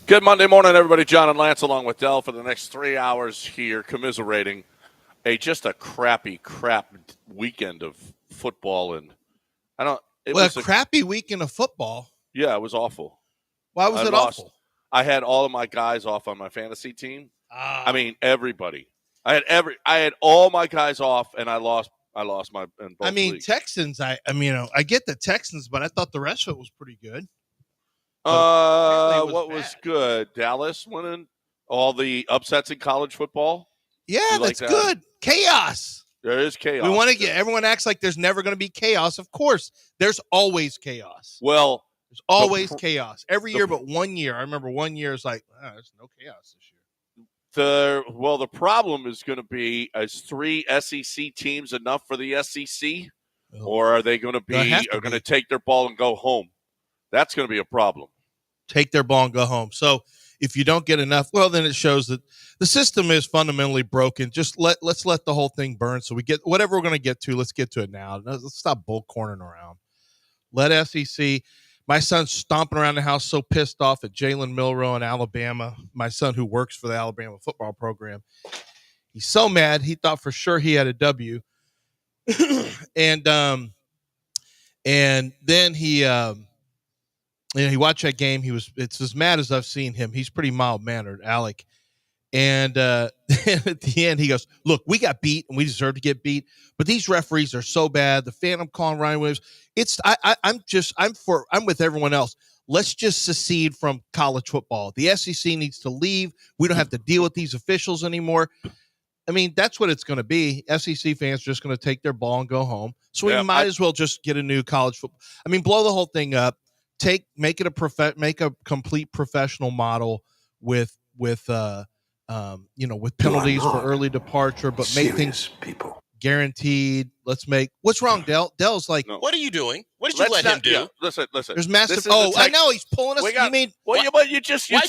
Good Monday morning, everybody. John and Lance along with Dell for the next 3 hours here, commiserating just a crappy weekend of football, and I don't. It Well, was a crappy weekend of football. Yeah, it was awful. Why was it awful? I had all of my guys off on my fantasy team. I mean, everybody. I had all my guys off, and I lost my. In both leagues. Texans. I get the Texans, but I thought the rest of it was pretty good. What was good? Dallas winning all the upsets in college football. Yeah, that's good. Chaos. There is chaos. We want to get everyone acts like there's never going to be chaos. Of course, there's always chaos. Well, there's always chaos every year, but 1 year. I remember 1 year is like, there's no chaos this year. The problem is going to be, is 3 SEC teams enough for the SEC, or are they going to going to take their ball and go home? That's going to be a problem. Take their ball and go home. So if you don't get enough, well, then it shows that the system is fundamentally broken. Just let's let the whole thing burn. So we get whatever we're going to get to. Let's get to it now. Let's stop bullcorning around. Let SEC. My son's stomping around the house so pissed off at Jalen Milroe in Alabama. My son, who works for the Alabama football program, he's so mad. He thought for sure he had a W, and then he. He watched that game. It's as mad as I've seen him. He's pretty mild-mannered, Alec. And at the end, he goes, look, we got beat, and we deserve to get beat. But these referees are so bad. The fan I'm calling Ryan Williams. I'm with everyone else. Let's just secede from college football. The SEC needs to leave. We don't have to deal with these officials anymore. I mean, that's what it's going to be. SEC fans are just going to take their ball and go home. So we might as well just get a new college football. I mean, blow the whole thing up. Make a complete professional model with penalties for early departure, but make things guaranteed. What's wrong, Dell? Dell's like, what are you doing? What did you let him do? Yeah, listen. There's massive. I know he's pulling us.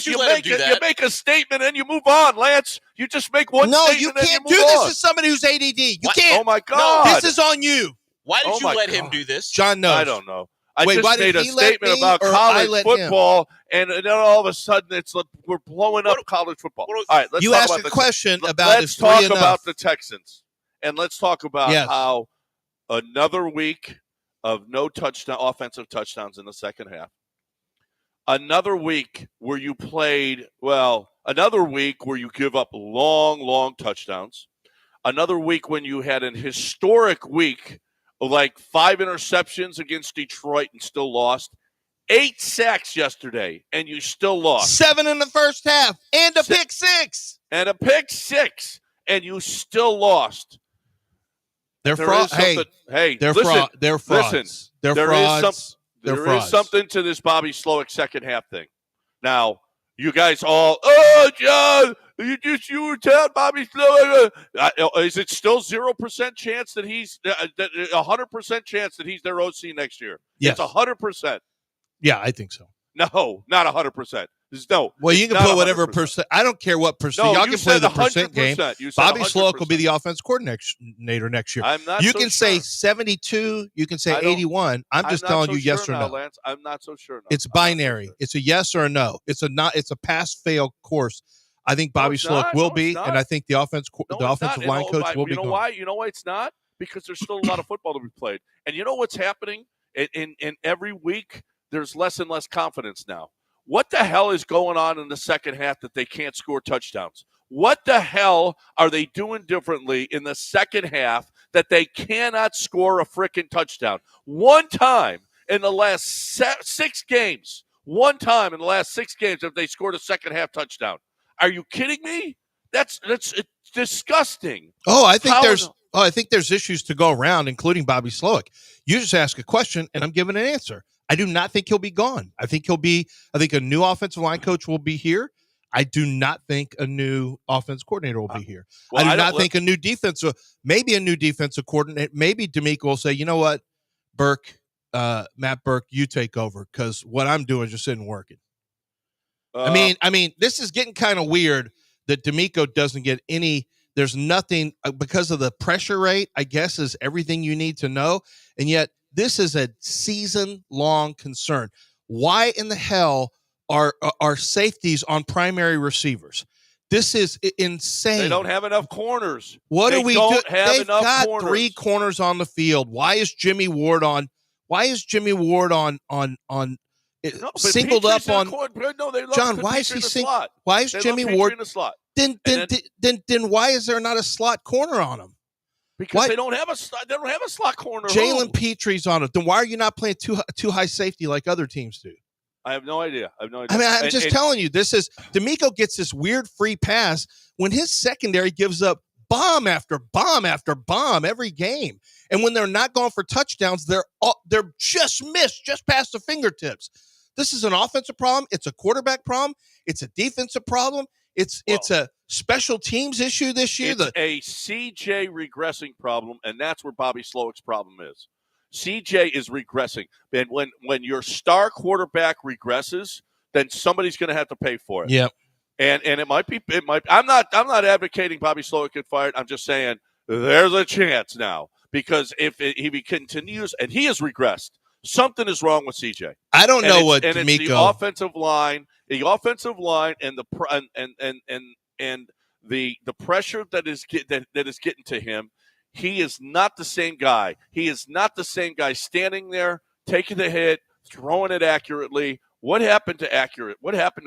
You make a statement and you move on, Lance. You just make one. No, statement you can't and you do move this on. as somebody who's ADD. You can't. Oh my God! No, this is on you. Why did you let him do this? John knows. I don't know. I just made a statement about college football, and then all of a sudden we're blowing up college football. All right, let's talk about a question about. Let's talk about the Texans, and let's talk about how another week of no offensive touchdowns in the second half. Another week where you another week where you give up long touchdowns. Another week when you had an historic week. Like 5 interceptions against Detroit and still lost. 8 sacks yesterday, and you still lost. 7 in the first half, and a pick six. And you still lost. They're frauds. They're frauds. They're frauds. There is something to this Bobby Slowick second half thing. Now, you guys all, John, you were telling Bobby Slowick. Is it still 0% chance that he's 100% chance that he's their OC next year? Yes. It's 100%. Yeah, I think so. No, not 100%. No. Well, you can put whatever percent. I don't care what percent. Y'all can play the percent game. Bobby Slowick will be the offense coordinator next year. You can say 72. You can say 81. I'm just telling you yes or no. Lance. I'm not so sure. No. It's binary. It's a yes or a no. It's a pass-fail course. I think Bobby Slowick will be, and I think the offensive line coach will be. You know why? You know why it's not? Because there's still a lot of football to be played. And you know what's happening? In every week, there's less and less confidence now. What the hell is going on in the second half that they can't score touchdowns? What the hell are they doing differently in the second half that they cannot score a freaking touchdown? One time in the last 6 games, have they scored a second half touchdown. Are you kidding me? That's disgusting. I think there's issues to go around, including Bobby Slowick. You just ask a question, and I'm giving an answer. I do not think he'll be gone. I think a new offensive line coach will be here. I do not think a new offense coordinator will be here. I do not think maybe a new defensive coordinator. Maybe D'Amico will say, you know what, Matt Burke, you take over because what I'm doing just isn't working. I mean, this is getting kind of weird that D'Amico doesn't get any. There's nothing because of the pressure rate, I guess, is everything you need to know. And yet this is a season-long concern. Why in the hell are safeties on primary receivers. This is insane. They don't have enough corners. What they do we don't do? have They've enough got corners. 3 corners on the field. Why is Jimmy Ward on? Why is Jimmy Ward on singled up on? No, they love John, to why is Petrie he in the slot. Why is They Jimmy love Petrie Ward in the slot? Then why is there not a slot corner on him? Because Why? they don't have a slot corner. Jalen Petrie's on it. Then why are you not playing too high safety like other teams do? I have no idea. I mean, I'm just telling you, this is D'Amico gets this weird free pass when his secondary gives up bomb after bomb after bomb every game. And when they're not going for touchdowns, they're just missed, just past the fingertips. This is an offensive problem. It's a quarterback problem. It's a defensive problem. It's a special teams issue this year. It's a CJ regressing problem, and that's where Bobby Slowick's problem is. CJ is regressing. And when your star quarterback regresses, then somebody's going to have to pay for it. Yep. And it might be I'm not advocating Bobby Slowick get fired. I'm just saying there's a chance now, because if he continues and he has regressed, something is wrong with CJ. I don't know what D'Amico. D'Amico. It's the offensive line, and the pressure that is getting to him. He is not the same guy. He is not the same guy standing there, taking the hit, throwing it accurately. What happened to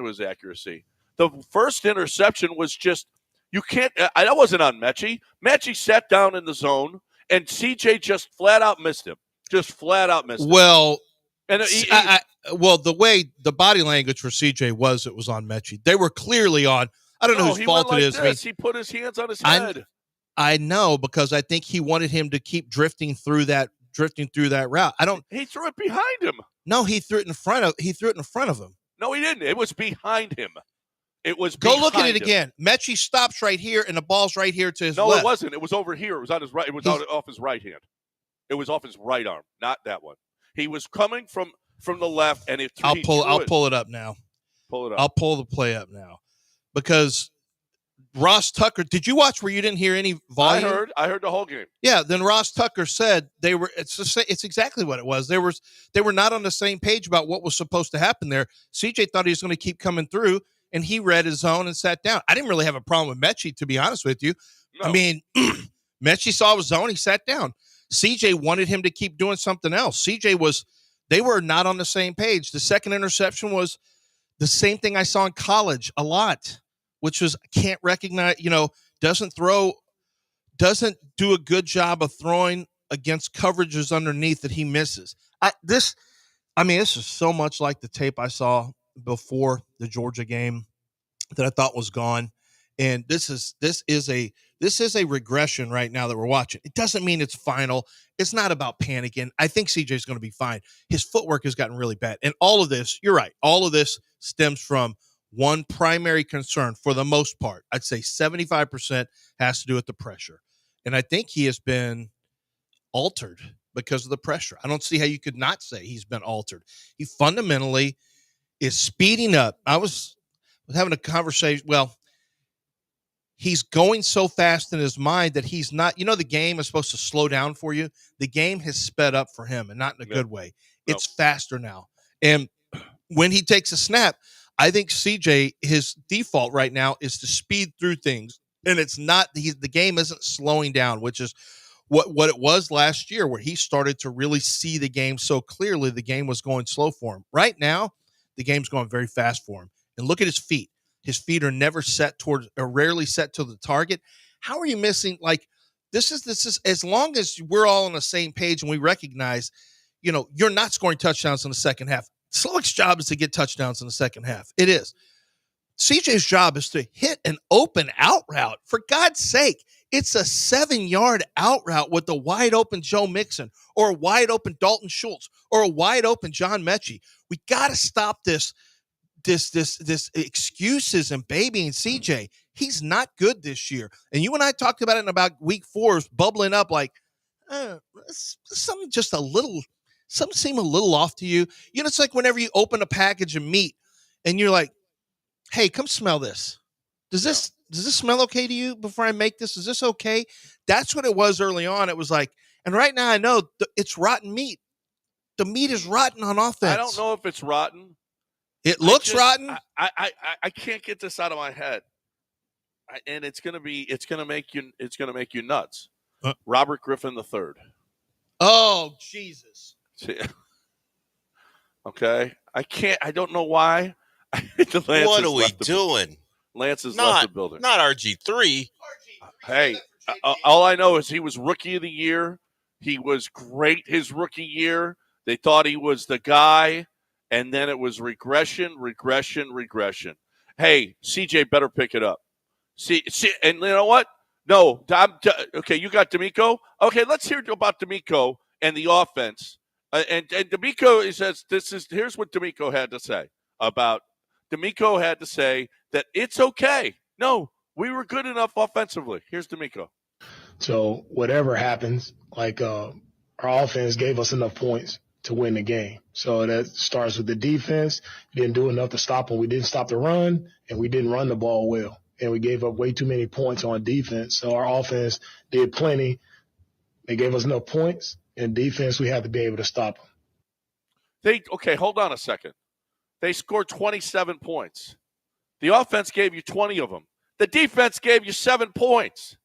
his accuracy? The first interception was just, you can't, that wasn't on Mechie. Mechie sat down in the zone, and CJ just flat out missed him. Well, and the way the body language for CJ was, it was on Mechie. They were clearly on. I don't know whose fault it is. He put his hands on his head. I know, because I think he wanted him to keep drifting through that route. He threw it behind him. No, he threw it in front of him. No, he didn't. It was behind him. Go look at it again. Mechie stops right here, and the ball's right here to his left. No, it wasn't. It was over here. It was on his right. It was off his right hand. It was off his right arm, not that one. He was coming from the left, and I'll pull it up now. Pull it up. I'll pull the play up now, because Ross Tucker. Did you watch where you didn't hear any volume? I heard the whole game. Yeah. Then Ross Tucker said they were. It's exactly what it was. They were not on the same page about what was supposed to happen there. CJ thought he was going to keep coming through, and he read his zone and sat down. I didn't really have a problem with Mechie, to be honest with you. No. I mean, Mechie saw his zone, he sat down. CJ wanted him to keep doing something else. They were not on the same page. The second interception was the same thing I saw in college a lot, which was can't recognize, doesn't do a good job of throwing against coverages underneath that he misses. This is so much like the tape I saw before the Georgia game that I thought was gone. And this is a regression right now that we're watching. It doesn't mean it's final. It's not about panicking. I think CJ's going to be fine. His footwork has gotten really bad. And all of this, you're right, all of this stems from one primary concern for the most part. I'd say 75% has to do with the pressure. And I think he has been altered because of the pressure. I don't see how you could not say he's been altered. He fundamentally is speeding up. I was having a conversation. Well, he's going so fast in his mind that he's not, the game is supposed to slow down for you. The game has sped up for him, and not in a good way. It's faster now. And when he takes a snap, I think CJ, his default right now is to speed through things. And it's not, the game isn't slowing down, which is what it was last year, where he started to really see the game so clearly. The game was going slow for him. Right now, the game's going very fast for him. And look at his feet. His feet are never set towards, or rarely set to the target. How are you missing? Like, this is as long as we're all on the same page and we recognize, you're not scoring touchdowns in the second half. Slowick's job is to get touchdowns in the second half. It is. CJ's job is to hit an open out route. For God's sake, it's a 7-yard out route with a wide open Joe Mixon, or a wide open Dalton Schultz, or a wide open John Mechie. We got to stop this excuses and babying CJ. He's not good this year. And you and I talked about it in about week 4, bubbling up like, something seem a little off to you. It's like whenever you open a package of meat and you're like, hey, come smell this. Does this smell okay to you before I make this? Is this okay? That's what it was early on. It was like, and right now I know it's rotten meat. The meat is rotten on offense. I don't know if it's rotten. It looks rotten. I can't get this out of my head, and it's gonna make you nuts. Robert Griffin III. Oh Jesus! Okay, I don't know why. What are we doing? Lance has left the building. Not RG3. Hey, all I know is he was Rookie of the Year. He was great his rookie year. They thought he was the guy, and then it was regression. Hey, CJ better pick it up. See, and you know what? No, okay, you got D'Amico. Okay, let's hear about D'Amico and the offense. And D'Amico says here's what D'Amico had to say about. D'Amico had to say that it's okay. No, we were good enough offensively. Here's D'Amico. So whatever happens, our offense gave us enough points to win the game. So that starts with the defense. We didn't do enough to stop them. We didn't stop the run, and we didn't run the ball well. And we gave up way too many points on defense. So our offense did plenty. They gave us enough points. And defense, we had to be able to stop them. Okay, hold on a second. They scored 27 points. The offense gave you 20 of them. The defense gave you 7 points.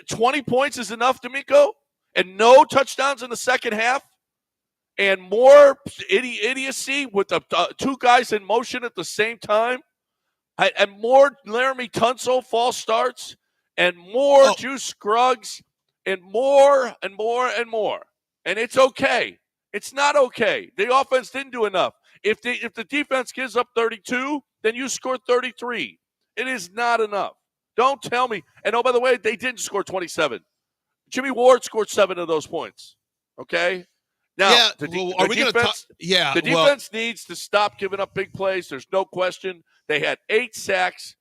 20 points is enough, D'Amico? And no touchdowns in the second half? And more idiocy with the two guys in motion at the same time? And more Laramie Tunsil false starts? And more Juice Scruggs? And more and more and more. And it's okay. It's not okay. The offense didn't do enough. If the defense gives up 32, then you score 33. It is not enough. Don't tell me. And, by the way, they didn't score 27. Jimmy Ward scored 7 of those points. Okay? Now, the defense needs to stop giving up big plays. There's no question. They had 8 sacks.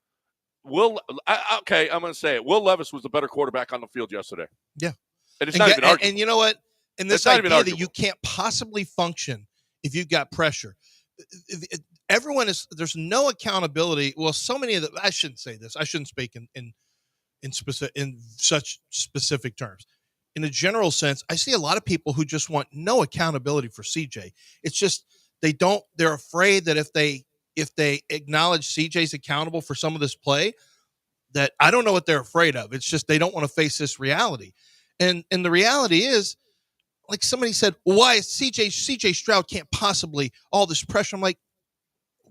I'm going to say it. Will Levis was the better quarterback on the field yesterday. Yeah. And it's not even arguable. And you know what? And this idea that you can't possibly function if you've got pressure. There's no accountability. Well, so many of I shouldn't say this. I shouldn't speak in such specific terms. In a general sense, I see a lot of people who just want no accountability for CJ. It's just they're afraid that if they acknowledge CJ's accountable for some of this play, that I don't know what they're afraid of. It's just they don't want to face this reality. And the reality is, like somebody said, why is CJ Stroud can't possibly all this pressure? I'm like,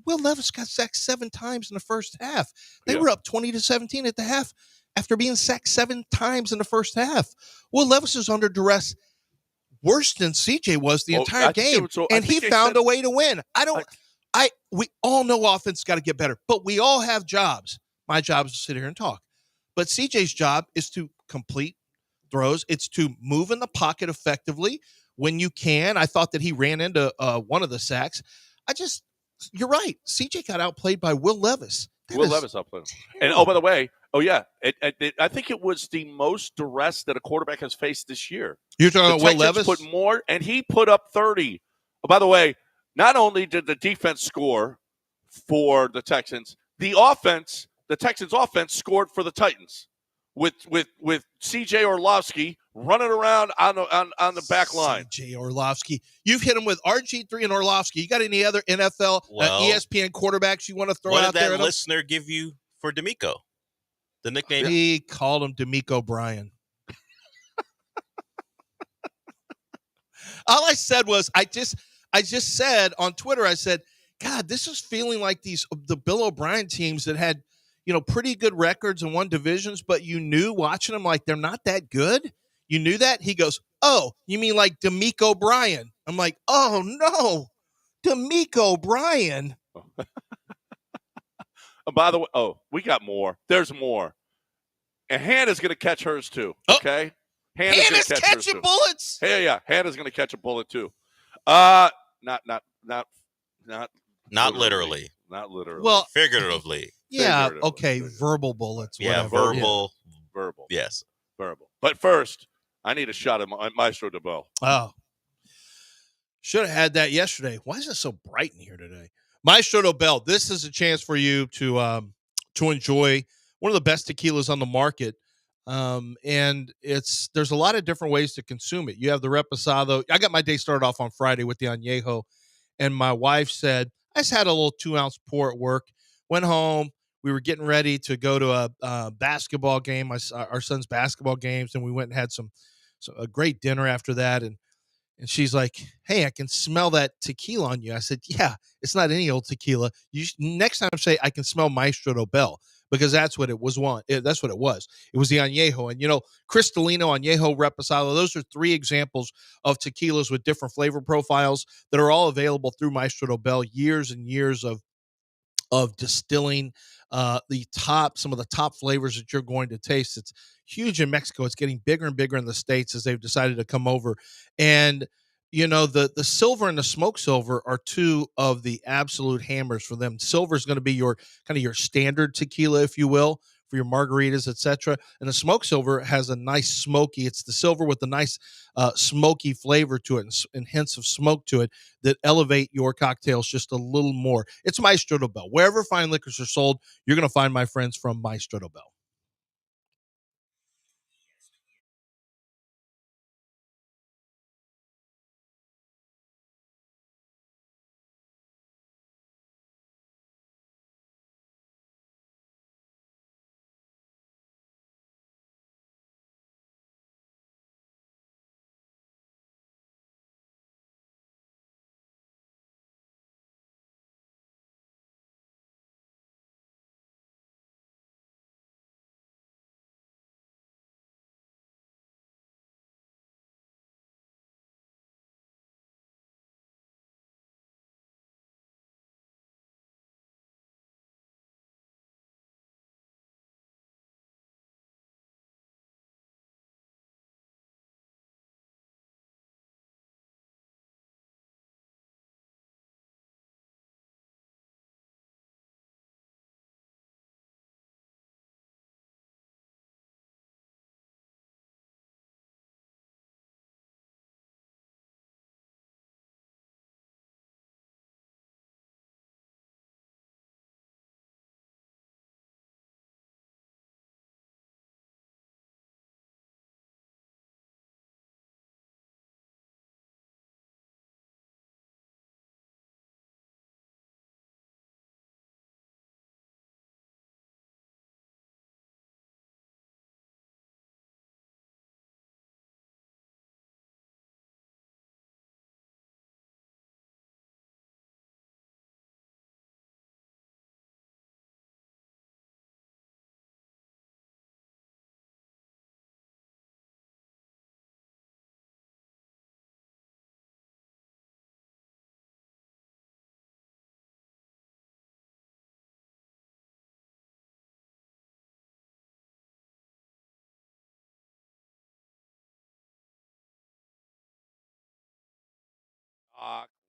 Will Levis got sacked 7 times in the first half. They were up 20-17 at the half after being sacked 7 times in the first half. Will Levis is under duress worse than CJ was the entire game, and he found a way to win. We all know offense got to get better, but we all have jobs. My job is to sit here and talk. But CJ's job is to complete throws. It's to move in the pocket effectively when you can. I thought that he ran into one of the sacks. You're right. CJ got outplayed by Will Levis. Levis outplayed him. And, by the way, I think it was the most duress that a quarterback has faced this year. You're talking about Will Levis? Put more, and he put up 30. Oh, by the way, not only did the defense score for the Texans, the Texans offense scored for the Titans with C.J. Orlovsky running around on the back line. C.J. Orlovsky. You've hit him with RG3 and Orlovsky. You got any other NFL ESPN quarterbacks you want to throw out there? What did that listener give you for D'Amico? The nickname? He called him D'Amico Bryan. All I said was, I just said on Twitter, I said, God, this is feeling like the Bill O'Brien teams that had, pretty good records and won divisions, but you knew watching them like they're not that good. You knew that? He goes, oh, you mean like D'Amico Bryan? I'm like, oh no, D'Amico Bryan. By the way, we got more. There's more. And Hannah's going to catch hers too. Okay? Hannah's catching bullets. Yeah. Hannah's going to catch a bullet too. Not literally. Not literally. Well, figuratively. Yeah. Okay. Verbal bullets. Yeah. Whatever. Verbal. Yes. Verbal. But first, I need a shot at Maestro DeBell. Oh. Should have had that yesterday. Why is it so bright in here today? Maestro DeBell, this is a chance for you to enjoy one of the best tequilas on the market. And there's a lot of different ways to consume it. You have the Reposado. I got my day started off on Friday with the Añejo, and my wife said, I just had a little 2-ounce pour at work, went home. We were getting ready to go to a basketball game, our son's basketball games, and we went and had a great dinner after that. And she's like, "Hey, I can smell that tequila on you." I said, "Yeah, it's not any old tequila. Next time say I can smell Maestro Dobel, because that's what it was. That's what it was. It was the Añejo, and Cristalino, Añejo, Reposado. Those are 3 examples of tequilas with different flavor profiles that are all available through Maestro Dobel. Years and years of distilling some of the top flavors that you're going to taste. It's huge in Mexico. It's getting bigger and bigger in the States as they've decided to come over. And the silver and the smoked silver are 2 of the absolute hammers for them. Silver is going to be your kind of your standard tequila, if you will, for your margaritas, etc. And the smoked silver has a nice smoky. It's the silver with a nice smoky flavor to it and hints of smoke to it that elevate your cocktails just a little more. It's Maestro Dobel. Wherever fine liquors are sold, you're going to find my friends from Maestro Dobel.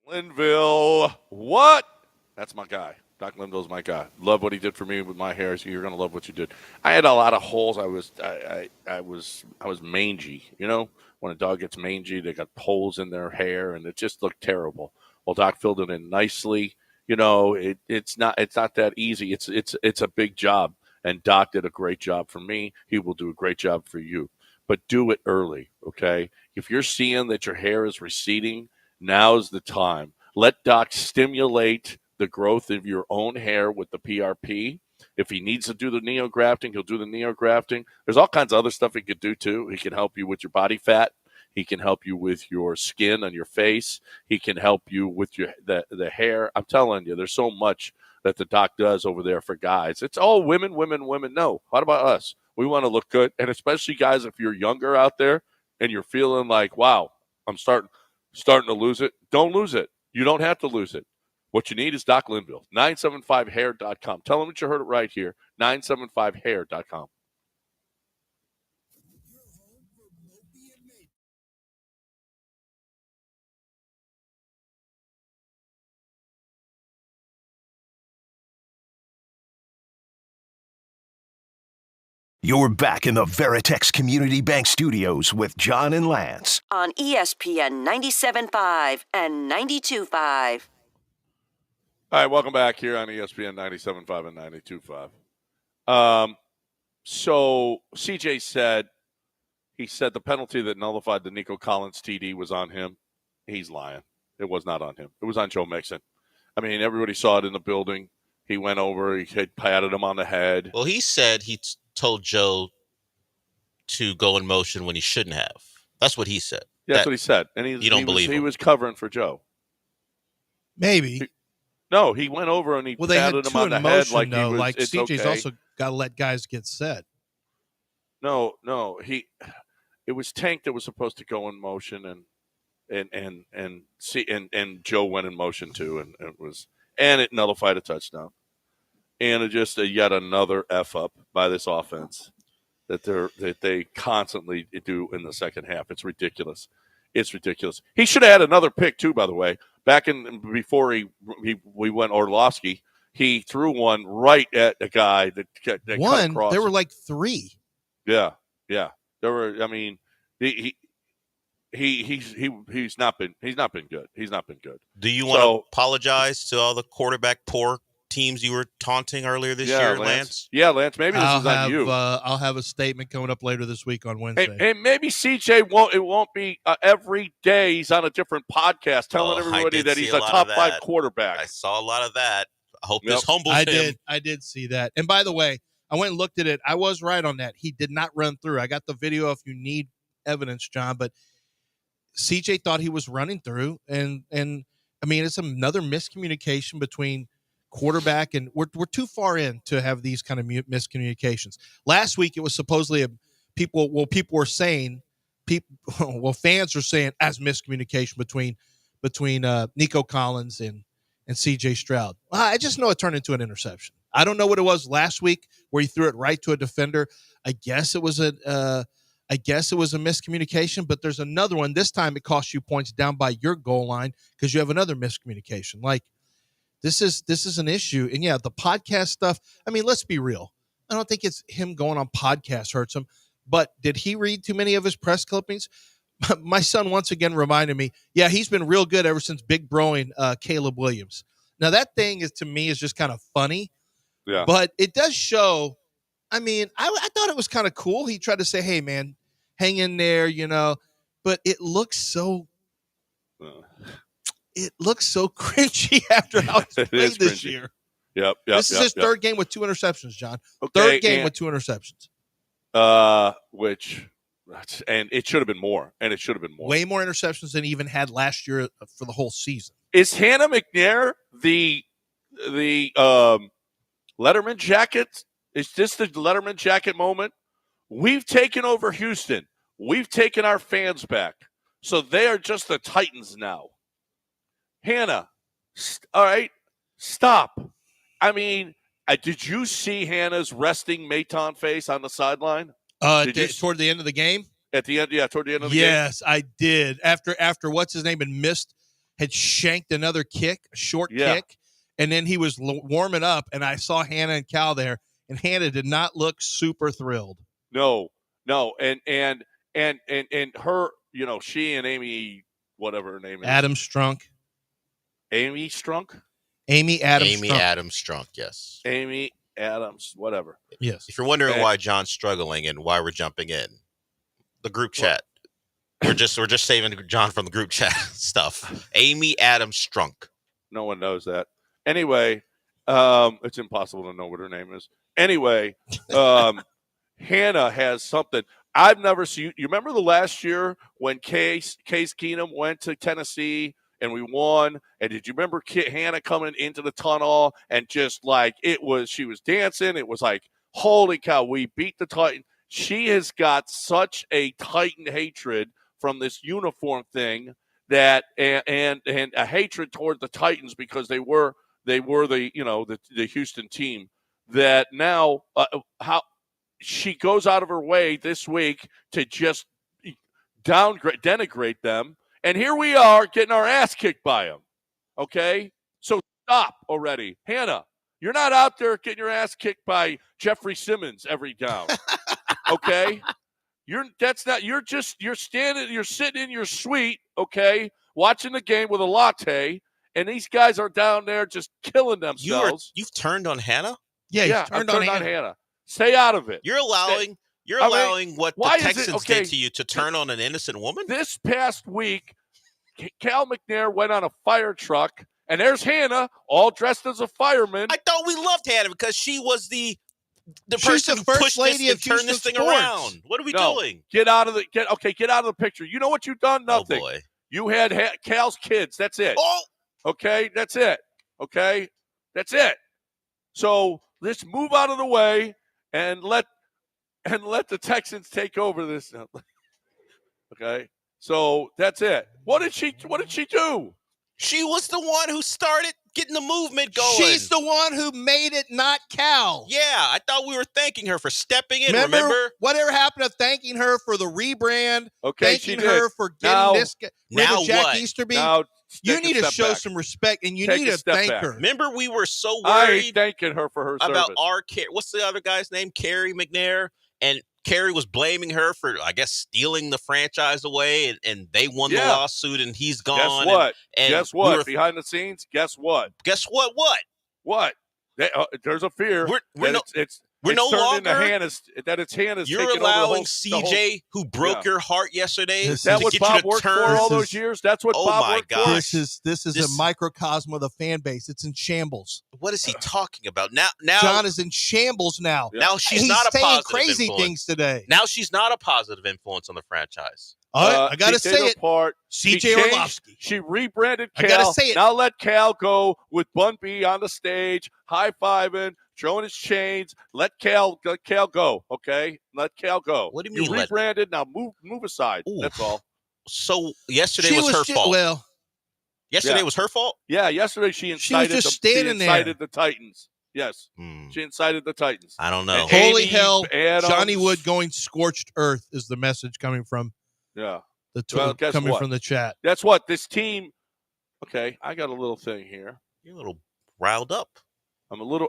Linville, what? That's my guy. Doc Linville's my guy. Love what he did for me with my hair. So you're gonna love what you did. I had a lot of holes. I was mangy. When a dog gets mangy, they got holes in their hair, and it just looked terrible. Well, Doc filled it in nicely. It's not that easy. It's a big job, and Doc did a great job for me. He will do a great job for you, but do it early, okay? If you're seeing that your hair is receding, now's the time. Let Doc stimulate the growth of your own hair with the PRP. If he needs to do the neografting, he'll do the neografting. There's all kinds of other stuff he could do too. He can help you with your body fat. He can help you with your skin on your face. He can help you with the hair. I'm telling you, there's so much that the doc does over there for guys. It's all women, women, women. No, what about us? We want to look good, and especially guys, if you're younger out there and you're feeling like, wow, I'm starting to lose it. Don't lose it. You don't have to lose it. What you need is Doc Linville, 975hair.com. Tell them that you heard it right here, 975hair.com. You're back in the Veritex Community Bank Studios with John and Lance on ESPN 97.5 and 92.5. All right, welcome back here on ESPN 97.5 and 92.5. So CJ said the penalty that nullified the Nico Collins TD was on him. He's lying. It was not on him. It was on Joe Mixon. I mean, everybody saw it in the building. He went over. He had patted him on the head. Well, he said he told Joe to go in motion when he shouldn't have. That's what he said. Yeah, that's what he said. And you don't believe he him. was covering for Joe. Maybe. No, he went over and he patted him on the head like he was. Like it's CJ's okay. also got to let guys get set. No, it was Tank that was supposed to go in motion, and Joe went in motion too, and it nullified a touchdown, and it just yet another f up by this offense that they constantly do in the second half. It's ridiculous. It's ridiculous. He should have had another pick too, by the way. Back before we went Orlovsky, he threw one right at a guy that cut across. There were like 3. Yeah. There were. I mean, he's not been good. He's not been good. Do you want to apologize to all the quarterback poor teams you were taunting earlier this year, Lance? Yeah, Lance. Maybe this is on you. I'll have a statement coming up later this week on Wednesday. And maybe CJ won't. It won't be every day he's on a different podcast telling everybody that he's a top 5 quarterback. I saw a lot of that. I hope this humbles him. I did see that. And by the way, I went and looked at it. I was right on that. He did not run through. I got the video if you need evidence, John. But CJ thought he was running through, and I mean, it's another miscommunication between quarterback, and we're too far in to have these kind of miscommunications. Last week, it was supposedly people were saying, fans are saying as miscommunication between Nico Collins and CJ Stroud. I just know it turned into an interception. I don't know what it was last week where he threw it right to a defender. I guess it was a miscommunication, but there's another one. This time it cost you points down by your goal line because you have another miscommunication. Like, this is an issue. And yeah, the podcast stuff, I mean, let's be real. I don't think it's him going on podcasts hurts him, but did he read too many of his press clippings? My son once again reminded me, yeah, he's been real good ever since big broing Caleb Williams. Now that thing is, to me, is just kind of funny. Yeah. But it does show, I mean, I thought it was kind of cool. He tried to say, hey, man, hang in there, but it looks so cringy after how he's played this year. Yep. This is his third game with 2 interceptions, John. Okay, third game with 2 interceptions. And it should have been more. Way more interceptions than he even had last year for the whole season. Is Hannah McNair the Letterman jacket? Is this the Letterman jacket moment? We've taken over Houston. We've taken our fans back. So they are just the Titans now. Hannah, all right, stop. I mean, did you see Hannah's resting Maton face on the sideline? Toward the end of the game? At the end, yeah, toward the end of the game? Yes, I did. After what's his name had shanked another kick, a short kick, and then he was warming up, and I saw Hannah and Cal there, and Hannah did not look super thrilled. No, and her, she and Amy, whatever her name is, Adams Strunk. Amy Strunk. Amy Adams Strunk. Yes. Amy Adams, whatever. Yes. If you're wondering why John's struggling and why we're jumping in, the group chat. We're just saving John from the group chat stuff. Amy Adams Strunk. No one knows that. Anyway, it's impossible to know what her name is. Anyway, Hannah has something I've never seen. You remember the last year when Case Keenum went to Tennessee and we won? And did you remember Hannah coming into the tunnel and just like she was dancing. It was like, holy cow, we beat the Titans. She has got such a Titan hatred from this uniform thing that and a hatred toward the Titans because they were the Houston team that now how she goes out of her way this week to just denigrate them. And here we are getting our ass kicked by them. Okay? So stop already. Hannah, you're not out there getting your ass kicked by Jeffrey Simmons every down. Okay? You're sitting in your suite, okay, watching the game with a latte, and these guys are down there just killing themselves. You've turned on Hannah? Yeah, I've turned on Hannah. Stay out of it. You're allowing what the Texans did to you to turn on an innocent woman? This past week, Cal McNair went on a fire truck And there's Hannah, all dressed as a fireman. I thought we loved Hannah because she was the She's person the who first pushed lady this of and turned Houston this thing sports. around. What are we No, doing? Get out of the picture. You know what you've done? Nothing. Oh boy. You had Cal's kids. That's it. Oh, Okay, that's it. Okay, that's it. So let's move out of the way and let the Texans take over this. Okay, so that's it. What did she do? she was the one who started getting the movement going. She's the one who made it, not Cal. Yeah, I thought we were thanking her for stepping in. Remember? Whatever happened to thanking her for the rebrand? Okay, thanking she her did. for getting rid now of Jack what? Easterby. Now You take a need to step show back. some respect, and you Take need a to step thank back. her. Remember, we were so I worried ain't thanking her for her about service. what's the other guy's name? Carrie McNair. And Carrie was blaming her for, I guess, stealing the franchise away, and they won the lawsuit, and he's gone. Guess what? And Guess what? we were, Behind the scenes, guess what? guess what? What? What? There's a fear We're no it's longer. It's Hannah's. You're taking allowing over the whole, CJ, who broke your heart yesterday, Is that to what get Bob you to worked turn. for all those years? That's what Oh Bob my worked gosh. for. This is a microcosm of the fan base. It's in shambles. What is he talking about now? John is in shambles now. Yeah. Now she's He's not a saying positive crazy influence. things today. Now she's not a positive influence on the franchise. All right, I got to she say did her it. part. CJ She changed- Orlovsky. She rebranded I Cal. gotta say it. Now let Cal go with Bun B on the stage, high-fiving, showing his chains. Let Cal go, okay? Let Cal go. What do you mean, You rebranded, now move aside. Ooh. That's all. So yesterday was her fault. Well, Yesterday Yeah. was her fault. Yeah, yesterday she incited just standing there. the Titans. Yes, she incited the Titans. I don't know. And holy Amy hell, Adams. Johnny Wood going scorched earth is the message coming from Yeah. the Well, guess coming what? from the chat. That's what this team. Okay, I got a little thing here. You're a little riled up.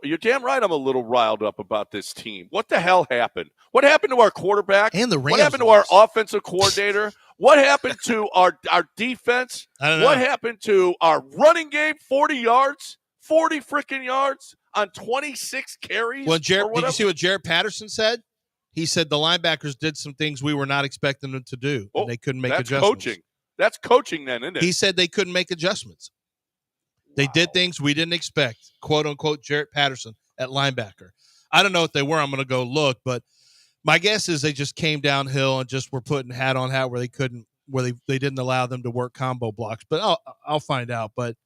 You're damn right I'm a little riled up about this team. What the hell happened? What happened to our quarterback? And the Rams What happened to lost. our offensive coordinator? What happened to our defense? I don't know. What happened to our running game? 40 yards? 40 freaking yards on 26 carries? Well, or did you whatever? see what Jared Patterson said? He said the linebackers did some things we were not expecting them to do, and they couldn't make That's adjustments. coaching. That's coaching then, isn't it? He said they couldn't make adjustments. They did things we didn't expect, quote unquote, Jarrett Patterson at linebacker. I don't know what they were. I'm going to go look, but my guess is they just came downhill and just were putting hat on hat where they couldn't, where they didn't allow them to work combo blocks. But I'll find out. But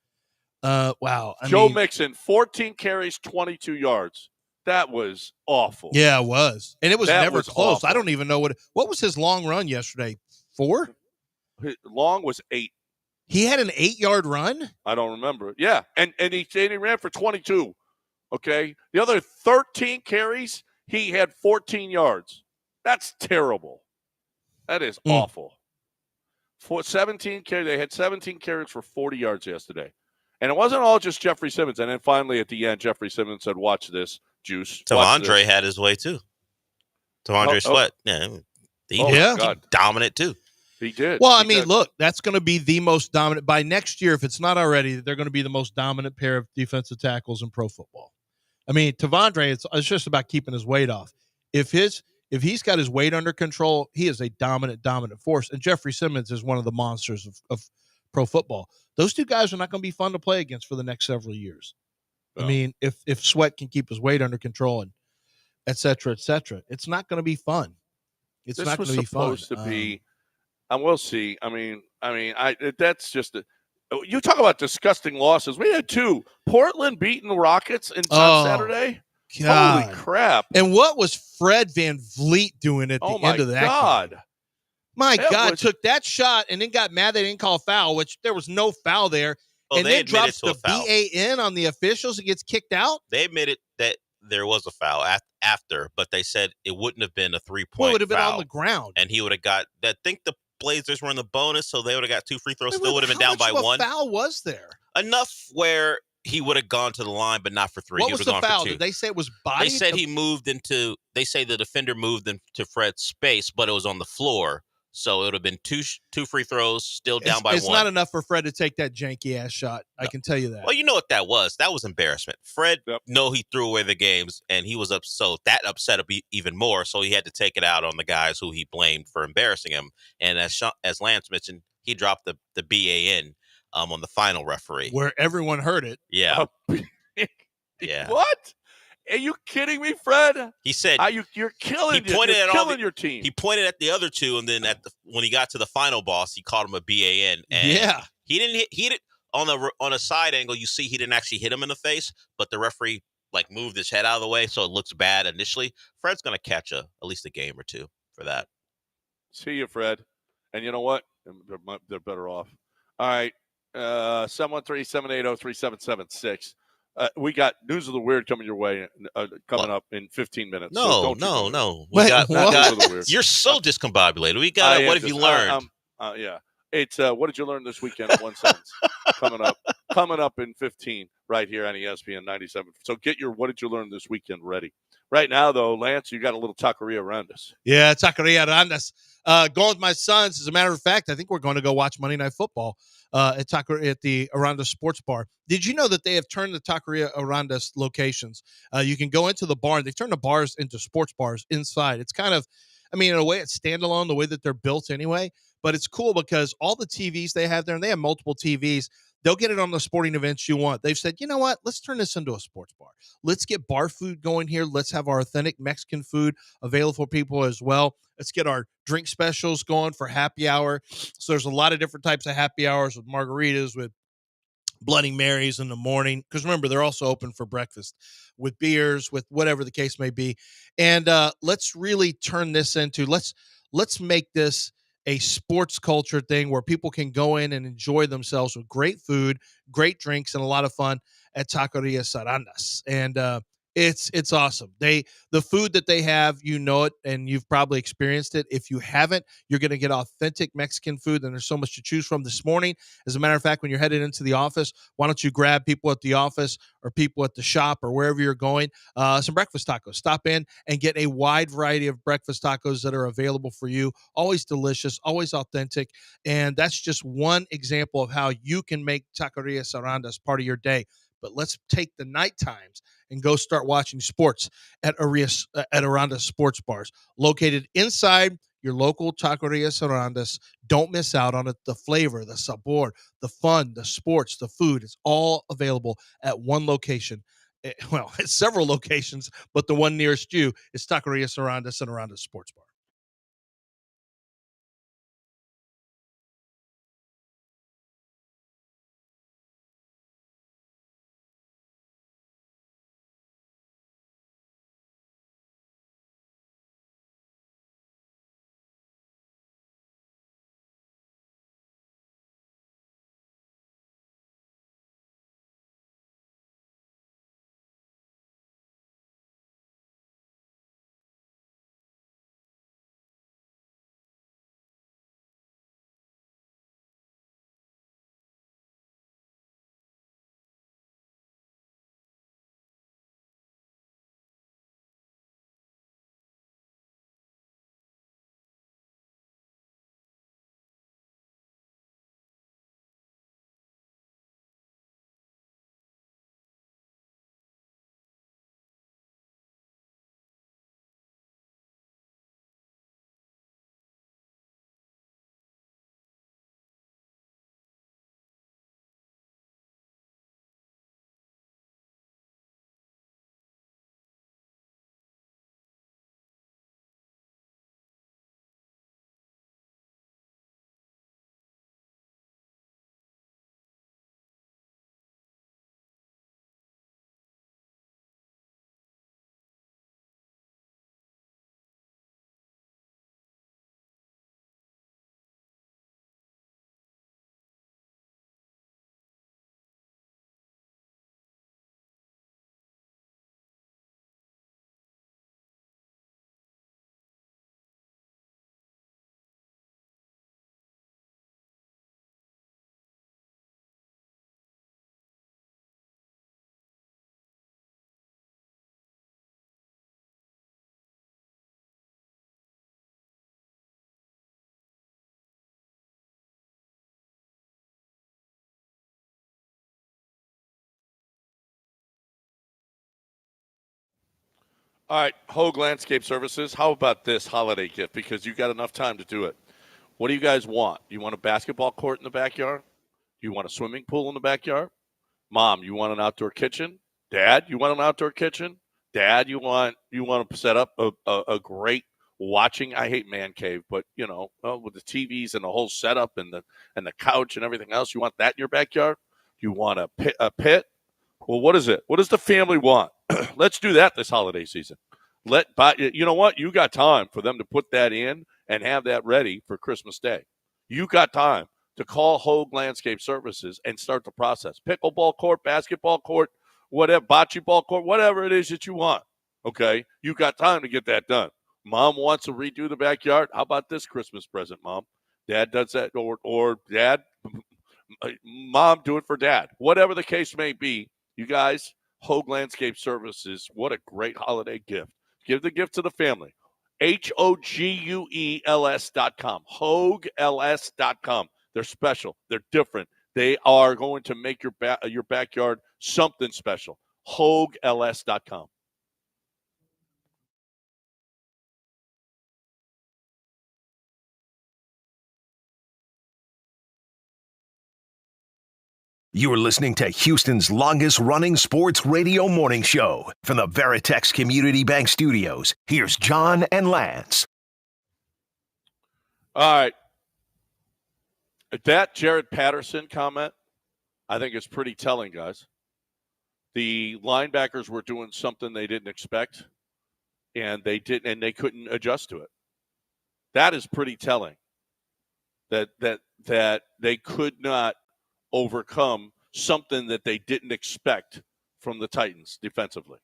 wow, Joe Mixon, 14 carries, 22 yards. That was awful. Yeah, it was, and it was That never was close. awful. I don't even know what was his long run yesterday. 4? Long was 8. He had an 8-yard run. I don't remember. Yeah, and he ran for 22. Okay, the other 13 carries, he had 14 yards. That's terrible. That is awful. For 17 carries, they had 17 carries for 40 yards yesterday, and it wasn't all just Jeffrey Simmons. And then finally at the end, Jeffrey Simmons said, "Watch this, Juice." Watch Tavondre this." had his way too. Tavondre Sweat, he God. dominant too. He did. Well, I He mean, did. look, that's going to be the most dominant by next year. If it's not already, they're going to be the most dominant pair of defensive tackles in pro football. I mean, Tavondre, it's just about keeping his weight off. If he's got his weight under control, he is a dominant force. And Jeffrey Simmons is one of the monsters of pro football. Those two guys are not going to be fun to play against for the next several years. No. I mean, if Sweat can keep his weight under control and et cetera, it's not going to be fun. It's not going to be fun. This was supposed to be. And we'll see. I mean, that's just you talk about disgusting losses. We had 2. Portland beating the Rockets on Saturday. God. Holy crap! And what was Fred Van Vliet doing at the end of that God. game? My That God, was- took that shot and then got mad they didn't call a foul, which there was no foul there. Well, and they then admitted drops to the a foul. BAN on the officials and gets kicked out. They admitted that there was a foul after, but they said it wouldn't have been a 3-point Well, it would have been foul, on the ground. and he would have got. I think the Blazers were in the bonus, so they would have got 2 free throws. Wait, Still would have been how down by much of a 1. foul was there? Enough where he would have gone to the line, but not for 3. What He was would the have gone foul? for 2. Did they say it was body? They said he moved into. They say the defender moved into Fred's space, but it was on the floor, so it would have been two free throws, still down by 1. It's not enough for Fred to take that janky ass shot. I can tell you that. Well, you know what that was? That was embarrassment. Fred, Yep. he threw away the games, and he was so that upset him even more. So he had to take it out on the guys who he blamed for embarrassing him. And as Lance mentioned, he dropped the BAN. on the final referee. Where everyone heard it. Yeah. Oh, Yeah. What? Are you kidding me, Fred? He said You're killing he pointed at all your team. He pointed at the other two, and then when he got to the final boss, he called him a BAN. And Yeah. he didn't on a side angle. You see, he didn't actually hit him in the face, but the referee like moved his head out of the way, so it looks bad initially. Fred's gonna catch at least a game or two for that. See you, Fred. And you know what? They're better off. All right. 713-780-3776. We got News of the Weird coming your way, coming up in 15 minutes. No. Wait, We got News of the Weird. You're so discombobulated. We got what have you learned? Yeah. It's what did you learn this weekend in one sentence? coming up in 15 right here on ESPN 97. So get your what did you learn this weekend ready. Right now, though, Lance, you got a little taqueria around us. Yeah, taqueria around us. Going with my sons. As a matter of fact, I think we're going to go watch Monday Night Football at the Aranda Sports Bar. Did you know that they have turned the Taqueria Arandas locations? You can go into the bar. They've turned the bars into sports bars inside. It's kind of, in a way, it's standalone the way that they're built anyway. But it's cool because all the TVs they have there, and they have multiple TVs, they'll get it on the sporting events you want. They've said, you know what? Let's turn this into a sports bar. Let's get bar food going here. Let's have our authentic Mexican food available for people as well. Let's get our drink specials going for happy hour. So there's a lot of different types of happy hours with margaritas, with Bloody Marys in the morning. Because remember, they're also open for breakfast with beers, with whatever the case may be. And let's really turn this into, let's make this a sports culture thing where people can go in and enjoy themselves with great food, great drinks, and a lot of fun at Taqueria Sarandas. And it's awesome. The food that they have, you know it, and you've probably experienced it. If you haven't, you're going to get authentic Mexican food, and there's so much to choose from this morning. As a matter of fact, when you're headed into the office, why don't you grab people at the office or people at the shop or wherever you're going, some breakfast tacos. Stop in and get a wide variety of breakfast tacos that are available for you. Always delicious, always authentic, and that's just one example of how you can make Taqueria Sarandas part of your day. But let's take the night times and go start watching sports at Aranda Sports Bars, located inside your local Taqueria Sarandas. Don't miss out on it. The flavor, the sabor, the fun, the sports, the food, it's all available at one location. Well, it's several locations, but the one nearest you is Taqueria Sarandas and Aranda Sports Bar. All right, Hogue Landscape Services. How about this holiday gift? Because you got enough time to do it. What do you guys want? You want a basketball court in the backyard? Do you want a swimming pool in the backyard? Mom, you want an outdoor kitchen? Dad, you want an outdoor kitchen? Dad, you want to set up a great watching? I hate man cave, but with the TVs and the whole setup and the couch and everything else, you want that in your backyard? You want a pit? Well, what is it? What does the family want? Let's do that this holiday season. You know what? You got time for them to put that in and have that ready for Christmas Day. You got time to call Hogue Landscape Services and start the process. Pickleball court, basketball court, whatever, bocce ball court, whatever it is that you want. Okay? You got time to get that done. Mom wants to redo the backyard. How about this Christmas present, Mom? Dad does that, or Dad, Mom, do it for Dad. Whatever the case may be, you guys, Hogue Landscape Services, what a great holiday gift. Give the gift to the family. HOGUELS.com. HogueLS.com. They're special. They're different. They are going to make your backyard something special. HogueLS.com. You are listening to Houston's longest-running sports radio morning show from the Veritex Community Bank Studios. Here's John and Lance. All right. That Jared Patterson comment, I think is pretty telling, guys. The linebackers were doing something they didn't expect, and they couldn't adjust to it. That is pretty telling. That they could not overcome something that they didn't expect from the Titans defensively.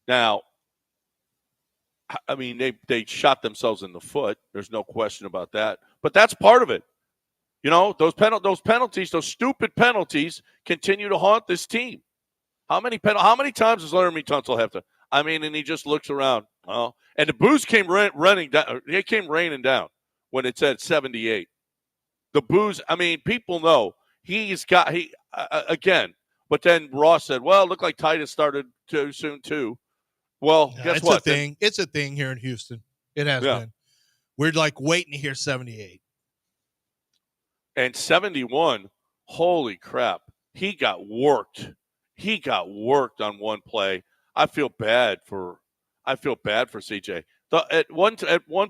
Now, I mean, they shot themselves in the foot. There's no question about that. But that's part of it. Those penalties, those stupid penalties, continue to haunt this team. How many times does Laramie Tunsil have to? I mean, and he just looks around. Oh, and the boos came running down. They came raining down when it said 78. The boos. I mean, people know again. But then Ross said, "Well, it looked like Titus started too soon too." Well, guess what? It's a thing here in Houston. It has been. We're like waiting to hear 78. And 71, holy crap. He got worked. He got worked on one play. I feel bad for CJ. At one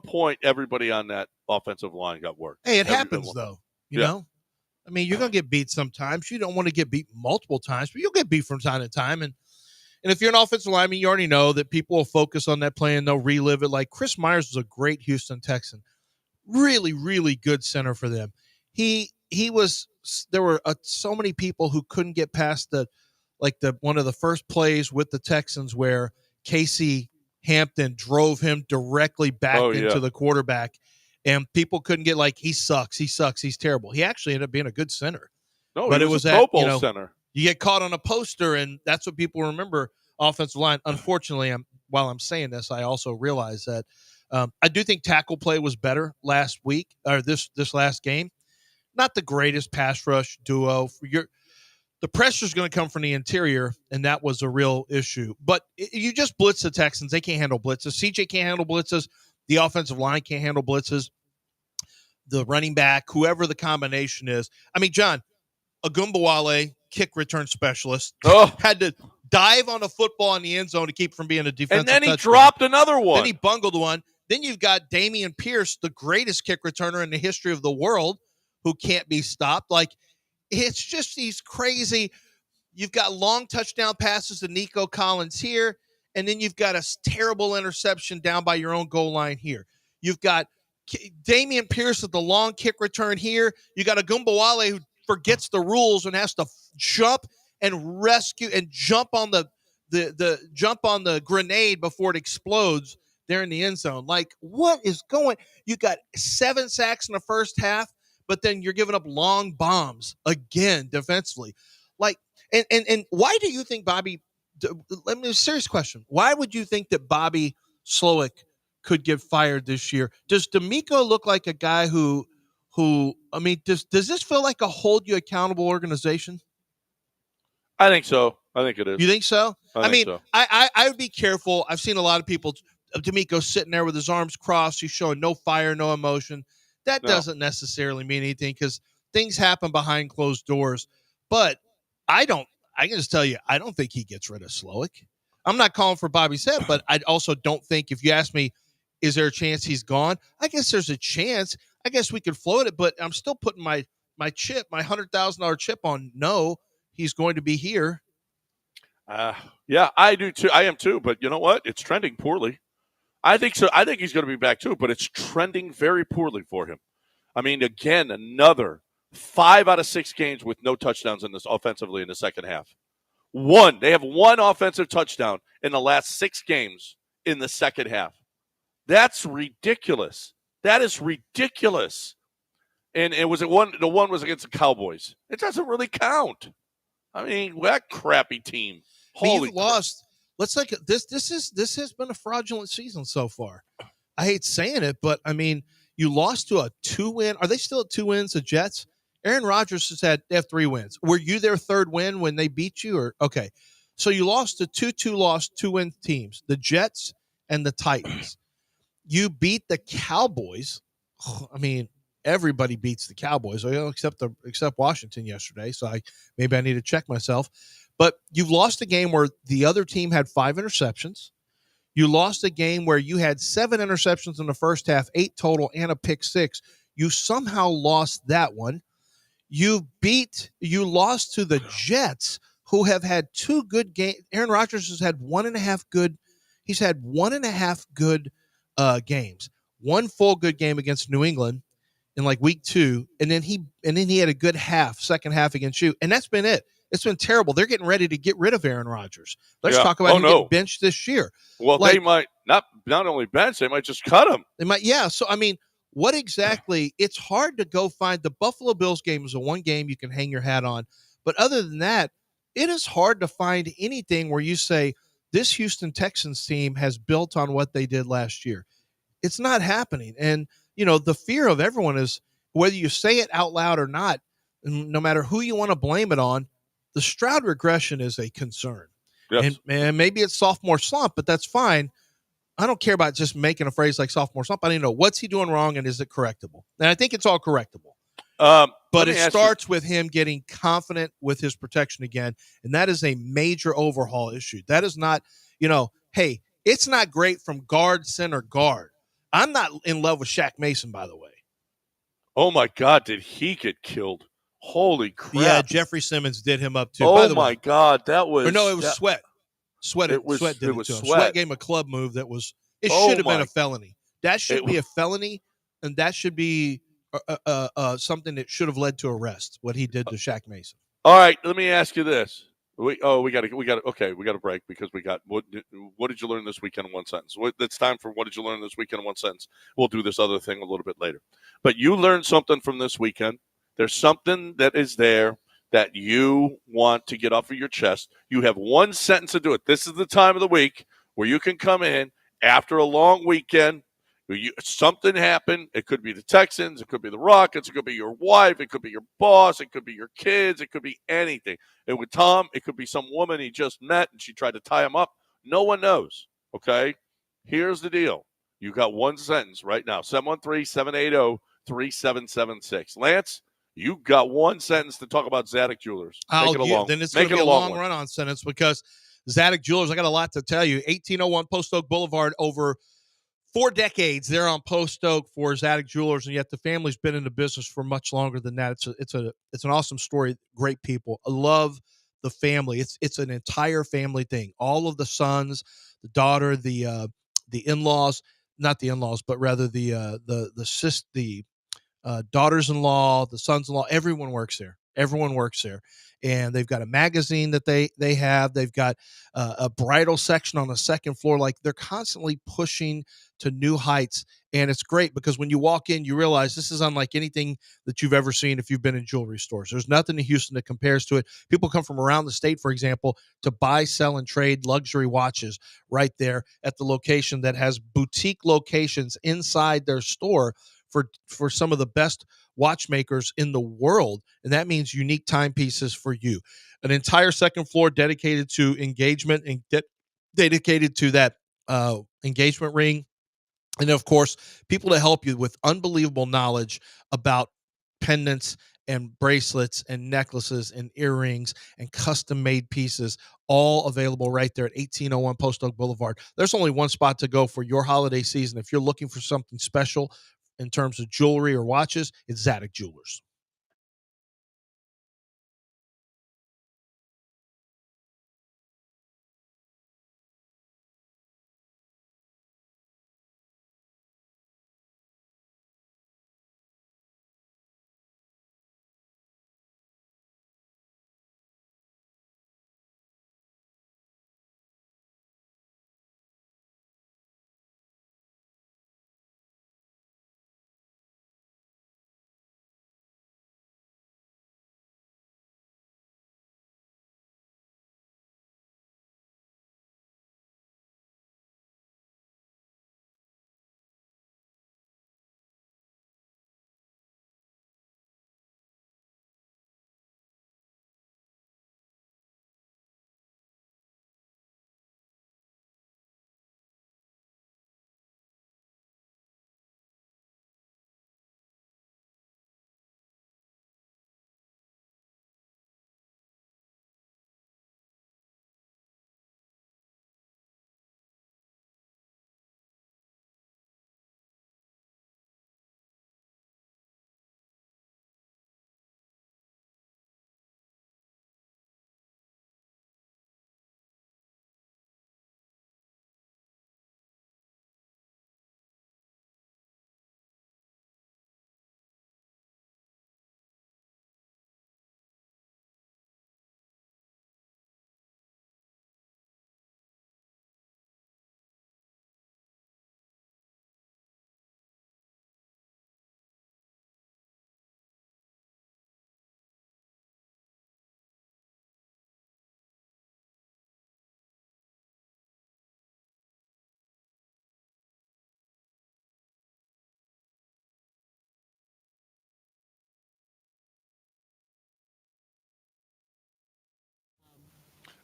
point, everybody on that offensive line got worked. Hey, it happens, though. You know? I mean, you're going to get beat sometimes. You don't want to get beat multiple times, but you'll get beat from time to time. And if you're an offensive lineman, you already know that people will focus on that play and they'll relive it. Like Chris Myers was a great Houston Texan. Really, really good center for them. There were so many people who couldn't get past one of the first plays with the Texans where Casey Hampton drove him directly back into the quarterback, and people couldn't get he sucks, he's terrible. He actually ended up being a good center. No, but it was a Pro Bowl center. You get caught on a poster, and that's what people remember offensive line. Unfortunately, while I'm saying this, I also realize that I do think tackle play was better last week or this last game. Not the greatest pass rush duo. The pressure is going to come from the interior, and that was a real issue. But you just blitz the Texans. They can't handle blitzes. CJ can't handle blitzes. The offensive line can't handle blitzes. The running back, whoever the combination is. I mean, John, Agumbawale, kick return specialist, had to dive on a football in the end zone to keep from being a defensive touchdown. And then he dropped another one. Then he bungled one. Then you've got Damian Pierce, the greatest kick returner in the history of the world, who can't be stopped. It's just these crazy. You've got long touchdown passes to Nico Collins here, and then you've got a terrible interception down by your own goal line here. You've got Damian Pierce with the long kick return here. You got Agumbawale who forgets the rules and has to jump and rescue and jump on the grenade before it explodes there in the end zone. What is going? You got 7 sacks in the first half, but then you're giving up long bombs again defensively. And why do you think Bobby? Let me a serious question. Why would you think that Bobby Slowick could get fired this year? Does D'Amico look like a guy who? I mean, does this feel like a hold you accountable organization? I think so. I think it is. You think so? I think so. I would be careful. I've seen a lot of people. D'Amico sitting there with his arms crossed. He's showing no fire, no emotion. That doesn't necessarily mean anything because things happen behind closed doors. But I can just tell you, I don't think he gets rid of Slowick. I'm not calling for Bobby's head, but I also don't think, if you ask me, is there a chance he's gone? I guess there's a chance. I guess we could float it, but I'm still putting my chip, my $100,000 chip on no, he's going to be here. Yeah, I do too. I am too. But you know what? It's trending poorly. I think so. I think he's going to be back too, but it's trending very poorly for him. I mean, again, another 5 out of 6 games with no touchdowns in this offensively in the second half. They have one offensive touchdown in the last 6 games in the second half. That's ridiculous. That is ridiculous. And it was the one was against the Cowboys. It doesn't really count. I mean, that crappy team. Holy, you've lost. Let's like this. This has been a fraudulent season so far. I hate saying it, but I mean, you lost to a 2-win. Are they still at 2 wins? The Jets. Aaron Rodgers they have 3 wins. Were you their 3rd win when they beat you? Or okay, so you lost to 2-win teams, the Jets and the Titans. You beat the Cowboys. I mean, everybody beats the Cowboys, except Washington yesterday. So maybe I need to check myself. But you've lost a game where the other team had 5 interceptions. You lost a game where you had 7 interceptions in the first half, 8 total, and a pick 6. You somehow lost that one. You lost to the Jets, who have had 2 good games. Aaron Rodgers has had 1.5 good. He's had 1.5 good games. 1 full good game against New England in like week 2, and then he had a good second half against you, and that's been it. It's been terrible. They're getting ready to get rid of Aaron Rodgers. Let's talk about him getting benched this year. Well, they might not only bench, they might just cut him. They might, yeah. So I mean, what exactly? It's hard to go find. The Buffalo Bills game is the one game you can hang your hat on, but other than that, it is hard to find anything where you say this Houston Texans team has built on what they did last year. It's not happening, and the fear of everyone is, whether you say it out loud or not, no matter who you want to blame it on, the Stroud regression is a concern. Yes. And maybe it's sophomore slump, but that's fine. I don't care about just making a phrase like sophomore slump. I need to know, what's he doing wrong, and is it correctable? And I think it's all correctable. But it starts with him getting confident with his protection again, and that is a major overhaul issue. That is not, hey, it's not great from guard, center, guard. I'm not in love with Shaq Mason, by the way. Oh, my God, did he get killed? Holy crap. Yeah, Jeffrey Simmons did him up, too. Oh, my God, that was... Or no, it was Sweat. Sweat did it to him. Sweat gave him a club move that was... It should have been a felony. That should be a felony, and that should be something that should have led to arrest, what he did to Shaq Mason. All right, let me ask you this. We got to break because we got what did you learn this weekend in one sentence? It's time for what did you learn this weekend in one sentence. We'll do this other thing a little bit later. But you learned something from this weekend. There's something that is there that you want to get off of your chest. You have one sentence to do it. This is the time of the week where you can come in after a long weekend. Something happened. It could be the Texans. It could be the Rockets. It could be your wife. It could be your boss. It could be your kids. It could be anything. And with Tom, it could be some woman he just met and she tried to tie him up. No one knows, okay? Here's the deal. You got one sentence right now, 713-780-3776. Lance, you got one sentence to talk about Zadok Jewelers. Then it's going to be a long run-on sentence because Zadok Jewelers, I got a lot to tell you. 1801 Post Oak Boulevard, over 4 decades, they're on Post Oak for Zadok Jewelers, and yet the family's been in the business for much longer than that. It's an awesome story. Great people. I love the family. It's an entire family thing. All of the sons, the daughter, the in-laws, not the in-laws, but rather the daughters-in-law, the sons-in-law. Everyone works there. And they've got a magazine that they have. They've got a bridal section on the second floor. Like, they're constantly pushing to new heights. And it's great because when you walk in, you realize this is unlike anything that you've ever seen if you've been in jewelry stores. There's nothing in Houston that compares to it. People come from around the state, for example, to buy, sell, and trade luxury watches right there at the location that has boutique locations inside their store for some of the best watchmakers in the world. And that means unique timepieces for you. An entire second floor dedicated to engagement and dedicated to that engagement ring. And of course, people to help you with unbelievable knowledge about pendants and bracelets and necklaces and earrings and custom-made pieces, all available right there at 1801 Post Oak Boulevard. There's only one spot to go for your holiday season. If you're looking for something special in terms of jewelry or watches, it's Zadig Jewelers.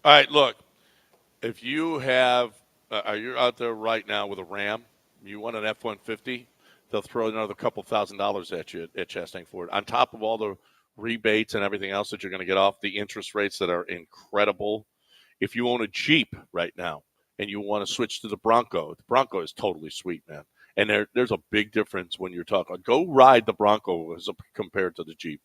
All right, look. If you have, you're out there right now with a Ram, you want an F-150, they'll throw another couple $1,000s at you at Chastain Ford. On top of all the rebates and everything else that you're going to get off, the interest rates that are incredible. If you own a Jeep right now and you want to switch to the Bronco is totally sweet, man. And there's a big difference when you're talking. Go ride the Bronco as compared to the Jeep.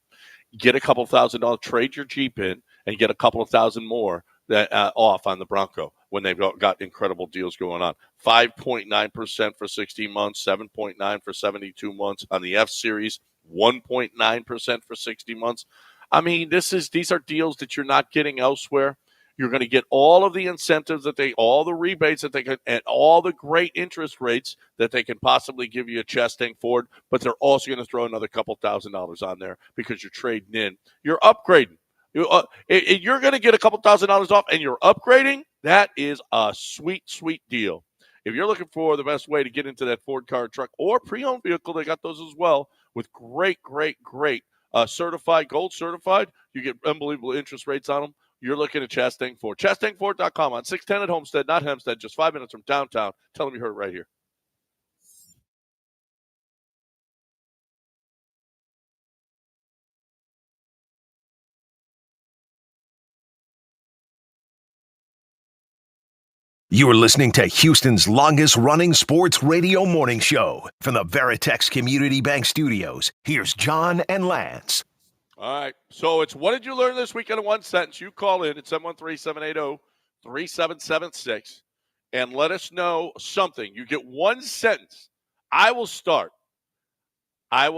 Get a couple $1,000, trade your Jeep in, and get a couple of thousand more that off on the Bronco when they've got incredible deals going on. 5.9% for 16 months, 7.9% for 72 months on the F Series, 1.9% for 60 months. I mean, these are deals that you're not getting elsewhere. You're going to get all of the incentives all the rebates that they can, and all the great interest rates that they can possibly give you at Chastain Ford, but they're also going to throw another couple $1,000s on there because you're trading in. You're upgrading. You're going to get a couple $1,000s off, and you're upgrading. That is a sweet, sweet deal. If you're looking for the best way to get into that Ford car, truck, or pre-owned vehicle, they got those as well with great, great, great certified, gold certified. You get unbelievable interest rates on them. You're looking at Chastain Ford. ChastainFord.com on 610 at Homestead, not Hempstead, just 5 minutes from downtown. Tell them you heard it right here. You are listening to Houston's longest running sports radio morning show from the Veritex Community Bank Studios. Here's John and Lance. All right. So it's what did you learn this weekend in one sentence? You call in at 713-780-3776 and let us know something. You get one sentence. I will start. I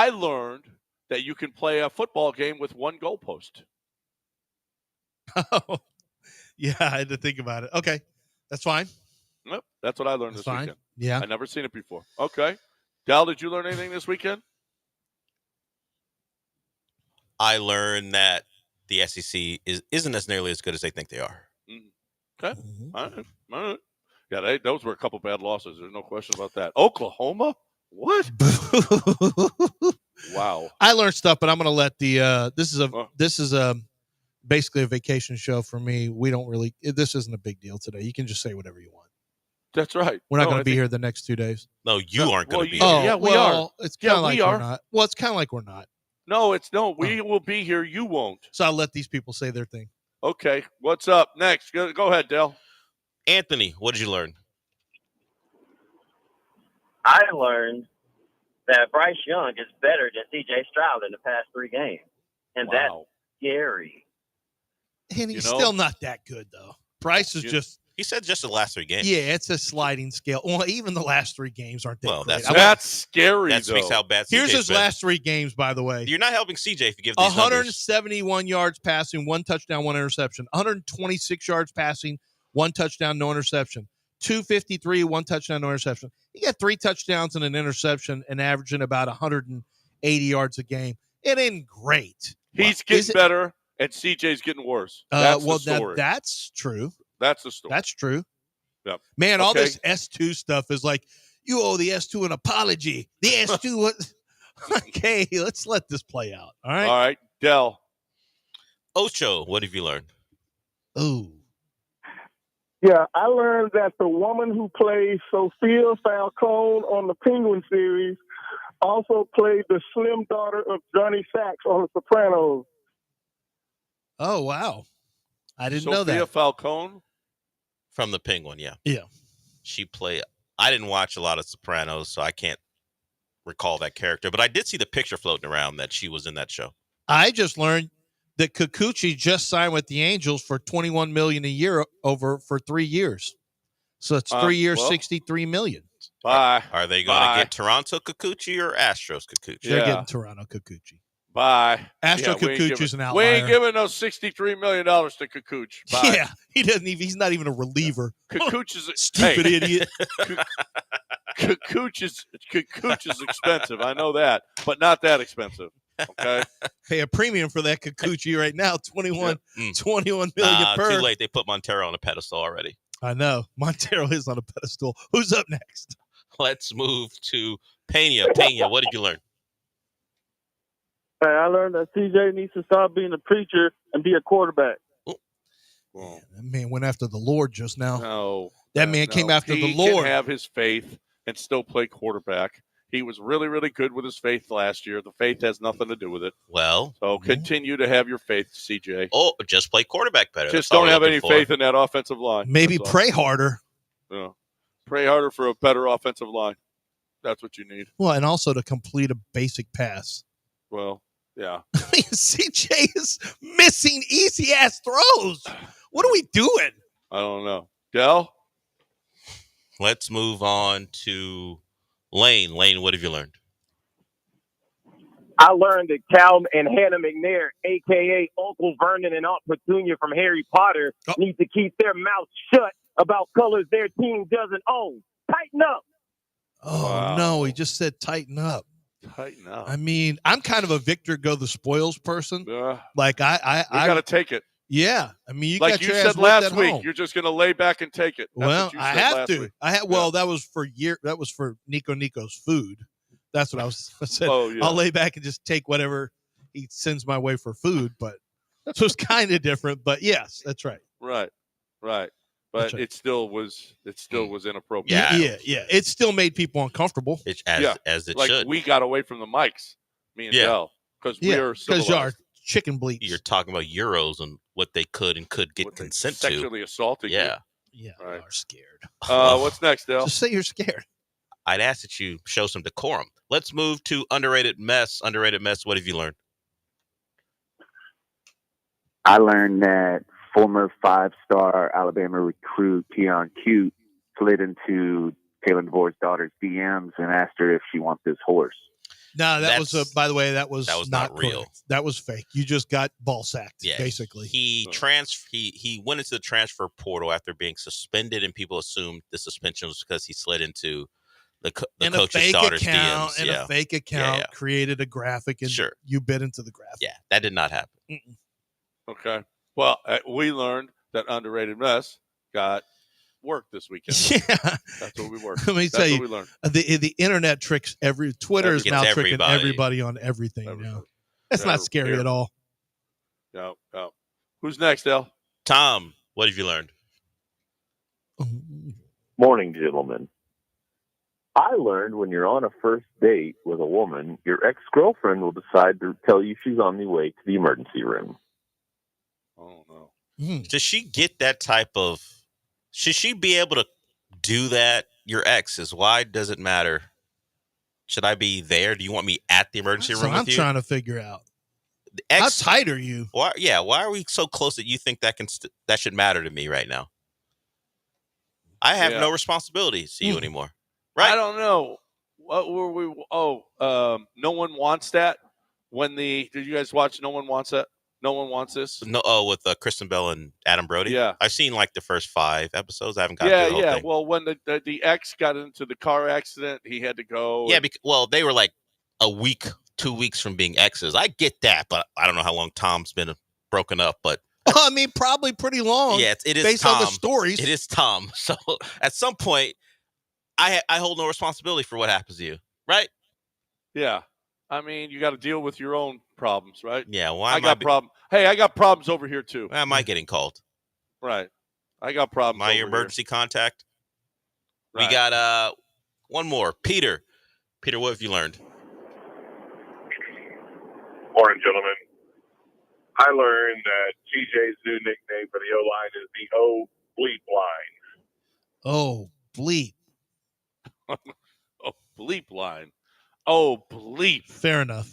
learned that you can play a football game with one goalpost. Oh, yeah, I had to think about it. Okay, that's fine. Nope, that's what I learned this weekend. Yeah. I never seen it before. Okay. Dal, did you learn anything this weekend? I learned that the SEC isn't as nearly as good as they think they are. Okay. All right. Yeah, those were a couple bad losses. There's no question about that. Oklahoma? What? Wow. I learned stuff, but I'm going to let this is basically a vacation show for me. We don't really, this isn't a big deal today. You can just say whatever you want. That's right. We're not No, going I to be think- here the next 2 days. No, you aren't going well, to be you- here. Oh, yeah, we well, are. It's Yeah, kind of we like are. we're not. Well, it's kind of like we're not. No, we will be here. You won't. So I'll let these people say their thing. Okay. What's up next? Go ahead, Dale. Anthony, what did you learn? I learned that Bryce Young is better than C.J. Stroud in the past 3 games, and that's Wow. And scary. he's You know? still not that good, though. Price is You- just, He said just the last 3 games. yeah, it's a sliding scale. Well, even the last 3 games aren't that Well, great. that's- That's scary, That though. speaks how bad CJ's Here's his been. last 3 games, by the way. You're not helping CJ if you give these numbers. 171 yards passing, 1 touchdown, 1 interception. 126 yards passing, 1 touchdown, no interception. 253, 1 touchdown, no interception. He got 3 touchdowns and an interception and averaging about 180 yards a game. It ain't great. He's Is getting it- better, and CJ's getting worse. That's well, the story. that's true. That's the story. That's true. Yep. Man, all Okay. this S2 stuff is like, you owe the S2 an apology. The S2, what? Okay, let's let this play out. All right. All right, Dell. Ocho, what have you learned? Ooh. Yeah, I learned that the woman who plays Sophia Falcone on the Penguin series also played the slim daughter of Johnny Sachs on The Sopranos. Oh, wow. I didn't know Sophia that. Falcone. From the Penguin, yeah. Yeah. She played. I didn't watch a lot of Sopranos, so I can't recall that character. But I did see the picture floating around that she was in that show. I just learned that Kikuchi just signed with the Angels for $21 million a year for 3 years. So it's 3 years, well- $63 million. Bye. Are they going to Bye. get Toronto Kikuchi or Astros Kikuchi? They're Yeah. getting Toronto Kikuchi. Bye. Astro we ain't Kikuchi's giving- an We ain't outlier. giving those $63 million to Kikuchi. Bye. Yeah, he doesn't even. He's not even a reliever. Kikuch is Stupid hey, idiot. Kikuch is expensive. I know that, but not that expensive. Okay. Pay a premium for that Kikuchi right now. 21 million Nah, per. too late. They put Montero on a pedestal already. I know. Montero is on a pedestal. Who's up next? Let's move to Pena. Pena, what did you learn? I learned that CJ needs to stop being a preacher and be a quarterback. Well, That man went after the Lord just now. no. That man came after he the Lord. Can have his faith and still play quarterback. He was really, really good with his faith last year. The faith has nothing to do with it. Well, So continue to have your faith, CJ. just play quarterback better. Just That's all don't we're have looking any for. faith in that offensive line. Maybe That's all. pray harder. Yeah. Pray harder for a better offensive line. That's what you need. Well, and also to complete a basic pass. Well, yeah. I mean, CJ is missing easy ass throws. What are we doing? I don't know. Dell? Let's move on to Lane. Lane, what have you learned? I learned that Cal and Hannah McNair, a.k.a. Uncle Vernon and Aunt Petunia from Harry Potter, Oh. need to keep their mouths shut about colors their team doesn't own. Tighten up. Oh, Wow. no. He just said tighten up. Tighten up. I mean, I'm kind of a Victor go the spoils person. Like, we got to take it. yeah. I mean, you Like got you your ass said whipped last at week, home. you're just going to lay back and take it. That's Well, what you I said have last to. week. Well, that was for That was for Nico's food. That's what I said. Oh, yeah. I'll lay back and just take whatever he sends my way for food. But so it's kind of different. But yes, that's right. Right. That's But right. it still was inappropriate. Yeah. Yeah. It still made people uncomfortable. As it Like should. we got away from the mics, me and Yeah. Dell, because Yeah, we are because you are civilized. chicken bleeps. You're talking about Euros and what they could and could get What they consent to. sexually assaulting Yeah. Yeah, Right. you are scared. you. What's next, Dell? Just say you're scared. I'd ask that you show some decorum. Let's move to underrated mess. Underrated mess. What have you learned? I learned that former 5-star Alabama recruit Keon Cute slid into Kalen DeVore's daughter's DMs and asked her if she wants this horse. No, that was That's- by the way, that was not real. correct. That was fake. You just got ball sacked, Yeah, basically. He went into the transfer portal after being suspended, and people assumed the suspension was because he slid into the and a coach's fake daughter's account DMs. and Yeah, a fake account yeah. created a graphic and Sure. you bit into the graphic. yeah, that did not happen. Okay. Well, we learned that underrated mess got work this weekend. Yeah. That's what we worked. Let me That's tell what you, we learned. the internet tricks Twitter is Gets now tricking everybody. everybody on everything now. Everybody. That's not scary at all. No, no. Who's next, Dell? Tom, what have you learned? Morning, gentlemen. I learned when you're on a first date with a woman, your ex-girlfriend will decide to tell you she's on the way to the emergency room. Oh, no. Does she get that type of... Should she be able to do that? Your ex is. Why does it matter? Should I be there? Do you want me at the emergency room with you? I'm trying to figure out. How tight are you? Why are we so close that you think that that should matter to me right now? I have no responsibility to you anymore. Right? I don't know. What were we? Oh, No One Wants That. Did you guys watch No One Wants That? No One Wants This? No, with Kristen Bell and Adam Brody? Yeah. I've seen like the first 5 episodes. I haven't gotten through the whole thing. Well, when the ex got into the car accident, he had to go. Yeah, they were like a week, 2 weeks from being exes. I get that, but I don't know how long Tom's been broken up, but I mean, probably pretty long. Yeah, it is based Tom. on the stories. It is Tom. So at some point, I hold no responsibility for what happens to you, right? Yeah. I mean, you got to deal with your own problems, right? Yeah. I got problems over here too. Why am I getting called? Right. I got problems. Am I your emergency contact? Right. We got one more. Peter. Peter, what have you learned? Morning, gentlemen. I learned that TJ's new nickname for the O-line is the O Bleep line. Oh, bleep. Oh, bleep line. Oh, bleep. Fair enough.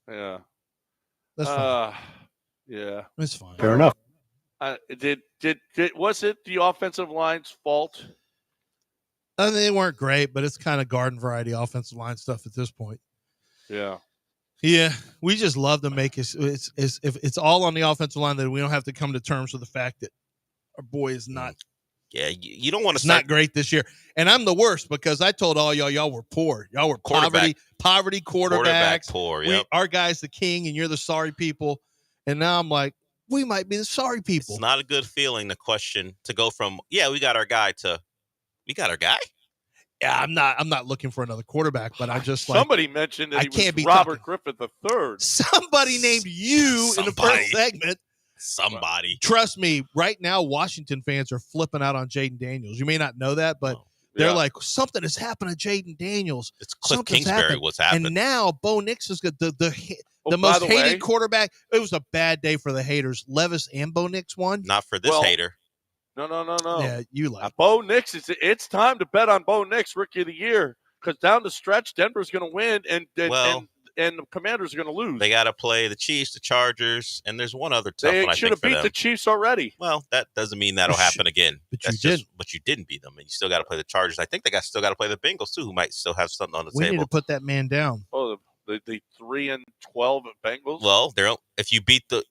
Yeah. That's fine. Yeah. It's fine. Fair enough. Was it the offensive line's fault? They weren't great, but it's kind of garden variety offensive line stuff at this point. Yeah. Yeah, we just love to make it. If it's all on the offensive line, then we don't have to come to terms with the fact that our boy is not. Yeah, you don't want to. Not great this year, and I'm the worst because I told all y'all were poor. Y'all were poverty quarterbacks. Quarterback poor. Yep. Our guy's the king, and you're the sorry people. And now I'm like, we might be the sorry people. It's not a good feeling to go from we got our guy to we got our guy. Yeah, I'm not looking for another quarterback, but I just somebody mentioned that he was Robert Griffith III. Somebody named you in the first segment. Somebody. Trust me, right now Washington fans are flipping out on Jaden Daniels. You may not know that, but they're like, something has happened to Jaden Daniels. It's Cliff Kingsbury what's happened. And now Bo Nix is the most hated quarterback. It was a bad day for the haters. Levis and Bo Nix won. Not for this hater. No. Yeah, you like Bo Nix. It's time to bet on Bo Nix, Rookie of the Year, because down the stretch, Denver's going to win, and the Commanders are going to lose. They got to play the Chiefs, the Chargers, and there's one other tough one. They should have beat the Chiefs already. Well, that doesn't mean that'll happen again. But you didn't beat them, and you still got to play the Chargers. I think they still got to play the Bengals too, who might still have something on the table. We need to put that man down. Oh, the 3-12 Bengals. Well, if you beat the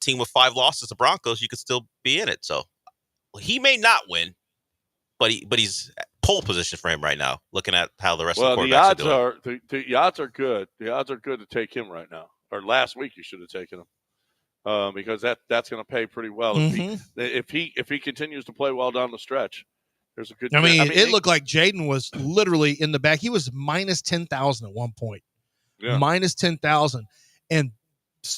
team with 5 losses, the Broncos, you could still be in it. So he may not win, but he's pole position for him right now. Looking at how the rest of the quarterbacks are doing. The odds are good. The odds are good to take him right now. Or last week you should have taken him, because that's going to pay pretty well if he continues to play well down the stretch. There's a good. It looked like Jaden was literally in the back. He was minus 10,000 at one point. Yeah. Minus 10,000, and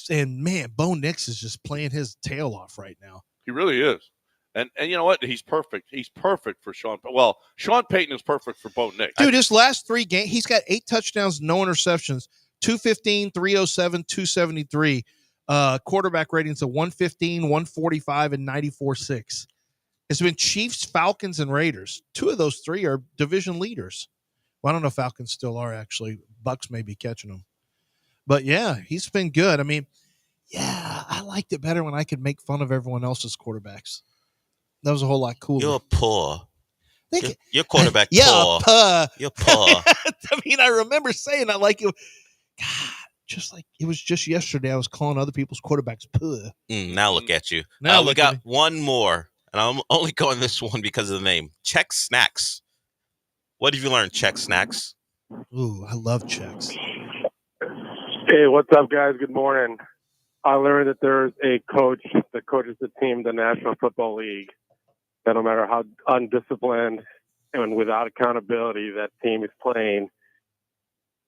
man, Bo Nix is just playing his tail off right now. He really is. And you know what? He's perfect. He's perfect for Sean. Well, Sean Payton is perfect for Bo Nix. Dude, his last 3 games, he's got 8 touchdowns, no interceptions, 215, 307, 273. Quarterback ratings of 115, 145, and 94.6. It's been Chiefs, Falcons, and Raiders. 2 of those 3 are division leaders. Well, I don't know if Falcons still are, actually. Bucks may be catching them. But, yeah, he's been good. I mean, yeah, I liked it better when I could make fun of everyone else's quarterbacks. That was a whole lot cooler. You're poor. Your quarterback poor. You're poor. I mean, I remember saying that like it. God, just like it was just yesterday, I was calling other people's quarterbacks poor. Now look at you. Now we got one more, and I'm only going this one because of the name. Check Snacks. What have you learned, Check Snacks? Ooh, I love checks. Hey, what's up, guys? Good morning. I learned that there's a coach that coaches the team in the National Football League. That no matter how undisciplined and without accountability that team is playing,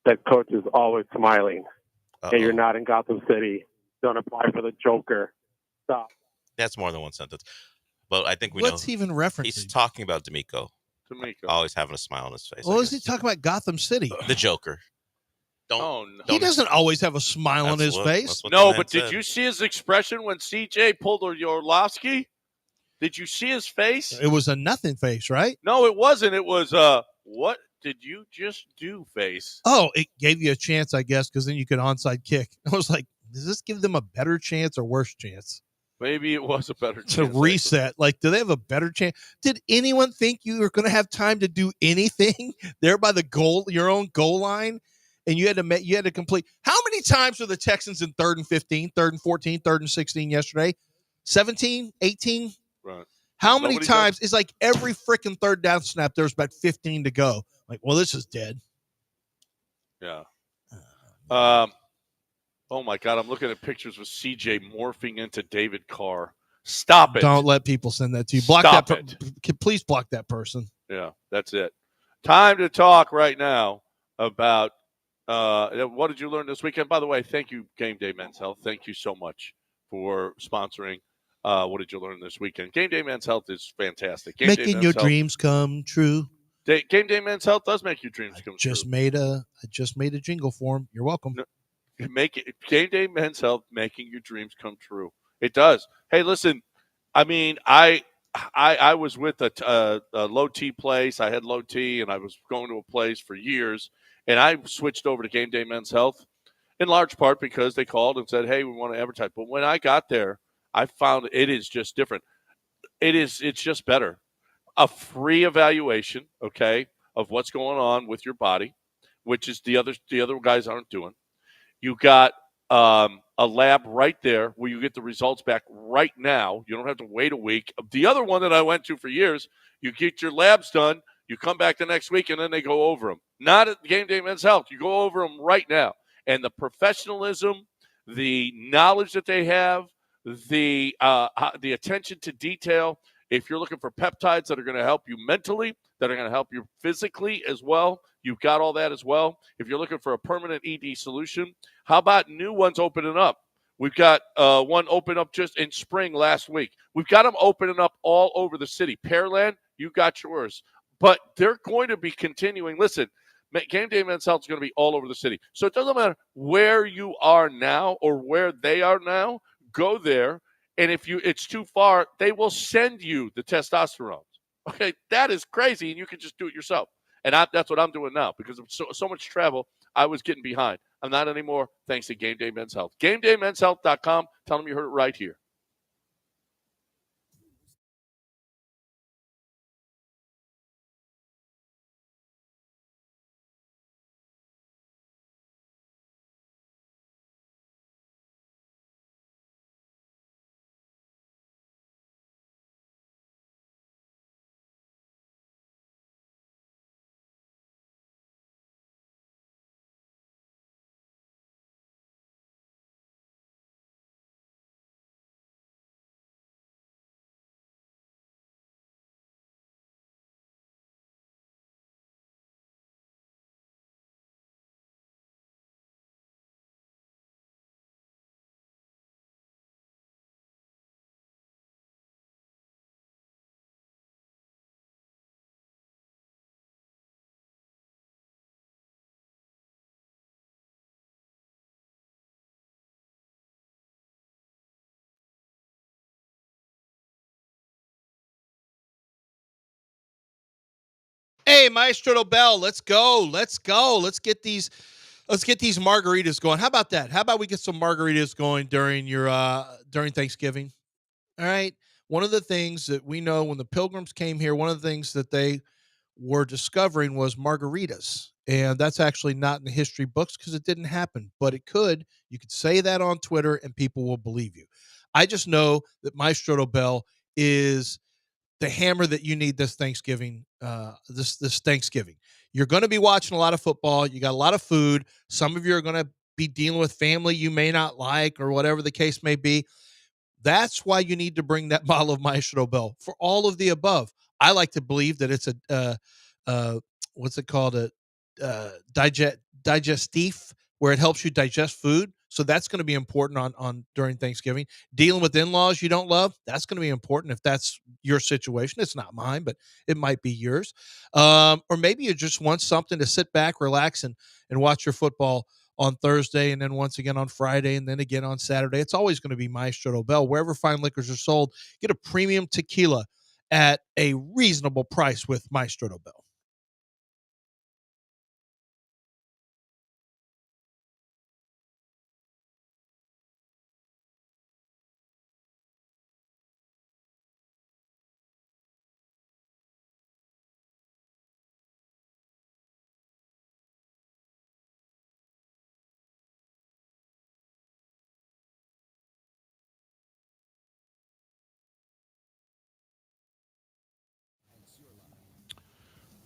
that coach is always smiling. Hey, you're not in Gotham City. Don't apply for the Joker. Stop. That's more than one sentence. but I think we What's know even referencing? he's talking about D'Amico. D'Amico. Always having a smile on his face. What was he talking about? Gotham City. The Joker. No. He doesn't always have a smile on his face. No, but did you see his expression when CJ pulled Orlovsky? Did you see his face? It was a nothing face, right? No, it wasn't. It was what did you just do face? Oh, it gave you a chance, I guess, because then you could onside kick. I was like, does this give them a better chance or worse chance? Maybe it was a better chance. To reset. Like, do they have a better chance? Did anyone think you were going to have time to do anything there by the goal, your own goal line? And you had to complete. How many times were the Texans in 3rd and 15, 3rd and 14, 3rd and 16 yesterday? 17, 18? Right. How many times? It's like every freaking third down snap, there's about 15 to go. Like, well, this is dead. Yeah. Oh, my God. I'm looking at pictures with CJ morphing into David Carr. Stop it. Don't let people send that to you. Block Stop that. Please block that person. Yeah, that's it. Time to talk right now about what did you learn this weekend? By the way, thank you, Game Day Men's Health. Thank you so much for sponsoring. What did you learn this weekend? Game Day Men's Health is fantastic. Making your dreams come true. Game Day Men's Health does make your dreams come true. I just made a jingle for him. You're welcome. No, Game Day Men's Health, making your dreams come true. It does. Hey, listen. I mean, I was with a low T place. I had low T, and I was going to a place for years, and I switched over to Game Day Men's Health in large part because they called and said, "Hey, we want to advertise." But when I got there, I found it is just different. It's just better. A free evaluation, okay, of what's going on with your body, which is the other guys aren't doing. You got a lab right there where you get the results back right now. You don't have to wait a week. The other one that I went to for years, you get your labs done, you come back the next week, and then they go over them. Not at Game Day Men's Health. You go over them right now. And the professionalism, the knowledge that they have, the attention to detail. If you're looking for peptides that are going to help you mentally, that are going to help you physically as well, you've got all that as well. If you're looking for a permanent ED solution, how about new ones opening up? We've got one open up just in spring last week. We've got them opening up all over the city. Pearland, you got yours. But they're going to be continuing. Listen, Game Day Men's Health is going to be all over the city. So it doesn't matter where you are now or where they are now. Go there. And if it's too far, they will send you the testosterone. Okay, that is crazy, and you can just do it yourself. And that's what I'm doing now because of so much travel. I was getting behind. I'm not anymore thanks to Game Day Men's Health. GameDayMen'sHealth.com. Tell them you heard it right here. Hey, Maestro Bell, let's go. Let's get these margaritas going. How about that? How about we get some margaritas going during during Thanksgiving? All right. One of the things that we know when the Pilgrims came here, one of the things that they were discovering was margaritas. And that's actually not in the history books because it didn't happen, but it could. You could say that on Twitter and people will believe you. I just know that Maestro Bell is the hammer that you need this Thanksgiving. This Thanksgiving, you're going to be watching a lot of football. You got a lot of food. Some of you are going to be dealing with family you may not like, or whatever the case may be. That's why you need to bring that bottle of Maestro Bell for all of the above. I like to believe that it's what's it called? A digestif, where it helps you digest food. So that's going to be important on during Thanksgiving. Dealing with in-laws you don't love, that's going to be important if that's your situation. It's not mine, but it might be yours. Or maybe you just want something to sit back, relax, and watch your football on Thursday, and then once again on Friday, and then again on Saturday. It's always going to be Maestro Dobel. Wherever fine liquors are sold, get a premium tequila at a reasonable price with Maestro Dobel.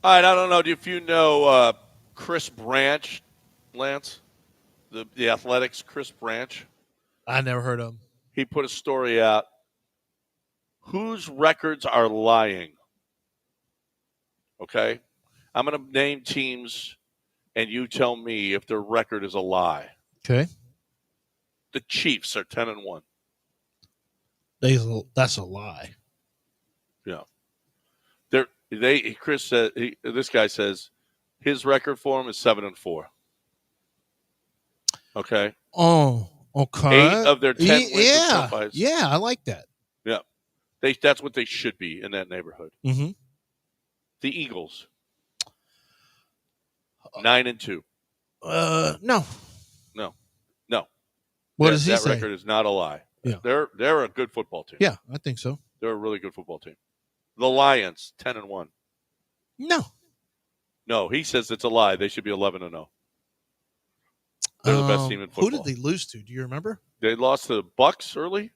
All right, I don't know if you know Chris Branch, Lance, the Athletics, Chris Branch. I never heard of him. He put a story out. Whose records are lying? Okay? I'm going to name teams, and you tell me if their record is a lie. Okay. The Chiefs are 10-1. That's a lie. Yeah. Chris said, this guy says his record for him is 7-4. Okay. Oh, okay. 8 of their 10 wins. Yeah, I like that. Yeah. That's what they should be in that neighborhood. Mm-hmm. The Eagles. 9-2. No. What does he say? That record is not a lie. Yeah. They're a good football team. Yeah, I think so. They're a really good football team. The Lions, 10-1. No, he says it's a lie. They should be 11-0. They're the best team in football. Who did they lose to? Do you remember? They lost to the Bucks early.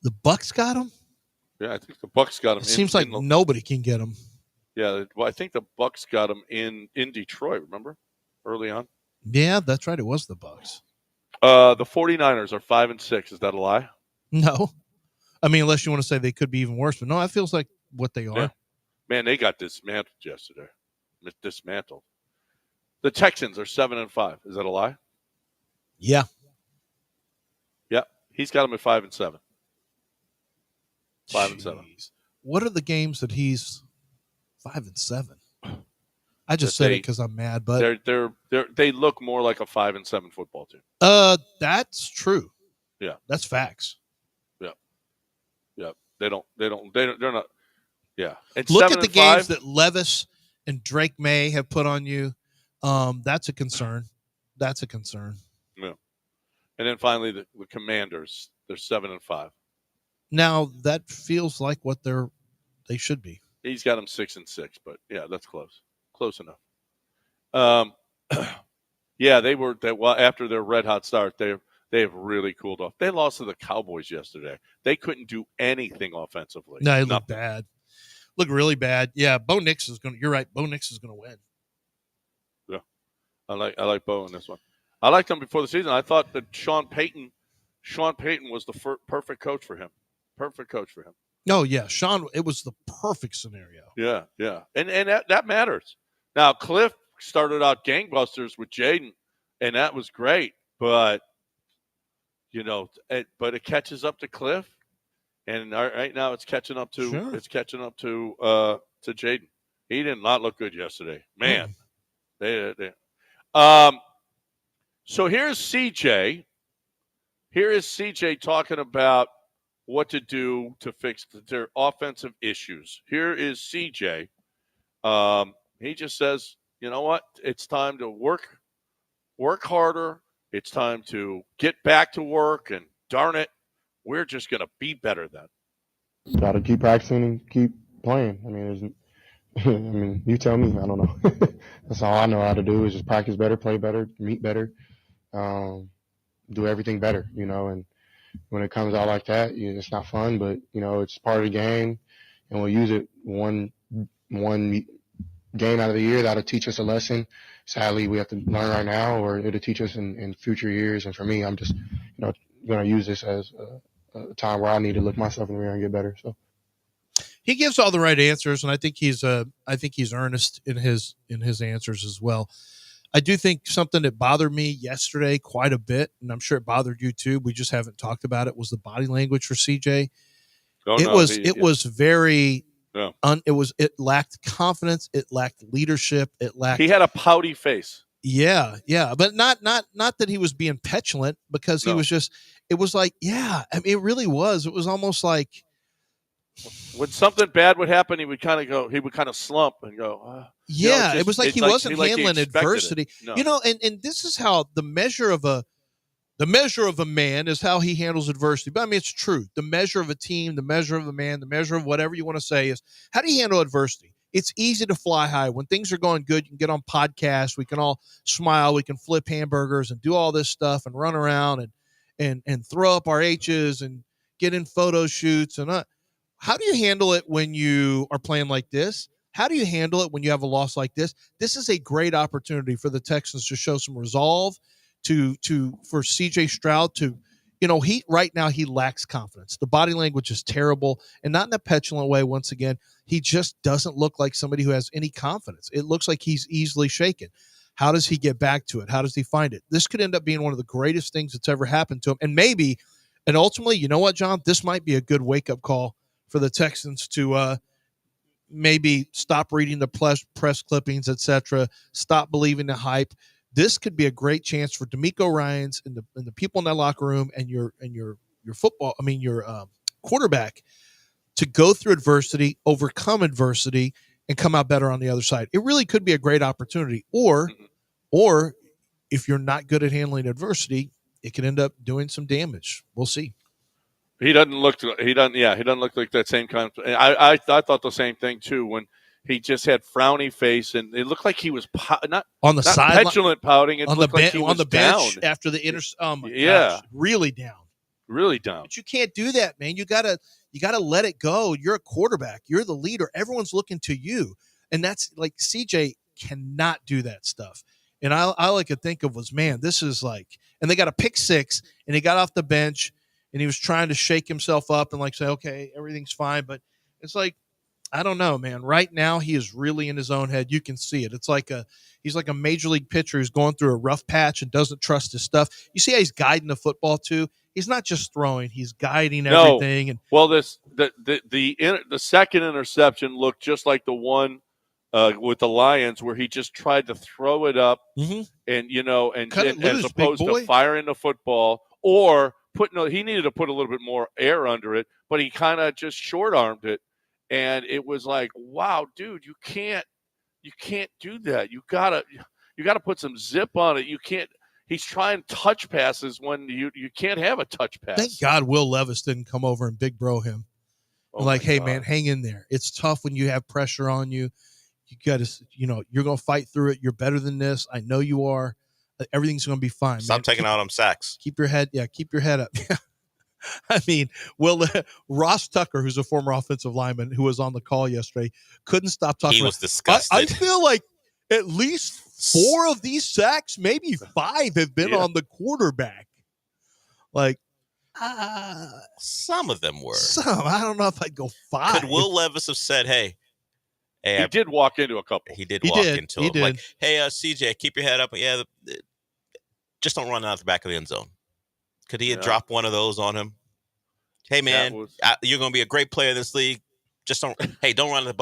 The Bucks got them? Yeah, I think the Bucks got them. It seems like nobody can get them. Yeah, well, I think the Bucks got them in Detroit, remember? Early on. Yeah, that's right. It was the Bucks. The 49ers are 5-6. Is that a lie? No. I mean, unless you want to say they could be even worse. But no, that feels like what they are. Yeah. Man, they got dismantled yesterday. Dismantled. The Texans are 7-5. Is that a lie? Yeah. Yeah. He's got them at 5-7. 5-7. Jeez. What are the games that he's 5-7? I just said it because I'm mad, but they look more like a 5-7 football team. That's true. Yeah, that's facts. Yeah. They're not. Yeah. And look at the games that Levis and Drake May have put on you. That's a concern. Yeah. And then finally the Commanders. They're 7-5. Now that feels like what they should be. He's got them 6-6, but yeah, that's close. Close enough. Yeah, they were. After their red hot start, they have really cooled off. They lost to the Cowboys yesterday. They couldn't do anything offensively. No, it looked bad. Looked really bad. Yeah, Bo Nix is going. You're right. Bo Nix is going to win. Yeah, I like Bo in this one. I liked him before the season. I thought that Sean Payton was the perfect coach for him. Perfect coach for him. Oh yeah, Sean. It was the perfect scenario. Yeah, and that matters. Now Cliff started out gangbusters with Jaden, and that was great. But it catches up to Cliff, and right now it's catching up to Jaden. He did not look good yesterday, man. So here's CJ. Here is CJ talking about what to do to fix their offensive issues. Here is CJ. He just says, you know what? It's time to work harder. It's time to get back to work, and darn it, we're just going to be better then. Got to keep practicing and keep playing. I mean, you tell me. I don't know. That's all I know how to do is just practice better, play better, meet better, do everything better, and when it comes out like that, it's not fun, but, it's part of the game, and we'll use it one game out of the year that'll teach us a lesson. Sadly, we have to learn right now, or it'll teach us in future years. And for me, I'm just, going to use this as a time where I need to look myself in the mirror and get better. So he gives all the right answers, and I think he's earnest in his answers as well. I do think something that bothered me yesterday quite a bit, and I'm sure it bothered you too. We just haven't talked about it. Was the body language for CJ? It was very. Yeah. It lacked confidence. It lacked leadership. It lacked. He had a pouty face. Yeah, but not that he was being petulant, because he was just. It was like, I mean, it really was. It was almost like when something bad would happen, he would kind of slump and go. It was like he wasn't handling adversity. No. And this is how the measure of a man is how he handles adversity. But I mean, it's true. The measure of a team, the measure of a man, the measure of whatever you want to say is how do you handle adversity? It's easy to fly high. When things are going good, you can get on podcasts. We can all smile. We can flip hamburgers and do all this stuff and run around and throw up our H's and get in photo shoots. And how do you handle it when you are playing like this? How do you handle it when you have a loss like this? This is a great opportunity for the Texans to show some resolve, for CJ Stroud to, right now he lacks confidence. The body language is terrible, and not in a petulant way. Once again, he just doesn't look like somebody who has any confidence. It looks like he's easily shaken. How does he get back to it? How does he find it? This could end up being one of the greatest things that's ever happened to him. And ultimately, you know what, John? This might be a good wake-up call for the Texans to maybe stop reading the press clippings, etc. Stop believing the hype. This could be a great chance for D'Amico Ryans and the people in that locker room and your quarterback to go through adversity, overcome adversity, and come out better on the other side. It really could be a great opportunity. Or if you're not good at handling adversity, it could end up doing some damage. We'll see. He doesn't look like that same kind of. I thought the same thing too when he just had frowny face and it looked like he was not on the side, petulant pouting. It on looked like he was on the bench down. after the gosh, really down. But you can't do that, man. You gotta let it go. You're a quarterback. You're the leader. Everyone's looking to you, and that's like CJ cannot do that stuff. And all I could think of was, man, this is like, and they got a pick six, and he got off the bench, and he was trying to shake himself up and like say, okay, everything's fine. But it's like, I don't know, man. Right now, he is really in his own head. You can see it. It's like he's like a major league pitcher who's going through a rough patch and doesn't trust his stuff. You see how he's guiding the football too. He's not just throwing; he's guiding everything. And the second interception looked just like the one with the Lions, where he just tried to throw it up, and as opposed to firing the football or he needed to put a little bit more air under it, but he kind of just short armed it. And it was like, wow, dude, you can't do that. You gotta put some zip on it. You can't. He's trying touch passes when you can't have a touch pass. Thank God Will Levis didn't come over and big bro him. Hey, man, hang in there. It's tough when you have pressure on you. You got to, you're gonna fight through it. You're better than this. I know you are. Everything's gonna be fine. Stop taking out them sacks. Keep your head up. I mean, Ross Tucker, who's a former offensive lineman who was on the call yesterday, couldn't stop talking. He was disgusted. I feel like at least 4 of these sacks, maybe 5, have been on the quarterback. Like, some of them were. I don't know if I'd go 5. Could Will Levis have said, hey, he did walk into a couple. He did walk into them. Like, hey, CJ, keep your head up. Yeah, just don't run out the back of the end zone. Could he have dropped one of those on him? Hey, man, you're going to be a great player in this league. Just don't run out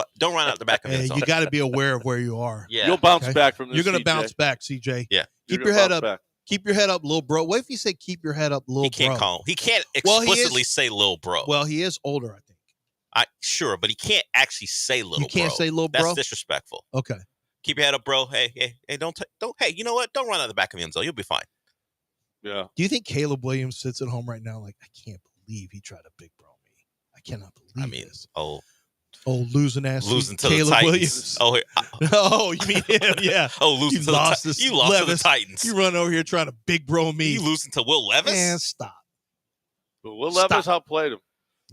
the back of the end zone. You got to be aware of where you are. Yeah. You'll bounce back from this. You're going to bounce back, CJ. Yeah. Keep your head up. Back. Keep your head up, little bro. What if you say keep your head up, little bro? He can't explicitly say little bro. Well, he is older, I think. Sure, but he can't actually say little bro. You can't say little bro? That's disrespectful. Okay. Keep your head up, bro. Hey, don't. Hey, you know what? Don't run out the back of the end zone. You'll be fine. Yeah. Do you think Caleb Williams sits at home right now like, I can't believe he tried to big bro me? I cannot believe this. Losing to Caleb the Titans. Williams. You mean him? Yeah. Losing to the Titans. You run over here trying to big bro me. You losing to Will Levis? Man, stop. But Will Levis outplayed him.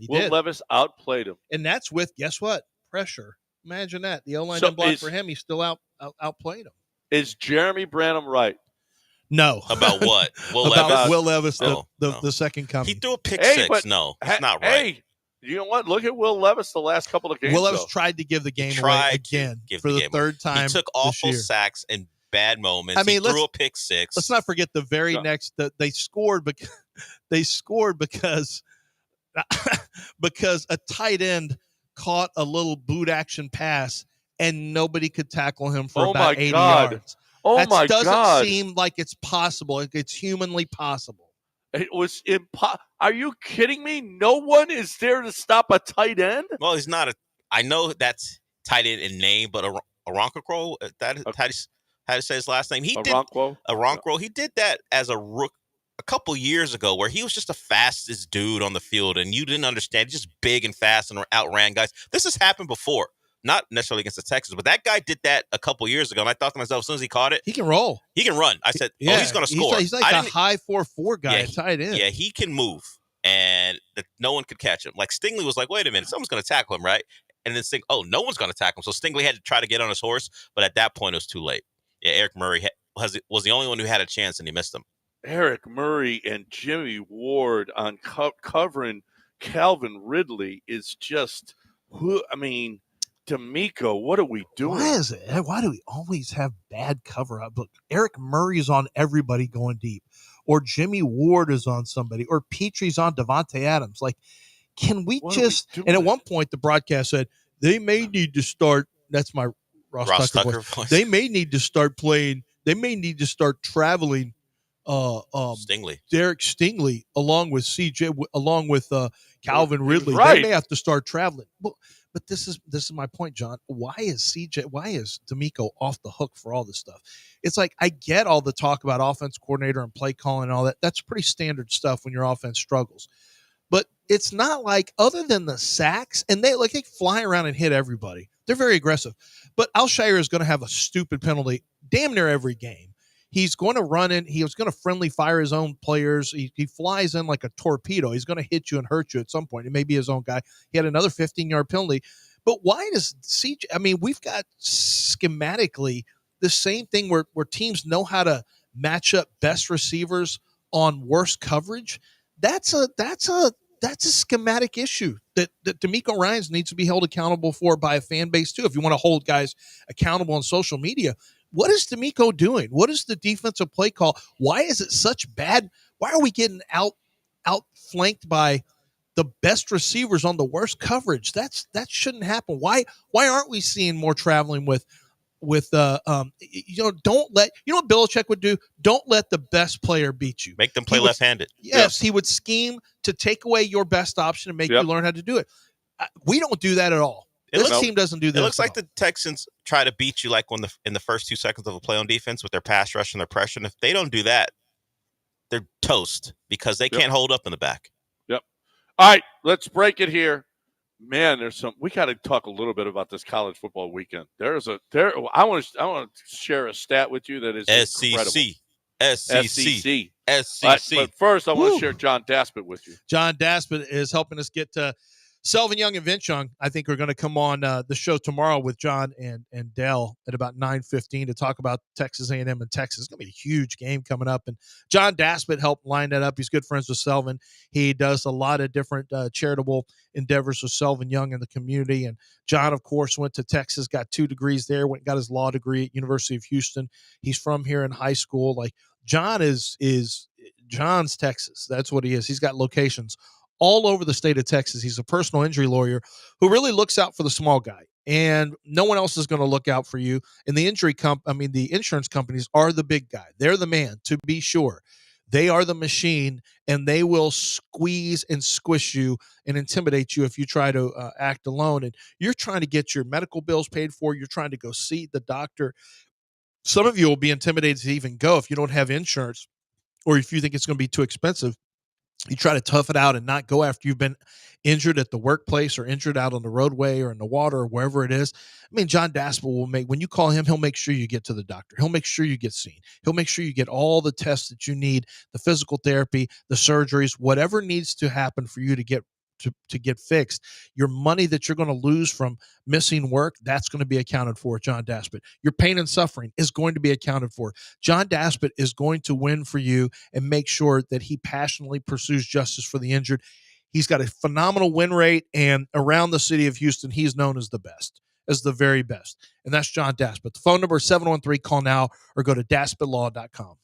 Levis outplayed him. And that's with, guess what? Pressure. Imagine that. The O-line didn't block for him. He still outplayed him. Is Jeremy Branham right? No. About what? Will Levis, the second coming. He threw a pick six. No, it's not right. Hey, you know what? Look at Will Levis the last couple of games. Will Levis tried to give the game away again for the third time. He took awful sacks and bad moments. I mean, he threw a pick six. Let's not forget the very next they scored because because a tight end caught a little boot action pass and nobody could tackle him for about 80 yards. Oh my God. That doesn't seem like it's possible. It's humanly possible. It was Are you kidding me? No one is there to stop a tight end? Well, he's not I know that's tight end in name, but Okonkwo, how to say his last name? Okonkwo. He did that as a rook a couple years ago where he was just the fastest dude on the field, and you didn't understand. He's just big and fast and outran guys. This has happened before. Not necessarily against the Texans, but that guy did that a couple years ago, and I thought to myself, as soon as he caught it, he can roll. He can run. I said, he's going to score. He's like a high 4.4 guy at tight end. Yeah, he can move, and no one could catch him. Like Stingley was like, wait a minute, someone's going to tackle him, right? And then no one's going to tackle him. So Stingley had to try to get on his horse, but at that point, it was too late. Yeah, Eric Murray was the only one who had a chance, and he missed him. Eric Murray and Jimmy Ward on covering Calvin Ridley is just, D'Amico, what are we doing? Why is it? Why do we always have bad cover up? Look, Eric Murray is on everybody going deep, or Jimmy Ward is on somebody, or Petrie's on Devontae Adams. Like, can we and at one point the broadcast said they may need to start. That's my Ross Tucker voice. They may need to start playing. They may need to start traveling. Stingley, Derek Stingley, along with CJ, along with Calvin Ridley. Right. They may have to start traveling. But this is my point, John. Why is D'Amico off the hook for all this stuff? It's like, I get all the talk about offense coordinator and play calling and all that. That's pretty standard stuff when your offense struggles. But it's not like, other than the sacks, and they fly around and hit everybody. They're very aggressive. But Alshire is going to have a stupid penalty damn near every game. He's going to run in. He was going to friendly fire his own players. He flies in like a torpedo. He's going to hit you and hurt you at some point. It may be his own guy. He had another 15-yard penalty. But why does CJ? I mean, we've got schematically the same thing where teams know how to match up best receivers on worst coverage. That's a schematic issue that D'Amico Ryans needs to be held accountable for by a fan base too. If you want to hold guys accountable on social media. What is D'Amico doing? What is the defensive play call? Why is it such bad? Why are we getting outflanked by the best receivers on the worst coverage? That shouldn't happen. Why aren't we seeing more traveling with don't let, what Belichick would do? Don't let the best player beat you. Make them play left-handed. Yes, he would scheme to take away your best option and make you learn how to do it. We don't do that at all. This team doesn't do that. It looks like the Texans try to beat you like in the first 2 seconds of a play on defense with their pass rush and their pressure. And if they don't do that, they're toast because they can't hold up in the back. Yep. All right, let's break it here. Man, we got to talk a little bit about this college football weekend. I want to share a stat with you that is incredible. SEC. But first, I want to share John Daspit with you. John Daspit is helping us get to Selvin Young and Vince Young, I think, are going to come on the show tomorrow with John and Dell at about 9:15 to talk about Texas A&M and Texas. It's going to be a huge game coming up. And John Daspit helped line that up. He's good friends with Selvin. He does a lot of different charitable endeavors with Selvin Young in the community. And John, of course, went to Texas, got 2 degrees there, went and got his law degree at University of Houston. He's from here in high school. Like, John is John's Texas. That's what he is. He's got locations all over the state of Texas. He's a personal injury lawyer who really looks out for the small guy, and no one else is going to look out for you. And the the insurance companies are the big guy. They're the man, to be sure. They are the machine, and they will squeeze and squish you and intimidate you if you try to act alone. And you're trying to get your medical bills paid for. You're trying to go see the doctor. Some of you will be intimidated to even go if you don't have insurance, or if you think it's going to be too expensive. You try to tough it out and not go after you've been injured at the workplace or injured out on the roadway or in the water or wherever it is. I mean, John Daspit when you call him, he'll make sure you get to the doctor. He'll make sure you get seen. He'll make sure you get all the tests that you need, the physical therapy, the surgeries, whatever needs to happen for you to get fixed. Your money that you're going to lose from missing work, that's going to be accounted for, John Daspit. Your pain and suffering is going to be accounted for. John Daspit is going to win for you and make sure that he passionately pursues justice for the injured. He's got a phenomenal win rate, and around the city of Houston, he's known as the best. as the very best. And that's John Daspit. The phone number is 713, call now, or go to daspitlaw.com.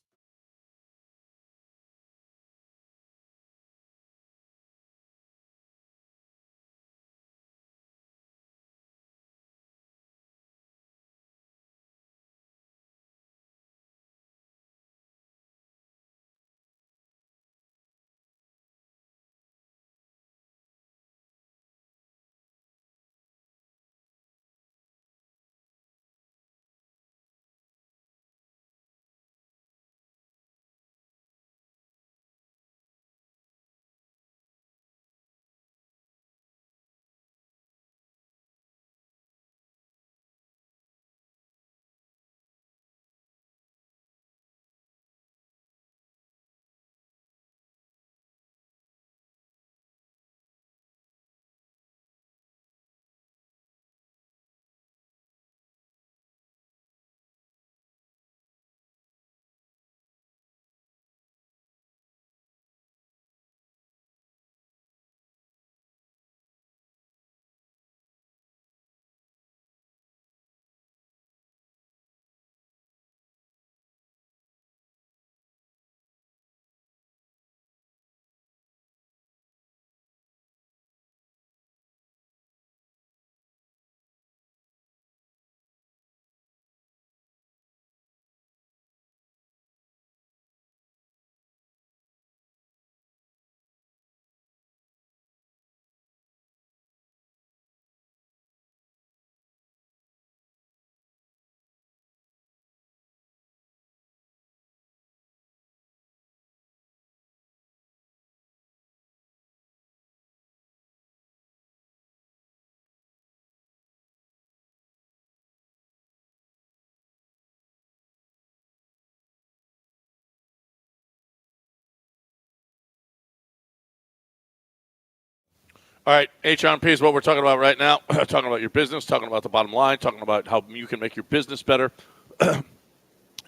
All right, H&P is what we're talking about right now. Talking about your business, talking about the bottom line, talking about how you can make your business better,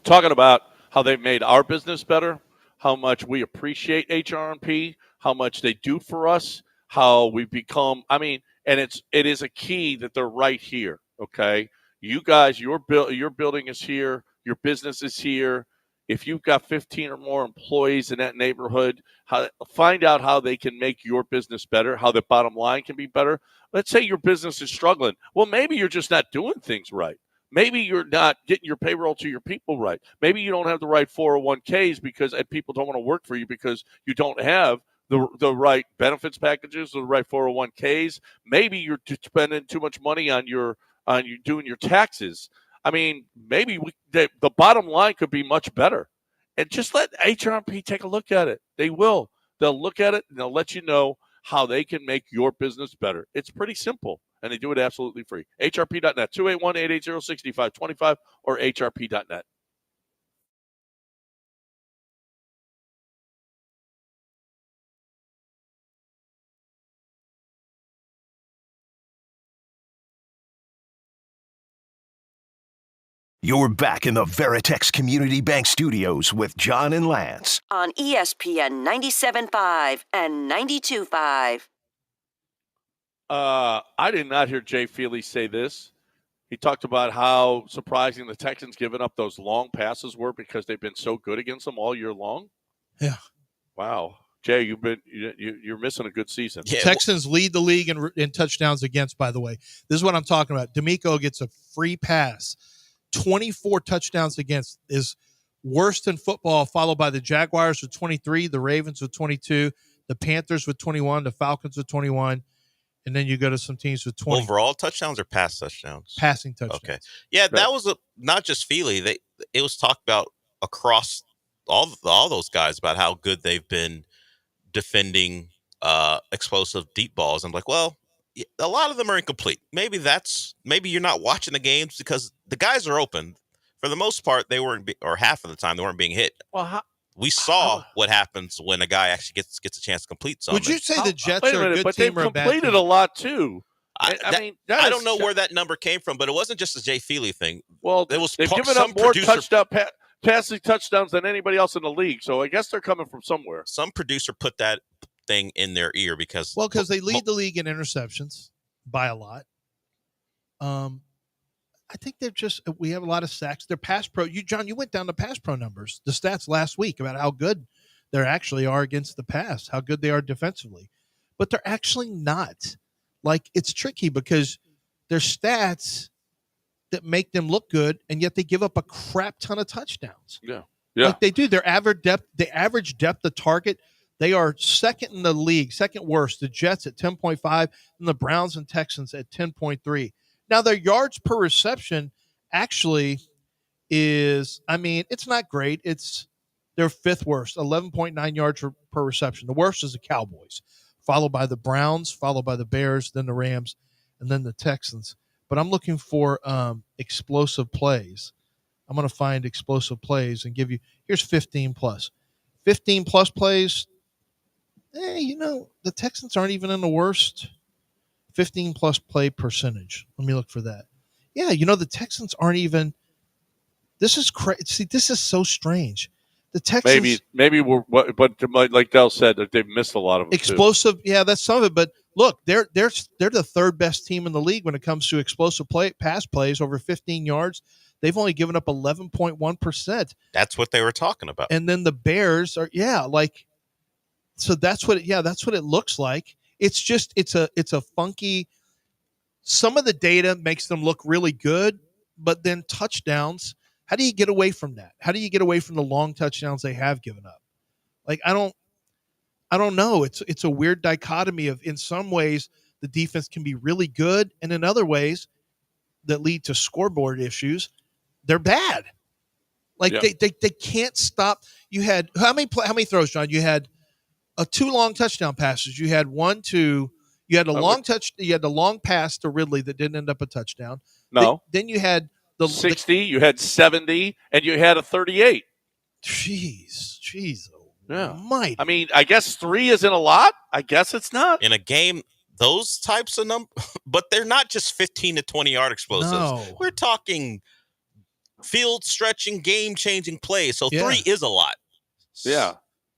talking about how they've made our business better, how much we appreciate HRMP, how much they do for us, how we've become. I mean, and it is a key that they're right here. Okay, you guys, your building is here, your business is here. If you've got 15 or more employees in that neighborhood, find out how they can make your business better, how the bottom line can be better. Let's say your business is struggling. Well, maybe you're just not doing things right. Maybe you're not getting your payroll to your people right. Maybe you don't have the right 401ks and people don't want to work for you because you don't have the right benefits packages or the right 401ks. Maybe you're spending too much money on you doing your taxes. I mean, maybe the bottom line could be much better. And just let HRP take a look at it. They will. They'll look at it and they'll let you know how they can make your business better. It's pretty simple, and they do it absolutely free. HRP.net, 281-880-6525 or HRP.net. You're back in the Veritex Community Bank Studios with John and Lance. On ESPN 97.5 and 92.5. I did not hear Jay Feely say this. He talked about how surprising the Texans giving up those long passes were because they've been so good against them all year long. Yeah. Wow. Jay, you're missing a good season. Yeah, Texans lead the league in touchdowns against, by the way. This is what I'm talking about. D'Amico gets a free pass. 24 touchdowns against is worst in football, followed by the Jaguars with 23, the Ravens with 22, the Panthers with 21, the Falcons with 21, and then you go to some teams with 20. Overall touchdowns or pass touchdowns? Passing touchdowns. Okay. Yeah, that was not just Feely. It was talked about across all those guys about how good they've been defending explosive deep balls. I'm like, well, a lot of them are incomplete. Maybe you're not watching the games because the guys are open. For the most part, they weren't, or half of the time, they weren't being hit. Well, we saw what happens when a guy actually gets a chance to complete something. Would you say the Jets are a good team or a bad team? But they've completed a lot too. I don't know where that number came from, but it wasn't just a Jay Feely thing. Well, they've given up more passing touchdowns than anybody else in the league, so I guess they're coming from somewhere. Some producer put that thing in their ear because they lead the league in interceptions by a lot. I think we have a lot of sacks. They're pass pro. John, you went down to pass pro numbers, the stats last week about how good they actually are against the pass, how good they are defensively. But they're actually not. Like, it's tricky because they're stats that make them look good, and yet they give up a crap ton of touchdowns. Yeah. Like they do. Their average depth of target, they are second in the league, second worst. The Jets at 10.5 and the Browns and Texans at 10.3. Now, their yards per reception actually is, it's not great. It's their fifth worst, 11.9 yards per reception. The worst is the Cowboys, followed by the Browns, followed by the Bears, then the Rams, and then the Texans. But I'm looking for explosive plays. I'm going to find explosive plays and give you, here's 15 plus. 15 plus plays, the Texans aren't even in the worst 15 plus play percentage. Let me look for that. Yeah, the Texans aren't even, this is crazy. See, this is so strange. The Texans. Maybe but like Dell said, that they've missed a lot of them explosive. too. Yeah, that's some of it. But look, they're the third best team in the league when it comes to explosive pass plays over 15 yards. They've only given up 11.1%. That's what they were talking about. And then the Bears are, so that's what it looks like. It's just, it's a funky, some of the data makes them look really good, but then touchdowns, how do you get away from that? How do you get away from the long touchdowns they have given up? Like, I don't know. It's a weird dichotomy of, in some ways, the defense can be really good, and in other ways that lead to scoreboard issues, they're bad. Like, they can't stop. You had how many throws, John? You had two long touchdown passes. You had you had the long pass to Ridley that didn't end up a touchdown. No. Then you had the 60, you had 70, and you had a 38. Jeez. Yeah. Mighty. I guess 3 isn't a lot. I guess it's not. In a game, those types of numbers, but they're not just 15 to 20-yard explosives. No. We're talking field-stretching, game-changing plays, so 3 is a lot. Yeah.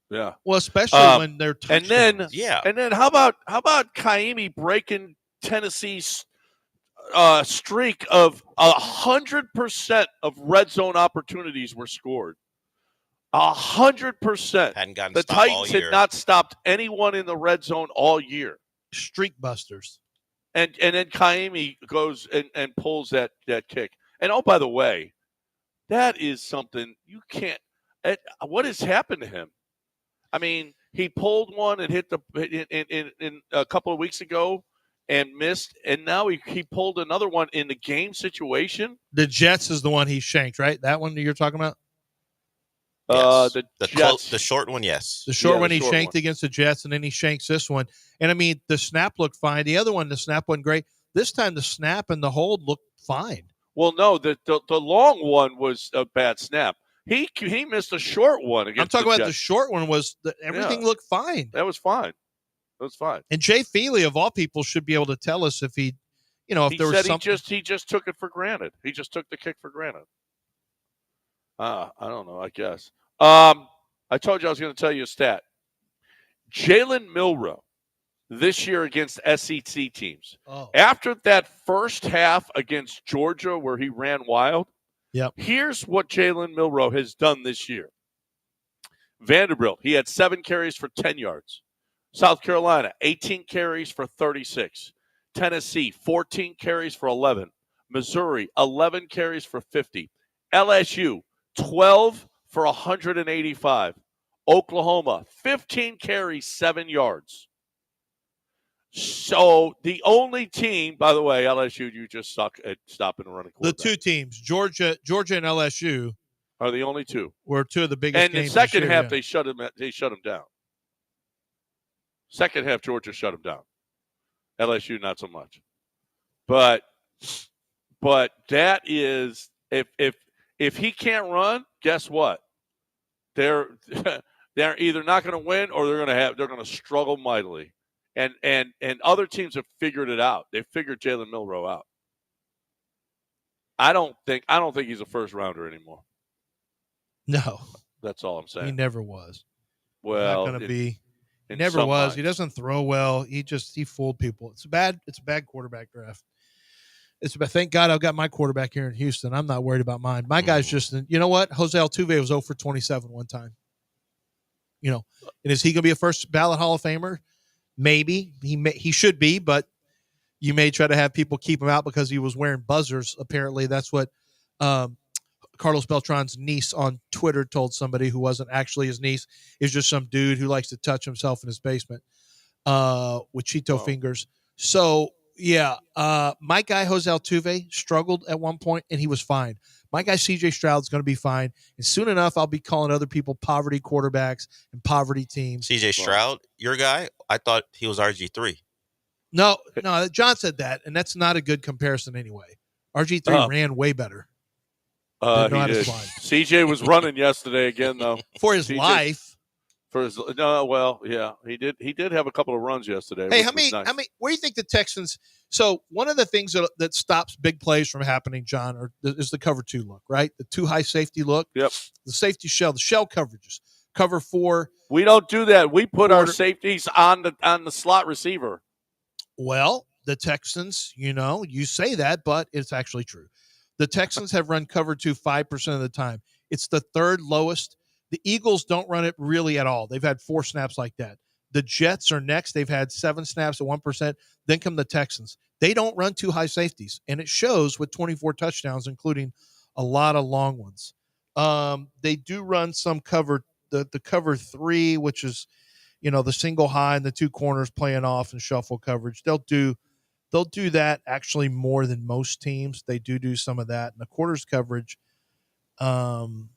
Yeah. Well, especially when they're touchdowns. And then how about Kaimi breaking Tennessee's streak of 100% of red zone opportunities were scored. 100%. Hadn't gotten the stopped all Titans year. had not stopped anyone in the red zone all year. Streak busters. And then Kaimi goes and pulls that kick. And oh, by the way, that is something you can't. What has happened to him? He pulled one and hit in a couple of weeks ago and missed, and now he pulled another one in the game situation. The Jets is the one he shanked, right? That one that you're talking about? Yes. The short one, yes. The short one he shanked against the Jets, and then he shanks this one. And, the snap looked fine. The other one, the snap wasn't great. This time the snap and the hold looked fine. Well, no, the long one was a bad snap. He missed a short one against I'm talking about Jets. the short one everything looked fine. That was fine. And Jay Feely, of all people, should be able to tell us if he there was something. He just took it for granted. He just took the kick for granted. I don't know, I guess. I told you I was going to tell you a stat. Jalen Milroe this year against SEC teams. Oh. After that first half against Georgia where he ran wild, here's what Jalen Milroe has done this year. Vanderbilt, he had 7 carries for 10 yards. South Carolina, 18 carries for 36. Tennessee, 14 carries for 11. Missouri, 11 carries for 50. LSU, 12 for 185. Oklahoma, 15 carries, 7 yards. So the only team, by the way, LSU, you just suck at stopping and running quarterback. The two teams, Georgia and LSU, are the only two. Were two of the biggest games. And the second half, they shut him down. Second half, Georgia shut him down. LSU, not so much. But that is, if he can't run, guess what? They're either not going to win or they're going to struggle mightily. And other teams have figured it out. They figured Jalen Milroe out. I don't think he's a first rounder anymore. No, that's all I'm saying. He never was. Well, not going to be. He never was. He doesn't throw well. He fooled people. It's a bad quarterback draft. Thank God I've got my quarterback here in Houston. I'm not worried about mine. My guy's just, you know what? Jose Altuve was 0 for 27 one time. And is he going to be a first ballot Hall of Famer? Maybe he should be, but you may try to have people keep him out because he was wearing buzzers. Apparently, that's what Carlos Beltran's niece on Twitter told somebody who wasn't actually his niece. Is just some dude who likes to touch himself in his basement with Cheeto fingers. So, yeah, my guy Jose Altuve struggled at one point, and he was fine. My guy C.J. Stroud's going to be fine. And soon enough, I'll be calling other people poverty quarterbacks and poverty teams. C.J. Stroud, your guy? I thought he was RG3. No, John said that, and that's not a good comparison anyway. RG3 ran way better. He did. CJ was running yesterday again, though. For his life. He did. He did have a couple of runs yesterday. Hey, how many? Where do you think the Texans? So one of the things that stops big plays from happening, John, is the cover 2 look, right? The too high safety look. Yep. The safety shell, the shell coverages, cover 4. We don't do that. We put our safeties on the slot receiver. Well, the Texans, you say that, but it's actually true. The Texans have run cover 2 5% of the time. It's the third lowest. The Eagles don't run it really at all. They've had 4 snaps like that. The Jets are next. They've had 7 snaps at 1%. Then come the Texans. They don't run too high safeties, and it shows with 24 touchdowns, including a lot of long ones. They do run some cover, the cover 3, which is, the single high and the 2 corners playing off and shuffle coverage. They'll do that actually more than most teams. They do some of that. And the quarters coverage, they'll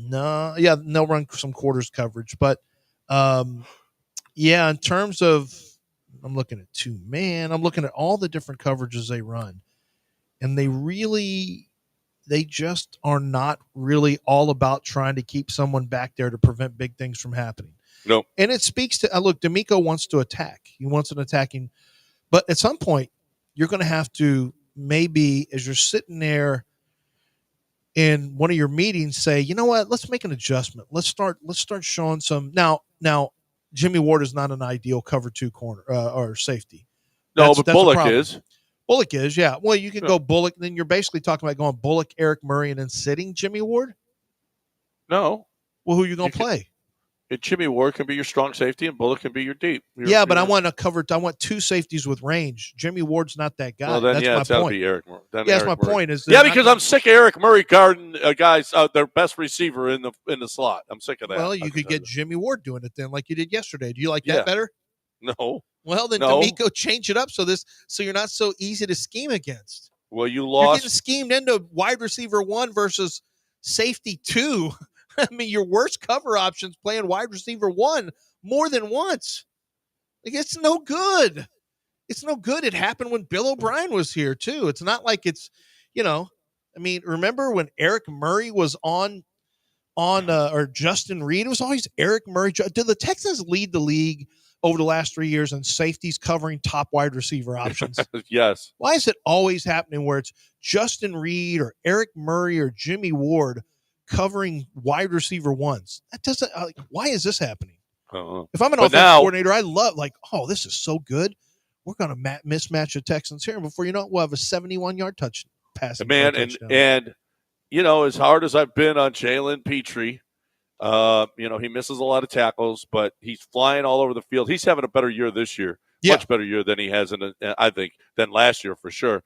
run some quarters coverage. But, in terms of, I'm looking at 2-man. I'm looking at all the different coverages they run. And they just are not really all about trying to keep someone back there to prevent big things from happening. No. And it speaks to, look, D'Amico wants to attack. He wants an attacking. But at some point, you're going to have to maybe, as you're sitting there in one of your meetings, say, you know what, let's make an adjustment. Let's start showing some. Now, Jimmy Ward is not an ideal cover 2 corner or safety. But Bullock is. Bullock is, yeah. Well, you can go Bullock. Then you're basically talking about going Bullock, Eric Murray, and then sitting Jimmy Ward? No. Well, who are you going to play? Jimmy Ward can be your strong safety, and Bullock can be your deep. But I want 2 safeties with range. Jimmy Ward's not that guy. Well, then, that's my point. Be Eric Murray. That's my point. Because I'm sick of Eric Murray guarding guys, their best receiver in the slot. I'm sick of that. Well, you could get Jimmy Ward doing it then, like you did yesterday. Do you like that better? No. Well, then D'Amico change it up so you're not so easy to scheme against. Well, you lost. You're getting schemed into wide receiver 1 versus safety 2. I mean, your worst cover options playing wide receiver 1 more than once. It's no good. It's no good. It happened when Bill O'Brien was here too. It's not like it's, remember when Eric Murray was on or Justin Reed? It was always Eric Murray. Did the Texans lead the league over the last 3 years in safeties covering top wide receiver options? Yes. Why is it always happening where it's Justin Reed or Eric Murray or Jimmy Ward covering wide receiver 1s? That doesn't. Why is this happening? If I'm an offensive coordinator, I love this is so good. We're going to mismatch the Texans here, and before you know it, we'll have a 71-yard pass. Man, and as hard as I've been on Jalen Petrie, he misses a lot of tackles, but he's flying all over the field. He's having a better year this year, much better year than he has than last year for sure.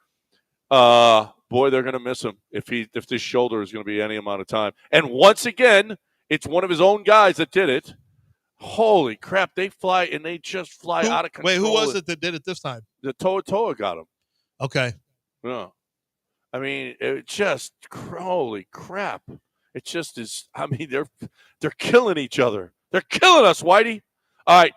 Boy, they're going to miss him if this shoulder is going to be any amount of time. And once again, it's one of his own guys that did it. Holy crap! They fly and they just fly out of control. Wait, who was it that did it this time? The Toa got him. Okay. Yeah. I mean, it just holy crap! It just is. I mean, they're killing each other. They're killing us, Whitey. All right,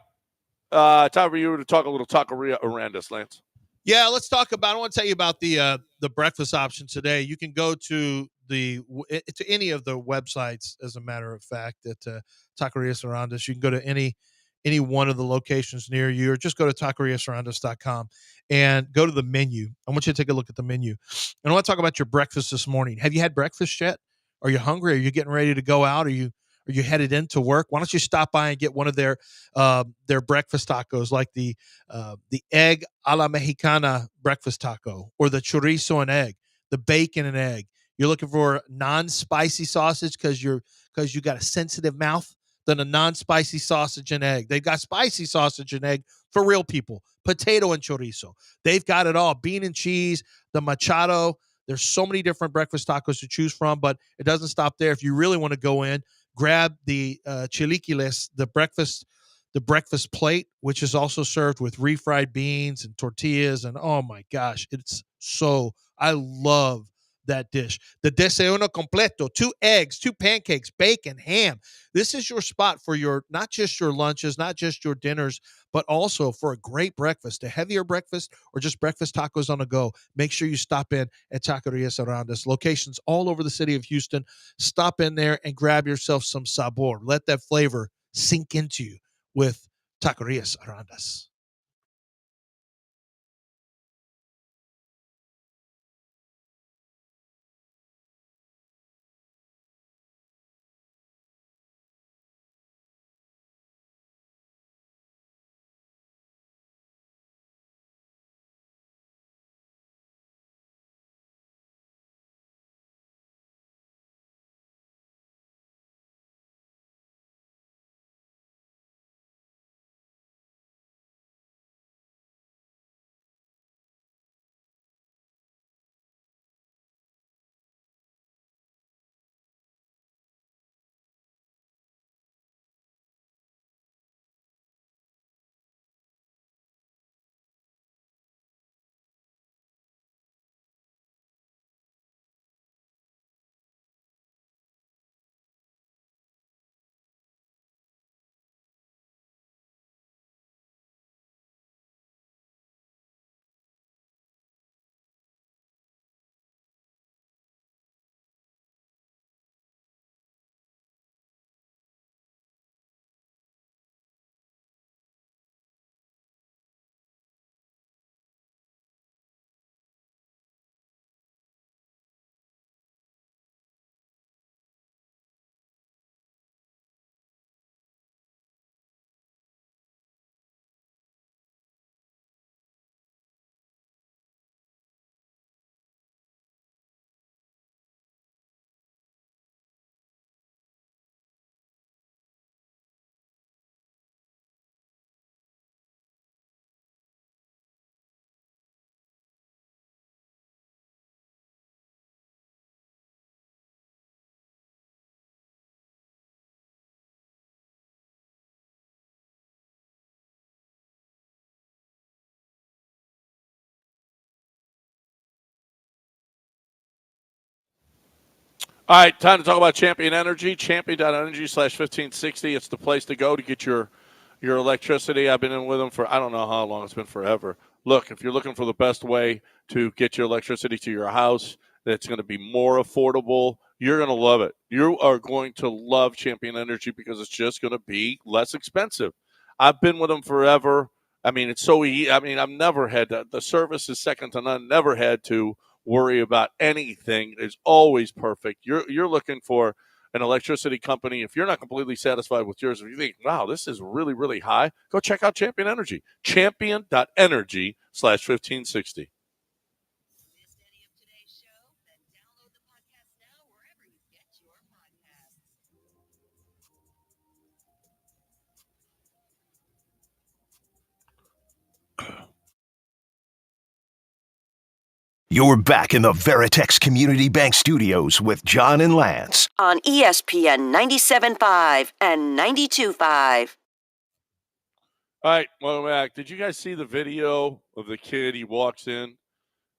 time for you to talk a little taqueria around us, Lance. Yeah, let's talk about. I want to tell you about the breakfast option today. You can go to any of the websites, as a matter of fact, at Taqueria Sarandas. You can go to any one of the locations near you, or just go to taqueriasarandas.com and go to the menu. I want you to take a look at the menu. And I want to talk about your breakfast this morning. Have you had breakfast yet? Are you hungry? Are you getting ready to go out? Are you or you headed into work, why don't you stop by and get one of their breakfast tacos, like the egg a la mexicana breakfast taco, or the chorizo and egg, the bacon and egg. You're looking for non-spicy sausage because you got a sensitive mouth, then a non-spicy sausage and egg. They've got spicy sausage and egg for real people, potato and chorizo. They've got it all, bean and cheese, the machado. There's so many different breakfast tacos to choose from, but it doesn't stop there. If you really want to go in, grab the chilaquiles, the breakfast plate, which is also served with refried beans and tortillas. And oh my gosh, I love that dish. The desayuno completo, 2 eggs, 2 pancakes, bacon, ham. This is your spot for not just your lunches, not just your dinners, but also for a great breakfast, a heavier breakfast, or just breakfast tacos on the go. Make sure you stop in at Taquerias Arandas. Locations all over the city of Houston. Stop in there and grab yourself some sabor. Let that flavor sink into you with Taquerias Arandas. All right, time to talk about Champion Energy. Champion.energy/1560. It's the place to go to get your electricity. I've been in with them for I don't know how long. It's been forever. Look, if you're looking for the best way to get your electricity to your house that's going to be more affordable, you're going to love it. You are going to love Champion Energy because it's just going to be less expensive. I've been with them forever. I mean, it's so easy. I mean, I've never had the service is second to none. Never had to worry about anything. Is always perfect. You're looking for an electricity company. If you're not completely satisfied with yours, if you think, wow, this is really, really high, go check out Champion Energy. Champion.energy/1560. You're back in the Veritex Community Bank Studios with John and Lance on ESPN 97.5 and 92.5. All right, welcome back. Did you guys see the video of the kid? He walks in,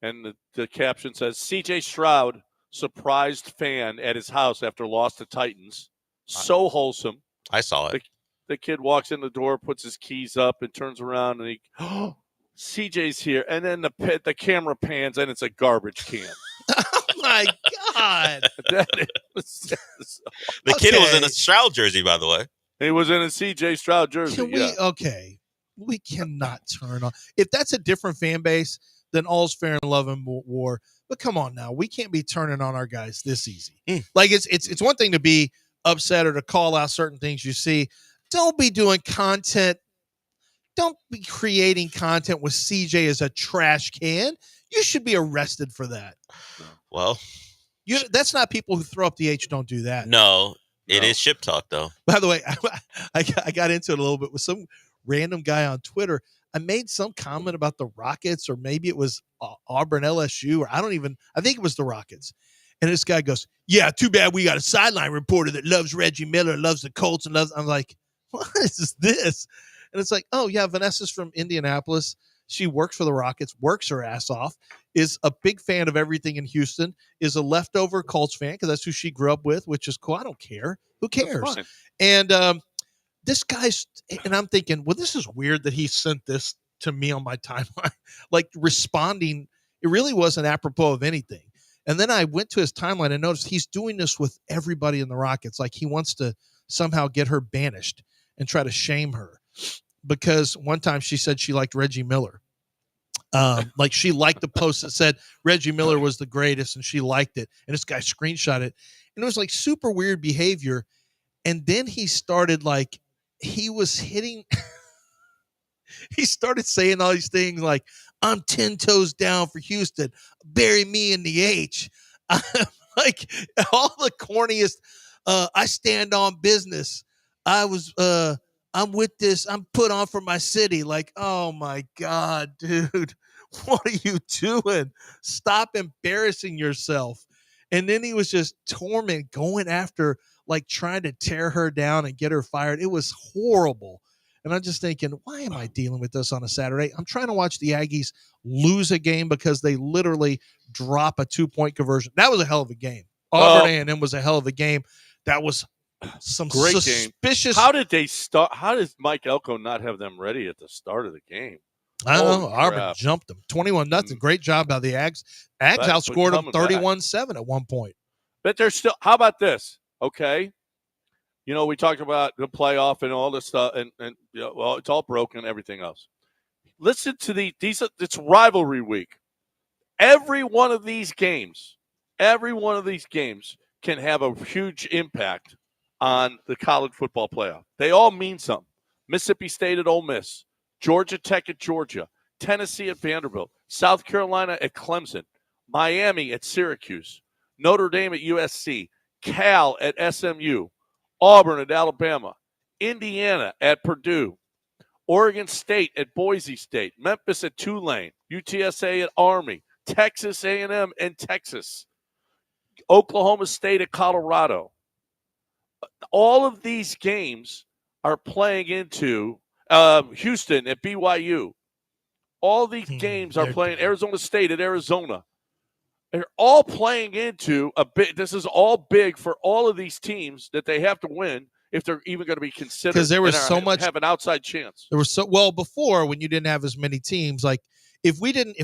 and the caption says, C.J. Stroud surprised fan at his house after loss to Titans. So wholesome. I saw it. The kid walks in the door, puts his keys up, and turns around, and he, oh, CJ's here. And then the camera pans, and it's a garbage can. Oh, my God. The kid was in a Stroud jersey, by the way. He was in a C.J. Stroud jersey. Okay. We cannot turn on. If that's a different fan base, then all's fair in love and war. But come on now. We can't be turning on our guys this easy. Like, it's one thing to be upset or to call out certain things you see. Don't be doing content. Don't be creating content with CJ as a trash can. You should be arrested for that. Well, that's not people who throw up the H don't do that. No, it is ship talk, though. By the way, I got into it a little bit with some random guy on Twitter. I made some comment about the Rockets, or maybe it was Auburn LSU, or I think it was the Rockets. And this guy goes, yeah, too bad we got a sideline reporter that loves Reggie Miller, loves the Colts, and loves. I'm like, what is this? And it's like, oh, yeah, Vanessa's from Indianapolis. She works for the Rockets, works her ass off, is a big fan of everything in Houston, is a leftover Colts fan because that's who she grew up with, which is cool. I don't care. Who cares? And this guy's, and I'm thinking, well, this is weird that he sent this to me on my timeline, like responding. It really wasn't apropos of anything. And then I went to his timeline and noticed he's doing this with everybody in the Rockets. Like he wants to somehow get her banished and try to shame her. Because one time she said she liked Reggie Miller. Like she liked the post that said Reggie Miller was the greatest and she liked it. And this guy screenshot it. And it was like super weird behavior. And then he started like, he was hitting, he started saying all these things like, I'm 10 toes down for Houston. Bury me in the H. Like all the corniest, I stand on business. I'm with this. I'm put on for my city. Like, oh my God, dude, what are you doing? Stop embarrassing yourself. And then he was just going after, like trying to tear her down and get her fired. It was horrible. And I'm just thinking, why am I dealing with this on a Saturday? I'm trying to watch the Aggies lose a game because they literally drop a 2-point conversion. That was a hell of a game. Auburn A&M was a hell of a game. That was some great suspicious. Game. How did they start? How does Mike Elko not have them ready at the start of the game? I don't know. Auburn jumped them 21-0. Great job by the Aggies. Aggs outscored them 31-7 at one point. But they're still. How about this? Okay, you know we talked about the playoff and all this stuff, and you know, well, it's all broken. Everything else. Listen to these. It's rivalry week. Every one of these games can have a huge impact on the college football playoff. They all mean something. Mississippi State at Ole Miss, Georgia Tech at Georgia, Tennessee at Vanderbilt, South Carolina at Clemson, Miami at Syracuse, Notre Dame at USC, Cal at SMU, Auburn at Alabama, Indiana at Purdue, Oregon State at Boise State, Memphis at Tulane, UTSA at Army, Texas A&M and Texas, Oklahoma State at Colorado. All of these games are playing into Houston at BYU. All these games are playing Arizona State at Arizona. They're all playing into a bit. This is all big for all of these teams that they have to win if they're even going to be considered. Because there was so much have an outside chance. There was before when you didn't have as many teams. Like if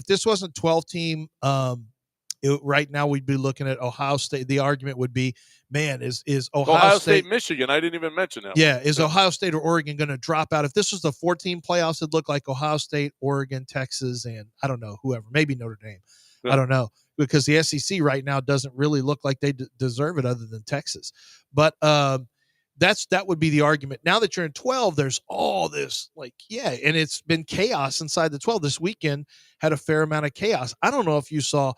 this wasn't 12-team. Right now, we'd be looking at Ohio State. The argument would be, man, is Ohio State, Michigan? I didn't even mention that. Yeah, is Ohio State or Oregon going to drop out? If this was the 14 playoffs, it'd look like Ohio State, Oregon, Texas, and I don't know, whoever, maybe Notre Dame. Yeah. I don't know, because the SEC right now doesn't really look like they deserve it other than Texas. But that would be the argument. Now that you're in 12, there's all this, and it's been chaos inside the 12. This weekend had a fair amount of chaos. I don't know if you saw,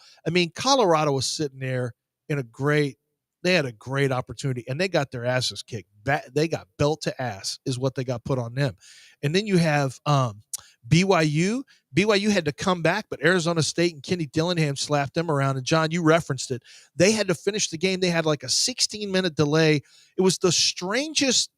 Colorado was sitting there they had a great opportunity, and they got their asses kicked. They got belt to ass is what they got put on them. And then you have BYU. BYU had to come back, but Arizona State and Kenny Dillingham slapped them around. And, John, you referenced it. They had to finish the game. They had like a 16-minute delay. It was the strangest.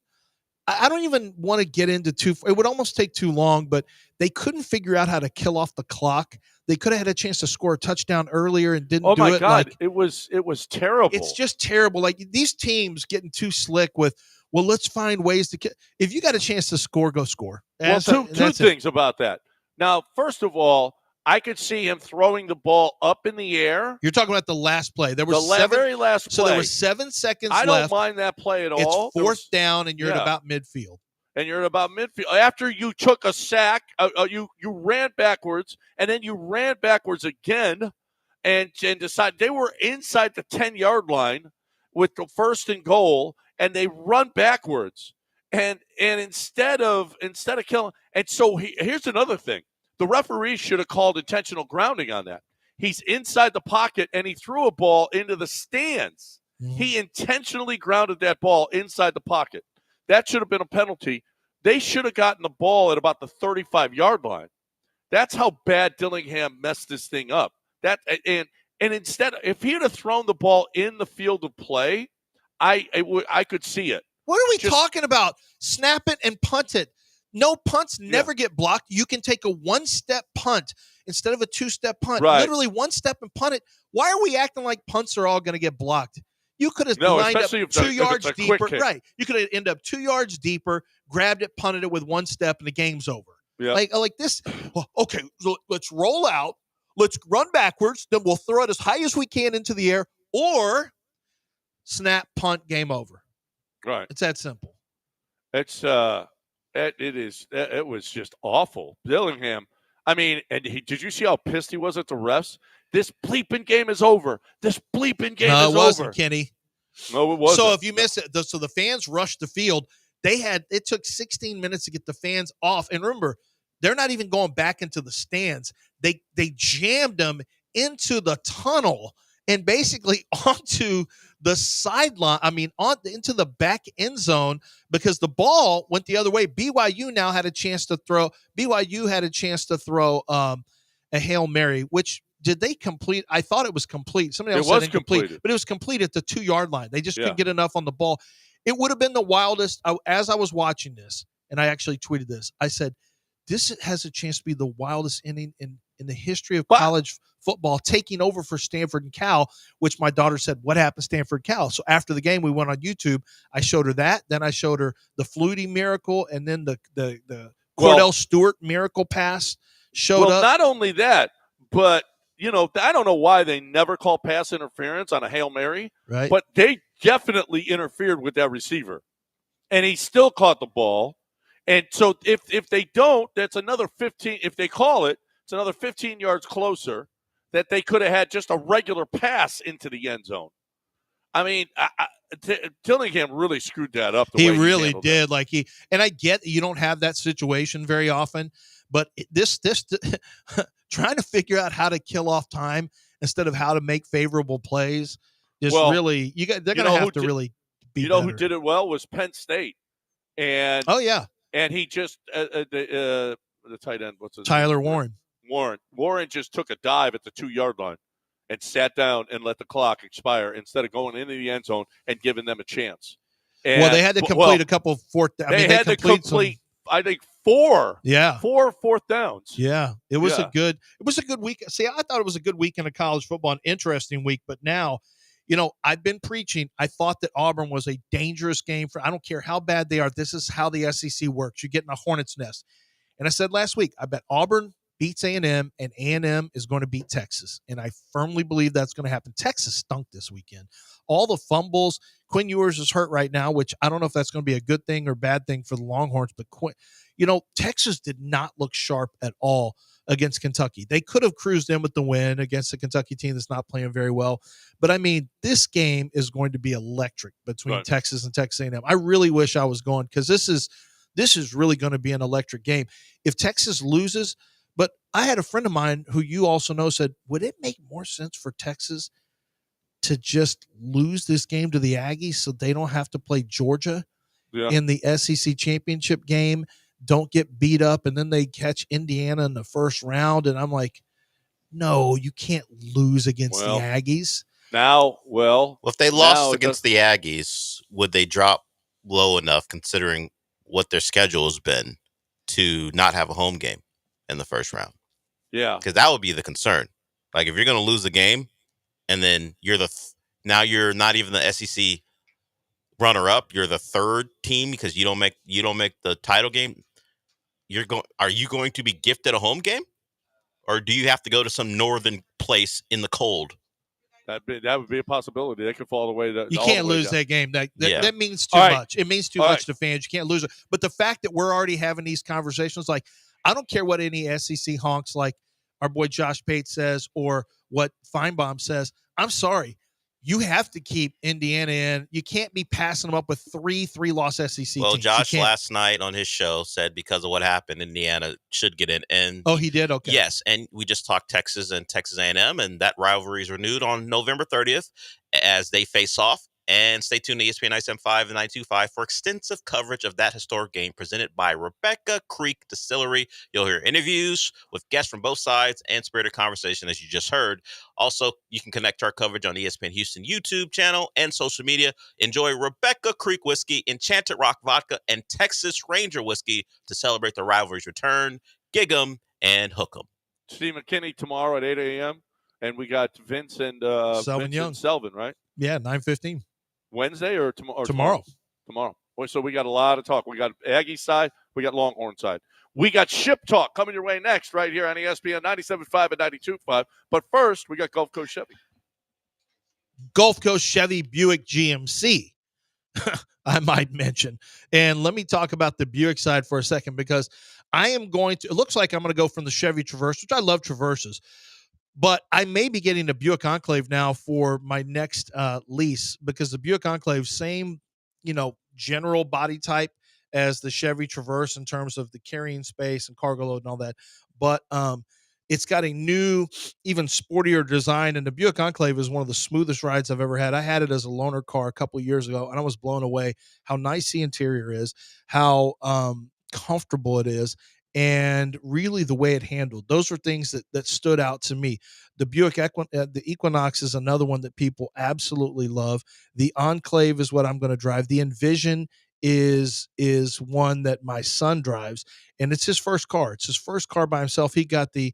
I don't even want to get into it would almost take too long, but they couldn't figure out how to kill off the clock. They could have had a chance to score a touchdown earlier and didn't do it. Oh, my God. It was terrible. It's just terrible. Like these teams getting too slick with, well, let's find ways to if you got a chance to score, go score. Well, two things about that. Now, first of all, I could see him throwing the ball up in the air. You're talking about the last play. There was very last play. So there was 7 seconds left. I don't mind that play at all. It's fourth down, and you're at about midfield. After you took a sack, you ran backwards, and then you ran backwards again and decided they were inside the 10-yard line with the 1st and goal, and they run backwards. And instead of killing, and so here's another thing: the referee should have called intentional grounding on that. He's inside the pocket and he threw a ball into the stands. He intentionally grounded that ball inside the pocket. That should have been a penalty. They should have gotten the ball at about the 35-yard line. That's how bad Dillingham messed this thing up. And instead, if he had thrown the ball in the field of play, I could see it. What are we talking about? Snap it and punt it. No, punts never get blocked. You can take a one-step punt instead of a two-step punt. Right. Literally one step and punt it. Why are we acting like punts are all going to get blocked? You could have lined up 2 yards deeper. Right. You could have ended up 2 yards deeper, grabbed it, punted it with one step, and the game's over. Yeah. Like this. Okay, let's roll out. Let's run backwards. Then we'll throw it as high as we can into the air, or snap, punt, game over. Right. It's that simple. It was just awful. Dillingham, I mean, and did you see how pissed he was at the refs? This bleeping game is over. This bleeping game is over. No, it wasn't, Kenny. No, it wasn't. So if you miss it, so the fans rushed the field. It took 16 minutes to get the fans off. And remember, they're not even going back into the stands. They jammed them into the tunnel and basically onto the sideline. I mean, into the back end zone because the ball went the other way. BYU now had a chance to throw. BYU had a chance to throw a Hail Mary, which did they complete? I thought it was complete. Somebody else said incomplete, but it was complete at the 2-yard line. They just couldn't get enough on the ball. It would have been the wildest. As I was watching this, and I actually tweeted this, I said, this has a chance to be the wildest inning in the history of college football, taking over for Stanford and Cal, which my daughter said, what happened to Stanford and Cal? So after the game, we went on YouTube. I showed her that. Then I showed her the Flutie miracle, and then the Cordell Stewart miracle pass showed up. Not only that, but I don't know why they never call pass interference on a Hail Mary, right? But they definitely interfered with that receiver, and he still caught the ball. And so if they don't, that's another 15. If they call it, it's another 15 yards closer that they could have had just a regular pass into the end zone. I mean, Dillingham really screwed that up. He really did. And I get you don't have that situation very often, but this trying to figure out how to kill off time instead of how to make favorable plays they're going to have to really be better. Who did it well was Penn State. And and he just the tight end, what's his Tyler name? Warren just took a dive at the 2-yard line and sat down and let the clock expire instead of going into the end zone and giving them a chance. And, they had to complete a couple of fourth. They had to complete I think 4. Yeah. 4 fourth downs. Yeah. It was a good week. See, I thought it was a good weekend of college football, an interesting week, but now, I've been preaching. I thought that Auburn was a dangerous game I don't care how bad they are. This is how the SEC works. You get in a hornet's nest. And I said last week, I bet Auburn beats A&M, and A&M is going to beat Texas. And I firmly believe that's going to happen. Texas stunk this weekend. All the fumbles. Quinn Ewers is hurt right now, which I don't know if that's going to be a good thing or bad thing for the Longhorns. But, Texas did not look sharp at all against Kentucky. They could have cruised in with the win against a Kentucky team that's not playing very well. But, I mean, this game is going to be electric between Texas and Texas A&M. I really wish I was going because this is really going to be an electric game. If Texas loses – but I had a friend of mine who you also know said, would it make more sense for Texas to just lose this game to the Aggies so they don't have to play Georgia in the SEC championship game, don't get beat up, and then they catch Indiana in the first round? And I'm like, no, you can't lose against the Aggies. If they lost against the Aggies, would they drop low enough considering what their schedule has been to not have a home game in the first round? Yeah. Because that would be the concern. Like, if you're going to lose the game and then now you're not even the SEC runner-up, you're the third team because you don't make the title game, are you going to be gifted a home game? Or do you have to go to some northern place in the cold? That would be a possibility. They could fall away. You can't lose that game. That means too much. It means too much to fans. You can't lose it. But the fact that we're already having these conversations, like, I don't care what any SEC honks like our boy Josh Pate says or what Feinbaum says. I'm sorry. you have to keep Indiana in. You can't be passing them up with three-loss SEC Well, teams. Josh last night on his show said because of what happened, Indiana should get in. And he did? Okay. Yes, and we just talked Texas and Texas A&M, and that rivalry is renewed on November 30th as they face off. And stay tuned to ESPN 97.5 and 925 for extensive coverage of that historic game presented by Rebecca Creek Distillery. You'll hear interviews with guests from both sides and spirited conversation, as you just heard. Also, you can connect to our coverage on ESPN Houston YouTube channel and social media. Enjoy Rebecca Creek Whiskey, Enchanted Rock Vodka, and Texas Ranger Whiskey to celebrate the rivalry's return. Gig 'em and hook 'em. Steve McKinney tomorrow at 8 a.m. And we got Vince and Selvin, right? Yeah, 9:15. Wednesday or tomorrow? Tomorrow. Tomorrow. So we got a lot of talk. We got Aggie side. We got Longhorn side. We got Ship Talk coming your way next right here on ESPN 97.5 and 92.5. But first, we got Gulf Coast Chevy. Gulf Coast Chevy Buick GMC, I might mention. And let me talk about the Buick side for a second, because it looks like I'm going to go from the Chevy Traverse, which I love Traverses, but I may be getting a Buick Enclave now for my next lease, because the Buick Enclave, same, general body type as the Chevy Traverse in terms of the carrying space and cargo load and all that. But it's got a new, even sportier design, and the Buick Enclave is one of the smoothest rides I've ever had. I had it as a loaner car a couple of years ago, and I was blown away how nice the interior is, how comfortable it is, and really the way it handled. Those are things that stood out to me. The Buick the Equinox is another one that people absolutely love. The Enclave is what I'm going to drive. The Envision is one that my son drives, and it's his first car. It's his first car by himself. He got and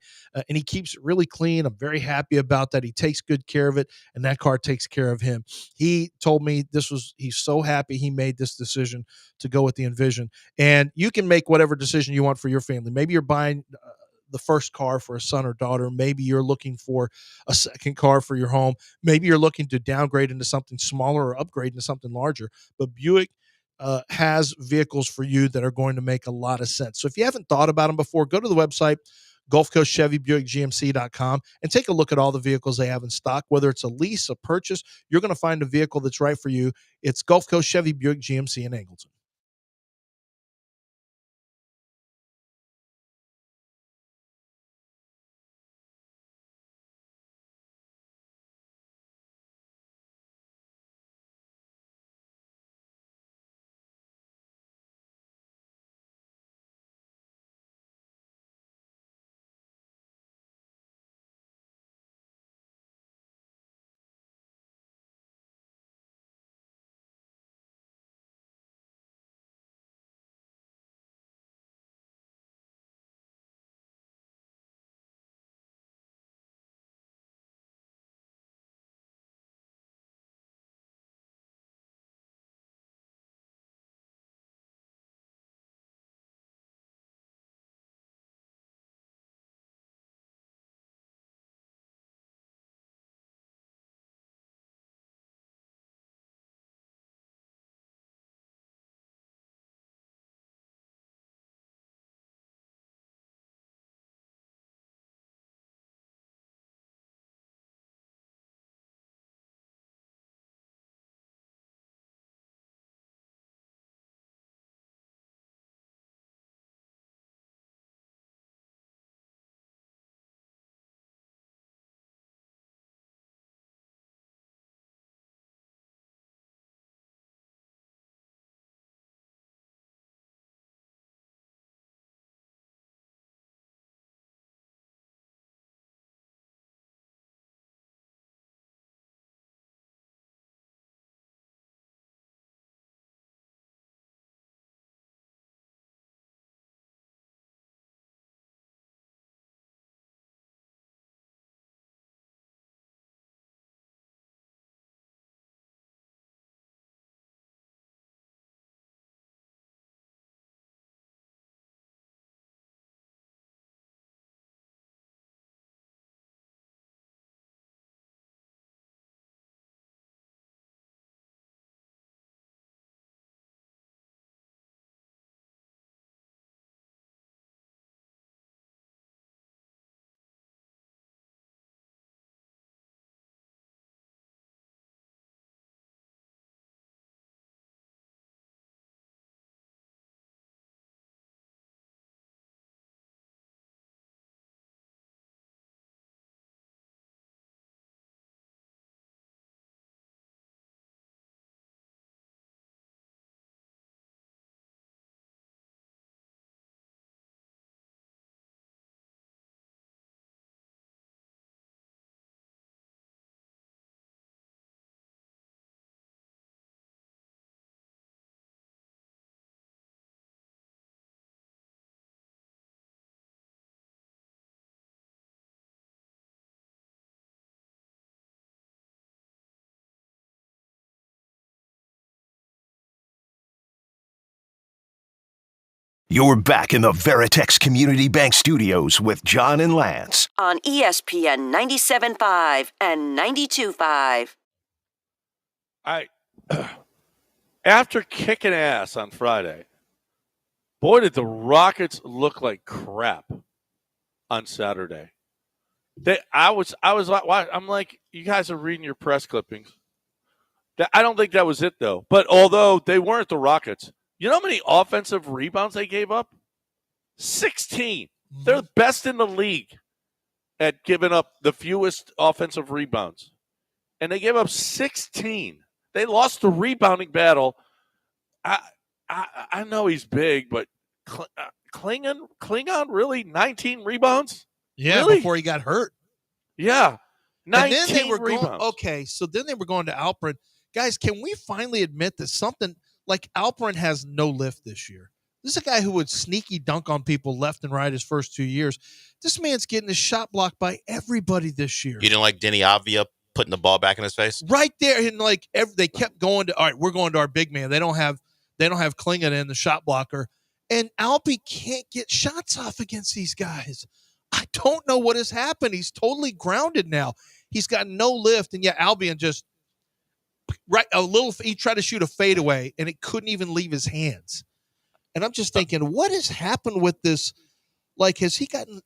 he keeps it really clean. I'm very happy about that. He takes good care of it, and that car takes care of him. He told me he's so happy he made this decision to go with the Envision. And you can make whatever decision you want for your family. Maybe you're buying the first car for a son or daughter. Maybe you're looking for a second car for your home. Maybe you're looking to downgrade into something smaller or upgrade into something larger. But Buick has vehicles for you that are going to make a lot of sense. So if you haven't thought about them before, go to the website, Gulf Coast Chevy Buick GMC.com, and take a look at all the vehicles they have in stock. Whether it's a lease, a purchase, you're going to find a vehicle that's right for you. It's Gulf Coast Chevy Buick GMC in Angleton. You're back in the Veritex Community Bank Studios with John and Lance. On ESPN 97.5 and 92.5. After kicking ass on Friday, boy, did the Rockets look like crap on Saturday. I'm like, you guys are reading your press clippings. I don't think that was it, though. But although they weren't the Rockets, you know how many offensive rebounds they gave up? 16. They're the best in the league at giving up the fewest offensive rebounds. And they gave up 16. They lost the rebounding battle. I know he's big, but Klingon really 19 rebounds? Yeah, really? Before he got hurt. Yeah, 19 and then they were rebounds. So then they were going to Alperin. Guys, can we finally admit that something like Alperin has no lift this year? This is a guy who would sneaky dunk on people left and right his first 2 years. This man's getting his shot blocked by everybody this year. You didn't like Denny Avdia putting the ball back in his face? Right there, and like they kept going to, all right, we're going to our big man. They don't have Klingon in the shot blocker, and Alpi can't get shots off against these guys. I don't know what has happened. He's totally grounded now. He's got no lift, and Albion just he tried to shoot a fadeaway, and it couldn't even leave his hands. And I'm just thinking, what has happened with this? Like, has he gotten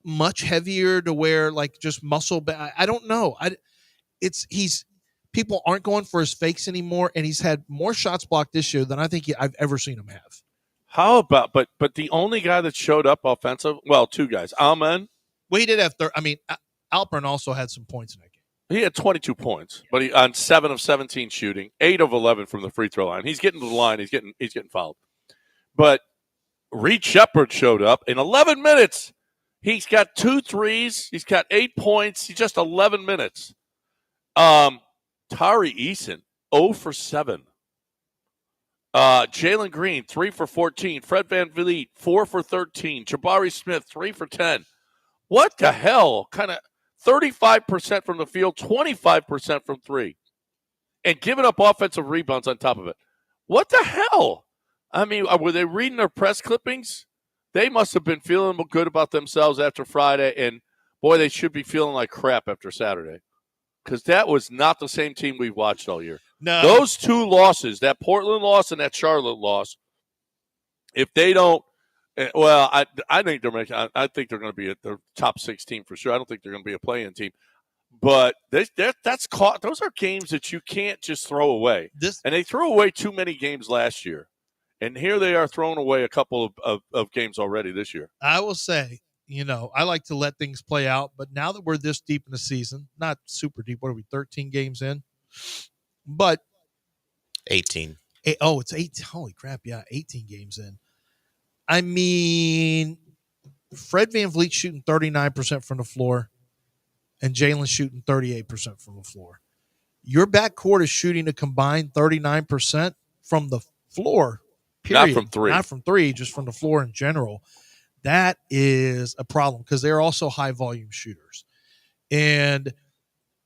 much heavier to where, like, just muscle? I don't know. People aren't going for his fakes anymore, and he's had more shots blocked this year than I think I've ever seen him have. How about, but the only guy that showed up offensive, well, two guys. Amen. Well, he did have, Alperin also had some points in that game. He had 22 points, but he on 7 of 17 shooting, 8 of 11 from the free throw line. He's getting to the line. He's getting fouled. But Reed Shepard showed up in 11 minutes. He's got 2 threes. He's got 8 points. He's just 11 minutes. Tari Eason, 0 for 7. Jalen Green, 3 for 14. Fred VanVleet, 4 for 13. Jabari Smith, 3 for 10. What the hell? Kind of 35% from the field, 25% from 3. And giving up offensive rebounds on top of it. What the hell? I mean, were they reading their press clippings? They must have been feeling good about themselves after Friday, and, boy, they should be feeling like crap after Saturday. Because that was not the same team we've watched all year. No. Those 2 losses, that Portland loss and that Charlotte loss, if they don't, well, I think they're going to be at the top 16 for sure. I don't think they're going to be a play-in team. But those are games that you can't just throw away. And they threw away too many games last year. And here they are throwing away a couple of games already this year. I will say, I like to let things play out. But now that we're this deep in the season, not super deep, what are we, 13 games in? But 18. It's 18. Holy crap, yeah, 18 games in. I mean, Fred VanVleet shooting 39% from the floor and Jalen shooting 38% from the floor. Your backcourt is shooting a combined 39% from the floor, period. Not from 3. Not from 3, just from the floor in general. That is a problem because they're also high-volume shooters. And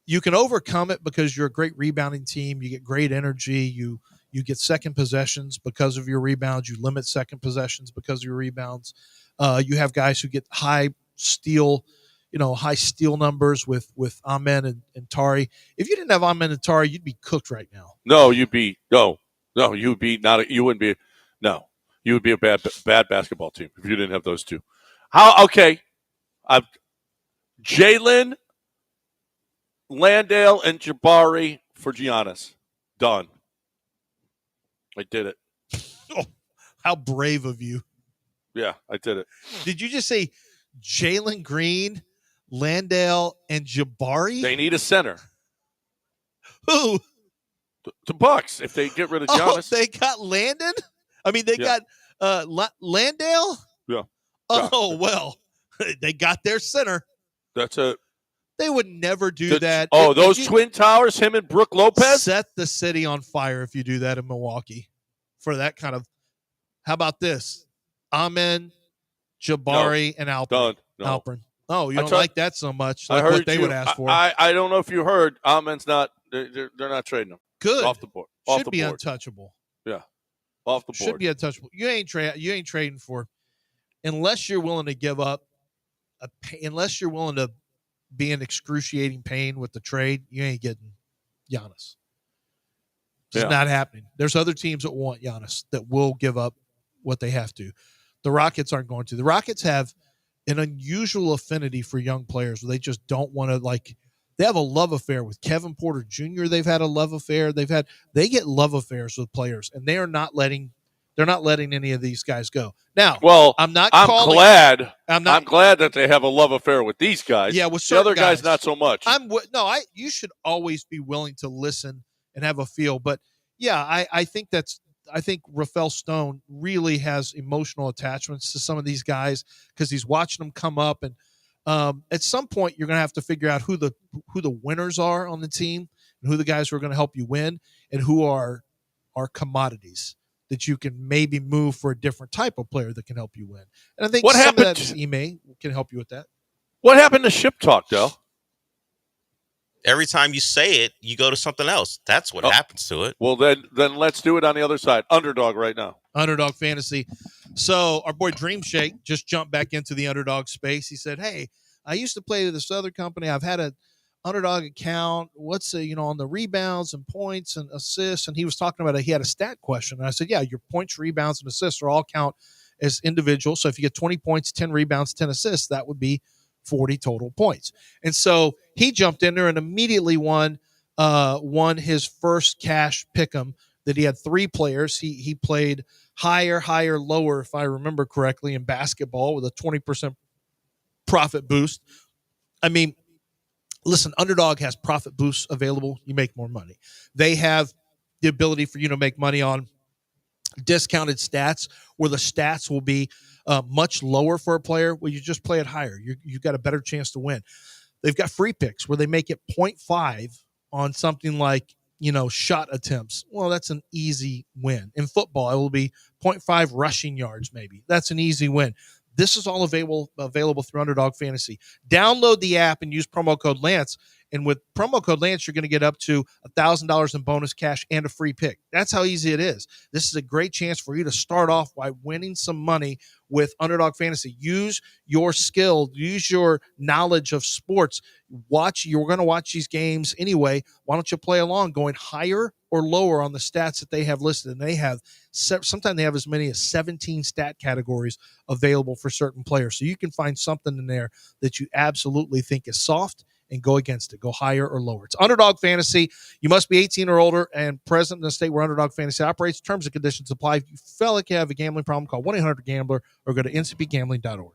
you can overcome it because you're a great rebounding team. You get great energy. You get second possessions because of your rebounds. You limit second possessions because of your rebounds. You have guys who get high steal numbers with Amen and Tari. If you didn't have Amen and Tari, you'd be cooked right now. No, you would be a bad basketball team if you didn't have those 2. Jalen, Landale, and Jabari for Giannis. Done. I did it. Oh, how brave of you. Yeah, I did it. Did you just say Jalen Green, Landale, and Jabari? They need a center. Who? The Bucks, if they get rid of Giannis. Oh, they got Landon? I mean, they got Landale? Yeah. Oh, well, they got their center. That's it. They would never do that. Oh, those Twin Towers, him and Brooke Lopez? Set the city on fire if you do that in Milwaukee for that kind of. How about this? Amen, Jabari, and Alperin. Done. No. Alperin. Oh, you don't like that so much. Like I heard what they would ask for. I don't know if you heard. Amen's not. They're not trading him. Good. Off the board. Should be untouchable. Yeah. Off the Should board. be untouchable. You ain't trading for, unless you're willing to give up unless you're willing to be in excruciating pain with the trade. You ain't getting Giannis. It's not happening. There's other teams that want Giannis that will give up what they have to. The Rockets aren't going to. The Rockets have an unusual affinity for young players where they just don't want to, they have a love affair with Kevin Porter Jr. They've had a love affair. They get love affairs with players, and they're not letting any of these guys go. Now, well, I'm glad that they have a love affair with these guys. Yeah, with the other guys, not so much. You should always be willing to listen and have a feel. But yeah, I think Rafael Stone really has emotional attachments to some of these guys because he's watching them come up, and at some point you're going to have to figure out who the winners are on the team and who the guys who are going to help you win and who are commodities that you can maybe move for a different type of player that can help you win. And I think some of that is Ime can help you with that. What happened to Ship Talk, though? Every time you say it, you go to something else. That's what happens to it. Well, then let's do it on the other side. Underdog right now. Underdog fantasy. So our boy Dream Shake just jumped back into the underdog space. He said, "Hey, I used to play with this other company. I've had an underdog account. What's on the rebounds and points and assists?" And he was talking about he had a stat question. And I said, "Yeah, your points, rebounds, and assists are all count as individual. So if you get 20 points, 10 rebounds, 10 assists, that would be 40 total points." And so he jumped in there and immediately won his first cash pick'em that he had 3 players. He played higher, lower, if I remember correctly, in basketball with a 20% profit boost. I mean, listen, Underdog has profit boosts available. You make more money. They have the ability for you to make money on discounted stats where the stats will be much lower for a player. Well, you just play it higher. You've got a better chance to win. They've got free picks where they make it 0.5 on something like, shot attempts. Well, that's an easy win. In football, it will be 0.5 rushing yards maybe. That's an easy win. This is all available through Underdog Fantasy. Download the app and use promo code Lance. And with promo code Lance, you're going to get up to $1,000 in bonus cash and a free pick. That's how easy it is. This is a great chance for you to start off by winning some money with Underdog Fantasy. Use your skill. Use your knowledge of sports. You're going to watch these games anyway. Why don't you play along, going higher or lower on the stats that they have listed? And they have sometimes they have as many as 17 stat categories available for certain players. So you can find something in there that you absolutely think is soft and go against it. Go higher or lower. It's Underdog Fantasy. You must be 18 or older and present in the state where Underdog Fantasy operates. Terms and conditions apply. If you feel like you have a gambling problem, call 1-800-GAMBLER or go to ncpgambling.org.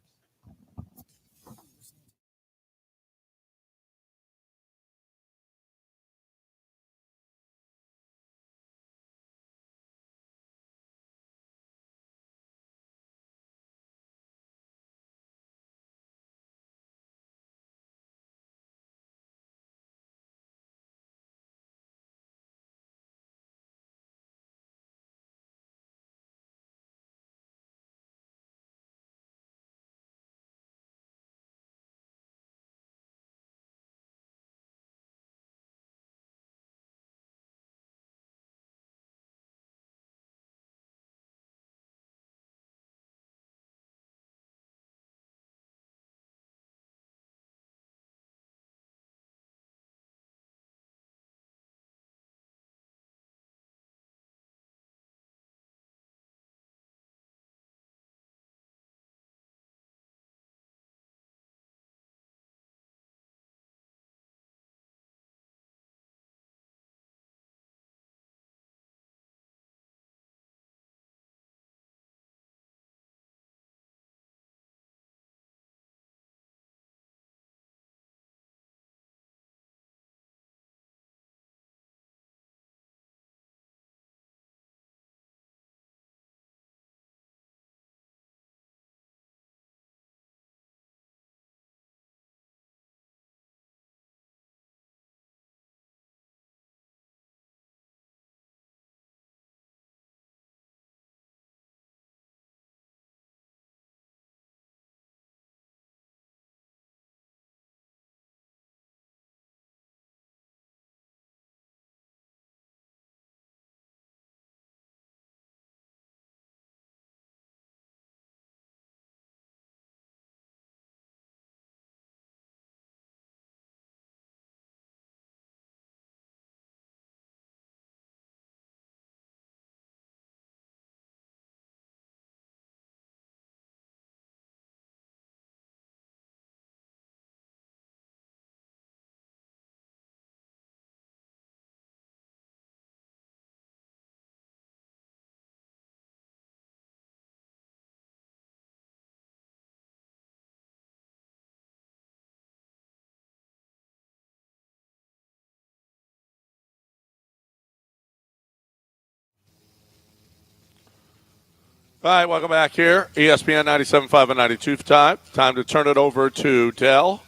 All right, welcome back here. ESPN 97.5 and 92 time to turn it over to Dell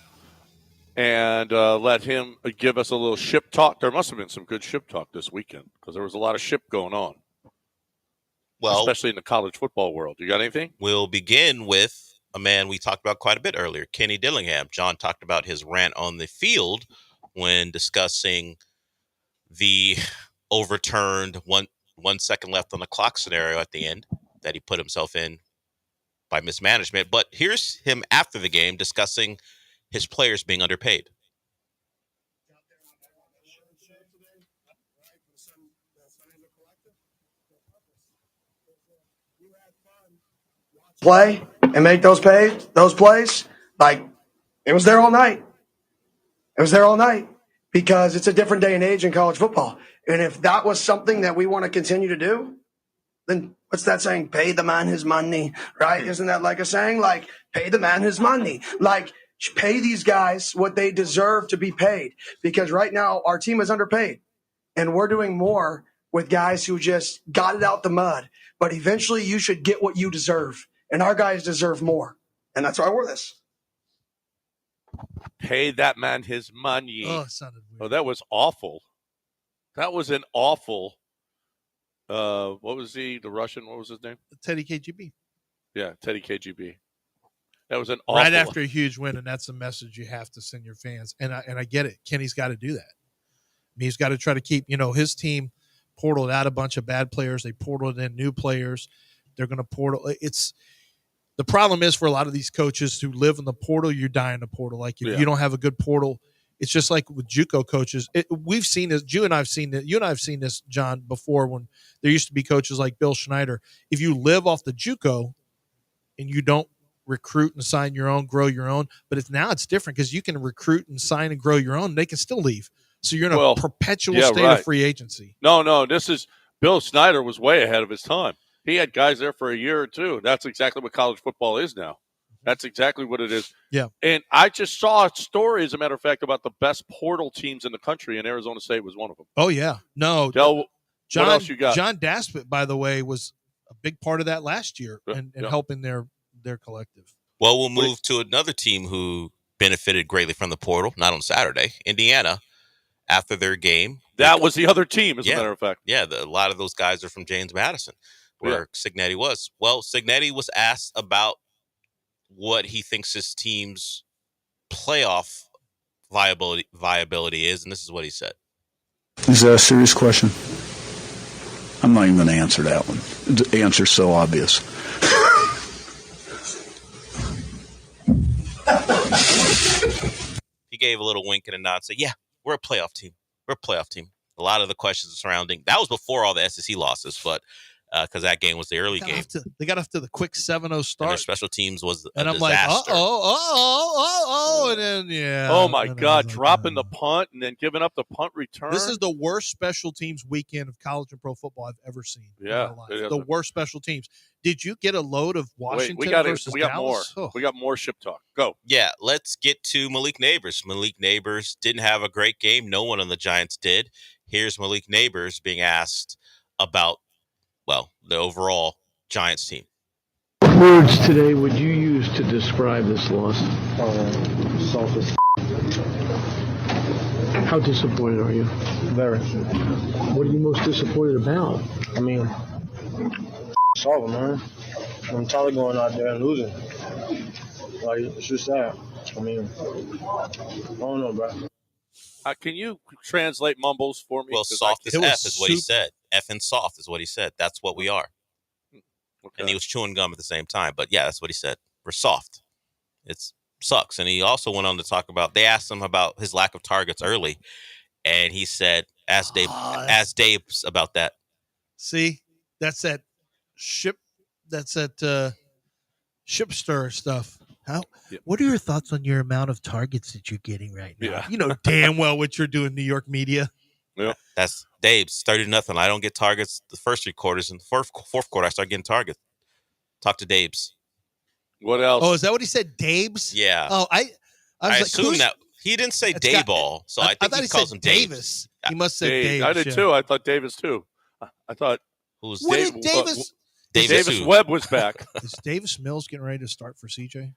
and let him give us a little ship talk. There must have been some good ship talk this weekend because there was a lot of ship going on, especially in the college football world. You got anything? We'll begin with a man we talked about quite a bit earlier, Kenny Dillingham. John talked about his rant on the field when discussing the overturned 1 second left on the clock scenario at the end that he put himself in by mismanagement. But here's him after the game discussing his players being underpaid. Play and make those plays. Like, it was there all night. It was there all night because it's a different day and age in college football. And if that was something that we want to continue to do, then what's that saying? Pay the man his money, right? Isn't that like a saying? Like, pay the man his money. Like, pay these guys what they deserve to be paid. Because right now, our team is underpaid. And we're doing more with guys who just got it out the mud. But eventually, you should get what you deserve. And our guys deserve more. And that's why I wore this. Pay that man his money. Oh, it sounded weird. Oh, that was awful. That was an awful. What was the Russian? What was his name? Teddy KGB. Yeah, Teddy KGB. That was an awful. Right after a huge win, and that's a message you have to send your fans. And I get it. Kenny's got to do that. I mean, he's got to try to keep, his team portaled out a bunch of bad players. They portaled in new players. They're going to portal. The problem is for a lot of these coaches who live in the portal, you die in the portal. Like if you don't have a good portal, it's just like with JUCO coaches. We've seen this. You and I have seen this, John, before when there used to be coaches like Bill Schneider. If you live off the JUCO and you don't recruit and sign your own, grow your own, but now it's different because you can recruit and sign and grow your own. They can still leave. So you're in a perpetual state of free agency. No. This is Bill Schneider was way ahead of his time. He had guys there for a year or two. That's exactly what college football is now. That's exactly what it is. Yeah. And I just saw a story, as a matter of fact, about the best portal teams in the country, and Arizona State was one of them. Oh, yeah. No. Del, what else you got? John Daspit, by the way, was a big part of that last year and helping their collective. Well, we'll move to another team who benefited greatly from the portal, not on Saturday. Indiana, after their game. That was the other team, as a matter of fact. Yeah, a lot of those guys are from James Madison, where Cignetti was. Well, Cignetti was asked about what he thinks his team's playoff viability is, and this is what he said. Is that a serious question? I'm not even going to answer that one. The answer's so obvious. He gave a little wink and a nod and said, yeah, we're a playoff team. We're a playoff team. A lot of the questions surrounding – that was before all the SEC losses, but – because that game was the early game. They got off to the quick 7-0 start. And their special teams was a and I'm disaster. Like, and then, Oh, my God, dropping the punt and then giving up the punt return. This is the worst special teams weekend of college and pro football I've ever seen. Yeah. The worst special teams. Did you get a load of Washington versus we got Dallas? more. We got more ship talk. Go. Yeah, let's get to Malik Neighbors. Malik Neighbors didn't have a great game. No one on the Giants did. Here's Malik Neighbors being asked about the overall Giants team. What words today would you use to describe this loss? Soft as How disappointed are you? Very. What are you most disappointed about? I mean, solve it, man. I'm tired of going out there and losing. Like, it's just that. I mean, I don't know, bro. Can you translate mumbles for me? Well, soft as F is what he said. F and soft is what he said. That's what we are. Okay. And he was chewing gum at the same time. But, yeah, that's what he said. We're soft. It sucks. And he also went on to talk about – they asked him about his lack of targets early. And he said, ask Dave about that. See, that's that ship stir stuff. What are your thoughts on your amount of targets that you're getting right now? Yeah. You know damn well what you're doing, New York media. Yeah. That's Dave's 30-0. I don't get targets the first 3 quarters. In the fourth quarter, I start getting targets. Talk to Dave's. What else? Oh, is that what he said? Dave's? Yeah. Oh, I assume that he didn't say Dayball, so I think he calls him Davis. He must say Davis. I did too. I thought Davis too. I thought who's what Dave? did Davis? Davis Webb was back. Is Davis Mills getting ready to start for CJ?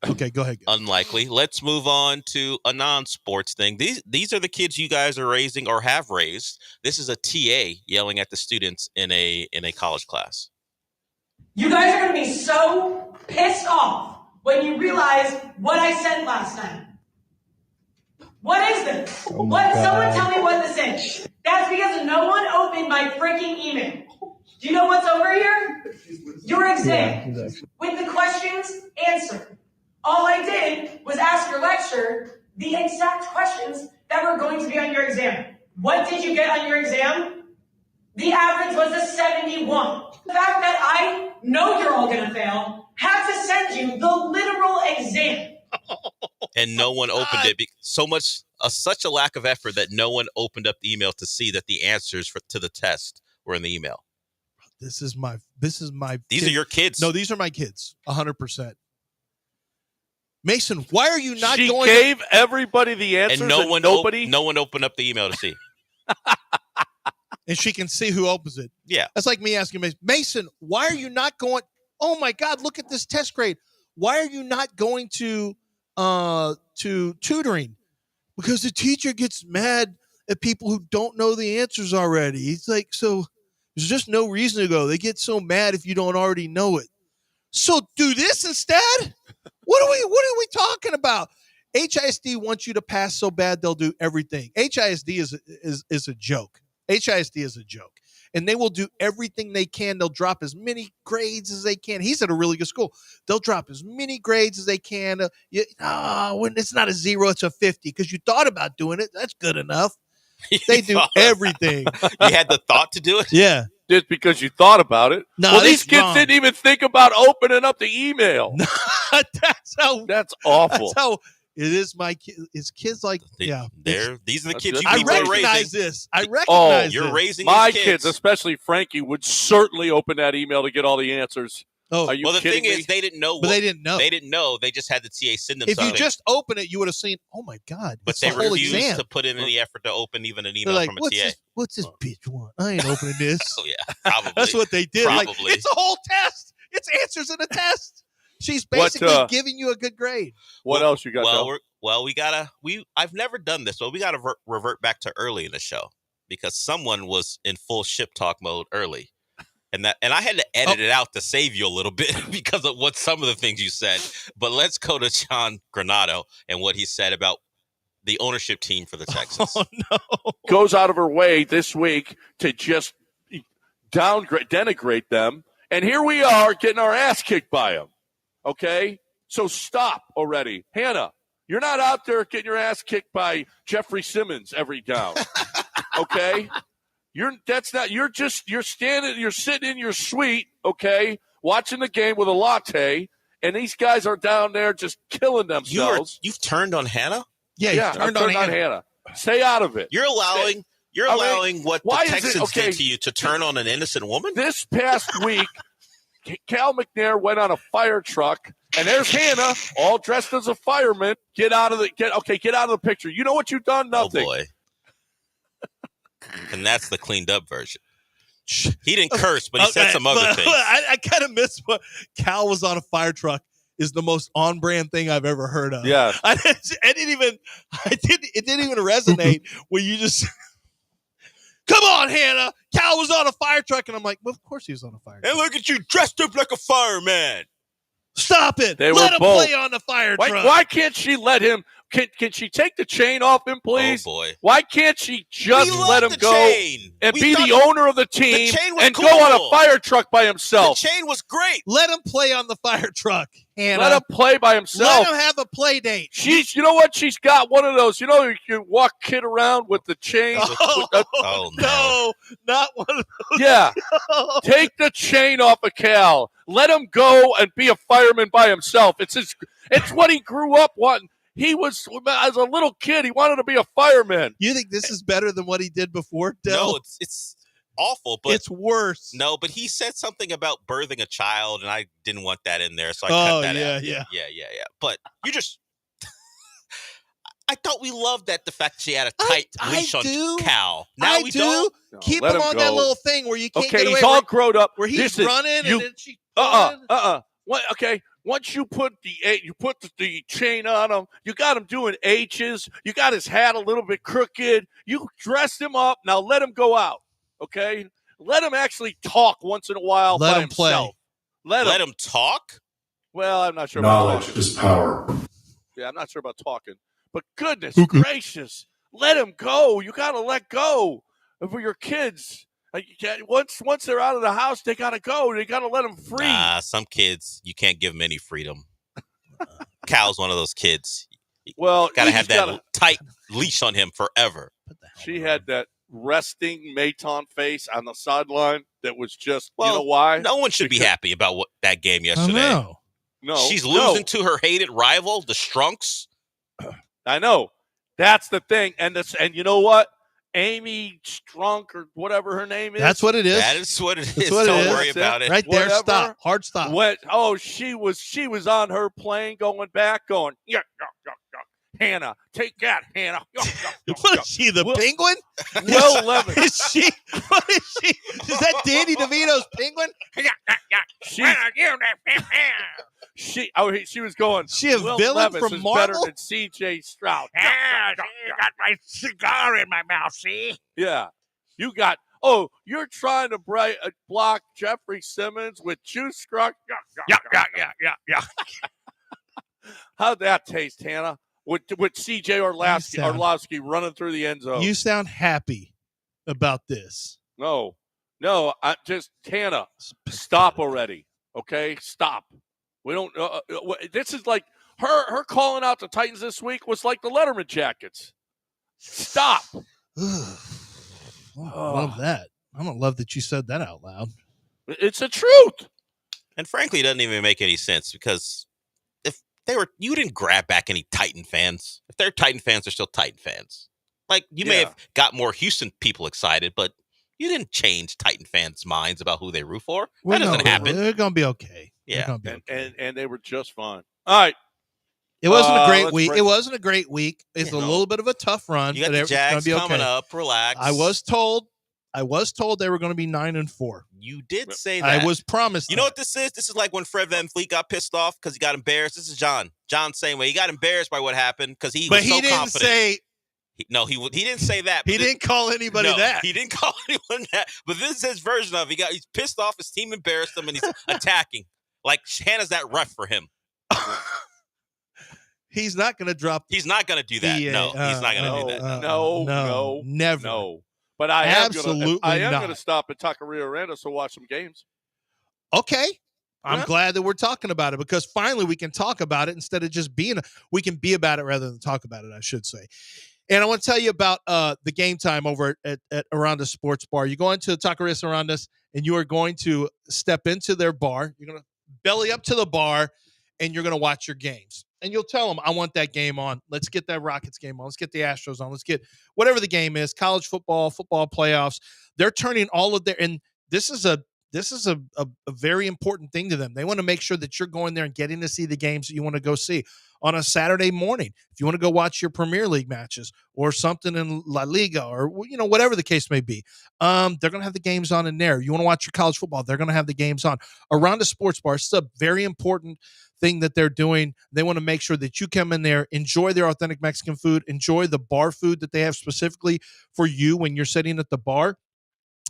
Okay, go ahead. Unlikely. Let's move on to a non-sports thing. These are the kids you guys are raising or have raised. This is a TA yelling at the students in a college class. You guys are going to be so pissed off when you realize what I sent last night. What is this? Someone tell me what this is. That's because no one opened my freaking email. Do you know what's over here? Your exam. Yeah, With the questions answered. All I did was ask your lecturer the exact questions that were going to be on your exam. What did you get on your exam? The average was a 71. The fact that I know you're all going to fail had to send you the literal exam. And no one opened it. Such a lack of effort that no one opened up the email to see that the answers to the test were in the email. These are your kids. No, these are my kids. 100%. Mason, why are you not she going? She gave everybody the answers and no one opened up the email to see. And she can see who opens it. Yeah. That's like me asking Mason, why are you not going? Oh my God, look at this test grade. Why are you not going to tutoring? Because the teacher gets mad at people who don't know the answers already. He's like, so there's just no reason to go. They get so mad if you don't already know it. So do this instead? What are we talking about? HISD wants you to pass so bad they'll do everything. HISD is a joke. HISD is a joke. And they will do everything they can. They'll drop as many grades as they can. He's at a really good school. They'll drop as many grades as they can. When it's not a 0, it's a 50 because you thought about doing it. That's good enough. They do everything. You had the thought to do it? Yeah. Just because you thought about it. No, well, these kids didn't even think about opening up the email. That's awful. That's how it is. My kids. It's kids like these are the kids you I people are recognize raising. this. I recognize you're this. raising my these kids, especially Frankie, would certainly open that email to get all the answers. Oh, are you well, the kidding thing me? is, they didn't know. But they didn't know. They didn't know. They just had the TA send them If something. you just open it, you would have seen. Oh my God! But it's they the whole refused exam. to put in any effort to open even an They're email like, from a TA. What's this bitch want? I ain't opening this. Oh yeah, probably. That's what they did. Probably. Like, it's a whole test. It's answers in a test. She's basically giving you a good grade. What else you got? I've never done this, but we gotta revert back to early in the show because someone was in full ship talk mode early. And I had to edit it out to save you a little bit because of what some of the things you said. But let's go to John Granado and what he said about the ownership team for the Texans. Oh, no. Goes out of her way this week to just denigrate them. And here we are getting our ass kicked by them. Okay? So stop already. Hannah, you're not out there getting your ass kicked by Jeffrey Simmons every down. Okay? You're sitting in your suite, okay, watching the game with a latte, and these guys are down there just killing themselves. You've turned on Hannah? Yeah, I've turned on Hannah. Stay out of it. You're allowing what the Texans did to you to turn on an innocent woman? This past week, Cal McNair went on a fire truck, and there's Hannah, all dressed as a fireman. Get out of the picture. You know what you've done? Nothing. Oh boy. And that's the cleaned up version. He didn't curse, but he said some other things. I kind of miss what Cal was on a fire truck is the most on brand thing I've ever heard of. Yeah. It didn't even resonate when you just come on, Hannah. Cal was on a fire truck, and I'm like, well, of course he was on a fire truck. And look at you dressed up like a fireman. Stop it. Let him both play on the fire truck. Why can't she let him? Can she take the chain off him, please? Oh, boy. Why can't she just let him go and be the owner of the team and cool. go on a fire truck by himself? The chain was great. Let him play on the fire truck, Hannah. Let him play by himself. Let him have a play date. You know what? She's got one of those. You know, you can walk kid around with the chain. No, not one of those. Yeah. Take the chain off of Cal. Let him go and be a fireman by himself. It's what he grew up wanting. He was, as a little kid, he wanted to be a fireman. You think this is better than what he did before, Del? No, it's awful, but it's worse. No, but he said something about birthing a child, and I didn't want that in there, so I cut that out. Yeah. But you just, I thought we loved that the fact that she had a tight leash on Cal. Now we don't. No, Keep let him on that go. little thing where you can't Okay, get away. he's all grown up. Where he's Listen, running you, and then she pulling. What? Okay, once you put the chain on him, you got him doing H's. You got his hat a little bit crooked. You dressed him up. Now let him go out. Okay, let him actually talk once in a while Let by him play. himself. Let him talk? Well, I'm not sure. Knowledge is power. Yeah, I'm not sure about talking. But goodness gracious, let him go. You got to let go for your kids. Once they're out of the house, they got to go. They got to let them free. Some kids, you can't give them any freedom. Cal's one of those kids. Well, got to have that tight leash on him forever. She had that resting Maton face on the sideline that was just, Well, you know why? No one should be happy about that game yesterday. No. She's losing to her hated rival, the Strunks. I know. That's the thing. And you know what? Amy Strunk or whatever her name is. That's what it is. That is what it is. Don't worry about it. Right there, Whatever. stop. Hard stop. She was on her plane going back, going, yeah. Hannah, take that, Hannah. What is she, the penguin? Will Levis. What is she? Is that Danny DeVito's penguin? She was going, She a Will villain Levis from is Marvel? better than C.J. Stroud. Yeah, you got my cigar in my mouth, see? Yeah. You're trying to block Jeffrey Simmons with juice scrunk. Yeah. How'd that taste, Hannah? With C.J. Orlovsky running through the end zone. You sound happy about this. No, Hannah, stop already. Okay, stop. We don't. This is like her calling out the Titans this week was like the Letterman jackets. Stop. I love that. I don't love that you said that out loud. It's the truth. And frankly, it doesn't even make any sense because you didn't grab back any Titan fans. If they're Titan fans, they're still Titan fans. Like, you may have got more Houston people excited, but you didn't change Titan fans' minds about who they root for. That doesn't happen. They're going to be okay. Yeah. And they were just fine. All right. It wasn't a great week. It wasn't a great week. It's a little bit of a tough run. You got but the Jags be coming okay. up. Relax. I was told they were going to be 9-4. You did say that. I was promised. You know what this is? This is like when Fred VanVleet got pissed off because he got embarrassed. This is John. John's same way. He got embarrassed by what happened because he was so confident. He didn't say that. He didn't call anybody that. He didn't call anyone that. But this is his version of it. He's pissed off. His team embarrassed him, and he's attacking. Like Hannah's that ref for him. He's not going to drop. He's not going to do that. He's not going to do that. No, never. No. But I am going to stop at Taqueria Aranda to watch some games. Okay. I'm glad that we're talking about it because finally we can talk about it instead of just we can be about it rather than talk about it, I should say. And I want to tell you about the game time over at Aranda's Sports Bar. You go into Taqueria Aranda's and you are going to step into their bar. You're going to belly up to the bar and you're going to watch your games. And you'll tell them, I want that game on. Let's get that Rockets game on. Let's get the Astros on. Let's get whatever the game is, college football playoffs. They're turning all of and this is a very important thing to them. They want to make sure that you're going there and getting to see the games that you want to go see on a Saturday morning. If you want to go watch your Premier League matches or something in La Liga or, whatever the case may be, they're going to have the games on in there. You want to watch your college football, they're going to have the games on. Aranda Sports Bar, it's a very important thing that they're doing. They want to make sure that you come in there, enjoy their authentic Mexican food, enjoy the bar food that they have specifically for you when you're sitting at the bar,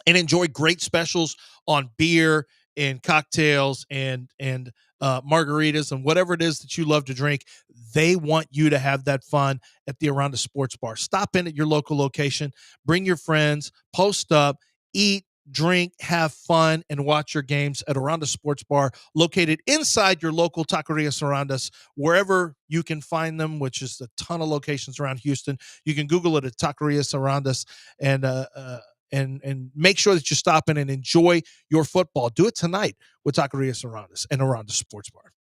and enjoy great specials on beer and cocktails and margaritas and whatever it is that you love to drink. They want you to have that fun at the Aranda Sports Bar. Stop in at your local location, bring your friends, post up, eat, drink, have fun, and watch your games at Aranda Sports Bar, located inside your local Taqueria Arandas, wherever you can find them, which is a ton of locations around Houston. You can Google it at Taqueria Arandas and make sure that you stop in and enjoy your football. Do it tonight with Taqueria Arandas and Aranda Sports Bar.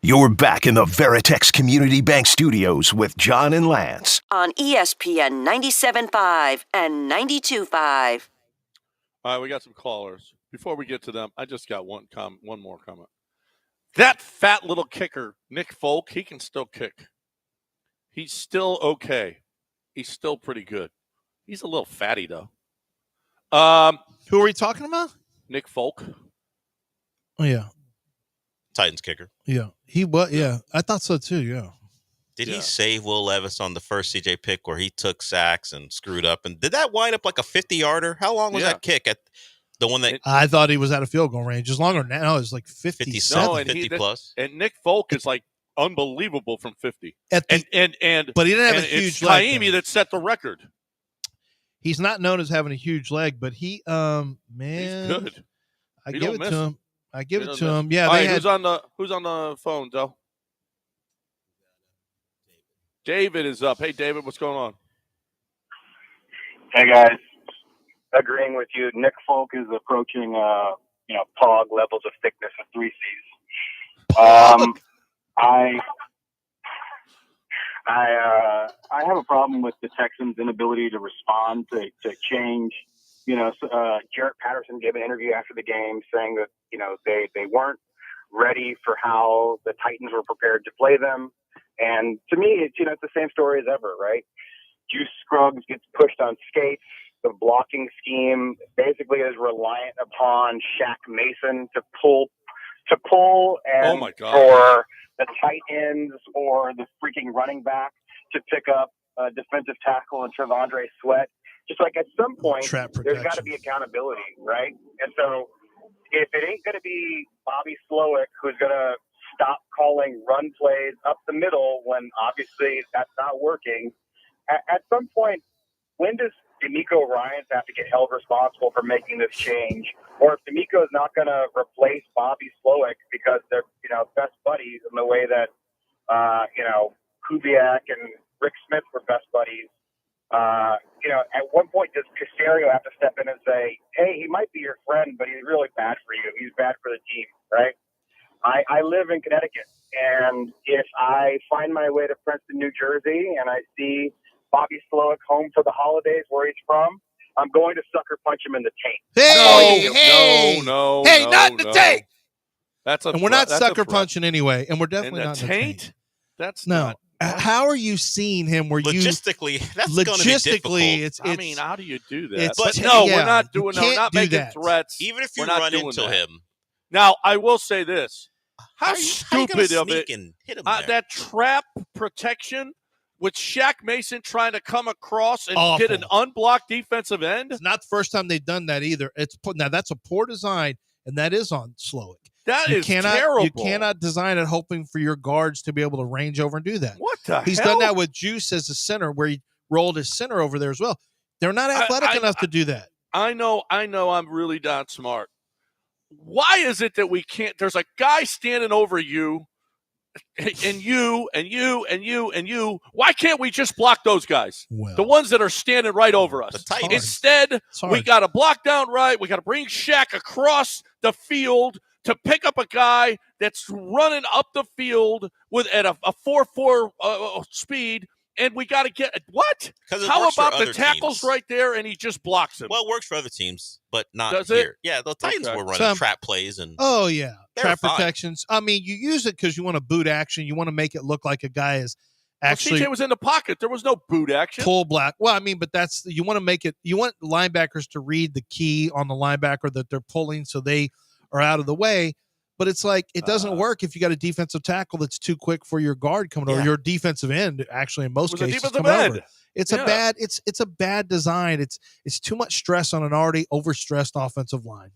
You're back in the Veritex Community Bank Studios with John and Lance. On ESPN 97.5 and 92.5. All right, we got some callers. Before we get to them, I just got one more comment. That fat little kicker, Nick Folk, he can still kick. He's still okay. He's still pretty good. He's a little fatty, though. Who are we talking about? Nick Folk. Oh, yeah. Titans kicker. Yeah. He was. Yeah. I thought so, too. Yeah. Did he save Will Levis on the first CJ pick where he took sacks and screwed up? And did that wind up like a 50-yarder? How long was that kick at the one that? I thought he was out of field goal range. It's longer now. It was like 57. No, and 50 plus. And Nick Folk is like unbelievable from 50. But he didn't have a huge leg. It's Taimi that set the record. He's not known as having a huge leg, but he, man, he's good. I give it to him. I give it to him. Yeah. All right, who's on the phone, Del? David is up. Hey, David, what's going on? Hey, guys. Agreeing with you, Nick Folk is approaching, Pog levels of thickness of 3 C's. I have a problem with the Texans' inability to respond to change. Jarrett Patterson gave an interview after the game saying that they weren't ready for how the Titans were prepared to play them. And to me, it's the same story as ever, right? Juice Scruggs gets pushed on skates. The blocking scheme basically is reliant upon Shaq Mason to pull and for the tight ends or the freaking running back to pick up a defensive tackle and Trevondre Sweat. Just like at some point, there's got to be accountability, right? And so if it ain't going to be Bobby Slowick who's going to stop calling run plays up the middle when obviously that's not working, at some point, when does D'Amico Ryans have to get held responsible for making this change? Or if D'Amico is not going to replace Bobby Slowick because they're, best buddies in the way that, Kubiak and Rick Smith were best buddies, at one point does Caserio have to step in and say, hey, he might be your friend, but he's really bad for you. He's bad for the team, right? I live in Connecticut, and if I find my way to Princeton, New Jersey, and I see Bobby Slowick home for the holidays where he's from, I'm going to sucker punch him in the taint. No, not in the taint. And we're not sucker punching anyway, and we're definitely not in the taint. That's no. How are you seeing him? Where logistically, that's going to be difficult. It's how do you do that? But we're not doing. We're not making threats. Even if you run into him. Now, I will say this: how you stupid of it! And hit him that trap protection with Shaq Mason trying to come across and get an unblocked defensive end. It's not the first time they've done that either. Now that's a poor design, and that is on Slowick. That is terrible. You cannot design it hoping for your guards to be able to range over and do that. What the He's hell? done that with Juice as a center, where he rolled his center over there as well. They're not athletic enough to do that. I know. I'm really not smart. Why is it that we can't? There's a guy standing over you, and you, and you, and you, and you. Why can't we just block those guys? The ones that are standing right over us. Instead, we got to block down right. We got to bring Shaq across the field to pick up a guy that's running up the field at a 4.4 speed, and we got to get what? How about the tackles right there, and he just blocks him? Well, it works for other teams, but not Does here. It? Yeah, the Titans were running trap plays and trap protections. I mean, you use it because you want to boot action. You want to make it look like a guy is actually. CJ was in the pocket. There was no boot action. Pull black. Well, I mean, but you want to make it. You want linebackers to read the key on the linebacker that they're pulling, so they are out of the way. But it's like it doesn't work if you got a defensive tackle that's too quick for your guard coming over, your defensive end. Actually, in most cases, coming over. It's a bad. It's a bad design. It's too much stress on an already overstressed offensive line.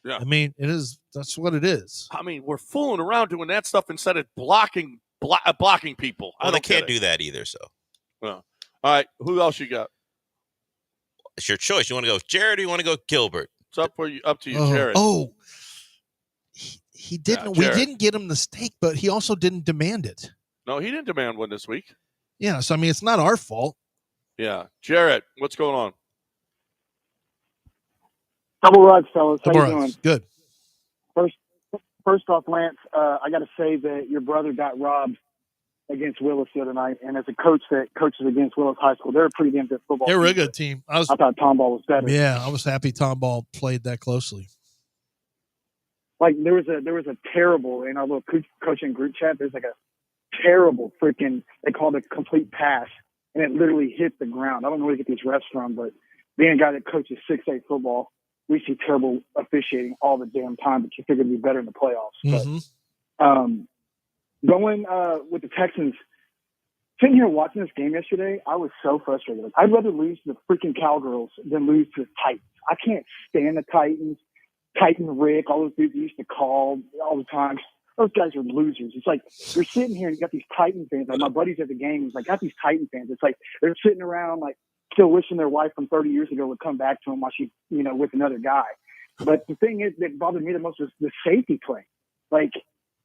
Yeah, I mean, it is. That's what it is. I mean, we're fooling around doing that stuff instead of blocking people. Well, they can't do that either. So, well, all right. Who else you got? It's your choice. You want to go Jared or you want to go Gilbert? It's up to you, Jared. He didn't. We didn't get him the steak, but he also didn't demand it. No, he didn't demand one this week. Yeah, so I mean, it's not our fault. Yeah, Jared, what's going on? Double rugs, fellas. How you doing? Good. First First off, Lance, I got to say that your brother got robbed against Willis the other night, and as a coach that coaches against Willis High School, they're a pretty damn good football They're a team. really good team. I thought Tom Ball was better. Yeah, I was happy Tom Ball played that closely. Like there was a terrible in our little coaching group chat. There's like a terrible freaking, they called it complete pass, and it literally hit the ground. I don't know where to get these refs from, but being a guy that coaches 6A football, we see terrible officiating all the damn time, but you figure it'd be better in the playoffs. Mm-hmm. But going with the Texans, sitting here watching this game yesterday, I was so frustrated. Like, I'd rather lose to the freaking Cowgirls than lose to the Titans. I can't stand the Titans. Titan Rick, all those dudes you used to call all the time. Those guys are losers. It's like you're sitting here and you got these Titan fans. Like my buddies at the game, he's like, got these Titan fans. It's like they're sitting around like still wishing their wife from 30 years ago would come back to them while she, with another guy. But the thing is that bothered me the most was the safety play. Like,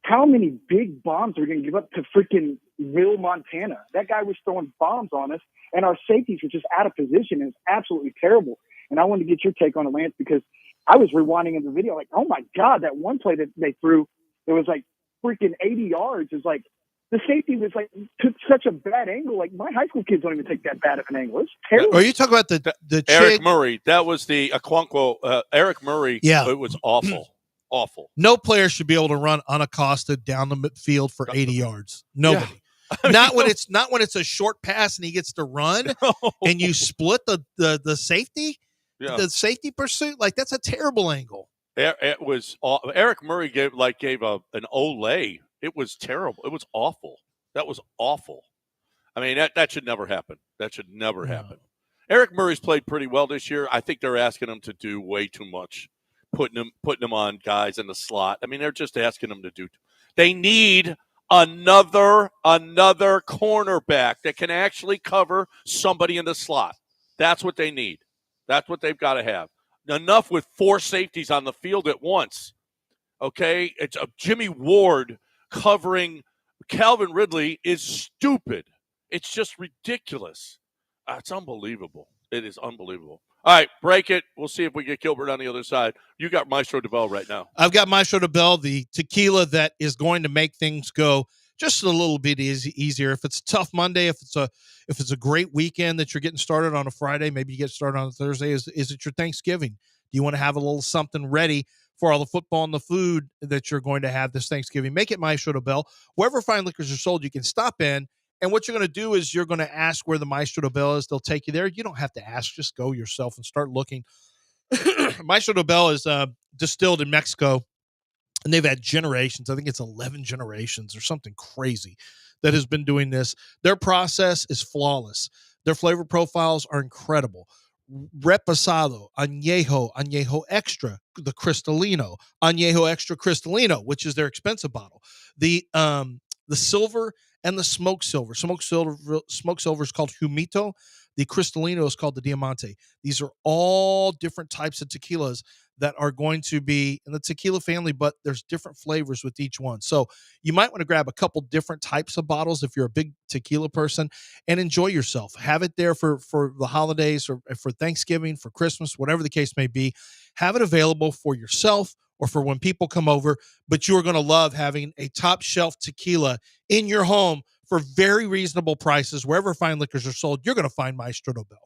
how many big bombs are we going to give up to freaking Will Montana? That guy was throwing bombs on us, and our safeties were just out of position. It's absolutely terrible. And I wanted to get your take on it, Lance, because I was rewinding in the video, like, oh my God, that one play that they threw, it was like freaking 80 yards. It's like the safety was like took such a bad angle. Like my high school kids don't even take that bad of an angle. It's terrible. Are you talking about the Eric chick? Murray? That was the Aquanquo. Eric Murray. Yeah. It was awful. Awful. No player should be able to run unaccosted down the field for 80 yards. Nobody. Yeah. Not when it's a short pass and he gets to run and you split the safety. Yeah. The safety pursuit, like that's a terrible angle. It was Eric Murray gave an Olay. It was terrible. It was awful. That was awful. I mean, that should never happen. That should never happen. Eric Murray's played pretty well this year. I think they're asking him to do way too much, putting him on guys in the slot. I mean, they're just asking him to do. They need another cornerback that can actually cover somebody in the slot. That's what they need. That's what they've got to have. Enough with 4 safeties on the field at once. Okay? It's Jimmy Ward covering Calvin Ridley is stupid. It's just ridiculous. It's unbelievable. It is unbelievable. All right, break it. We'll see if we get Gilbert on the other side. You got Maestro DeBell right now. I've got Maestro DeBell, the tequila that is going to make things go just a little bit easier. If it's a tough Monday, if it's a great weekend that you're getting started on a Friday, maybe you get started on a Thursday. Is it your Thanksgiving? Do you want to have a little something ready for all the football and the food that you're going to have this Thanksgiving? Make it Maestro DeBell. Wherever fine liquors are sold, you can stop in. And what you're going to do is you're going to ask where the Maestro DeBell is. They'll take you there. You don't have to ask. Just go yourself and start looking. Maestro DeBell is distilled in Mexico. And they've had generations. I think it's 11 generations or something crazy that has been doing this. Their process is flawless. Their flavor profiles are incredible. Reposado, Añejo Extra, the Cristalino, Añejo Extra Cristalino, which is their expensive bottle. The silver and the smoke silver. Smoke silver is called Humito. The Cristalino is called the Diamante. These are all different types of tequilas that are going to be in the tequila family, but there's different flavors with each one. So you might want to grab a couple different types of bottles if you're a big tequila person and enjoy yourself. Have it there for the holidays or for Thanksgiving, for Christmas, whatever the case may be. Have it available for yourself or for when people come over, but you're going to love having a top shelf tequila in your home for very reasonable prices. Wherever fine liquors are sold, you're going to find Maestro DeBell.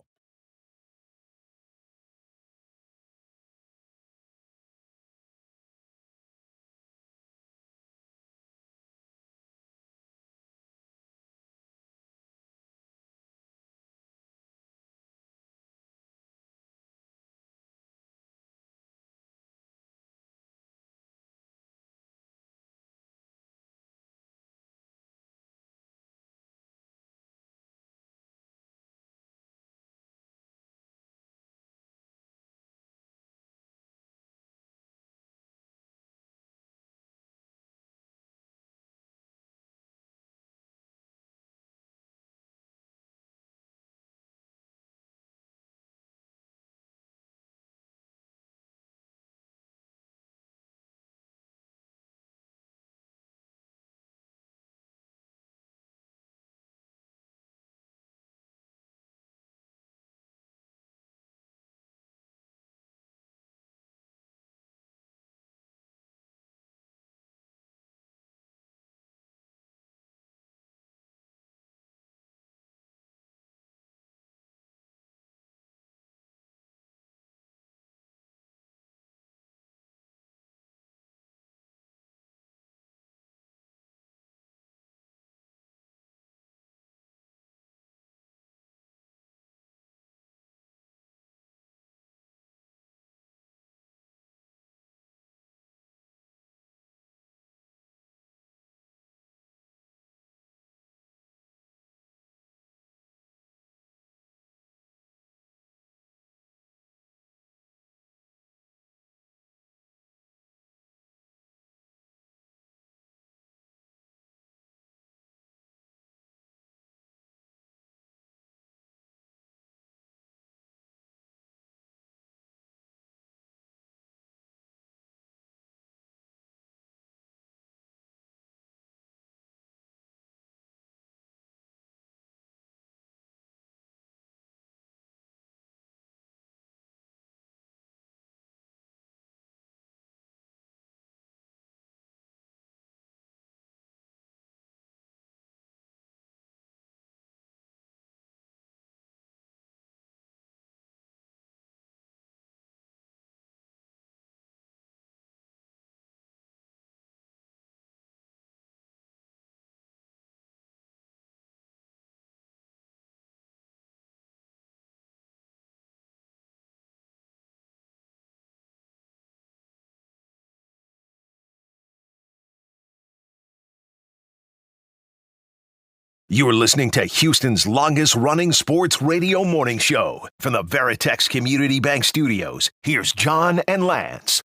You're listening to Houston's longest-running sports radio morning show. From the Veritex Community Bank Studios, here's John and Lance.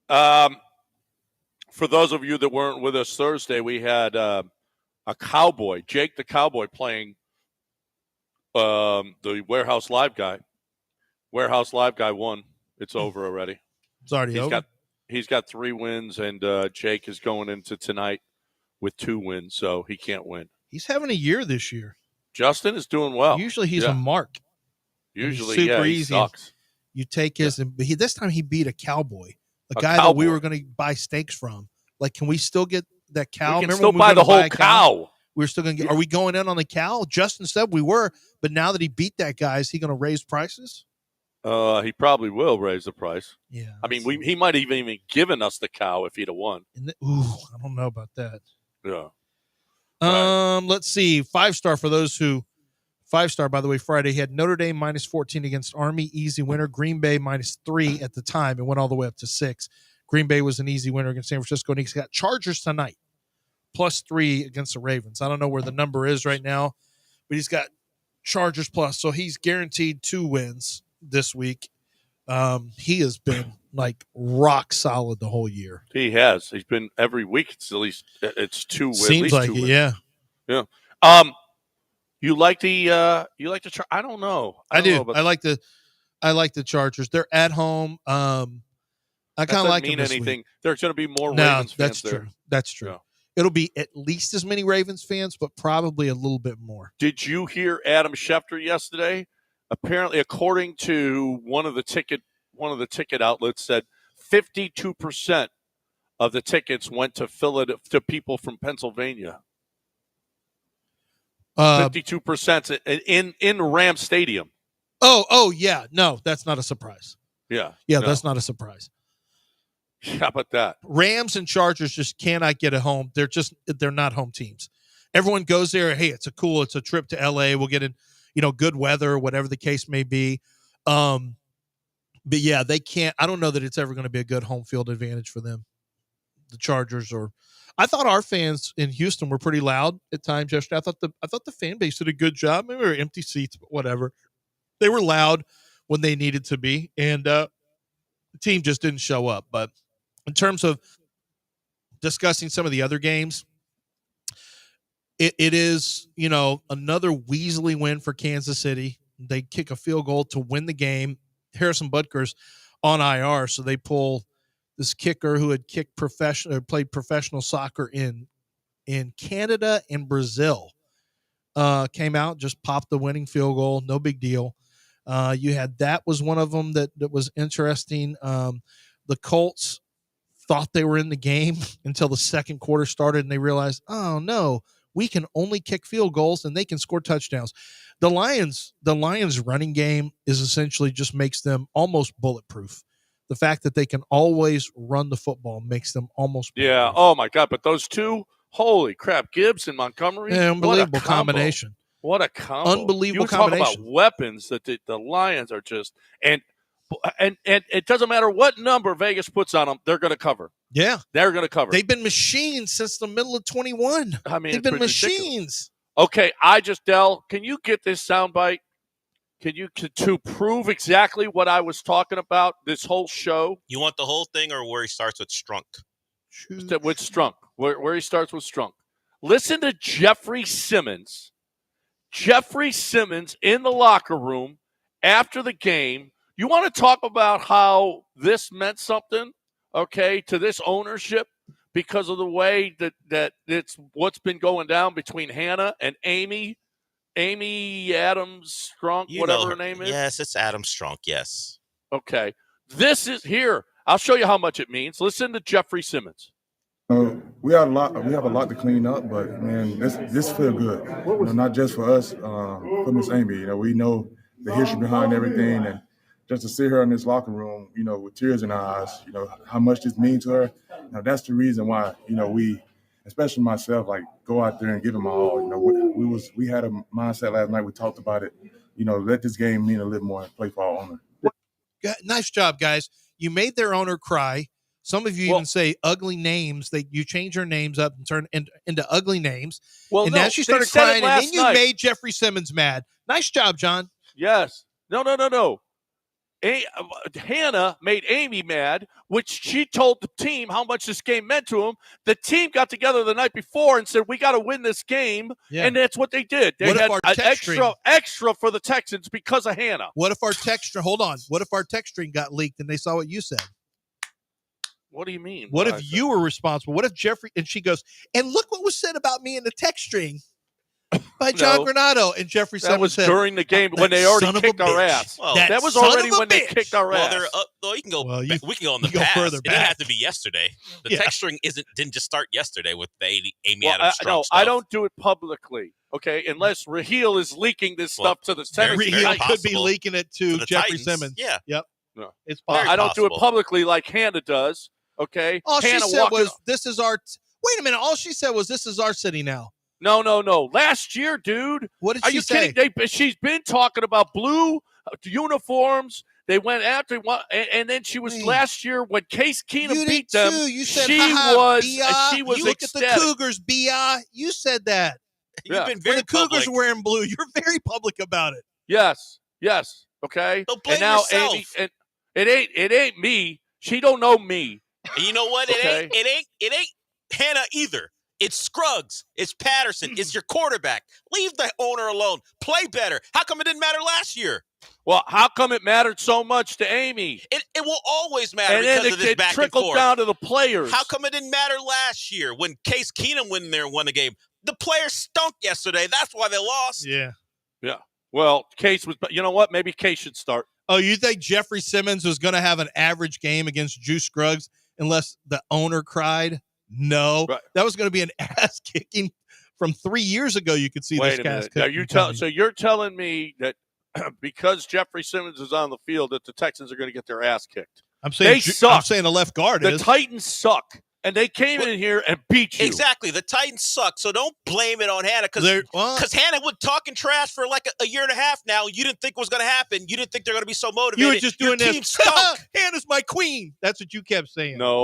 For those of you that weren't with us Thursday, we had a cowboy, Jake the Cowboy, playing the Warehouse Live guy. Warehouse Live guy won. It's over already. It's already over? He's got 3 wins, and Jake is going into tonight with 2 wins, so he can't win. He's having a year this year. Justin is doing well. Usually he's a mark. Usually, super he easy. sucks. You take his, but this time he beat a cowboy, a guy cowboy. that we were going to buy steaks from. Like, can we still get that cow? We can Remember still when buy were the gonna whole a cow. We're still going to get. Are we going in on the cow? Justin said we were, but now that he beat that guy, is he going to raise prices? He probably will raise the price. Yeah. I mean, he might have even given us the cow if he'd have won. I don't know about that. Yeah. Let's see. 5-star for those who 5-star, by the way, Friday. He had Notre Dame -14 against Army, easy winner. Green Bay -3 at the time. It went all the way up to 6. Green Bay was an easy winner against San Francisco. And he's got Chargers tonight, +3 against the Ravens. I don't know where the number is right now, but he's got Chargers plus. So he's guaranteed 2 wins this week. He has been like rock solid the whole year. He has. He's been every week. It's at least 2 wins. Seems like it, yeah. Yeah. You like the I don't know. I do. I like the Chargers. They're at home. I kind of like them this anything. week. There's going to be more Ravens fans that's there. true. That's true. Yeah. It'll be at least as many Ravens fans, but probably a little bit more. Did you hear Adam Schefter yesterday? Apparently, according to one of the ticket outlets, said 52% of the tickets went to people from Pennsylvania. 52% in Ram Stadium. Oh yeah. No, that's not a surprise. Yeah. Yeah, no. that's not a surprise. How about that? Rams and Chargers just cannot get a home. They're not home teams. Everyone goes there. Hey, it's a trip to LA. We'll get in, good weather, whatever the case may be. But yeah, they can't. I don't know that it's ever going to be a good home field advantage for them. The Chargers I thought our fans in Houston were pretty loud at times yesterday. I thought the fan base did a good job. Maybe we were empty seats, but whatever. They were loud when they needed to be, and the team just didn't show up. But in terms of discussing some of the other games, it is, another Weasley win for Kansas City. They kick a field goal to win the game. Harrison Butker's on IR, so they pull this kicker who had played professional soccer in Canada and Brazil. Came out, just popped the winning field goal. No big deal. That was one of them that was interesting. The Colts thought they were in the game until the second quarter started, and they realized, oh no, we can only kick field goals and they can score touchdowns. The Lions running game is essentially just makes them almost bulletproof. The fact that they can always run the football makes them almost bulletproof. Yeah. Oh my God. But those two, holy crap, Gibbs and Montgomery. Yeah, unbelievable combination. What a combo. Unbelievable combination. combination. Talk about weapons that the Lions are just and it doesn't matter what number Vegas puts on them, they're going to cover. Yeah. They're going to cover. They've been machines since the middle of 21. I mean, they've been machines. Ridiculous. Okay, Dell, can you get this soundbite? To prove exactly what I was talking about this whole show? You want the whole thing or where he starts with Strunk? With Strunk. Where he starts with Strunk. Listen to Jeffrey Simmons. Jeffrey Simmons in the locker room after the game. You want to talk about how this meant something, okay, to this ownership because of the way that it's what's been going down between Hannah and Amy Adams Strunk, whatever her name is. Yes, it's Adam Strunk, yes. Okay. This is here. I'll show you how much it means. Listen to Jeffrey Simmons. We have a lot to clean up, but man, this feel good. Not just for us, for Miss Amy. We know the history behind everything, and just to see her in this locker room, with tears in our eyes, how much this means to her. That's the reason why, we, especially myself, like go out there and give them all. We had a mindset last night. We talked about it. Let this game mean a little more and play for our owner. Nice job, guys. You made their owner cry. Some of you even say ugly names. That you change her names up and turn into ugly names. Well, and no, now she they started said it crying, and last then you night. made Jeffrey Simmons mad. Nice job, John. Yes. No. Hannah made Amy mad, which she told the team how much this game meant to them. The team got together the night before and said, we got to win this game, and that's what they did. They What if had our an text string- extra for the Texans because of Hannah. What if our text string? Hold on. What if our text string got leaked and they saw what you said? What do you mean? What if you were responsible? What if Jeffrey and she goes, and look what was said about me in the text string by John Granado and Jeffrey That Simmons was said, during the game when they already kicked our ass. Well, that was already when they kicked our Well, ass. you can go. We can go on the go past. further It didn't back. have to be yesterday. The Yeah. texturing didn't just start yesterday with the Amy Well, Adams. no, stuff. I don't do it publicly, okay? Unless Raheel is leaking this stuff to the Tennessee Raheel Titans. could be leaking it to the Jeffrey Titans. Simmons. Yeah. Yep. No. It's I possible. don't do it publicly like Hannah does, okay? All she Hannah said walking was, "This is our." Wait a minute. All she said was, "This is our city now." No. Last year, dude. What did Are she you say? kidding? She's been talking about blue uniforms. They went after one, and then she was last year when Case Keenum You beat did them. too. You said, she "Ha-ha, was B.I. she was You look at the ecstatic. Cougars, B.I. You said that. Yeah. You've been When very the Cougars public. are wearing blue, you're very public about it. Yes. Okay. So blame and now yourself. Amy, and it ain't me. She don't know me. And you know what? Okay. It ain't Hannah either. It's Scruggs. It's Patterson. It's your quarterback. Leave the owner alone. Play better. How come it didn't matter last year? Well, how come it mattered so much to Amy? It will always matter And then because of this it back and trickled forth. down to the players. How come it didn't matter last year when Case Keenum went in there and won the game? The players stunk yesterday. That's why they lost. Yeah. Well, Case was. You know what? Maybe Case should start. Oh, you think Jeffrey Simmons was going to have an average game against Juice Scruggs unless the owner cried? No. Right. That was going to be an ass kicking from 3 years ago. You could see Wait this a cast. minute. So you're telling me that because Jeffrey Simmons is on the field, that the Texans are going to get their ass kicked? I'm saying they suck. I'm saying the left guard The is. Titans suck, and they came in here and beat you. Exactly. The Titans suck, so don't blame it on Hannah because Hannah was talking trash for like a year and a half now. You didn't think it was going to happen. You didn't think they're going to be so motivated. You were just doing Your this. team stunk. Hannah's my queen. That's what you kept saying. No.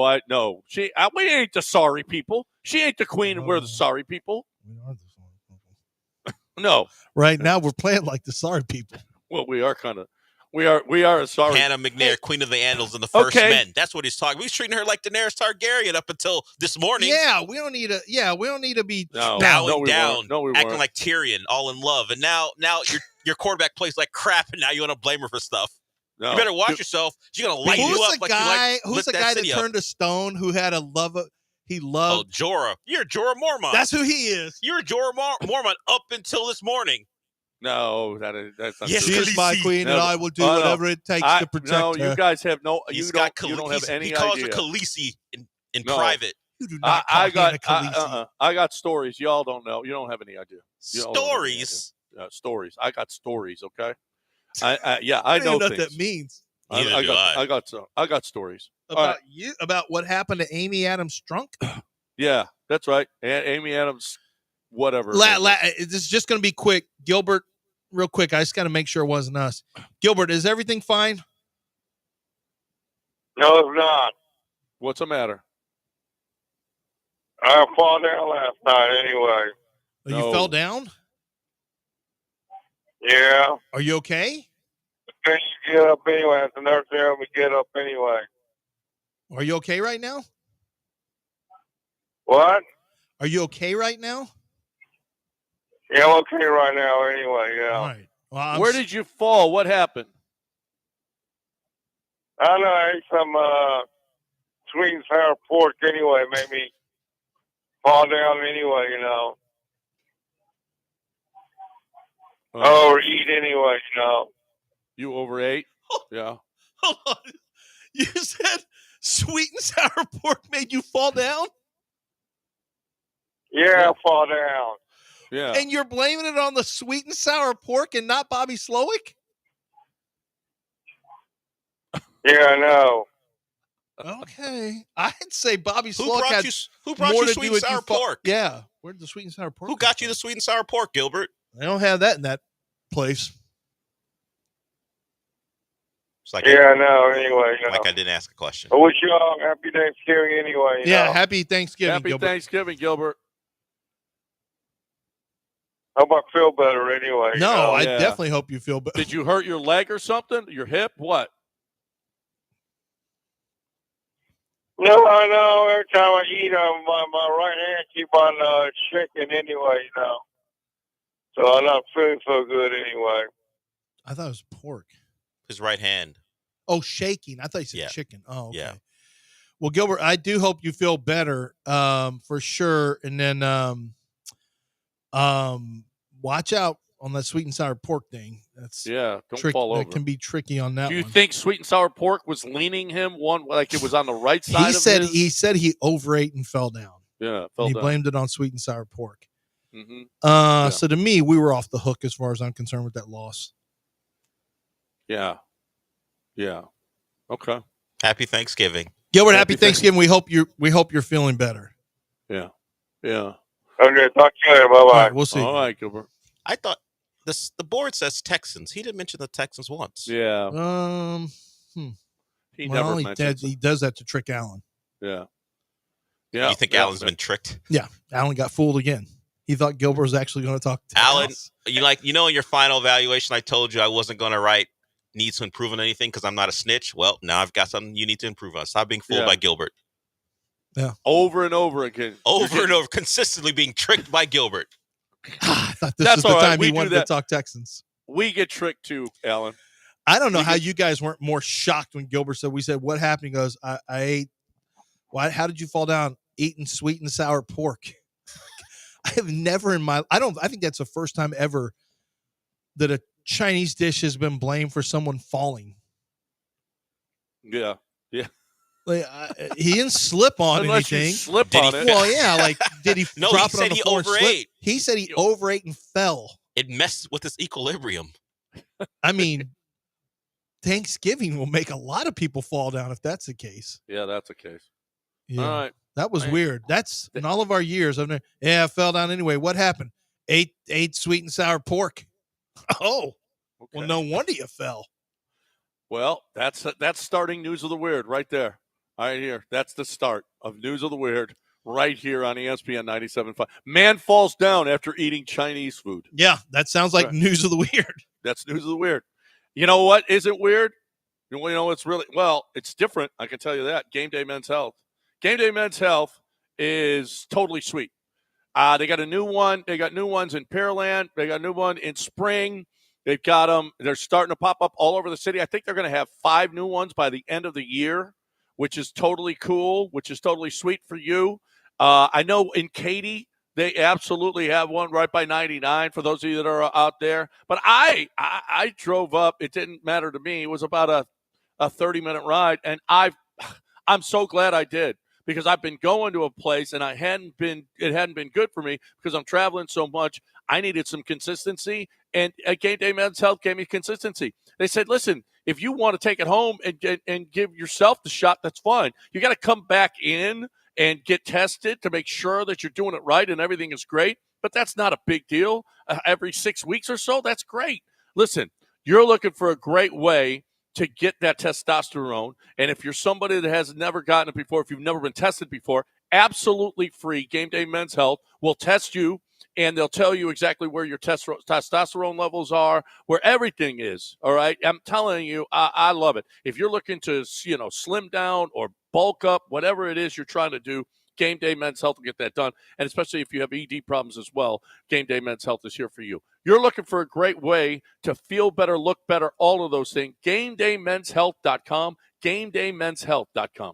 We ain't the sorry people. She ain't the queen, and we're the sorry people. We are the sorry people. No. Right now, we're playing like the sorry people. Well, we are kind of. We are a sorry. Hannah McNair, Queen of the Andals, and the First Okay. Men. That's what he's talking. We was treating her like Daenerys Targaryen up until this morning. Yeah, we don't need to be Bowing we down, weren't. No, we acting weren't. like Tyrion, all in love, and now your quarterback plays like crap, and now you want to blame her for stuff. No. You better watch yourself. She's gonna light you Who's up the like guy? you like. Who's the guy that turned to stone? Who had a love? He Oh, loved. Jorah. You're Jorah Mormont. That's who he is. You're Jorah Mormont up until this morning. No, that's not Yes, true. She's my queen, and I will do whatever it takes to protect no, her. you guys have no. He's You got don't have any he calls idea. her Khaleesi in No. private. You do not call Hannah Khaleesi. I got stories. Y'all don't know. You don't have any idea. Y'all don't have any Stories. idea. Stories. I got stories. Okay. I I know don't even know things. what that means. Neither I got stories About you, about what happened to Amy Adams Strunk. Yeah, that's right. Amy Adams, whatever. This is just going to be quick. Gilbert, real quick. I just got to make sure it wasn't us. Gilbert, is everything fine? No, it's not. What's the matter? I fell down last night anyway. You fell down? Yeah. Are you okay? Then you get up anyway. The nurse helped me get up anyway. Are you okay right now? What? Are you okay right now? Yeah, I'm okay right now anyway, yeah. All right. Well, Where did you fall? What happened? I don't know, I ate some sweet and sour pork anyway. Made me fall down anyway, you know. Overeat anyway, you know. You overate? Yeah. Hold on. You said sweet and sour pork made you fall down? Yeah, fall down. Yeah. And you're blaming it on the sweet and sour pork and not Bobby Slowick? Yeah, I know. Okay. I'd say Bobby Who Slowick brought had you? Who brought more you to sweet do and with sour you pork? Yeah. Where did the sweet and sour pork Who got you the sweet and sour pork, Gilbert? They don't have that in that place. It's like I know. Anyway, like I didn't ask a question. I wish you all happy Thanksgiving anyway. Happy Thanksgiving, Happy Gilbert. Thanksgiving, Gilbert. Hope I feel better anyway. No, I definitely hope you feel better. Did you hurt your leg or something? Your hip? What? No, I know. Every time I eat, my right hand keep on shaking anyway, So I'm not feeling so good anyway. I thought it was pork. His right hand. Oh, shaking. I thought you said chicken. Oh, okay. Yeah. Well, Gilbert, I do hope you feel better, for sure. And then, watch out on that sweet and sour pork thing. That's don't fall over. That can be tricky on that. Do you one. think sweet and sour pork was leaning him one like it was on the right side? He said he overate and fell down. Yeah, He blamed it on sweet and sour pork. Mm-hmm. So to me, we were off the hook as far as I'm concerned with that loss. Yeah. Okay. Happy Thanksgiving, Gilbert. Happy Thanksgiving. We hope you're feeling better. Yeah. Okay, talk to you later. Bye bye. All right, we'll see. All right, Gilbert. I thought the board says Texans. He didn't mention the Texans once. Yeah. He never mentions he does that to trick Allen. Yeah. You think Allen's been tricked? Yeah. Allen got fooled again. He thought Gilbert was actually going to talk to Allen. us. In your final evaluation, I told you I wasn't going to write needs to improve on anything because I'm not a snitch. Well, now I've got something you need to improve on. Stop being fooled by Gilbert. Yeah. Over and over again. And over, consistently being tricked by Gilbert. I thought this was the time he wanted to talk Texans. We get tricked too, Alan. I don't know how you guys weren't more shocked when Gilbert said, we said, what happened? He goes, I ate. Why? How did you fall down eating sweet and sour pork? I have never I think that's the first time ever that a Chinese dish has been blamed for someone falling. Yeah. Like, he didn't slip on Unless anything. You slip on it. Well, yeah. Like, did he No, drop he it on said the he floor and slip? overate. He said he overate and fell. It messed with his equilibrium. I mean, Thanksgiving will make a lot of people fall down if that's the case. Yeah, that's the case. Yeah. All right. That was weird. That's in all of our years. I fell down anyway. What happened? Ate sweet and sour pork. Oh, okay. Well, no wonder you fell. Well, that's starting News of the Weird right there. Right here. That's the start of News of the Weird right here on ESPN 97.5. Man falls down after eating Chinese food. Yeah, that sounds like News of the Weird. That's News of the Weird. You know what isn't weird? You know it's really, it's different. I can tell you that. Game Day Men's Health. Game Day Men's Health is totally sweet. They got a new one. They got new ones in Pearland. They got a new one in Spring. They've got them. They're starting to pop up all over the city. I think they're going to have 5 new ones by the end of the year, which is totally cool, which is totally sweet for you. I know in Katy, they absolutely have one right by 99 for those of you that are out there. But I drove up. It didn't matter to me. It was about a 30-minute ride, and I'm so glad I did. Because I've been going to a place and it hadn't been good for me because I'm traveling so much. I needed some consistency, and Game Day Men's Health gave me consistency. They said, listen, if you want to take it home and give yourself the shot, that's fine. You got to come back in and get tested to make sure that you're doing it right and everything is great. But that's not a big deal. Every 6 weeks or so, that's great. Listen, you're looking for a great way to get that testosterone. And if you're somebody that has never gotten it before, if you've never been tested before, absolutely free. Game Day Men's Health will test you, and they'll tell you exactly where your testosterone levels are, where everything is, all right? I'm telling you, I love it. If you're looking to, slim down or bulk up, whatever it is you're trying to do, Game Day Men's Health will get that done. And especially if you have ED problems as well, Game Day Men's Health is here for you. You're looking for a great way to feel better, look better, all of those things. GameDayMen'sHealth.com, GameDayMen'sHealth.com.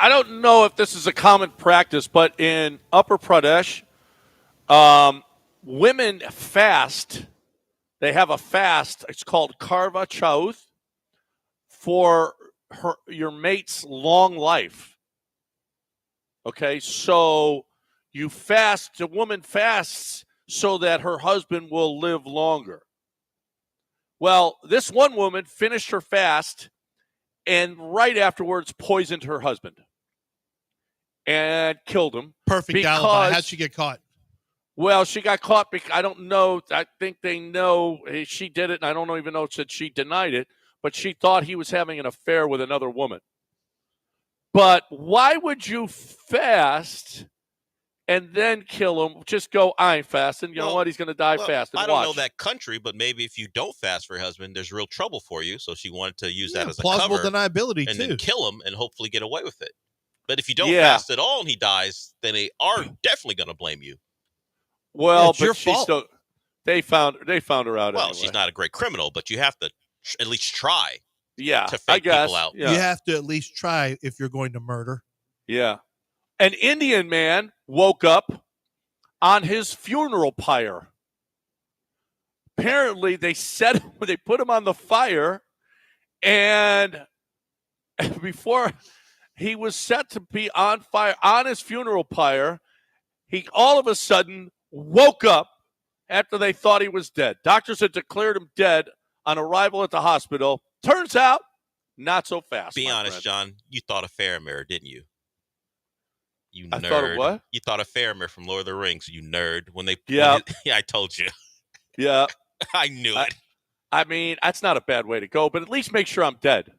I don't know if this is a common practice, but in Upper Pradesh, women fast. They have a fast. It's called Karva Chauth for your mate's long life. Okay, so you fast. The woman fasts so that her husband will live longer. Well, this one woman finished her fast and right afterwards poisoned her husband and killed him. Perfect alibi. How'd she get caught? Well, she got caught because I don't know. I think they know she did it, and I don't even know that she denied it, but she thought he was having an affair with another woman. But why would you fast and then kill him? Just go, I ain't fasting. You know what? He's going to die fast. And I don't watch. know that country, but maybe if you don't fast for your husband, there's real trouble for you. So she wanted to use that as a plausible cover deniability and too. then kill him and hopefully get away with it. But if you don't fast at all and he dies, then they are definitely going to blame you. Well, it's your fault. Still, they found her out. Well, anyway. she's not a great criminal, but you have to at least try. Yeah, to I fake guess. people out. Yeah. You have to at least try if you're going to murder. Yeah. An Indian man woke up on his funeral pyre. Apparently, they put him on the fire, and before he was set to be on fire on his funeral pyre, he all of a sudden woke up after they thought he was dead. Doctors had declared him dead on arrival at the hospital. Turns out, not so fast. Be honest, friend. John. You thought of Faramir, didn't you? You nerd. I thought of what? You thought of Faramir from Lord of the Rings. You nerd. Yeah, I told you. Yeah, I knew it. I mean, that's not a bad way to go, but at least make sure I'm dead.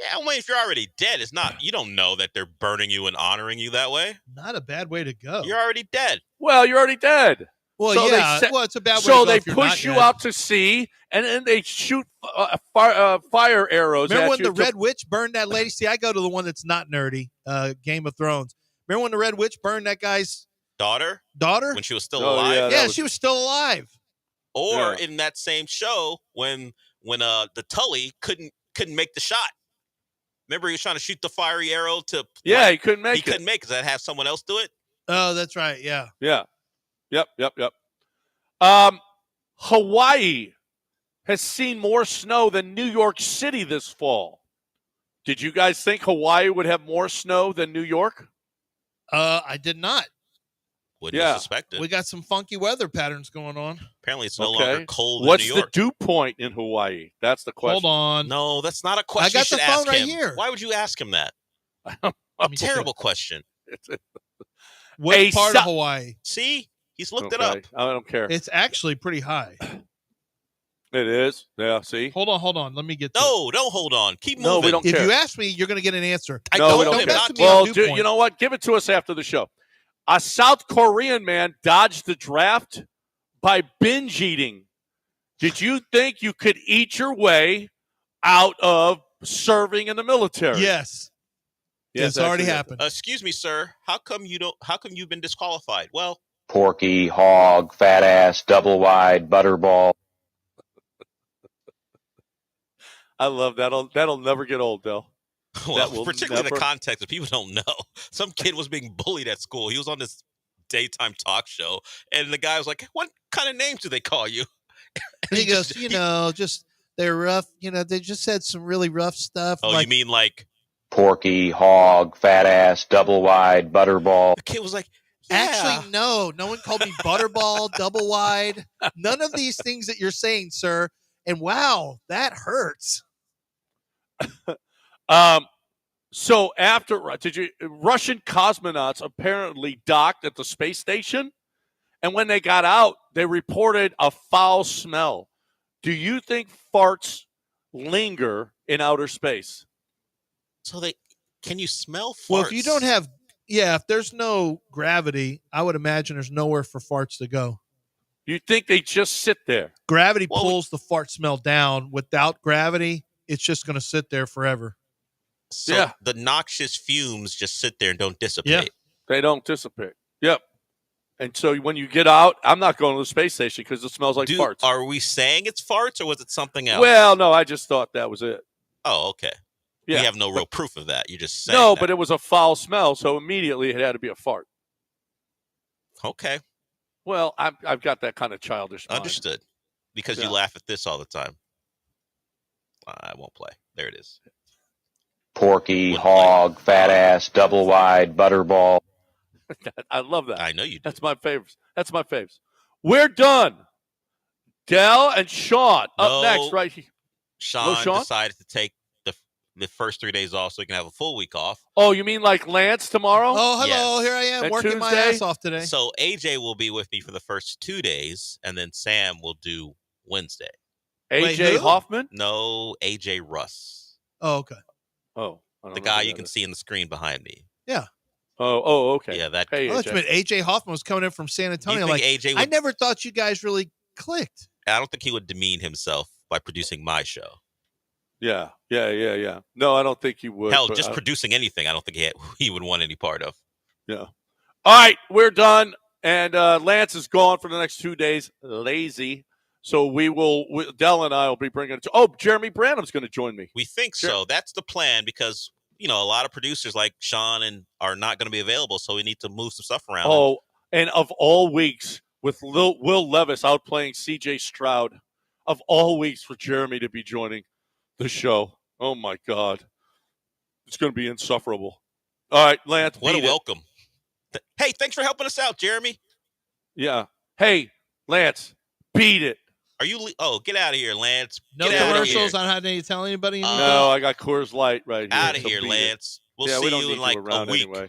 Yeah, well, if you're already dead, it's not. You don't know that they're burning you and honoring you that way. Not a bad way to go. You're already dead. Well, you're already dead. Well, so yeah. It's a bad way to So go they if you're push not you dead. out to sea, and then they shoot fire arrows. Remember at when you the Red Witch burned that lady? See, I go to the one that's not nerdy. Game of Thrones. Remember when the Red Witch burned that guy's daughter? When she was still alive? Yeah, she was still alive. Or in that same show when the Tully couldn't make the shot. Remember, he was trying to shoot the fiery arrow to. Yeah, he couldn't make He couldn't make it because I'd have someone else do it. Oh, that's right. Yeah. Yeah. Yep. Hawaii has seen more snow than New York City this fall. Did you guys think Hawaii would have more snow than New York? I did not. Wouldn't have suspected. We got some funky weather patterns going on. Apparently, it's no longer cold What's in New York. the dew point in Hawaii? That's the question. Hold on. No, that's not a question. I got you the should phone ask right him. here. Why would you ask him that? Terrible question. What part of Hawaii? See, he's looked it up. I don't care. It's actually pretty high. It is. Yeah, see? Hold on. Let me get to No, don't hold on. Keep moving. No, we don't If care. you ask me, you're going to get an answer. No, we don't don't mess care. with me Well, on dew point. you know what? Give it to us after the show. A South Korean man dodged the draft by binge eating. Did you think you could eat your way out of serving in the military? Yes. It's already happened. Excuse me, sir. How come you've been disqualified? Well, Porky, hog, fat ass, double wide, butterball. I love that. That'll never get old, Dell. Well, particularly in the context that people don't know. Some kid was being bullied at school. He was on this daytime talk show, and the guy was like, "What kind of names do they call you?" And he goes, just they're rough. They just said some really rough stuff. Oh, you mean like Porky, hog, fat ass, double wide, butterball. The kid was like, Actually, no. No one called me butterball, double wide. None of these things that you're saying, sir. And wow, that hurts. So after Russian cosmonauts apparently docked at the space station, and when they got out, they reported a foul smell. Do you think farts linger in outer space? So can you smell farts? Well, if you don't have, if there's no gravity, I would imagine there's nowhere for farts to go. You think they just sit there? Gravity pulls the fart smell down. Without gravity, it's just going to sit there forever. So the noxious fumes just sit there and don't dissipate. Yeah. They don't dissipate. Yep. And so when you get out, I'm not going to the space station because it smells like farts. Are we saying it's farts or was it something else? Well, no, I just thought that was it. Oh, okay. We Yeah. have no real proof of that. You're just saying No, that. but it was a foul smell, so immediately it had to be a fart. Okay. Well, I've got that kind of childish mind. Understood. Because you Yeah. laugh at this all the time. I won't play. There it is. Porky, hog, fat ass, double wide, butterball. I love that. I know you do. That's my favorites. That's my faves. We're done. Dell and Sean up next, right here. Sean decided to take the first 3 days off so he can have a full week off. Oh, you mean like Lance tomorrow? Oh, hello. Yes. Here I am And working my Tuesday? ass off today. So AJ will be with me for the first 2 days, and then Sam will do Wednesday. AJ Hoffman? No, AJ Russ. Oh, okay. Oh, the guy you can see in the screen behind me. Yeah. Oh, okay. Yeah, that. Hey, Oh, that's AJ Hoffman was coming in from San Antonio. think Like, AJ I would- never thought you guys really clicked. I don't think he would demean himself by producing my show. Yeah. No, I don't think he would. Hell, but just producing anything, I don't think he would want any part of. Yeah. All right, we're done. And Lance is gone for the next 2 days. Lazy. So Dell and I will be bringing it to. Oh, Jeremy Branham's going to join me. We think so. That's the plan because, a lot of producers like Sean are not going to be available, so we need to move some stuff around. Oh, and of all weeks, with Will Levis outplaying C.J. Stroud, of all weeks for Jeremy to be joining the show. Oh, my God. It's going to be insufferable. All right, Lance. What a beat it. welcome. Hey, thanks for helping us out, Jeremy. Yeah. Hey, Lance, beat it. Are you? Get out of here, Lance. No Get outta commercials here. on how to tell anybody anything? No, I got Coors Light right here. Out of so here, beat it. Lance. We'll Yeah, see we don't you need in like around a week. Anyway.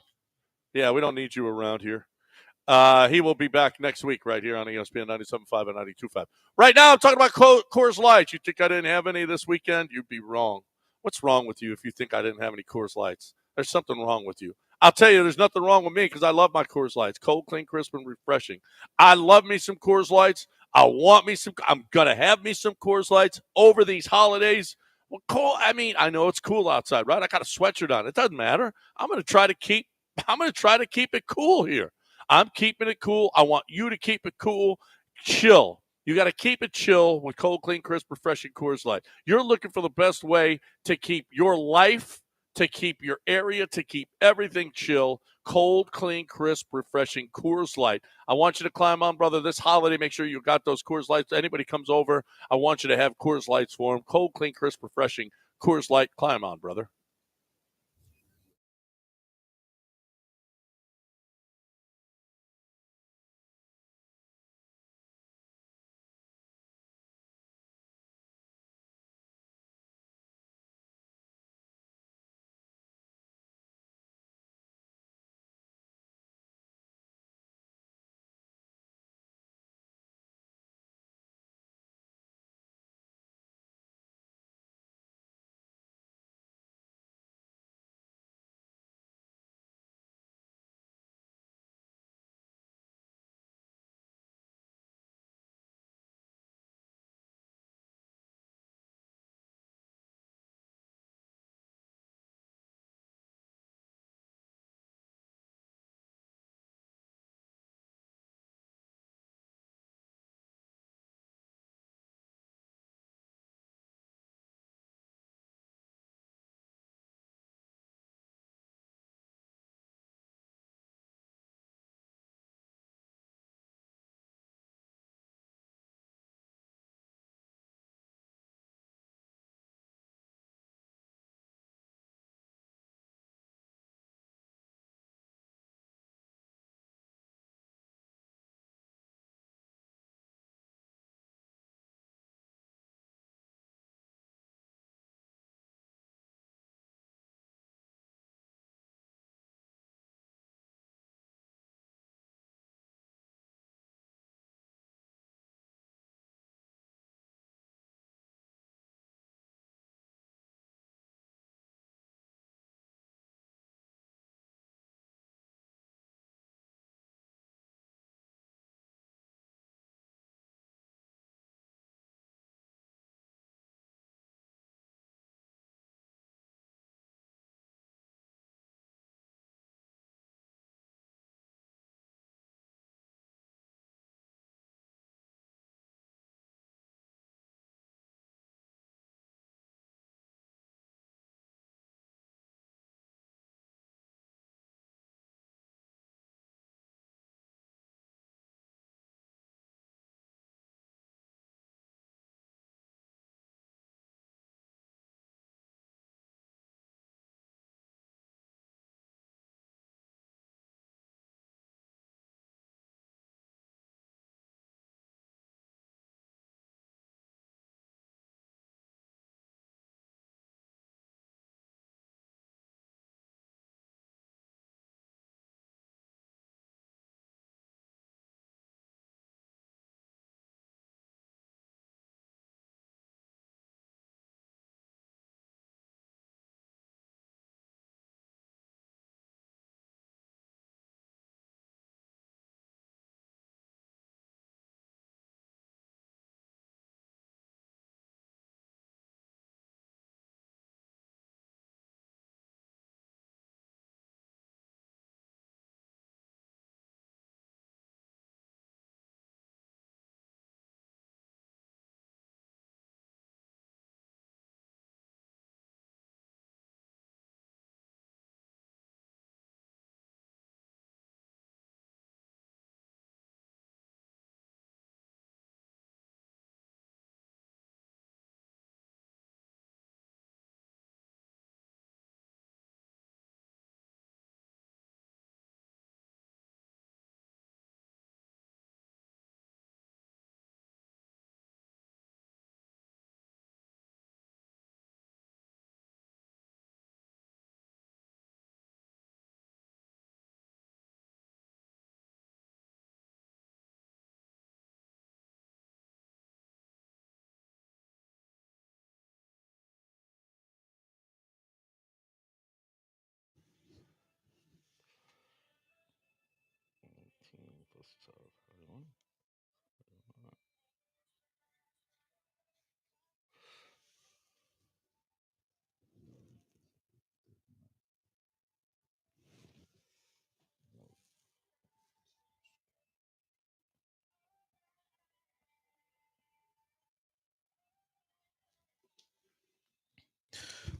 Yeah, we don't need you around here. He will be back next week right here on ESPN 97.5 and 92.5. Right now, I'm talking about Coors Light. You think I didn't have any this weekend? You'd be wrong. What's wrong with you if you think I didn't have any Coors Lights? There's something wrong with you. I'll tell you, there's nothing wrong with me because I love my Coors Lights. Cold, clean, crisp, and refreshing. I love me some Coors Lights. I'm going to have me some Coors Lights over these holidays. Well, cool. I mean, I know it's cool outside, right? I got a sweatshirt on. It doesn't matter. I'm going to try to keep it cool here. I'm keeping it cool. I want you to keep it cool. Chill. You got to keep it chill with cold, clean, crisp, refreshing Coors Light. You're looking for the best way to keep your life, to keep your area, to keep everything chill. Cold, clean, crisp, refreshing Coors Light. I want you to climb on, brother, this holiday. Make sure you got those Coors Lights. Anybody comes over, I want you to have Coors Lights for them. Cold, clean, crisp, refreshing Coors Light. Climb on, brother.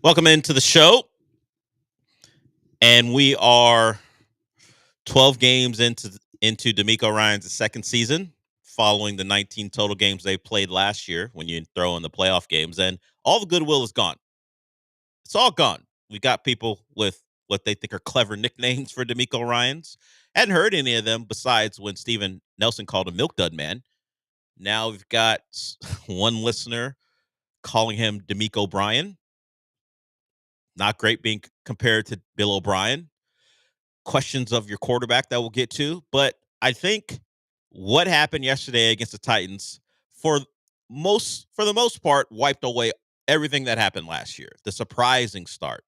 Welcome into the show. And we are 12 games into D'Amico Ryan's second season, following the 19 total games they played last year when you throw in the playoff games. And all the goodwill is gone. It's all gone. We got people with what they think are clever nicknames for D'Amico Ryans. Hadn't heard any of them besides when Steven Nelson called him Milk Dud Man. Now we've got one listener calling him D'Amico O'Brien. Not great being compared to Bill O'Brien. Questions of your quarterback that we'll get to. But I think what happened yesterday against the Titans, for the most part, wiped away everything that happened last year. The surprising start,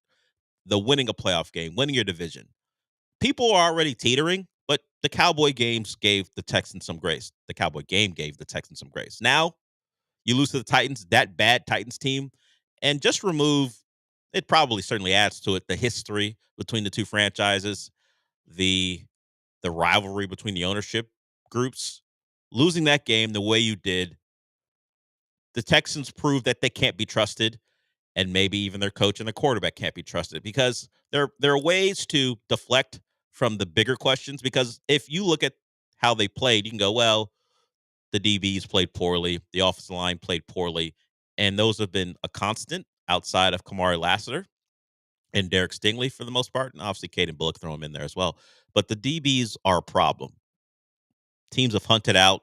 the winning a playoff game, winning your division. People are already teetering, but the Cowboy games gave the Texans some grace. The Cowboy game gave the Texans some grace. Now you lose to the Titans, that bad Titans team, and just remove, it probably certainly adds to it, the history between the two franchises, the rivalry between the ownership groups. Losing that game the way you did, the Texans proved that they can't be trusted, and maybe even their coach and the quarterback can't be trusted, because there are ways to deflect from the bigger questions. Because if you look at how they played, you can go, well, the DBs played poorly, the offensive line played poorly, and those have been a constant outside of Kamari Lassiter and Derek Stingley for the most part, and obviously Caden Bullock, throw him in there as well. But the DBs are a problem. Teams have hunted out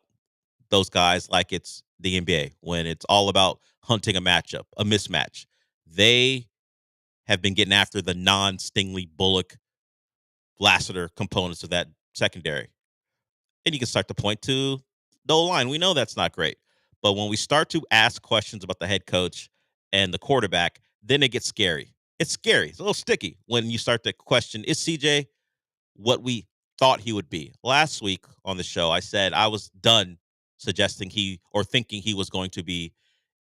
those guys like it's the NBA, when it's all about hunting a matchup, a mismatch. They have been getting after the non-Stingley, Bullock, Lassiter components of that secondary. And you can start to point to the O-line. We know that's not great. But when we start to ask questions about the head coach and the quarterback, then it gets scary. It's scary. It's a little sticky when you start to question, is CJ what we thought he would be? Last week on the show, I said I was done suggesting thinking he was going to be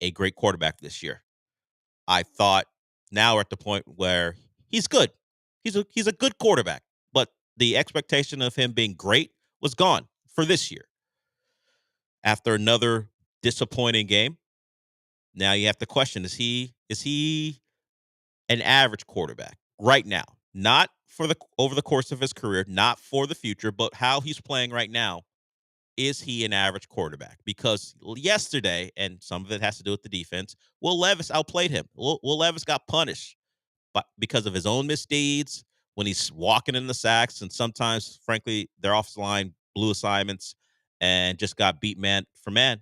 a great quarterback this year. I thought now we're at the point where he's good. He's a good quarterback, but the expectation of him being great was gone for this year. After another disappointing game, now you have to question, is he an average quarterback right now? Not for over the course of his career, not for the future, but how he's playing right now. Is he an average quarterback? Because yesterday, and some of it has to do with the defense, Will Levis outplayed him. Will Levis got punished because of his own misdeeds when he's walking in the sacks, and sometimes, frankly, their offensive line blew assignments and just got beat man for man.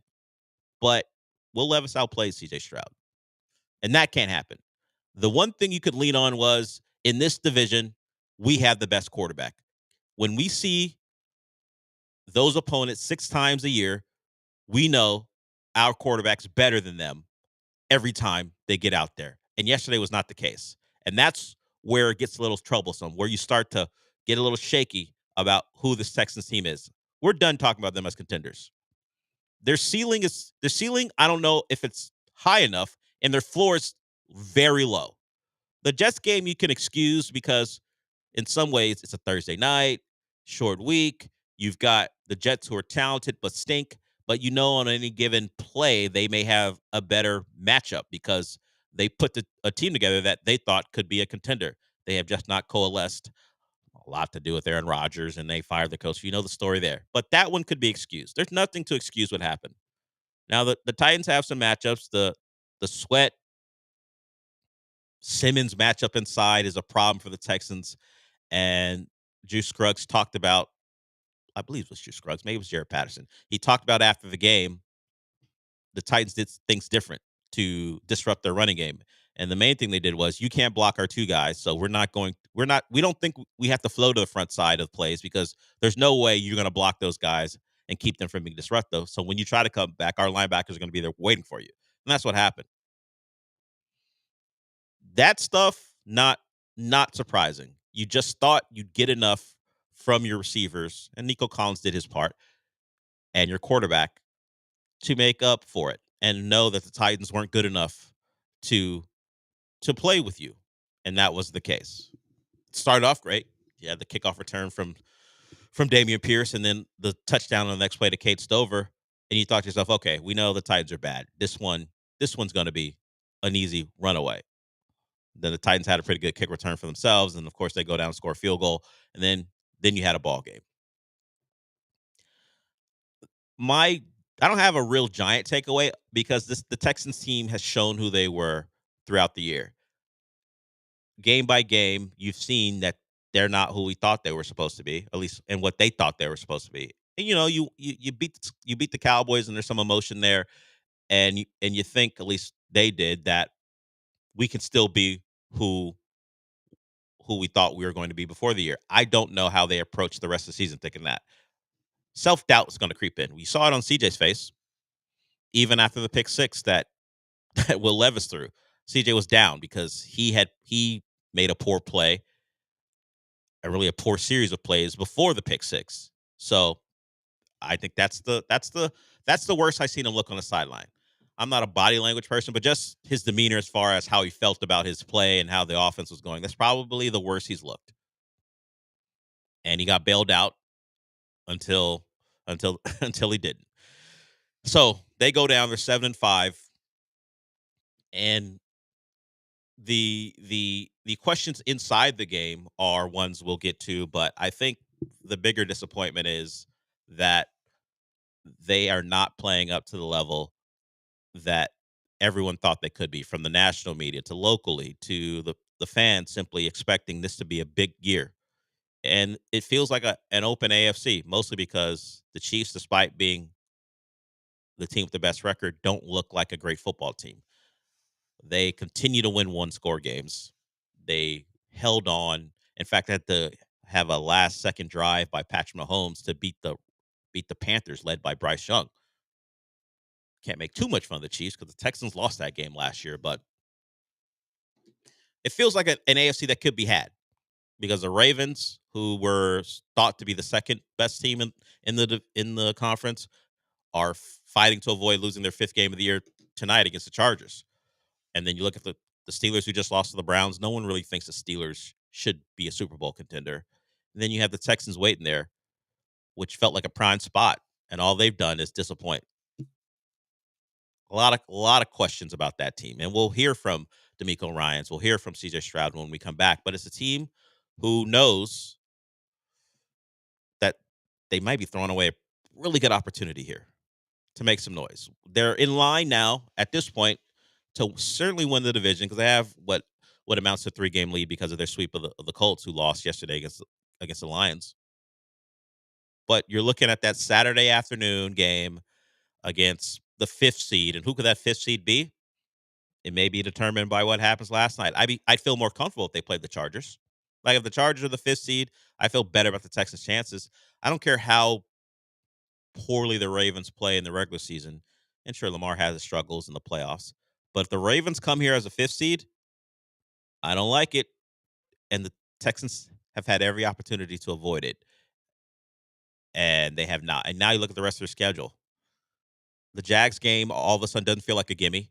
But Will Levis outplayed C.J. Stroud, and that can't happen. The one thing you could lean on was, in this division, we have the best quarterback. When we see those opponents 6 times a year, we know our quarterback's better than them every time they get out there. And yesterday was not the case. And that's where it gets a little troublesome, where you start to get a little shaky about who this Texans team is. We're done talking about them as contenders. Their ceiling, I don't know if it's high enough, and their floor is very low. The Jets game you can excuse because in some ways it's a Thursday night, short week. You've got the Jets who are talented but stink, but on any given play they may have a better matchup because they put a team together that they thought could be a contender. They have just not coalesced. A lot to do with Aaron Rodgers, and they fired the coach. You know the story there. But that one could be excused. There's nothing to excuse what happened. Now, the Titans have some matchups. The Sweat Simmons matchup inside is a problem for the Texans. And Juice Scruggs talked about, I believe it was Juice Scruggs, maybe it was Jared Patterson. He talked about after the game, the Titans did things different to disrupt their running game. And the main thing they did was, you can't block our 2 guys. So we don't think we have to flow to the front side of plays, because there's no way you're going to block those guys and keep them from being disruptive. So when you try to come back, our linebackers are going to be there waiting for you. And that's what happened. That stuff, not surprising. You just thought you'd get enough from your receivers, and Nico Collins did his part, and your quarterback to make up for it and know that the Titans weren't good enough to play with you. And that was the case. It started off great. You had the kickoff return from Dameon Pierce, and then the touchdown on the next play to Kate Stover. And you thought to yourself, okay, we know the Titans are bad. This one's going to be an easy runaway. Then the Titans had a pretty good kick return for themselves, and of course they go down and score a field goal, and then you had a ball game. I don't have a real giant takeaway because the Texans team has shown who they were throughout the year. Game by game, you've seen that they're not who we thought they were supposed to be, at least in what they thought they were supposed to be. And you beat the Cowboys, and there's some emotion there, and you think, at least they did, that we can still be who we thought we were going to be before the year. I don't know how they approach the rest of the season thinking that. Self-doubt is going to creep in. We saw it on CJ's face, even after the pick six that Will Levis threw. CJ was down because he made a poor play, and really a poor series of plays before the pick six. So I think that's the worst I've seen him look on the sideline. I'm not a body language person, but just his demeanor as far as how he felt about his play and how the offense was going, that's probably the worst he's looked. And he got bailed out until he didn't. So they go down, they're 7-5. And the questions inside the game are ones we'll get to, but I think the bigger disappointment is that they are not playing up to the level that everyone thought they could be, from the national media to locally to the fans simply expecting this to be a big year. And it feels like an open AFC, mostly because the Chiefs, despite being the team with the best record, don't look like a great football team. They continue to win one-score games. They held on. In fact, had to have a last-second drive by Patrick Mahomes to beat the Panthers, led by Bryce Young. Can't make too much fun of the Chiefs because the Texans lost that game last year, but it feels like an AFC that could be had, because the Ravens, who were thought to be the second best team in the conference, are fighting to avoid losing their fifth game of the year tonight against the Chargers. And then you look at the Steelers, who just lost to the Browns. No one really thinks the Steelers should be a Super Bowl contender. And then you have the Texans waiting there, which felt like a prime spot, and all they've done is disappoint. A lot of questions about that team, and we'll hear from D'Amico Ryans, we'll hear from CJ Stroud when we come back. But it's a team who knows that they might be throwing away a really good opportunity here to make some noise. They're in line now at this point to certainly win the division, because they have what amounts to a 3-game lead because of their sweep of the Colts, who lost yesterday against the Lions. But you're looking at that Saturday afternoon game against the 5th seed, and who could that 5th seed be? It may be determined by what happens last night. I'd feel more comfortable if they played the Chargers. Like, if the Chargers are the 5th seed, I feel better about the Texans' chances. I don't care how poorly the Ravens play in the regular season, and sure, Lamar has his struggles in the playoffs. But if the Ravens come here as a 5th seed, I don't like it. And the Texans have had every opportunity to avoid it, and they have not. And now you look at the rest of their schedule. The Jags game all of a sudden doesn't feel like a gimme,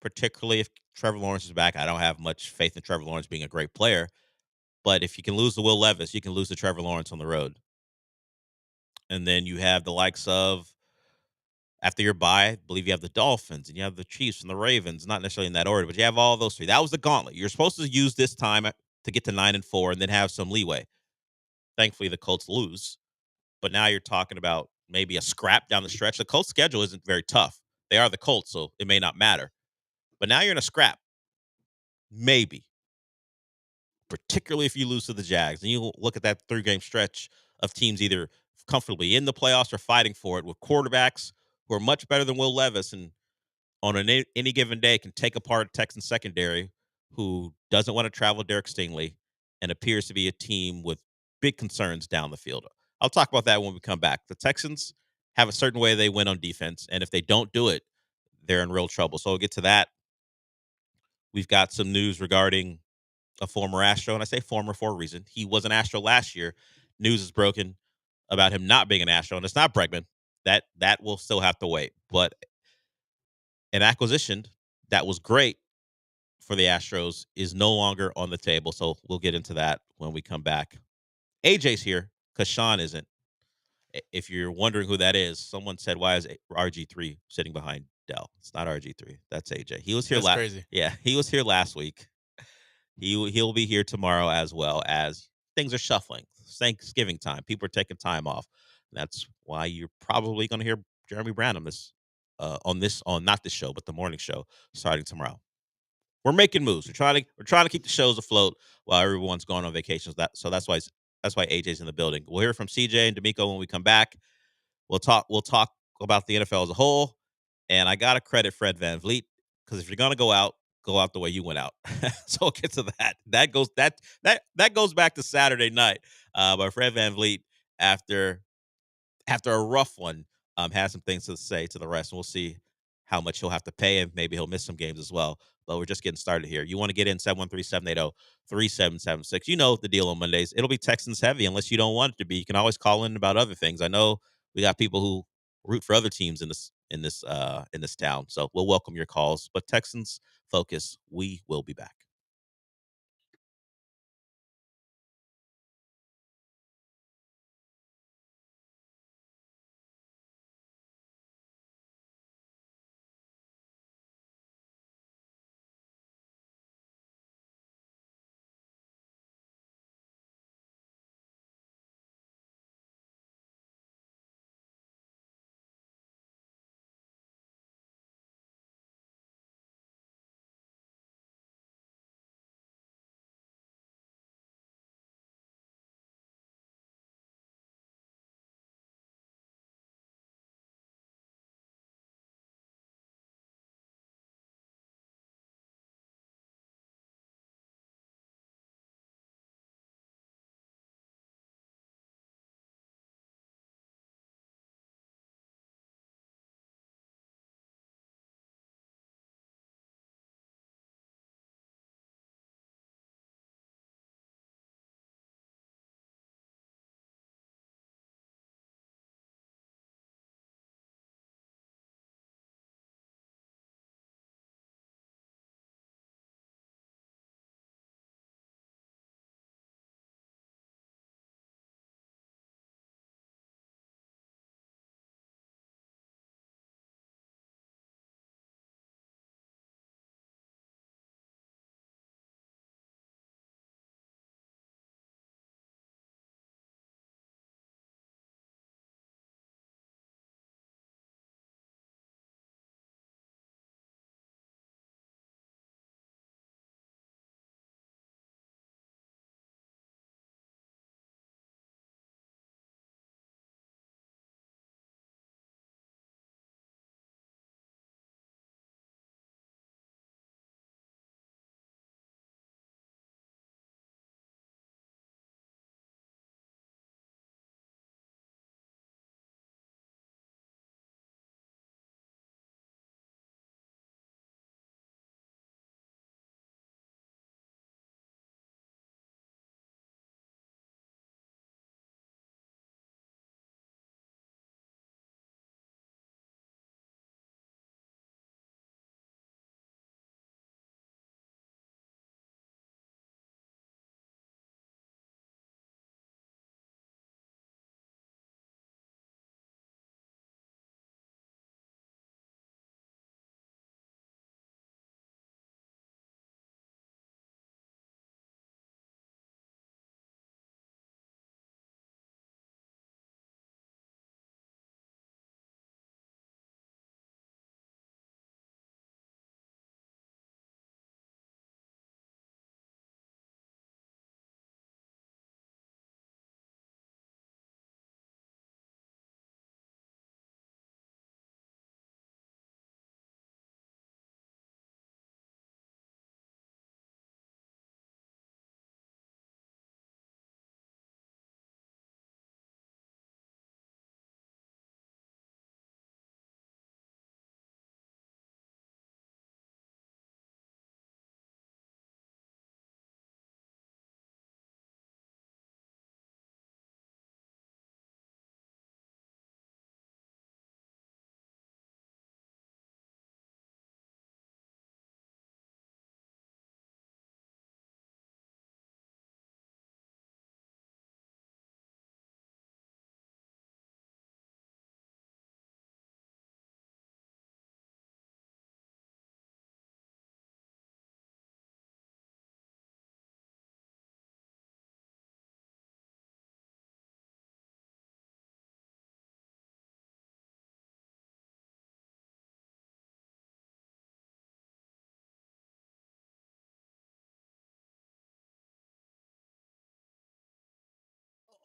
particularly if Trevor Lawrence is back. I don't have much faith in Trevor Lawrence being a great player, but if you can lose to Will Levis, you can lose to Trevor Lawrence on the road. And then you have the likes of, after your bye, I believe you have the Dolphins, and you have the Chiefs and the Ravens, not necessarily in that order, but you have all those three. That was the gauntlet. You're supposed to use this time to get to 9-4 and then have some leeway. Thankfully, the Colts lose. But now you're talking about maybe a scrap down the stretch. The Colts' schedule isn't very tough. They are the Colts, so it may not matter. But now you're in a scrap. Maybe. Particularly if you lose to the Jags. And you look at that 3-game stretch of teams either comfortably in the playoffs or fighting for it, with quarterbacks who are much better than Will Levis, and on any given day can take apart Texans secondary, who doesn't want to travel Derek Stingley and appears to be a team with big concerns down the field. I'll talk about that when we come back. The Texans have a certain way they win on defense, and if they don't do it, they're in real trouble. So we'll get to that. We've got some news regarding a former Astro, and I say former for a reason. He was an Astro last year. news is broken about him not being an Astro, and it's not Bregman. That will still have to wait. But an acquisition that was great for the Astros is no longer on the table. So we'll get into that when we come back. AJ's here because Sean isn't. If you're wondering who that is, someone said, "Why is RG3 sitting behind Dell?" It's not RG3. That's AJ. He was here That's crazy. Yeah, he was here last week. He'll be here tomorrow as well, as things are shuffling. Thanksgiving time. People are taking time off. That's why you're probably going to hear Jeremy Branham on not this show, but the morning show starting tomorrow. We're making moves. We're trying to keep the shows afloat while everyone's going on vacations. That's why AJ's in the building. We'll hear from CJ and D'Amico when we come back. We'll talk about the NFL as a whole. And I gotta credit Fred VanVleet, because if you're gonna go out the way you went out. So we'll get to that. That goes back to Saturday night. But Fred VanVleet, after a rough one, has some things to say to the rest, and we'll see how much he'll have to pay, and maybe he'll miss some games as well. But we're just getting started here. You want to get in 713-780-3776. You know the deal on Mondays. It'll be Texans heavy unless you don't want it to be. You can always call in about other things. I know we got people who root for other teams in this town. So we'll welcome your calls. But Texans focus. We will be back.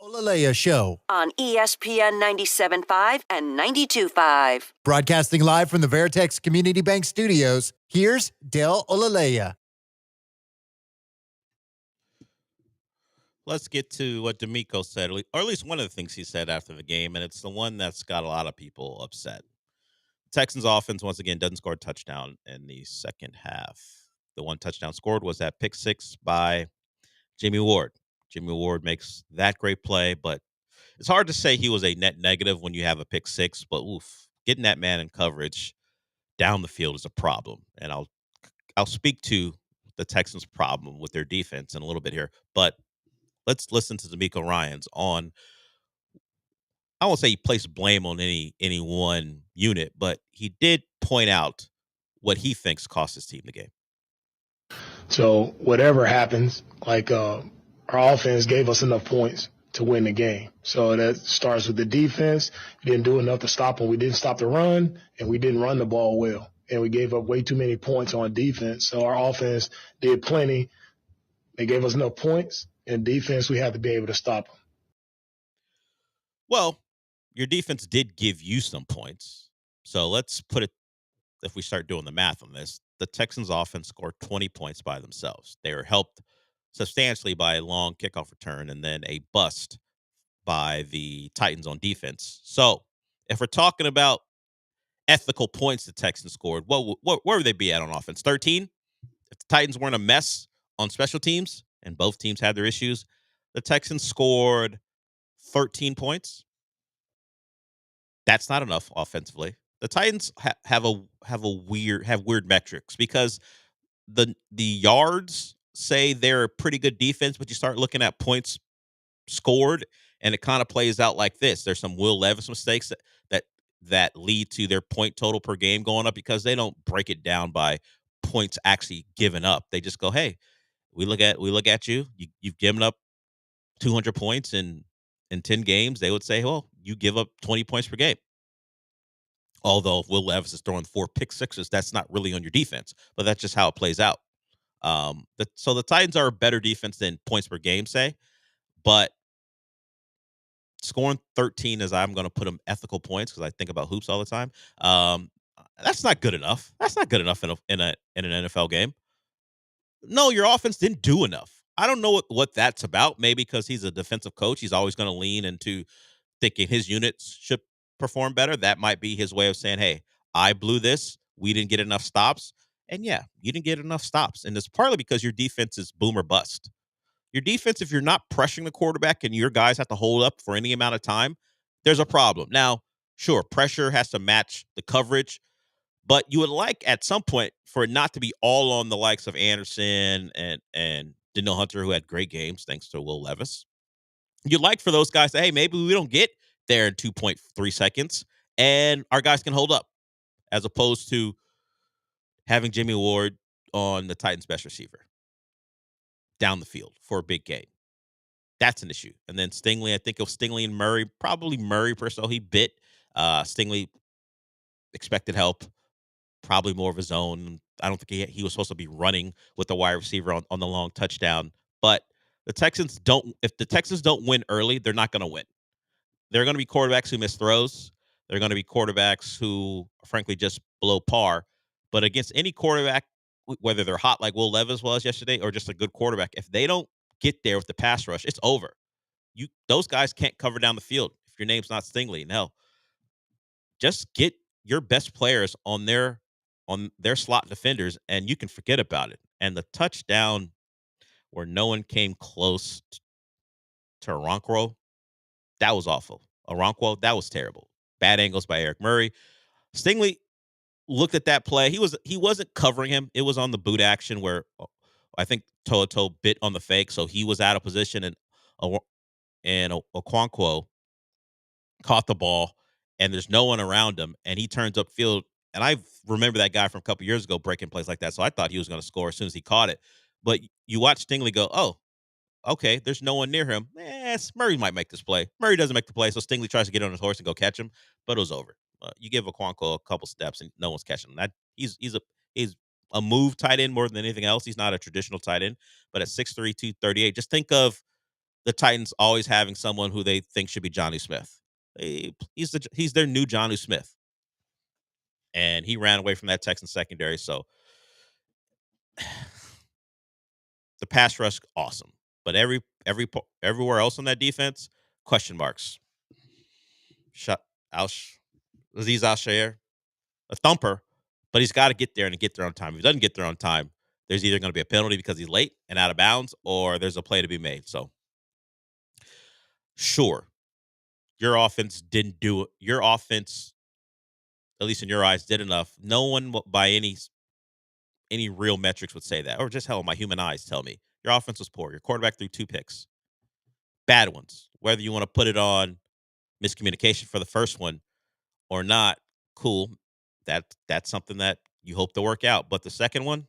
Olaleye Show. On ESPN 97.5 and 92.5. Broadcasting live from the Veritex Community Bank Studios, here's Del Olaleye. Let's get to what D'Amico said, or at least one of the things he said after the game, and it's the one that's got a lot of people upset. Texans offense, once again, doesn't score a touchdown in the second half. The one touchdown scored was that pick six by Jimmy Ward. Jimmy Ward makes that great play, but it's hard to say he was a net negative when you have a pick six, but getting that man in coverage down the field is a problem. And I'll speak to the Texans' problem with their defense in a little bit here, but let's listen to D'Amico Ryans on. I won't say he placed blame on any one unit, but he did point out what he thinks cost his team the game. So whatever happens, our offense gave us enough points to win the game. So that starts with the defense. We didn't do enough to stop them. We didn't stop the run, and we didn't run the ball well. And we gave up way too many points on defense. So our offense did plenty. They gave us enough points. And defense, we had to be able to stop them. Well, your defense did give you some points. So let's put it, if we start doing the math on this, the Texans offense scored 20 points by themselves. They were helped substantially by a long kickoff return and then a bust by the Titans on defense. So if we're talking about ethical points the Texans scored, where would they be at on offense? 13? If the Titans weren't a mess on special teams and both teams had their issues, the Texans scored 13 points. That's not enough offensively. The Titans have weird metrics because the yards say they're a pretty good defense, but you start looking at points scored, and it kind of plays out like this. There's some Will Levis mistakes that lead to their point total per game going up because they don't break it down by points actually given up. They just go, hey, we look at you. You've given up 200 points in 10 games. They would say, well, you give up 20 points per game. Although if Will Levis is throwing 4 pick sixes, that's not really on your defense, but that's just how it plays out. So the Titans are a better defense than points per game, say, but scoring 13 as I'm going to put them ethical points because I think about hoops all the time. That's not good enough. That's not good enough in an NFL game. No, your offense didn't do enough. I don't know what that's about. Maybe because he's a defensive coach, he's always going to lean into thinking his units should perform better. That might be his way of saying, hey, I blew this. We didn't get enough stops. And yeah, you didn't get enough stops. And it's partly because your defense is boom or bust. Your defense, if you're not pressuring the quarterback and your guys have to hold up for any amount of time, there's a problem. Now, sure, pressure has to match the coverage, but you would like at some point for it not to be all on the likes of Anderson and Danielle Hunter, who had great games thanks to Will Levis. You'd like for those guys to, hey, maybe we don't get there in 2.3 seconds and our guys can hold up, as opposed to having Jimmy Ward on the Titans' best receiver down the field for a big gain. That's an issue. And then Stingley, I think it was Stingley and Murray, probably Murray per se. He bit. Stingley expected help, probably more of his own. I don't think he was supposed to be running with the wide receiver on the long touchdown. But if the Texans don't win early, they're not going to win. There are going to be quarterbacks who miss throws. There are going to be quarterbacks who, frankly, just below par. But against any quarterback, whether they're hot like Will Levis was yesterday or just a good quarterback, if they don't get there with the pass rush, it's over. Those guys can't cover down the field if your name's not Stingley. No. Just get your best players on their slot defenders, and you can forget about it. And the touchdown where no one came close to Okonkwo, that was awful. Okonkwo, that was terrible. Bad angles by Eric Murray. Stingley looked at that play. He wasn't covering him. It was on the boot action where I think Toto bit on the fake, so he was out of position, and Okonkwo caught the ball, and there's no one around him, and he turns upfield. And I remember that guy from a couple years ago breaking plays like that, so I thought he was going to score as soon as he caught it. But you watch Stingley go, oh, okay, there's no one near him. Murray might make this play. Murray doesn't make the play, so Stingley tries to get on his horse and go catch him, but it was over. You give Okonkwo a couple steps, and no one's catching him. He's a move tight end more than anything else. He's not a traditional tight end, but at 6'3", 238, just think of the Titans always having someone who they think should be Johnny Smith. He's their new Johnny Smith. And he ran away from that Texans secondary. So the pass rush, awesome. But everywhere else on that defense, question marks. Aziz Al-Shair, a thumper, but he's got to get there and get there on time. If he doesn't get there on time, there's either going to be a penalty because he's late and out of bounds, or there's a play to be made. So, sure, your offense didn't do it. Your offense, at least in your eyes, did enough. No one by any real metrics would say that, or just hell, my human eyes tell me your offense was poor. Your quarterback threw 2 picks, bad ones. Whether you want to put it on miscommunication for the first one or not, cool. That's something that you hope to work out. But the second one,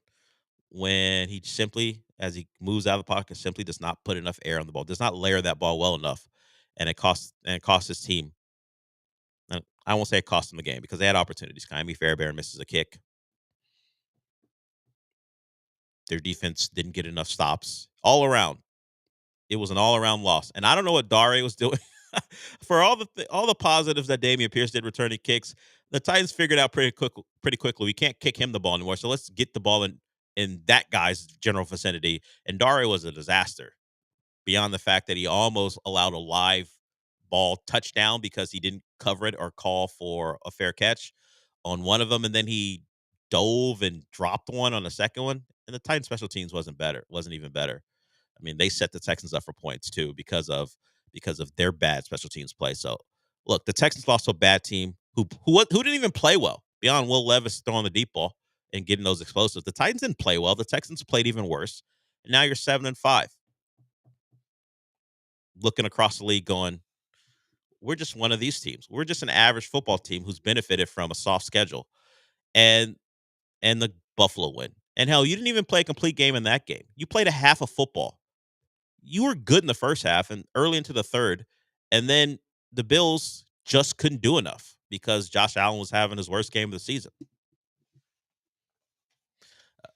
when he simply, as he moves out of the pocket, simply does not put enough air on the ball, does not layer that ball well enough, and it costs his team. And I won't say it cost them the game because they had opportunities. Kaimi Fairbairn misses a kick. Their defense didn't get enough stops. All around, it was an all-around loss. And I don't know what Dare was doing. For all the positives that Dameon Pierce did returning kicks, the Titans figured out pretty quickly we can't kick him the ball anymore. So let's get the ball in that guy's general vicinity. And Dare was a disaster beyond the fact that he almost allowed a live ball touchdown because he didn't cover it or call for a fair catch on one of them. And then he dove and dropped one on the second one. And the Titans special teams wasn't even better. I mean, they set the Texans up for points too because of their bad special teams play. So, look, the Texans lost to a bad team who didn't even play well beyond Will Levis throwing the deep ball and getting those explosives. The Titans didn't play well. The Texans played even worse. And now you're 7-5. Looking across the league going, we're just one of these teams. We're just an average football team who's benefited from a soft schedule and the Buffalo win. And hell, you didn't even play a complete game in that game. You played a half of football. You were good in the first half and early into the third. And then the Bills just couldn't do enough because Josh Allen was having his worst game of the season.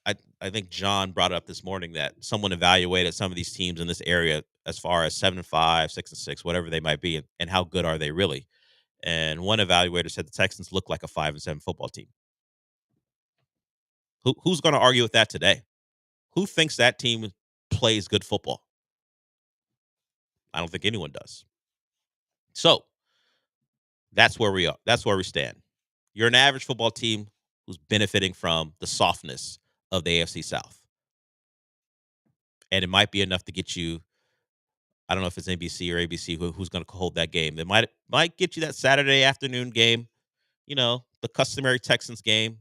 I think John brought up this morning that someone evaluated some of these teams in this area as far as 7-5, 6-6, whatever they might be, and how good are they really? And one evaluator said the Texans look like a 5-7 football team. Who's going to argue with that today? Who thinks that team plays good football? I don't think anyone does. So that's where we are. That's where we stand. You're an average football team who's benefiting from the softness of the AFC South. And it might be enough to get you, I don't know if it's NBC or ABC who's going to hold that game. It might get you that Saturday afternoon game, the customary Texans game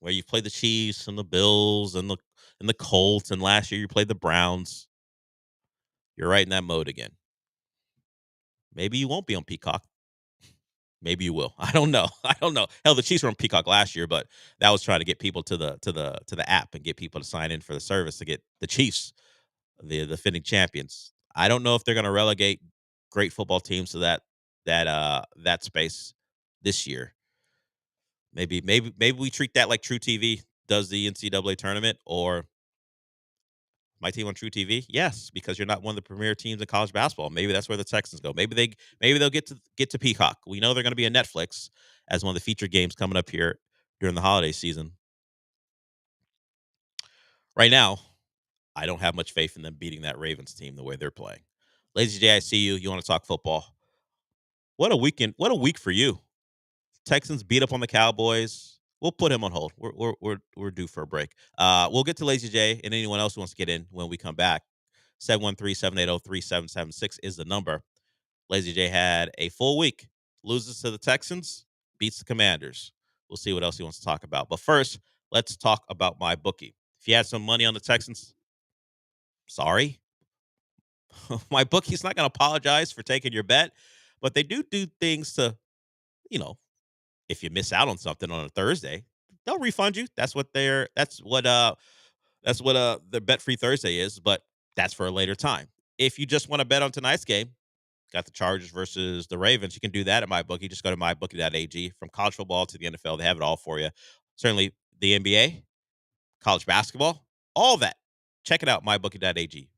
where you play the Chiefs and the Bills and the Colts, and last year you played the Browns. You're right in that mode again. Maybe you won't be on Peacock. Maybe you will. I don't know. Hell, the Chiefs were on Peacock last year, but that was trying to get people to the app and get people to sign in for the service to get the Chiefs, the defending champions. I don't know if they're going to relegate great football teams to that space this year. Maybe we treat that like True TV does the NCAA tournament, or my team on True TV. Yes, because you're not one of the premier teams in college basketball. Maybe that's where the Texans go. Maybe they'll get to Peacock. We know they're going to be on Netflix as one of the featured games coming up here during the holiday season. Right now, I don't have much faith in them beating that Ravens team the way they're playing. Lazy J, I see you. You want to talk football? What a weekend! What a week for you. Texans beat up on the Cowboys. We'll put him on hold. We're due for a break. We'll get to Lazy J and anyone else who wants to get in when we come back. 713-780-3776 is the number. Lazy J had a full week. Loses to the Texans, beats the Commanders. We'll see what else he wants to talk about. But first, let's talk about my bookie. If you had some money on the Texans, sorry. My bookie's not going to apologize for taking your bet, but they do things to, if you miss out on something on a Thursday, they'll refund you. That's what their bet-free Thursday is, but that's for a later time. If you just want to bet on tonight's game, got the Chargers versus the Ravens, you can do that at MyBookie. Just go to mybookie.ag. From college football to the NFL, they have it all for you. Certainly the NBA, college basketball, all that. Check it out, mybookie.ag.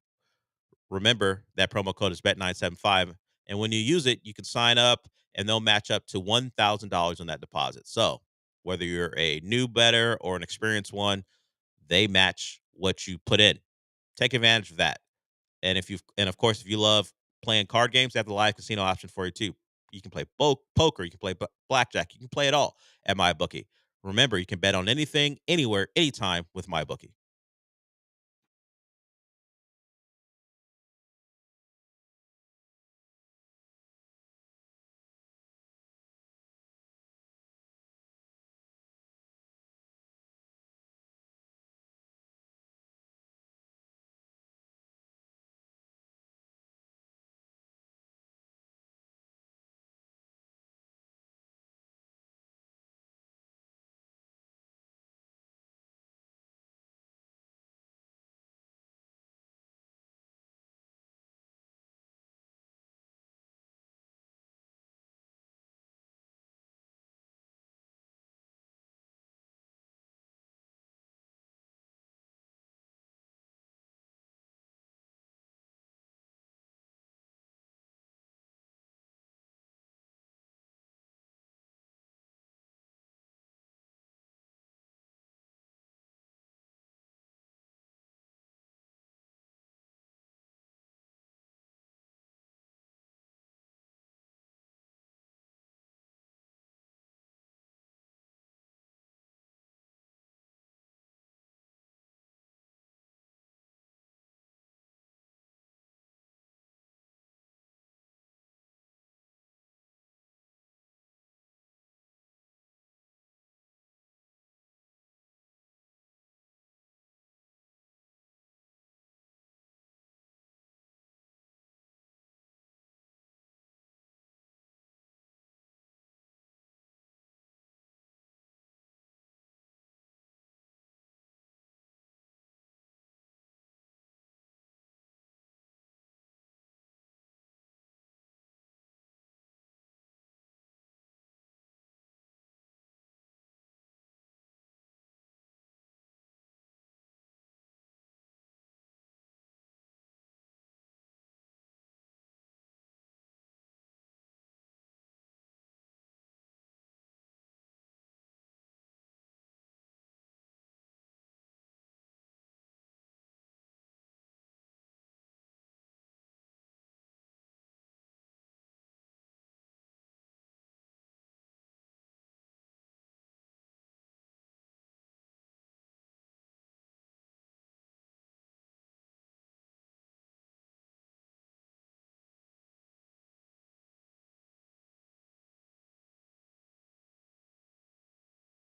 remember that promo code is Bet975. And when you use it, you can sign up and they'll match up to $1,000 on that deposit. So whether you're a new bettor or an experienced one, they match what you put in. Take advantage of that. And of course, if you love playing card games, they have the live casino option for you too. You can play poker, you can play blackjack, you can play it all at MyBookie. Remember, you can bet on anything, anywhere, anytime with MyBookie.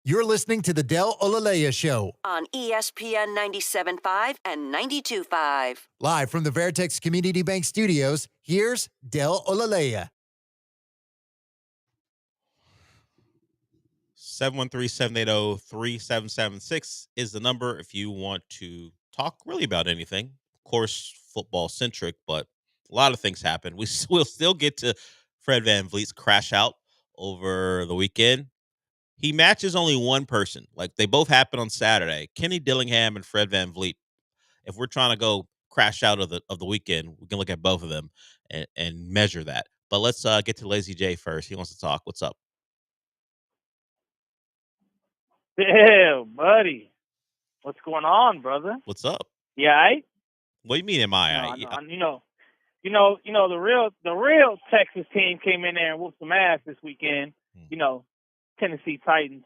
You're listening to the Del Olaleye Show. On ESPN 97.5 and 92.5. Live from the Veritex Community Bank Studios, here's Del Olaleye. 713-780-3776 is the number if you want to talk really about anything. Of course, football centric, but a lot of things happen. We'll still get to Fred VanVleet's crash out over the weekend. He matches only one person. Like, they both happen on Saturday. Kenny Dillingham and Fred VanVleet. If we're trying to go crash out of the weekend, we can look at both of them and measure that. But let's get to Lazy J first. He wants to talk. What's up? Yeah, buddy. What's going on, brother? What's up? Yeah, right? What do you mean, am I? The real Texas team came in there and whooped some ass this weekend. Tennessee Titans,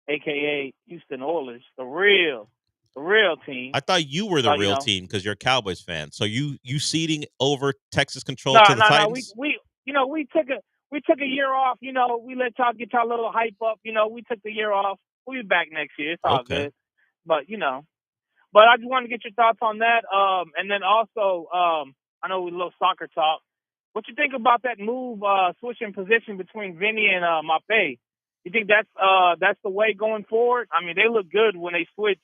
aka Houston Oilers, the real team. I thought you were the real team because you're a Cowboys fan. So you ceding over Texas control to the Titans? We took a year off. We let y'all get y'all little hype up. We took the year off. We'll be back next year. It's all good. But I just wanted to get your thoughts on that. And then also, I know we love soccer talk. What you think about that move, switching position between Vinny and Mape? You think that's the way going forward? I mean, they look good when they switch.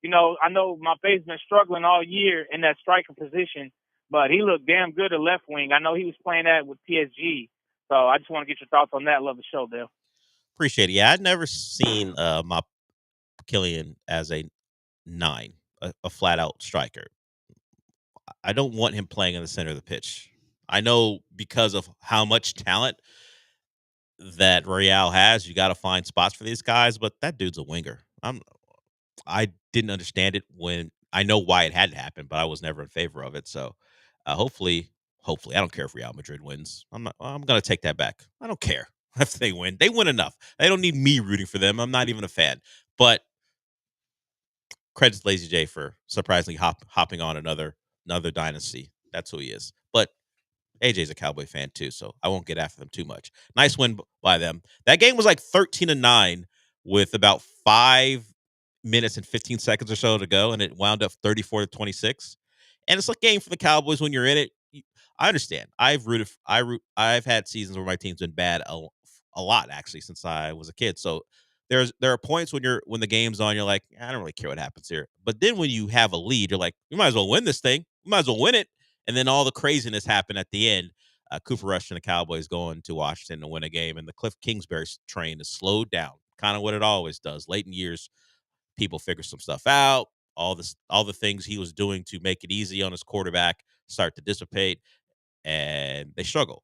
I know Mape's been struggling all year in that striker position, but he looked damn good at left wing. I know he was playing that with PSG. So I just want to get your thoughts on that. Love the show, Dale. Appreciate it. Yeah, I'd never seen Killian as a 9, a flat out striker. I don't want him playing in the center of the pitch. I know because of how much talent that Real has, you got to find spots for these guys, but that dude's a winger. I didn't understand it when I know why it had to happen, but I was never in favor of it. So hopefully, I don't care if Real Madrid wins. I'm going to take that back. I don't care if they win. They win enough. They don't need me rooting for them. I'm not even a fan. But credit to Lazy J for surprisingly hopping on another dynasty. That's who he is. But AJ's a Cowboy fan too, so I won't get after them too much. Nice win by them. That game was like 13-9 with about 5 minutes and 15 seconds or so to go, and it wound up 34-26. And it's a game for the Cowboys when you're in it. I understand. I've had seasons where my team's been bad a lot actually since I was a kid. So there are points when the game's on, you're like, I don't really care what happens here. But then when you have a lead, you're like, you might as well win this thing. You might as well win it. And then all the craziness happened at the end. Cooper Rush and the Cowboys going to Washington to win a game, and the Cliff Kingsbury train is slowed down, kind of what it always does. Late in years, people figure some stuff out. All the things he was doing to make it easy on his quarterback start to dissipate, and they struggle.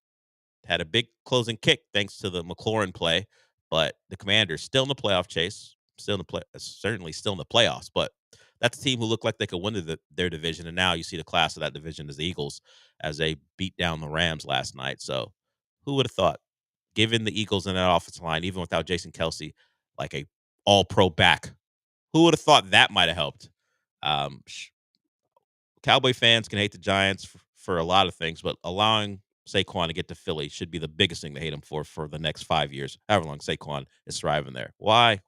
Had a big closing kick thanks to the McLaurin play, but the Commanders still in the playoff chase, certainly still in the playoffs, but that's a team who looked like they could win their division, and now you see the class of that division as the Eagles as they beat down the Rams last night. So who would have thought, given the Eagles in that offensive line, even without Jason Kelsey, like a all-pro back, who would have thought that might have helped? Cowboy fans can hate the Giants for a lot of things, but allowing Saquon to get to Philly should be the biggest thing to hate him for the next 5 years, however long Saquon is thriving there. Why?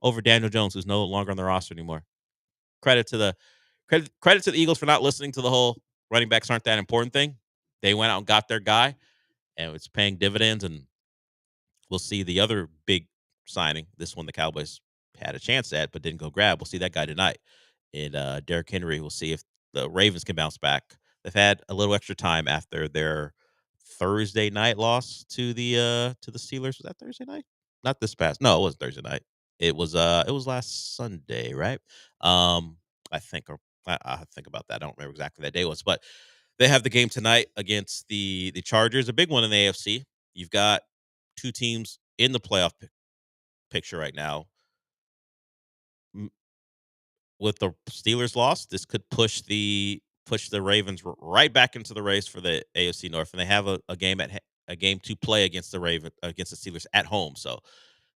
Over Daniel Jones, who's no longer on the roster anymore. Credit to the Eagles for not listening to the whole running backs aren't that important thing. They went out and got their guy, and it's paying dividends. And we'll see the other big signing. This one the Cowboys had a chance at, but didn't go grab. We'll see that guy tonight. And Derrick Henry. We'll see if the Ravens can bounce back. They've had a little extra time after their Thursday night loss to the Steelers. Was that Thursday night? Not this past. No, it wasn't Thursday night. It was last Sunday, right? I think, or I think about that. I don't remember exactly that day was, but they have the game tonight against the Chargers, a big one in the AFC. You've got two teams in the playoff picture right now. With the Steelers loss, this could push the Ravens right back into the race for the AFC North, and they have a game to play against the Steelers at home. So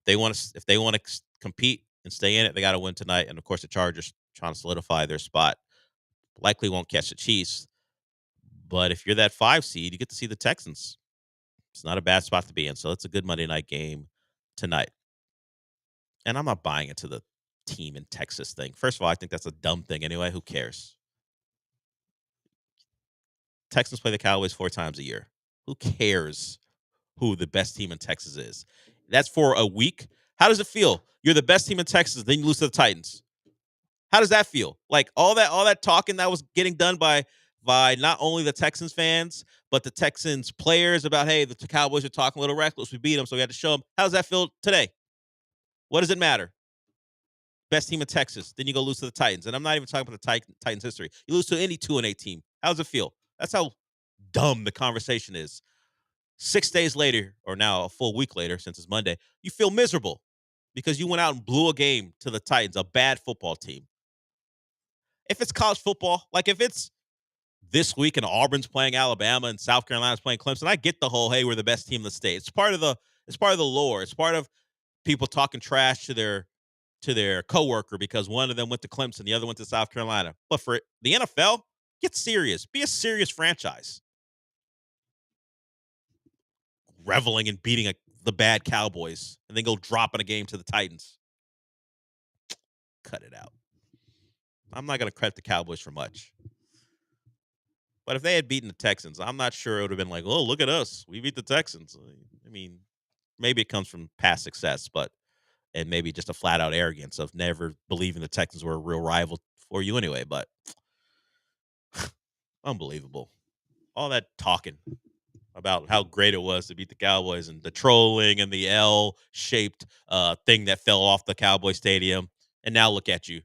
if they want to compete and stay in it, they got to win tonight. And of course, the Chargers trying to solidify their spot likely won't catch the Chiefs. But if you're that 5 seed, you get to see the Texans. It's not a bad spot to be in. So it's a good Monday night game tonight. And I'm not buying into the team in Texas thing. First of all, I think that's a dumb thing anyway. Who cares? Texans play the Cowboys 4 times a year. Who cares who the best team in Texas is? That's for a week. How does it feel? You're the best team in Texas, then you lose to the Titans. How does that feel? Like all that talking that was getting done by not only the Texans fans, but the Texans players about, hey, the Cowboys are talking a little reckless. We beat them, so we had to show them. How does that feel today? What does it matter? Best team in Texas. Then you go lose to the Titans. And I'm not even talking about the Titans history. You lose to any 2-8 team. How does it feel? That's how dumb the conversation is. 6 days later, or now a full week later, since it's Monday, you feel miserable because you went out and blew a game to the Titans, a bad football team. If it's college football, like if it's this week and Auburn's playing Alabama and South Carolina's playing Clemson, I get the whole, hey, we're the best team in the state. It's part of the lore. It's part of people talking trash to their coworker because one of them went to Clemson, the other went to South Carolina. But for the NFL, get serious. Be a serious franchise. Reveling and beating the bad Cowboys and then go dropping a game to the Titans. Cut it out. I'm not going to credit the Cowboys for much. But if they had beaten the Texans, I'm not sure it would have been like, oh, look at us. We beat the Texans. I mean, maybe it comes from past success, and maybe just a flat-out arrogance of never believing the Texans were a real rival for you anyway. But unbelievable. All that talking about how great it was to beat the Cowboys and the trolling and the L-shaped thing that fell off the Cowboy Stadium. And now look at you.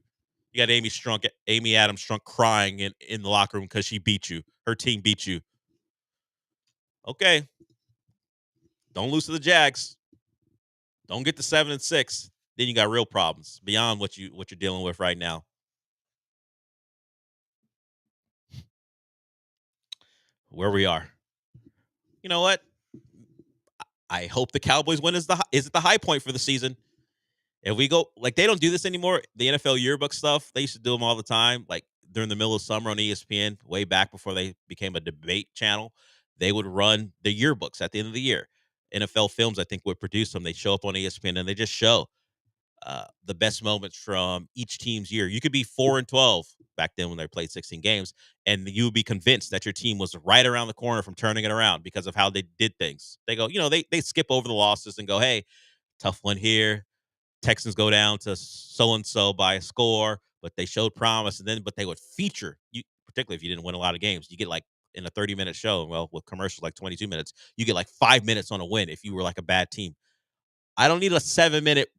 You got Amy Adams Strunk crying in the locker room because she beat you. Her team beat you. Okay. Don't lose to the Jags. Don't get to 7-6. Then you got real problems beyond what you're dealing with right now. Where we are. You know what? I hope the Cowboys win is at the high point for the season. If we go, like, they don't do this anymore. The NFL yearbook stuff, they used to do them all the time. Like during the middle of summer on ESPN, way back before they became a debate channel, they would run the yearbooks at the end of the year. NFL Films, I think, would produce them. They show up on ESPN and they just show the best moments from each team's year. You could be 4-12 back then when they played 16 games, and you would be convinced that your team was right around the corner from turning it around because of how they did things. They go, they skip over the losses and go, hey, tough one here. Texans go down to so-and-so by a score, but they showed promise. But they would feature you, particularly if you didn't win a lot of games. You get like in a 30-minute show, well, with commercials like 22 minutes, you get like 5 minutes on a win if you were like a bad team. I don't need a 7-minute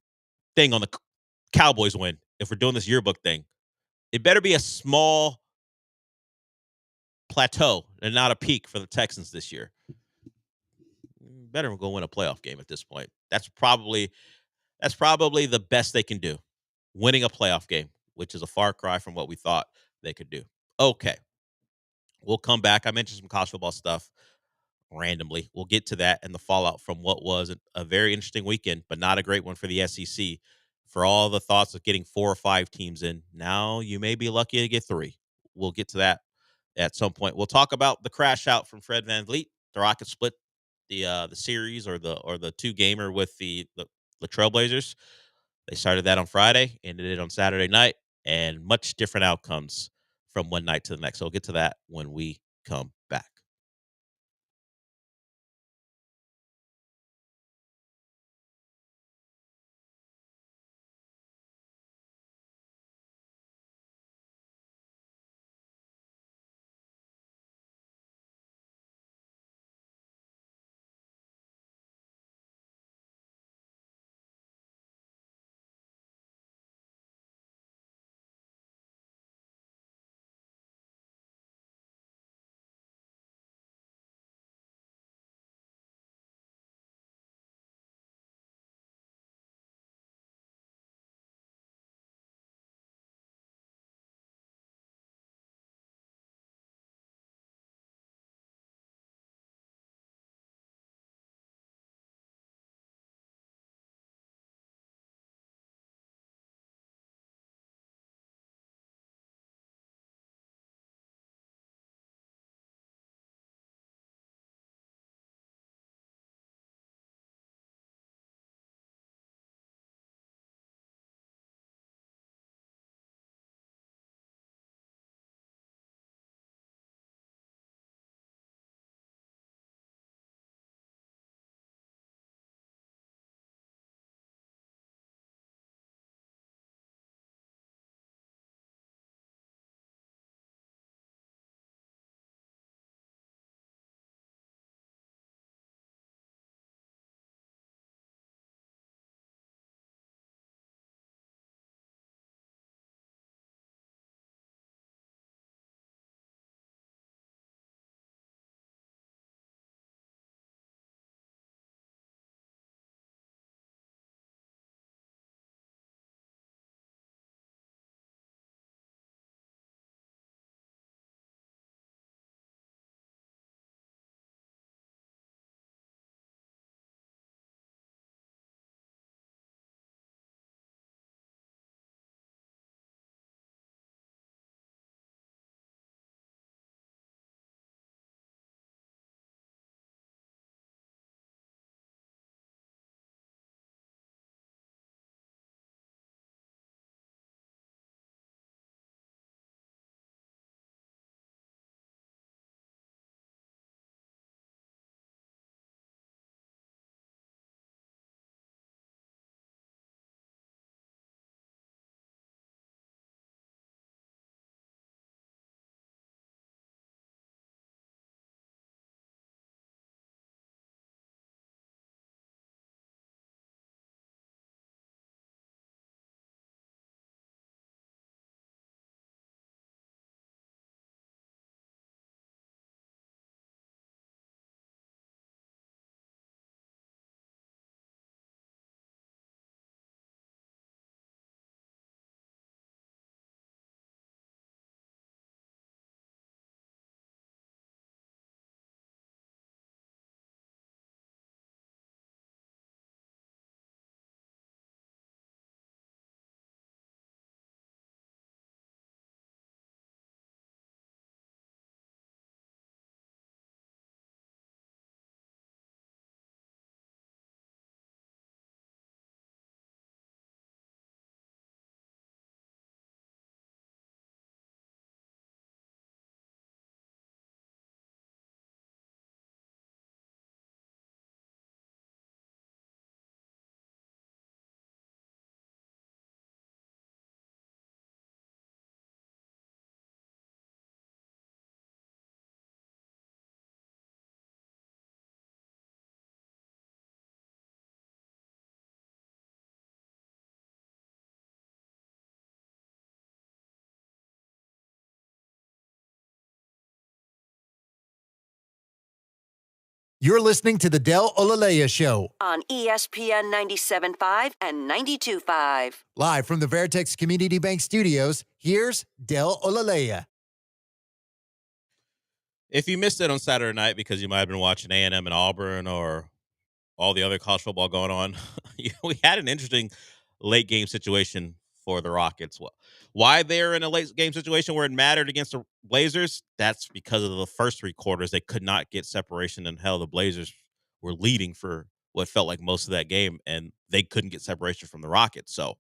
thing on the Cowboys win if we're doing this yearbook thing. It better be a small plateau and not a peak for the Texans this year. Better go win a playoff game at this point. That's probably the best they can do. Winning a playoff game, which is a far cry from what we thought they could do. Okay. We'll come back. I mentioned some college football stuff randomly. We'll get to that and the fallout from what was a very interesting weekend, but not a great one for the SEC. For all the thoughts of getting 4 or 5 teams in, now you may be lucky to get 3. We'll get to that at some point. We'll talk about the crash out from Fred VanVleet. The Rockets split the series or the 2-gamer with the Trailblazers. They started that on Friday, ended it on Saturday night, and much different outcomes from one night to the next. So we'll get to that when we come back. You're listening to the Del Olaleye Show. On ESPN 97.5 and 92.5. Live from the Veritex Community Bank Studios, here's Del Olaleye. If you missed it on Saturday night because you might have been watching A&M and Auburn or all the other college football going on, we had an interesting late game situation for the Rockets. Why they're in a late game situation where it mattered against the Blazers? That's because of the first three quarters. They could not get separation, and hell, the Blazers were leading for what felt like most of that game, and they couldn't get separation from the Rockets. So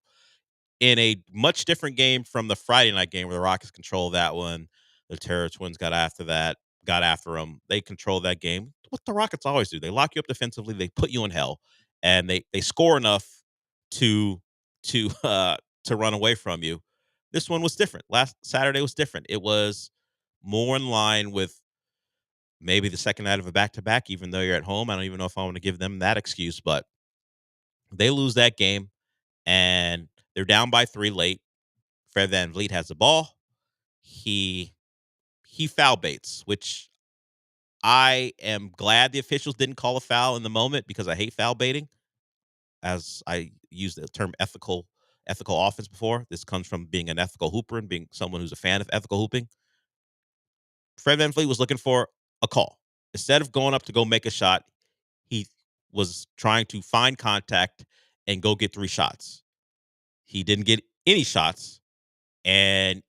in a much different game from the Friday night game where the Rockets controlled that one, the Terror Twins got after them. They controlled that game. What the Rockets always do. They lock you up defensively. They put you in hell, and they score enough to run away from you. This one was different. Last Saturday was different. It was more in line with maybe the second night of a back-to-back, even though you're at home. I don't even know if I want to give them that excuse, but they lose that game, and they're down by 3 late. Fred VanVleet has the ball. He foul baits, which I am glad the officials didn't call a foul in the moment because I hate foul baiting. As I used the term ethical offense before, this comes from being an ethical hooper and being someone who's a fan of ethical hooping. Fred VanVleet was looking for a call. Instead of going up to go make a shot, he was trying to find contact and go get 3 shots. He didn't get any shots, and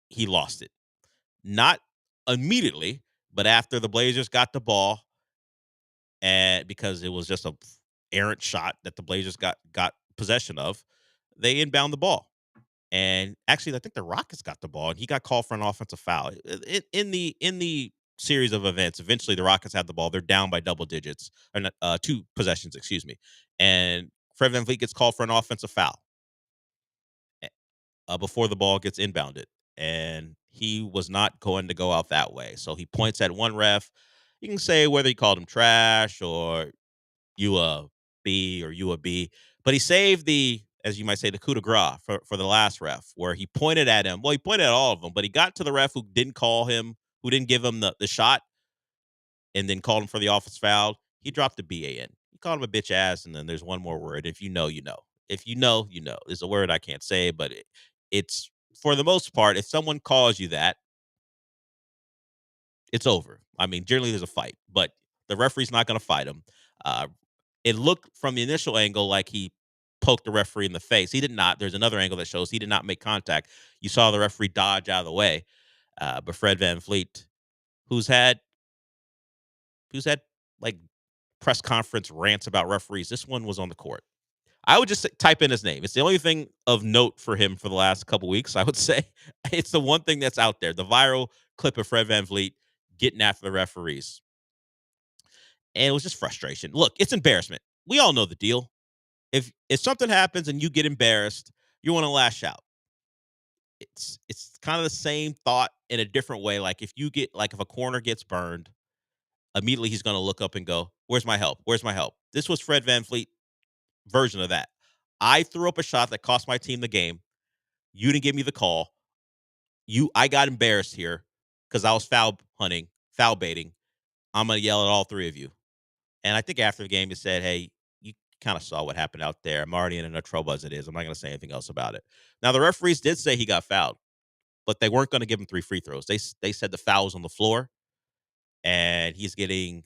he lost it. Not immediately, but after the Blazers got the ball, and because it was just a errant shot that the Blazers got possession of, they inbound the ball. And actually, I think the Rockets got the ball, and he got called for an offensive foul. In the series of events, eventually the Rockets had the ball. They're down by double digits, or not, 2 possessions, excuse me. And Fred VanVleet gets called for an offensive foul before the ball gets inbounded. And he was not going to go out that way. So he points at one ref. You can say whether he called him trash or you a B or you a B, but he saved the, as you might say, the coup de grace for the last ref, where he pointed at him. Well, he pointed at all of them, but he got to the ref who didn't call him, who didn't give him the shot, and then called him for the offense foul. He dropped the BAN. He called him a bitch ass, and then there's one more word. If you know, you know. If you know, you know. There's a word I can't say, but it's, for the most part, if someone calls you that, it's over. I mean, generally there's a fight, but the referee's not going to fight him. It looked from the initial angle like he poked the referee in the face. He did not. There's another angle that shows he did not make contact. You saw the referee dodge out of the way. But Fred VanVleet, who's had like press conference rants about referees, this one was on the court. I would just type in his name. It's the only thing of note for him for the last couple weeks, I would say. It's the one thing that's out there, the viral clip of Fred VanVleet getting after the referees. And it was just frustration. Look, it's embarrassment. We all know the deal. If something happens and you get embarrassed, you want to lash out. It's kind of the same thought in a different way. Like if a corner gets burned, immediately he's going to look up and go, "Where's my help? Where's my help?" This was Fred VanVleet version of that. I threw up a shot that cost my team the game. You didn't give me the call. I got embarrassed here because I was foul baiting. I'm going to yell at all 3 of you. And I think after the game, he said, "Hey, you kind of saw what happened out there. I'm already in enough trouble as it is. I'm not going to say anything else about it." Now, the referees did say he got fouled, but they weren't going to give him 3 free throws. They said the foul was on the floor, and he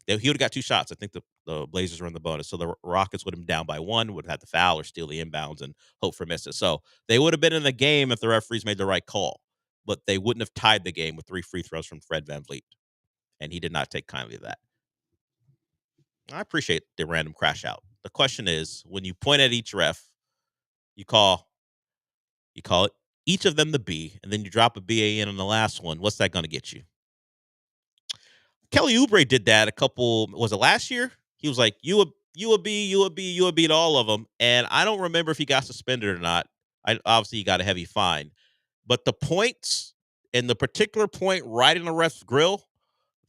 would have got 2 shots. I think the Blazers were in the bonus. So the Rockets would have been down by 1, would have had the foul or steal the inbounds and hope for misses. So they would have been in the game if the referees made the right call, but they wouldn't have tied the game with 3 free throws from Fred VanVleet. And he did not take kindly to that. I appreciate the random crash out. The question is, when you point at each ref, you call it each of them the B, and then you drop a BAN on the last one. What's that going to get you? Kelly Oubre did that was it last year? He was like, you a B to all of them. And I don't remember if he got suspended or not. Obviously, he got a heavy fine. But the points, and the particular point right in the ref's grill,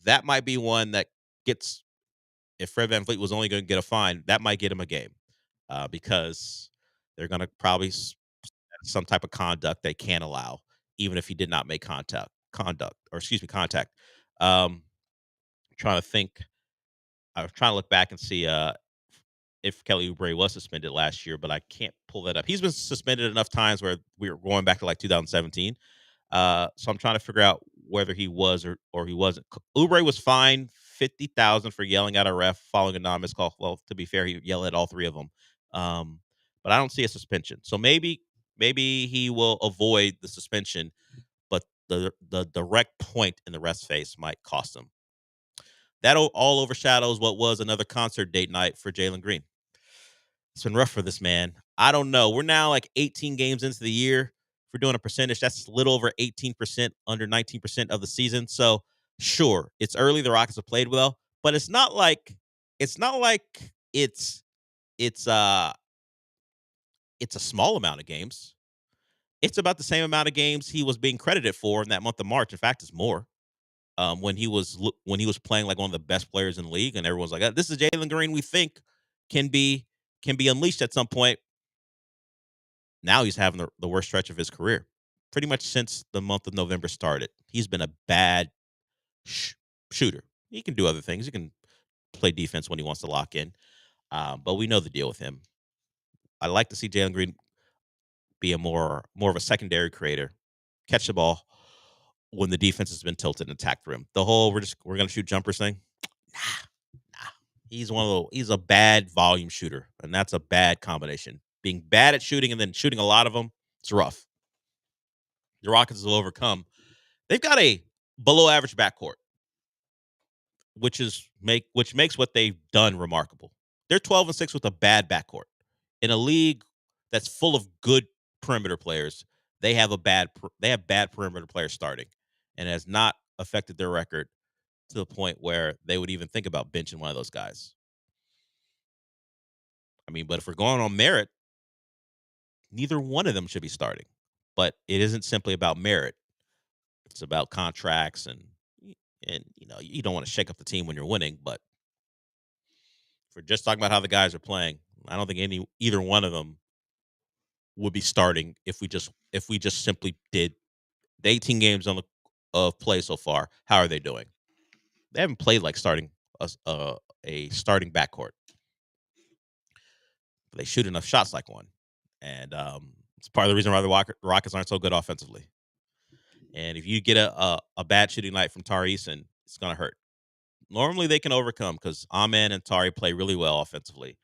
that might be one that gets, if Fred VanVleet was only going to get a fine, that might get him a game because they're going to probably some type of conduct they can't allow, even if he did not make contact. Trying to think. I was trying to look back and see if Kelly Oubre was suspended last year, but I can't pull that up. He's been suspended enough times where we were going back to like 2017. So I'm trying to figure out whether he was or he wasn't. Oubre was fined $50,000 for yelling at a ref following a non-miss call. Well, to be fair, he yelled at all three of them. But I don't see a suspension. So maybe he will avoid the suspension, but the direct point in the ref's face might cost him. That all overshadows what was another concert date night for Jalen Green. It's been rough for this man. I don't know. We're now like 18 games into the year. If we're doing a percentage, that's a little over 18%, under 19% of the season. So sure, it's early. The Rockets have played well, but it's not like it's a small amount of games. It's about the same amount of games he was being credited for in that month of March. In fact, it's more. When he was playing like one of the best players in the league, and everyone's like, "This is Jalen Green. We think can be unleashed at some point." Now he's having the worst stretch of his career, pretty much since the month of November started. He's been a bad shooter. He can do other things. He can play defense when he wants to lock in, but we know the deal with him. I like to see Jalen Green be a more of a secondary creator, catch the ball when the defense has been tilted and attack the rim. The whole we're going to shoot jumpers thing. Nah. He's a bad volume shooter, and that's a bad combination. Being bad at shooting and then shooting a lot of them, it's rough. The Rockets will overcome. They've got a below average backcourt, which makes what they've done remarkable. They're 12-6 with a bad backcourt. In a league that's full of good perimeter players, they have bad perimeter players starting, and it has not affected their record to the point where they would even think about benching one of those guys. I mean, but if we're going on merit, neither one of them should be starting. But it isn't simply about merit. It's about contracts and you don't want to shake up the team when you're winning, but if we're just talking about how the guys are playing, I don't think either one of them would be starting if we just simply did the 18 games of play so far. How are they doing? They haven't played like starting a starting backcourt. But they shoot enough shots like one, and it's part of the reason why the Rockets aren't so good offensively. And if you get a bad shooting night from Tari Eason, it's going to hurt. Normally they can overcome because Amen and Tari play really well offensively.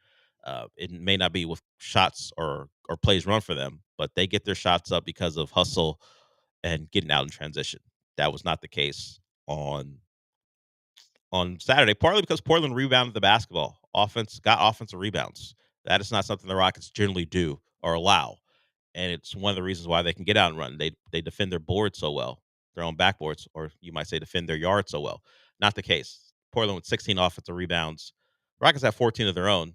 It may not be with shots or plays run for them, but they get their shots up because of hustle and getting out in transition. That was not the case on Saturday, partly because Portland rebounded the basketball. Got offensive rebounds. That is not something the Rockets generally do or allow. And it's one of the reasons why they can get out and run. They defend their board so well, their own backboards, or you might say defend their yard so well. Not the case. Portland with 16 offensive rebounds. Rockets have 14 of their own.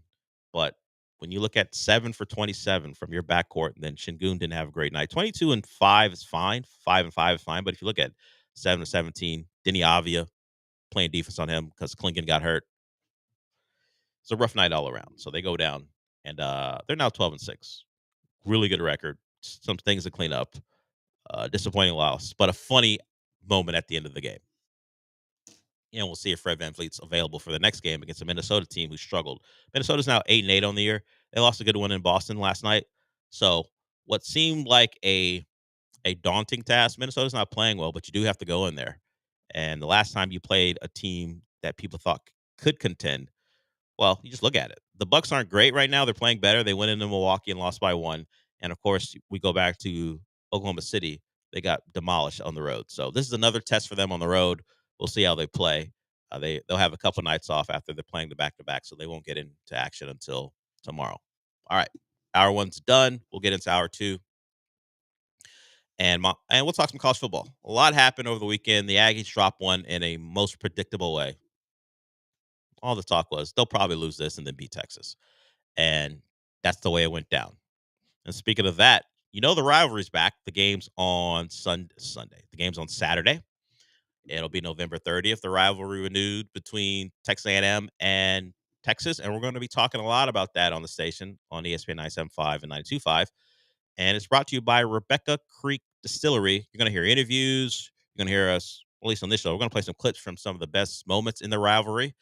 But when you look at 7 for 27 from your backcourt, and then Şengün didn't have a great night. 22 and 5 is fine. 5 and 5 is fine. But if you look at 7 to 17, Denny Avia playing defense on him because Klingon got hurt. It's a rough night all around. So they go down, and they're now 12-6. Really good record. Some things to clean up. Disappointing loss, but a funny moment at the end of the game. And we'll see if Fred VanVleet's available for the next game against a Minnesota team who struggled. Minnesota's now 8-8 on the year. They lost a good one in Boston last night. So what seemed like a daunting task, Minnesota's not playing well, but you do have to go in there. And the last time you played a team that people thought could contend, well, you just look at it. The Bucks aren't great right now. They're playing better. They went into Milwaukee and lost by 1. And, of course, we go back to Oklahoma City. They got demolished on the road. So this is another test for them on the road. We'll see how they play. They'll have a couple nights off after they're playing the back-to-back, so they won't get into action until tomorrow. All right. Hour 1's done. We'll get into hour 2. And we'll talk some college football. A lot happened over the weekend. The Aggies dropped one in a most predictable way. All the talk was they'll probably lose this and then beat Texas. And that's the way it went down. And speaking of that, the rivalry's back. The game's on Sunday. The game's on Saturday. It'll be November 30th. The rivalry renewed between Texas A&M and Texas. And we're going to be talking a lot about that on the station on ESPN 97.5 and 92.5. And it's brought to you by Rebecca Creek Distillery. You're going to hear interviews. You're going to hear us, at least on this show, we're going to play some clips from some of the best moments in the rivalry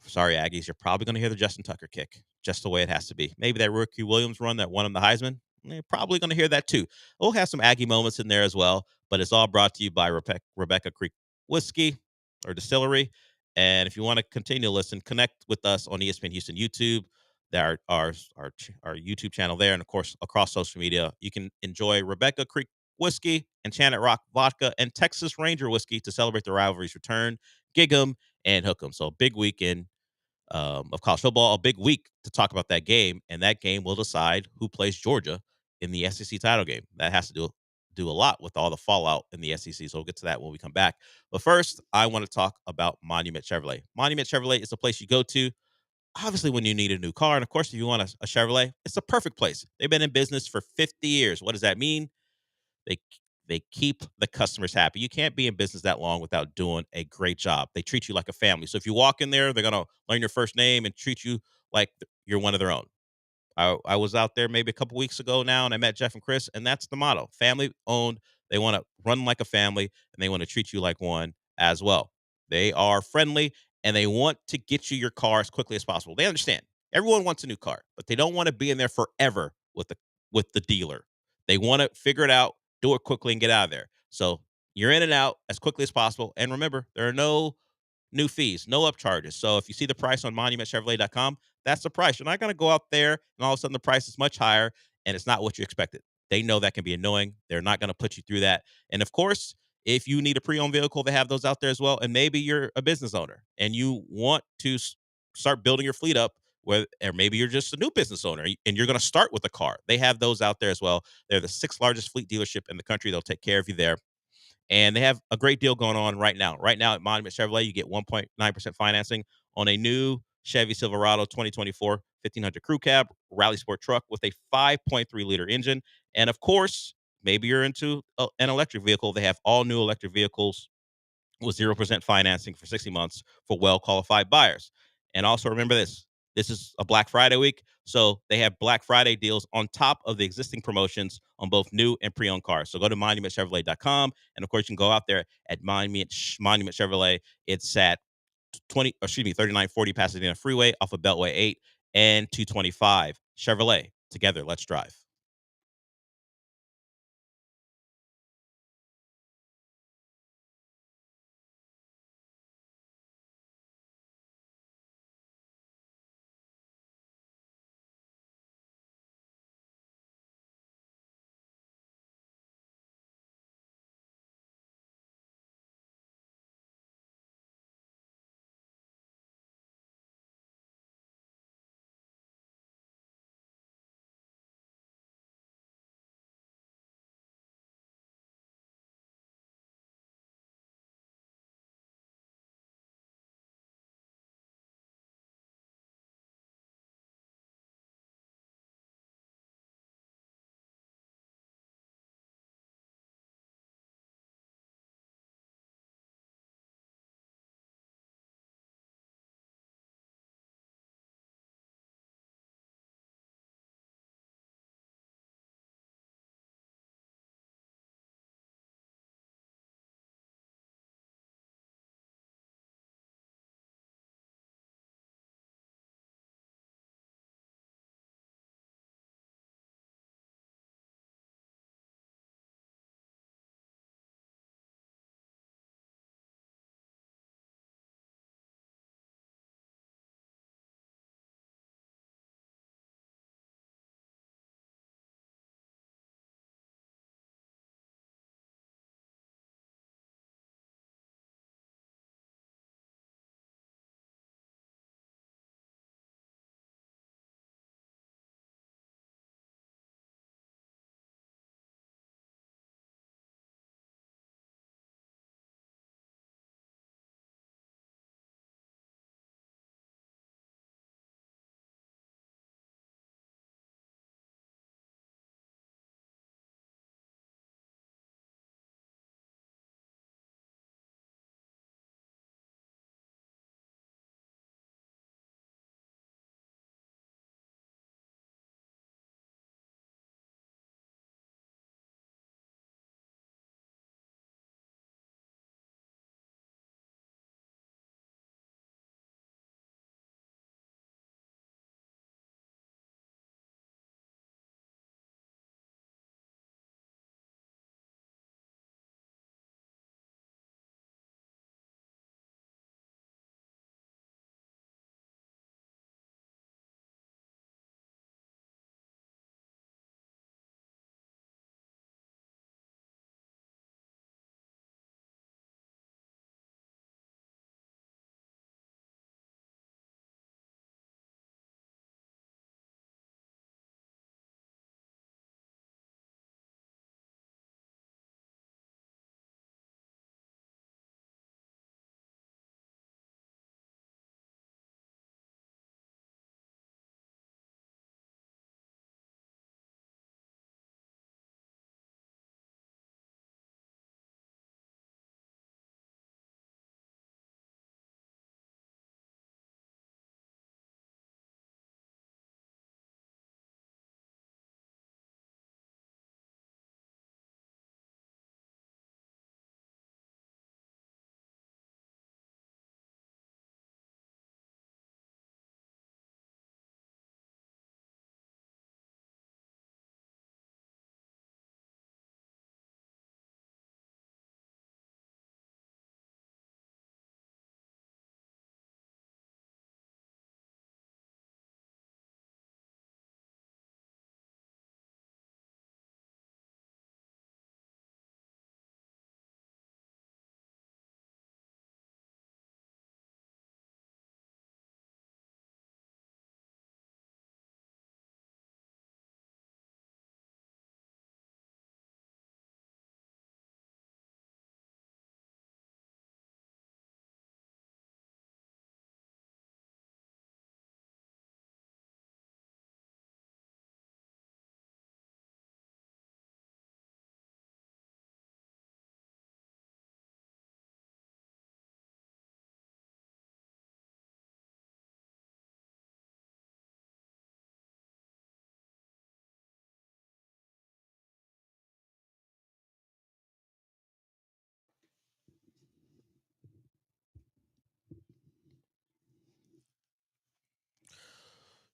Sorry, Aggies, you're probably going to hear the Justin Tucker kick, just the way it has to be. Maybe that Ricky Williams run that won him the Heisman. You're probably going to hear that too. We'll have some Aggie moments in there as well, but it's all brought to you by Rebecca Creek Whiskey or Distillery. And if you want to continue to listen, connect with us on ESPN Houston YouTube, our YouTube channel there, and of course across social media. You can enjoy Rebecca Creek Whiskey and Channel Rock Vodka and Texas Ranger Whiskey to celebrate the rivalry's return. Gig 'em and hook 'em. So a big weekend of college football, a big week to talk about that game, and that game will decide who plays Georgia in the SEC title game. That has to do a lot with all the fallout in the SEC, so we'll get to that when we come back. But first, I want to talk about Monument Chevrolet. Monument Chevrolet is the place you go to, obviously, when you need a new car, and of course, if you want a Chevrolet, it's the perfect place. They've been in business for 50 years. What does that mean? They they keep the customers happy. You can't be in business that long without doing a great job. They treat you like a family. So if you walk in there, they're going to learn your first name and treat you like you're one of their own. I was out there maybe a couple weeks ago now, and I met Jeff and Chris, and that's the motto: family owned. They want to run like a family, and they want to treat you like one as well. They are friendly, and they want to get you your car as quickly as possible. They understand everyone wants a new car, but they don't want to be in there forever with the dealer. They want to figure it out, do it quickly, and get out of there. So you're in and out as quickly as possible. And remember, there are no new fees, no upcharges. So if you see the price on monumentchevrolet.com, that's the price. You're not going to go out there and all of a sudden the price is much higher and it's not what you expected. They know that can be annoying. They're not going to put you through that. And of course, if you need a pre-owned vehicle, they have those out there as well. And maybe you're a business owner and you want to start building your fleet up, or maybe you're just a new business owner and you're going to start with a car. They have those out there as well. They're the 6th largest fleet dealership in the country. They'll take care of you there. And they have a great deal going on right now. Right now at Monument Chevrolet, you get 1.9% financing on a new Chevy Silverado 2024 1500 Crew Cab Rally Sport truck with a 5.3-liter engine. And of course, maybe you're into an electric vehicle. They have all new electric vehicles with 0% financing for 60 months for well-qualified buyers. And also remember this. This is a Black Friday week, so they have Black Friday deals on top of the existing promotions on both new and pre-owned cars. So go to monumentchevrolet.com, and of course you can go out there at Monument Chevrolet. It's at 3940 Pasadena Freeway off of Beltway 8 and 225. Chevrolet. Together, let's drive.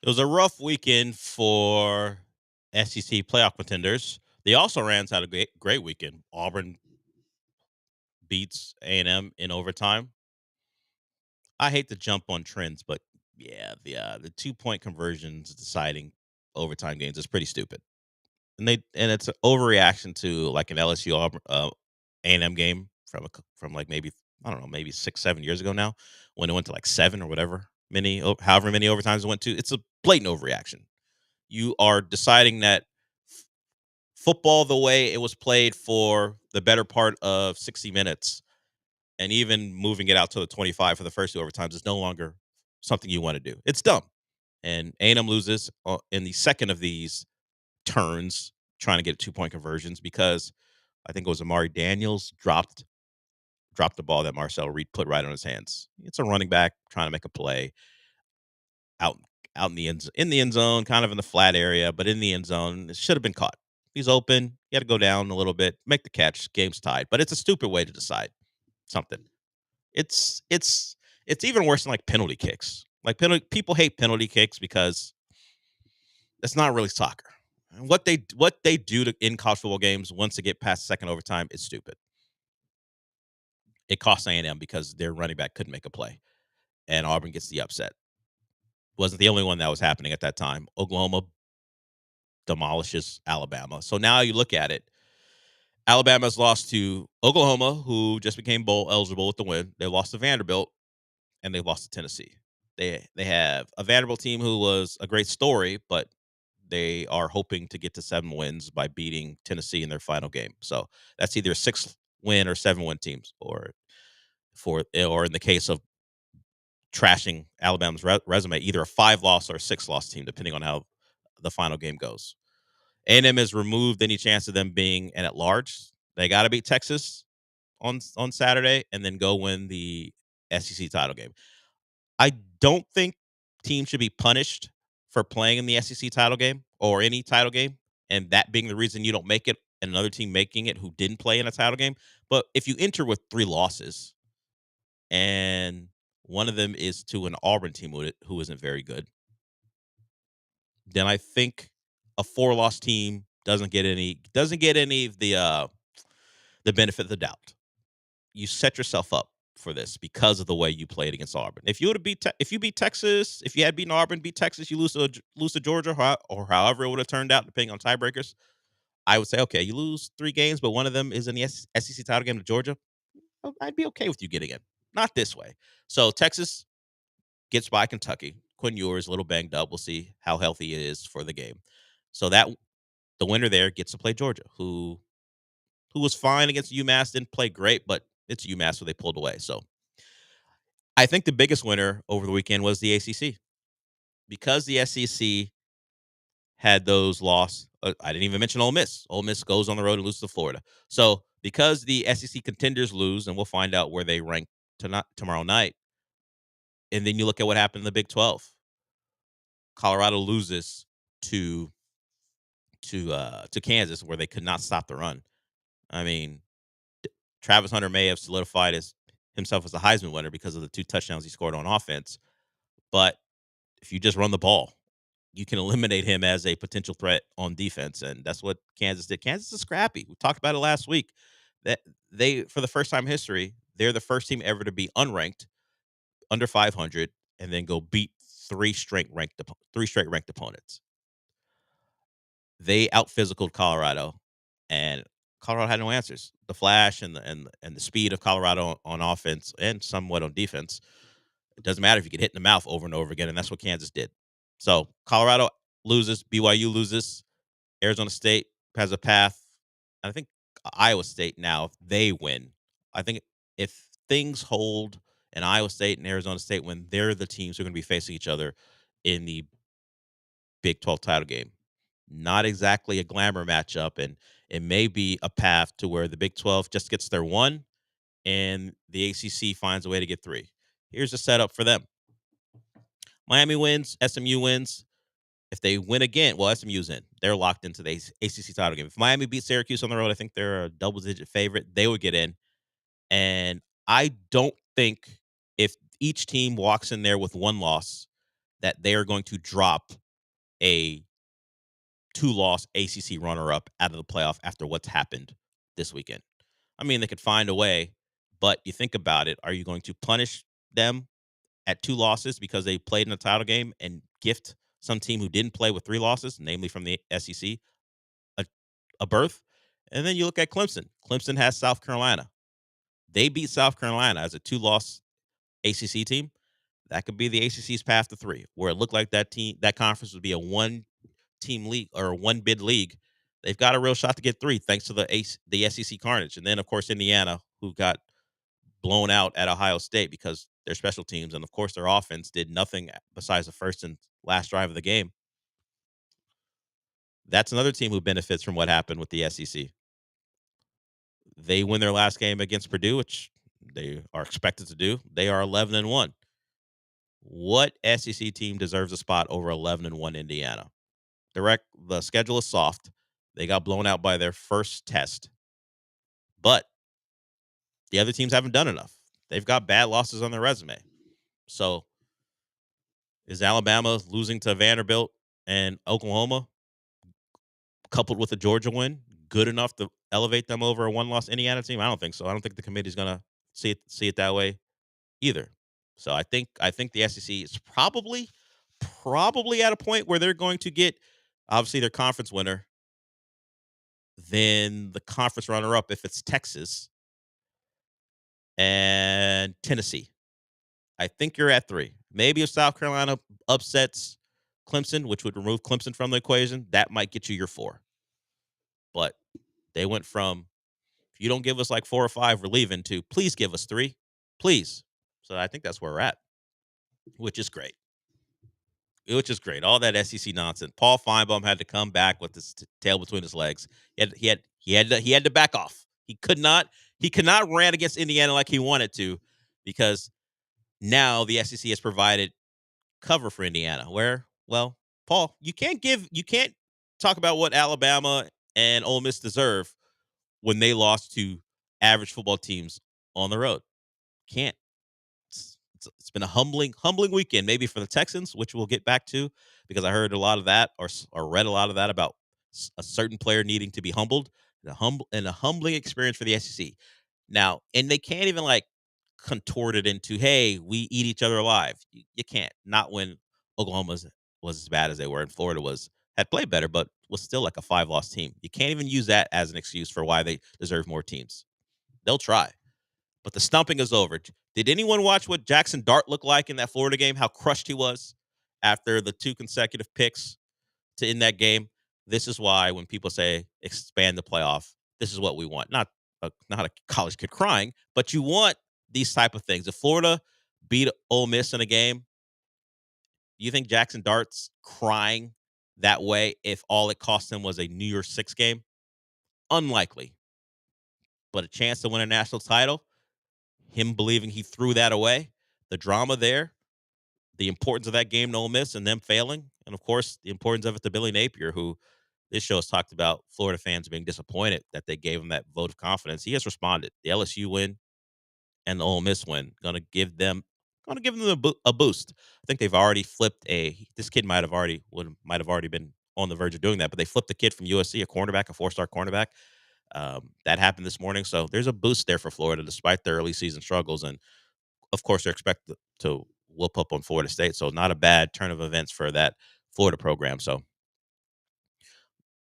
It was a rough weekend for SEC playoff contenders. They also ran out a great weekend. Auburn beats A&M in overtime. I hate to jump on trends, but yeah, the 2-point conversions deciding overtime games is pretty stupid. And it's an overreaction to like an LSU A&M game from like maybe, I don't know, maybe 6-7 years ago now, when it went to like 7 or whatever however many overtimes it went to. It's a blatant overreaction. You are deciding that football, the way it was played for the better part of 60 minutes, and even moving it out to the 25 for the first 2 overtimes, is no longer something you want to do. It's dumb. And A&M loses in the second of these turns trying to get 2-point conversions because I think it was Amari Daniels dropped the ball that Marcel Reed put right on his hands. It's a running back trying to make a play out in the end zone, kind of in the flat area, but in the end zone. It should have been caught. He's open. He had to go down a little bit, make the catch. Game's tied. But it's a stupid way to decide something. It's even worse than like penalty kicks. Like people hate penalty kicks because that's not really soccer. And what they do in college football games once they get past second overtime is stupid. It costs A&M because their running back couldn't make a play, and Auburn gets the upset. Wasn't the only one that was happening at that time. Oklahoma demolishes Alabama. So now you look at it. Alabama's lost to Oklahoma, who just became bowl eligible with the win. They lost to Vanderbilt, and they lost to Tennessee. They have a Vanderbilt team who was a great story, but they are hoping to get to 7 wins by beating Tennessee in their final game. So that's either a 6-win or 7-win teams, or in the case of trashing Alabama's resume, either a 5-loss or a 6-loss team, depending on how the final game goes. A&M has removed any chance of them being an at-large. They got to beat Texas on Saturday and then go win the SEC title game. I don't think teams should be punished for playing in the SEC title game or any title game, and that being the reason you don't make it, and another team making it who didn't play in a title game. But if you enter with 3 losses, and one of them is to an Auburn team who isn't very good, then I think a 4-loss team doesn't get any of the benefit of the doubt. You set yourself up for this because of the way you played against Auburn. If you beat Texas, if you had beaten Auburn, beat Texas, you lose to Georgia, or however it would have turned out, depending on tiebreakers, I would say, okay, you lose 3 games, but one of them is in the SEC title game to Georgia. I'd be okay with you getting in. Not this way. So Texas gets by Kentucky. Quinn Ewers a little banged up. We'll see how healthy he is for the game. So that the winner there gets to play Georgia, who was fine against UMass, didn't play great, but it's UMass, so they pulled away. So I think the biggest winner over the weekend was the ACC, because the SEC had those losses. I didn't even mention Ole Miss. Ole Miss goes on the road and loses to Florida. So because the SEC contenders lose, and we'll find out where they rank tomorrow night, and then you look at what happened in the Big 12. Colorado loses to Kansas, where they could not stop the run. I mean, Travis Hunter may have solidified himself as a Heisman winner because of the 2 touchdowns he scored on offense. But if you just run the ball, you can eliminate him as a potential threat on defense. And that's what Kansas did. Kansas is scrappy. We talked about it last week. That they, for the first time in history, they're the first team ever to be unranked, under 500, and then go beat 3 straight ranked opponents. They out-physicaled Colorado, and Colorado had no answers. The flash and the speed of Colorado on offense and somewhat on defense. It doesn't matter if you get hit in the mouth over and over again, and that's what Kansas did. So Colorado loses, BYU loses, Arizona State has a path. I think Iowa State now, if they win, I think if things hold and Iowa State and Arizona State win, they're the teams who are going to be facing each other in the Big 12 title game. Not exactly a glamour matchup, and it may be a path to where the Big 12 just gets their 1 and the ACC finds a way to get 3. Here's the setup for them. Miami wins, SMU wins. If they win again, well, SMU's in. They're locked into the ACC title game. If Miami beats Syracuse on the road, I think they're a double-digit favorite. They would get in. And I don't think if each team walks in there with 1 loss that they are going to drop a 2-loss ACC runner-up out of the playoff after what's happened this weekend. I mean, they could find a way, but you think about it, are you going to punish them at 2 losses because they played in a title game and gift some team who didn't play with 3 losses, namely from the SEC, a berth? And then you look at Clemson. Clemson has South Carolina. They beat South Carolina as a 2-loss ACC team. That could be the ACC's path to 3, where it looked like that conference would be a 1-team league or a 1-bid league. They've got a real shot to get 3 thanks to the SEC carnage. And then, of course, Indiana, who got blown out at Ohio State because their special teams and, of course, their offense did nothing besides the first and last drive of the game. That's another team who benefits from what happened with the SEC. They win their last game against Purdue, which they are expected to do. They are 11-1. What SEC team deserves a spot over 11-1 Indiana? The schedule is soft. They got blown out by their first test, but the other teams haven't done enough. They've got bad losses on their resume. So is Alabama losing to Vanderbilt and Oklahoma, coupled with a Georgia win, good enough to elevate them over a 1-loss Indiana team? I don't think so. I don't think the committee's going to see it that way either. So I think the SEC is probably at a point where they're going to get, obviously, their conference winner, then the conference runner-up if it's Texas, and Tennessee. I think you're at 3. Maybe if South Carolina upsets Clemson, which would remove Clemson from the equation, that might get you your 4. But they went from, if you don't give us like 4 or 5, we're leaving, to please give us 3. Please. So I think that's where we're at, which is great. All that SEC nonsense. Paul Feinbaum had to come back with his tail between his legs. He had to back off. He could not rant against Indiana like he wanted to, because now the SEC has provided cover for Indiana. Where, well, Paul, you can't talk about what Alabama and Ole Miss deserve when they lost to average football teams on the road. Can't. It's been a humbling weekend, maybe for the Texans, which we'll get back to, because I heard a lot of that or read a lot of that about a certain player needing to be humbled. A humbling experience for the SEC. Now, and they can't even like contort it into, hey, we eat each other alive. You can't. Not when Oklahoma was as bad as they were, and Florida had played better, but was still like a 5-loss team. You can't even use that as an excuse for why they deserve more teams. They'll try. But the stumping is over. Did anyone watch what Jackson Dart looked like in that Florida game? How crushed he was after the 2 consecutive picks to end that game? This is why when people say expand the playoff, this is what we want. Not a college kid crying, but you want these type of things. If Florida beat Ole Miss in a game, do you think Jackson Dart's crying that way if all it cost him was a New Year's 6 game? Unlikely. But a chance to win a national title, him believing he threw that away, the drama there, the importance of that game to Ole Miss and them failing, and, of course, the importance of it to Billy Napier, who this show has talked about Florida fans being disappointed that they gave him that vote of confidence. He has responded. The LSU win and the Ole Miss win going to give them a boost. I think they've already flipped this kid might have already been on the verge of doing that, but they flipped the kid from USC, a 4-star cornerback. That happened this morning. So there's a boost there for Florida despite their early season struggles. And of course, they're expected to whoop up on Florida State. So not a bad turn of events for that Florida program. So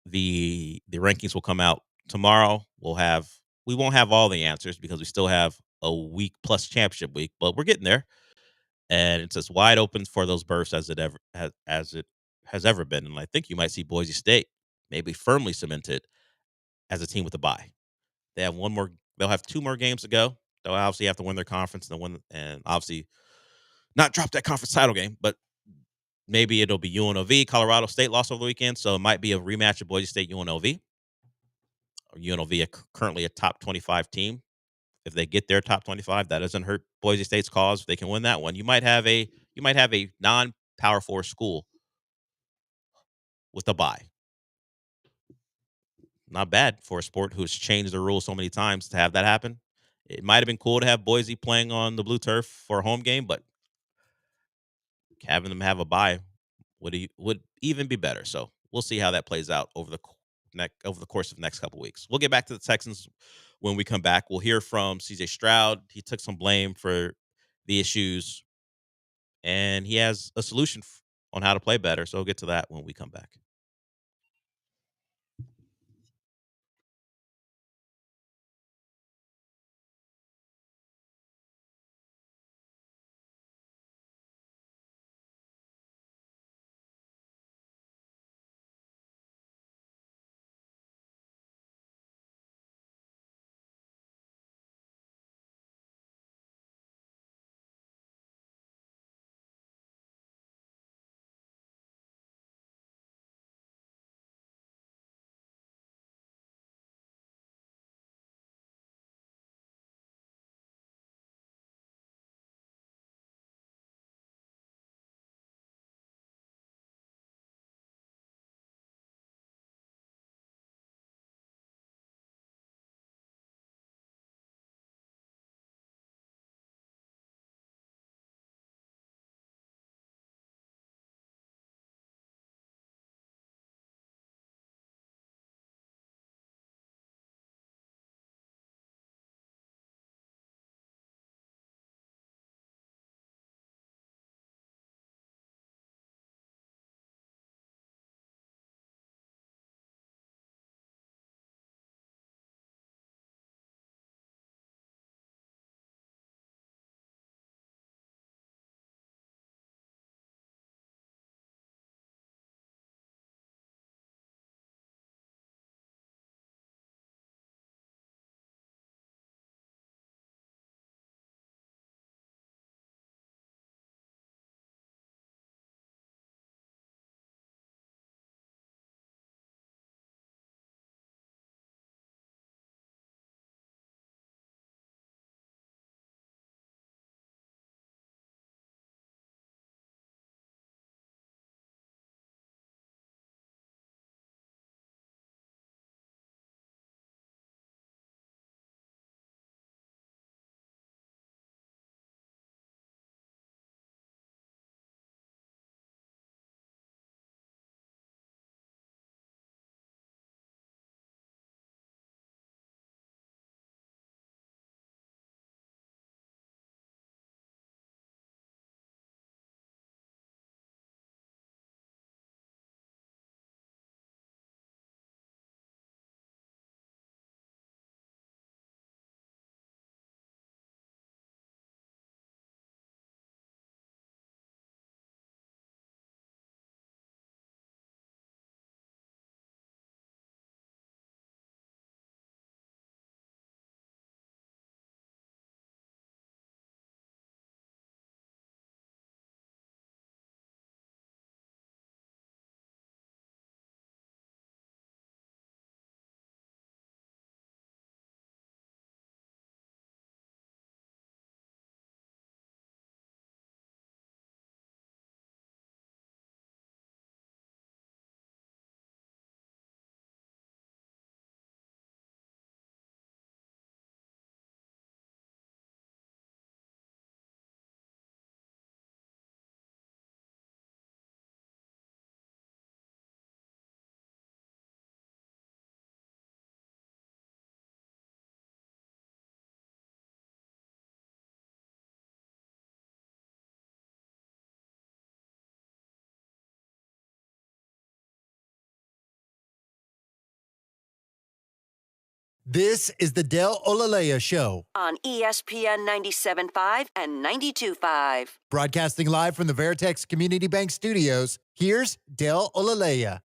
the rankings will come out tomorrow. We won't have all the answers because we still have a week plus championship week, but we're getting there. And it's as wide open for those berths as it has ever been. And I think you might see Boise State maybe firmly cemented as a team with a bye. They'll have 2 more games to go. They'll obviously have to win their conference and obviously not drop that conference title game, but maybe it'll be UNLV. Colorado State lost over the weekend, so it might be a rematch of Boise State UNLV. UNLV are currently a top 25 team. If they get their top 25, that doesn't hurt Boise State's cause. If they can win that one, you might have a non-Power 4 school with a bye. Not bad for a sport who's changed the rules so many times to have that happen. It might have been cool to have Boise playing on the blue turf for a home game, but having them have a bye would even be better. So we'll see how that plays out over the course of the next couple weeks. We'll get back to the Texans when we come back. We'll hear from CJ Stroud. He took some blame for the issues, and he has a solution on how to play better. So we'll get to that when we come back. This is the Del Olaleye Show. On ESPN 97.5 and 92.5. Broadcasting live from the Veritex Community Bank Studios, here's Del Olaleye.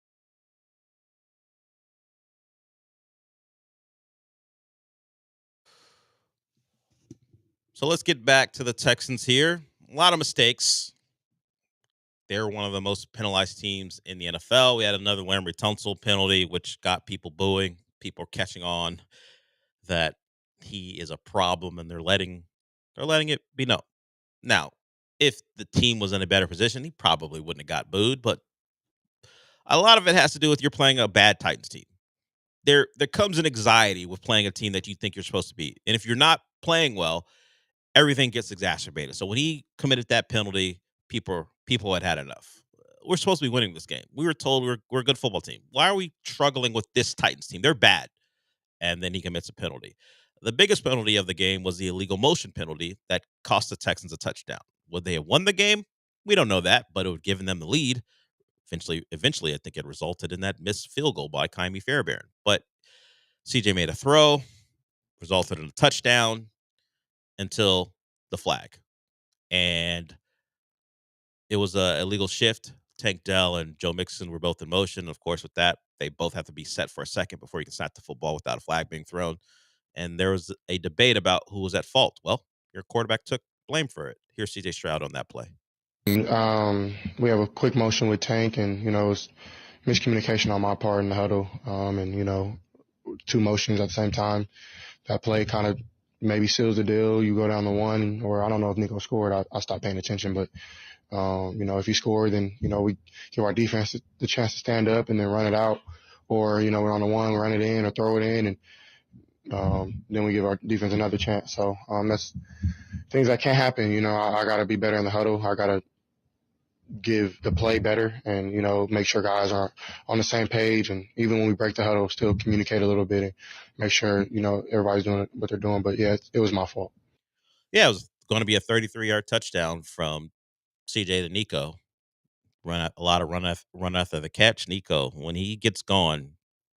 So let's get back to the Texans here. A lot of mistakes. They're one of the most penalized teams in the NFL. We had another Laremy Tunsil penalty, which got people booing. People are catching on that he is a problem, and they're letting it be known. Now, if the team was in a better position, he probably wouldn't have got booed, but a lot of it has to do with you're playing a bad Titans team. There comes an anxiety with playing a team that you think you're supposed to beat. And if you're not playing well, everything gets exacerbated. So when he committed that penalty, people had enough. We're supposed to be winning this game. We were told we're a good football team. Why are we struggling with this Titans team? They're bad. And then he commits a penalty. The biggest penalty of the game was the illegal motion penalty that cost the Texans a touchdown. Would they have won the game? We don't know that, but it would have given them the lead. Eventually, I think it resulted in that missed field goal by Kaimi Fairbairn. But CJ made a throw, resulted in a touchdown until the flag. And it was a illegal shift. Tank Dell and Joe Mixon were both in motion. Of course, with that, they both have to be set for a second before you can snap the football without a flag being thrown. And there was a debate about who was at fault. Well, your quarterback took blame for it. Here's CJ Stroud on that play. We have a quick motion with Tank, and, it was miscommunication on my part in the huddle. And, two motions at the same time. That play kind of maybe seals the deal. You go down the one, or I don't know if Nico scored. I stopped paying attention, but if he scored, then, we give our defense the chance to stand up and then run it out, or, we're on the one, run it in or throw it in, and then we give our defense another chance. So that's things that can't happen. I got to be better in the huddle. I got to give the play better and, make sure guys are on the same page. And even when we break the huddle, still communicate a little bit and make sure, everybody's doing what they're doing. But, yeah, it was my fault. Yeah, it was going to be a 33-yard touchdown from CJ to Nico. A lot of run after the catch. Nico, when he gets going,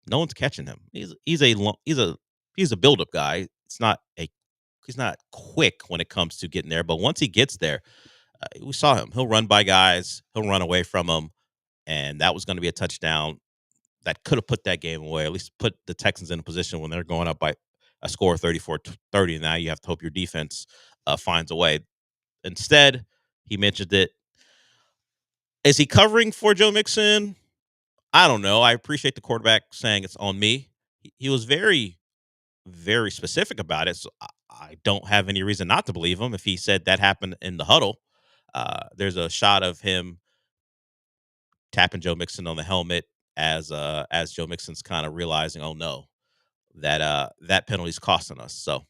no one's catching him. He's a build-up guy. He's not quick when it comes to getting there, but once he gets there, we saw him. He'll run by guys. He'll run away from them, and that was going to be a touchdown that could have put that game away, at least put the Texans in a position when they're going up by a score of 34-30. And now you have to hope your defense finds a way. Instead, he mentioned it. Is he covering for Joe Mixon? I don't know. I appreciate the quarterback saying it's on me. He was very, very specific about it, so I don't have any reason not to believe him if he said that happened in the huddle. There's a shot of him tapping Joe Mixon on the helmet as Joe Mixon's kind of realizing, oh no, that penalty's costing us. So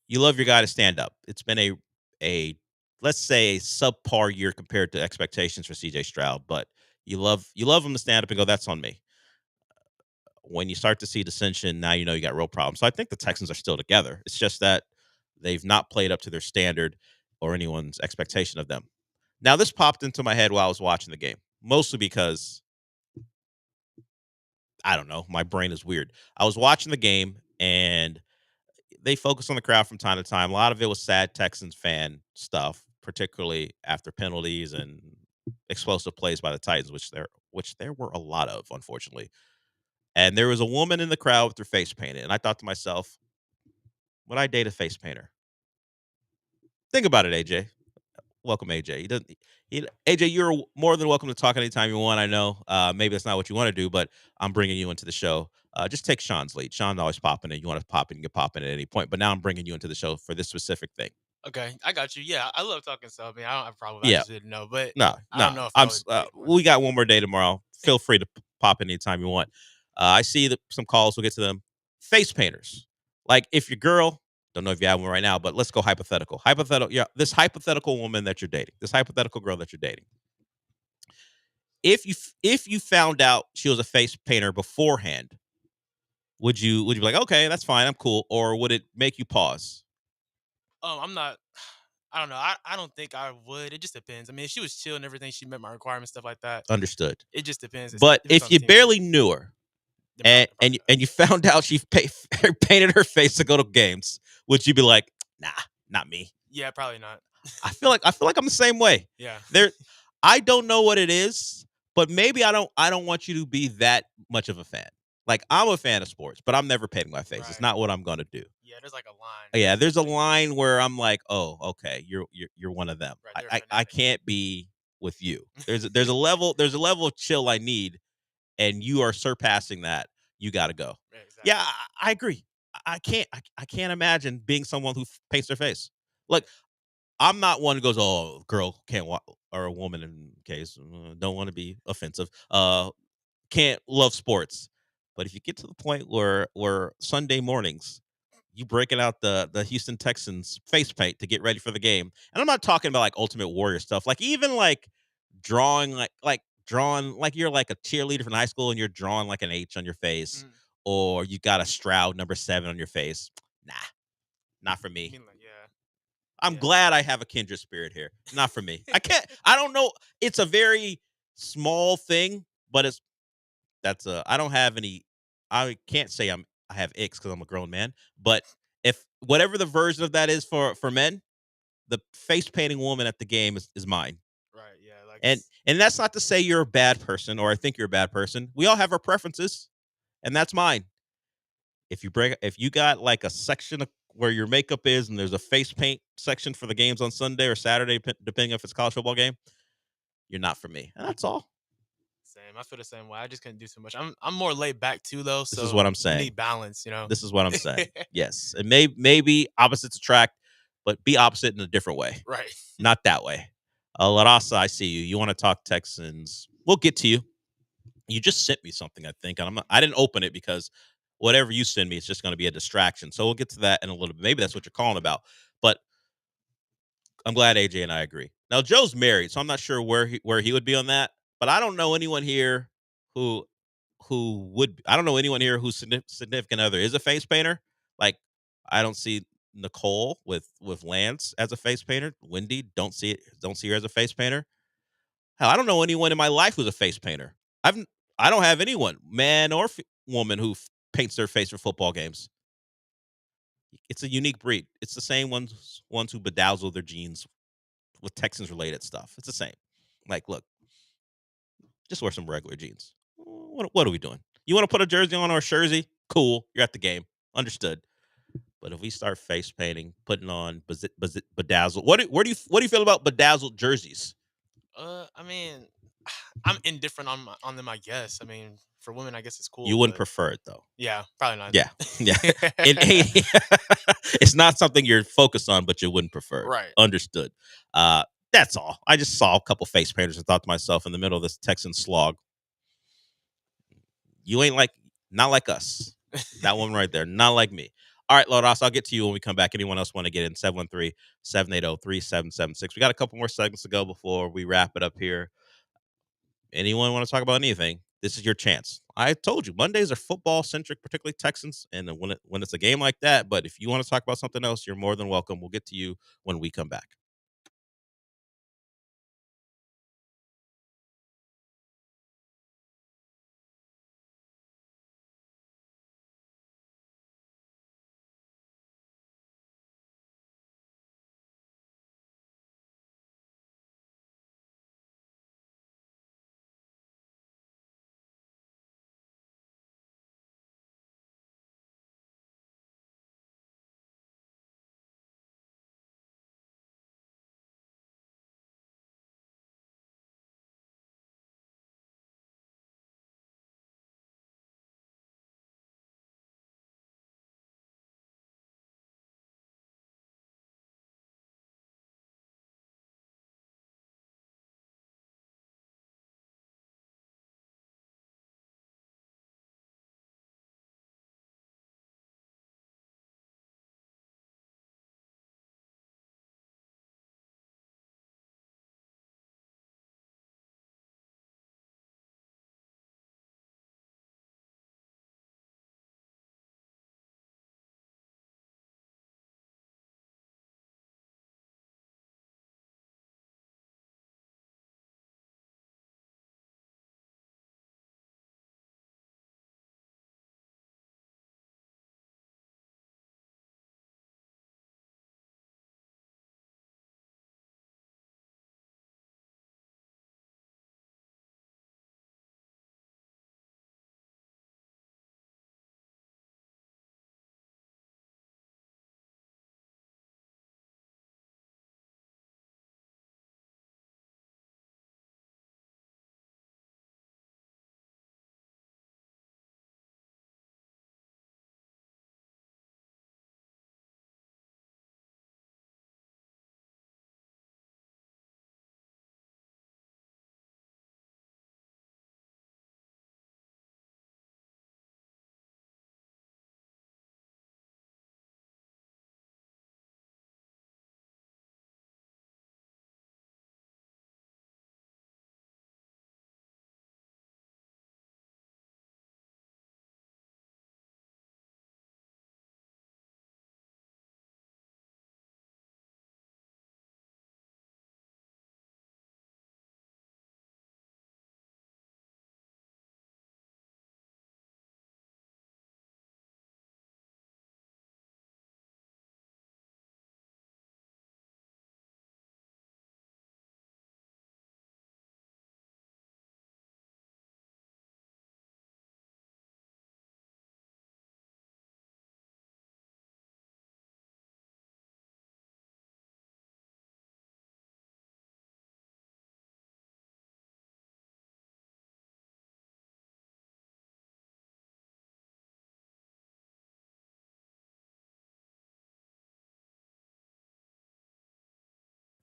you love your guy to stand up. It's been a let's say a subpar year compared to expectations for CJ Stroud, but you love him to stand up and go, that's on me. When you start to see dissension, now you got real problems. So I think the Texans are still together. It's just that they've not played up to their standard or anyone's expectation of them. Now, this popped into my head while I was watching the game, mostly because, I don't know, my brain is weird. I was watching the game, and they focused on the crowd from time to time. A lot of it was sad Texans fan stuff, particularly after penalties and explosive plays by the Titans, which there were a lot of, unfortunately. And there was a woman in the crowd with her face painted. And I thought to myself, would I date a face painter? Think about it, AJ. Welcome, AJ. AJ, you're more than welcome to talk anytime you want. I know maybe that's not what you want to do, but I'm bringing you into the show. Just take Sean's lead. Sean's always popping in. You want to pop in, you can pop in at any point. But now I'm bringing you into the show for this specific thing. Okay, I got you. Yeah, I love talking stuff. I mean, I don't have a problem. I just didn't know. But No. I don't know if we got one more day tomorrow. Feel free to pop in anytime you want. I see some calls. We'll get to them. Face painters. Like if your girl, don't know if you have one right now, but let's go hypothetical. Yeah, this hypothetical woman that you're dating, this hypothetical girl that you're dating. If you found out she was a face painter beforehand, would you be like, okay, that's fine, I'm cool, or would it make you pause? I'm not. I don't know. I don't think I would. It just depends. I mean, if she was chill and everything, she met my requirements, stuff like that. Understood. It just depends. But if you barely knew her, and you found out she painted her face to go to games, would you be like, nah, not me? Yeah, probably not. I feel like I'm the same way. Yeah. I don't know what it is, but maybe I don't want you to be that much of a fan. Like I'm a fan of sports, but I'm never painting my face. Right. It's not what I'm gonna do. Yeah, there's like a line. Yeah, there's a line where I'm like, oh, okay, you're one of them. Right, I can't be with you. There's a level of chill I need, and you are surpassing that. You got to go. Right, exactly. Yeah, I agree. I can't imagine being someone who paints their face. Like I'm not one who goes, oh, girl can't or a woman in case don't want to be offensive. Can't love sports. But if you get to the point where Sunday mornings, you breaking out the Houston Texans face paint to get ready for the game. And I'm not talking about like Ultimate Warrior stuff. Like even like drawing like you're like a cheerleader from high school and you're drawing like an H on your face, or you got a Stroud number 7 on your face. Nah, not for me. I'm glad I have a kindred spirit here. Not for me. I don't know. It's a very small thing, but I don't have any. I can't say I have icks because I'm a grown man. But if whatever the version of that is for men, the face painting woman at the game is mine. Right. Yeah. Like And that's not to say you're a bad person or I think you're a bad person. We all have our preferences, and that's mine. If you got like a section of where your makeup is, and there's a face paint section for the games on Sunday or Saturday, depending if it's a college football game, you're not for me. And that's all. Same. I feel the same way. I just couldn't do too much. I'm more laid back too, though. This is what I'm saying. You need balance, you know. This is what I'm saying. Yes, and maybe opposites attract, but be opposite in a different way. Right. Not that way. Larasa, I see you. You want to talk Texans? We'll get to you. You just sent me something, I think, and I didn't open it because whatever you send me, it's just going to be a distraction. So we'll get to that in a little bit. Maybe that's what you're calling about. But I'm glad AJ and I agree. Now Joe's married, so I'm not sure where he would be on that. But I don't know anyone here who would. I don't know anyone here whose significant other is a face painter. Like I don't see Nicole with Lance as a face painter. Wendy don't see her as a face painter. Hell, I don't know anyone in my life who's a face painter. I don't have anyone, man or woman, who paints their face for football games. It's a unique breed. It's the same ones who bedazzle their jeans with Texans related stuff. It's the same. Like, look, just wear some regular jeans. What are we doing? You want to put a jersey on or a jersey? Cool. You're at the game. Understood. But if we start face painting, putting on bedazzled, what do you feel about bedazzled jerseys? I mean, I'm indifferent on them, I guess. I mean, for women, I guess it's cool. You wouldn't prefer it though. Yeah, probably not. Yeah. It's not something you're focused on, but you wouldn't prefer it. Right. Understood. That's all. I just saw a couple face painters and thought to myself in the middle of this Texan slog, you ain't not like us. That one right there, not like me. All right, Lodas, I'll get to you when we come back. Anyone else want to get in? 713-780-3776. We got a couple more segments to go before we wrap it up here. Anyone want to talk about anything? This is your chance. I told you, Mondays are football-centric, particularly Texans, and when it's a game like that. But if you want to talk about something else, you're more than welcome. We'll get to you when we come back.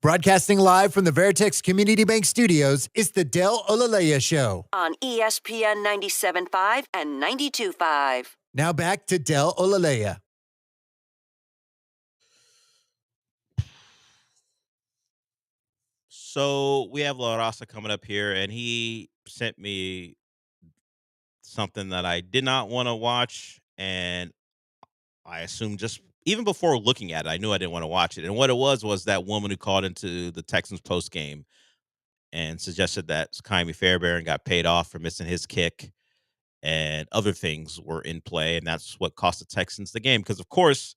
Broadcasting live from the Veritex Community Bank Studios, it's the Del Olaleye Show. On ESPN 97.5 and 92.5. Now back to Del Olaleye. So we have La Raza coming up here, and he sent me something that I did not want to watch, and I assumed just even before looking at it, I knew I didn't want to watch it. And what it was that woman who called into the Texans post game and suggested that Kyrie Fairbairn got paid off for missing his kick, and other things were in play, and that's what cost the Texans the game. Because of course,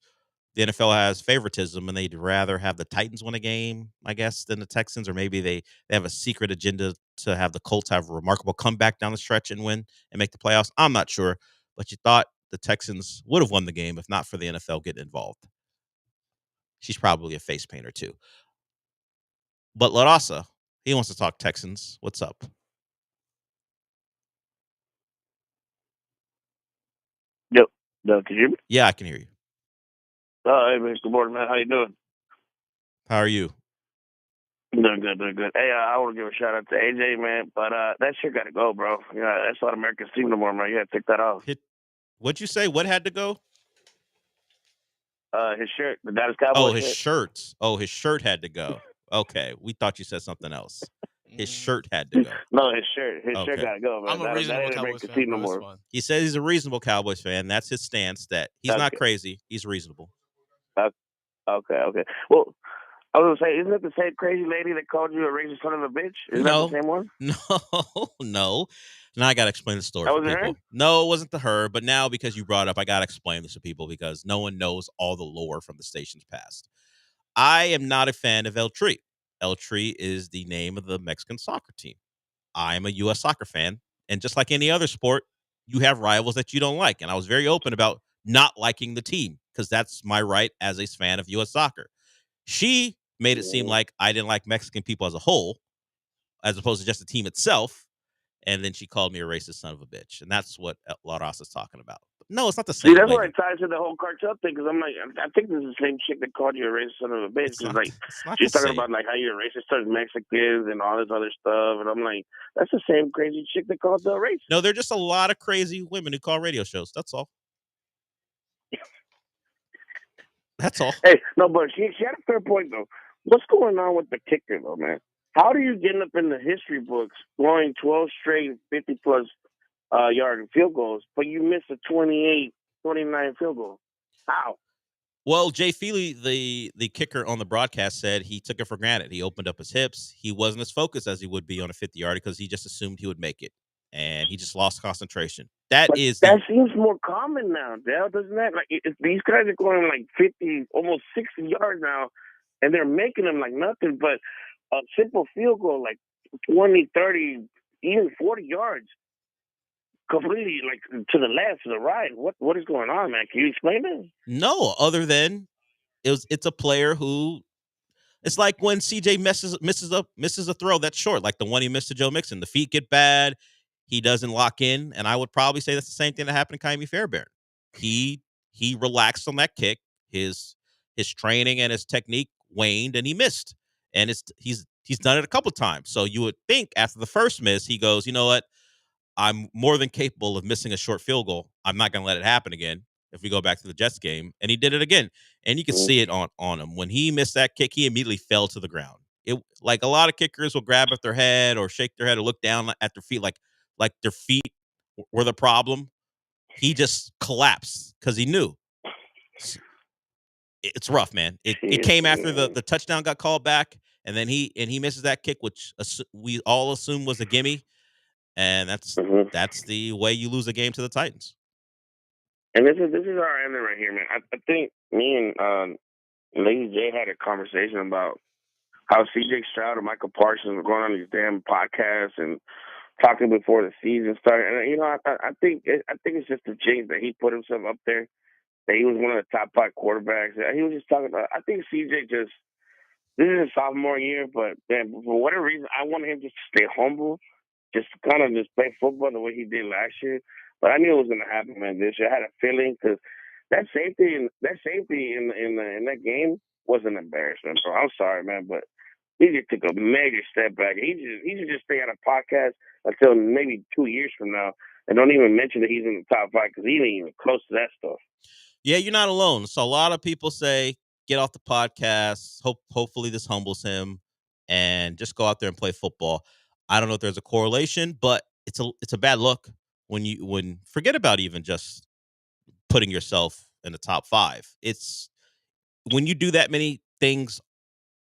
the NFL has favoritism, and they'd rather have the Titans win a game, I guess, than the Texans, or maybe they have a secret agenda to have the Colts have a remarkable comeback down the stretch and win and make the playoffs. I'm not sure, but you thought the Texans would have won the game if not for the NFL getting involved. She's probably a face painter too. But La Raza, he wants to talk Texans. What's up? Yep. No, can you hear me? Yeah, I can hear you. Hey, man. Good morning, man. How you doing? How are you? Doing good. Hey, I want to give a shout out to AJ, man. But that shit got to go, bro. Yeah, that's not America's team no more, man. You got to take that off. What'd you say? What had to go? His shirt, the Dallas Cowboys. Oh, his shirts. Oh, his shirt had to go. Okay, we thought you said something else. His shirt had to go. No, his shirt. His shirt Okay. got to go, man. I'm a reasonable Cowboys fan, team no bro. It's more. fine. He says he's a reasonable Cowboys fan. That's his stance. That he's not crazy. He's reasonable. Okay. Well, I was gonna say, isn't it the same crazy lady that called you a racist son of a bitch? Isn't that the same one? No. Now I gotta explain the story That for wasn't people. her? No, it wasn't to her. But now because you brought up, I gotta explain this to people because no one knows all the lore from the station's past. I am not a fan of El Tri. El Tri is the name of the Mexican soccer team. I'm a U.S. soccer fan, and just like any other sport, you have rivals that you don't like. And I was very open about not liking the team because that's my right as a fan of U.S. soccer. She made it seem like I didn't like Mexican people as a whole, as opposed to just the team itself. And then she called me a racist son of a bitch. And that's what La Raza's talking about. But no, it's not the same. See, that's lady. why it ties to the whole cartel thing, because I'm like, I think this is the same chick that called you a racist son of a bitch. Because, like, not she's the talking same. about, like, how you're racist towards Mexicans and all this other stuff. And I'm like, that's the same crazy chick that called the racist. No, they're just a lot of crazy women who call radio shows. That's all. That's all. Hey, no, but she had a fair point, though. What's going on with the kicker, though, man? How do you get up in the history books scoring 12 straight 50-plus yard field goals, but you miss a 28, 29 field goal? How? Well, Jay Feely, the kicker on the broadcast, said he took it for granted. He opened up his hips. He wasn't as focused as he would be on a 50-yarder because he just assumed he would make it, and he just lost concentration. That seems more common now, Dale, doesn't that? Like, these guys are going like 50, almost 60 yards now, and they're making them like nothing but a simple field goal, like 20, 30, even 40 yards, completely like to the left, to the right. What is going on, man? Can you explain it? No, other than it's a player who it's like when CJ misses a throw that's short, like the one he missed to Joe Mixon. The feet get bad, he doesn't lock in, and I would probably say that's the same thing that happened to Kyrie Fairbairn. He relaxed on that kick. His training and his technique waned, and he missed. And he's done it a couple times. So you would think after the first miss, he goes, you know what? I'm more than capable of missing a short field goal. I'm not going to let it happen again if we go back to the Jets game. And he did it again. And you can see it on him. When he missed that kick, he immediately fell to the ground. It like a lot of kickers will grab at their head or shake their head or look down at their feet like their feet were the problem. He just collapsed because he knew. It's rough, man. It came after the touchdown got called back, and then he misses that kick, which we all assume was a gimme. And that's the way you lose a game to the Titans. And this is our ending right here, man. I think me and Lady J had a conversation about how CJ Stroud and Michael Parsons were going on these damn podcasts and talking before the season started. And you know, I think it's just a jinx that he put himself up there. That he was one of the top 5 quarterbacks. He was just talking about. I think CJ this is his sophomore year, but man, for whatever reason, I wanted him just to stay humble. Just kind of just play football the way he did last year. But I knew it was going to happen, man. This year I had a feeling because that safety in that game was an embarrassment, bro. I'm sorry, man, but he just took a major step back. He should just stay out of podcast until maybe 2 years from now, and don't even mention that he's in the top 5 because he ain't even close to that stuff. Yeah, you're not alone. So a lot of people say, get off the podcast. Hopefully this humbles him and just go out there and play football. I don't know if there's a correlation, but it's a bad look when forget about even just putting yourself in the top 5. It's when you do that many things,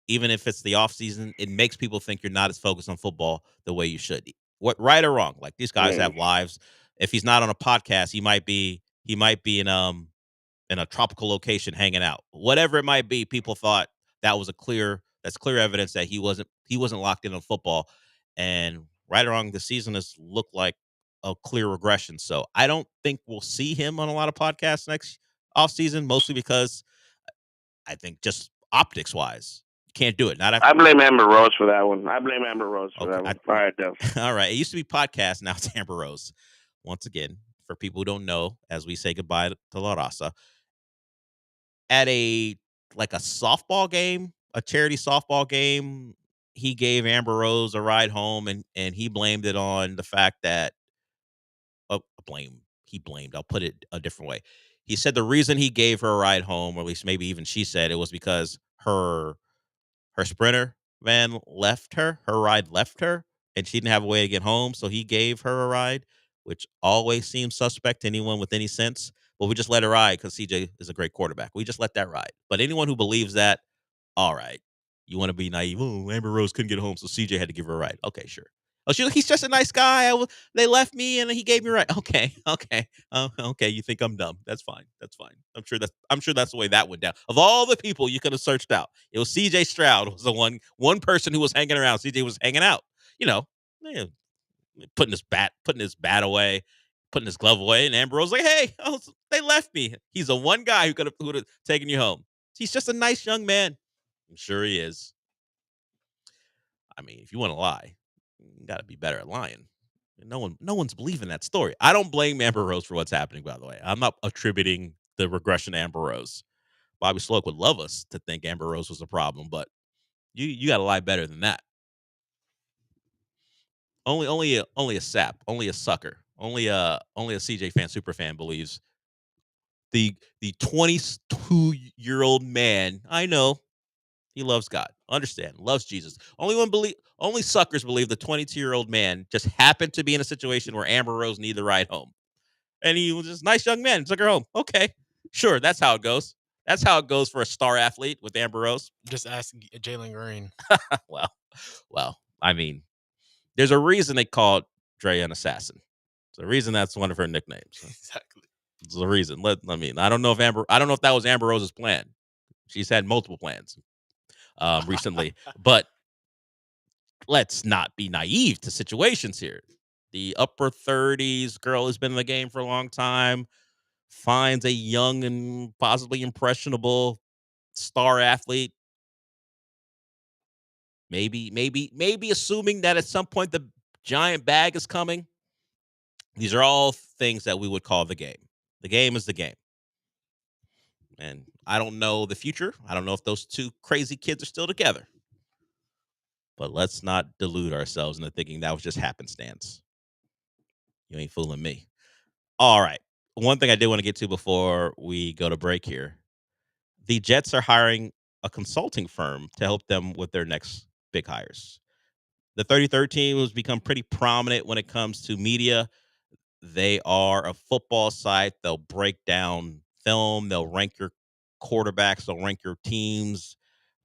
even if it's the off season, it makes people think you're not as focused on football the way you should. What right or wrong? Like these guys have lives. If he's not on a podcast, he might be in a tropical location hanging out. Whatever it might be, people thought that's clear evidence that he wasn't locked in on football. And right or wrong, the season has looked like a clear regression. So I don't think we'll see him on a lot of podcasts next offseason, mostly because I think just optics wise, you can't do it. Not after I blame Amber Rose for that one. All right, though. All right. It used to be podcast. Now it's Amber Rose. Once again, for people who don't know, as we say goodbye to La Raza, at a softball game, a charity softball game, he gave Amber Rose a ride home, and he blamed it on the fact that I'll put it a different way. He said the reason he gave her a ride home, or at least maybe even she said, it was because her Sprinter van left her, her ride left her, and she didn't have a way to get home, so he gave her a ride, which always seems suspect to anyone with any sense. But we just let her ride because CJ is a great quarterback. We just let that ride. But anyone who believes that, all right, you want to be naive. Oh, Amber Rose couldn't get home, so CJ had to give her a ride. Okay, sure. Oh, he's just a nice guy. They left me and he gave me a ride. Okay. Okay. You think I'm dumb? That's fine. I'm sure that's the way that went down. Of all the people you could have searched out, it was CJ Stroud was the one person who was hanging around. CJ was hanging out. Putting his bat away, putting his glove away, and Amber Rose was like, "Hey, they left me." He's the one guy who would have taken you home. He's just a nice young man. I'm sure he is. I mean, if you want to lie, you got to be better at lying. No one's believing that story. I don't blame Amber Rose for what's happening, by the way. I'm not attributing the regression to Amber Rose. Bobby Sloak would love us to think Amber Rose was a problem, but you got to lie better than that. Only a sap, only a sucker, only a CJ fan, super fan believes the 22-year-old man. I know he loves God, understand, loves Jesus. Only suckers believe the 22-year-old man just happened to be in a situation where Amber Rose needed a ride home, and he was just a nice young man, took her home. Okay, sure, that's how it goes. That's how it goes for a star athlete with Amber Rose. Just ask Jalen Green. well, I mean, there's a reason they called Dre an assassin. There's a reason that's one of her nicknames. Exactly. There's a reason. I don't know if that was Amber Rose's plan. She's had multiple plans recently, but let's not be naive to situations here. The upper 30s girl has been in the game for a long time, finds a young and possibly impressionable star athlete. Maybe assuming that at some point the giant bag is coming. These are all things that we would call the game. The game is the game. And I don't know the future. I don't know if those two crazy kids are still together. But let's not delude ourselves into thinking that was just happenstance. You ain't fooling me. All right. One thing I did want to get to before we go to break here. The Jets are hiring a consulting firm to help them with their next big hires. The 3013 has become pretty prominent when it comes to media. They are a football site. They'll break down film. They'll rank your quarterbacks. They'll rank your teams.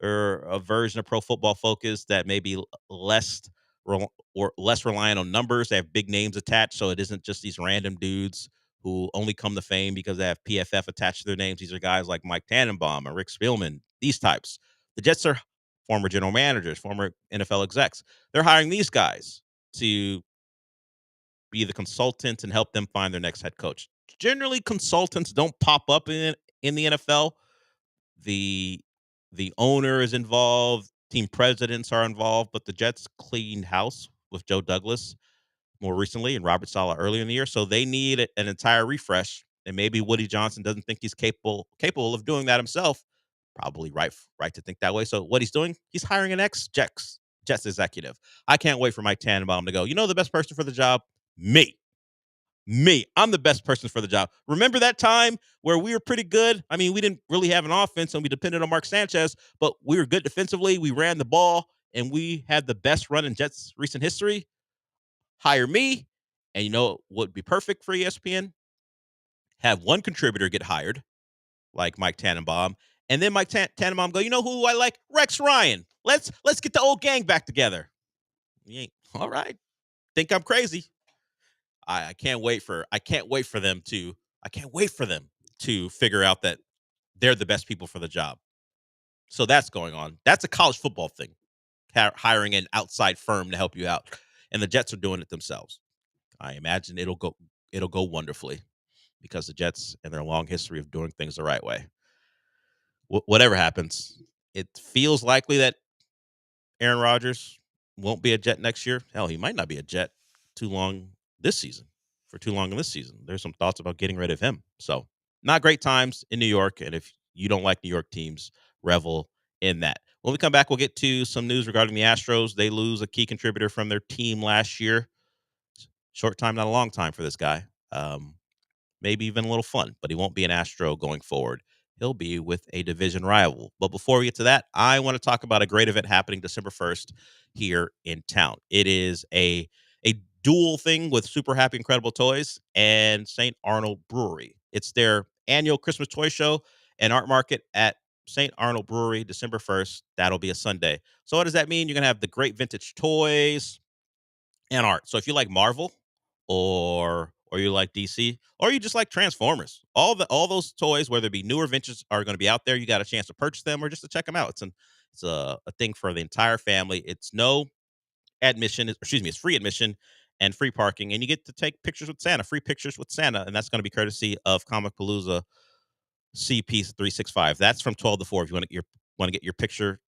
Or a version of Pro Football Focus that may be less reliant on numbers. They have big names attached, so it isn't just these random dudes who only come to fame because they have PFF attached to their names. These are guys like Mike Tannenbaum and Rick Spielman, these types. The Jets are former general managers, former NFL execs. They're hiring these guys to be the consultants and help them find their next head coach. Generally, consultants don't pop up in the NFL. The owner is involved, team presidents are involved, but the Jets cleaned house with Joe Douglas more recently and Robert Saleh earlier in the year, so they need an entire refresh. And maybe Woody Johnson doesn't think he's capable of doing that himself. Probably right to think that way. So what he's doing, he's hiring an ex-Jets executive. I can't wait for Mike Tannenbaum to go, the best person for the job? Me. I'm the best person for the job. Remember that time where we were pretty good? I mean, we didn't really have an offense and we depended on Mark Sanchez, but we were good defensively. We ran the ball and we had the best run in Jets recent history. Hire me. And you know what would be perfect for ESPN? Have one contributor get hired, like Mike Tannenbaum, and then Mike Tannenbaum go, you know who I like? Rex Ryan. Let's get the old gang back together. All right. Think I'm crazy. I can't wait for them to figure out that they're the best people for the job. So that's going on. That's a college football thing. Hiring an outside firm to help you out. And the Jets are doing it themselves. I imagine it'll go wonderfully because the Jets and their long history of doing things the right way. Whatever happens, it feels likely that Aaron Rodgers won't be a Jet next year. Hell, he might not be a Jet for too long in this season. There's some thoughts about getting rid of him. So not great times in New York. And if you don't like New York teams, revel in that. When we come back, we'll get to some news regarding the Astros. They lose a key contributor from their team last year. Short time, not a long time for this guy. Maybe even a little fun, but he won't be an Astro going forward. He'll be with a division rival. But before we get to that, I want to talk about a great event happening December 1st here in town. It is a dual thing with Super Happy Incredible Toys and St. Arnold Brewery. It's their annual Christmas toy show and art market at St. Arnold Brewery, December 1st. That'll be a Sunday. So what does that mean? You're going to have the great vintage toys and art. So if you like Marvel or you like DC or you just like Transformers, all those toys, whether it be newer vintage, are going to be out there. You got a chance to purchase them or just to check them out. It's a thing for the entire family. It's no admission, it's free admission and free parking, and you get to take pictures with Santa, free pictures with Santa, and that's going to be courtesy of Comic Palooza CP 365. That's from 12 to 4 if you want to get your picture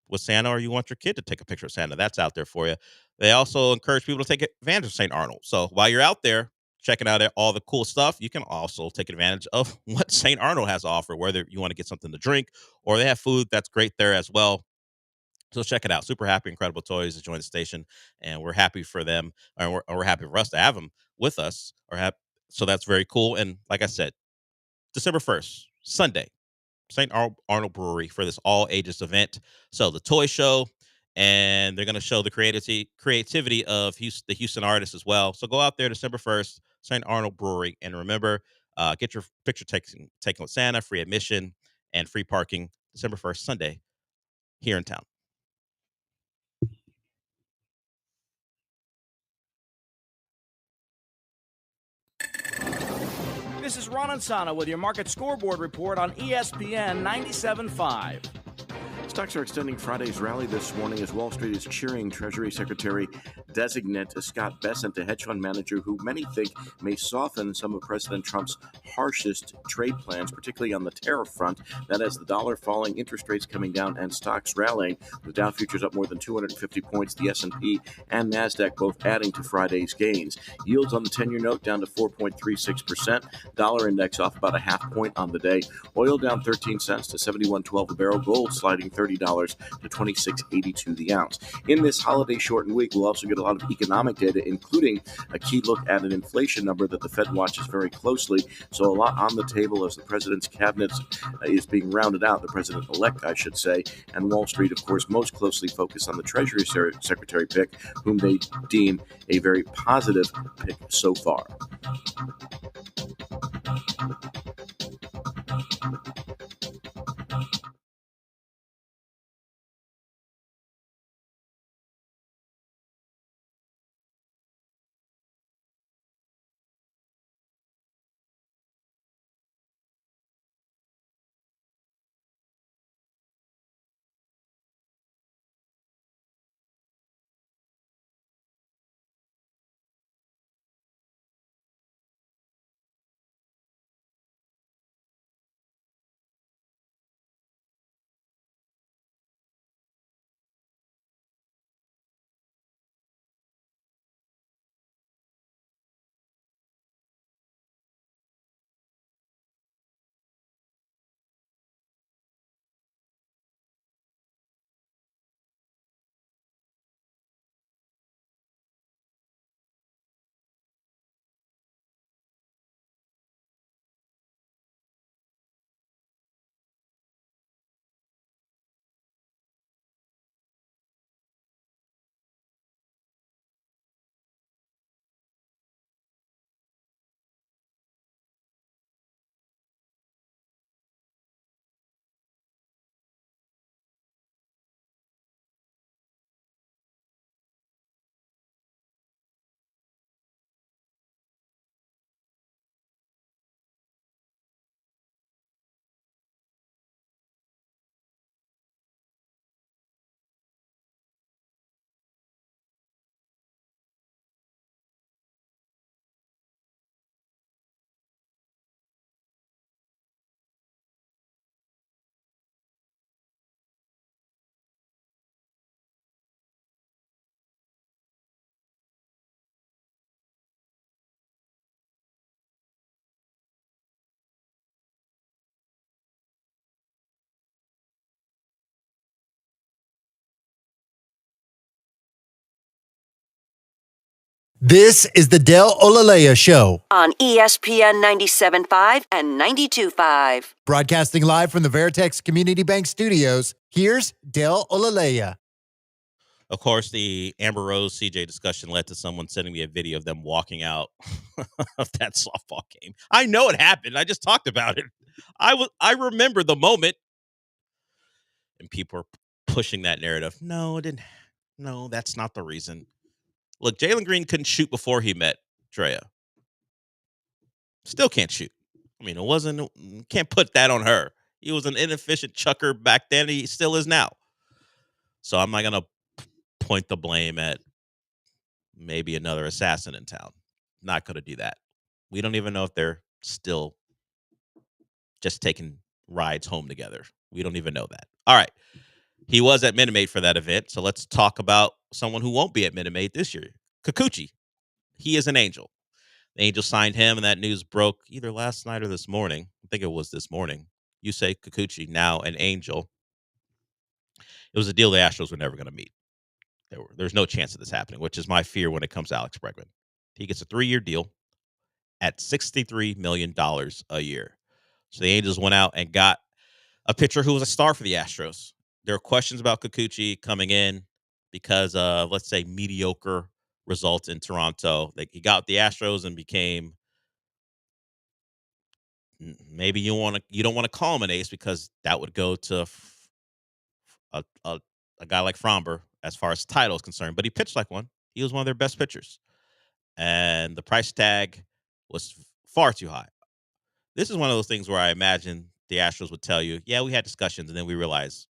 with Santa or you want your kid to take a picture of Santa. That's out there for you. They also encourage people to take advantage of St. Arnold. So while you're out there checking out all the cool stuff, you can also take advantage of what St. Arnold has to offer, whether you want to get something to drink or they have food that's great there as well. So check it out. Super Happy Incredible Toys to join the station, and we're happy for them, or we're happy for us to have them with us. So that's very cool. And like I said, December 1st, Sunday, St. Arnold Brewery for this all ages event. So the toy show, and they're going to show the creativity of the Houston artists as well. So go out there December 1st, St. Arnold Brewery, and remember, get your picture taken with Santa, free admission and free parking December 1st, Sunday, here in town. This is Ron Ansana with your market scoreboard report on ESPN 97.5. Stocks are extending Friday's rally this morning as Wall Street is cheering Treasury Secretary designate Scott Bessent, a hedge fund manager who many think may soften some of President Trump's harshest trade plans, particularly on the tariff front. That has the dollar falling, interest rates coming down, and stocks rallying, with Dow futures up more than 250 points, the S&P and NASDAQ both adding to Friday's gains. Yields on the 10-year note down to 4.36%. Dollar index off about a half point on the day. Oil down 13 cents to $71.12 a barrel. Gold sliding $30 to $26.82 the ounce. In this holiday shortened week, we'll also get a lot of economic data, including a key look at an inflation number that the Fed watches very closely. So a lot on the table as the president's cabinet is being rounded out, the president-elect, I should say, and Wall Street, of course, most closely focused on the Treasury Secretary pick, whom they deem a very positive pick so far. This is the Del Olaleye Show. On ESPN 97.5 and 92.5. Broadcasting live from the Veritex Community Bank Studios, here's Del Olaleye. Of course, the Amber Rose CJ discussion led to someone sending me a video of them walking out of that softball game. I know it happened. I just talked about it. I remember the moment, and people are pushing that narrative. No, it didn't. No, that's not the reason. Look, Jalen Green couldn't shoot before he met Drea. Still can't shoot. I mean, can't put that on her. He was an inefficient chucker back then. He still is now. So I'm not going to point the blame at maybe another assassin in town. Not going to do that. We don't even know if they're still just taking rides home together. We don't even know that. All right. He was at Minute Maid for that event. So let's talk about someone who won't be at Minute Maid this year. Kikuchi. He is an Angel. The Angels signed him, and that news broke either last night or this morning. I think it was this morning. You say Kikuchi, now an Angel. It was a deal the Astros were never going to meet. There's no chance of this happening, which is my fear when it comes to Alex Bregman. He gets a 3-year deal at $63 million a year. So the Angels went out and got a pitcher who was a star for the Astros. There are questions about Kikuchi coming in because of, let's say, mediocre results in Toronto. He got the Astros and became, maybe you don't want to call him an ace because that would go to a guy like Fromber as far as title is concerned. But he pitched like one. He was one of their best pitchers. And the price tag was far too high. This is one of those things where I imagine the Astros would tell you, yeah, we had discussions, and then we realized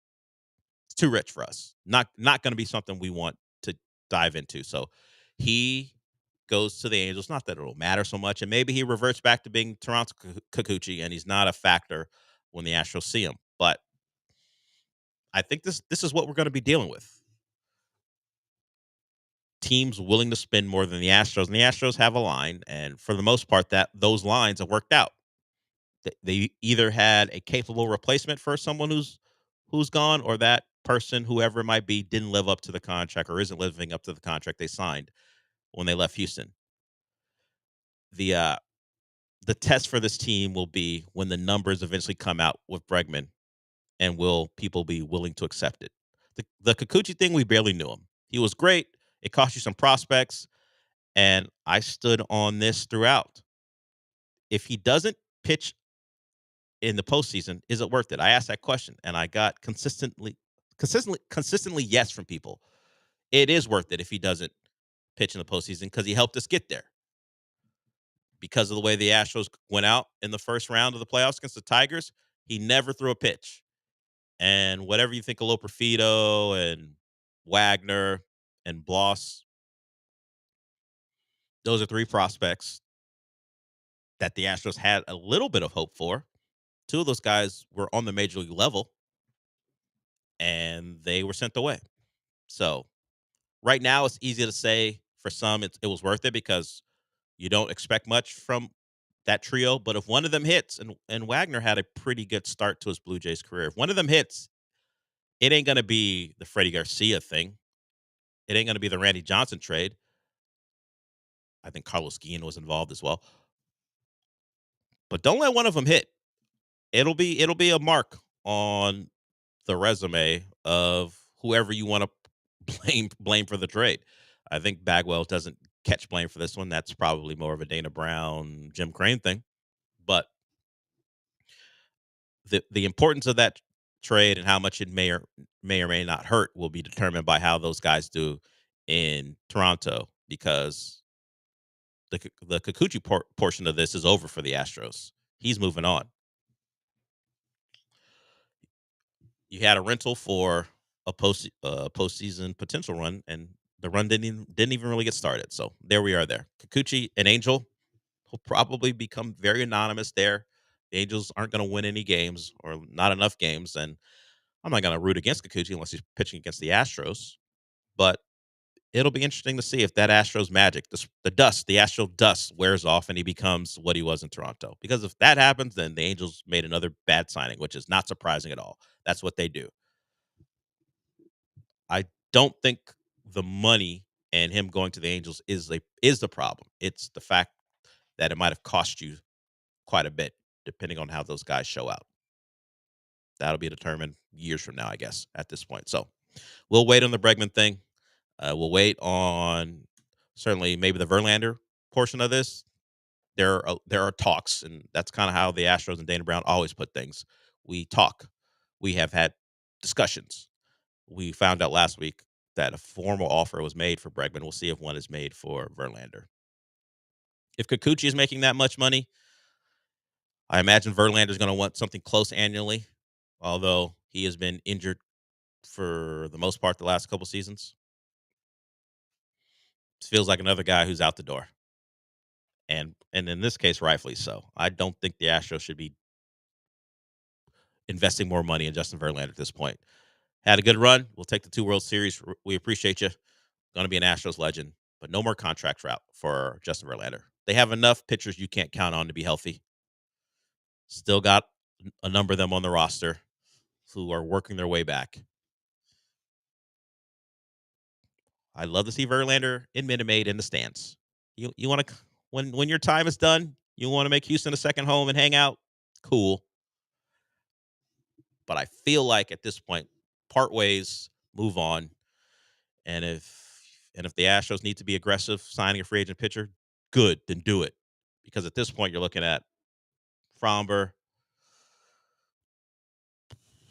it's too rich for us. Not going to be something we want to dive into. So he goes to the Angels. Not that it'll matter so much, and maybe he reverts back to being Toronto Kikuchi, and he's not a factor when the Astros see him. But I think this is what we're going to be dealing with. Teams willing to spend more than the Astros, and the Astros have a line, and for the most part, that those lines have worked out. They either had a capable replacement for someone who's gone, or that person, whoever it might be, didn't live up to the contract or isn't living up to the contract they signed when they left Houston. The test for this team will be when the numbers eventually come out with Bregman, and will people be willing to accept it? The Kikuchi thing, we barely knew him. He was great. It cost you some prospects, and I stood on this throughout. If he doesn't pitch in the postseason, is it worth it? I asked that question, and I got consistently yes from people. It is worth it if he doesn't pitch in the postseason because he helped us get there. Because of the way the Astros went out in the first round of the playoffs against the Tigers, he never threw a pitch. And whatever you think of Loperfido and Wagner and Bloss, those are three prospects that the Astros had a little bit of hope for. Two of those guys were on the major league level, and they were sent away. So right now, it's easy to say for some it was worth it because you don't expect much from that trio. But if one of them hits, and Wagner had a pretty good start to his Blue Jays career, if one of them hits, it ain't going to be the Freddie Garcia thing. It ain't going to be the Randy Johnson trade. I think Carlos Guillen was involved as well. But don't let one of them hit. It'll be a mark on the resume of whoever you want to blame for the trade. I think Bagwell doesn't catch blame for this one. That's probably more of a Dana Brown, Jim Crane thing. But the importance of that trade and how much it may or may not hurt will be determined by how those guys do in Toronto, because the Kikuchi portion of this is over for the Astros. He's moving on. You had a rental for a postseason potential run, and the run didn't even really get started. So there we are there. Kikuchi, an Angel, will probably become very anonymous there. The Angels aren't going to win any games, or not enough games, and I'm not going to root against Kikuchi unless he's pitching against the Astros. But it'll be interesting to see if that Astros magic, the Astro dust wears off and he becomes what he was in Toronto. Because if that happens, then the Angels made another bad signing, which is not surprising at all. That's what they do. I don't think the money and him going to the Angels is the problem. It's the fact that it might have cost you quite a bit, depending on how those guys show out. That'll be determined years from now, I guess, at this point. So we'll wait on the Bregman thing. We'll wait on certainly maybe the Verlander portion of this. There are talks, and that's kind of how the Astros and Dana Brown always put things. We talk. We have had discussions. We found out last week that a formal offer was made for Bregman. We'll see if one is made for Verlander. If Kikuchi is making that much money, I imagine Verlander is going to want something close annually, although he has been injured for the most part the last couple seasons. It feels like another guy who's out the door. And in this case, rightfully so. I don't think the Astros should be investing more money in Justin Verlander at this point. Had a good run. We'll take the 2 World Series. We appreciate you. Going to be an Astros legend, but no more contract route for Justin Verlander. They have enough pitchers you can't count on to be healthy. Still got a number of them on the roster who are working their way back. I'd love to see Verlander in Minute Maid in the stands. You want to when your time is done, you want to make Houston a second home and hang out. Cool. But I feel like at this point, part ways, move on. And if the Astros need to be aggressive signing a free agent pitcher, good, then do it. Because at this point, you're looking at Fromber,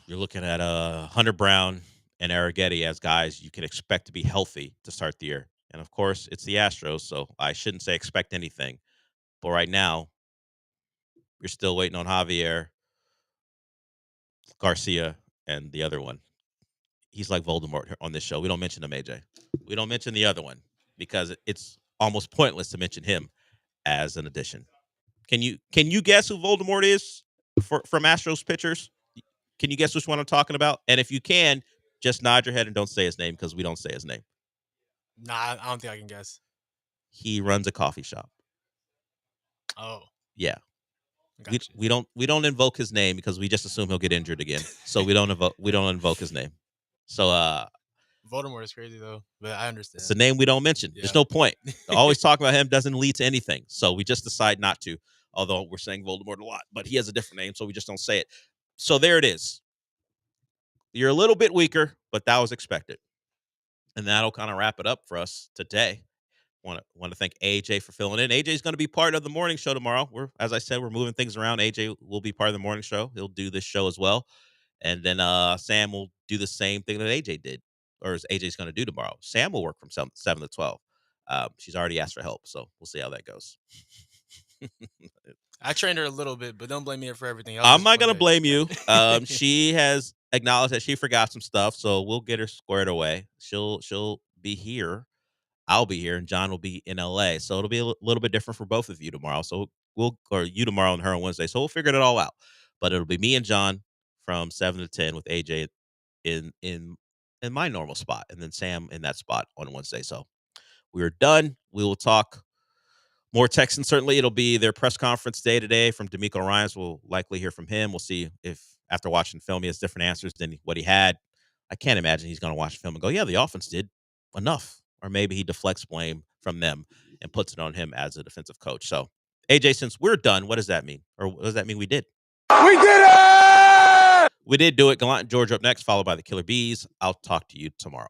you're looking at Hunter Brown and Arrighetti as guys you can expect to be healthy to start the year. And of course, it's the Astros, so I shouldn't say expect anything. But right now, you're still waiting on Javier Garcia and the other one. He's like Voldemort on this show. We don't mention him, AJ. We don't mention the other one because it's almost pointless to mention him as an addition. Can you guess who Voldemort is from Astros pitchers? Can you guess which one I'm talking about? And if you can, just nod your head and don't say his name because we don't say his name. Nah, I don't think I can guess. He runs a coffee shop. Oh. Yeah. We don't invoke his name because we just assume he'll get injured again. So we don't invoke his name. So Voldemort is crazy though, but I understand. It's a name we don't mention. Yeah. There's no point. Always talking about him doesn't lead to anything. So we just decide not to. Although we're saying Voldemort a lot, but he has a different name, so we just don't say it. So there it is. You're a little bit weaker, but that was expected. And that'll kind of wrap it up for us today. Want to thank AJ for filling in. AJ is going to be part of the morning show tomorrow. As I said, we're moving things around. AJ will be part of the morning show. He'll do this show as well. And then Sam will do the same thing that AJ did, or as AJ's going to do tomorrow. Sam will work from 7 to 12. She's already asked for help, so we'll see how that goes. I trained her a little bit, but don't blame me for everything else. I'm not going to blame you. She has acknowledged that she forgot some stuff, so we'll get her squared away. She'll be here. I'll be here, and John will be in LA. So it'll be a little bit different for both of you tomorrow. So you tomorrow and her on Wednesday. So we'll figure it all out. But it'll be me and John from 7 to 10 with AJ in my normal spot, and then Sam in that spot on Wednesday. So we're done. We will talk more Texans. Certainly, it'll be their press conference day today from D'Amico Ryans. We'll likely hear from him. We'll see if after watching film he has different answers than what he had. I can't imagine he's going to watch the film and go, yeah, the offense did enough. Or maybe he deflects blame from them and puts it on him as a defensive coach. So, AJ, since we're done, what does that mean? Or what does that mean we did? We did it! We did do it. Gallant George up next, followed by the Killer Bees. I'll talk to you tomorrow.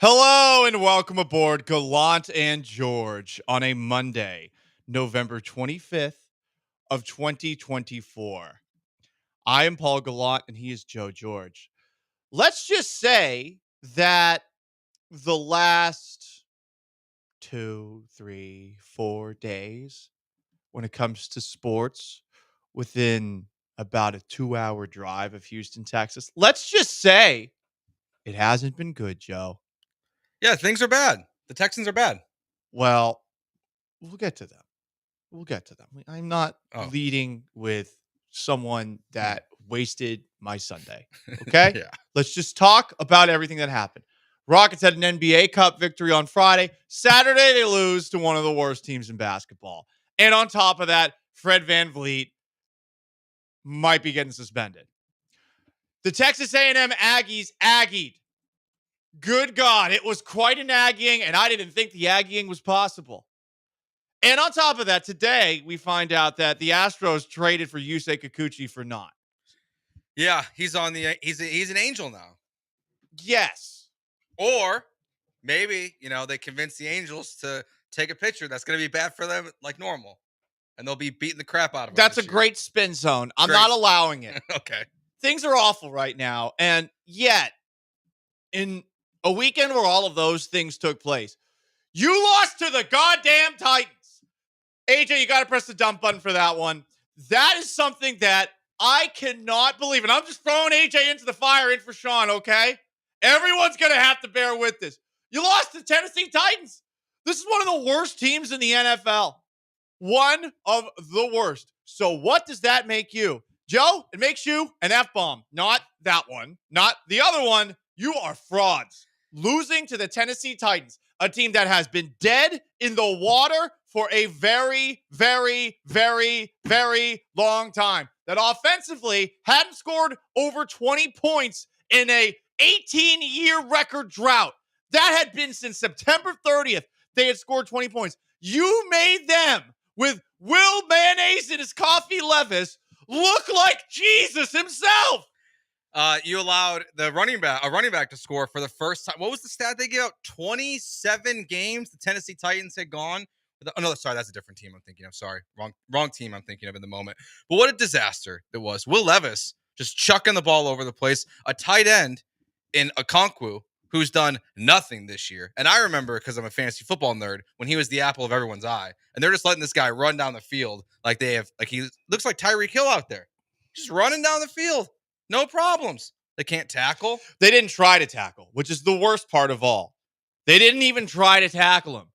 Hello and welcome aboard Gallant and George on a Monday, November 25th of 2024. I am Paul Gallant and he is Joe George. Let's just say that the last 2, 3, 4 days when it comes to sports within about a 2-hour drive of Houston, Texas, let's just say it hasn't been good, Joe. Yeah, things are bad. The Texans are bad. Well, we'll get to them. I'm not leading with someone that wasted my Sunday. Okay? Yeah. Let's just talk about everything that happened. Rockets had an NBA Cup victory on Friday. Saturday, they lose to one of the worst teams in basketball. And on top of that, Fred VanVleet might be getting suspended. The Texas A&M Aggies aggied. Good God, it was quite an aggying, and I didn't think the aggying was possible. And on top of that, today we find out that the Astros traded for Yusei Kikuchi for naught. Yeah, he's on the he's an angel now. Yes. Or maybe, they convince the Angels to take a pitcher that's going to be bad for them like normal. And they'll be beating the crap out of him. That's a great spin zone. I'm not allowing it. Okay. Things are awful right now. And yet, in a weekend where all of those things took place, you lost to the goddamn Titans. AJ, you got to press the dump button for that one. That is something that I cannot believe. And I'm just throwing AJ into the fire in for Sean, okay? Everyone's going to have to bear with this. You lost to Tennessee Titans. This is one of the worst teams in the NFL. One of the worst. So what does that make you? Joe, it makes you an F-bomb. Not that one. Not the other one. You are frauds. Losing to the Tennessee Titans, a team that has been dead in the water for a very, very, very, very long time. That offensively hadn't scored over 20 points in a 18-year record drought. That had been since September 30th. They had scored 20 points. You made them, with Will Mayonnaise and his coffee Levis, look like Jesus himself. You allowed a running back to score for the first time. What was the stat they gave out? 27 games the Tennessee Titans had gone. Oh, no, sorry, that's a different team I'm thinking of. Sorry, wrong team I'm thinking of in the moment. But what a disaster it was. Will Levis just chucking the ball over the place. A tight end in Okonkwo who's done nothing this year. And I remember, because I'm a fantasy football nerd, when he was the apple of everyone's eye. And they're just letting this guy run down the field like he looks like Tyreek Hill out there. Just running down the field. No problems. They can't tackle. They didn't try to tackle, which is the worst part of all. They didn't even try to tackle him.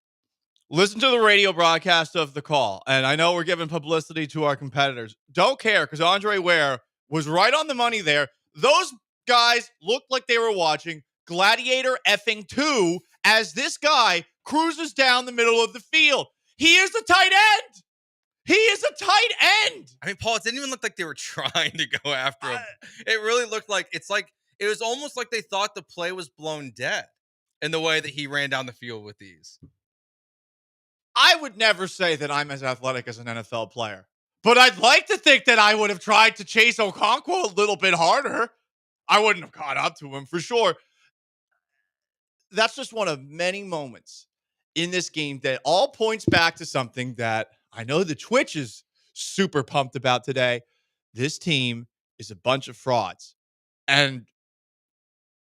Listen to the radio broadcast of the call. And I know we're giving publicity to our competitors. Don't care, because Andre Ware was right on the money there. Those guys looked like they were watching Gladiator effing 2 as this guy cruises down the middle of the field. He is a tight end. He is a tight end. I mean, Paul, it didn't even look like they were trying to go after him. It really looked like it was almost like they thought the play was blown dead in the way that he ran down the field with these. I would never say that I'm as athletic as an NFL player, but I'd like to think that I would have tried to chase Okonkwo a little bit harder. I wouldn't have caught up to him for sure. That's just one of many moments in this game that all points back to something that I know the Twitch is super pumped about today. This team is a bunch of frauds. And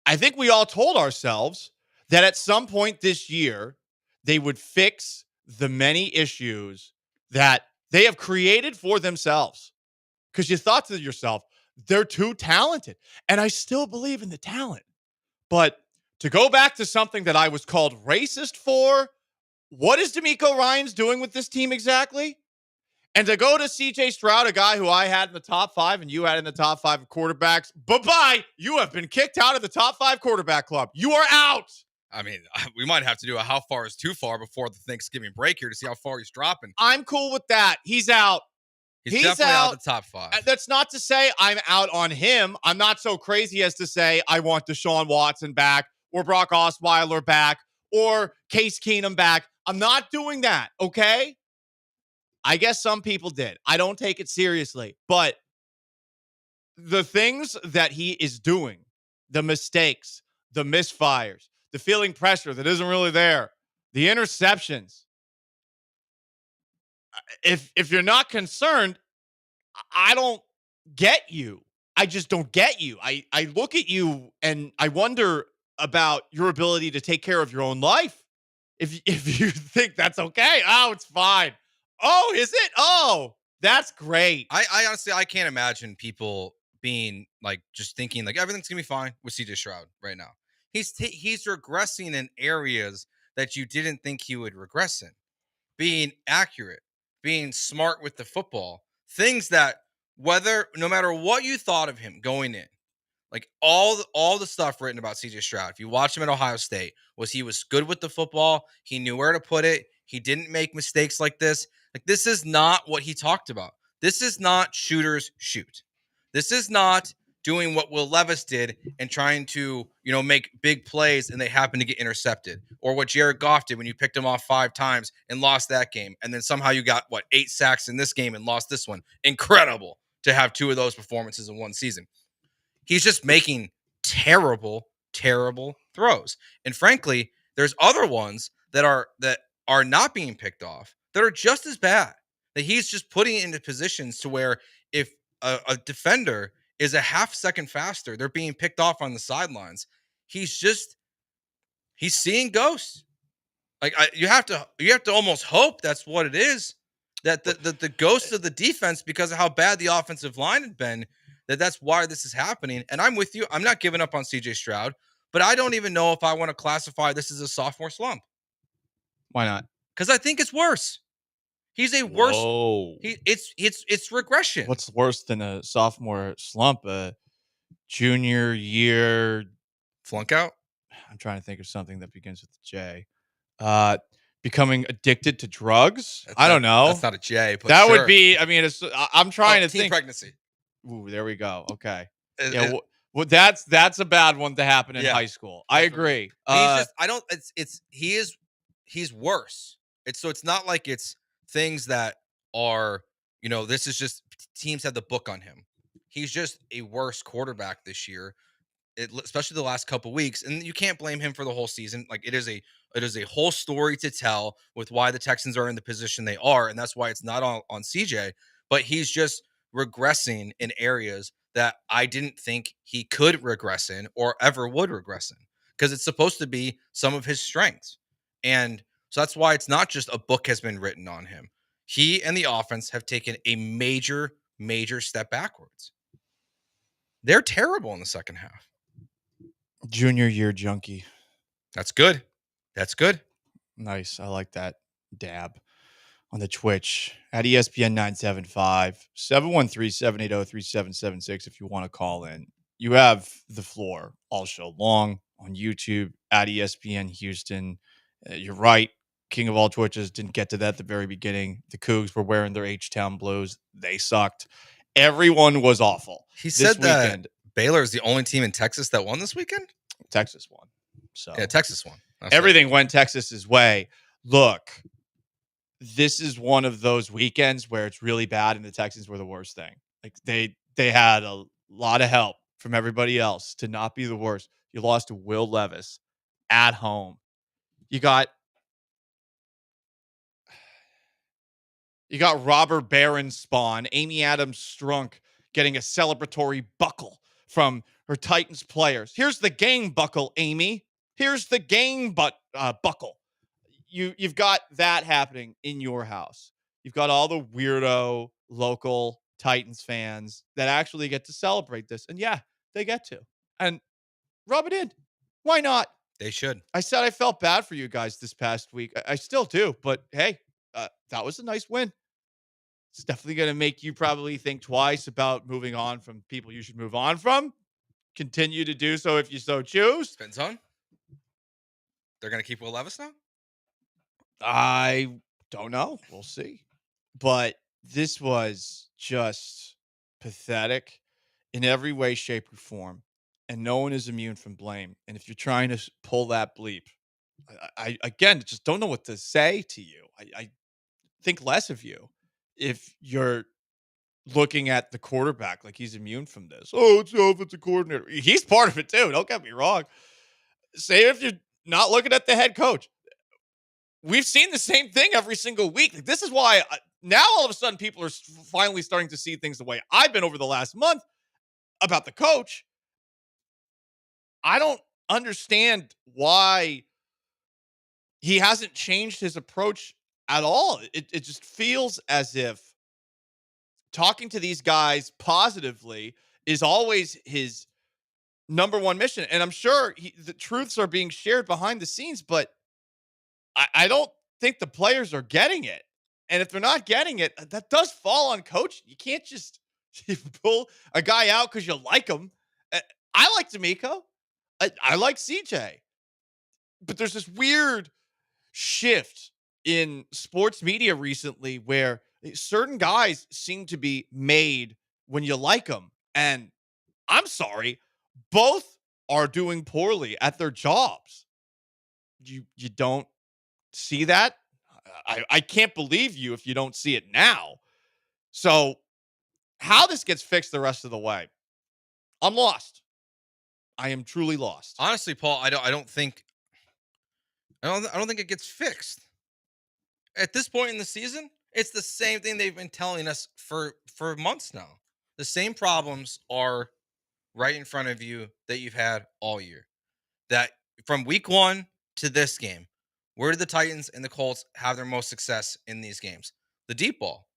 I think we all told ourselves that at some point this year, they would fix the many issues that they have created for themselves. Because you thought to yourself, they're too talented. And I still believe in the talent. But to go back to something that I was called racist for, what is DeMeco Ryans doing with this team exactly? And to go to CJ Stroud, a guy who I had in the top 5 and you had in the top 5 of quarterbacks, bye-bye. You have been kicked out of the top 5 quarterback club. You are out. I mean, we might have to do a how far is too far before the Thanksgiving break here to see how far he's dropping. I'm cool with that. He's out. He's definitely out of the top 5. That's not to say I'm out on him. I'm not so crazy as to say I want Deshaun Watson back or Brock Osweiler back or Case Keenum back. I'm not doing that, okay? I guess some people did. I don't take it seriously. But the things that he is doing, the mistakes, the misfires, the feeling pressure that isn't really there, the interceptions. If you're not concerned, I don't get you. I just don't get you. I look at you and I wonder about your ability to take care of your own life. If you think that's okay, oh, it's fine. Oh, is it? Oh, that's great. I honestly, I can't imagine people being like just thinking like everything's gonna be fine with CJ Stroud right now. He's regressing in areas that you didn't think he would regress in. Being accurate, being smart with the football, things that no matter what you thought of him going in, like all the stuff written about CJ Stroud, if you watch him at Ohio State, he was good with the football, he knew where to put it, he didn't make mistakes like this. Like this is not what he talked about. This is not shooters shoot. This is not doing what Will Levis did and trying to, make big plays and they happen to get intercepted. Or what Jared Goff did when you picked him off 5 times and lost that game. And then somehow you got, 8 sacks in this game and lost this one. Incredible to have 2 of those performances in one season. He's just making terrible, terrible throws. And frankly, there's other ones that are not being picked off that are just as bad. That he's just putting it into positions to where if a defender is a half second faster, they're being picked off on the sidelines. He's seeing ghosts. Like you have to almost hope that's what it is. That the ghosts of the defense, because of how bad the offensive line had been, that's why this is happening. And I'm with you. I'm not giving up on CJ Stroud, but I don't even know if I want to classify this as a sophomore slump. Why not? Because I think it's worse. He's a worse. Whoa. It's regression. What's worse than a sophomore slump? A junior year flunk out? I'm trying to think of something that begins with J. Becoming addicted to drugs? I don't know. That's not a J. But that sure. would be. I mean, I'm trying to teen think. Pregnancy. Ooh, there we go. Okay. Yeah. Well, that's a bad one to happen in high school. I agree. He's worse. It's not like it's things that are, this is just teams have the book on him. He's just a worse quarterback this year, especially the last couple weeks. And you can't blame him for the whole season. Like it is a whole story to tell with why the Texans are in the position they are. And that's why it's not on CJ, but he's just regressing in areas that I didn't think he could regress in or ever would regress in, because it's supposed to be some of his strengths. And so that's why it's not just a book has been written on him. He and the offense have taken a major, major step backwards. They're terrible in the second half. Junior year junkie. That's good. That's good. Nice. I like that dab on the Twitch at ESPN 975 713-780-3776 if you want to call in. You have the floor all show long on YouTube at ESPN Houston. You're right. King of all Twitches didn't get to that at the very beginning. The Cougs were wearing their H-Town blues. They sucked. Everyone was awful. He said that Baylor is the only team in Texas that won this weekend? Texas won. So yeah, Texas won. Everything went Texas's way. Look, this is one of those weekends where it's really bad and the Texans were the worst thing. Like they had a lot of help from everybody else to not be the worst. You lost to Will Levis at home. You got Robert Barron spawn, Amy Adams Strunk getting a celebratory buckle from her Titans players. Here's the game buckle, Amy. Here's the game buckle. You've got that happening in your house. You've got all the weirdo local Titans fans that actually get to celebrate this. And yeah, they get to. And rub it in. Why not? They should. I said I felt bad for you guys this past week. I still do. But hey, that was a nice win. It's definitely going to make you probably think twice about moving on from people you should move on from. Continue to do so if you so choose. Depends on. They're going to keep Will Levis now? I don't know. We'll see. But this was just pathetic in every way, shape, or form. And no one is immune from blame. And if you're trying to pull that bleep, I again, just don't know what to say to you. I think less of you if you're looking at the quarterback like he's immune from this. Oh, it's the offensive coordinator. He's part of it too. Don't get me wrong. Say if you're not looking at the head coach. We've seen the same thing every single week. Like, this is why now all of a sudden people are finally starting to see things the way I've been over the last month about the coach. I don't understand why he hasn't changed his approach at all. It just feels as if talking to these guys positively is always his number one mission. And I'm sure the truths are being shared behind the scenes, but I don't think the players are getting it. And if they're not getting it, that does fall on coach. You can't just pull a guy out because you like him. I like D'Amico. I like CJ. But there's this weird shift in sports media recently where certain guys seem to be made when you like them. And I'm sorry, both are doing poorly at their jobs. You don't see that? I can't believe you if you don't see it now. So how this gets fixed the rest of the way, I'm lost. I am truly lost. Honestly, Paul, I don't think it gets fixed. At this point in the season, it's the same thing they've been telling us for months now. The same problems are right in front of you that you've had all year. That from week 1 to this game, where did the Titans and the Colts have their most success in these games? The deep ball,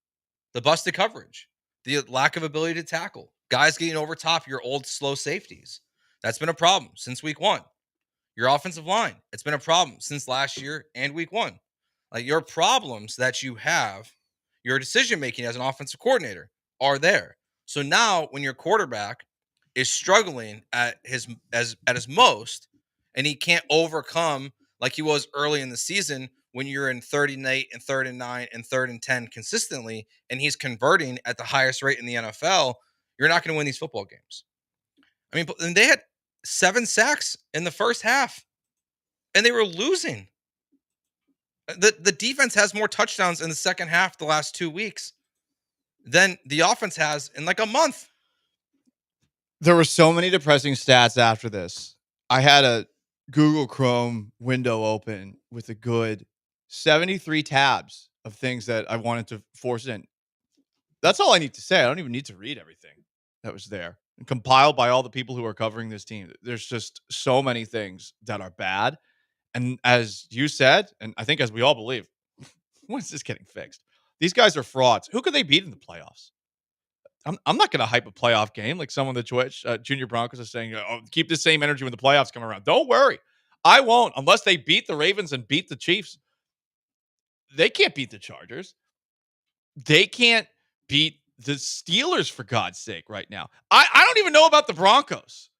the busted coverage, the lack of ability to tackle, guys getting over top your old slow safeties. That's been a problem since week 1. Your offensive line, it's been a problem since last year and week 1. Like, your problems that you have, your decision making as an offensive coordinator are there. So now when your quarterback is struggling at his most, and he can't overcome like he was early in the season when you're in 3rd and 8 and 3rd and 9 and 3rd and 10 consistently, and he's converting at the highest rate in the NFL, you're not going to win these football games. I mean, and they had 7 sacks in the first half, and they were losing. The defense has more touchdowns in the second half the last 2 weeks than the offense has in like a month. There were so many depressing stats after this. I had a Google Chrome window open with a good 73 tabs of things that I wanted to force in. That's all I need to say. I don't even need to read everything that was there and compiled by all the people who are covering this team. There's just so many things that are bad. And as you said, and I think as we all believe, when is this getting fixed? These guys are frauds. Who could they beat in the playoffs? I'm not going to hype a playoff game like someone on the Twitch, Junior Broncos, is saying, oh, keep the same energy when the playoffs come around. Don't worry. I won't unless they beat the Ravens and beat the Chiefs. They can't beat the Chargers. They can't beat the Steelers, for God's sake, right now. I don't even know about the Broncos.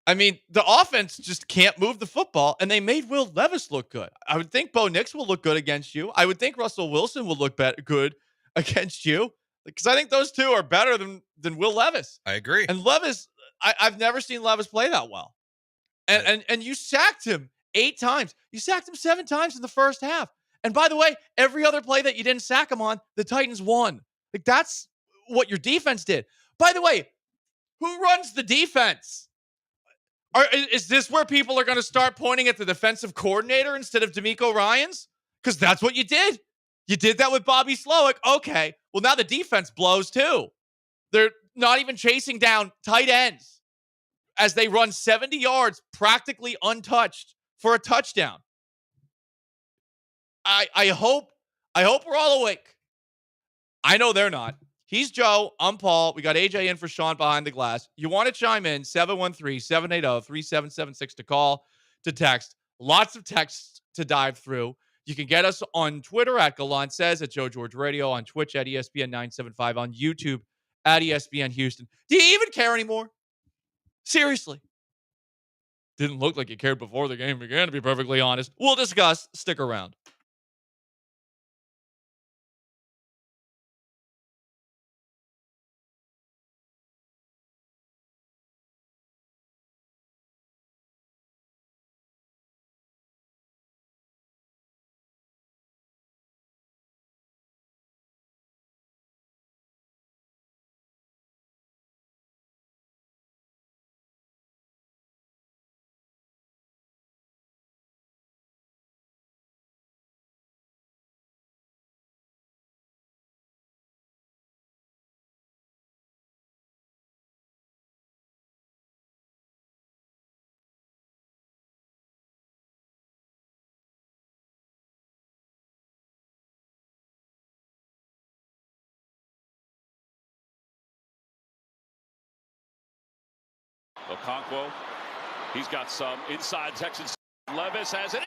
I mean, the offense just can't move the football, and they made Will Levis look good. I would think Bo Nix will look good against you. I would think Russell Wilson will look good against you, because I think those two are better than Will Levis. I agree. And Levis, I've never seen Levis play that well. And you sacked him 8 times. You sacked him 7 times in the first half. And by the way, every other play that you didn't sack him on, the Titans won. Like, that's what your defense did. By the way, who runs the defense? Is this where people are going to start pointing at the defensive coordinator instead of D'Amico Ryans? Because that's what you did. You did that with Bobby Slowick. Okay, well, now the defense blows too. They're not even chasing down tight ends as they run 70 yards practically untouched for a touchdown. I hope we're all awake. I know they're not. He's Joe. I'm Paul. We got AJ in for Sean behind the glass. You want to chime in, 713-780-3776 to call, to text. Lots of texts to dive through. You can get us on Twitter at Gallant Says, at Joe George Radio, on Twitch at ESPN 975, on YouTube at ESPN Houston. Do you even care anymore? Seriously. Didn't look like you cared before the game began, to be perfectly honest. We'll discuss. Stick around. Okonkwo, he's got some inside Texans. Levis has it.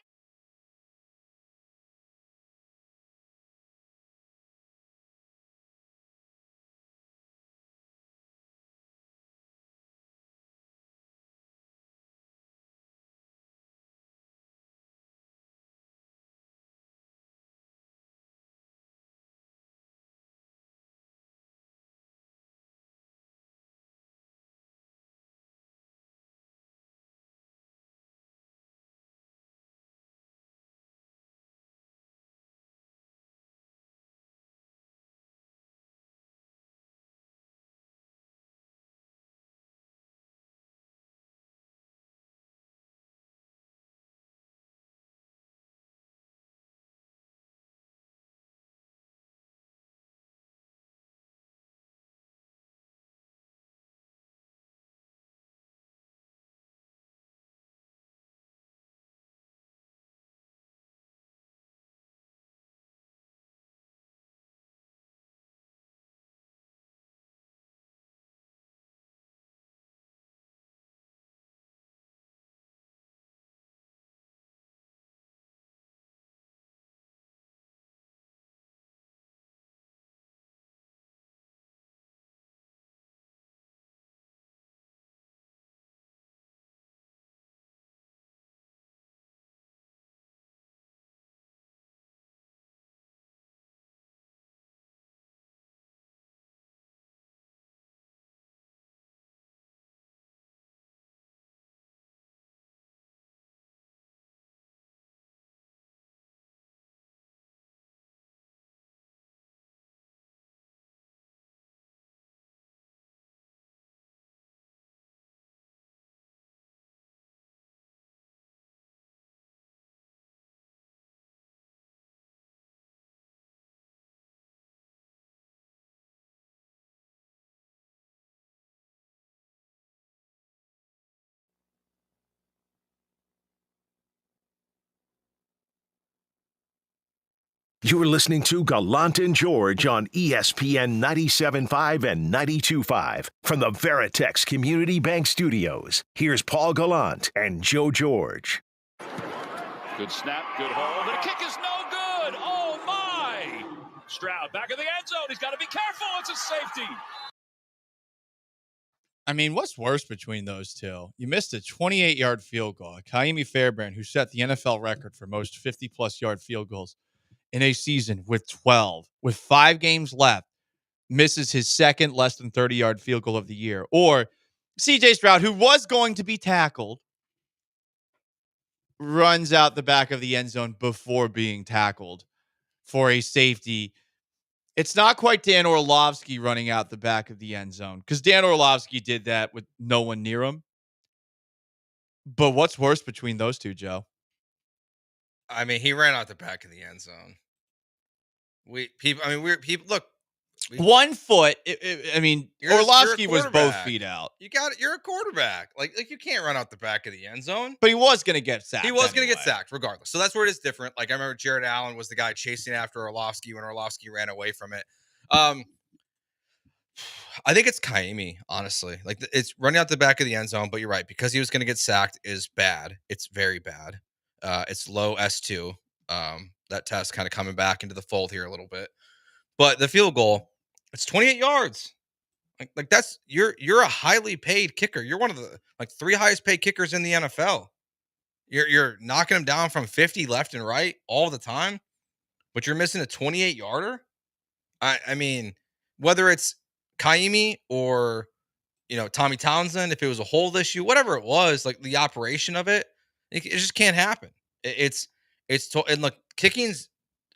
You're listening to Gallant and George on ESPN 97.5 and 92.5 from the Veritex Community Bank Studios. Here's Paul Gallant and Joe George. Good snap, good hold. The kick is no good. Oh, my. Stroud back in the end zone. He's got to be careful. It's a safety. I mean, what's worse between those two? You missed a 28-yard field goal. Kaimi Fairbairn, who set the NFL record for most 50-plus yard field goals in a season with 12, with 5 games left, misses his second less than 30-yard field goal of the year. Or CJ Stroud, who was going to be tackled, runs out the back of the end zone before being tackled for a safety. It's not quite Dan Orlovsky running out the back of the end zone, because Dan Orlovsky did that with no one near him. But what's worse between those two, Joe? I mean, he ran out the back of the end zone. Look. 1 foot. Orlovsky was both quarterback. feet out. You got it. You're a quarterback. Like you can't run out the back of the end zone. But he was going to get sacked. He was going to get sacked regardless. So that's where it is different. Like I remember Jared Allen was the guy chasing after Orlovsky when Orlovsky ran away from it. I think it's Kaimi, honestly. Like it's running out the back of the end zone, but you're right, because he was going to get sacked is bad. It's very bad. It's low S2. That test kind of coming back into the fold here a little bit. But the field goal, it's 28 yards. Like that's you're a highly paid kicker. You're one of the 3 highest paid kickers in the NFL. You're knocking them down from 50 left and right all the time, but you're missing a 28 yarder. I mean, whether it's Kaimi or Tommy Townsend, if it was a hold issue, whatever it was, like the operation of it just can't happen. And look, kicking's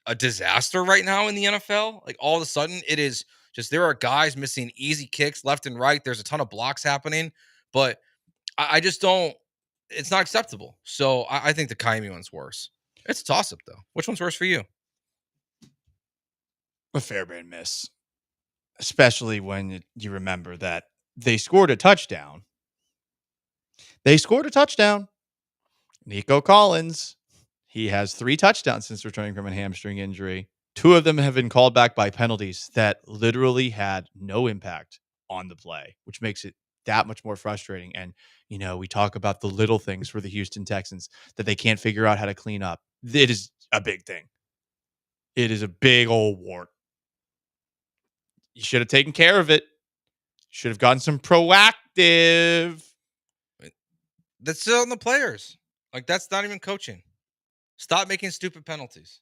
a disaster right now in the NFL. Like all of a sudden, it is just there are guys missing easy kicks left and right. There's a ton of blocks happening, but I just don't. It's not acceptable. So I think the Kaimi one's worse. It's a toss up though. Which one's worse for you? A Fairbairn miss, especially when you remember that they scored a touchdown. Nico Collins, he has 3 touchdowns since returning from a hamstring injury. 2 of them have been called back by penalties that literally had no impact on the play, which makes it that much more frustrating. And, we talk about the little things for the Houston Texans that they can't figure out how to clean up. It is a big thing. It is a big old wart. You should have taken care of it. Should have gotten some proactive. That's still on the players. Like, that's not even coaching. Stop making stupid penalties.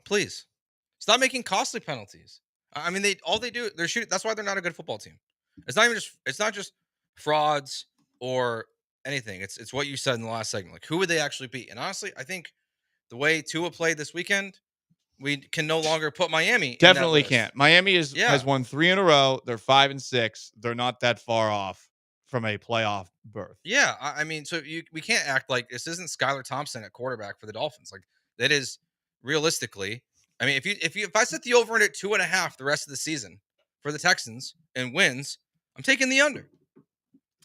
Please. Stop making costly penalties. I mean, they're shooting. That's why they're not a good football team. It's not just frauds or anything. It's what you said in the last segment. Like, who would they actually beat? And honestly, I think the way Tua played this weekend, we can no longer put Miami. Definitely in that list. can't. Miami has won 3 in a row. They're 5-6. They're not that far off from a playoff berth. Yeah, I mean, so we can't act like this isn't Skylar Thompson at quarterback for the Dolphins. Like, that is realistically. I mean, if I set the over at 2.5 the rest of the season for the Texans and wins, I'm taking the under.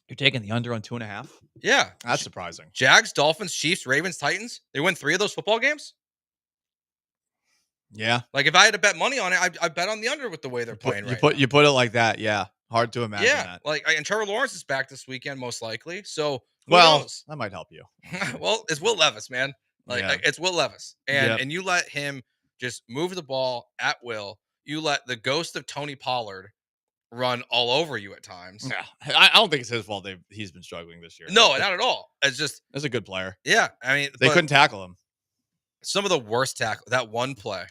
You're taking the under on 2.5? Yeah, that's surprising. Jags, Dolphins, Chiefs, Ravens, Titans. They win 3 of those football games. Yeah, like if I had to bet money on it, I bet on the under with the way they're playing right now. You put it like that, yeah. Hard to imagine that. Like, and Trevor Lawrence is back this weekend, most likely. So, who well, knows? that might help you. Well, it's Will Levis, man. Like it's Will Levis, and you let him just move the ball at will. You let the ghost of Tony Pollard run all over you at times. Yeah, I don't think it's his fault. He's been struggling this year. No, not at all. It's just that's a good player. Yeah, I mean they couldn't tackle him. Some of the worst tackle. That one play.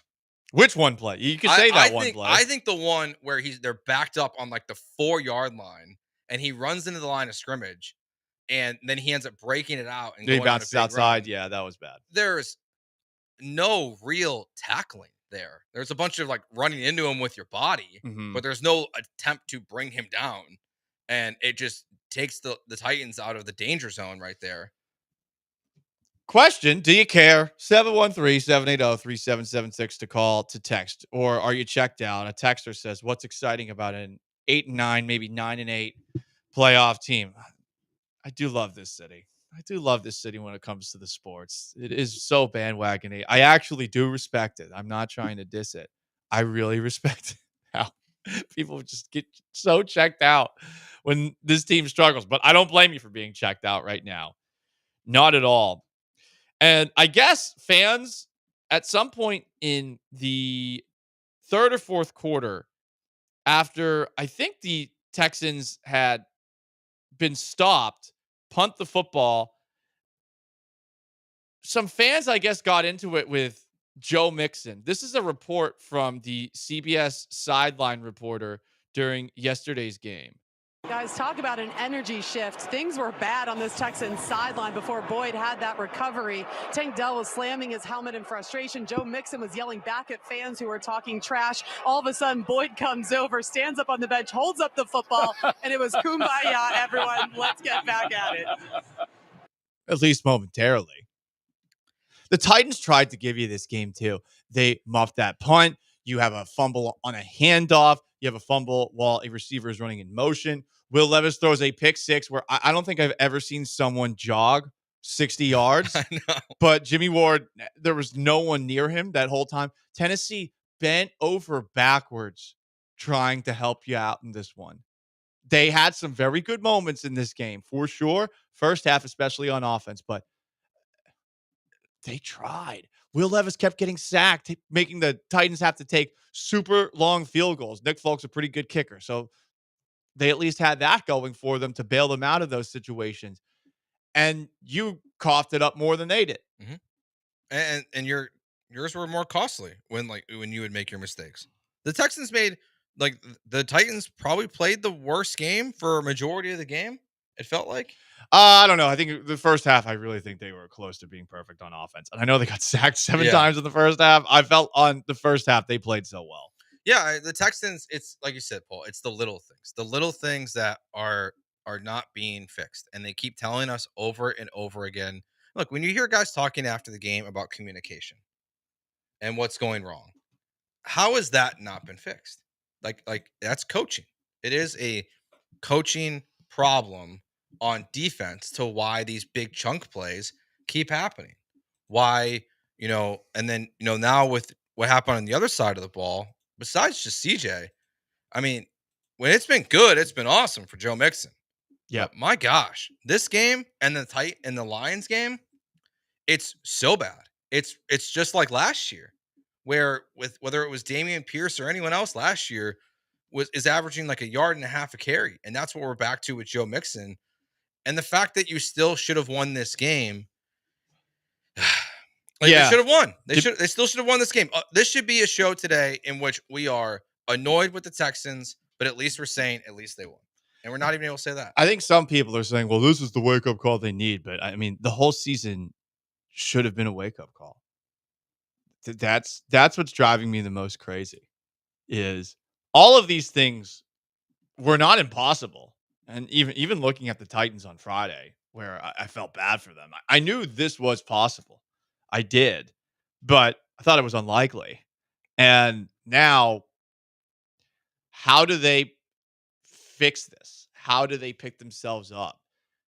Which one play? You could say one play. I think the one where they're backed up on like the 4-yard line, and he runs into the line of scrimmage, and then he ends up breaking it out and he bounces outside. Run. Yeah, that was bad. There's no real tackling there. There's a bunch of like running into him with your body, but there's no attempt to bring him down, and it just takes the Titans out of the danger zone right there. Question, do you care? 713-780-3776 to call, to text. Or are you checked out? A texter says, what's exciting about an 8-9, maybe 9-8 playoff team? I do love this city. I do love this city when it comes to the sports. It is so bandwagon-y. I actually do respect it. I'm not trying to diss it. I really respect how people just get so checked out when this team struggles. But I don't blame you for being checked out right now. Not at all. And I guess fans at some point in the third or fourth quarter, after I think the Texans had been stopped, punt the football, some fans, I guess, got into it with Joe Mixon. This is a report from the CBS sideline reporter during yesterday's game. Guys, talk about an energy shift. Things were bad on this Texans sideline before Boyd had that recovery. Tank Dell was slamming his helmet in frustration. Joe Mixon was yelling back at fans who were talking trash. All of a sudden, Boyd comes over, stands up on the bench, holds up the football, and it was kumbaya, everyone. Let's get back at it. At least momentarily. The Titans tried to give you this game, too. They muffed that punt. You have a fumble on a handoff. You have a fumble while a receiver is running in motion. Will Levis throws a pick six where I don't think I've ever seen someone jog 60 yards. I know. But Jimmy Ward, there was no one near him that whole time. Tennessee bent over backwards trying to help you out in this one. They had some very good moments in this game, for sure. First half, especially on offense, but they tried. Will Levis kept getting sacked, making the Titans have to take super long field goals. Nick Folk's a pretty good kicker, so they at least had that going for them to bail them out of those situations. And you coughed it up more than they did. Mm-hmm. And yours were more costly when you would make your mistakes. The Texans made the Titans probably played the worst game for a majority of the game. It felt like. I don't know. I think the first half, I really think they were close to being perfect on offense. And I know they got sacked 7 times in the first half. I felt on the first half, they played so well. Yeah, the Texans, it's like you said, Paul, it's the little things that are not being fixed. And they keep telling us over and over again. Look, when you hear guys talking after the game about communication and what's going wrong, how has that not been fixed? Like that's coaching. It is a coaching problem on defense to why these big chunk plays keep happening. Why, and then, now with what happened on the other side of the ball, besides just CJ, I mean, when it's been good, it's been awesome for Joe Mixon. Yeah. But my gosh, this game and the Lions game, it's so bad. It's just like last year, where with whether it was Damian Pierce or anyone else last year is averaging like 1.5 yards a carry, and that's what we're back to with Joe Mixon. And the fact that you still should have won this game, they should have won. They still should have won this game. This should be a show today in which we are annoyed with the Texans, but at least we're saying at least they won, and we're not even able to say that. I think some people are saying, well, this is the wake up call they need. But I mean, the whole season should have been a wake up call. That's what's driving me the most crazy is all of these things were not impossible. And even looking at the Titans on Friday, where I felt bad for them, I knew this was possible. I did, but I thought it was unlikely. And now, how do they fix this? How do they pick themselves up?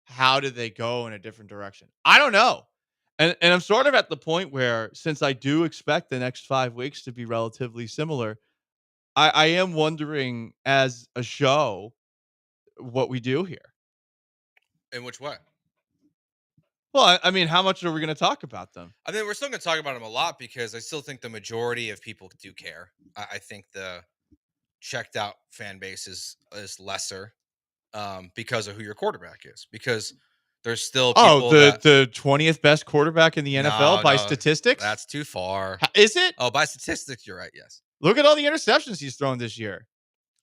How do they go in a different direction? I don't know. And I'm sort of at the point where, since I do expect the next 5 weeks to be relatively similar, I am wondering as a show what we do here. In which way? Well, I mean, how much are we going to talk about them? I mean, we're still going to talk about them a lot because I still think the majority of people do care. I think the checked out fan base is lesser because of who your quarterback is. Because there's still people the 20th best quarterback in the NFL by statistics? That's too far. Is it? Oh, by statistics, you're right. Yes. Look at all the interceptions he's thrown this year.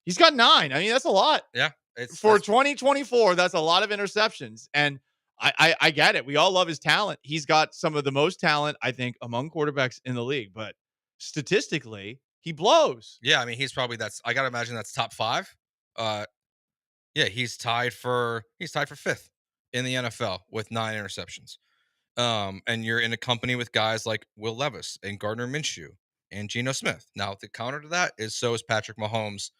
He's got 9. I mean, that's a lot. Yeah. For 2024, that's a lot of interceptions. And I get it. We all love his talent. He's got some of the most talent, I think, among quarterbacks in the league. But statistically, he blows. Yeah, I mean, he's probably I gotta imagine that's top 5. Yeah, he's tied for 5th in the NFL with 9 interceptions. And you're in a company with guys like Will Levis and Gardner Minshew and Geno Smith. Now, the counter to that is so is Patrick Mahomes,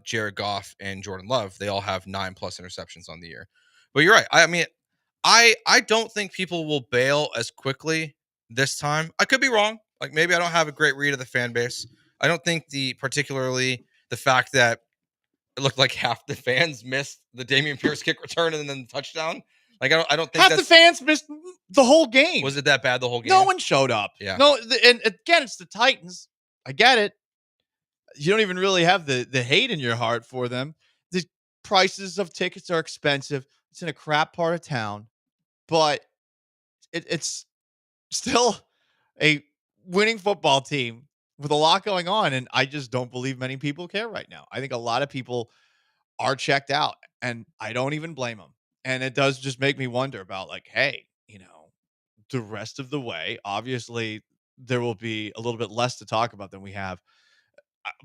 Jared Goff, and Jordan Love. They all have 9+ interceptions on the year. But you're right. I mean, I don't think people will bail as quickly this time. I could be wrong. Like, maybe I don't have a great read of the fan base. I don't think particularly the fact that it looked like half the fans missed the Damian Pierce kick return and then the touchdown. Like, I don't think half the fans missed the whole game. Was it that bad the whole game? No one showed up. Yeah. No, and again, it's the Titans. I get it. You don't even really have the hate in your heart for them. The prices of tickets are expensive. It's in a crap part of town, but it's still a winning football team with a lot going on, and I just don't believe many people care right now. I think a lot of people are checked out, and I don't even blame them. And it does just make me wonder about, like, hey, the rest of the way, obviously there will be a little bit less to talk about than we have.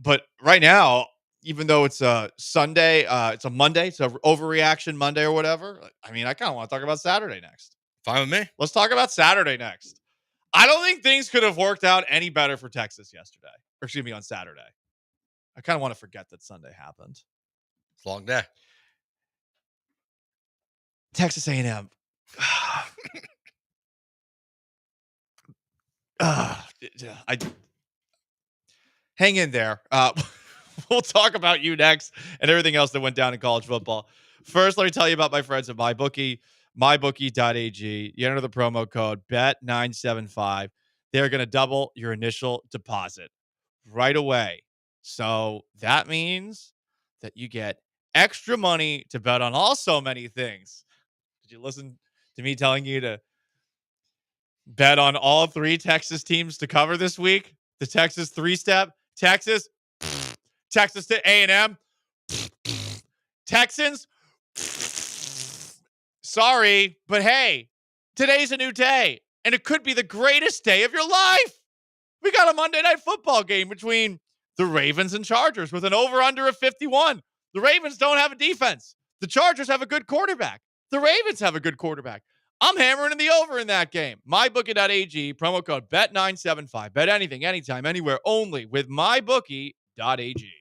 But right now, even though it's a Sunday, it's a Monday, it's an overreaction Monday or whatever. I mean, I kind of want to talk about Saturday next. Fine with me. Let's talk about Saturday next. I don't think things could have worked out any better for Texas yesterday. Or excuse me, on Saturday. I kind of want to forget that Sunday happened. It's a long day. Texas A&M. Hang in there. We'll talk about you next and everything else that went down in college football. First, let me tell you about my friends at MyBookie, mybookie.ag. You enter the promo code BET975. They're going to double your initial deposit right away. So that means that you get extra money to bet on so many things. Did you listen to me telling you to bet on all 3 Texas teams to cover this week? The Texas 3-step. Texas to A&M. Texans. Sorry, but hey, today's a new day, and it could be the greatest day of your life. We got a Monday Night Football game between the Ravens and Chargers with an over-under of 51. The Ravens don't have a defense. The Chargers have a good quarterback. The Ravens have a good quarterback. I'm hammering in the over in that game. MyBookie.ag, promo code BET975. Bet anything, anytime, anywhere, only with MyBookie.ag.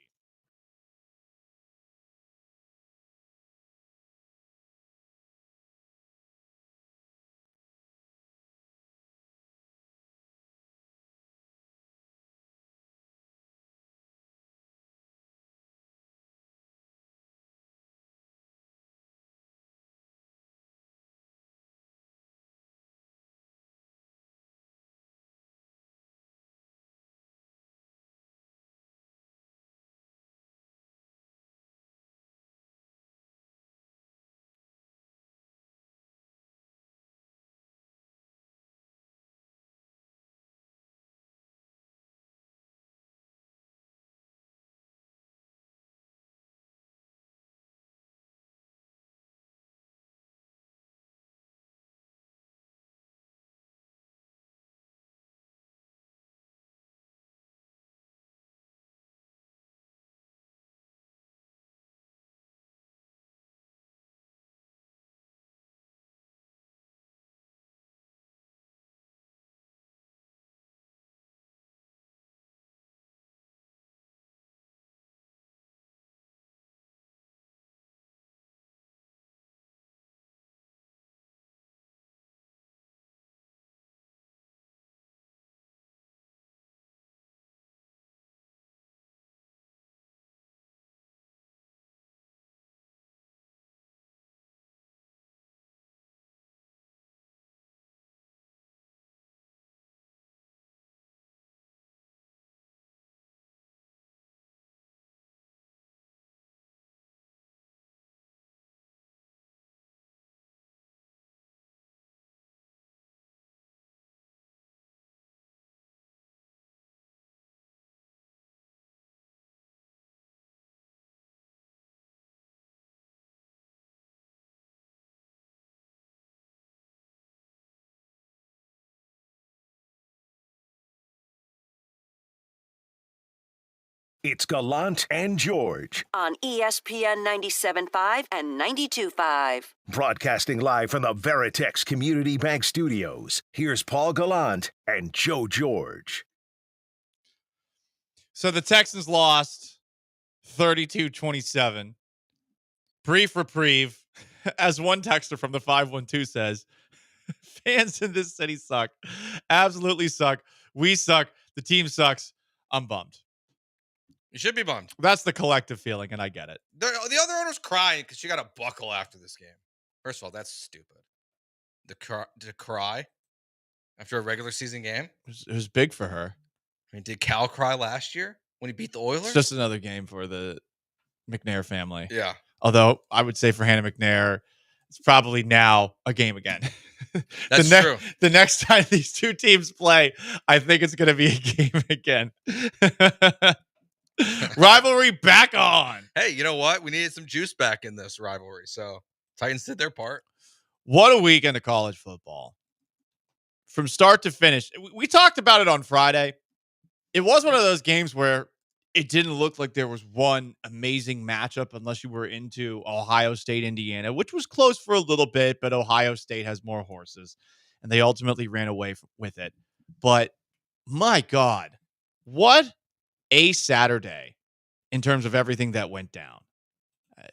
It's Gallant and George. On ESPN 97.5 and 92.5. Broadcasting live from the Veritex Community Bank Studios. Here's Paul Gallant and Joe George. So the Texans lost 32-27. Brief reprieve. As one texter from the 512 says, fans in this city suck. Absolutely suck. We suck. The team sucks. I'm bummed. You should be bummed. That's the collective feeling, and I get it. The other owner's crying because she got a buckle after this game. First of all, that's stupid. To cry after a regular season game? It was big for her. I mean, did Cal cry last year when he beat the Oilers? It's just another game for the McNair family. Yeah. Although I would say for Hannah McNair, it's probably now a game again. That's true. The next time these two teams play, I think it's going to be a game again. Rivalry back on. Hey, you know what? We needed some juice back in this rivalry. So Titans did their part. What a weekend of college football. From start to finish. We talked about it on Friday. It was one of those games where it didn't look like there was one amazing matchup unless you were into Ohio State, Indiana, which was close for a little bit, but Ohio State has more horses, and they ultimately ran away with it. But my God, what a Saturday in terms of everything that went down.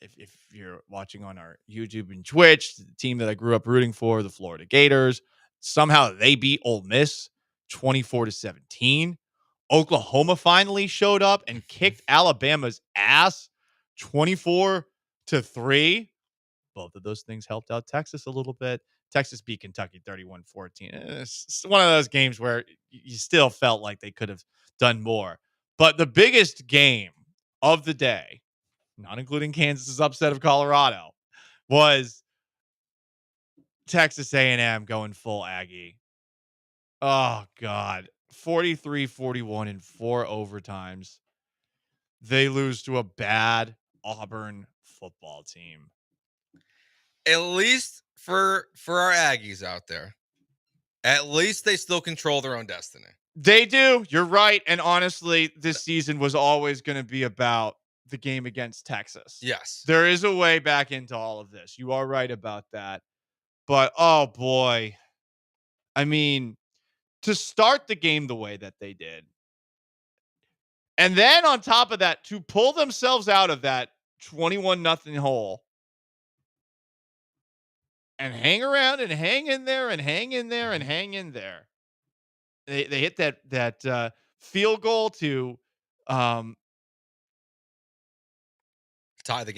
If you're watching on our YouTube and Twitch, the team that I grew up rooting for, the Florida Gators, somehow they beat Ole Miss 24-17. Oklahoma finally showed up and kicked Alabama's ass 24-3. Both of those things helped out Texas a little bit. Texas beat Kentucky 31-14. It's one of those games where you still felt like they could have done more. But the biggest game of the day, not including Kansas's upset of Colorado, was Texas A&M going full Aggie. Oh, God. 43-41 in 4 overtimes. They lose to a bad Auburn football team. At least for our Aggies out there, at least they still control their own destiny. They do. You're right. And honestly, this season was always going to be about the game against Texas. Yes. There is a way back into all of this. You are right about that. But, oh, boy. I mean, to start the game the way that they did, and then on top of that, to pull themselves out of that 21-0 hole and hang around and hang in there and hang in there and hang in there. They hit that field goal to tie the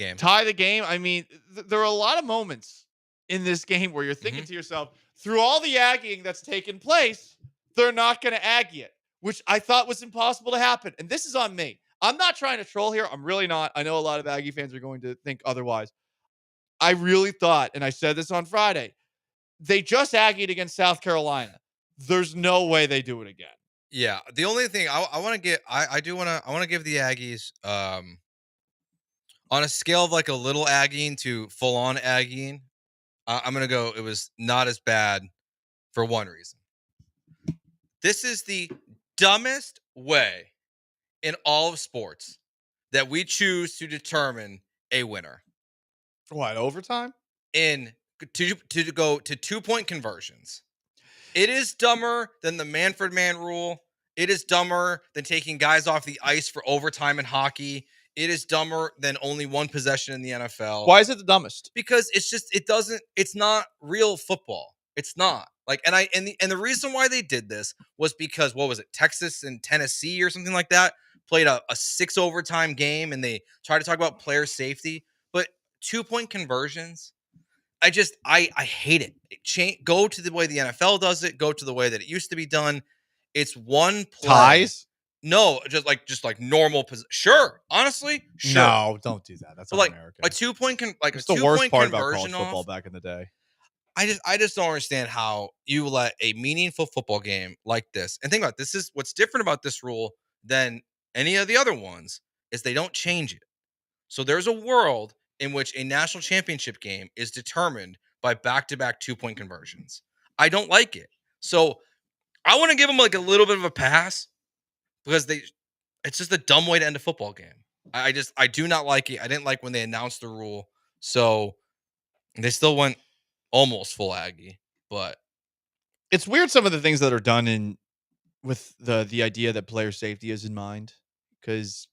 game. I mean, there are a lot of moments in this game where you're thinking to yourself, through all the Aggieing that's taken place, they're not going to Aggie it, which I thought was impossible to happen. And this is on me. I'm not trying to troll here. I'm really not. I know a lot of Aggie fans are going to think otherwise. I really thought, and I said this on Friday, they just Aggied against South Carolina. There's no way they do it again. Yeah. The only thing I want to get, I want to give the Aggies, on a scale of like a little Aggieing to full on Aggieing, I'm going to go, it was not as bad for one reason. This is the dumbest way in all of sports that we choose to determine a winner. What, overtime? To go to 2-point conversions. It is dumber than the Manfred Man rule. It is dumber than taking guys off the ice for overtime in hockey. It is dumber than only one possession in the NFL. Why is it the dumbest? Because it's not real football. It's not. Like, and the reason why they did this was because, what was it, Texas and Tennessee or something like that played a 6 overtime game, and they tried to talk about player safety. But 2-point conversions, I hate it. Go to the way the NFL does it. Go to the way that it used to be done. It's one play. Ties? No, just like normal. Sure, honestly, sure. No, don't do that. That's like un-American. A 2-point It's the worst part about college football back in the day. I just don't understand how you let a meaningful football game like this. And think about it, this is what's different about this rule than any of the other ones is they don't change it. So there's a world in which a national championship game is determined by back-to-back 2-point conversions. I don't like it. So I want to give them like a little bit of a pass because It's just a dumb way to end a football game. I do not like it. I didn't like when they announced the rule. So they still went almost full Aggie, but it's weird some of the things that are done with the idea that player safety is in mind. Because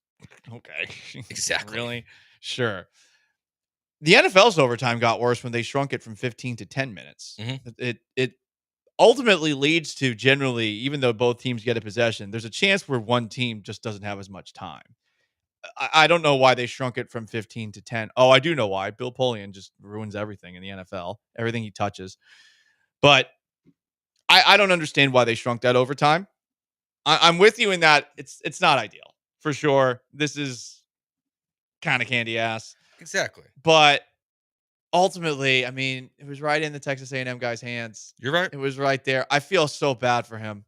okay, exactly, really, sure. The NFL's overtime got worse when they shrunk it from 15 to 10 minutes. It ultimately leads to generally, even though both teams get a possession, there's a chance where one team just doesn't have as much time. I don't know why they shrunk it from 15 to 10. Oh, I do know why. Bill Polian just ruins everything in the NFL, everything he touches. But I don't understand why they shrunk that overtime. I'm with you in that it's not ideal for sure. This is kind of candy ass. Exactly. But ultimately, I mean, it was right in the Texas A&M guy's hands. You're right. It was right there. I feel so bad for him.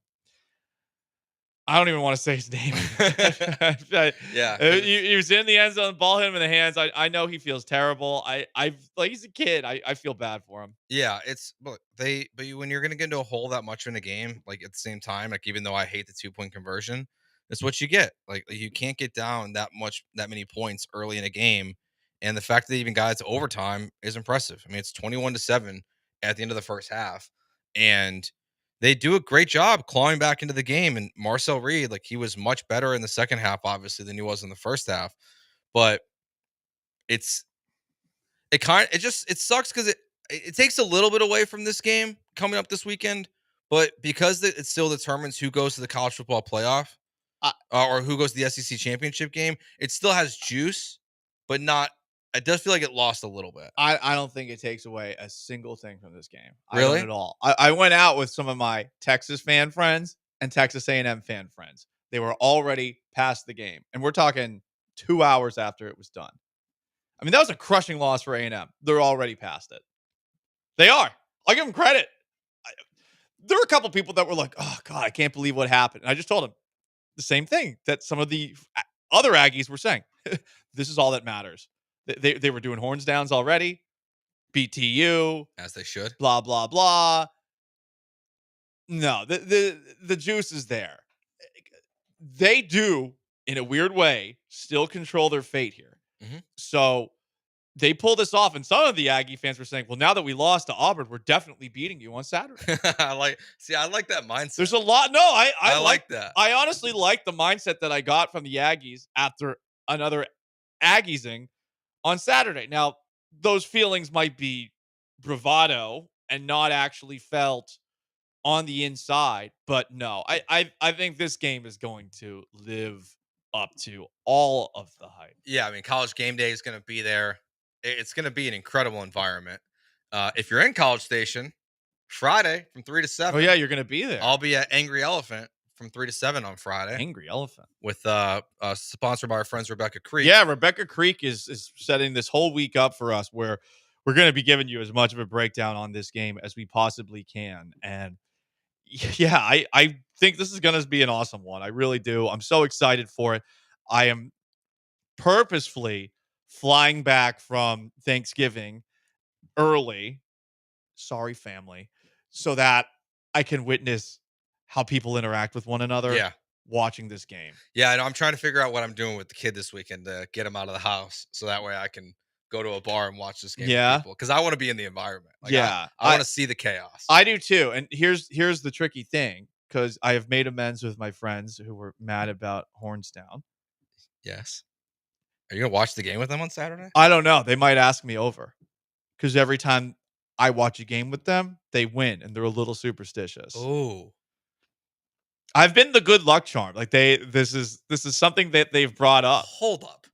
I don't even want to say his name. Yeah. He was in the end zone, ball hit him in the hands. I know he feels terrible. Like he's a kid. I feel bad for him. Yeah, when you're gonna get into a hole that much in a game, like at the same time, like even though I hate the 2-point conversion, it's what you get. Like you can't get down that many points early in a game, and the fact that they even got it to overtime is impressive. I mean, it's 21-7 at the end of the first half, and they do a great job clawing back into the game. And Marcel Reed, like he was much better in the second half, obviously, than he was in the first half, but it sucks because it takes a little bit away from this game coming up this weekend, but because it still determines who goes to the college football playoff or who goes to the SEC championship game, it still has juice, but not. It does feel like it lost a little bit. I don't think it takes away a single thing from this game. Really? I don't at all. I went out with some of my Texas fan friends and Texas A&M fan friends. They were already past the game, and we're talking 2 hours after it was done. I mean, that was a crushing loss for A&M. They're already past it. They are. I give them credit. There were a couple people that were like, oh, God, I can't believe what happened. And I just told them the same thing that some of the other Aggies were saying. This is all that matters. They were doing horns downs already. BTU. As they should. Blah, blah, blah. No, the juice is there. They do, in a weird way, still control their fate here. Mm-hmm. So they pull this off, and some of the Aggie fans were saying, well, now that we lost to Auburn, we're definitely beating you on Saturday. I like that mindset. There's a lot. No, I like that. I honestly like the mindset that I got from the Aggies after another Aggiesing on Saturday. Now, those feelings might be bravado and not actually felt on the inside, but no, I think this game is going to live up to all of the hype. Yeah, I mean, College Game Day is going to be there. It's going to be an incredible environment. If you're in College Station, Friday from 3 to 7. Oh, yeah, you're going to be there. I'll be at Angry Elephant from 3 to 7 on Friday. Angry Elephant. With sponsored by our friends Rebecca Creek. Yeah, Rebecca Creek is setting this whole week up for us where we're going to be giving you as much of a breakdown on this game as we possibly can. And yeah, I think this is going to be an awesome one. I really do. I'm so excited for it. I am purposefully flying back from Thanksgiving early. Sorry, family. So that I can witness how people interact with one another watching this game. Yeah, I know. I'm trying to figure out what I'm doing with the kid this weekend to get him out of the house so that way I can go to a bar and watch this game with people. Because I want to be in the environment. Like, I want to see the chaos. I do too. And here's the tricky thing, because I have made amends with my friends who were mad about horns down. Yes. Are you going to watch the game with them on Saturday? I don't know. They might ask me over. Because every time I watch a game with them, they win, and they're a little superstitious. Oh. I've been the good luck charm. Like this is something that they've brought up. Hold up.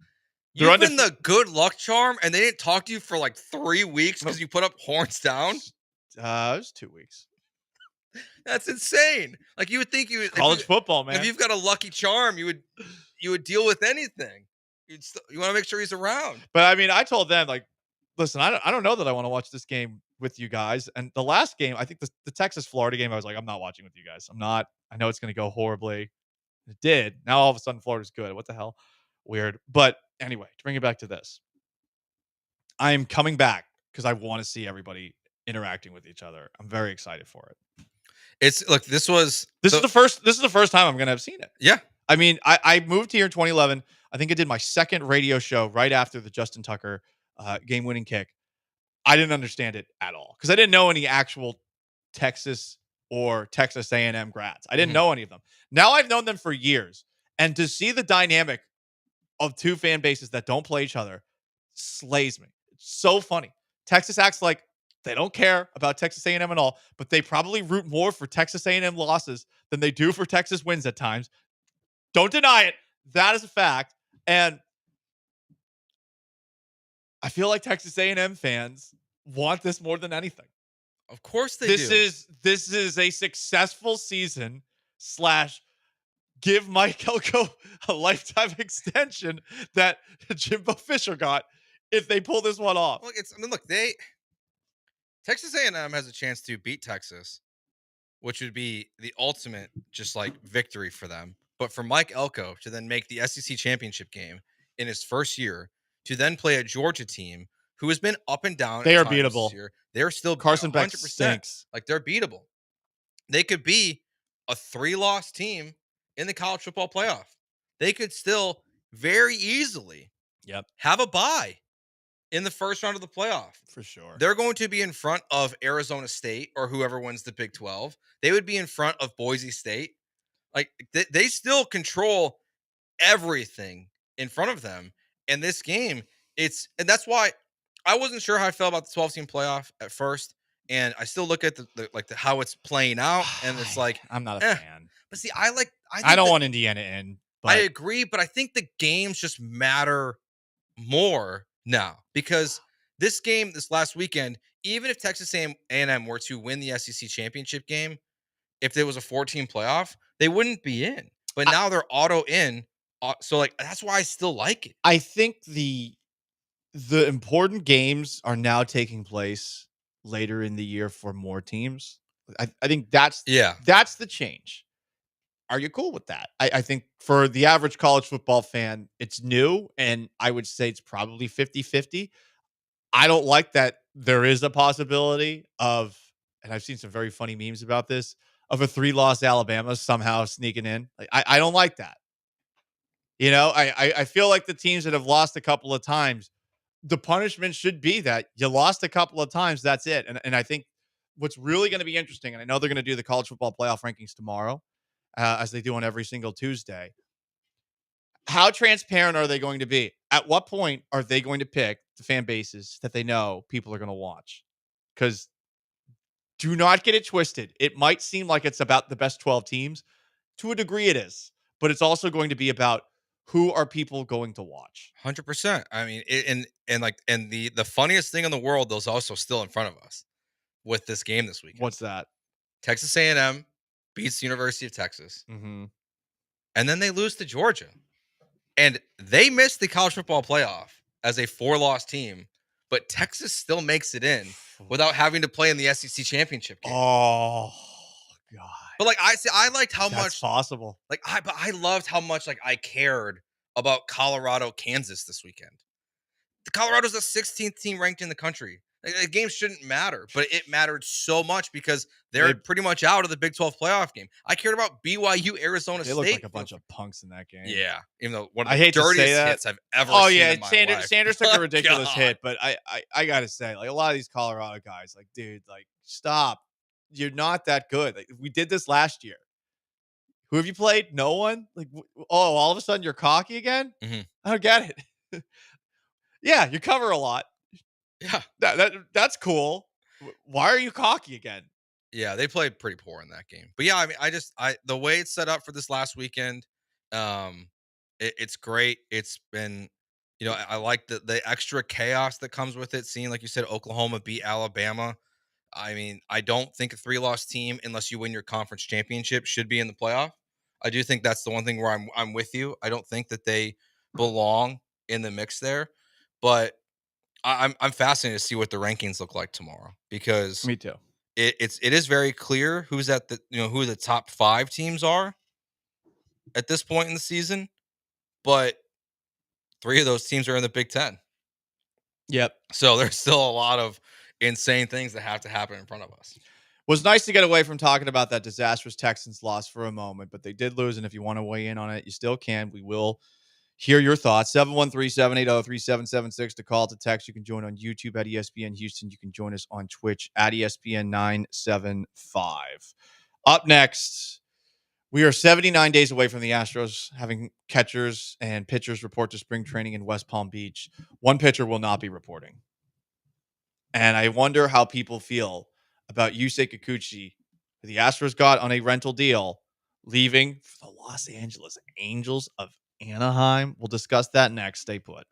You've been the good luck charm, and they didn't talk to you for like 3 weeks because you put up horns down? It was 2 weeks. That's insane. Like you would think you would college football, man. If you've got a lucky charm, you would deal with anything. You want to make sure he's around. But I mean, I told them, like, listen, I don't know that I want to watch this game with you guys. And the last game, I think the Texas-Florida game, I was like, I'm not watching with you guys. I'm not. I know it's going to go horribly. It did. Now all of a sudden Florida's good. What the hell? Weird. But anyway, to bring it back to this, I am coming back because I want to see everybody interacting with each other. I'm very excited for it. It's look. This is the first time I'm going to have seen it. Yeah, I mean, I moved here in 2011. I think I did my second radio show right after the Justin Tucker game-winning kick. I didn't understand it at all because I didn't know any actual Texas or Texas A&M grads. I didn't know any of them. Now I've known them for years, and to see the dynamic of two fan bases that don't play each other slays me. It's so funny. Texas acts like they don't care about Texas A&M at all, but they probably root more for Texas A&M losses than they do for Texas wins at times. Don't deny it. That is a fact. And I feel like Texas A&M fans want this more than anything. Of course they This do. is a successful season / give Mike Elko a lifetime extension that Jimbo Fisher got if they pull this one off. Look, Texas A&M has a chance to beat Texas, which would be the ultimate just like victory for them. But for Mike Elko to then make the SEC championship game in his first year, to then play a Georgia team who has been up and down. They at are times beatable. this year. They're still Carson Beck 100%. stinks. Like they're beatable. They could be a 3-loss team in the college football playoff. They could still very easily have a bye in the first round of the playoff. For sure. They're going to be in front of Arizona State or whoever wins the Big 12. They would be in front of Boise State. Like they still control everything in front of them. And this game, and that's why I wasn't sure how I felt about the 12-team playoff at first. And I still look at the how it's playing out, and it's like I'm not a fan. But see, I don't want Indiana in. But I agree, but I think the games just matter more now because this last weekend, even if Texas A&M were to win the SEC championship game, if there was a 14 playoff, they wouldn't be in. But now they're auto in, so like that's why I still like it. I think the important games are now taking place later in the year for more teams. I think that's the change. Are you cool with that? I think for the average college football fan, it's new, and I would say it's probably 50-50. I don't like that there is a possibility of, and I've seen some very funny memes about this, of a 3-loss Alabama somehow sneaking in. Like, I don't like that. You know, I feel like the teams that have lost a couple of times, the punishment should be that you lost a couple of times. That's it. And I think what's really going to be interesting, and I know they're going to do the college football playoff rankings tomorrow, as they do on every single Tuesday. How transparent are they going to be? At what point are they going to pick the fan bases that they know people are going to watch? Because do not get it twisted. It might seem like it's about the best 12 teams. To a degree it is. But it's also going to be about who are people going to watch. 100%. I mean, the funniest thing in the world, those also still in front of us with this game this weekend. What's that? Texas A&M beats the University of Texas. Mm-hmm. And then they lose to Georgia. And they missed the college football playoff as a 4-loss team, but Texas still makes it in without having to play in the SEC championship game. Oh, God. But like I liked how That's much possible. I loved how much I cared about Colorado, Kansas this weekend. The Colorado's the 16th team ranked in the country. The game shouldn't matter, but it mattered so much because they're pretty much out of the Big 12 playoff game. I cared about BYU, Arizona State. They looked like a bunch of punks in that game. Yeah, even though one of I the hate to say dirtiest that. hits I've ever Oh seen yeah, in my life. Sanders took a ridiculous God. hit, but I gotta say, like a lot of these Colorado guys, like dude, like stop. You're not that good. Like we did this last year. Who have you played? No one. Like all of a sudden you're cocky again. Mm-hmm. I don't get it. Yeah, you cover a lot. Yeah, that's cool. Why are you cocky again? Yeah, they played pretty poor in that game. But yeah, I mean, the way it's set up for this last weekend, it's great. It's been, I like the extra chaos that comes with it. Seeing, like you said, Oklahoma beat Alabama. I mean, I don't think a 3-loss team, unless you win your conference championship, should be in the playoff. I do think that's the one thing where I'm with you. I don't think that they belong in the mix there, but I'm fascinated to see what the rankings look like tomorrow because me too. It is very clear who's at the who the top 5 teams are at this point in the season, but 3 of those teams are in the Big 10. Yep. So there's still a lot of insane things that have to happen in front of us. Was nice to get away from talking about that disastrous Texans loss for a moment, but they did lose. And if you want to weigh in on it, you still can. We will hear your thoughts. 713-780-3776 to call, to text. You can join on YouTube at ESPN Houston. You can join us on Twitch at ESPN 975. Up next, we are 79 days away from the Astros having catchers and pitchers report to spring training in West Palm Beach. One pitcher will not be reporting. And I wonder how people feel about Yusei Kikuchi, who the Astros got on a rental deal, leaving for the Los Angeles Angels of Anaheim. We'll discuss that next. Stay put.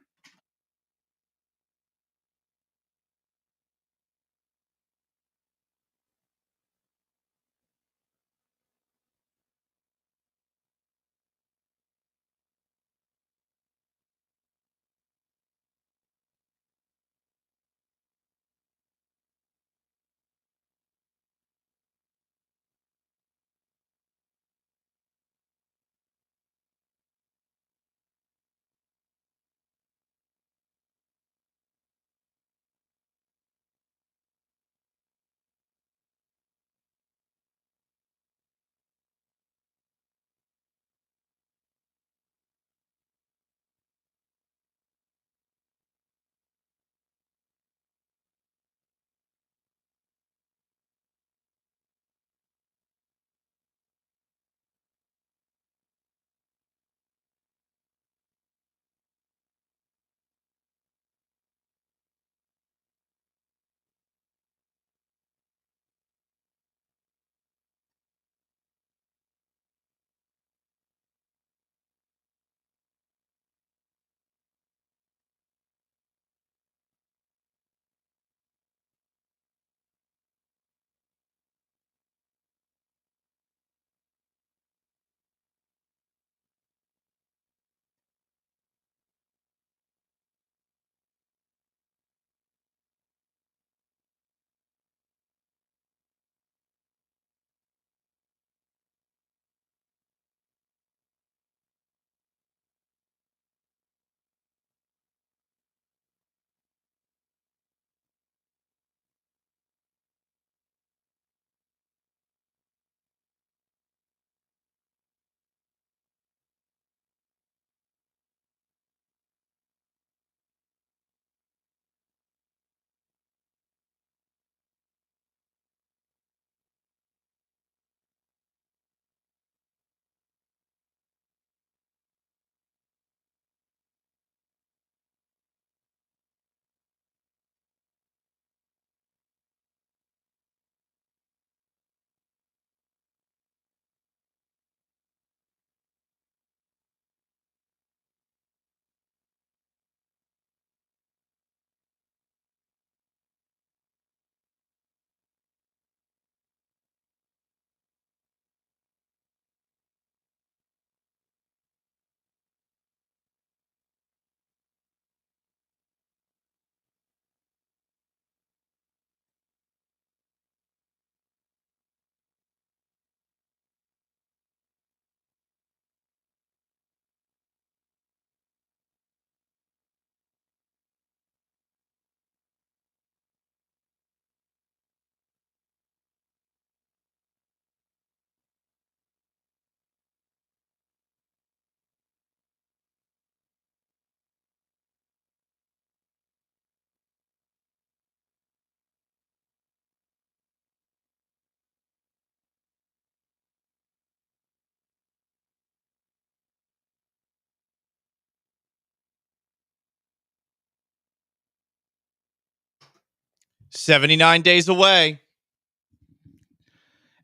"79 days away,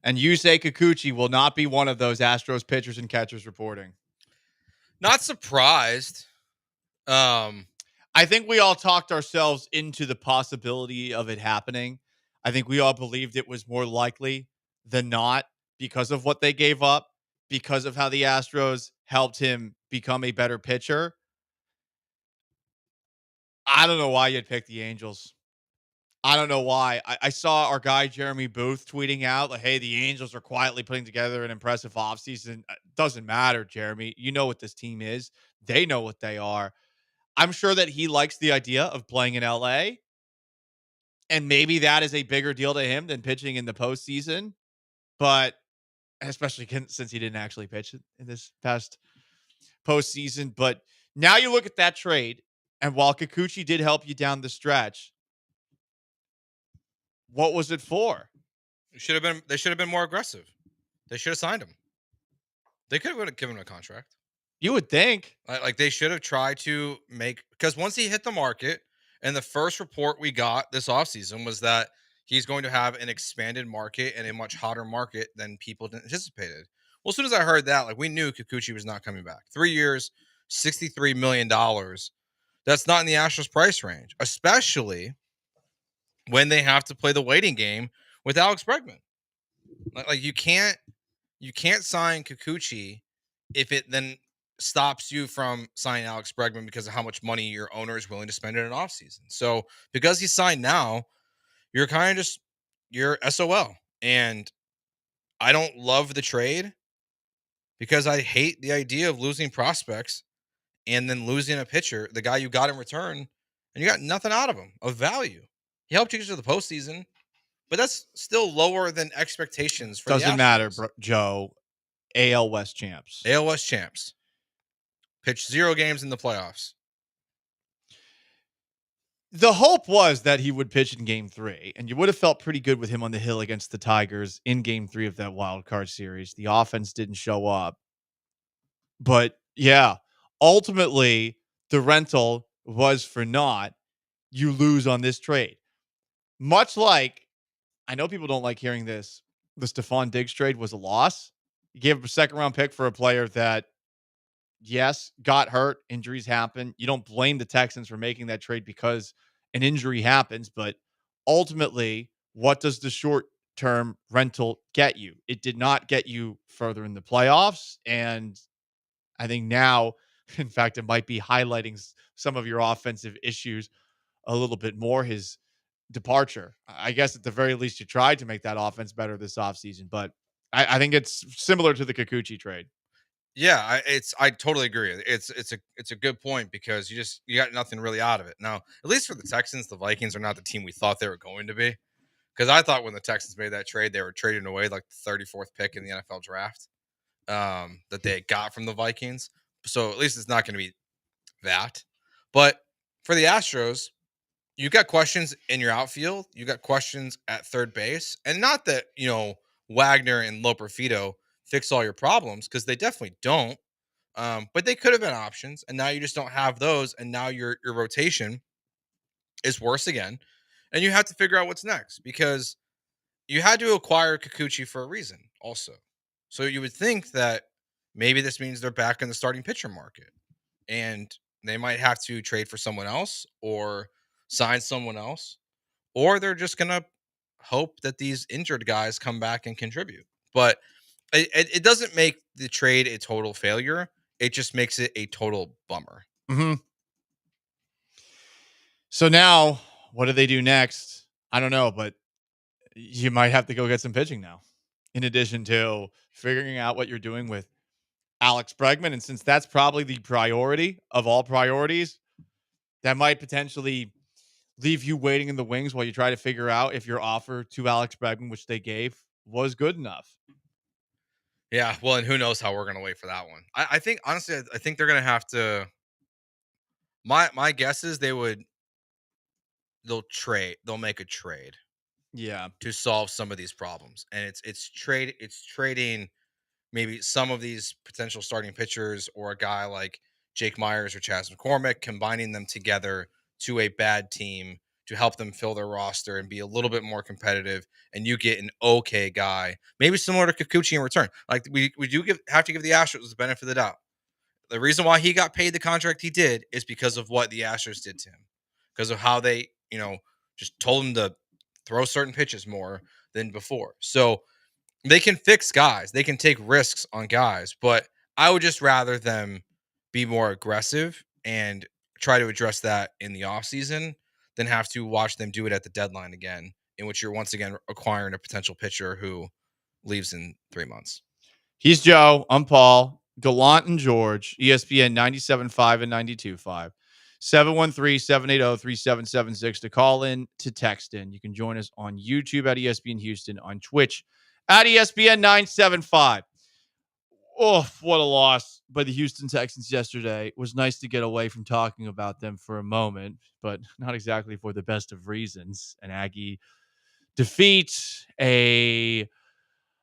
and Yusei Kikuchi will not be one of those Astros pitchers and catchers reporting." Not surprised. I think we all talked ourselves into the possibility of it happening. I think we all believed it was more likely than not because of what they gave up, because of how the Astros helped him become a better pitcher. I don't know why you'd pick the Angels. I don't know why. I saw our guy Jeremy Booth tweeting out, like, hey, the Angels are quietly putting together an impressive offseason. Doesn't matter, Jeremy. You know what this team is. They know what they are. I'm sure that he likes the idea of playing in LA. And maybe that is a bigger deal to him than pitching in the postseason. But especially since he didn't actually pitch in this past postseason. But now you look at that trade, and while Kikuchi did help you down the stretch, what was it for? They should have been more aggressive. They should have signed him. They could have given him a contract. You would think. Like they should have tried to because once he hit the market, and the first report we got this offseason was that he's going to have an expanded market and a much hotter market than people anticipated. Well, as soon as I heard that, like we knew Kikuchi was not coming back. 3 years, $63 million. That's not in the Astros price range, especially when they have to play the waiting game with Alex Bregman. Like you can't sign Kikuchi if it then stops you from signing Alex Bregman because of how much money your owner is willing to spend in an offseason. So because he's signed now, you're kind of you're SOL. And I don't love the trade because I hate the idea of losing prospects and then losing a pitcher, the guy you got in return, and you got nothing out of him of value. He helped you get to the postseason, but that's still lower than expectations for Doesn't the matter, Astros. Joe. AL West champs. AL West champs. Pitched 0 games in the playoffs. The hope was that he would pitch in game 3, and you would have felt pretty good with him on the hill against the Tigers in game 3 of that wild card series. The offense didn't show up. But yeah, ultimately, the rental was for naught. You lose on this trade. Much like, I know people don't like hearing this, the Stephon Diggs trade was a loss. You gave up a second-round pick for a player that, yes, got hurt. Injuries happen. You don't blame the Texans for making that trade because an injury happens. But ultimately, what does the short-term rental get you? It did not get you further in the playoffs. And I think now, in fact, it might be highlighting some of your offensive issues a little bit more. His departure. I guess at the very least, you tried to make that offense better this offseason. But I think it's similar to the Kikuchi trade. Yeah, I totally agree. It's a good point because you got nothing really out of it. Now, at least for the Texans, the Vikings are not the team we thought they were going to be. Because I thought when the Texans made that trade, they were trading away like the 34th pick in the NFL draft that they got from the Vikings. So at least it's not going to be that. But for the Astros, you got questions in your outfield. You got questions at third base. And not that, Wagner and Loperfido fix all your problems, because they definitely don't. But they could have been options. And now you just don't have those. And now your rotation is worse again. And you have to figure out what's next, because you had to acquire Kikuchi for a reason also. So you would think that maybe this means they're back in the starting pitcher market. And they might have to trade for someone else or sign someone else, or they're just going to hope that these injured guys come back and contribute. But it doesn't make the trade a total failure. It just makes it a total bummer. Mm-hmm. So now, what do they do next? I don't know, but you might have to go get some pitching now, in addition to figuring out what you're doing with Alex Bregman. And since that's probably the priority of all priorities, that might potentially leave you waiting in the wings while you try to figure out if your offer to Alex Bregman, which they gave, was good enough. Yeah, well, and who knows how we're going to wait for that one. I think, honestly, I think they're going to have to. My guess is they'll make a trade. Yeah. To solve some of these problems. And it's trading maybe some of these potential starting pitchers or a guy like Jake Myers or Chas McCormick, combining them together to a bad team to help them fill their roster and be a little bit more competitive. And you get an okay guy, maybe similar to Kikuchi in return. Like we do have to give the Astros the benefit of the doubt. The reason why he got paid the contract he did is because of what the Astros did to him, because of how they, just told him to throw certain pitches more than before. So they can fix guys. They can take risks on guys, but I would just rather them be more aggressive and try to address that in the offseason than have to watch them do it at the deadline again, in which you're once again acquiring a potential pitcher who leaves in 3 months. He's Joe. I'm Paul. Gallant and George, ESPN 97.5 and 92.5. 713-780-3776 to call in, to text in. You can join us on YouTube at ESPN Houston, on Twitch at ESPN 975. Oh, what a loss by the Houston Texans yesterday. It was nice to get away from talking about them for a moment, but not exactly for the best of reasons. An Aggie defeat, a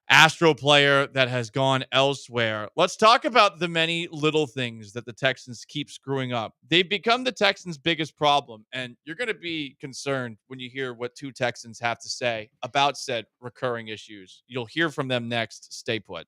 Astro player that has gone elsewhere. Let's talk about the many little things that the Texans keep screwing up. They've become the Texans' biggest problem, and you're going to be concerned when you hear what two Texans have to say about said recurring issues. You'll hear from them next. Stay put.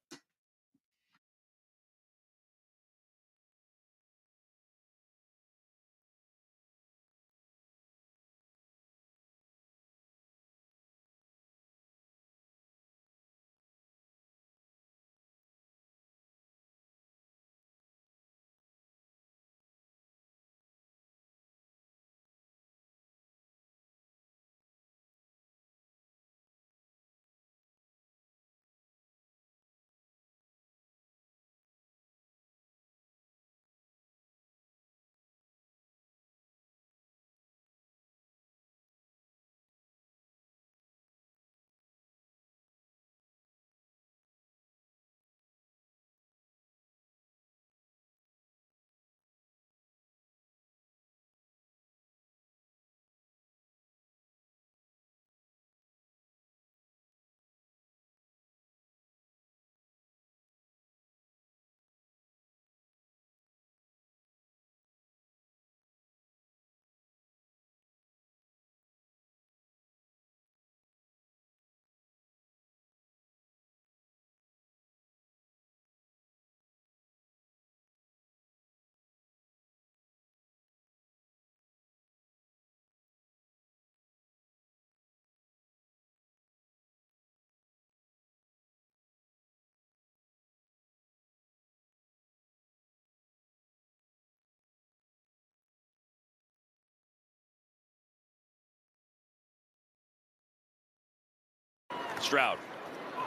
Stroud.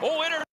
Oh, inter.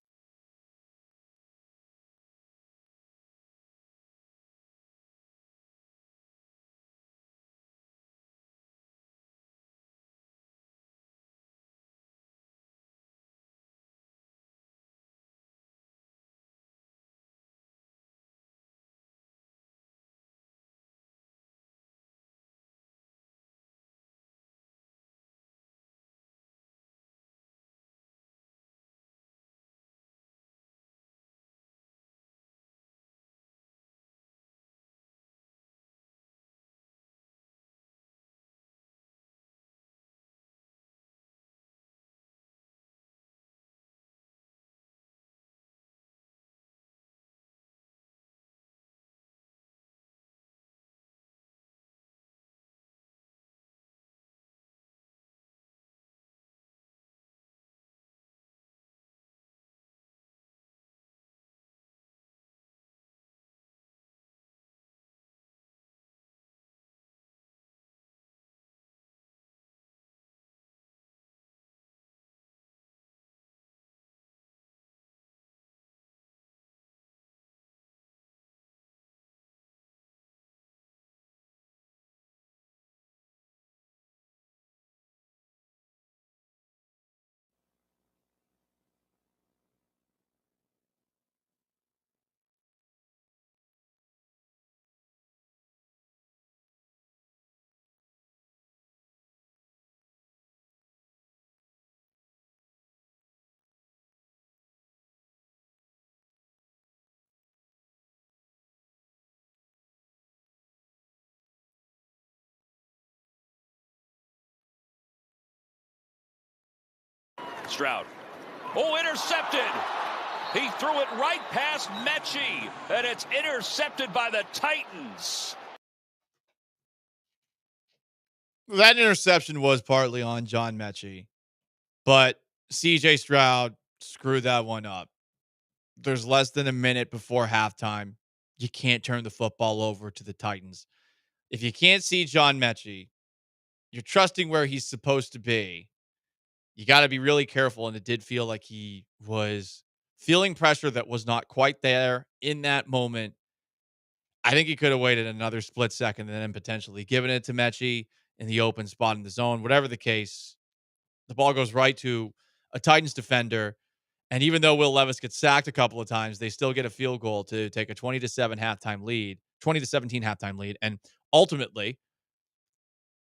Stroud. Oh, intercepted. He threw it right past Mechie, and it's intercepted by the Titans. That interception was partly on John Mechie, but CJ Stroud screwed that one up. There's less than a minute before halftime. You can't turn the football over to the Titans. If you can't see John Mechie, you're trusting where he's supposed to be. You got to be really careful, and it did feel like he was feeling pressure that was not quite there in that moment. I think he could have waited another split second and then potentially given it to Mechie in the open spot in the zone. Whatever the case, the ball goes right to a Titans defender. And even though Will Levis gets sacked a couple of times, they still get a field goal to take a 20-17 halftime lead. And ultimately,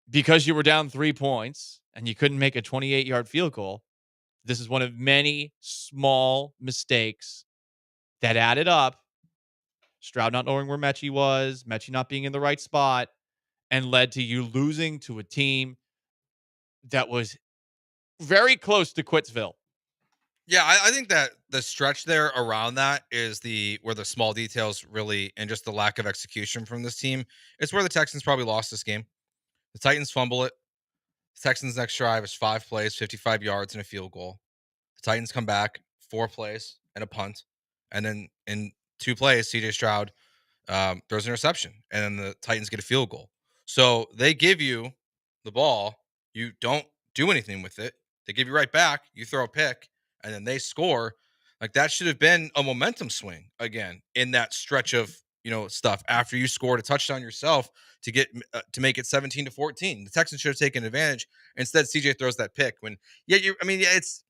because you were down 3 points and you couldn't make a 28-yard field goal, this is one of many small mistakes that added up. Stroud not knowing where Mechie was, Mechie not being in the right spot, and led to you losing to a team that was very close to Quittsville. Yeah, I think that the stretch there around that is where the small details really, and just the lack of execution from this team. It's where the Texans probably lost this game. The Titans fumble it. The Texans' next drive is 5 plays, 55 yards, and a field goal. The Titans come back, 4 plays and a punt, and then in 2 plays, CJ Stroud throws an interception, and then the Titans get a field goal. So they give you the ball, you don't do anything with it. They give you right back, you throw a pick, and then they score. Like, that should have been a momentum swing again in that stretch of stuff after you scored a touchdown yourself to get to make it 17-14. The Texans should have taken advantage. Instead, CJ throws that pick when it's.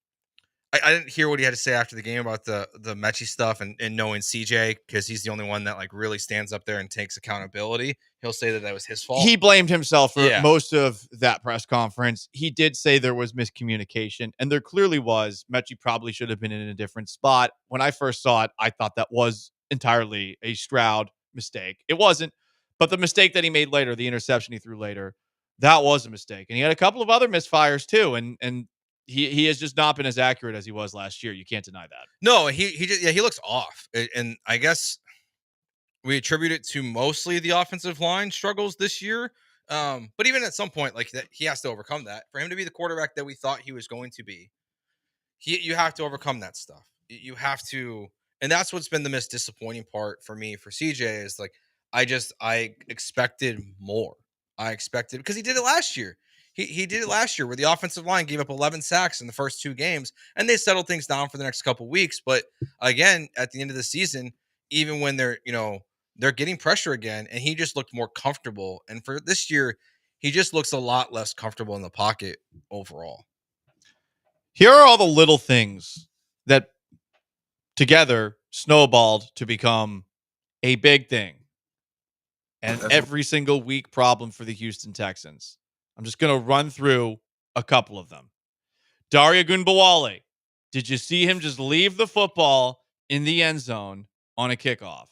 I didn't hear what he had to say after the game about the Mechie stuff and knowing CJ, because he's the only one that like really stands up there and takes accountability. He'll say that was his fault. He blamed himself for most of that press conference. He did say there was miscommunication, and there clearly was. Mechie probably should have been in a different spot. When I first saw it, I thought that was entirely a Stroud mistake. It wasn't, but the mistake that he made later, the interception he threw later, that was a mistake. And he had a couple of other misfires too, and he has just not been as accurate as he was last year. You can't deny that. No, he looks off, and I guess we attribute it to mostly the offensive line struggles this year. But even at some point, like that, he has to overcome that. For him to be the quarterback that we thought he was going to be, you have to overcome that stuff. You have to, and that's what's been the most disappointing part for me for CJ is like I expected more. I expected, because he did it last year. He did it last year where the offensive line gave up 11 sacks in the first 2 games, and they settled things down for the next couple weeks. But again, at the end of the season, even when they're getting pressure again, and he just looked more comfortable. And for this year, he just looks a lot less comfortable in the pocket overall. Here are all the little things that together snowballed to become a big thing. And every single week problem for the Houston Texans. I'm just going to run through a couple of them. Daria Gunbowale. Did you see him just leave the football in the end zone on a kickoff?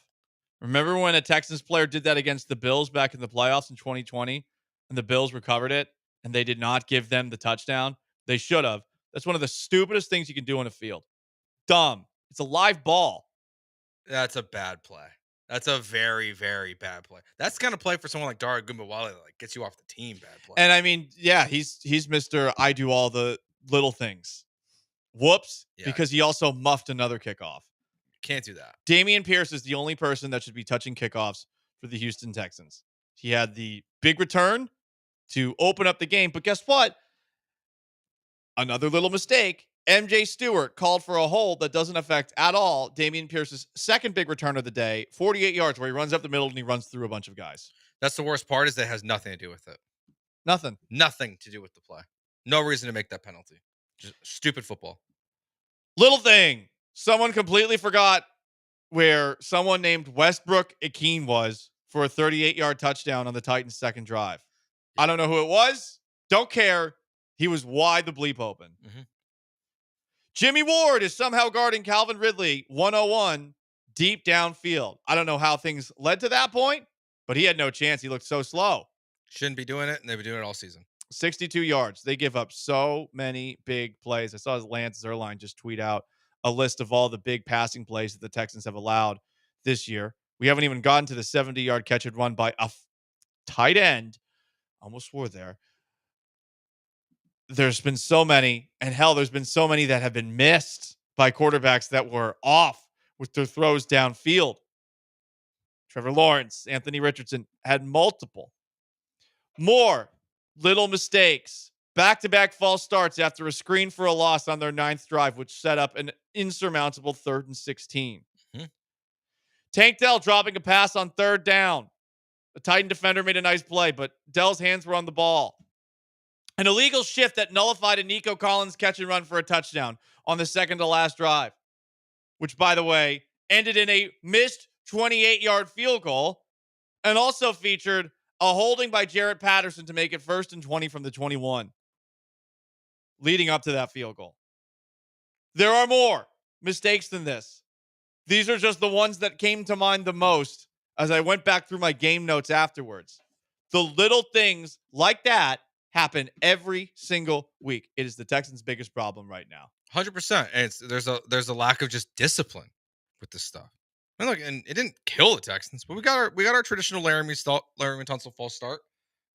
Remember when a Texans player did that against the Bills back in the playoffs in 2020 and the Bills recovered it and they did not give them the touchdown? They should have. That's one of the stupidest things you can do on a field. Dumb. It's a live ball. That's a bad play. That's a very, very bad play. That's the kind of play for someone like Daria Gunbowale that like gets you off the team. Bad play. And I mean, yeah, he's Mr. I do all the little things. Whoops. Yeah. Because he also muffed another kickoff. Can't do that. Dameon Pierce is the only person that should be touching kickoffs for the Houston Texans. He had the big return to open up the game, but guess what? Another little mistake. MJ Stewart called for a hold that doesn't affect at all Dameon Pierce's second big return of the day, 48 yards, where he runs up the middle and he runs through a bunch of guys. That's the worst part, is that it has nothing to do with it. Nothing. Nothing to do with the play. No reason to make that penalty. Just stupid football. Little thing. Someone completely forgot where someone named Westbrook Akeen was for a 38-yard touchdown on the Titans' second drive. I don't know who it was. Don't care. He was wide the bleep open. Mm-hmm. Jimmy Ward is somehow guarding Calvin Ridley 101 deep downfield. I don't know how things led to that point, but he had no chance. He looked so slow. Shouldn't be doing it, and they've been doing it all season. 62 yards. They give up so many big plays. I saw Lance Zierlein just tweet out a list of all the big passing plays that the Texans have allowed this year. We haven't even gotten to the 70-yard catch and run by a tight end. Almost swore there. There's been so many, and hell, there's been so many that have been missed by quarterbacks that were off with their throws downfield. Trevor Lawrence, Anthony Richardson had multiple. More little mistakes. Back-to-back false starts after a screen for a loss on their 9th drive, which set up an insurmountable 3rd and 16. Mm-hmm. Tank Dell dropping a pass on third down. The Titan defender made a nice play, but Dell's hands were on the ball. An illegal shift that nullified a Nico Collins catch and run for a touchdown on the second to last drive, which, by the way, ended in a missed 28-yard field goal and also featured a holding by Jarrett Patterson to make it 1st and 20 from the 21, leading up to that field goal. There are more mistakes than this. These are just the ones that came to mind the most as I went back through my game notes afterwards. The little things like that happen every single week. It is the Texans' biggest problem right now. 100%. And there's a lack of just discipline with this stuff. And look, and it didn't kill the Texans, but we got our traditional Laramie Tunsil false start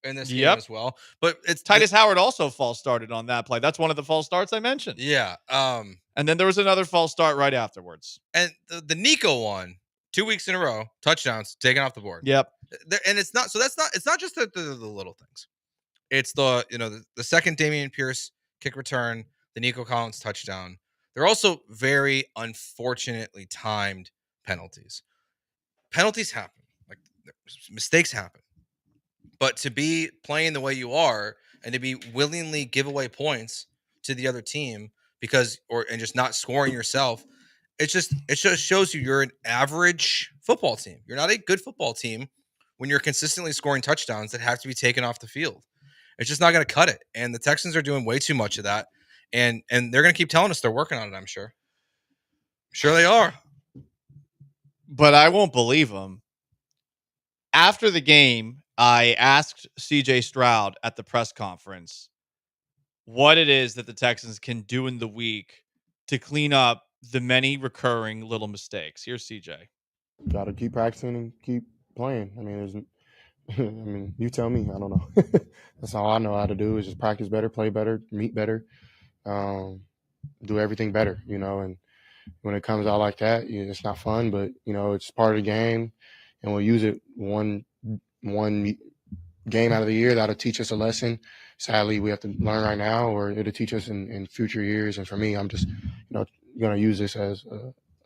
in this game as well. But it's Titus Howard also false started on that play. That's one of the false starts I mentioned. Yeah. And then there was another false start right afterwards. And the Nico one, 2 weeks in a row, touchdowns taken off the board. Yep. And it's not just the little things. It's the second Damian Pierce kick return, the Nico Collins touchdown. They're also very unfortunately timed penalties. Penalties happen. Like, mistakes happen. But to be playing the way you are and to be willingly give away points to the other team and just not scoring yourself, it just shows you're an average football team. You're not a good football team when you're consistently scoring touchdowns that have to be taken off the field. It's just not going to cut it. And the Texans are doing way too much of that. And they're going to keep telling us they're working on it, I'm sure. Sure they are. But I won't believe them. After the game, I asked CJ Stroud at the press conference what it is that the Texans can do in the week to clean up the many recurring little mistakes. Here's CJ. Got to keep practicing and keep playing. I mean, you tell me. I don't know. That's all I know how to do is just practice better, play better, meet better, do everything better, and when it comes out like that, it's not fun, but, it's part of the game, and we'll use it one game out of the year that'll teach us a lesson. Sadly, we have to learn right now, or it'll teach us in future years. And for me, I'm just, going to use this as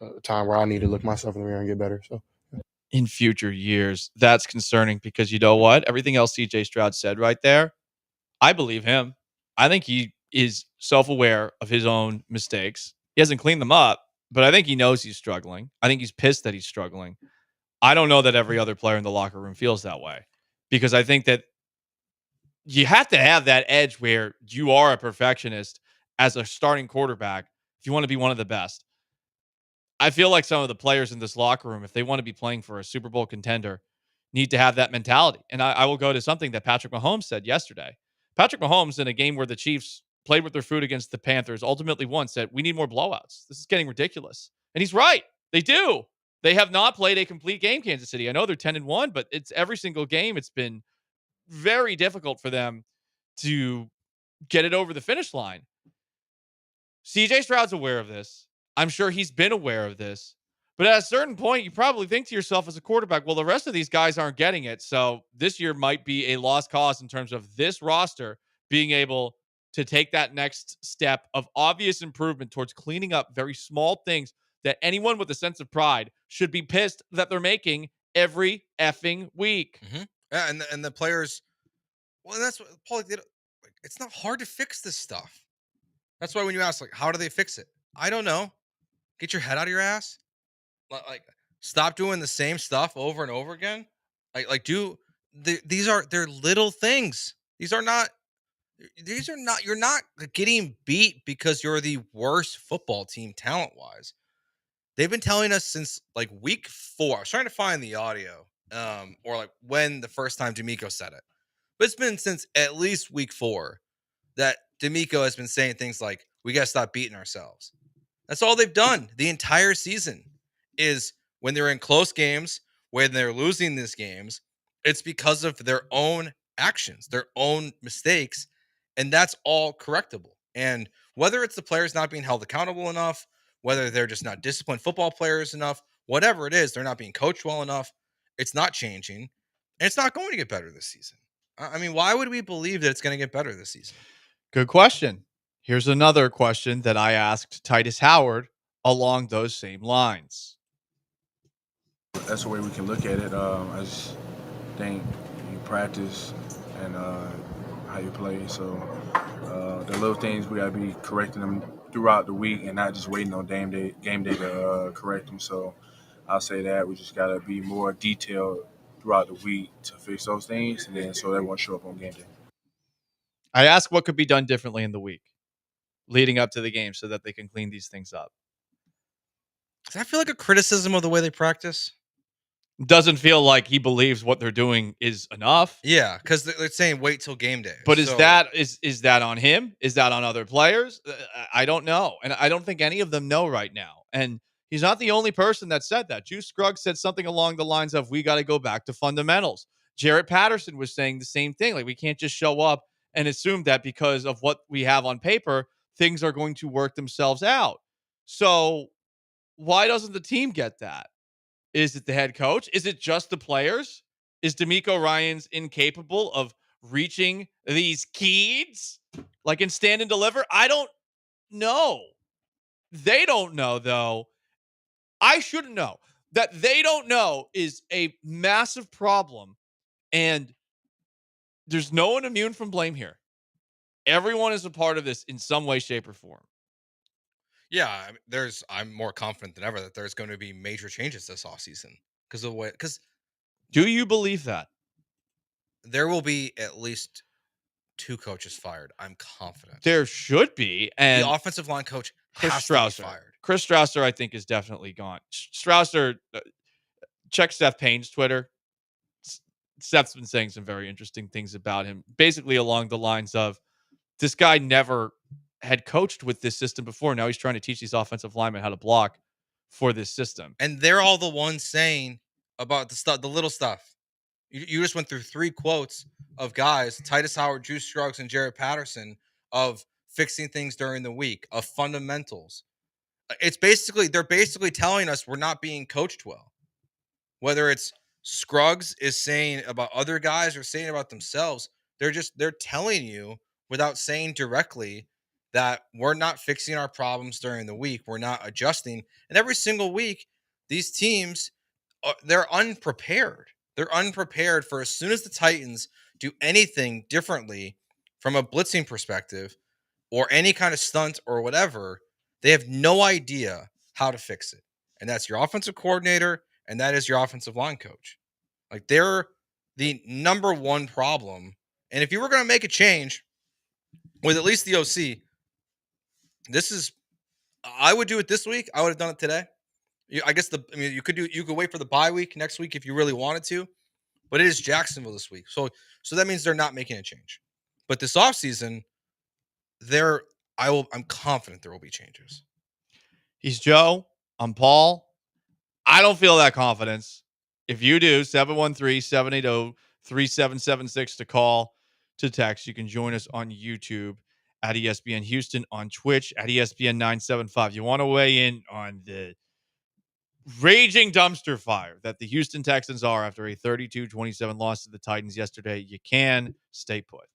a time where I need to look myself in the mirror and get better. So. In future years, that's concerning because you know what? Everything else CJ Stroud said right there, I believe him. I think he is self-aware of his own mistakes. He hasn't cleaned them up, but I think he knows he's struggling. I think he's pissed that he's struggling. I don't know that every other player in the locker room feels that way because I think that you have to have that edge where you are a perfectionist as a starting quarterback if you want to be one of the best. I feel like some of the players in this locker room, if they want to be playing for a Super Bowl contender, need to have that mentality. And I will go to something that Patrick Mahomes said yesterday. Patrick Mahomes, in a game where the Chiefs played with their food against the Panthers, ultimately won, said, we need more blowouts. This is getting ridiculous. And he's right. They do. They have not played a complete game, Kansas City. I know they're 10-1, but it's every single game. It's been very difficult for them to get it over the finish line. CJ Stroud's aware of this. I'm sure he's been aware of this. But at a certain point, you probably think to yourself as a quarterback, well, the rest of these guys aren't getting it. So this year might be a lost cause in terms of this roster being able to take that next step of obvious improvement towards cleaning up very small things that anyone with a sense of pride should be pissed that they're making every effing week. Mm-hmm. Yeah, and the players, well, that's what Paul did. It's not hard to fix this stuff. That's why when you ask, how do they fix it? I don't know. Get your head out of your ass. Stop doing the same stuff over and over again. They're little things. They're not, you're not getting beat because you're the worst football team talent-wise. They've been telling us since week 4. I was trying to find the audio, or when the first time D'Amico said it. But it's been since at least week 4 that D'Amico has been saying things like, we got to stop beating ourselves. That's all they've done the entire season is when they're in close games, when they're losing these games, it's because of their own actions, their own mistakes, and that's all correctable. And whether it's the players not being held accountable enough, whether they're just not disciplined football players enough, whatever it is, they're not being coached well enough, it's not changing, and it's not going to get better this season. I mean, why would we believe that it's going to get better this season? Good question. Here's another question that I asked Titus Howard along those same lines. That's the way we can look at it. I just think you practice and how you play. So the little things we gotta be correcting them throughout the week and not just waiting on game day to correct them. So I'll say that we just gotta be more detailed throughout the week to fix those things, and then so they won't show up on game day. I ask what could be done differently in the week leading up to the game so that they can clean these things up. Does that feel like a criticism of the way they practice? Doesn't feel like he believes what they're doing is enough. Yeah, because they're saying wait till game day. But is So- that on him? Is that on other players? I don't know. And I don't think any of them know right now. And he's not the only person that said that. Juice Scruggs said something along the lines of, we got to go back to fundamentals. Jarrett Patterson was saying the same thing. Like, we can't just show up and assume that because of what we have on paper, things are going to work themselves out. So why doesn't the team get that? Is it the head coach? Is it just the players? Is DeMeco Ryans incapable of reaching these kids like in Stand and Deliver? I don't know. They don't know, though. I shouldn't know. That they don't know is a massive problem, and there's no one immune from blame here. Everyone is a part of this in some way, shape, or form. Yeah, I'm more confident than ever that there's going to be major changes this offseason because do you believe that there will be at least 2 coaches fired? I'm confident. There should be, and the offensive line coach Chris has to be Strausser. fired. Chris Strausser, I think, is definitely gone. Strausser, check Seth Payne's Twitter. Seth's been saying some very interesting things about him, basically along the lines of, this guy never had coached with this system before. Now he's trying to teach these offensive linemen how to block for this system. And they're all the ones saying about the little stuff. You just went through 3 quotes of guys, Titus Howard, Juice Scruggs, and Jarrett Patterson, of fixing things during the week, of fundamentals. They're basically telling us we're not being coached well. Whether it's Scruggs is saying about other guys or saying about themselves, they're telling you without saying directly that we're not fixing our problems during the week. We're not adjusting. And every single week, these teams, they're unprepared. They're unprepared for as soon as the Titans do anything differently from a blitzing perspective or any kind of stunt or whatever, they have no idea how to fix it. And that's your offensive coordinator, and that is your offensive line coach. Like, they're the number one problem. And if you were going to make a change with at least the OC, I would do it this week. I would have done it today. I guess you could wait for the bye week next week if you really wanted to, but it is Jacksonville this week. So that means they're not making a change. But this offseason, I'm confident there will be changes. He's Joe. I'm Paul. I don't feel that confidence. If you do, 713-780-3776 to call, to text. You can join us on YouTube at ESPN Houston, on Twitch at ESPN 975. You want to weigh in on the raging dumpster fire that the Houston Texans are after a 32-27 loss to the Titans yesterday, you can. Stay put.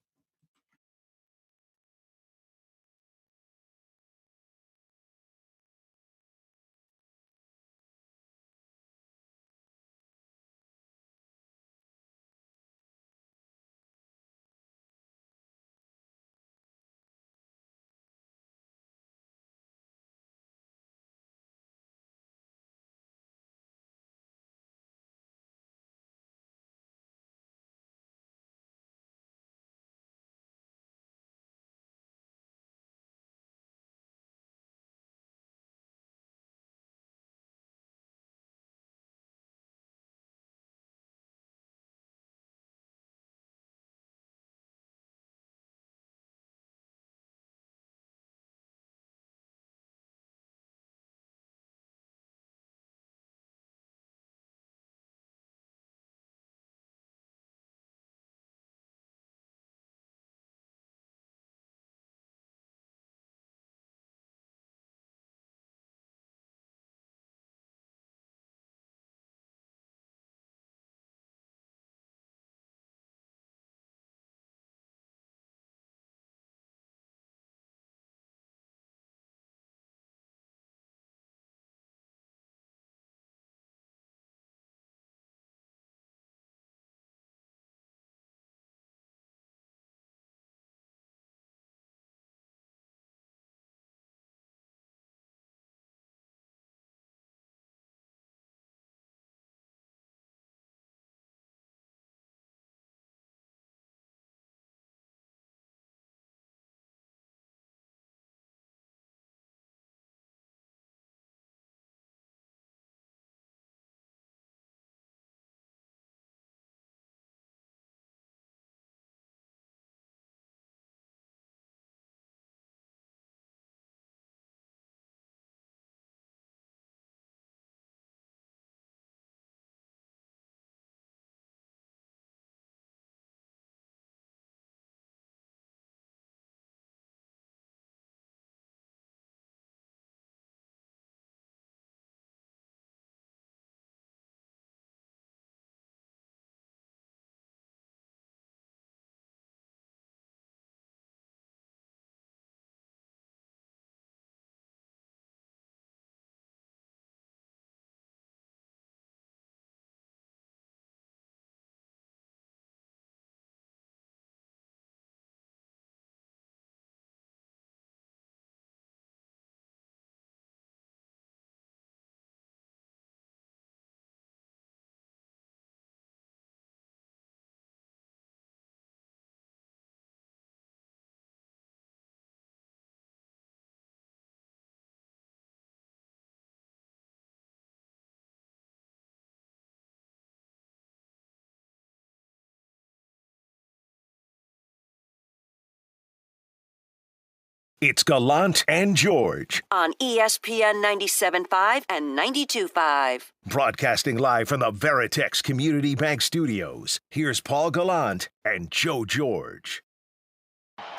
It's Gallant and George. On ESPN 97.5 and 92.5. Broadcasting live from the Veritex Community Bank Studios. Here's Paul Gallant and Joe George.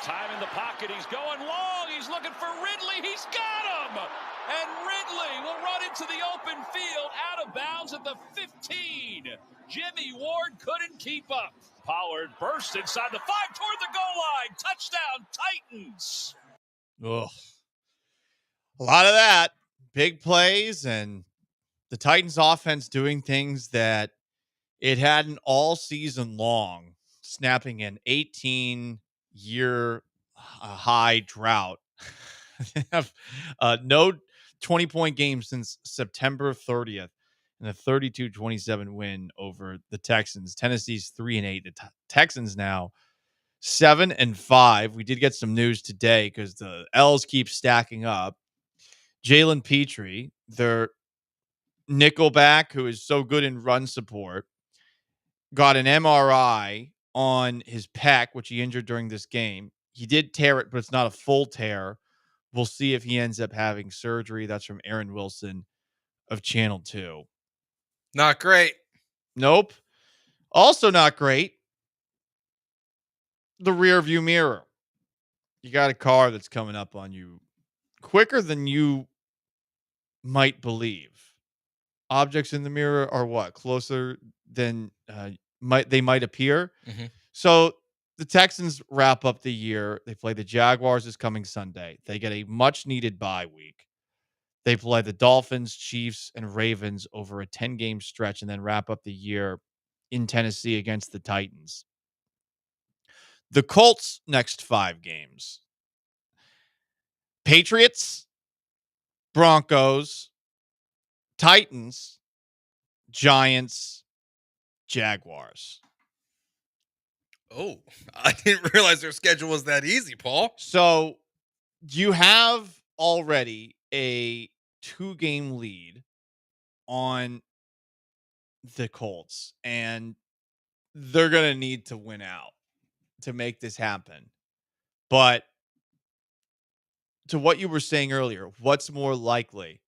Time in the pocket. He's going long. He's looking for Ridley. He's got him. And Ridley will run into the open field, out of bounds at the 15. Jimmy Ward couldn't keep up. Pollard bursts inside the 5 toward the goal line. Touchdown, Titans. Ugh. A lot of that. Big plays and the Titans offense doing things that it hadn't all season long, snapping an 18-year high drought. They have no 20-point game since September 30th and a 32-27 win over the Texans. Tennessee's 3-8. The Texans now 7-5. We did get some news today because the L's keep stacking up. Jalen Petrie, their nickelback, who is so good in run support, got an MRI on his pec, which he injured during this game. He did tear it, but it's not a full tear. We'll see if he ends up having surgery. That's from Aaron Wilson of Channel 2. Not great. Nope. Also not great. The rear view mirror. You got a car that's coming up on you quicker than you might believe. Objects in the mirror are what? Closer than they might appear. Mm-hmm. So the Texans wrap up the year. They play the Jaguars this coming Sunday. They get a much needed bye week. They play the Dolphins, Chiefs, and Ravens over a 10-game stretch and then wrap up the year in Tennessee against the Titans. The Colts' next 5 games: Patriots, Broncos, Titans, Giants, Jaguars. Oh, I didn't realize their schedule was that easy, Paul. So you have already a 2-game lead on the Colts, and they're going to need to win out to make this happen. But to what you were saying earlier, what's more likely?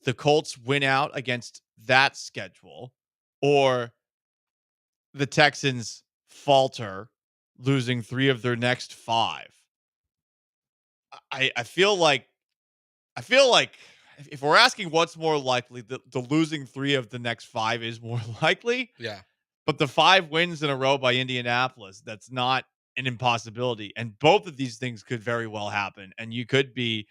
The Colts win out against that schedule, or the Texans falter, losing 3 of their next 5? I feel like if we're asking what's more likely, the losing 3 of the next 5 is more likely. Yeah. But the 5 wins in a row by Indianapolis, that's not an impossibility. And both of these things could very well happen. And you could be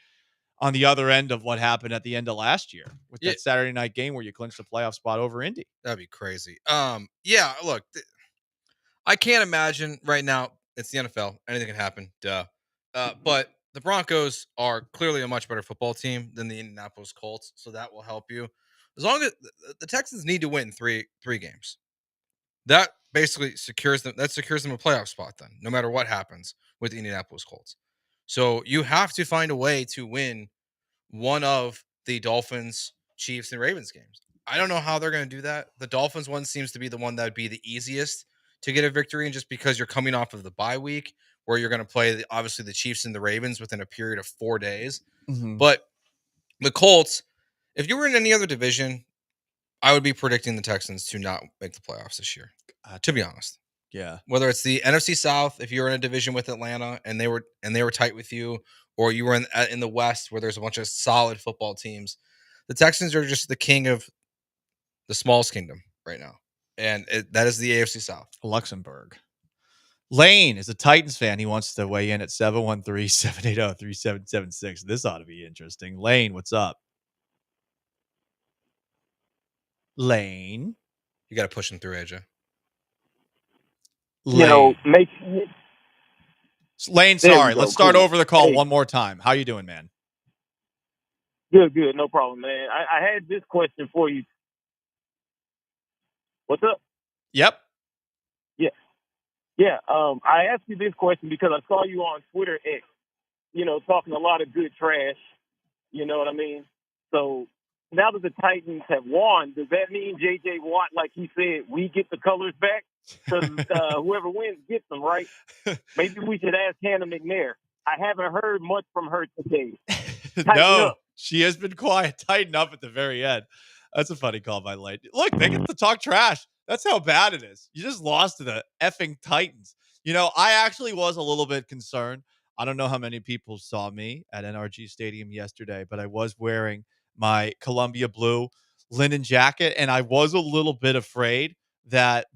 on the other end of what happened at the end of last year with that Saturday night game where you clinched the playoff spot over Indy. That'd be crazy. Yeah, look, I can't imagine right now. It's the NFL. Anything can happen. Duh. But the Broncos are clearly a much better football team than the Indianapolis Colts, so that will help you. As long as the Texans need to win three games, that basically secures them. That secures them a playoff spot. Then, no matter what happens with the Indianapolis Colts, so you have to find a way to win one of the Dolphins, Chiefs, and Ravens games. I don't know how they're going to do that. The Dolphins one seems to be the one that would be the easiest to get a victory in, just because you're coming off of the bye week where you're going to play obviously the Chiefs and the Ravens within a period of 4 days. Mm-hmm. But the Colts, if you were in any other division, I would be predicting the Texans to not make the playoffs this year, to be honest. Yeah. Whether it's the NFC South, if you're in a division with Atlanta and they were tight with you, or you were in the West where there's a bunch of solid football teams, the Texans are just the king of the smallest kingdom right now. And that is the AFC South. Luxembourg. Lane is a Titans fan. He wants to weigh in at 713-780-3776. This ought to be interesting. Lane, what's up? Lane. You got to push him through, AJ. Lane. Lane, sorry. Let's start over the call Hey. one more time. How you doing, man? Good, no problem, man. I had this question for you. What's up? Yep. Yeah. I asked you this question because I saw you on Twitter X, talking a lot of good trash. You know what I mean? So now that the Titans have won, does that mean J.J. Watt, like he said, we get the colors back? Because whoever wins gets them, right? Maybe we should ask Hannah McNair. I haven't heard much from her today. No, up. she has been quiet. Tighten up at the very end. That's a funny call by Light. Look, they get to talk trash. That's how bad it is. You just lost to the effing Titans. I actually was a little bit concerned. I don't know how many people saw me at NRG Stadium yesterday, but I was wearing my Columbia blue linen jacket, and I was a little bit afraid that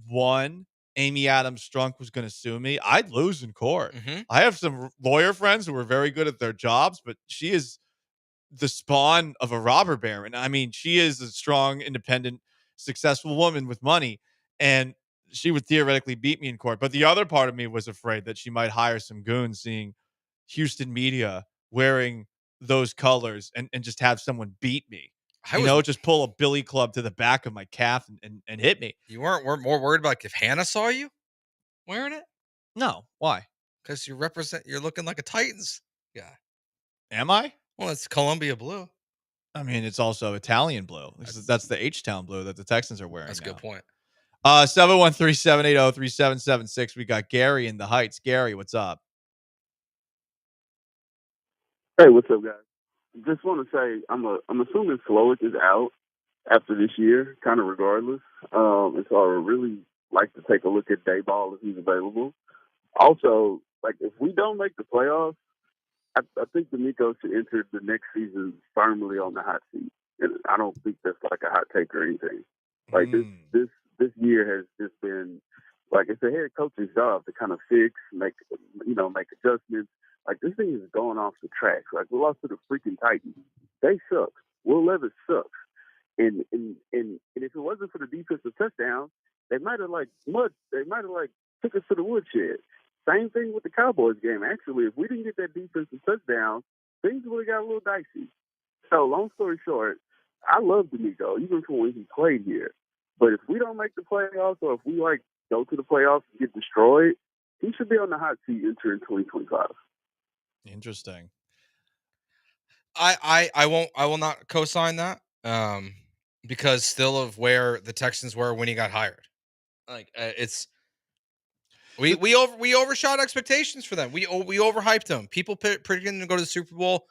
Amy Adams Strunk was going to sue me. I'd lose in court. I have some lawyer friends who are very good at their jobs, but she is the spawn of a robber baron. I mean, she is a strong, independent, successful woman with money, and she would theoretically beat me in court. But the other part of me was afraid that she might hire some goons seeing Houston media wearing those colors and just have someone beat me. Just pull a billy club to the back of my calf and hit me. You weren't more worried about if Hannah saw you wearing it? No. Why? Because you're looking like a Titans guy. Am I? Well, it's Columbia blue. I mean, it's also Italian blue. That's the H-Town blue that the Texans are wearing. That's a good point. 713-780-3776. We got Gary in the Heights. Gary, what's up? Hey, what's up, guys? Just want to say I'm assuming Slowick is out after this year, kind of regardless. And so I would really like to take a look at Dayball if he's available. Also, if we don't make the playoffs, I think D'Amico should enter the next season firmly on the hot seat. And I don't think that's like a hot take or anything. This year has just been it's a head coach's job to kind of fix, make adjustments. This thing is going off the tracks. We lost to the freaking Titans. They suck. Will Levis sucks. And if it wasn't for the defensive touchdown, they might have took us to the woodshed. Same thing with the Cowboys game. Actually, if we didn't get that defensive touchdown, things would have got a little dicey. So, long story short, I love D'Amico, even from when he played here. But if we don't make the playoffs, or if we go to the playoffs and get destroyed, he should be on the hot seat entering 2025. Interesting. I will not co-sign that. Because still of where the Texans were when he got hired. We overshot expectations for them. We overhyped them. People predicted them to go to the Super Bowl.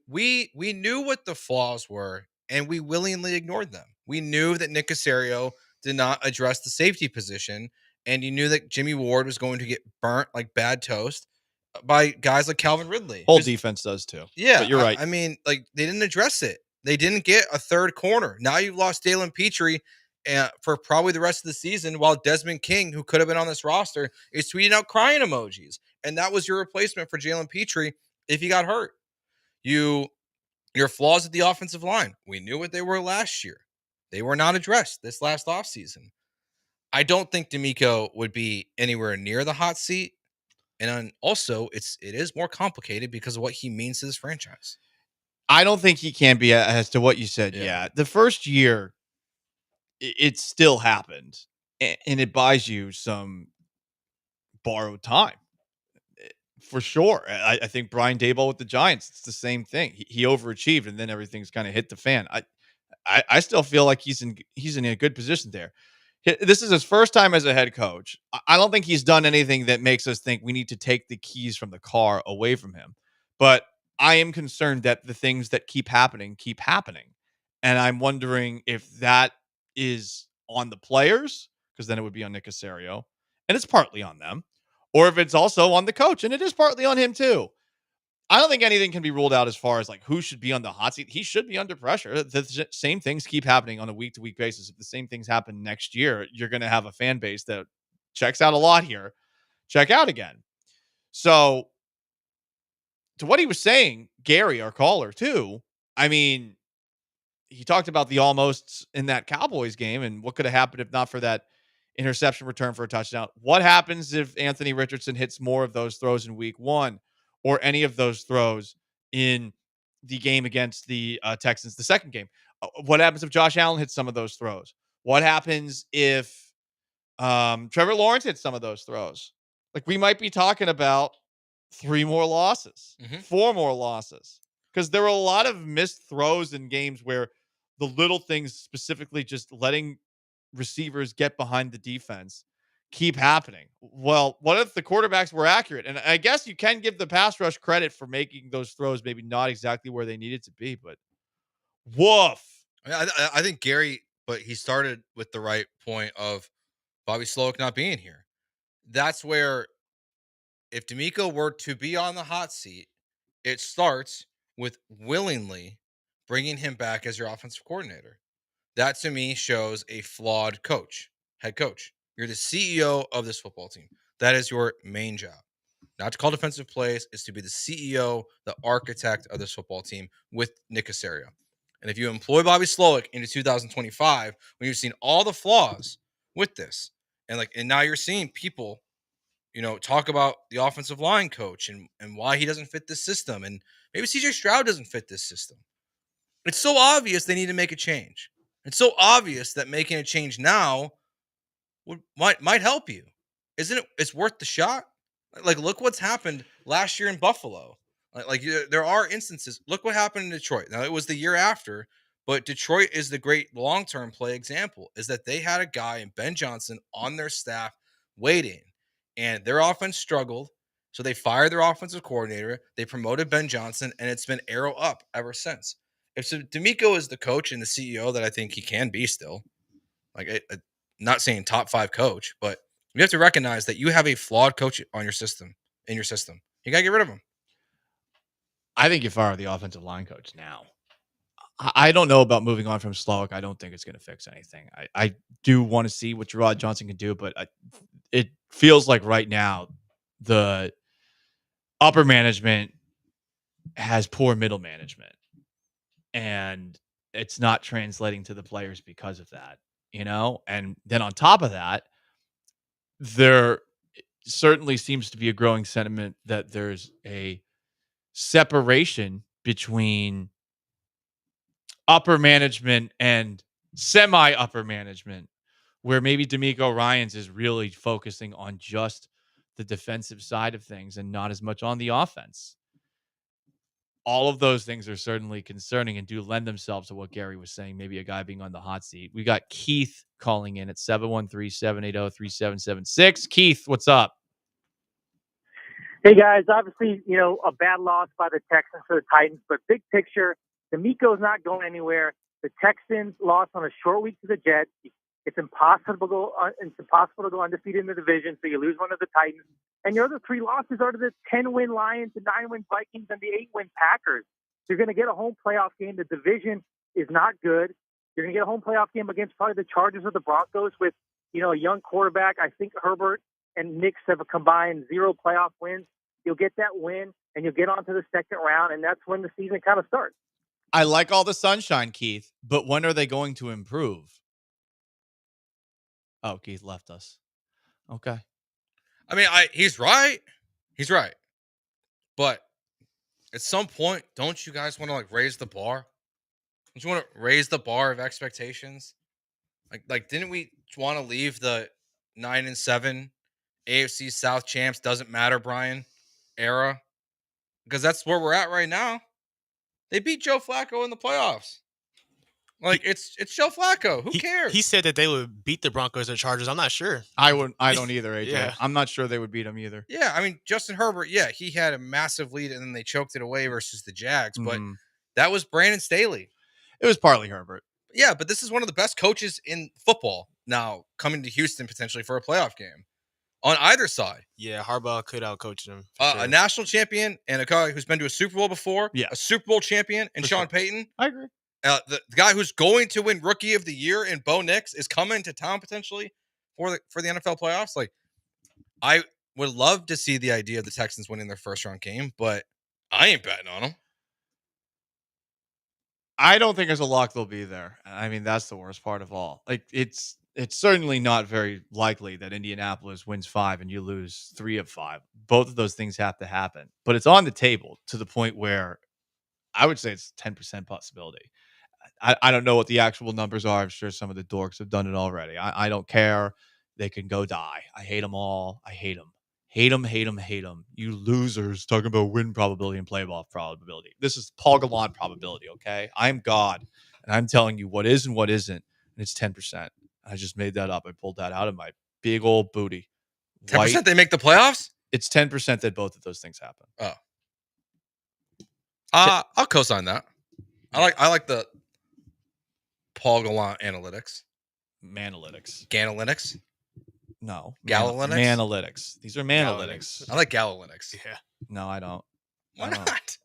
We knew what the flaws were, and we willingly ignored them. We knew that Nick Caserio did not address the safety position, and you knew that Jimmy Ward was going to get burnt like bad toast by guys like Calvin Ridley. Whole defense does too. Yeah, but you're right. I mean, they didn't address it. They didn't get a third corner. Now you've lost Dalen Petrie for probably the rest of the season, while Desmond King, who could have been on this roster, is tweeting out crying emojis. And that was your replacement for Jalen Petrie if he got hurt. Your flaws at the offensive line, we knew what they were last year. They were not addressed this last offseason. I don't think D'Amico would be anywhere near the hot seat. And also, it is more complicated because of what he means to this franchise. I don't think he can be, as to what you said. Yeah. The first year, it still happened, and it buys you some borrowed time for sure. I think Brian Daboll with the Giants, it's the same thing. He overachieved, and then everything's kind of hit the fan. I still feel like he's in a good position there. This is his first time as a head coach. I don't think he's done anything that makes us think we need to take the keys from the car away from him. But I am concerned that the things that keep happening. And I'm wondering if that is on the players, because then it would be on Nick Caserio, and it's partly on them, or if it's also on the coach, and it is partly on him too. I don't think anything can be ruled out as far as who should be on the hot seat. He should be under pressure. The same things keep happening on a week-to-week basis. If the same things happen next year, you're going to have a fan base that checks out a lot here. Check out again. So, to what he was saying, Gary, our caller, too, I mean, he talked about the almosts in that Cowboys game and what could have happened if not for that interception return for a touchdown. What happens if Anthony Richardson hits more of those throws in week one, or any of those throws in the game against the Texans, the second game? What happens if Josh Allen hits some of those throws? What happens if Trevor Lawrence hits some of those throws? We might be talking about 3 more losses, 4 more losses, because there were a lot of missed throws in games where the little things, specifically just letting receivers get behind the defense, keep happening. Well, what if the quarterbacks were accurate? And I guess you can give the pass rush credit for making those throws maybe not exactly where they needed to be, but woof. I think Gary, but he started with the right point of Bobby Slowick not being here. That's where if D'Amico were to be on the hot seat, it starts with willingly bringing him back as your offensive coordinator. That to me shows a flawed head coach. You're the CEO of this football team. That is your main job. Not to call defensive plays, is to be the CEO, the architect of this football team with Nick Caserio. And if you employ Bobby Slowick into 2025, when you've seen all the flaws with this, and now you're seeing people, talk about the offensive line coach and why he doesn't fit this system, and maybe CJ Stroud doesn't fit this system. It's so obvious they need to make a change. It's so obvious that making a change now might help you. Isn't it? It's worth the shot. Look what's happened last year in Buffalo. There are instances. Look what happened in Detroit. Now, it was the year after, but Detroit is the great long-term play example, is that they had a guy in Ben Johnson on their staff waiting, and their offense struggled, so they fired their offensive coordinator. They promoted Ben Johnson, and it's been arrow up ever since. If D'Amico is the coach and the CEO that I think he can be still, not saying top 5 coach, but you have to recognize that you have a flawed coach on your system. You got to get rid of him. I think you fire the offensive line coach now. I don't know about moving on from Slowick. I don't think it's going to fix anything. I do want to see what Gerard Johnson can do, but it feels like right now the upper management has poor middle management, and it's not translating to the players because of that, And then on top of that, there certainly seems to be a growing sentiment that there's a separation between upper management and semi-upper management, where maybe D'Amico Ryans is really focusing on just the defensive side of things and not as much on the offense. All of those things are certainly concerning and do lend themselves to what Gary was saying, maybe a guy being on the hot seat. We got Keith calling in at 713-780-3776. Keith, what's up? Hey, guys. Obviously, a bad loss by the Texans to the Titans, but big picture, D'Amico's not going anywhere. The Texans lost on a short week to the Jets. It's impossible to go undefeated in the division, so you lose one of the Titans. And your other 3 losses are to the 10-win Lions, the 9-win Vikings, and the 8-win Packers. You're going to get a home playoff game. The division is not good. You're going to get a home playoff game against probably the Chargers or the Broncos with, a young quarterback. I think Herbert and Knicks have a combined 0 playoff wins. You'll get that win, and you'll get on to the second round, and that's when the season kind of starts. I like all the sunshine, Keith, but when are they going to improve? Oh, Keith left us. Okay. I mean, he's right. He's right. But at some point, don't you guys want to raise the bar? Don't you want to raise the bar of expectations? Didn't we want to leave the 9-7 AFC South champs doesn't matter, Brian, era? Because that's where we're at right now. They beat Joe Flacco in the playoffs. It's Joe Flacco. Who cares? He said that they would beat the Broncos or Chargers. I'm not sure. I don't either, AJ. Yeah. I'm not sure they would beat them either. Yeah, I mean, Justin Herbert, he had a massive lead and then they choked it away versus the Jags. But that was Brandon Staley. It was partly Herbert. Yeah, but this is one of the best coaches in football now coming to Houston potentially for a playoff game on either side. Yeah, Harbaugh could outcoach them. A national champion and a guy who's been to a Super Bowl before. Yeah. A Super Bowl champion and Sean Payton. I agree. The guy who's going to win Rookie of the Year in Bo Nix is coming to town potentially for the NFL playoffs. I would love to see the idea of the Texans winning their first round game, but I ain't betting on them. I don't think there's a lock they'll be there. I mean, that's the worst part of all. It's certainly not very likely that Indianapolis wins 5 and you lose 3 of 5. Both of those things have to happen, but it's on the table to the point where I would say it's 10% possibility. I don't know what the actual numbers are. I'm sure some of the dorks have done it already. I don't care. They can go die. I hate them all. I hate them. Hate them, hate them, hate them. You losers talking about win probability and playoff probability. This is Paul Gallant probability, okay? I'm God, and I'm telling you what is and what isn't, and it's 10%. I just made that up. I pulled that out of my Big old booty. 10% they make the playoffs? It's 10% that both of those things happen. Oh. I'll co-sign that. I like the Paul Gallant analytics. Manalytics. Ganalytics? No. Galalytics? Manalytics. These are manalytics. I like Galalytics. Yeah. No, I don't. Why not?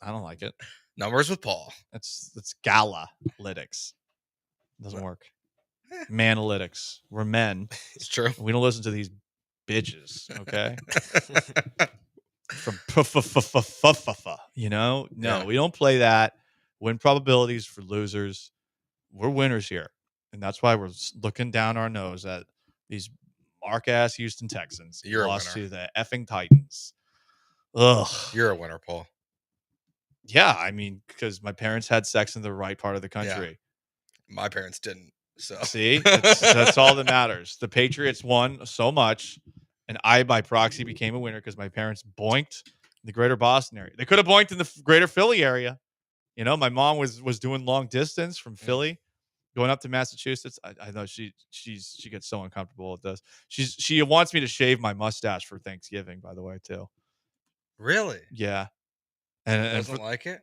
I don't like it. Numbers with Paul. It's Galalytics. Doesn't work. Manalytics. We're men. It's true. We don't listen to these bitches, okay? From you know? No, Yeah. we don't play that. Win probabilities for losers. We're winners here. And that's why we're looking down our nose at these mark-ass Houston Texans. You're a lost winner. to the effing Titans. Ugh. You're a winner, Paul. Yeah, I mean, because my parents had sex in the right part of the country. My parents didn't. So See, that's all that matters. The Patriots won so much, and I, by proxy, became a winner because my parents boinked in the greater Boston area. They could have boinked in the greater Philly area. You know, my mom was doing long distance from Philly, going up to Massachusetts. I know she gets so uncomfortable with this. She wants me to shave my mustache for Thanksgiving, by the way, too. Really? Yeah, and Doesn't like it?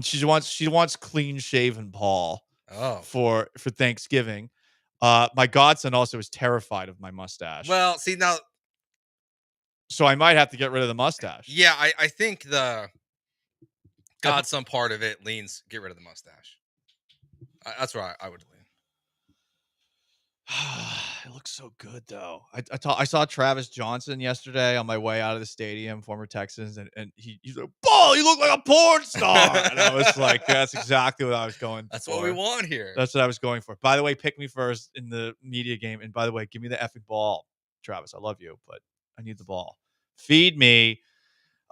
she wants clean shaven Paul. Oh. For Thanksgiving. My godson also is terrified of my mustache. Well, see now. So I might have to get rid of the mustache. Yeah, I think the godson part of it leans get rid of the mustache. That's where I would lean. It looks so good though. I saw Travis Johnson yesterday on my way out of the stadium, former Texans, and he's like, "Paul, you look like a porn star." And I was like, that's exactly what I was going That's for. what we want here. That's what I was going for. By the way, pick me first in the media game. And by the way, give me the effing ball, Travis. I love you, but I need the ball. Feed me.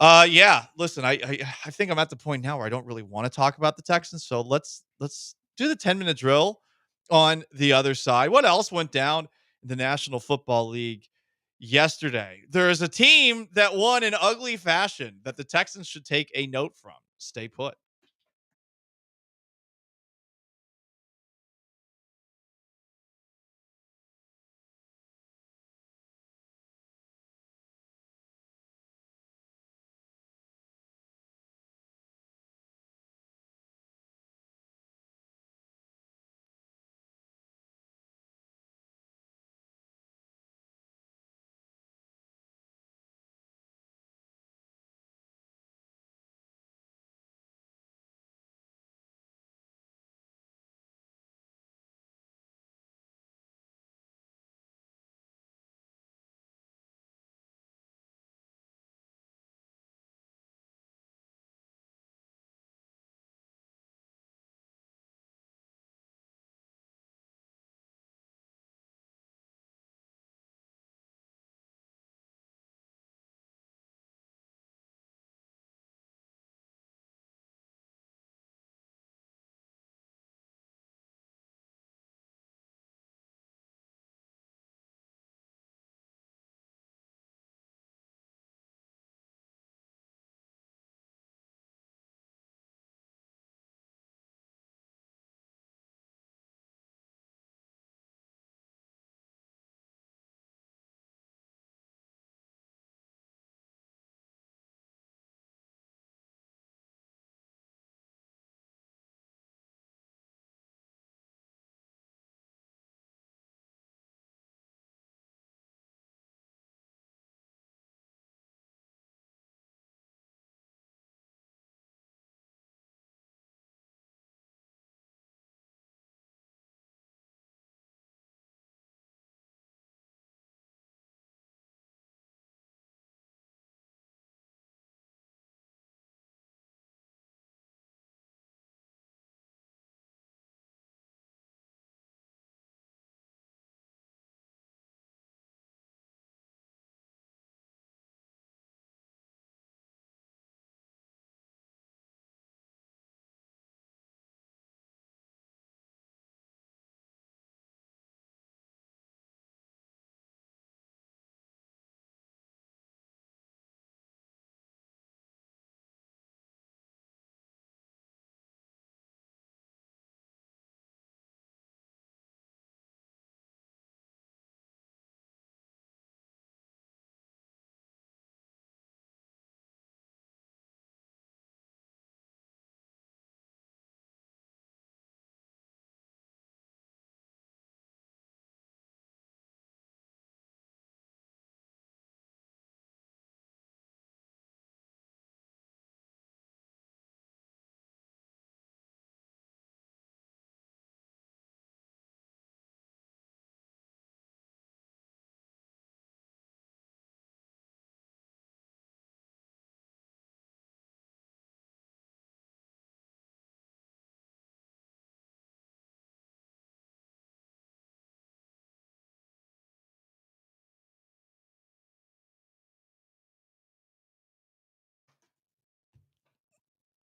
Yeah, listen, I think I'm at the point now where I don't really want to talk about the Texans. So let's do the 10-minute drill on the other side. What else went down in the National Football League yesterday? There is a team that won in ugly fashion that the Texans should take a note from. Stay put.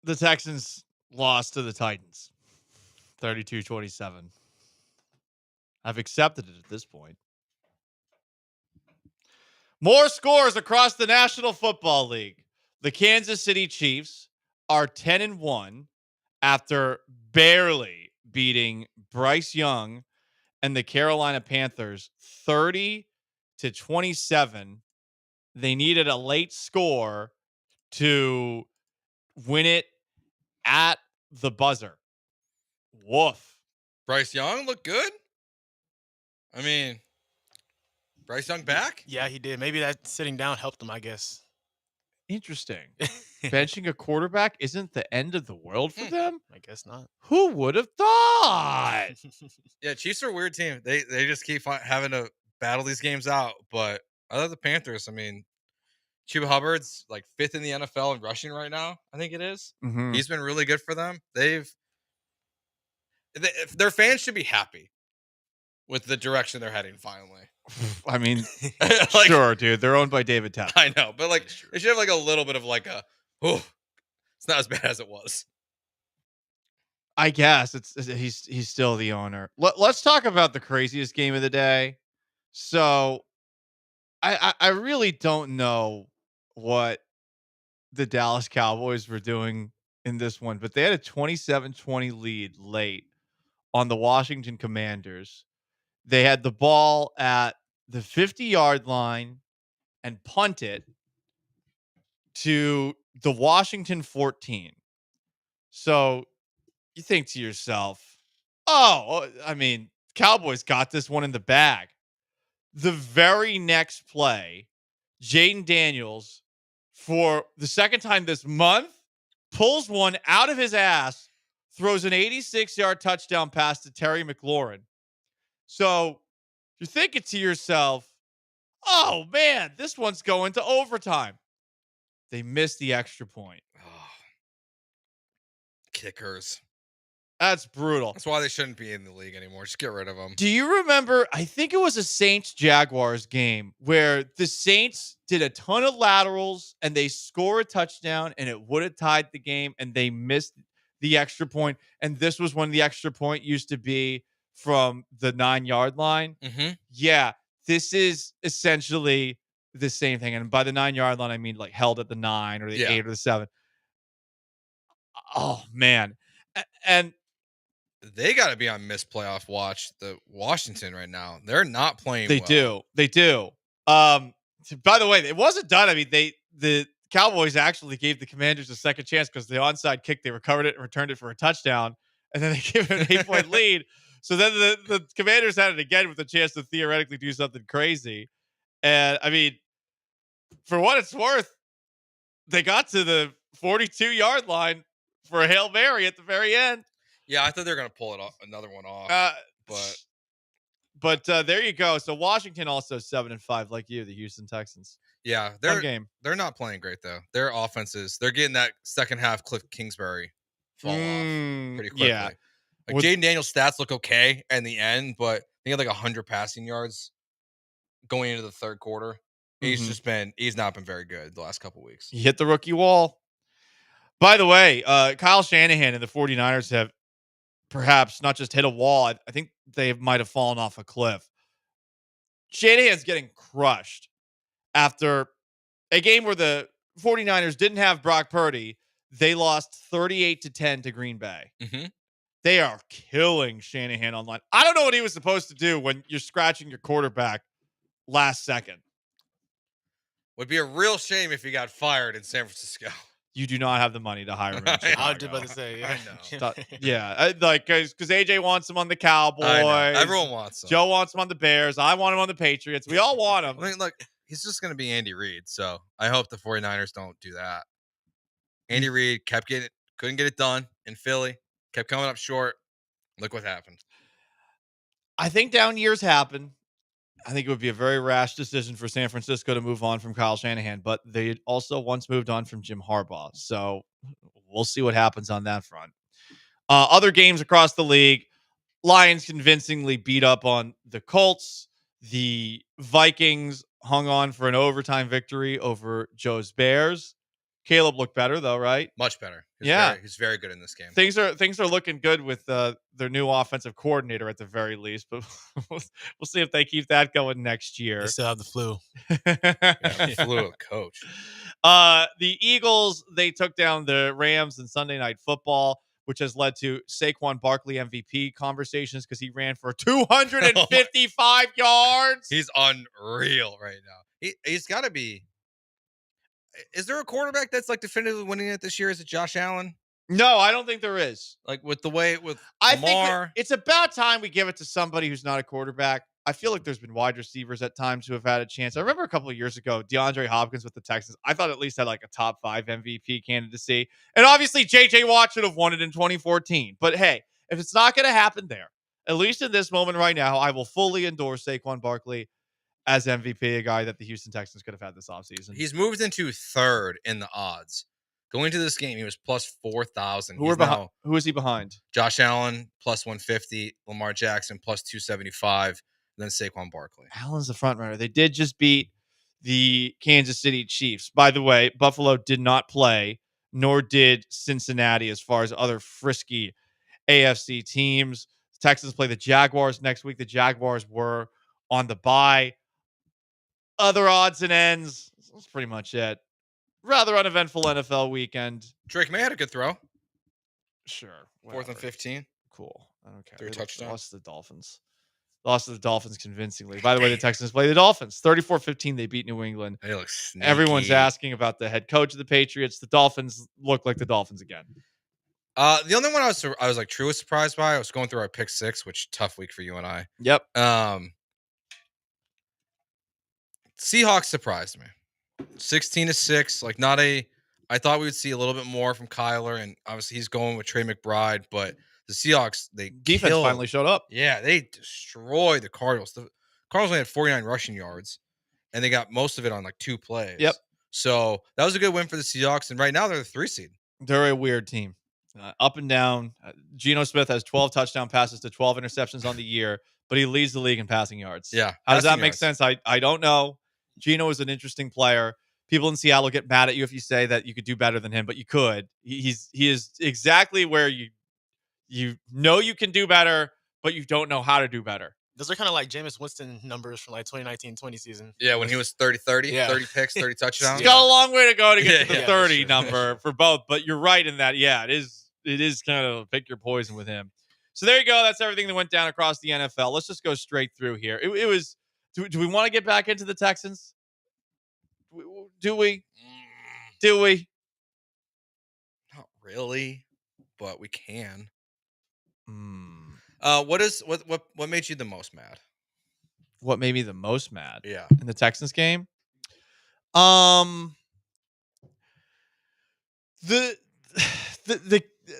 the Texans lost to the Titans 32-27. I've accepted it at this point. More scores across the National Football League. The Kansas City Chiefs are 10-1 after barely beating Bryce Young and the Carolina Panthers 30-27. They needed a late score to win it at the buzzer. Woof. Bryce Young looked good. I mean, Bryce Young back? Yeah, he did. Maybe that sitting down helped him, I guess. Interesting. Benching a quarterback isn't the end of the world for them? I guess not. Who would have thought? Yeah, Chiefs are a weird team. They just keep having to battle these games out. But other than the Panthers, I mean, Chuba Hubbard's like 5th in the NFL in rushing right now. I think it is. Mhm. He's been really good for them. Their fans should be happy with the direction they're heading finally. I mean, Like- sure, dude. They're owned by David Tepper. I know, but like they should have like a little bit of like a, oh, it's not as bad as it was. I guess he's still the owner. Let's talk about the craziest game of the day. So, I really don't know what the Dallas Cowboys were doing in this one, but they had a 27-20 lead late on the Washington Commanders. They had the ball at the 50-yard line and punt it to the Washington 14. So you think to yourself, oh, I mean, Cowboys got this one in the bag. The very next play, Jaden Daniels, for the second time this month, pulls one out of his ass, throws an 86-yard touchdown pass to Terry McLaurin. So you're thinking to yourself, oh, man, this one's going to overtime. They missed the extra point. Kickers. That's brutal. That's why they shouldn't be in the league anymore. Just get rid of them. Do you remember? I think it was a Saints-Jaguars game where the Saints did a ton of laterals and they score a touchdown and it would have tied the game and they missed the extra point. And this was when the extra point used to be from the 9-yard line. Mm-hmm. Yeah, this is essentially the same thing. And by the 9-yard line, I mean like held at the 9 or the 8 or the 7. Oh, man. And they got to be on missed playoff watch. The Washington right now, they're not playing. They do. By the way, it wasn't done. I mean, the Cowboys actually gave the Commanders a second chance because the onside kick, they recovered it and returned it for a touchdown, and then they gave it an 8-point lead. So then the Commanders had it again with a chance to theoretically do something crazy. And I mean, for what it's worth, they got to the 42-yard line for a Hail Mary at the very end. Yeah, I thought they were going to pull another one off. But there you go. So Washington also 7-5, like you, the Houston Texans. Yeah, they're not playing great though. Their offenses, they're getting that second half Cliff Kingsbury fall off pretty quickly. Yeah. Like Jaden Daniels' stats look okay in the end, but he had like 100 passing yards going into the third quarter. He's not been very good the last couple weeks. He hit the rookie wall. By the way, Kyle Shanahan and the 49ers have perhaps not just hit a wall. I think they might have fallen off a cliff. Shanahan's getting crushed after a game where the 49ers didn't have Brock Purdy. They lost 38-10 to Green Bay. Mm-hmm. They are killing Shanahan online. I don't know what he was supposed to do when you're scratching your quarterback last second. Would be a real shame if he got fired in San Francisco. You do not have the money to hire him. In Chicago. I was about to say, yeah. I know. Yeah, like because AJ wants him on the Cowboys. Everyone wants him. Joe wants him on the Bears. I want him on the Patriots. We all want him. I mean, look, he's just going to be Andy Reid. So I hope the 49ers don't do that. Andy Reid couldn't get it done in Philly. Kept coming up short. Look what happened. I think down years happen. I think it would be a very rash decision for San Francisco to move on from Kyle Shanahan, but they also once moved on from Jim Harbaugh. So we'll see what happens on that front. Other games across the league, Lions convincingly beat up on the Colts. The Vikings hung on for an overtime victory over Joe's Bears. Caleb looked better though, right? Much better. He's very good in this game. Things are looking good with their new offensive coordinator at the very least, but we'll see if they keep that going next year. They still have the flu. Flu of coach. The Eagles, they took down the Rams in Sunday Night Football, which has led to Saquon Barkley MVP conversations because he ran for 255 yards. He's unreal right now. He's got to be. Is there a quarterback that's like definitively winning it this year? Is it Josh Allen? No, I don't think there is. Like with the way with I Lamar. think that it's about time we give it to somebody who's not a quarterback. I feel like there's been wide receivers at times who have had a chance. I remember a couple of years ago, DeAndre Hopkins with the Texans. I thought at least had like a top 5 MVP candidacy. And obviously JJ Watt should have won it in 2014. But hey, if it's not going to happen there, at least in this moment right now, I will fully endorse Saquon Barkley as MVP, a guy that the Houston Texans could have had this offseason. He's moved into third in the odds. Going into this game, he was plus 4,000. Who is he behind? Josh Allen, plus 150. Lamar Jackson, plus 275. Then Saquon Barkley. Allen's the front runner. They did just beat the Kansas City Chiefs. By the way, Buffalo did not play, nor did Cincinnati as far as other frisky AFC teams. The Texans play the Jaguars next week. The Jaguars were on the bye. Other odds and ends. That's pretty much it. Rather uneventful NFL weekend. Drake May had a good throw. Sure. 4th and 15. Cool. I don't care. 3 touchdowns. Lost to the Dolphins. Lost to the Dolphins convincingly. By the way, the Texans play the Dolphins. 34-15, they beat New England. They look sneaky. Everyone's asking about the head coach of the Patriots. The Dolphins look like the Dolphins again. The only one I was like truly surprised by, I was going through our pick 6, which tough week for you and I. Yep. Seahawks surprised me. 16-6, like I thought we would see a little bit more from Kyler, and obviously he's going with Trey McBride, but the Seahawks, defense finally showed up. Yeah, they destroyed the Cardinals. The Cardinals only had 49 rushing yards, and they got most of it on like 2 plays. Yep. So that was a good win for the Seahawks, and right now they're the 3 seed. They're a weird team. Up and down. Geno Smith has 12 touchdown passes to 12 interceptions on the year, but he leads the league in passing yards. Yeah. How does that make sense? I don't know. Geno is an interesting player. People in Seattle get mad at you if you say that you could do better than him, but you could. He is exactly where you know you can do better, but you don't know how to do better. Those are kind of like Jameis Winston numbers from like 2019-20 season. Yeah, when he was 30-30, Yeah. 30 picks, 30 touchdowns. He's got a long way to go to get to the Yeah, 30 for sure. number for both, but you're right in that. Yeah, it is kind of pick your poison with him. So there you go. That's everything that went down across the NFL. Let's just go straight through here. It was. Do we want to get back into the Texans? Do we? Do we? Not really, but we can. Hmm. What made you the most mad? What made me the most mad? Yeah. In the Texans game?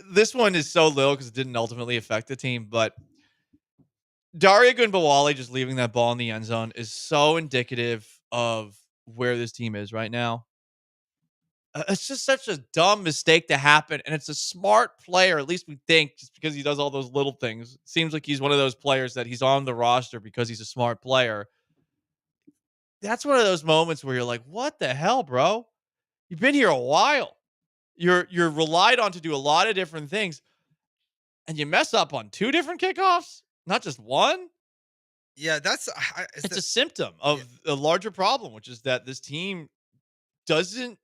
This one is so little because it didn't ultimately affect the team, but Daria Gunbowale just leaving that ball in the end zone is so indicative of where this team is right now. It's just such a dumb mistake to happen, and it's a smart player, at least we think, just because he does all those little things. It seems like he's one of those players that he's on the roster because he's a smart player. That's one of those moments where you're like, what the hell, bro? You've been here a while. You're relied on to do a lot of different things, and you mess up on 2 different kickoffs, not just one. Yeah, It's a symptom of a larger problem, which is that this team doesn't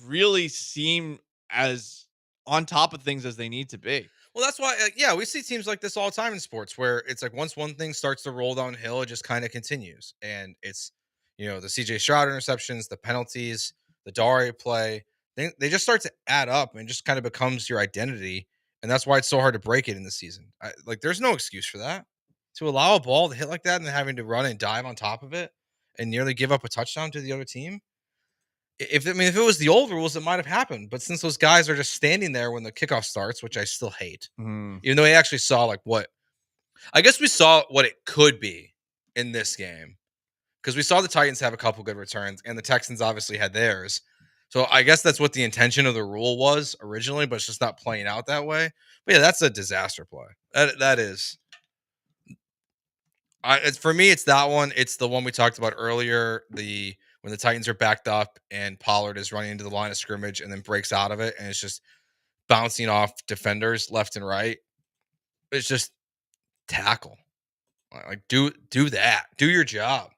really seem as on top of things as they need to be. Well, that's why, we see teams like this all the time in sports where it's like once one thing starts to roll downhill, it just kind of continues. And it's, the CJ Stroud interceptions, the penalties, the Daria play, they just start to add up and just kind of becomes your identity. And that's why it's so hard to break it in the season. There's no excuse for that. To allow a ball to hit like that and then having to run and dive on top of it and nearly give up a touchdown to the other team. If it was the old rules, it might have happened. But since those guys are just standing there when the kickoff starts, which I still hate, even though we actually saw we saw what it could be in this game, because we saw the Titans have a couple good returns and the Texans obviously had theirs. So I guess that's what the intention of the rule was originally, but it's just not playing out that way. But yeah, that's a disaster play. That is. For me, it's that one. It's the one we talked about earlier. when the Titans are backed up and Pollard is running into the line of scrimmage and then breaks out of it and it's just bouncing off defenders left and right. It's just tackle. Like do that. Do your job.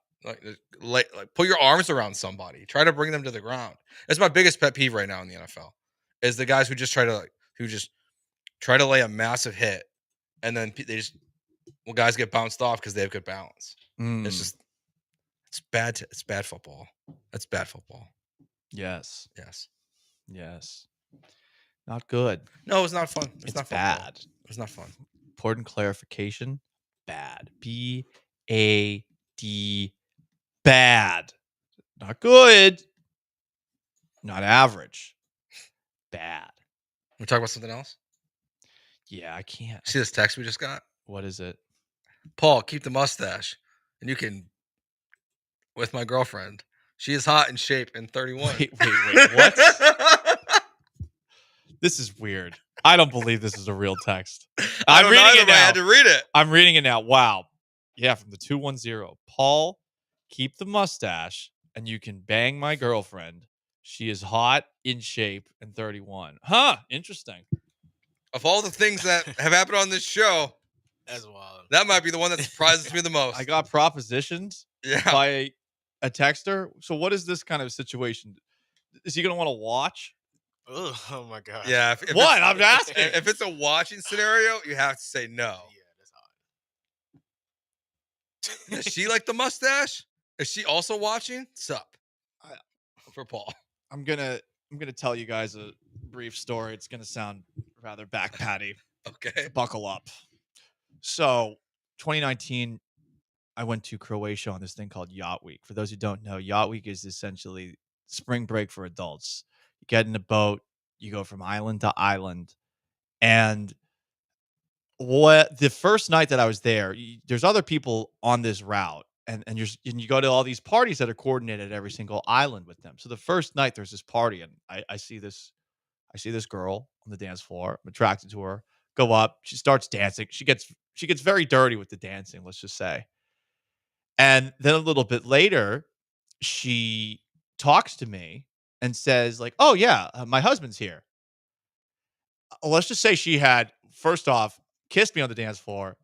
Like put your arms around somebody. Try to bring them to the ground. That's my biggest pet peeve right now in the NFL. Is the guys who just try to lay a massive hit and then guys get bounced off because they have good balance. It's bad. It's bad football. That's bad football. Yes. Yes. Yes. Not good. No, it's not fun. It's not bad. football. It's not fun. Important clarification. Bad. B-A-D. Bad. Not good. Not average. Bad. We talk about something else? Yeah, I can't. See this text we just got? What is it? Paul, keep the mustache. And you can, with my girlfriend. She is hot in shape and 31. Wait, what? This is weird. I don't believe this is a real text. I'm reading it now. I had to read it. I'm reading it now. Wow. Yeah, from the 210. Paul, keep the mustache and you can bang my girlfriend. She is hot, in shape, and 31. Huh. Interesting. Of all the things that have happened on this show, that's wild. That might be the one that surprises me the most. I got propositioned by a texter. So what is this kind of situation? Is he going to want to watch? Oh my god. Yeah. What? I'm asking. If it's a watching scenario, you have to say no. Yeah, that's hot. Does she like the mustache? Is she also watching? Sup. For Paul. I'm gonna tell you guys a brief story. It's gonna sound rather back patty. Okay. Buckle up. So 2019, I went to Croatia on this thing called Yacht Week. For those who don't know, Yacht Week is essentially spring break for adults. You get in a boat, you go from island to island. And the first night that I was there, there's other people on this route. And you go to all these parties that are coordinated at every single island with them. So the first night there's this party, and I see this girl on the dance floor. I'm attracted to her. Go up. She starts dancing. She gets very dirty with the dancing, let's just say. And then a little bit later, she talks to me and says, like, "Oh yeah, my husband's here." Let's just say she had, first off, kissed me on the dance floor.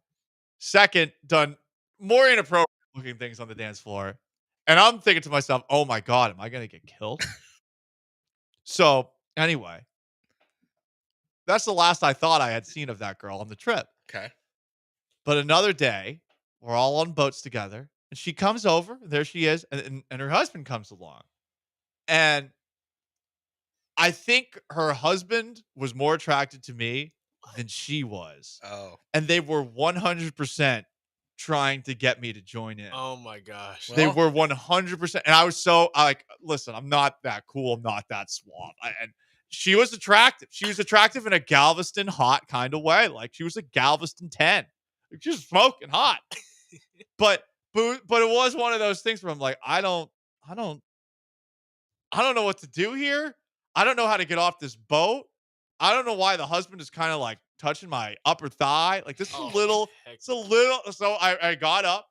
Second, done more inappropriate looking things on the dance floor. And I'm thinking to myself, oh my God, am I going to get killed? So anyway, that's the last I thought I had seen of that girl on the trip. Okay. But another day, we're all on boats together and she comes over. There she is. And her husband comes along. And I think her husband was more attracted to me than she was. Oh. And they were 100% trying to get me to join in. Oh my gosh. They were 100%. And I was so like, listen, I'm not that cool. I'm not that suave. And she was attractive. She was attractive in a Galveston hot kind of way. Like she was a Galveston 10. She was smoking hot. but it was one of those things where I'm like, I don't know what to do here. I don't know how to get off this boat. I don't know why the husband is kind of like touching my upper thigh. Like this is a little. So I got up,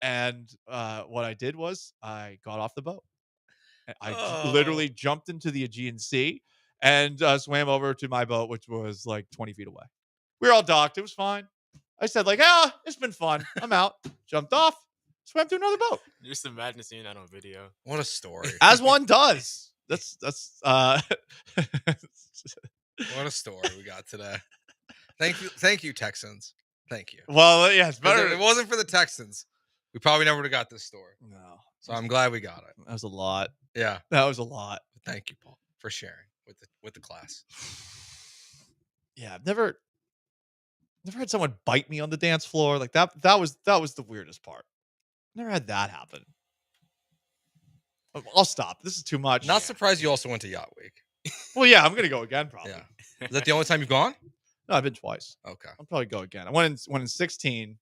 and what I did was I got off the boat. I literally jumped into the Aegean Sea and swam over to my boat, which was like 20 feet away. We were all docked. It was fine. I said like, it's been fun. I'm out. Jumped off, swam to another boat. Just imagine seeing that on video. What a story. As one does. That's What a story we got today. Thank you, Texans. Thank you. Well, yeah, it's better. If it wasn't for the Texans, we probably never would have got this story. No. So I'm glad we got it. That was a lot. Yeah. That was a lot. Thank you, Paul, for sharing with the class. Yeah, I've never had someone bite me on the dance floor. Like that was the weirdest part. Never had that happen. I'll stop. This is too much. Not surprised you also went to Yacht Week. Well, yeah, I'm gonna go again probably. Yeah. Is that the only time you've gone? No, I've been twice. Okay. I'll probably go again. I went in 16.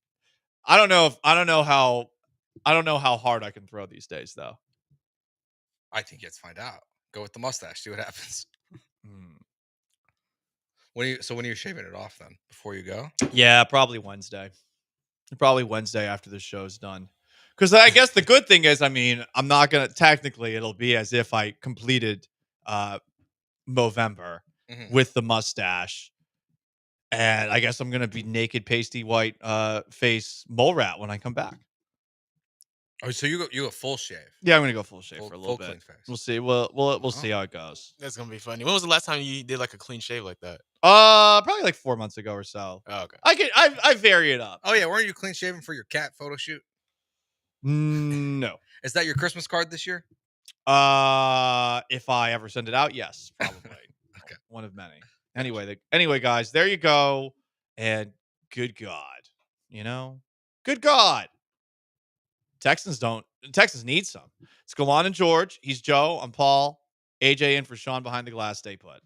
I don't know how hard I can throw these days though. I think you have to find out. Go with the mustache, see what happens. When are you shaving it off then? Before you go? Yeah, probably Wednesday. Probably Wednesday after the show's done. Because I guess the good thing is, I mean, I'm not gonna technically. It'll be as if I completed Movember with the mustache, and I guess I'm gonna be naked, pasty white face mole rat when I come back. Oh, so you go full shave? Yeah, I'm gonna go full shave for a little full bit. clean face. We'll see. We'll see how it goes. That's gonna be funny. When was the last time you did like a clean shave like that? Probably like 4 months ago or so. Oh, okay. I vary it up. Oh yeah, weren't you clean shaven for your cat photo shoot? No. Is that your Christmas card this year? If I ever send it out, yes, probably. Okay. One of many. Anyway, guys, there you go. And good God, good God. Texans need some. It's Gallant and George. He's Joe. I'm Paul. AJ in for Sean behind the glass. Stay put.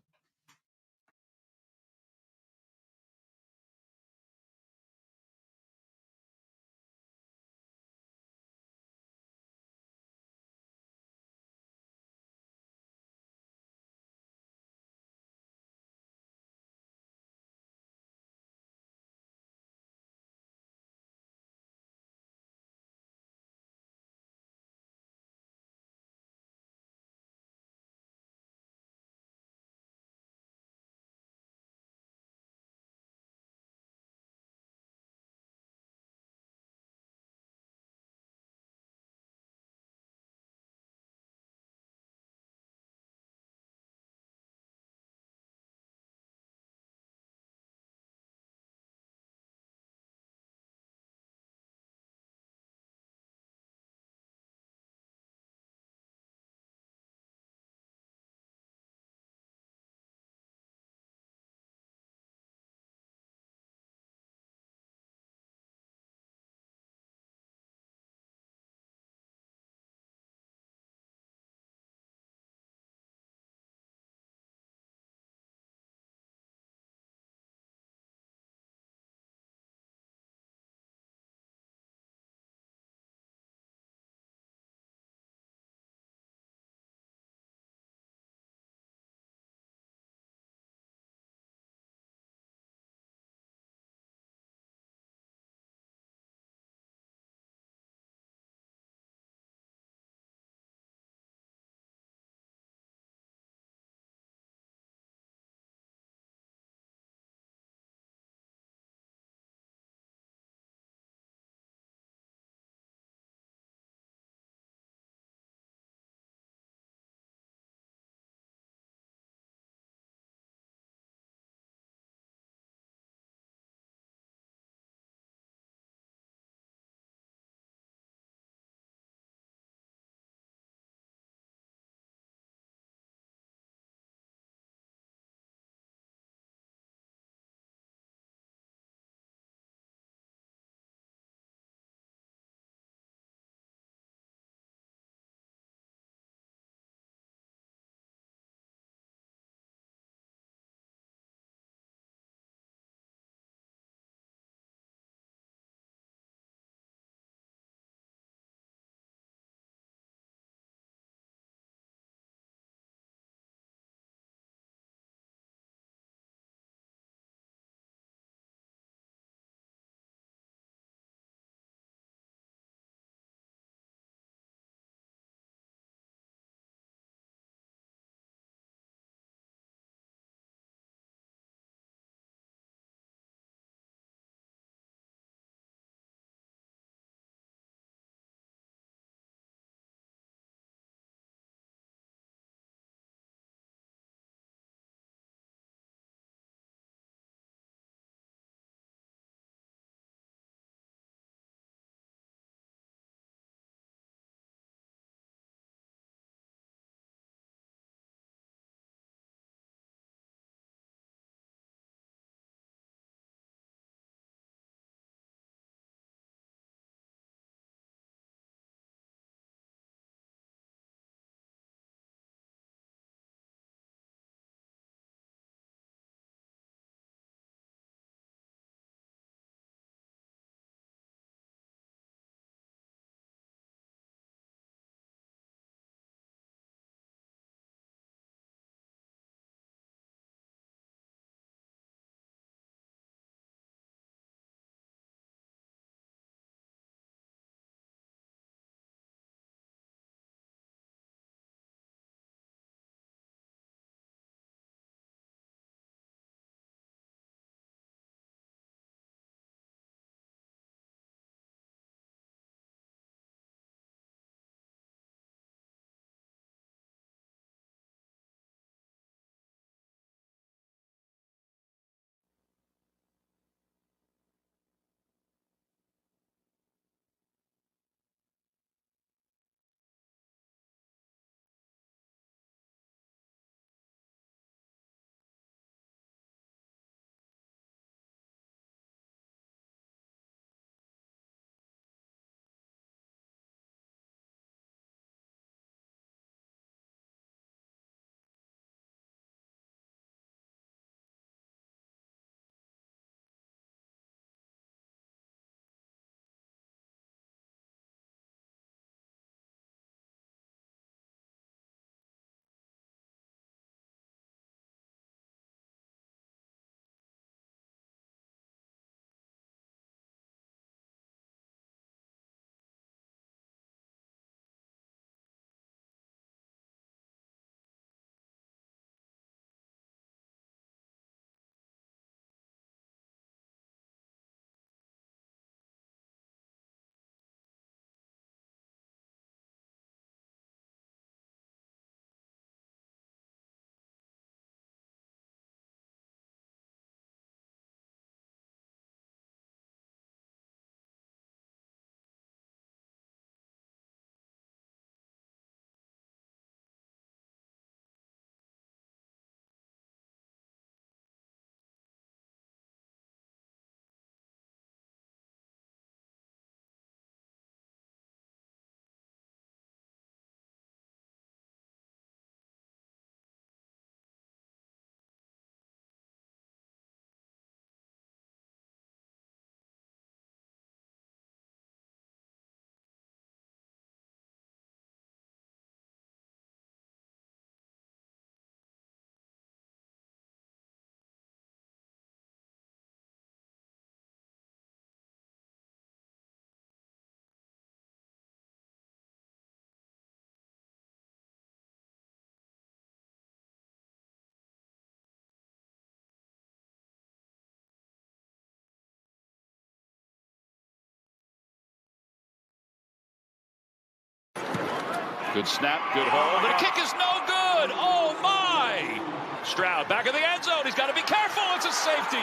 Good snap, good hold, and a kick is no good. Oh, my. Stroud back in the end zone. He's got to be careful. It's a safety.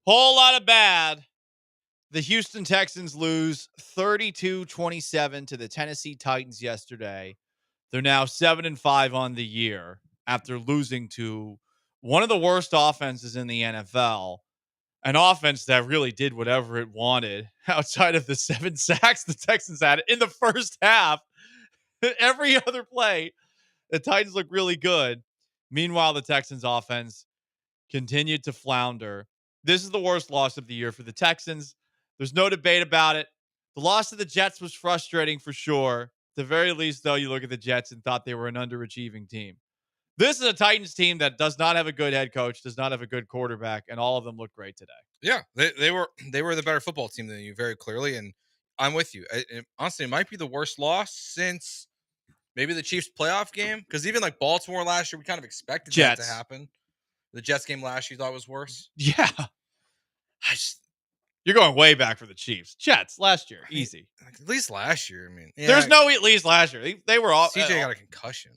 Whole lot of bad. The Houston Texans lose 32-27 to the Tennessee Titans yesterday. They're now 7-5 on the year after losing to one of the worst offenses in the NFL. An offense that really did whatever it wanted outside of the 7 sacks the Texans had in the first half. Every other play, the Titans look really good. Meanwhile, the Texans offense continued to flounder. This is the worst loss of the year for the Texans. There's no debate about it. The loss of the Jets was frustrating for sure. At the very least, though, you look at the Jets and thought they were an underachieving team. This is a Titans team that does not have a good head coach, does not have a good quarterback, and all of them look great today. Yeah, they were the better football team than you, very clearly, and I'm with you. Honestly, it might be the worst loss since maybe the Chiefs playoff game, because even like Baltimore last year, we kind of expected that to happen. The Jets game last year, you thought was worse. Yeah, you're going way back for the Chiefs. Jets last year, easy. At least last year, I mean, there's no at least last year. They were all. CJ got a concussion.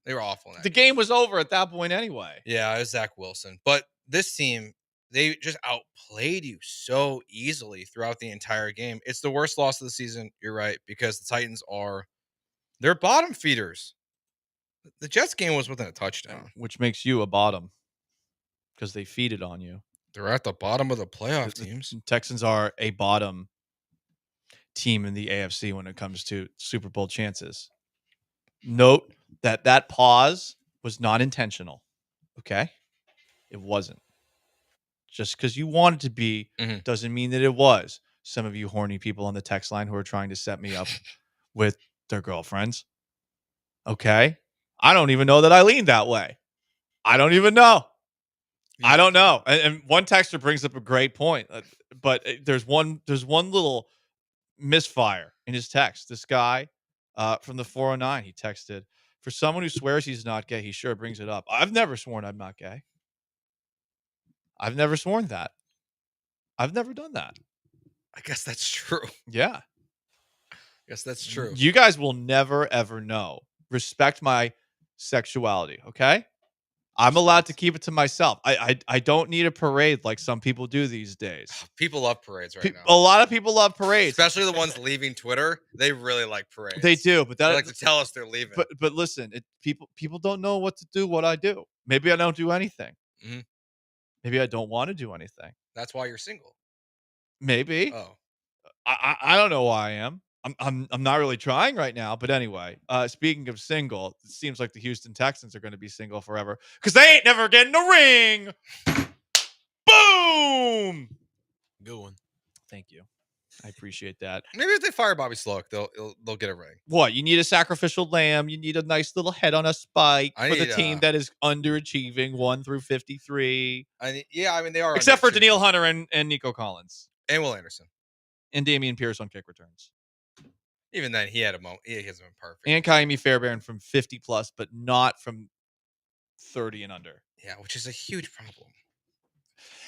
They were awful. The game was over at that point anyway. Yeah, it was Zach Wilson. But this team, they just outplayed you so easily throughout the entire game. It's the worst loss of the season. You're right, because the Titans they're bottom feeders. The Jets game was within a touchdown. Which makes you a bottom because they feeded on you. They're at the bottom of the playoff teams. The Texans are a bottom team in the AFC when it comes to Super Bowl chances. Note that pause was not intentional. Okay? It wasn't. Just because you want it to be doesn't mean that it was. Some of you horny people on the text line who are trying to set me up with their girlfriends. Okay? I don't even know that I lean that way. I don't even know. I don't know. And one texter brings up a great point. But there's one little misfire in his text. This guy from the 409, he texted, for someone who swears he's not gay, he sure brings it up. I've never sworn I'm not gay. I've never sworn that. I've never done that. I guess that's true. Yeah. I guess that's true. You guys will never, ever know. Respect my sexuality, okay? I'm allowed to keep it to myself. I don't need a parade like some people do these days. People love parades right now. A lot of people love parades. Especially the ones leaving Twitter. They really like parades. They do, but they like to tell us they're leaving. But listen, people don't know what to do what I do. Maybe I don't do anything. Mm-hmm. Maybe I don't want to do anything. That's why you're single. Maybe. Oh. I don't know why I am. I'm not really trying right now, but anyway, speaking of single, it seems like the Houston Texans are going to be single forever because they ain't never getting a ring. Boom. Good one. Thank you. I appreciate that. Maybe if they fire Bobby Sloak, they'll get a ring. What? You need a sacrificial lamb. You need a nice little head on a spike for the team that is underachieving 1 through 53. They are. Except for Danielle Hunter and Nico Collins. And Will Anderson. And Damian Pierce on kick returns. Even then, he had a moment. He hasn't been perfect. And Kaimi Fairbairn from 50 plus, but not from 30 and under. Yeah, which is a huge problem.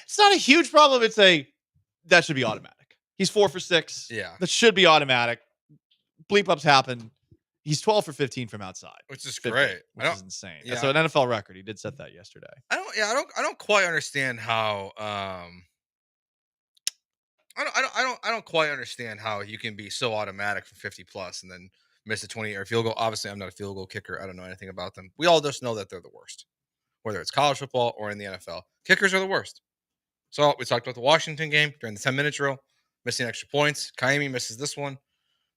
It's not a huge problem. That should be automatic. He's 4 for 6. Yeah. That should be automatic. Bleep ups happen. He's 12 for 15 from outside. Which is 50, great. Which is insane. Yeah. That's an NFL record. He did set that yesterday. I don't quite understand how I don't quite understand how you can be so automatic for 50 plus and then miss a 20-yard field goal. Obviously, I'm not a field goal kicker. I don't know anything about them. We all just know that they're the worst, whether it's college football or in the NFL. Kickers are the worst. So we talked about the Washington game during the 10-minute drill, missing extra points. Kaimi misses this one.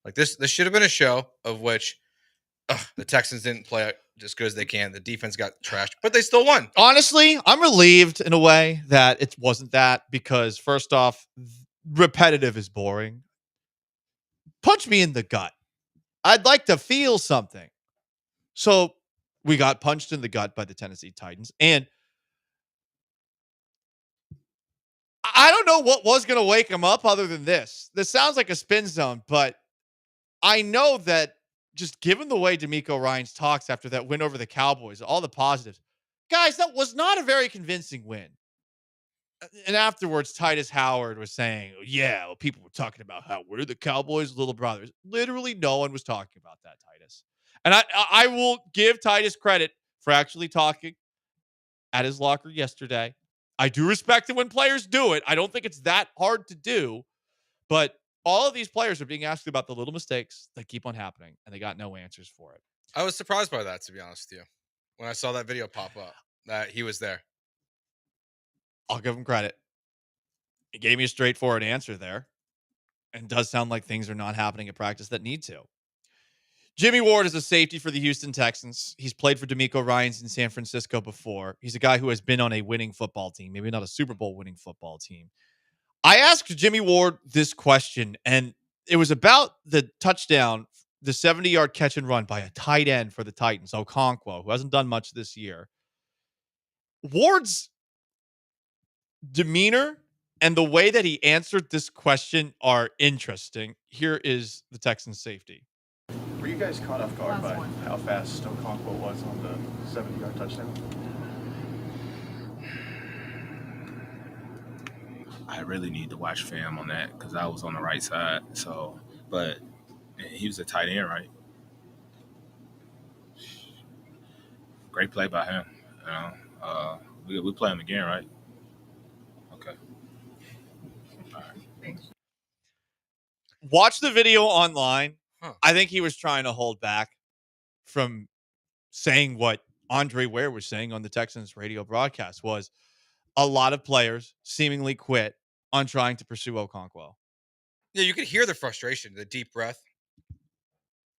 Like this should have been a show of which the Texans didn't play as good as they can. The defense got trashed, but they still won. Honestly, I'm relieved in a way that it wasn't that because first off, repetitive is boring. Punch me in the gut. I'd like to feel something. So we got punched in the gut by the Tennessee Titans. And I don't know what was going to wake him up other than this. This sounds like a spin zone, but I know that just given the way DeMeco Ryans talks after that win over the Cowboys, all the positives, guys, that was not a very convincing win. And afterwards, Titus Howard was saying, yeah, well, people were talking about how we're the Cowboys' little brothers. Literally, no one was talking about that, Titus. And I will give Titus credit for actually talking at his locker yesterday. I do respect it when players do it. I don't think it's that hard to do. But all of these players are being asked about the little mistakes that keep on happening, and they got no answers for it. I was surprised by that, to be honest with you, when I saw that video pop up, that he was there. I'll give him credit. He gave me a straightforward answer there. And it does sound like things are not happening at practice that need to. Jimmy Ward is a safety for the Houston Texans. He's played for DeMeco Ryans in San Francisco before. He's a guy who has been on a winning football team, maybe not a Super Bowl winning football team. I asked Jimmy Ward this question, and it was about the touchdown, the 70-yard catch and run by a tight end for the Titans, Okonkwo, who hasn't done much this year. Ward's demeanor and the way that he answered this question are interesting. Here is the Texans safety. Were you guys caught off guard by how fast Okonkwo was on the 70-yard touchdown? I really need to watch film on that because I was on the right side. So, but he was a tight end, right? Great play by him. You know, we play him again, right? Okay. All right. Watch the video online. I think he was trying to hold back from saying what Andre Ware was saying on the Texans radio broadcast was a lot of players seemingly quit on trying to pursue Okonkwo. Yeah, you could hear the frustration, the deep breath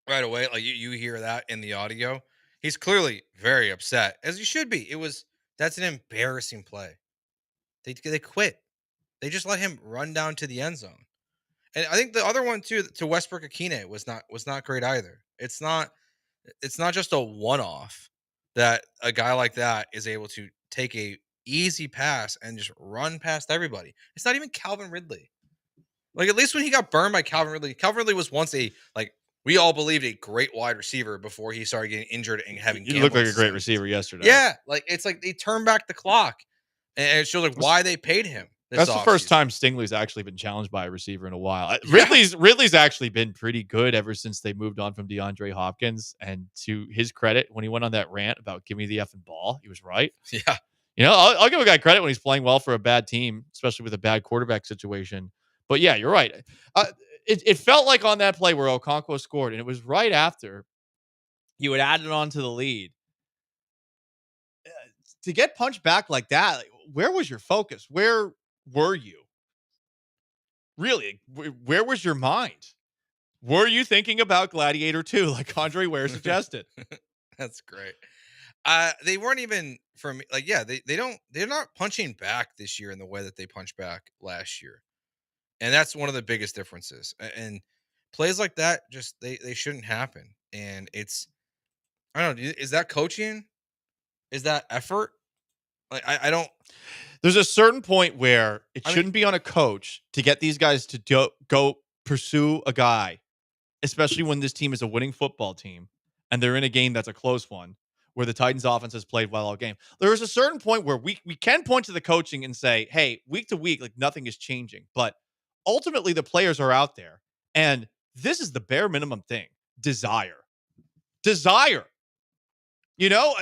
right away. Like you hear that in the audio. He's clearly very upset, as he should be. That's an embarrassing play. They quit. They just let him run down to the end zone. And I think the other one too, to Westbrook Akine was not great either. It's not just a one-off that a guy like that is able to take a easy pass and just run past everybody. It's not even Calvin Ridley. Like, at least when he got burned by Calvin Ridley was once we all believed a great wide receiver before he started getting injured and having. You looked like a great receiver yesterday. Yeah, it's like they turned back the clock, and it shows like why they paid him. That's the first time Stingley's actually been challenged by a receiver in a while. Ridley's actually been pretty good ever since they moved on from DeAndre Hopkins. And to his credit, when he went on that rant about give me the effing ball, he was right. Yeah. You know, I'll give a guy credit when he's playing well for a bad team, especially with a bad quarterback situation. But yeah, you're right. It felt like on that play where Okonkwo scored, and it was right after you had added on to the lead. To get punched back like that, where was your focus? Where were you? Really, where was your mind? Were you thinking about Gladiator 2 like Andre Ware suggested? That's great. They weren't even for me. Like, yeah, they're not punching back this year in the way that they punched back last year. And that's one of the biggest differences. And plays like that, just they shouldn't happen. And I don't know, is that coaching? Is that effort? Like, I don't. There's a certain point where it shouldn't be on a coach to get these guys to go pursue a guy, especially when this team is a winning football team and they're in a game that's a close one where the Titans offense has played well all game. There is a certain point where we can point to the coaching and say, hey, week to week, like nothing is changing. But ultimately, the players are out there. And this is the bare minimum thing. Desire. You know,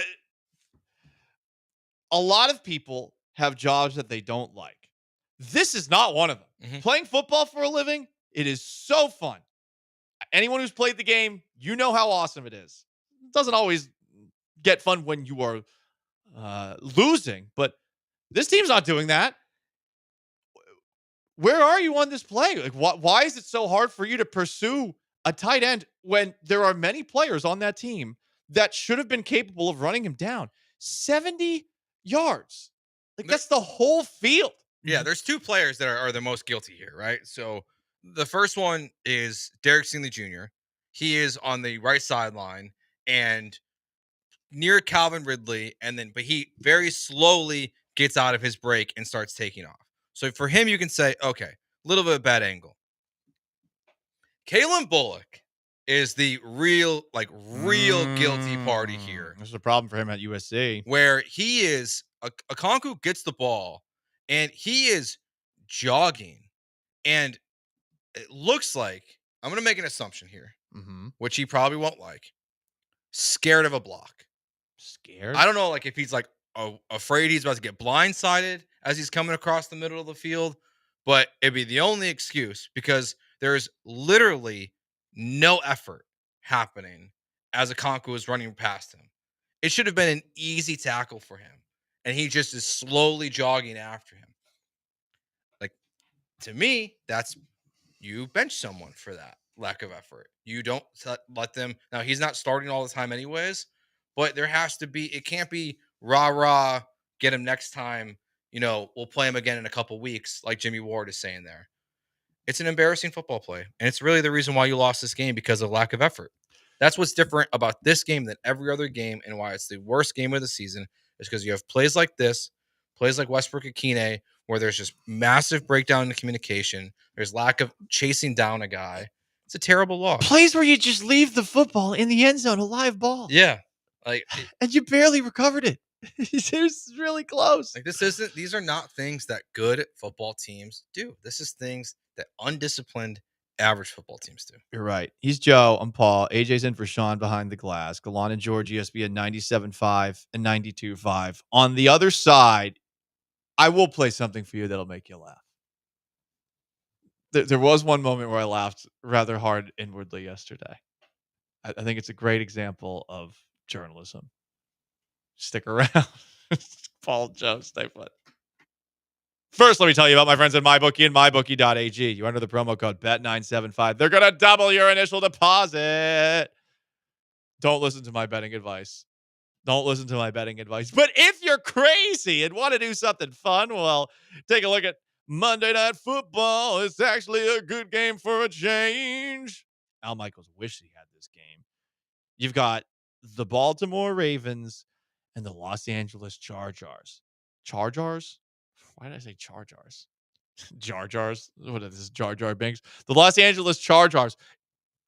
a lot of people have jobs that they don't like. This is not one of them. Mm-hmm. Playing football for a living, it is so fun. Anyone who's played the game, you know how awesome it is. It doesn't always get fun when you are losing, but this team's not doing that. Where are you on this play? Like, why is it so hard for you to pursue a tight end when there are many players on that team that should have been capable of running him down? 70 yards. Like, that's the whole field. Yeah, there's two players that are the most guilty here, right? So the first one is Derek Stingley Jr. He is on the right sideline and near Calvin Ridley, but he very slowly gets out of his break and starts taking off. So for him, you can say, okay, a little bit of bad angle. Kalen Bullock is the real guilty party here. This is a problem for him at USC. Where he is, Okonkwo gets the ball, and he is jogging, and it looks like I'm going to make an assumption here, which he probably won't like. Scared of a block. Scared? I don't know, like if he's like afraid he's about to get blindsided as he's coming across the middle of the field, but it'd be the only excuse because there's literally no effort happening as Okonkwo is running past him. It should have been an easy tackle for him, and he just is slowly jogging after him. Like, to me, that's you bench someone for that lack of effort. You don't let them. Now, he's not starting all the time anyways, but there has to be, it can't be rah, get him next time. We'll play him again in a couple weeks, like Jimmy Ward is saying there. It's an embarrassing football play. And it's really the reason why you lost this game, because of lack of effort. That's what's different about this game than every other game, and why it's the worst game of the season is because you have plays like this, plays like Westbrook Akine, where there's just massive breakdown in the communication. There's lack of chasing down a guy. It's a terrible loss. Plays where you just leave the football in the end zone, a live ball. Yeah. And you barely recovered it. It was really close. Like, these are not things that good football teams do. This is things that undisciplined average football teams do. You're right. He's Joe. I'm Paul. AJ's in for Sean behind the glass. Gallant and George, ESPN 97.5 and 92.5. On the other side, I will play something for you that'll make you laugh. There was one moment where I laughed rather hard inwardly yesterday. I think it's a great example of journalism. Stick around. Paul, Joe, stay put. First, let me tell you about my friends at MyBookie and MyBookie.ag. You enter the promo code BET975. They're going to double your initial deposit. Don't listen to my betting advice. Don't listen to my betting advice. But if you're crazy and want to do something fun, well, take a look at Monday Night Football. It's actually a good game for a change. Al Michaels wish he had this game. You've got the Baltimore Ravens and the Los Angeles Chargers. Chargers? Why did I say Chargers? Jar Jars? What is this? Jar Jar Binks? The Los Angeles Chargers.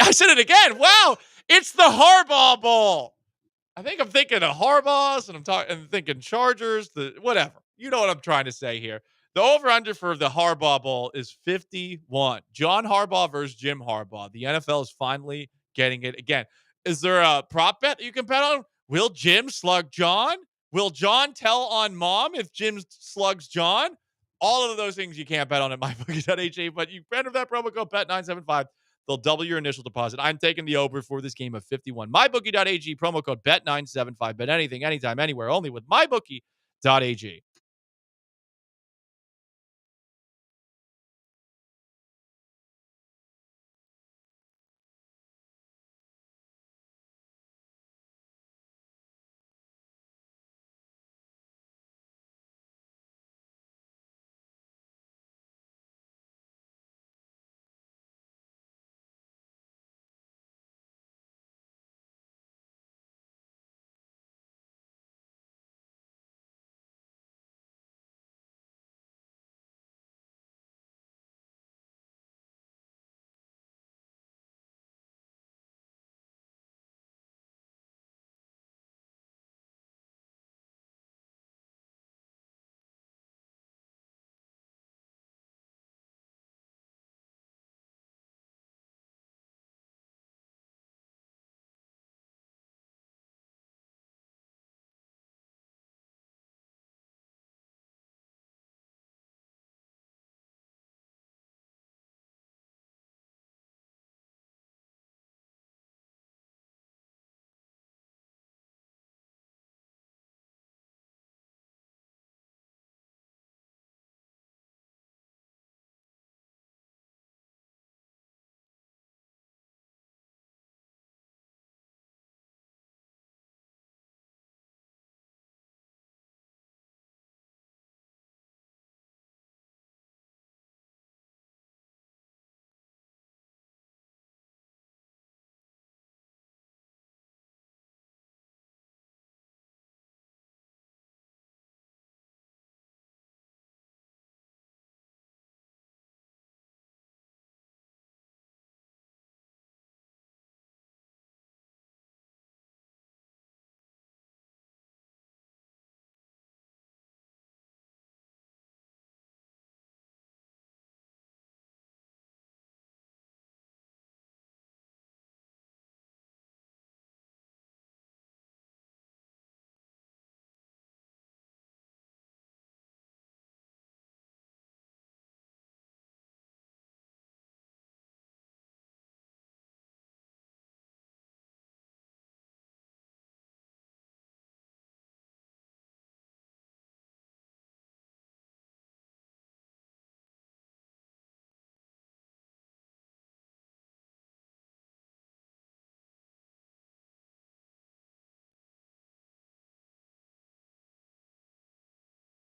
I said it again. Wow. It's the Harbaugh Bowl. I think I'm thinking of Harbaughs, and I'm thinking Chargers, whatever. You know what I'm trying to say here. The over-under for the Harbaugh Bowl is 51. John Harbaugh versus Jim Harbaugh. The NFL is finally getting it. Again, is there a prop bet that you can bet on? Will Jim slug John? Will John tell on Mom if Jim slugs John? All of those things you can't bet on at mybookie.ag, but you enter that promo code BET975. They'll double your initial deposit. I'm taking the over for this game of 51. MyBookie.ag, promo code BET975. Bet anything, anytime, anywhere, only with MyBookie.ag.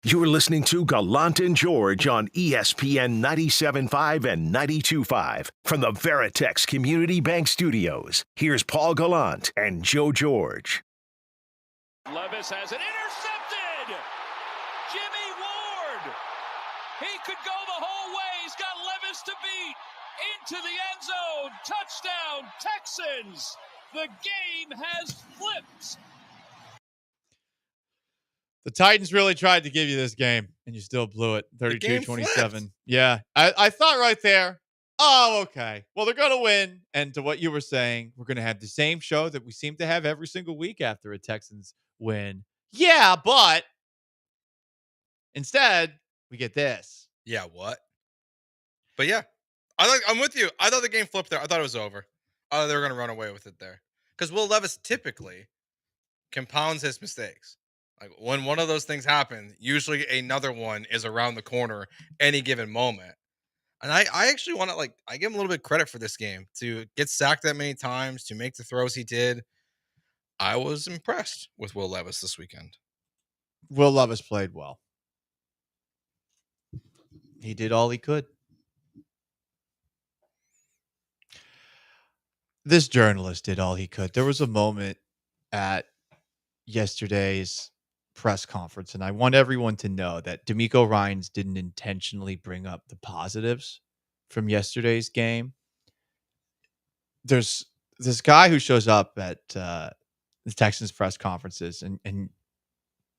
You're listening to Gallant and George on ESPN 97.5 and 92.5 from the Veritex Community Bank Studios. Here's Paul Gallant and Joe George. Levis has it intercepted. Jimmy Ward. He could go the whole way. He's got Levis to beat. Into the end zone. Touchdown, Texans. The game has flipped. The Titans really tried to give you this game, and you still blew it. 32-27. Yeah. I thought right there, oh, okay. Well, they're going to win. And to what you were saying, we're going to have the same show that we seem to have every single week after a Texans win. Yeah, but instead, we get this. Yeah, what? But yeah, I'm with you. I thought the game flipped there. I thought it was over. I thought they were going to run away with it there. Because Will Levis typically compounds his mistakes. Like when one of those things happen, usually another one is around the corner any given moment. And I actually want to I give him a little bit of credit for this game to get sacked that many times, to make the throws he did. I was impressed with Will Levis this weekend. Will Levis played well. He did all he could. This journalist did all he could. There was a moment at yesterday's press conference, and I want everyone to know that D'Amico Ryans didn't intentionally bring up the positives from yesterday's game. There's this guy who shows up at the Texans press conferences, and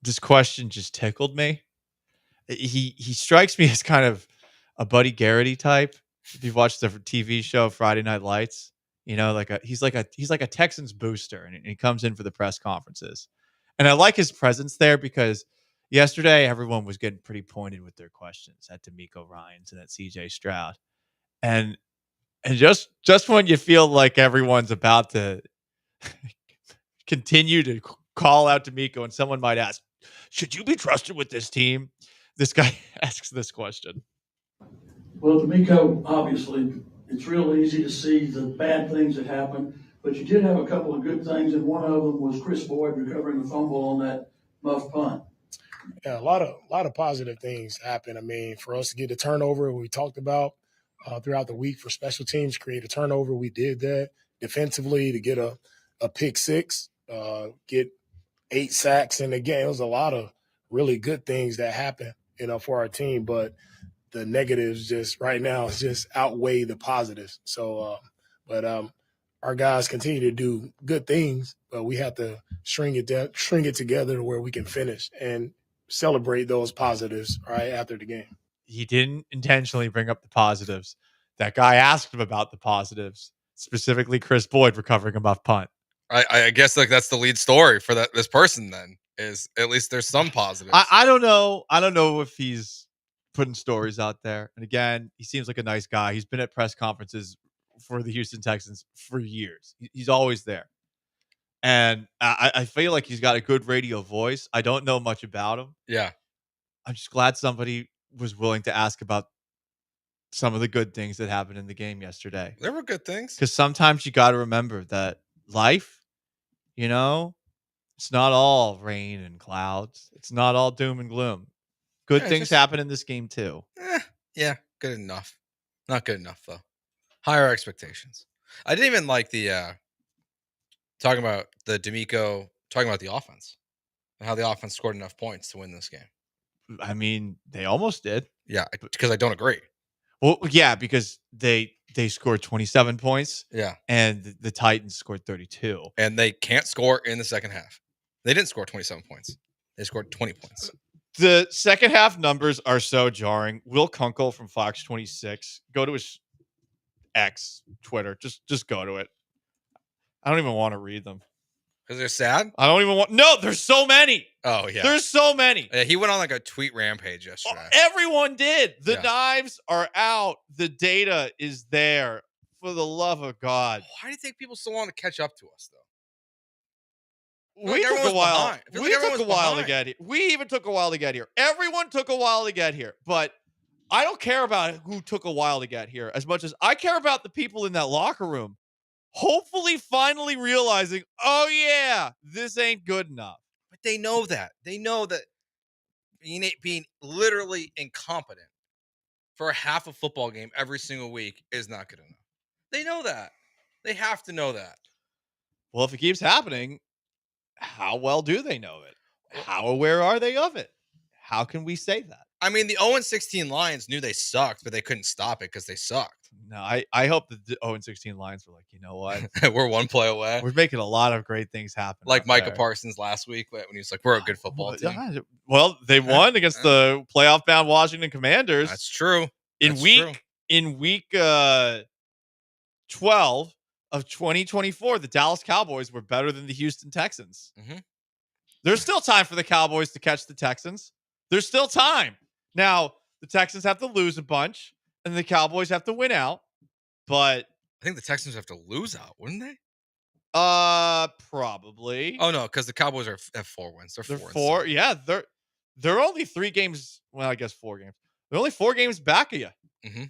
this question just tickled me. He strikes me as kind of a Buddy Garrity type. If you've watched the TV show Friday Night Lights, you know, he's like a Texans booster, and he comes in for the press conferences. And I like his presence there because yesterday everyone was getting pretty pointed with their questions at D'Amico Ryans and at CJ Stroud. And just when you feel like everyone's about to continue to call out D'Amico and someone might ask, should you be trusted with this team? This guy asks this question. Well, D'Amico, obviously, it's real easy to see the bad things that happen, but you did have a couple of good things, and one of them was Chris Boyd recovering the fumble on that muff punt. Yeah, a lot of positive things happen. I mean, for us to get a turnover, we talked about throughout the week for special teams, create a turnover. We did that defensively to get a pick six, get 8 sacks in the game. It was a lot of really good things that happened, for our team. But the negatives just right now just outweigh the positives. So, our guys continue to do good things, but we have to string it together to where we can finish and celebrate those positives right after the game. He didn't intentionally bring up the positives. That guy asked him about the positives, specifically Chris Boyd recovering a muff punt. I guess that's the lead story for this person then, is at least there's some positives. I don't know. I don't know if he's putting stories out there. And again, he seems like a nice guy. He's been at press conferences for the Houston Texans for years. He's always there. And I feel like he's got a good radio voice. I don't know much about him. Yeah. I'm just glad somebody was willing to ask about some of the good things that happened in the game yesterday. There were good things. Because sometimes you got to remember that life, it's not all rain and clouds. It's not all doom and gloom. Good things happen in this game too. Yeah, good enough. Not good enough though. Higher expectations. I didn't even like the talking about the D'Amico, talking about the offense and how the offense scored enough points to win this game. I mean, they almost did. Yeah, because I don't agree. Well, yeah, because they scored 27 points. Yeah. And the Titans scored 32. And they can't score in the second half. They didn't score 27 points. They scored 20 points. The second half numbers are so jarring. Will Kunkel from Fox 26, go to his X, Twitter. Just go to it. I don't even want to read them. Because they're sad? I don't even want... No, there's so many. Oh, yeah. There's so many. Yeah, he went on like a tweet rampage yesterday. Everyone did. The knives are out. The data is there. For the love of God. Why do you think people so long to catch up to us, though? We took a while. We took a while to get here. We even took a while to get here. Everyone took a while to get here. But I don't care about who took a while to get here as much as I care about the people in that locker room. Hopefully finally realizing, oh yeah, this ain't good enough. But they know that. They know that, being literally incompetent for a half a football game every single week is not good enough. They know that. They have to know that. Well, if it keeps happening, how well do they know it? How aware are they of it? How can we say that? I mean, the 0-16 Lions knew they sucked, but they couldn't stop it because they sucked. No, I hope the 0-16 Lions were like, you know what? We're one play away. We're making a lot of great things happen. Like Micah there. Parsons last week when he was like, we're a good football team. Well, they won against the playoff-bound Washington Commanders. That's true. In week 12 of 2024, the Dallas Cowboys were better than the Houston Texans. Mm-hmm. There's still time for the Cowboys to catch the Texans. There's still time. Now, the Texans have to lose a bunch, and the Cowboys have to win out. But I think the Texans have to lose out, wouldn't they? Probably. Oh no, because the Cowboys have 4 wins. They're 4. Yeah, they're only 3 games. Well, I guess 4 games. They're only 4 games back of you. Mm-hmm.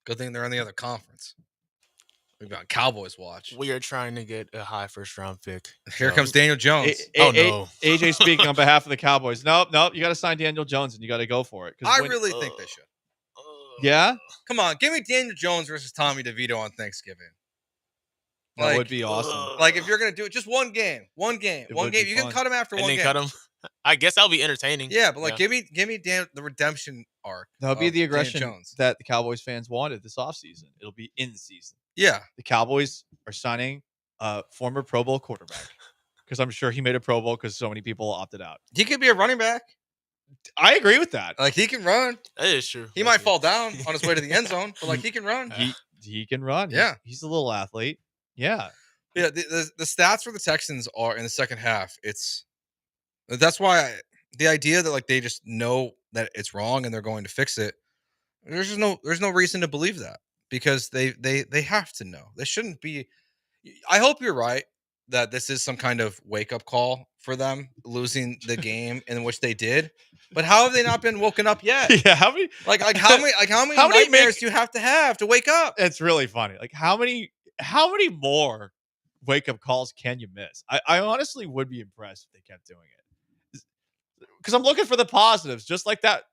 Good thing they're in the other conference. We've got Cowboys watch. We are trying to get a high first-round pick. Here comes Daniel Jones. No. AJ speaking on behalf of the Cowboys. Nope. You got to sign Daniel Jones, and you got to go for it. I really think they should. Yeah? Come on, give me Daniel Jones versus Tommy DeVito on Thanksgiving. That would be awesome. Like, if you're going to do it, just one game. You can cut him after one game. Cut him. I guess that'll be entertaining. Yeah, but give me the redemption arc. That would be the aggression Jones. that the Cowboys fans wanted this offseason. It'll be in the season. Yeah. The Cowboys are signing a former Pro Bowl quarterback because I'm sure he made a Pro Bowl because so many people opted out. He could be a running back. I agree with that. Like, he can run. That is true. He might fall down on his way to the end zone, but he can run. He can run. Yeah. He's a little athlete. Yeah. Yeah. The stats for the Texans are in the second half. That's why the idea that they just know that it's wrong and they're going to fix it. There's no reason to believe that because they have to know. They shouldn't be. I hope you're right that this is some kind of wake up call for them losing the game in which they did. But how have they not been woken up yet? Yeah, how many how many nightmares do you have to wake up? It's really funny. Like how many more wake up calls can you miss? I honestly would be impressed if they kept doing it. Because I'm looking for the positives, just like that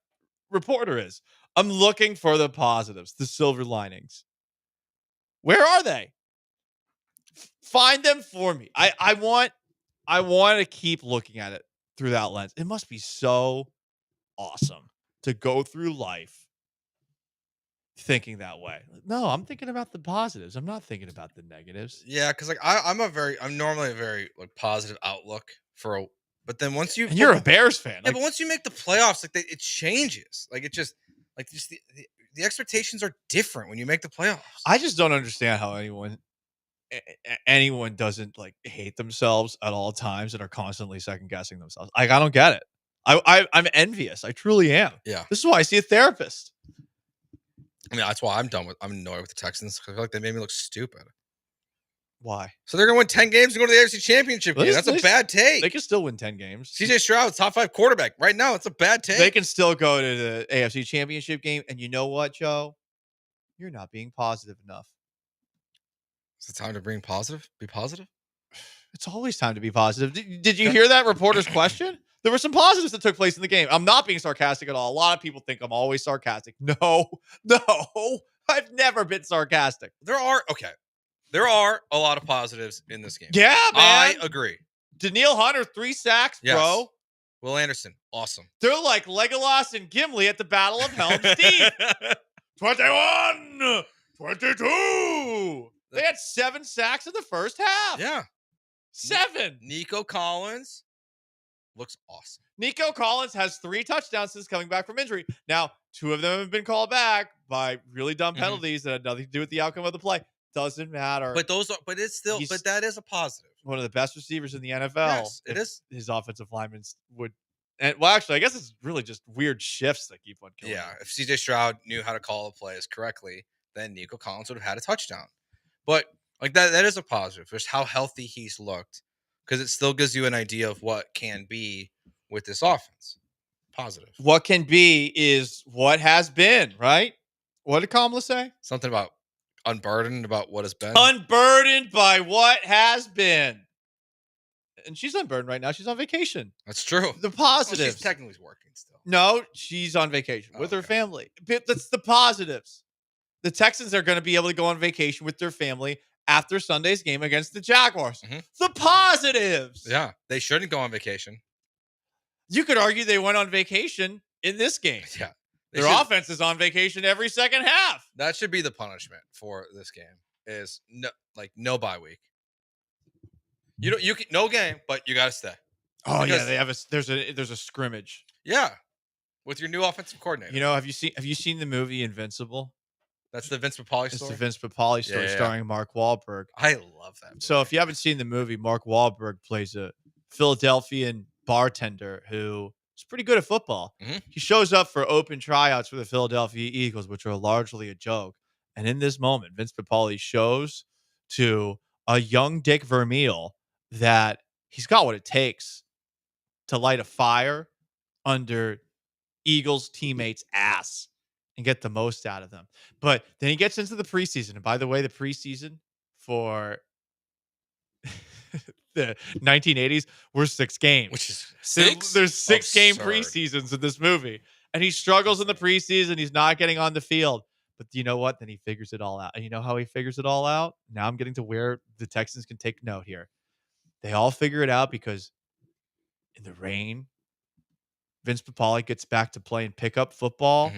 reporter is. I'm looking for the positives, the silver linings. Where are they? Find them for me. I want to keep looking at it through that lens. It must be so awesome to go through life thinking that way. No, I'm thinking about the positives. I'm not thinking about the negatives. Yeah, because I'm normally a very positive outlook but then once you're a Bears fan. Yeah, but once you make the playoffs, it changes. The expectations are different when you make the playoffs. I just don't understand how anyone doesn't hate themselves at all times and are constantly second guessing themselves. I don't get it. I'm envious. I truly am. Yeah. This is why I see a therapist. I mean, that's why I'm annoyed with the Texans. I feel like they made me look stupid. Why? So they're going to win 10 games and go to the AFC Championship game. That's a bad take. They can still win 10 games. CJ Stroud, top 5 quarterback. Right now, it's a bad take. They can still go to the AFC Championship game. And you know what, Joe? You're not being positive enough. It's the time to be positive? It's always time to be positive. Did you hear that reporter's question? There were some positives that took place in the game. I'm not being sarcastic at all. A lot of people think I'm always sarcastic. No. I've never been sarcastic. There are a lot of positives in this game. Yeah, man. I agree. Danielle Hunter, 3 sacks, yes. bro. Will Anderson, awesome. They're like Legolas and Gimli at the Battle of Helm's Deep. 21, 22. They had 7 sacks in the first half. Yeah. 7. Nico Collins looks awesome. Nico Collins has 3 touchdowns since coming back from injury. Now, 2 of them have been called back by really dumb penalties that had nothing to do with the outcome of the play. Doesn't matter. But that is a positive. One of the best receivers in the NFL. Yes, it is. His offensive linemen would, actually, I guess it's really just weird shifts that keep on killing. Yeah, if CJ Stroud knew how to call the plays correctly, then Nico Collins would have had a touchdown. But that is a positive. Just how healthy he's looked, because it still gives you an idea of what can be with this offense. Positive. What can be is what has been, right? What did Kamala say? Something about unburdened about what has been. Unburdened by what has been. and she's unburned right now. She's on vacation. That's true. The Well, positives. she's technically working still. No, she's on vacation with her family. But that's the positives. The Texans are going to be able to go on vacation with their family after Sunday's game against the Jaguars. The positives. Yeah, they shouldn't go on vacation. You could argue they went on vacation in this game. Yeah. Their offense is on vacation every second half. That should be the punishment for this game. Is no bye week. You can no game, but you got to stay. Oh Because- yeah, they have there's a scrimmage. Yeah, with your new offensive coordinator. You know, have you seen the movie Invincible? That's the Vince Papale It's story. the Vince Papale story Yeah. starring Mark Wahlberg. I love that movie. So if you haven't seen the movie, Mark Wahlberg plays a Philadelphian bartender who is pretty good at football. He shows up for open tryouts for the Philadelphia Eagles, which are largely a joke. And in this moment, Vince Papale shows to a young Dick Vermeil that he's got what it takes to light a fire under Eagles teammates' ass and get the most out of them. But then he gets into the preseason. And by the way, the preseason for the 1980s were 6 games. Which is There's 6 game Absurd. preseasons in this movie. And he struggles in the preseason. He's not getting on the field. But you know what? Then he figures it all out. And you know how he figures it all out? Now I'm getting to where the Texans can take note here. They all figure it out because in the rain, Vince Papale gets back to playing pickup football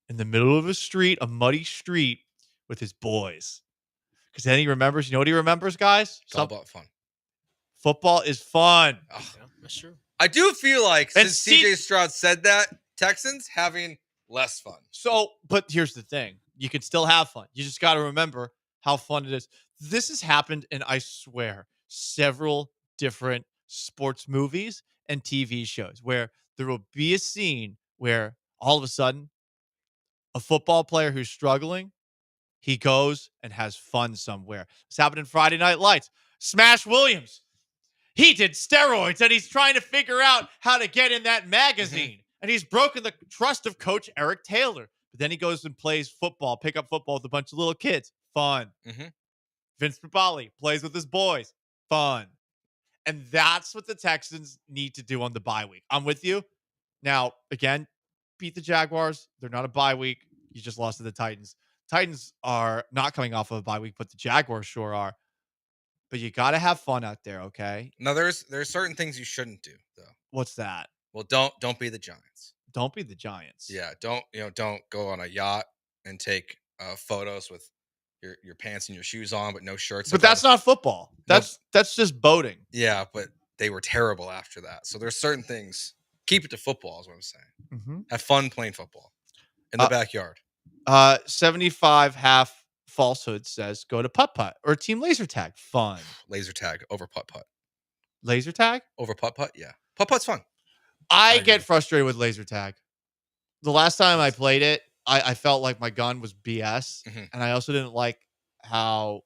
in the middle of a muddy street with his boys. Because then he remembers, you know what he remembers, guys? It's all about fun. Football is fun. That's true. I do feel like And since CJ Stroud said that, Texans having less fun. So, but here's the thing. You can still have fun. You just got to remember how fun it is. This has happened in, I swear, several different sports movies and TV shows where there will be a scene where all of a sudden a football player who's struggling, he goes and has fun somewhere. This happened in Friday Night Lights. Smash Williams. He did steroids and he's trying to figure out how to get in that magazine. And he's broken the trust of Coach Eric Taylor. But then he goes and plays football, pickup football with a bunch of little kids. Fun. Vince Papale plays with his boys. Fun. And that's what the Texans need to do on the bye week. I'm with you. Now, again, beat the Jaguars. They're not a bye week. You just lost to the Titans. Titans are not coming off of a bye week, but the Jaguars sure are. But you got to have fun out there, okay? Now there's certain things you shouldn't do though. What's that? Well, don't be the Giants. Don't be the Giants. Yeah, don't go on a yacht and take photos with your pants and your shoes on, but no shirts. But that's not football. That's just boating. Yeah, but they were terrible after that. So there's certain things. Keep it to football is what I'm saying. Have fun playing football in the backyard. 75 half falsehood says go to putt-putt or team laser tag. Fun. Laser tag over putt-putt. Laser tag? Over putt-putt? Yeah. Putt-putt's fun. I get frustrated with laser tag. The last time I played it, I felt like my gun was BS. And I also didn't like how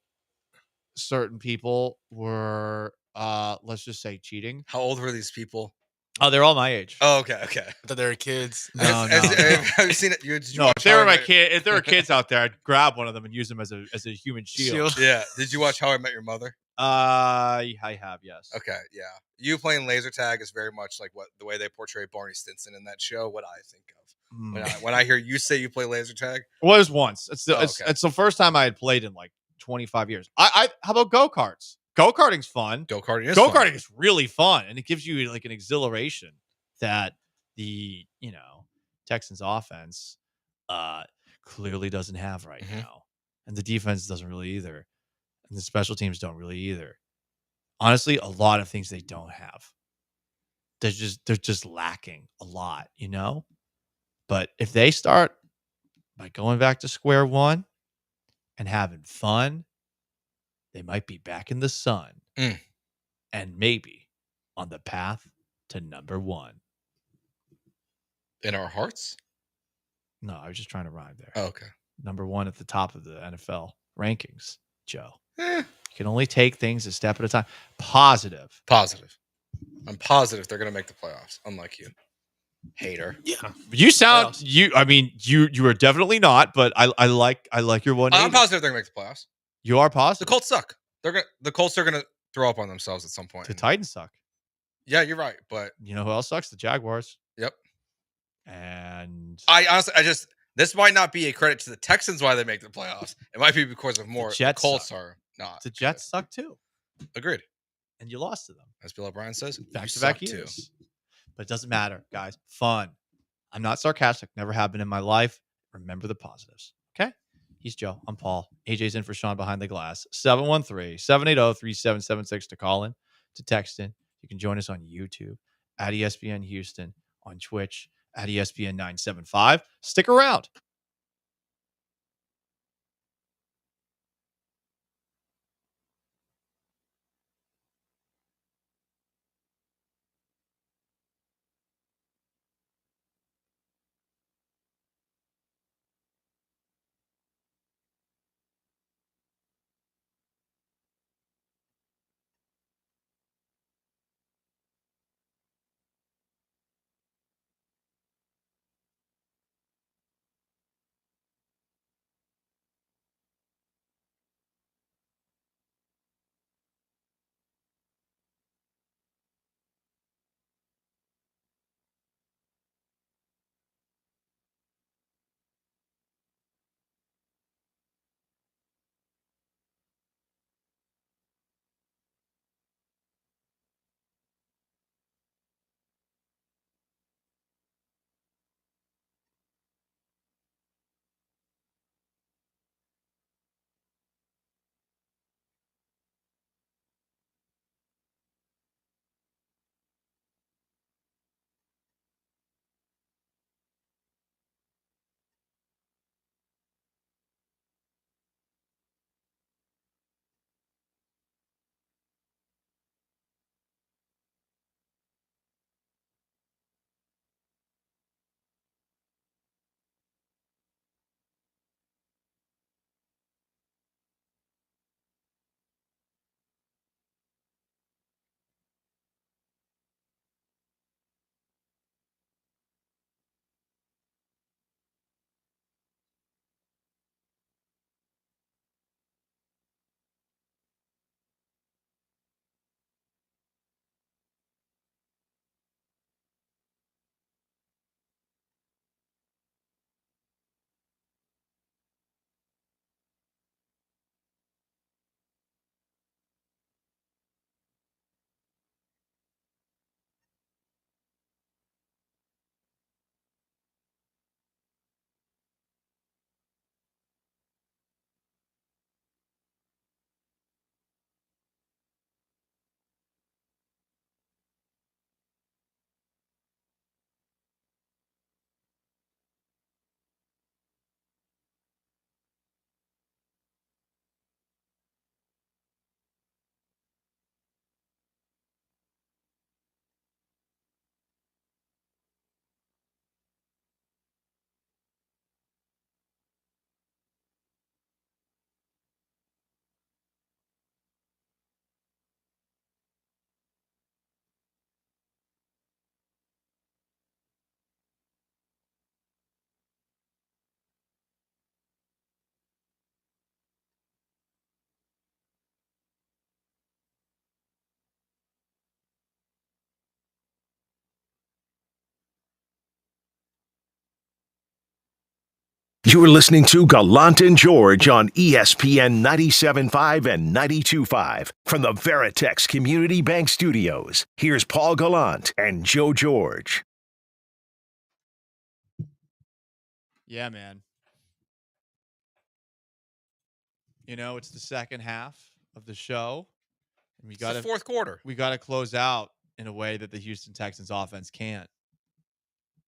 certain people were, let's just say, cheating. How old were these people? Oh, they're all my age. Oh, okay. I thought they were kids. No. Have you seen it? Did you No, watch if they How were I my Met- kid, if there were kids out there, I'd grab one of them and use them as a human shield. Yeah. Did you watch How I Met Your Mother? I have, yes. Okay, yeah. You playing laser tag is very much like the way they portray Barney Stinson in that show. What I think of when I hear you say you play laser tag. It was once. It's the okay. it's the first time I had played in like 25 years. How about go-karts? Go-karting's fun. Go-karting is Go-karting fun. is really fun, and it gives you like an exhilaration that the Texans offense clearly doesn't have right now, and the defense doesn't really either, and the special teams don't really either. Honestly, a lot of things they don't have. They're just lacking a lot, But if they start by going back to square one and having fun, they might be back in the sun and maybe on the path to number 1. In our hearts? No, I was just trying to rhyme there. Oh, okay. Number 1 at the top of the NFL rankings, Joe. You can only take things a step at a time. Positive. I'm positive they're going to make the playoffs, unlike you. Hater. Yeah. You sound you are definitely not, but I like your one. I'm positive they're going to make the playoffs. You are positive. The Colts suck. The Colts are going to throw up on themselves at some point. The Titans suck. Yeah, you're right. But you know who else sucks? The Jaguars. Yep. And I honestly, this might not be a credit to the Texans why they make the playoffs. It might be because of more the Colts are not. The Jets suck too. Agreed. And you lost to them. As Bill O'Brien says, Back-to-back years. But it doesn't matter, guys. Fun. I'm not sarcastic. Never have been in my life. Remember the positives. Okay? He's Joe. I'm Paul. AJ's in for Sean behind the glass. 713-780-3776 to call in, to text in. You can join us on YouTube at ESPN Houston, on Twitch at ESPN 975. Stick around. You're listening to Gallant and George on ESPN 97.5 and 92.5 from the Veritex Community Bank Studios. Here's Paul Gallant and Joe George. Yeah, man. You know, it's the second half of the show. And It's the fourth quarter. We got to close out in a way that the Houston Texans offense can't.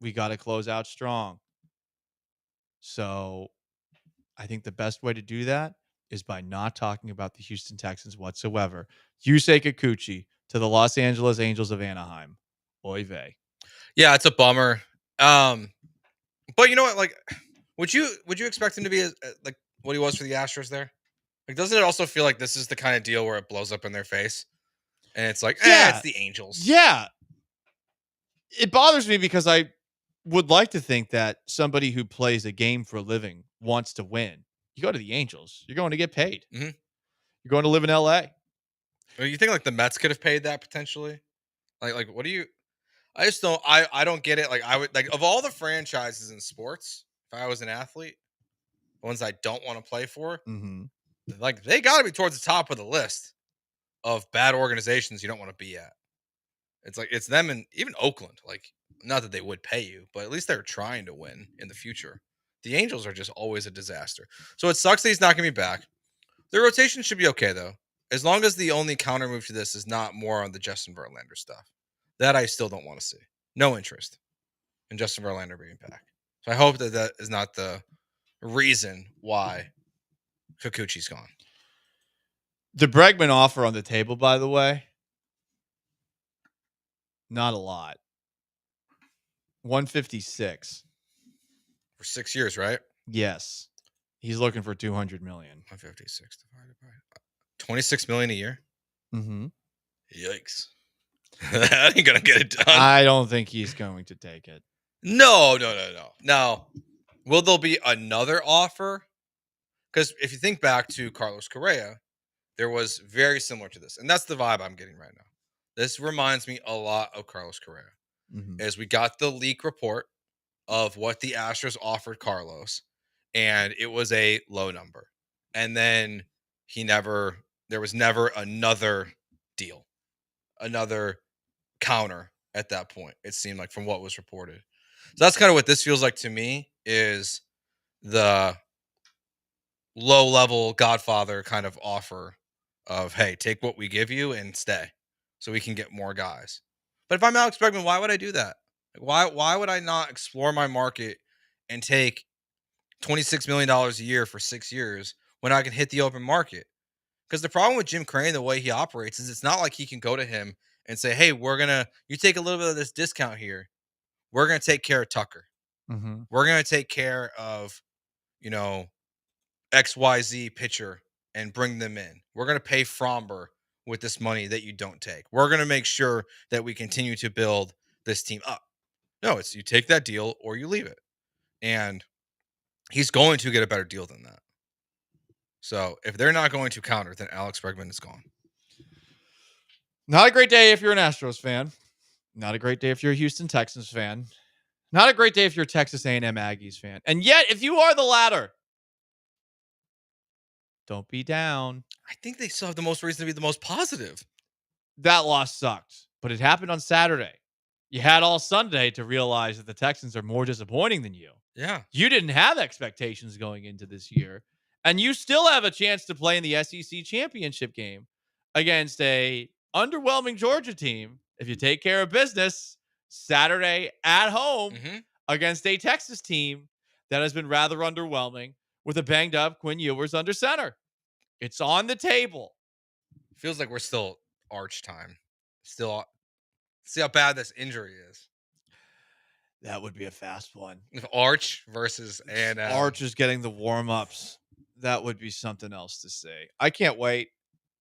We got to close out strong. So I think the best way to do that is by not talking about the Houston Texans whatsoever. Yusei Kikuchi to the Los Angeles Angels of Anaheim. Oy vey. Yeah, it's a bummer. But you know what? Like, would you expect him to be like what he was for the Astros there? Like, doesn't it also feel like this is the kind of deal where it blows up in their face, and it's like, it's the Angels. Yeah. It bothers me because I would like to think that somebody who plays a game for a living wants to win. You go to the Angels, you're going to get paid. Mm-hmm. You're going to live in LA. Well, you think like the Mets could have paid that potentially? Like what do you? I just don't. I don't get it. Like I would like of all the franchises in sports, if I was an athlete, the ones I don't want to play for, like they got to be towards the top of the list of bad organizations you don't want to be at. It's like it's them and even Oakland. Like not that they would pay you, but at least they're trying to win in the future. The Angels are just always a disaster. So it sucks that he's not going to be back. The rotation should be okay though, as long as the only counter move to this is not more on the Justin Verlander stuff. That I still don't want to see. No interest in Justin Verlander being back. So I hope that that is not the reason why Kikuchi's gone. The Bregman offer on the table, by the way, not a lot. 156 for 6 years, right? Yes. He's looking for 200 million. 156 divided by 26 million a year. Mm-hmm. Yikes. That ain't gonna get it done. I don't think he's going to take it. No. Now, will there be another offer? Because if you think back to Carlos Correa, there was very similar to this. And that's the vibe I'm getting right now. This reminds me a lot of Carlos Correa. As we got the leak report of what the Astros offered Carlos, and it was a low number. And then there was never another deal, another counter at that point, it seemed like, from what was reported. So that's kind of what this feels like to me, is the low-level Godfather kind of offer of, hey, take what we give you and stay so we can get more guys. But if I'm Alex Bregman, why would I do that? Why would I not explore my market and take $26 million a year for 6 years when I can hit the open market? Because the problem with Jim Crane, the way he operates, is it's not like he can go to him and say, hey, you take a little bit of this discount here. We're going to take care of Tucker. Mm-hmm. We're going to take care of, XYZ pitcher and bring them in. We're going to pay Fromber with this money that you don't take. We're going to make sure that we continue to build this team up. No, it's you take that deal or you leave it. And he's going to get a better deal than that. So if they're not going to counter, then Alex Bregman is gone. Not a great day if you're an Astros fan. Not a great day if you're a Houston Texans fan. Not a great day if you're a Texas A&M Aggies fan. And yet, if you are the latter, don't be down. I think they still have the most reason to be the most positive. That loss sucked, but it happened on Saturday. You had all Sunday to realize that the Texans are more disappointing than you. Yeah. You didn't have expectations going into this year, and you still have a chance to play in the SEC championship game against a underwhelming Georgia team if you take care of business Saturday at home against a Texas team that has been rather underwhelming with a banged up Quinn Ewers under center. It's on the table. Feels like we're still Arch time. Still, see how bad this injury is. That would be a fast one. If Arch versus A&M. Arch is getting the warm-ups. That would be something else to say. I can't wait.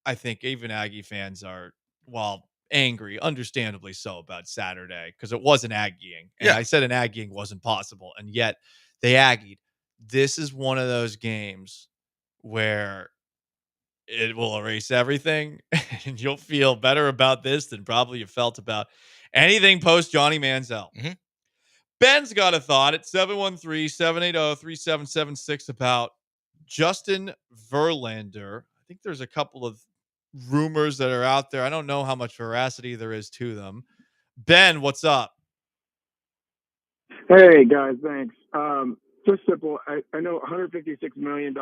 I think even Aggie fans are, angry, understandably so, about Saturday because it wasn't Aggieing. And I said an Aggieing wasn't possible, and yet they Aggied. This is one of those games where it will erase everything, and you'll feel better about this than probably you felt about anything post Johnny Manziel. Ben's got a thought at 713-780-3776 about Justin Verlander. I think there's a couple of rumors that are out there. I don't know how much veracity there is to them. Ben, what's up? Hey, guys, thanks. Just simple. I know $156 million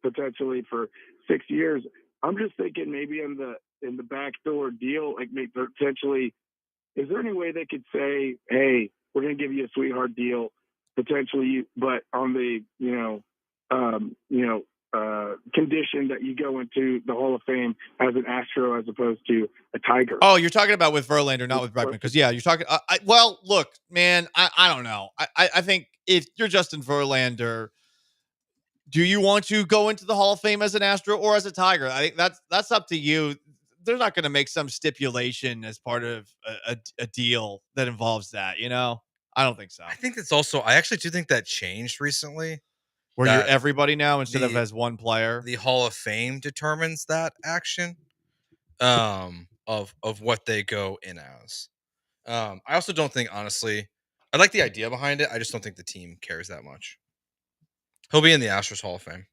potentially for 6 years. I'm just thinking maybe in the backdoor deal, like maybe potentially, is there any way they could say, hey, we're going to give you a sweetheart deal, potentially, but on the, condition that you go into the Hall of Fame as an Astro as opposed to a Tiger? Oh, you're talking about with Verlander, not with Bregman. Because, you're talking well, look, man, I don't know. I think if you're Justin Verlander, do you want to go into the Hall of Fame as an Astro or as a Tiger? I think that's up to you. They're not going to make some stipulation as part of a deal that involves that, I don't think so. I think it's also, I actually do think that changed recently. Where you're everybody now instead of as one player. The Hall of Fame determines that action. A of what they go in as. I also don't think, honestly, I like the idea behind it. I just don't think the team cares that much. He'll be in the Astros Hall of Fame,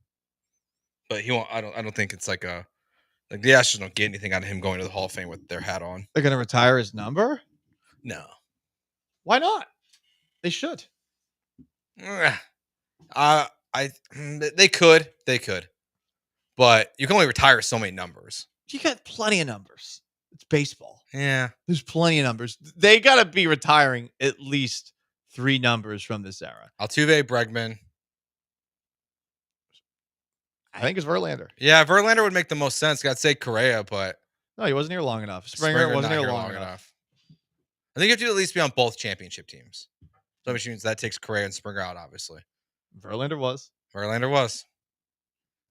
but he won't. I don't think it's like the Astros don't get anything out of him going to the Hall of Fame with their hat on. They're gonna retire his number? No. Why not? They should. They could, but you can only retire so many numbers. You got plenty of numbers. It's baseball. Yeah, there's plenty of numbers. They got to be retiring at least 3 numbers from this era. Altuve, Bregman. I think it's Verlander. Yeah, Verlander would make the most sense. I'd say Correa, but no, he wasn't here long enough. Springer wasn't here long enough. I think you have to at least be on both championship teams. So which means that takes Correa and Springer out, obviously. Verlander was.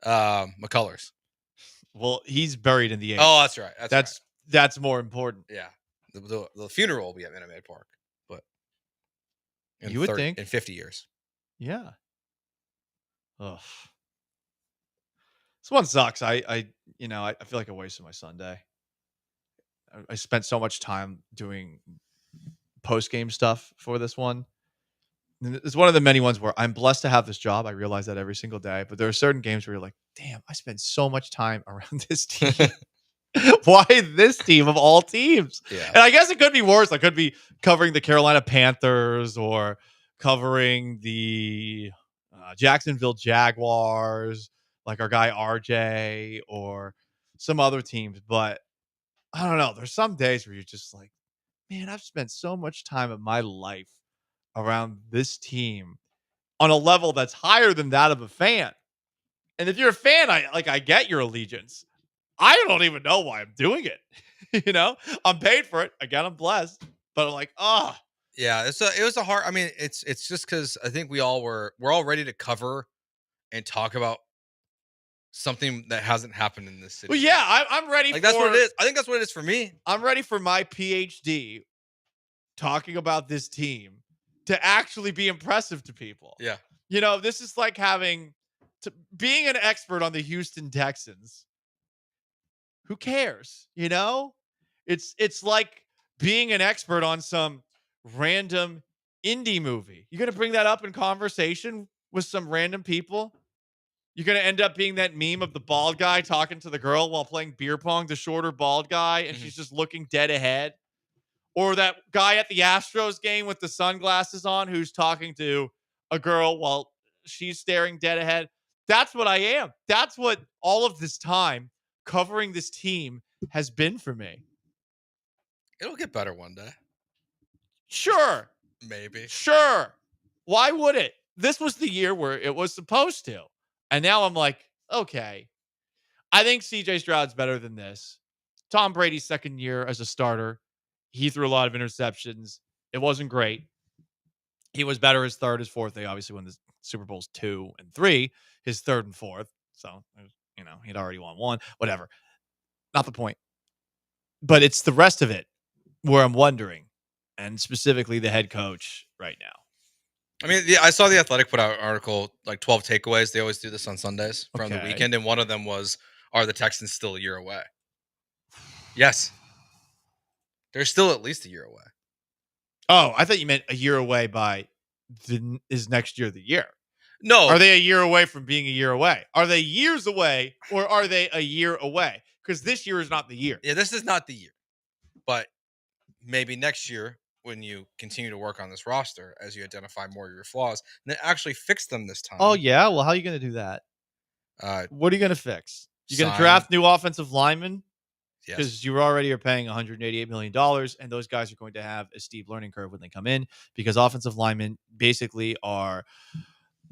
McCullers. Well, he's buried in the 8th. Oh, that's right. That's more important. Yeah. The funeral will be at Minute Maid Park, but you would think in 50 years. Yeah. Ugh. This one sucks. I feel like I wasted my Sunday. I spent so much time doing post-game stuff for this one. It's one of the many ones where I'm blessed to have this job. I realize that every single day. But there are certain games where you're like, damn, I spend so much time around this team. Why this team of all teams? Yeah. And I guess it could be worse. I could be covering the Carolina Panthers or covering the Jacksonville Jaguars, like our guy RJ, or some other teams. But I don't know. There's some days where you're just like, man, I've spent so much time of my life around this team on a level that's higher than that of a fan. And if you're a fan, I get your allegiance. I don't even know why I'm doing it. I'm paid for it. Again, I'm blessed, but I'm like, yeah, it was a hard. I mean, it's just because I think we're all ready to cover and talk about something that hasn't happened in this city. Well, yeah, I'm ready. That's what it is. I think that's what it is for me. I'm ready for my PhD talking about this team to actually be impressive to people. Yeah. This is like being an expert on the Houston Texans. Who cares? It's like being an expert on some random indie movie. You're going to bring that up in conversation with some random people. You're going to end up being that meme of the bald guy talking to the girl while playing beer pong, the shorter bald guy, and she's just looking dead ahead. Or that guy at the Astros game with the sunglasses on who's talking to a girl while she's staring dead ahead. That's what I am. That's what all of this time covering this team has been for me. It'll get better one day. Sure. Maybe. Sure. Why would it? This was the year where it was supposed to. And now I'm like, okay. I think CJ Stroud's better than this. Tom Brady's second year as a starter. He threw a lot of interceptions. It wasn't great. He was better his third, his fourth. They obviously won the Super Bowls 2 and 3, his third and fourth. So, he'd already won 1, whatever. Not the point. But it's the rest of it where I'm wondering, and specifically the head coach right now. I mean, I saw The Athletic put out an article, like 12 takeaways. They always do this on Sundays from the weekend. And one of them was, are the Texans still a year away? Yes. They're still at least a year away. Oh, I thought you meant a year away by is next year the year? No. Are they a year away from being a year away? Are they years away or are they a year away? Because this year is not the year. Yeah, this is not the year. But maybe next year, when you continue to work on this roster, as you identify more of your flaws, and then actually fix them this time. Oh, yeah? Well, how are you going to do that? What are you going to fix? You're going to draft new offensive linemen? Yes. Because you already are paying $188 million, and those guys are going to have a steep learning curve when they come in, because offensive linemen basically are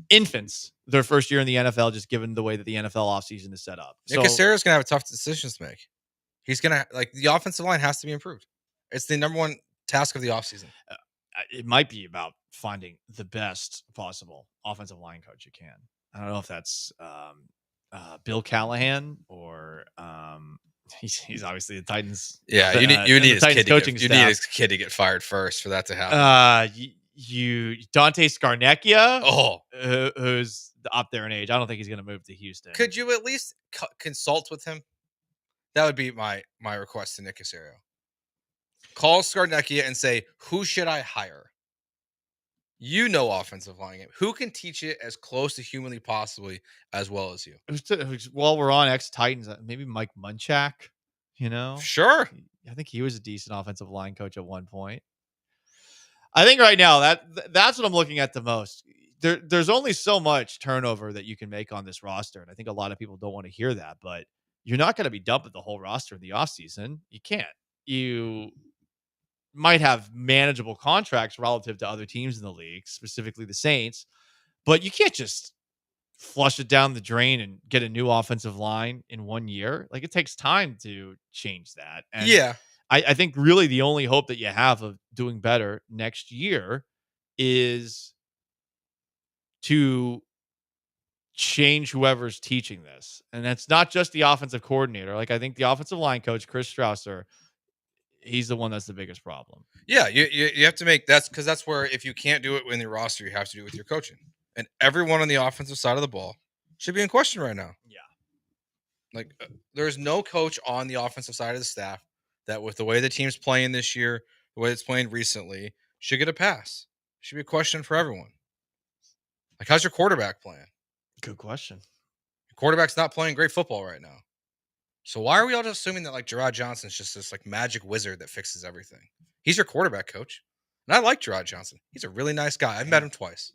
infants their first year in the NFL, just given the way that the NFL offseason is set up. Nick Caserio's going to have tough decisions to make. He's going to, the offensive line has to be improved. It's the number one task of the offseason. It might be about finding the best possible offensive line coach you can. I don't know if that's Bill Callahan or he's obviously the Titans. Yeah, you need his kid coaching you need his kid to get fired first for that to happen. Dante Scarnecchia, who's up there in age. I don't think he's going to move to Houston. Could you at least consult with him? That would be my request to Nick Caserio. Call Scarnecchia and say, who should I hire? You know offensive line game. Who can teach it as close to humanly possibly as well as you? While we're on ex-Titans, maybe Mike Munchak, Sure. I think he was a decent offensive line coach at one point. I think right now that's what I'm looking at the most. There's only so much turnover that you can make on this roster, and I think a lot of people don't want to hear that, but you're not going to be dumping the whole roster in the offseason. You can't. You might have manageable contracts relative to other teams in the league, specifically the Saints, but you can't just flush it down the drain and get a new offensive line in 1 year. Like, it takes time to change that. And yeah. I think really the only hope that you have of doing better next year is to change whoever's teaching this. And that's not just the offensive coordinator. Like, I think the offensive line coach, Chris Strausser, he's the one that's the biggest problem. Yeah, you have to make that's where if you can't do it in your roster, you have to do it with your coaching. And everyone on the offensive side of the ball should be in question right now. Yeah. Like, there's no coach on the offensive side of the staff that, with the way the team's playing this year, the way it's playing recently, should get a pass. Should be a question for everyone. Like, how's your quarterback playing? Good question. Your quarterback's not playing great football right now. So why are we all just assuming that, like, Gerard Johnson's just this, like, magic wizard that fixes everything? He's your quarterback coach. And I like Gerard Johnson. He's a really nice guy. I've met him twice.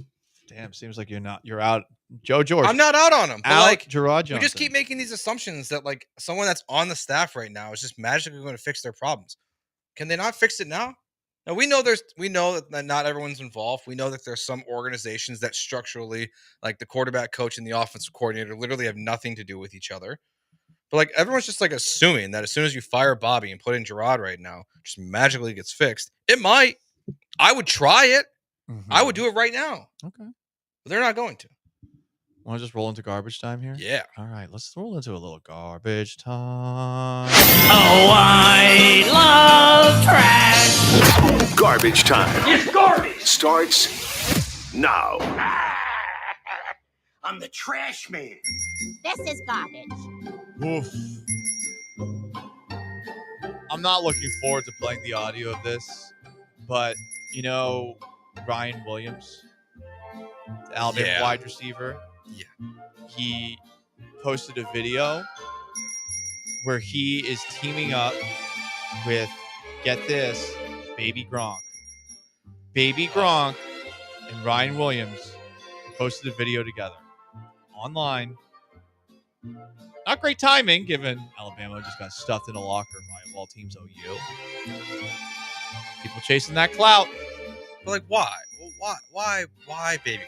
Damn, seems like you're out. Joe George. I'm not out on him. But, like, Gerard Johnson. We just keep making these assumptions that, like, someone that's on the staff right now is just magically going to fix their problems. Can they not fix it now? Now, we know that not everyone's involved. We know that there's some organizations that structurally, like the quarterback coach and the offensive coordinator, literally have nothing to do with each other. But, like, everyone's just, like, assuming that as soon as you fire Bobby and put in Gerard right now, just magically gets fixed. It might. I would try it. Mm-hmm. I would do it right now. Okay. But they're not going to. Want to just roll into garbage time here? Yeah. All right, let's roll into a little garbage time. Oh, I love trash. Garbage time. It's garbage. Starts now. I'm the trash man. This is garbage. Oof. I'm not looking forward to playing the audio of this, but Ryan Williams, the Alabama wide receiver. Yeah. He posted a video where he is teaming up with, get this, Baby Gronk. Baby Gronk and Ryan Williams posted a video together online. Not great timing, given Alabama just got stuffed in a locker by, of all teams, OU. People chasing that clout. But, like, why? Why, baby?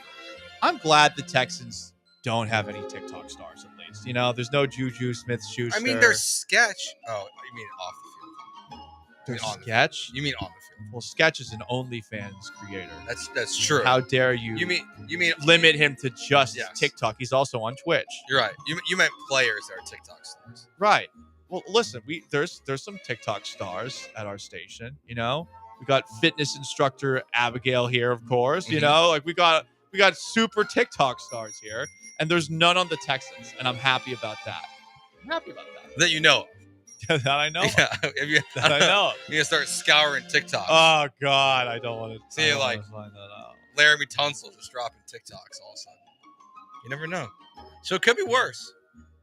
I'm glad the Texans don't have any TikTok stars, at least. There's no Juju Smith-Schuster. I mean, there's Sketch. Oh, you mean off the field? There's Sketch? You mean on the field? Well, Sketch is an OnlyFans creator. That's true. How dare you? You mean limit him to just TikTok? He's also on Twitch. You're right. You meant players that are TikTok stars. Right. Well, listen, there's some TikTok stars at our station. We got fitness instructor Abigail here, of course. Like we got super TikTok stars here, and there's none on the Texans, and I'm happy about that. That you know. That I know. Yeah, I know. You're gonna start scouring TikTok. Oh God, I don't want to. See, like find that out. Laramie Tunsil just dropping TikToks all of a sudden. You never know. So it could be worse.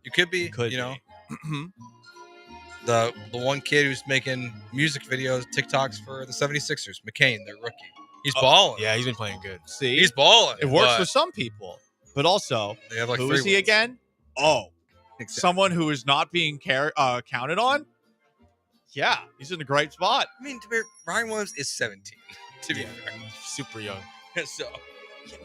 You could be. The one kid who's making music videos, TikToks for the 76ers, McCain, their rookie. He's balling. Yeah, he's been playing good. See, he's balling. It works for some people, but also, they have like who 3 is he wins. again? Oh, Exactly. Someone who is not being counted on. Yeah, he's in a great spot. I mean, Ryan Williams is 17. To be fair, super young. So,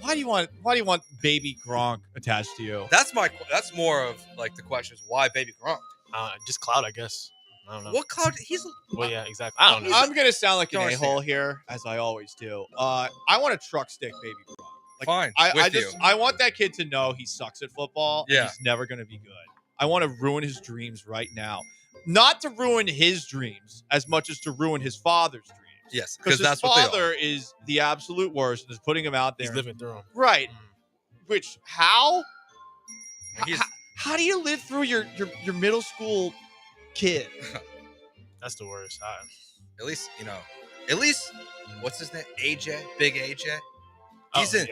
why do you want Baby Gronk attached to you? That's more of like the question is why Baby Gronk? Just cloud, I guess. I don't know. What cloud? Well, yeah, exactly. I don't know. I'm gonna sound like an Don't a-hole understand. here, as I always do. I want to truck stick Baby Gronk. Like, Fine, I want that kid to know he sucks at football. Yeah. And he's never gonna be good. I want to ruin his dreams right now. Not to ruin his dreams as much as to ruin his father's dreams. Yes, because because his that's what they are. father is the absolute worst and is putting him out there. He's living through him. Right. Which how? He's- How do you live through your middle school kid. That's the worst. At least, what's his name? AJ, Big AJ. He's in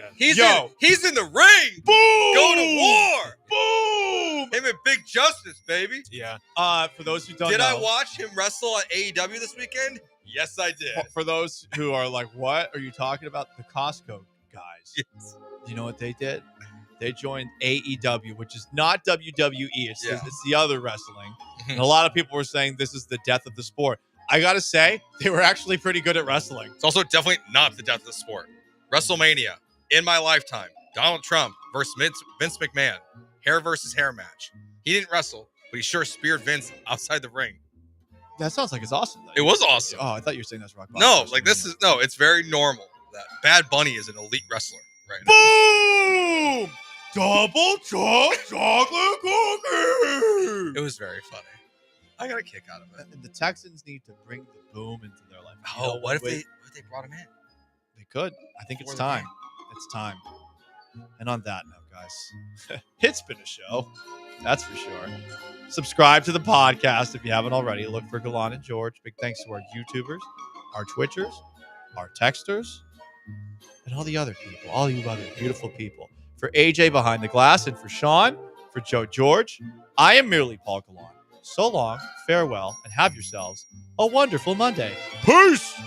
the ring. Boom! Go to war. Boom! Him and Big Justice, baby. Yeah. For those who don't know. Did I watch him wrestle at AEW this weekend? Yes, I did. For those who are like, what are you talking about? The Costco guys. Yes. Do you know what they did? They joined AEW, which is not WWE. It's the other wrestling. And a lot of people were saying this is the death of the sport. I got to say, they were actually pretty good at wrestling. It's also definitely not the death of the sport. WrestleMania, in my lifetime, Donald Trump versus Vince McMahon. Hair versus hair match. He didn't wrestle, but he sure speared Vince outside the ring. That sounds like it's awesome, though. It was awesome. Oh, I thought you were saying that's rock bottom. No, it's very normal. That Bad Bunny is an elite wrestler right now. Boom! Double chocolate cookie! It was very funny. I got a kick out of it. And the Texans need to bring the boom into their life. Oh, what if they brought him in? They could. I think it's time. It's time. And on that note, guys, it's been a show. That's for sure. Subscribe to the podcast if you haven't already. Look for Gallant and George. Big thanks to our YouTubers, our Twitchers, our Texters, and all the other people, all you other beautiful people. For AJ behind the glass and for Sean, for Joe George, I am merely Paul Gallant. So long, farewell, and have yourselves a wonderful Monday. Peace!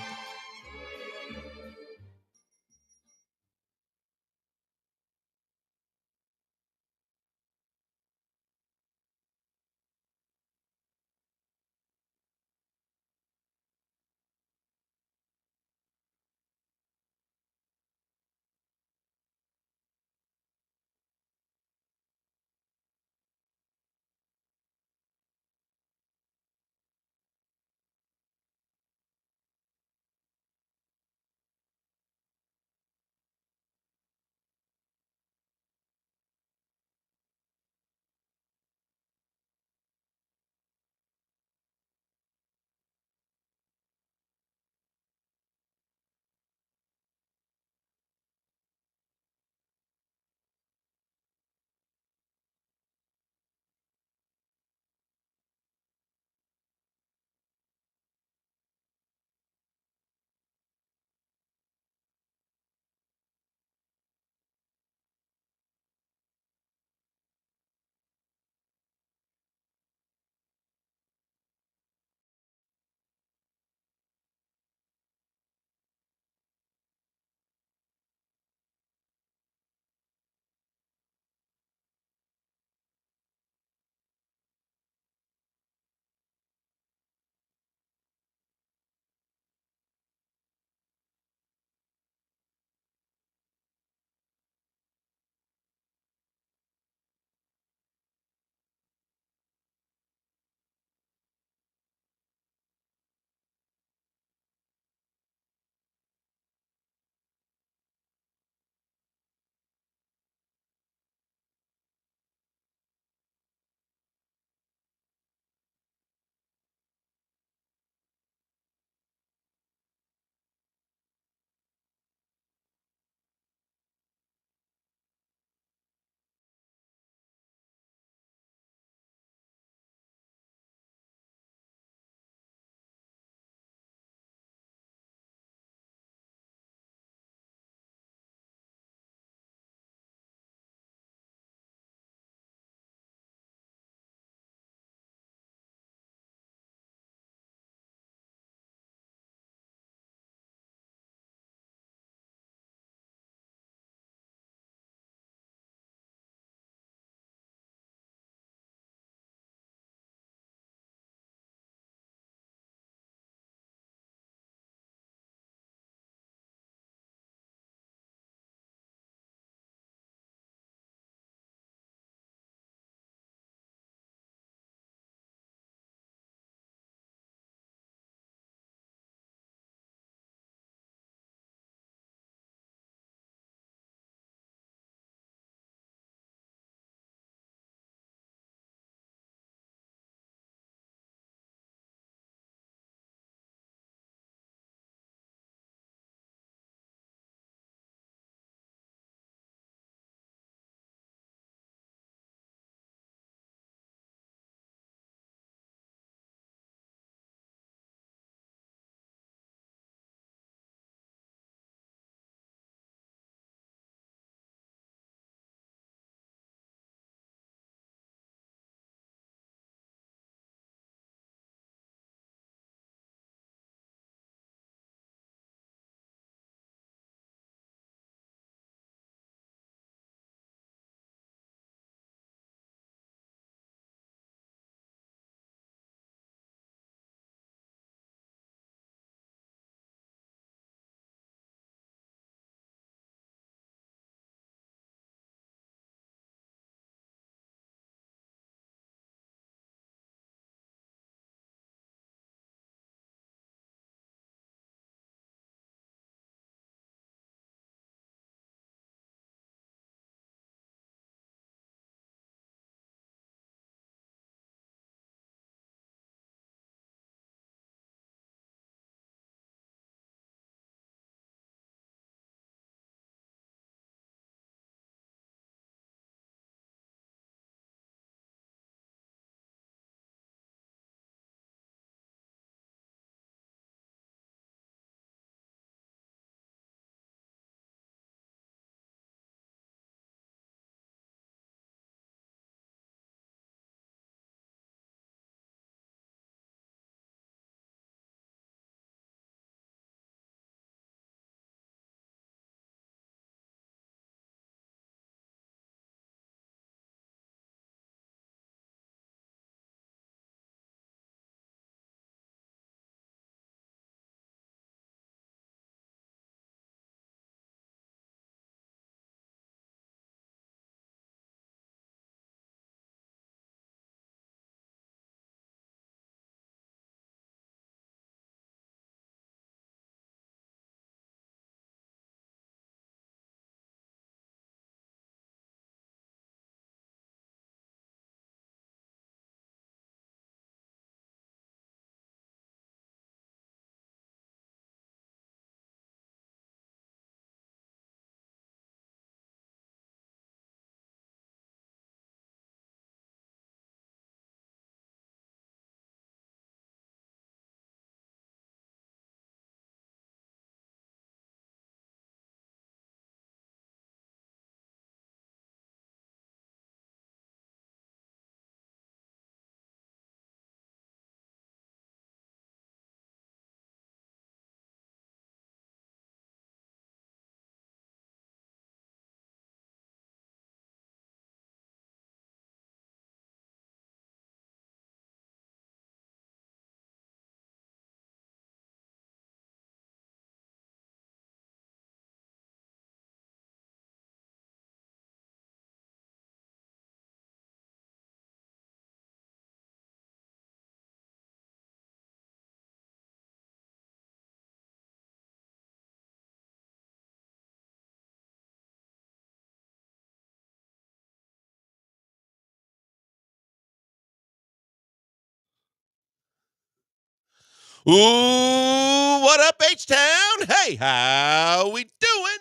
Ooh, what up, H-Town? Hey, how we doing?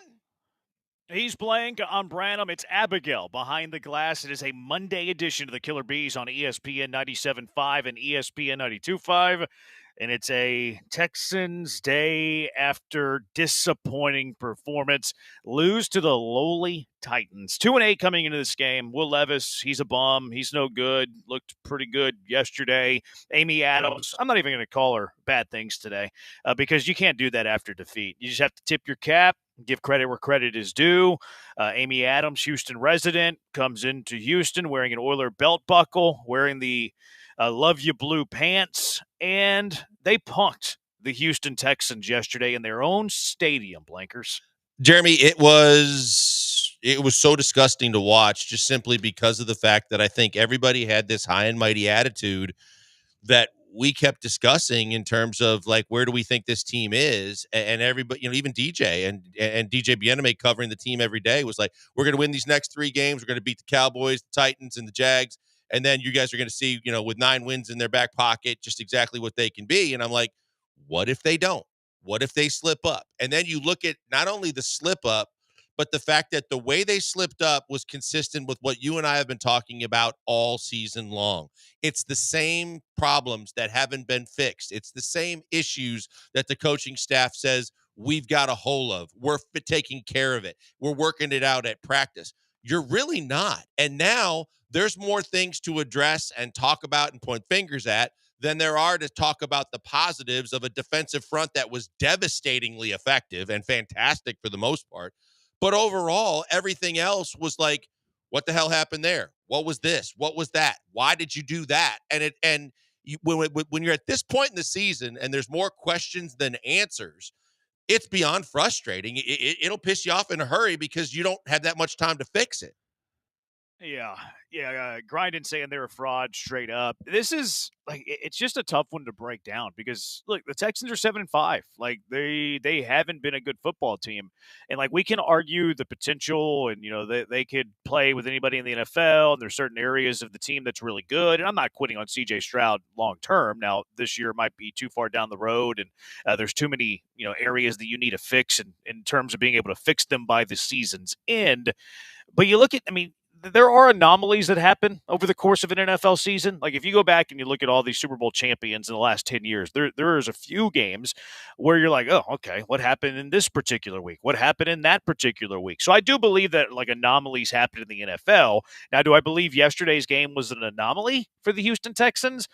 He's playing on Branham. It's Abigail behind the glass. It is a Monday edition of the Killer Bees on ESPN 97.5 and ESPN 92.5. And it's a Texans day after disappointing performance. Lose to the lowly Titans. 2-8 coming into this game. Will Levis, he's a bum. He's no good. Looked pretty good yesterday. Amy Adams, I'm not even going to call her bad things today because you can't do that after defeat. You just have to tip your cap. Give credit where credit is due. Amy Adams, Houston resident, comes into Houston wearing an Oiler belt buckle, wearing the Love You Blue pants, and they punked the Houston Texans yesterday in their own stadium, Blankers. Jeremy, it was so disgusting to watch just simply because of the fact that I think everybody had this high and mighty attitude that we kept discussing in terms of like, where do we think this team is? And everybody, even DJ and DJ Bieneme covering the team every day was like, we're going to win these next 3 games. We're going to beat the Cowboys, the Titans, and the Jags. And then you guys are going to see, with 9 wins in their back pocket, just exactly what they can be. And I'm like, what if they don't? What if they slip up? And then you look at not only the slip up, but the fact that the way they slipped up was consistent with what you and I have been talking about all season long. It's the same problems that haven't been fixed. It's the same issues that the coaching staff says we've got a hold of. We're taking care of it. We're working it out at practice. You're really not. And now there's more things to address and talk about and point fingers at than there are to talk about the positives of a defensive front that was devastatingly effective and fantastic for the most part. But overall, everything else was like, what the hell happened there? What was this? What was that? Why did you do that? And when you're at this point in the season and there's more questions than answers, it's beyond frustrating. It'll piss you off in a hurry because you don't have that much time to fix it. Yeah. Grinding saying they're a fraud straight up. This is it's just a tough one to break down because look, the Texans are 7-5. Like they haven't been a good football team, and we can argue the potential, and they could play with anybody in the NFL. And there's certain areas of the team that's really good, and I'm not quitting on C.J. Stroud long term. Now this year might be too far down the road, and there's too many areas that you need to fix in terms of being able to fix them by the season's end. But you look at, there are anomalies that happen over the course of an NFL season. Like if you go back and you look at all these Super Bowl champions in the last 10 years, there is a few games where you're like, oh, okay, what happened in this particular week? What happened in that particular week? So I do believe that anomalies happen in the NFL. Now, do I believe yesterday's game was an anomaly for the Houston Texans?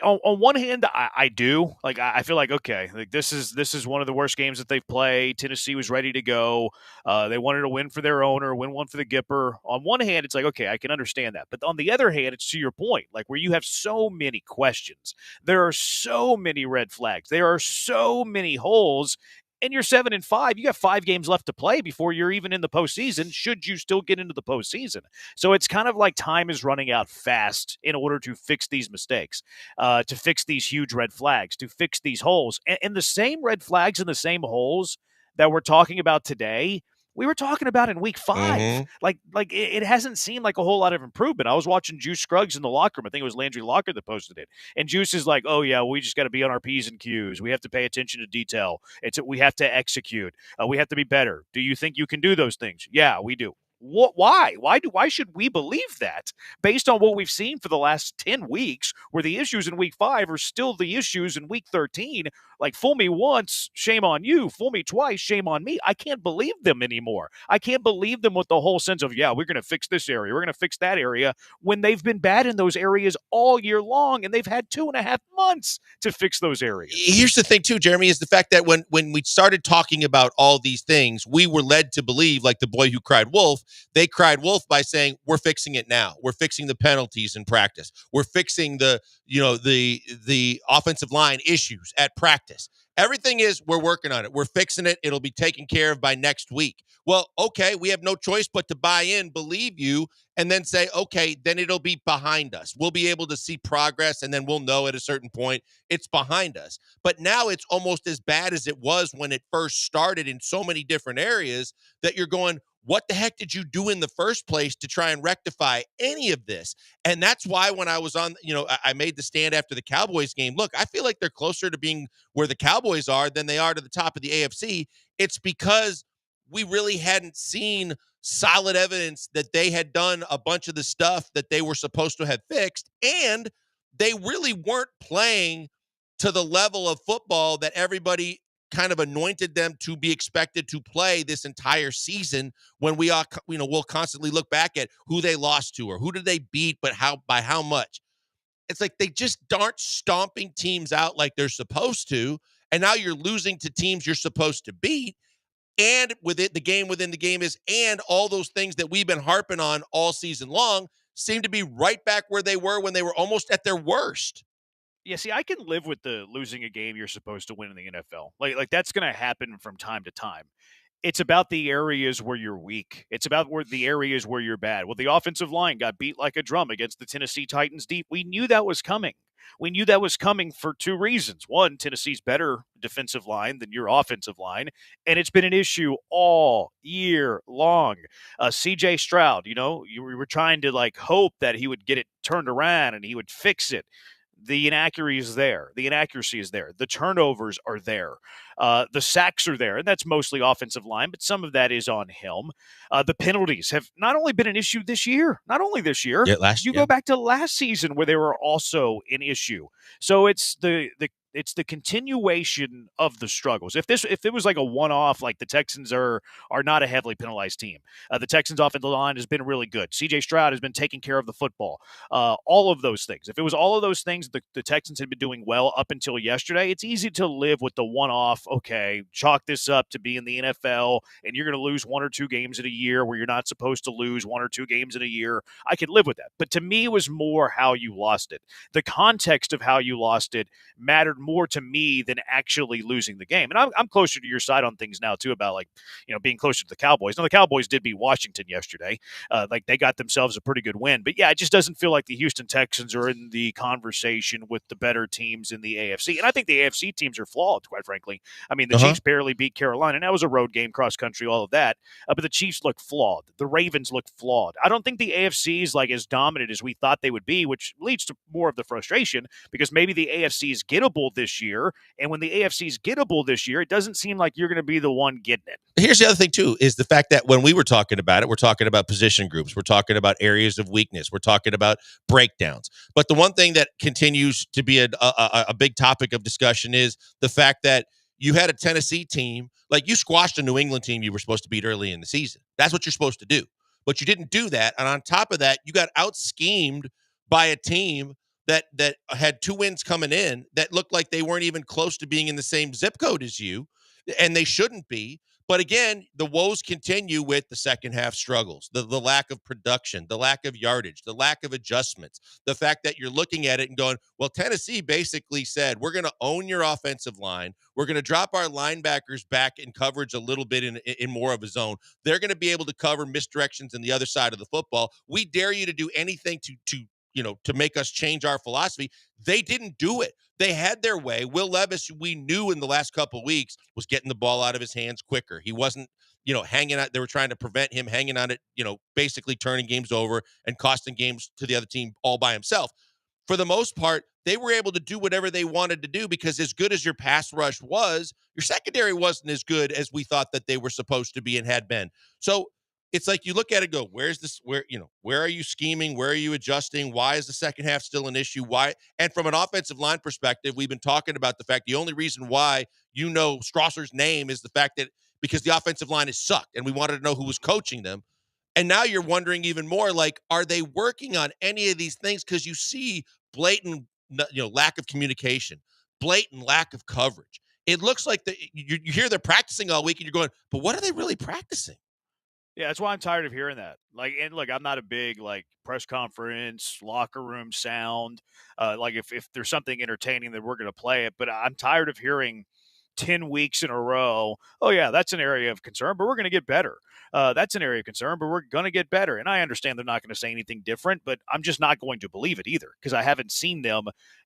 On one hand, I do. I feel like, okay, this is one of the worst games that they've played. Tennessee was ready to go. They wanted to win for their owner, win one for the Gipper. On one hand, it's like, okay, I can understand that. But on the other hand, it's to your point, where you have so many questions. There are so many red flags. There are so many holes. And you're 7-5. You got 5 games left to play before you're even in the postseason, should you still get into the postseason. So it's kind of like time is running out fast in order to fix these mistakes, to fix these huge red flags, to fix these holes. And the same red flags and the same holes that we're talking about today, we were talking about in week 5. Mm-hmm. It hasn't seemed like a whole lot of improvement. I was watching Juice Scruggs in the locker room. I think it was Landry Locker that posted it. And Juice is like, oh, yeah, we just got to be on our P's and Q's. We have to pay attention to detail. We have to execute. We have to be better. Do you think you can do those things? Yeah, we do. Why? Why should we believe that based on what we've seen for the last 10 weeks, where the issues in week 5 are still the issues in week 13? Fool me once, shame on you. Fool me twice, shame on me. I can't believe them anymore. I can't believe them with the whole sense of, yeah, we're going to fix this area. We're going to fix that area, when they've been bad in those areas all year long, and they've had 2.5 months to fix those areas. Here's the thing, too, Jeremy, is the fact that when we started talking about all these things, we were led to believe, like the boy who cried wolf, they cried wolf by saying, we're fixing it now. We're fixing the penalties in practice. We're fixing the offensive line issues at practice. Everything is, we're working on it. We're fixing it. It'll be taken care of by next week. Well, okay, we have no choice but to buy in, believe you, and then say, okay, then it'll be behind us. We'll be able to see progress, and then we'll know at a certain point it's behind us. But now it's almost as bad as it was when it first started in so many different areas that you're going, what the heck did you do in the first place to try and rectify any of this? And that's why when I was on, I made the stand after the Cowboys game. Look, I feel like they're closer to being where the Cowboys are than they are to the top of the AFC. It's because we really hadn't seen solid evidence that they had done a bunch of the stuff that they were supposed to have fixed. And they really weren't playing to the level of football that everybody kind of anointed them to be expected to play this entire season, when we are, we'll constantly look back at who they lost to or who did they beat, but by how much. It's like they just aren't stomping teams out like they're supposed to. And now you're losing to teams you're supposed to beat. And with it, the game within the game and all those things that we've been harping on all season long seem to be right back where they were when they were almost at their worst. Yeah, see, I can live with the losing a game you're supposed to win in the NFL. Like that's going to happen from time to time. It's about the areas where you're weak. It's about the areas where you're bad. Well, the offensive line got beat like a drum against the Tennessee Titans deep. We knew that was coming. We knew that was coming for two reasons. One, Tennessee's better defensive line than your offensive line, and it's been an issue all year long. C.J. Stroud, you were trying to hope that he would get it turned around and he would fix it. The inaccuracy is there. The turnovers are there. The sacks are there, and that's mostly offensive line, but some of that is on him. The penalties have not only been an issue this year, you go back to last season where they were also an issue. So it's the continuation of the struggles. If it was like a one-off, like the Texans are not a heavily penalized team. The Texans' offensive line has been really good. C.J. Stroud has been taking care of the football. All of those things. If it was all of those things, the Texans had been doing well up until yesterday. It's easy to live with the one-off. Okay, chalk this up to be in the NFL, and you're going to lose one or two games in a year where you're not supposed to lose one or two games in a year. I could live with that. But to me, it was more how you lost it. The context of how you lost it mattered more to me than actually losing the game. And I'm closer to your side on things now too, about being closer to the Cowboys. Now the Cowboys did beat Washington yesterday. They got themselves a pretty good win, but yeah, it just doesn't feel like the Houston Texans are in the conversation with the better teams in the AFC. And I think the AFC teams are flawed, quite frankly. I mean, the Chiefs barely beat Carolina, and that was a road game, cross country, all of that. But the Chiefs look flawed. The Ravens look flawed. I don't think the AFC is as dominant as we thought they would be, which leads to more of the frustration, because maybe the AFC is gettable this year. And when the AFC is gettable this year, it doesn't seem like you're going to be the one getting it. Here's the other thing, too, is the fact that when we were talking about it, we're talking about position groups. We're talking about areas of weakness. We're talking about breakdowns. But the one thing that continues to be a big topic of discussion is the fact that you had a Tennessee team, you squashed a New England team you were supposed to beat early in the season. That's what you're supposed to do. But you didn't do that. And on top of that, you got out-schemed by a team that had two wins coming in that looked like they weren't even close to being in the same zip code as you, and they shouldn't be. But again, the woes continue with the second half struggles, the lack of production, the lack of yardage, the lack of adjustments, the fact that you're looking at it and going, well, Tennessee basically said, we're going to own your offensive line. We're going to drop our linebackers back in coverage a little bit in more of a zone. They're going to be able to cover misdirections on the other side of the football. We dare you to do anything to make us change our philosophy. They didn't do it. They had their way. Will Levis, we knew in the last couple of weeks, was getting the ball out of his hands quicker. He wasn't, hanging out. They were trying to prevent him hanging on it, basically turning games over and costing games to the other team all by himself. For the most part, they were able to do whatever they wanted to do, because as good as your pass rush was, your secondary wasn't as good as we thought that they were supposed to be and had been. So it's like you look at it and go, where are you scheming? Where are you adjusting? Why is the second half still an issue? Why? And from an offensive line perspective, we've been talking about the fact the only reason why Strasser's name is the fact that because the offensive line has sucked and we wanted to know who was coaching them. And now you're wondering even more, are they working on any of these things? Because you see blatant, lack of communication, blatant lack of coverage. It looks like you hear they're practicing all week and you're going, but what are they really practicing? Yeah, that's why I'm tired of hearing that. And look, I'm not a big press conference, locker room sound. If there's something entertaining, then we're going to play it. But I'm tired of hearing 10 weeks in a row, oh, yeah, that's an area of concern, but we're going to get better. That's an area of concern, but we're going to get better. And I understand they're not going to say anything different, but I'm just not going to believe it either because I haven't seen them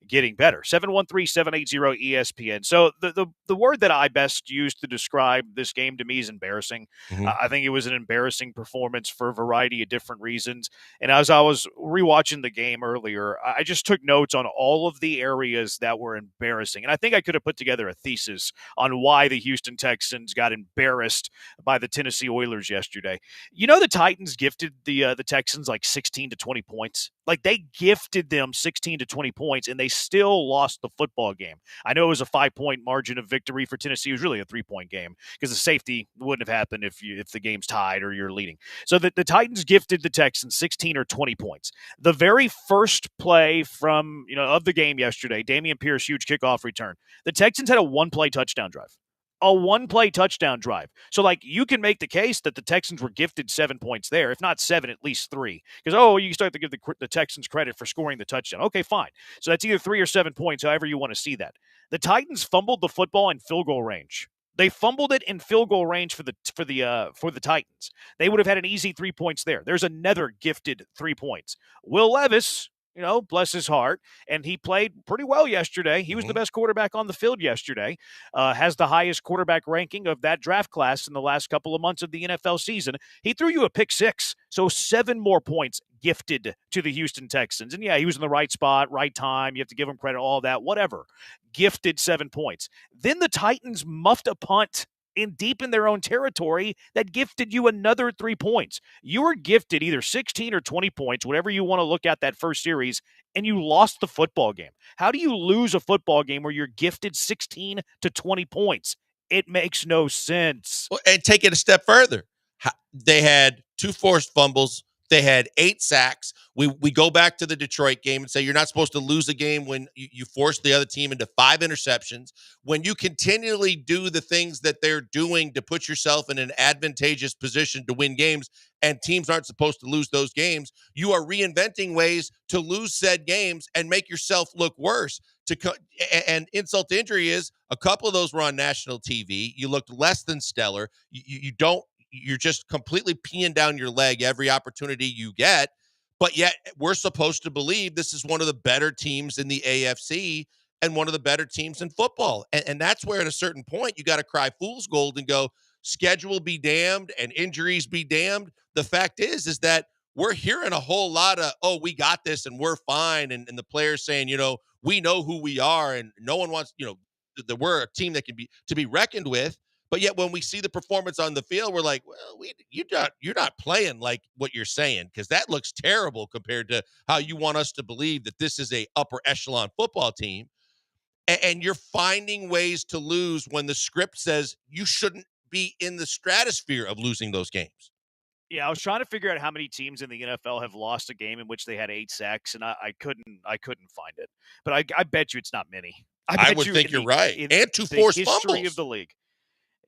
getting better. 713-780-ESPN. So the word that I best use to describe this game to me is embarrassing. I think it was an embarrassing performance for a variety of different reasons. And as I was rewatching the game earlier, I just took notes on all of the areas that were embarrassing. And I think I could have put together a thesis on why the Houston Texans got embarrassed by the Tennessee Oilers yesterday. You know, the Titans gifted the Texans like 16 to 20 points. Like they gifted them 16 to 20 points, and they still lost the football game. I know it was a 5-point margin of victory for Tennessee. It was really a 3-point game because the safety wouldn't have happened if the game's tied or you're leading. So the Titans gifted the Texans 16 or 20 points. The very first play from of the game yesterday, Dameon Pierce, huge kickoff return. The Texans had a one-play touchdown drive. A one-play touchdown drive. So, like, you can make the case that the Texans were gifted 7 points there. If not 7, at least 3. Because, you start to give the Texans credit for scoring the touchdown. Okay, fine. So that's either 3 or 7 points, however you want to see that. The Titans fumbled the football in field goal range. They fumbled it in field goal range for the Titans. They would have had an easy 3 points there. There's another gifted 3 points. Will Levis, bless his heart, and he played pretty well yesterday. He was the best quarterback on the field yesterday, has the highest quarterback ranking of that draft class in the last couple of months of the NFL season. He threw you a pick 6, so 7 more points gifted to the Houston Texans. And yeah, he was in the right spot, right time. You have to give him credit, all that, whatever. Gifted 7 points. Then the Titans muffed a punt deep in their own territory that gifted you another 3 points. You were gifted either 16 or 20 points, whatever you want to look at that first series, and you lost the football game. How do you lose a football game where you're gifted 16 to 20 points? It makes no sense. Well, and take it a step further. They had 2 forced fumbles. They had 8 sacks. We go back to the Detroit game and say you're not supposed to lose a game when you force the other team into 5 interceptions. When you continually do the things that they're doing to put yourself in an advantageous position to win games, and teams aren't supposed to lose those games, you are reinventing ways to lose said games and make yourself look worse. And insult to injury is a couple of those were on national TV. You looked less than stellar. You're just completely peeing down your leg every opportunity you get. But yet we're supposed to believe this is one of the better teams in the AFC and one of the better teams in football. And that's where at a certain point you got to cry fool's gold and go, schedule be damned and injuries be damned. The fact is that we're hearing a whole lot of, we got this and we're fine. And the players saying, we know who we are and no one wants, that we're a team that can be reckoned with. But yet when we see the performance on the field, we're like, well, you're not playing like what you're saying, because that looks terrible compared to how you want us to believe that this is a upper echelon football team. And you're finding ways to lose when the script says you shouldn't be in the stratosphere of losing those games. Yeah, I was trying to figure out how many teams in the NFL have lost a game in which they had 8 sacks, and I couldn't find it. But I bet you it's not many. I would think you're right. And 2 forced fumbles of the league.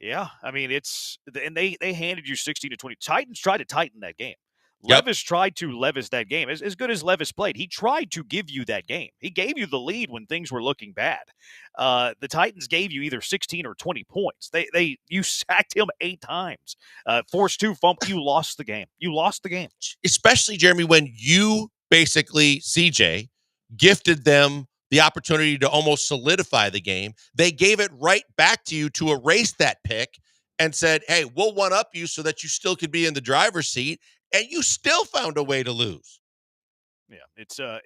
Yeah, I mean, and they handed you 16 to 20. Titans tried to tighten that game. Levis tried to Levis that game. As good as Levis played, he tried to give you that game. He gave you the lead when things were looking bad. The Titans gave you either 16 or 20 points. You sacked him 8 times, forced 2 fumbles. You lost the game. You lost the game. Especially, Jeremy, when you basically, CJ, gifted them the opportunity to almost solidify the game. They gave it right back to you to erase that pick and said, hey, we'll one-up you so that you still could be in the driver's seat, and you still found a way to lose. Yeah,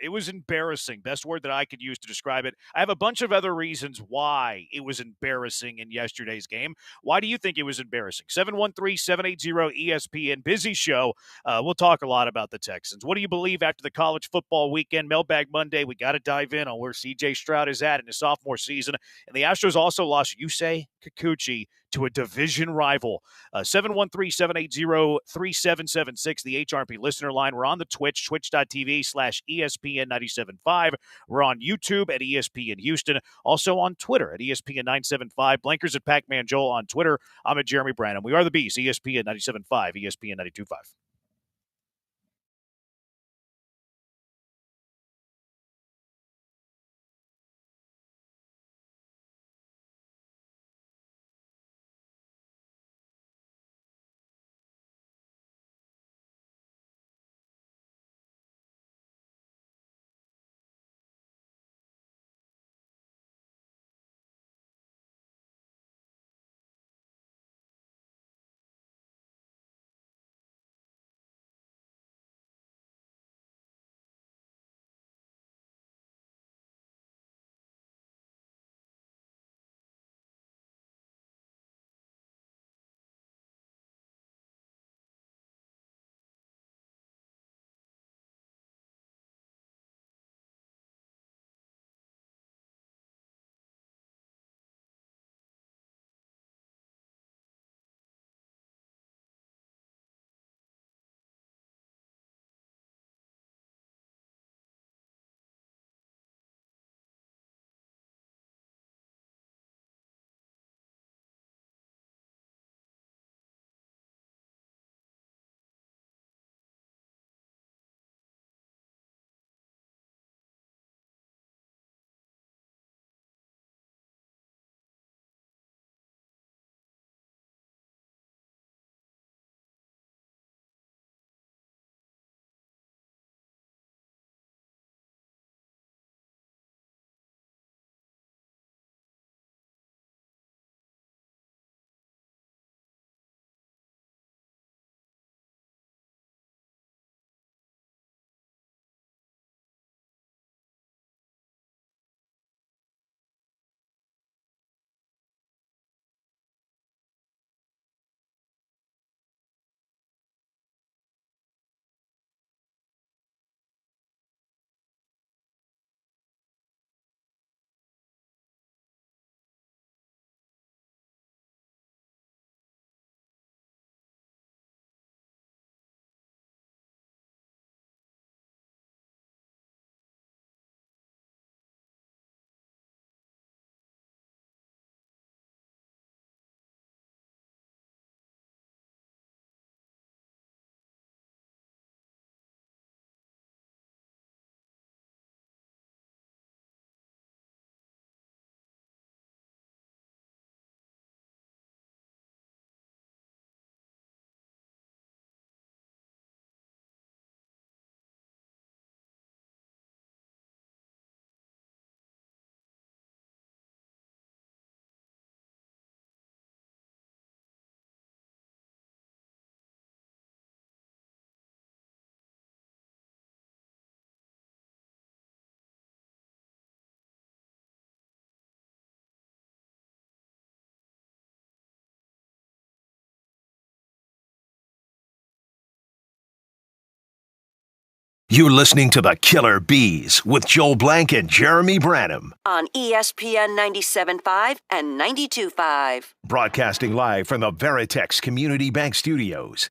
it was embarrassing. Best word that I could use to describe it. I have a bunch of other reasons why it was embarrassing in yesterday's game. Why do you think it was embarrassing? 713-780-ESPN. Busy show. We'll talk a lot about the Texans. What do you believe after the college football weekend? Mailbag Monday, we got to dive in on where C.J. Stroud is at in his sophomore season. And the Astros also lost Yusei Kikuchi to a division rival. 713-780-3776, the HRP listener line. We're on the twitch.tv/ESPN 97.5. We're on YouTube at ESPN Houston. Also on Twitter at ESPN 975. Blankers at Pac-Man Joel on Twitter. I'm at Jeremy Branham. We are the Bees, ESPN 97.5, ESPN 92.5. You're listening to the Killer Bees with Joel Blank and Jeremy Branham. On ESPN 97.5 and 92.5. Broadcasting live from the Veritex Community Bank Studios.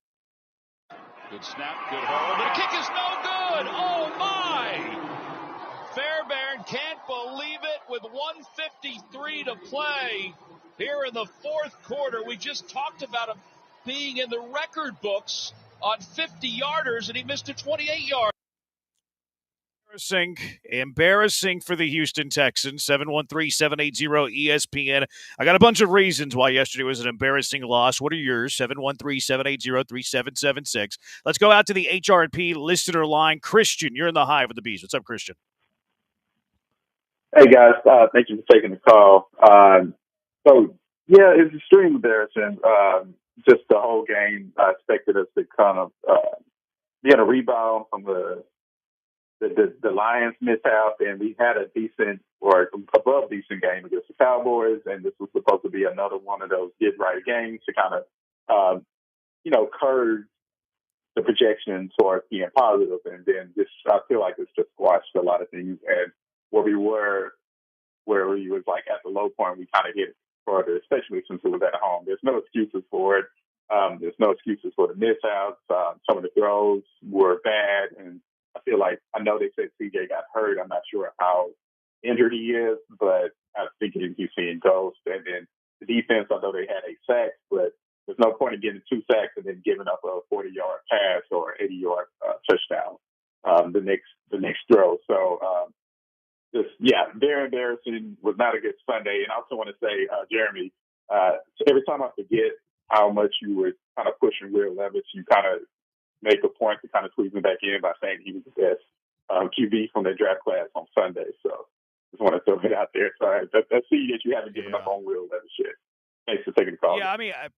Good snap, good hold. The kick is no good. Oh, my. Fairbairn can't believe it with 1:53 to play here in the fourth quarter. We just talked about him being in the record books on 50-yarders, and he missed a 28-yard. Embarrassing for the Houston Texans. 713-780-ESPN. I got a bunch of reasons why yesterday was an embarrassing loss. What are yours? 713-780-3776. Let's go out to the HRP listener line. Christian, you're in the Hive with the Bees. What's up, Christian? Hey, guys. Thank you for taking the call. It's extremely embarrassing. Just the whole game, I expected us to kind of be on a rebound from the Lions mishap, and we had a decent or above decent game against the Cowboys, and this was supposed to be another one of those get-right games to kind of, curb the projection towards being positive, and then I feel like it's just squashed a lot of things, and where we was like at the low point, we kind of hit further, especially since it was at home. There's no excuses for it. There's no excuses for the mishaps. Some of the throws were bad, and I feel like, I know they said CJ got hurt. I'm not sure how injured he is, but I think he's seeing ghosts. And then the defense, although they had 8 sacks, but there's no point in getting 2 sacks and then giving up a 40-yard pass or 80-yard touchdown the next throw. So, very embarrassing. Was not a good Sunday. And I also want to say, Jeremy, every time I forget how much you were kind of pushing Will Levis, you kind of make a point to kind of squeeze him back in by saying he was the best QB from the draft class on Sunday. So just want to throw it out there. So I see that you haven't given up on Will Levis yet. Thanks for taking the call. Yeah, I mean, I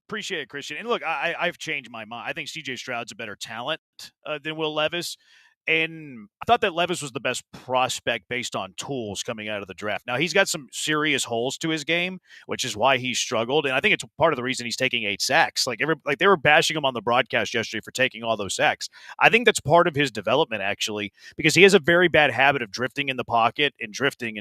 appreciate it, Christian. And look, I've changed my mind. I think C.J. Stroud's a better talent than Will Levis. And I thought that Levis was the best prospect based on tools coming out of the draft. Now, he's got some serious holes to his game, which is why he struggled. And I think it's part of the reason he's taking 8 sacks. Like they were bashing him on the broadcast yesterday for taking all those sacks. I think that's part of his development, actually, because he has a very bad habit of drifting in the pocket and drifting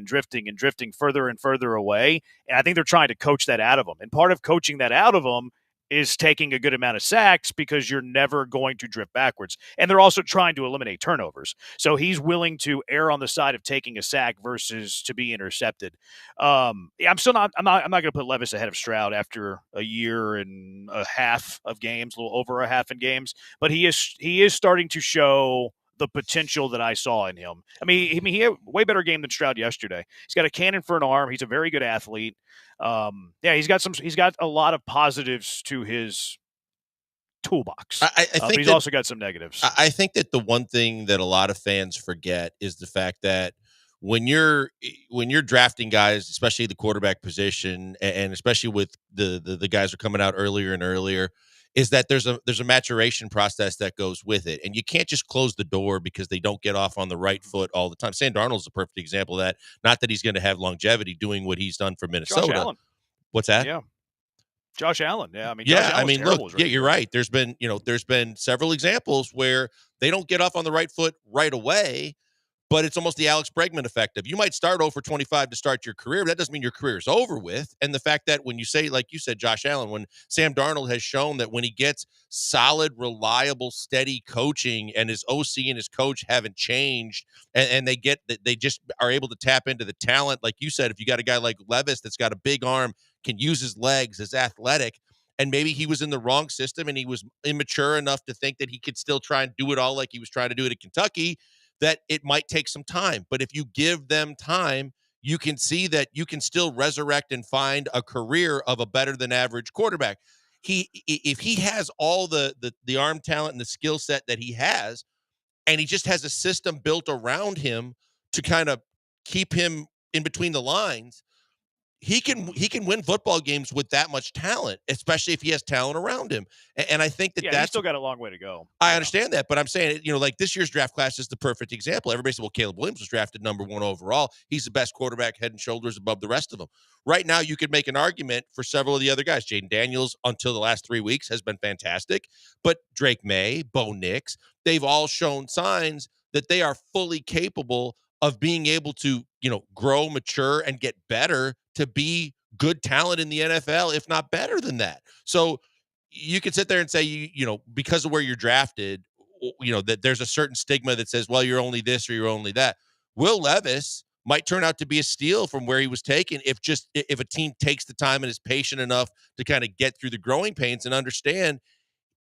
further and further away. And I think they're trying to coach that out of him. And part of coaching that out of him is taking a good amount of sacks because you're never going to drift backwards. And they're also trying to eliminate turnovers. So he's willing to err on the side of taking a sack versus to be intercepted. I'm not going to put Levis ahead of Stroud after a year and a half of games, a little over a half in games, but he is starting to show the potential that I saw in him. I mean, he had a way better game than Stroud yesterday. He's got a cannon for an arm. He's a very good athlete. He's got a lot of positives to his toolbox. I think but he's also got some negatives. I think that the one thing that a lot of fans forget is the fact that when you're drafting guys, especially the quarterback position, and especially with the guys who are coming out earlier and earlier, is that there's a maturation process that goes with it. And you can't just close the door because they don't get off on the right foot all the time. Sam Darnold's a perfect example of that. Not that he's going to have longevity doing what he's done for Minnesota. Josh Allen. What's that? Yeah. Josh Allen. Yeah. Look, you're right. There's been several examples where they don't get off on the right foot right away, but it's almost the Alex Bregman effect of you might start 0 for 25 to start your career, but that doesn't mean your career is over with. And the fact that when you say, like you said, Josh Allen, when Sam Darnold has shown that when he gets solid, reliable, steady coaching and his OC and his coach haven't changed and they just are able to tap into the talent. Like you said, if you got a guy like Levis that's got a big arm, can use his legs, is athletic, and maybe he was in the wrong system and he was immature enough to think that he could still try and do it all like he was trying to do it at Kentucky, that it might take some time. But if you give them time, you can see that you can still resurrect and find a career of a better than average quarterback. If he has all the arm talent and the skill set that he has, and he just has a system built around him to kind of keep him in between the lines, he can win football games with that much talent, especially if he has talent around him. And I think he's that's still got a long way to go. I understand that, but I'm saying, like this year's draft class is the perfect example. Everybody said, well, Caleb Williams was drafted number 1 overall. He's the best quarterback head and shoulders above the rest of them. Right now, you could make an argument for several of the other guys. Jaden Daniels, until the last 3 weeks, has been fantastic. But Drake May, Bo Nix, they've all shown signs that they are fully capable of being able to, grow, mature, and get better to be good talent in the NFL, if not better than that. So you could sit there and say, because of where you're drafted, that there's a certain stigma that says, well, you're only this or you're only that. Will Levis might turn out to be a steal from where he was taken if a team takes the time and is patient enough to kind of get through the growing pains and understand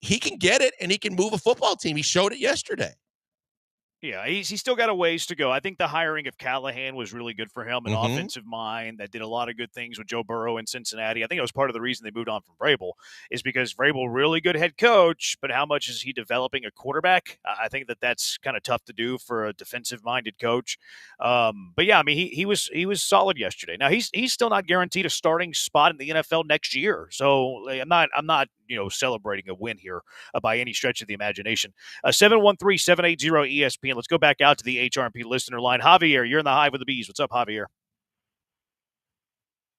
he can get it and he can move a football team. He showed it yesterday. Yeah, he's still got a ways to go. I think the hiring of Callahan was really good for him, an offensive mind that did a lot of good things with Joe Burrow in Cincinnati. I think it was part of the reason they moved on from Vrabel, is because Vrabel, really good head coach, but how much is he developing a quarterback? I think that's kind of tough to do for a defensive-minded coach. But yeah, I mean, he was solid yesterday. Now he's still not guaranteed a starting spot in the NFL next year, so I'm not celebrating a win here by any stretch of the imagination. 713-780-ESPN. Let's go back out to the HRP listener line. Javier, you're in the Hive with the Bees. What's up, Javier?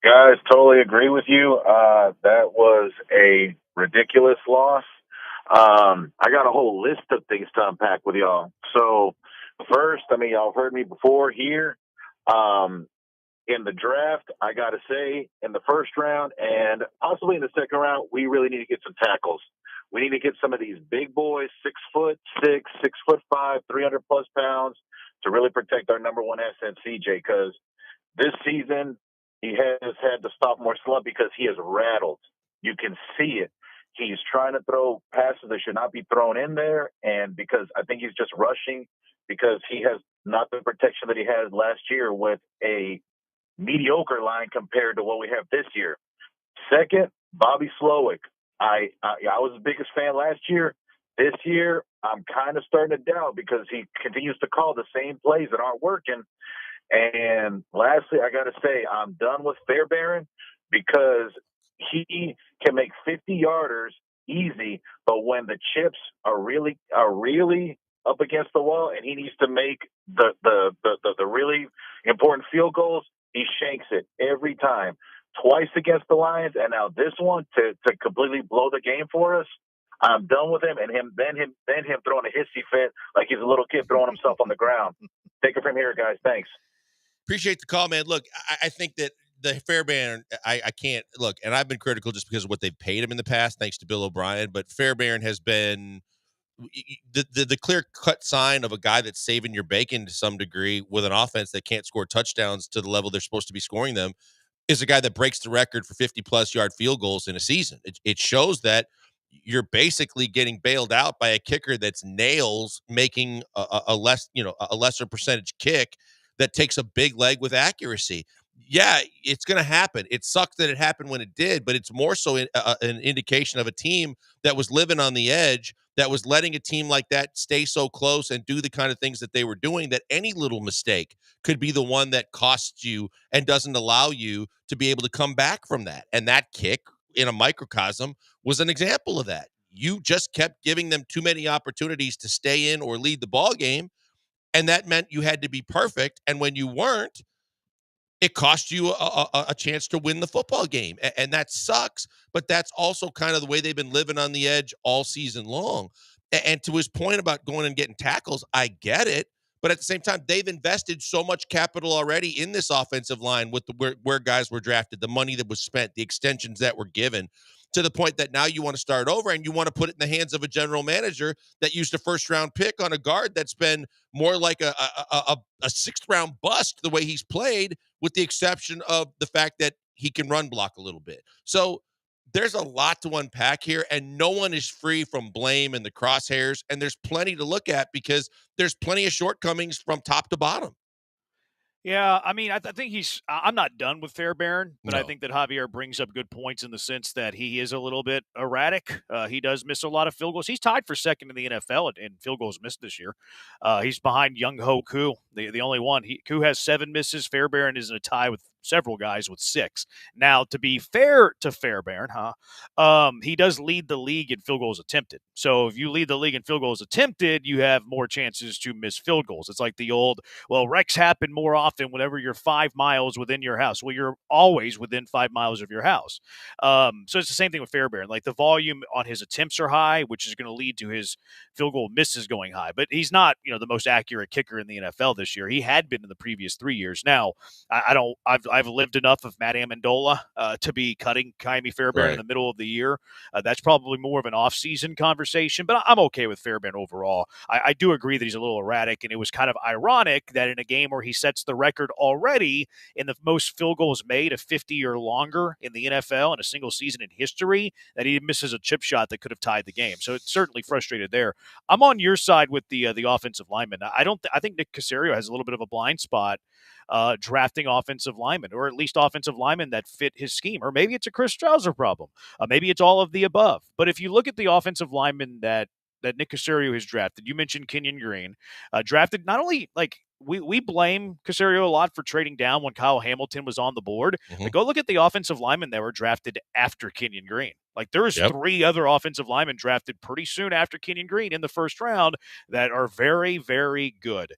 Guys, totally agree with you. That was a ridiculous loss. I got a whole list of things to unpack with y'all. So first, y'all heard me before here. In the draft, I got to say, in the first round and possibly in the second round, we really need to get some tackles. We need to get some of these big boys, 6'6", 6'5", 300+ pounds, to really protect our number one asset, CJ. Because this season he has had the sophomore slump because he is rattled. You can see it. He's trying to throw passes that should not be thrown in there, and because I think he's just rushing because he has not the protection that he had last year with a mediocre line compared to what we have this year. Second, Bobby Slowick. I was the biggest fan last year. This year, I'm kind of starting to doubt because he continues to call the same plays that aren't working. And lastly, I got to say, I'm done with Fairbairn because he can make 50-yarders easy, but when the chips are really up against the wall and he needs to make the really important field goals, he shanks it every time. Twice against the Lions, and now this one to completely blow the game for us. I'm done with him, and him throwing a hissy fit like he's a little kid throwing himself on the ground. Take it from here, guys. Thanks. Appreciate the call, man. Look, I think that the Fairbairn, I can't look, and I've been critical just because of what they've paid him in the past, thanks to Bill O'Brien. But Fairbairn has been the clear-cut sign of a guy that's saving your bacon to some degree with an offense that can't score touchdowns to the level they're supposed to be scoring them, is a guy that breaks the record for 50-plus yard field goals in a season. It shows that you're basically getting bailed out by a kicker that's nails making a lesser percentage kick that takes a big leg with accuracy. Yeah, it's going to happen. It sucks that it happened when it did, but it's more so an indication of a team that was living on the edge, that was letting a team like that stay so close and do the kind of things that they were doing, that any little mistake could be the one that costs you and doesn't allow you to be able to come back from that. And that kick in a microcosm was an example of that. You just kept giving them too many opportunities to stay in or lead the ball game, and that meant you had to be perfect. And when you weren't, it cost you a chance to win the football game. And that sucks, but that's also kind of the way they've been living on the edge all season long. And to his point about going and getting tackles, I get it. But at the same time, they've invested so much capital already in this offensive line with where guys were drafted, the money that was spent, the extensions that were given, to the point that now you want to start over and you want to put it in the hands of a general manager that used a first-round pick on a guard that's been more like a sixth-round bust the way he's played, with the exception of the fact that he can run block a little bit. So there's a lot to unpack here, and no one is free from blame and the crosshairs, and there's plenty to look at because there's plenty of shortcomings from top to bottom. Yeah, I mean, I think I'm not done with Fairbairn, but No. I think that Javier brings up good points in the sense that he is a little bit erratic. He does miss a lot of field goals. He's tied for second in the NFL in field goals missed this year. He's behind Young Ho Koo, the only one. Koo has 7 misses. Fairbairn is in a tie with several guys with 6. Now, to be fair to Fairbairn, he does lead the league in field goals attempted. So if you lead the league in field goals attempted, you have more chances to miss field goals. It's like the old, well, wrecks happen more often whenever you're 5 miles within your house. Well, you're always within 5 miles of your house. So it's the same thing with Fairbairn. Like the volume on his attempts are high, which is going to lead to his field goal misses going high. But he's not, the most accurate kicker in the NFL this year. He had been in the previous 3 years. Now, I've lived enough of Matt Amendola to be cutting Kaimi Fairbairn in the middle of the year. That's probably more of an off-season conversation, but I'm okay with Fairbairn overall. I do agree that he's a little erratic, and it was kind of ironic that in a game where he sets the record already in the most field goals made of 50 or longer in the NFL in a single season in history, that he misses a chip shot that could have tied the game. So it's certainly frustrated there. I'm on your side with the offensive lineman. I think Nick Caserio has a little bit of a blind spot drafting offensive linemen, or at least offensive linemen that fit his scheme. Or maybe it's a Chris Strauser problem. Maybe it's all of the above. But if you look at the offensive linemen that Nick Caserio has drafted, you mentioned Kenyon Green, drafted not only like we blame Caserio a lot for trading down when Kyle Hamilton was on the board, but go look at the offensive linemen that were drafted after Kenyon Green. Like there was 3 other offensive linemen drafted pretty soon after Kenyon Green in the first round that are very, very good.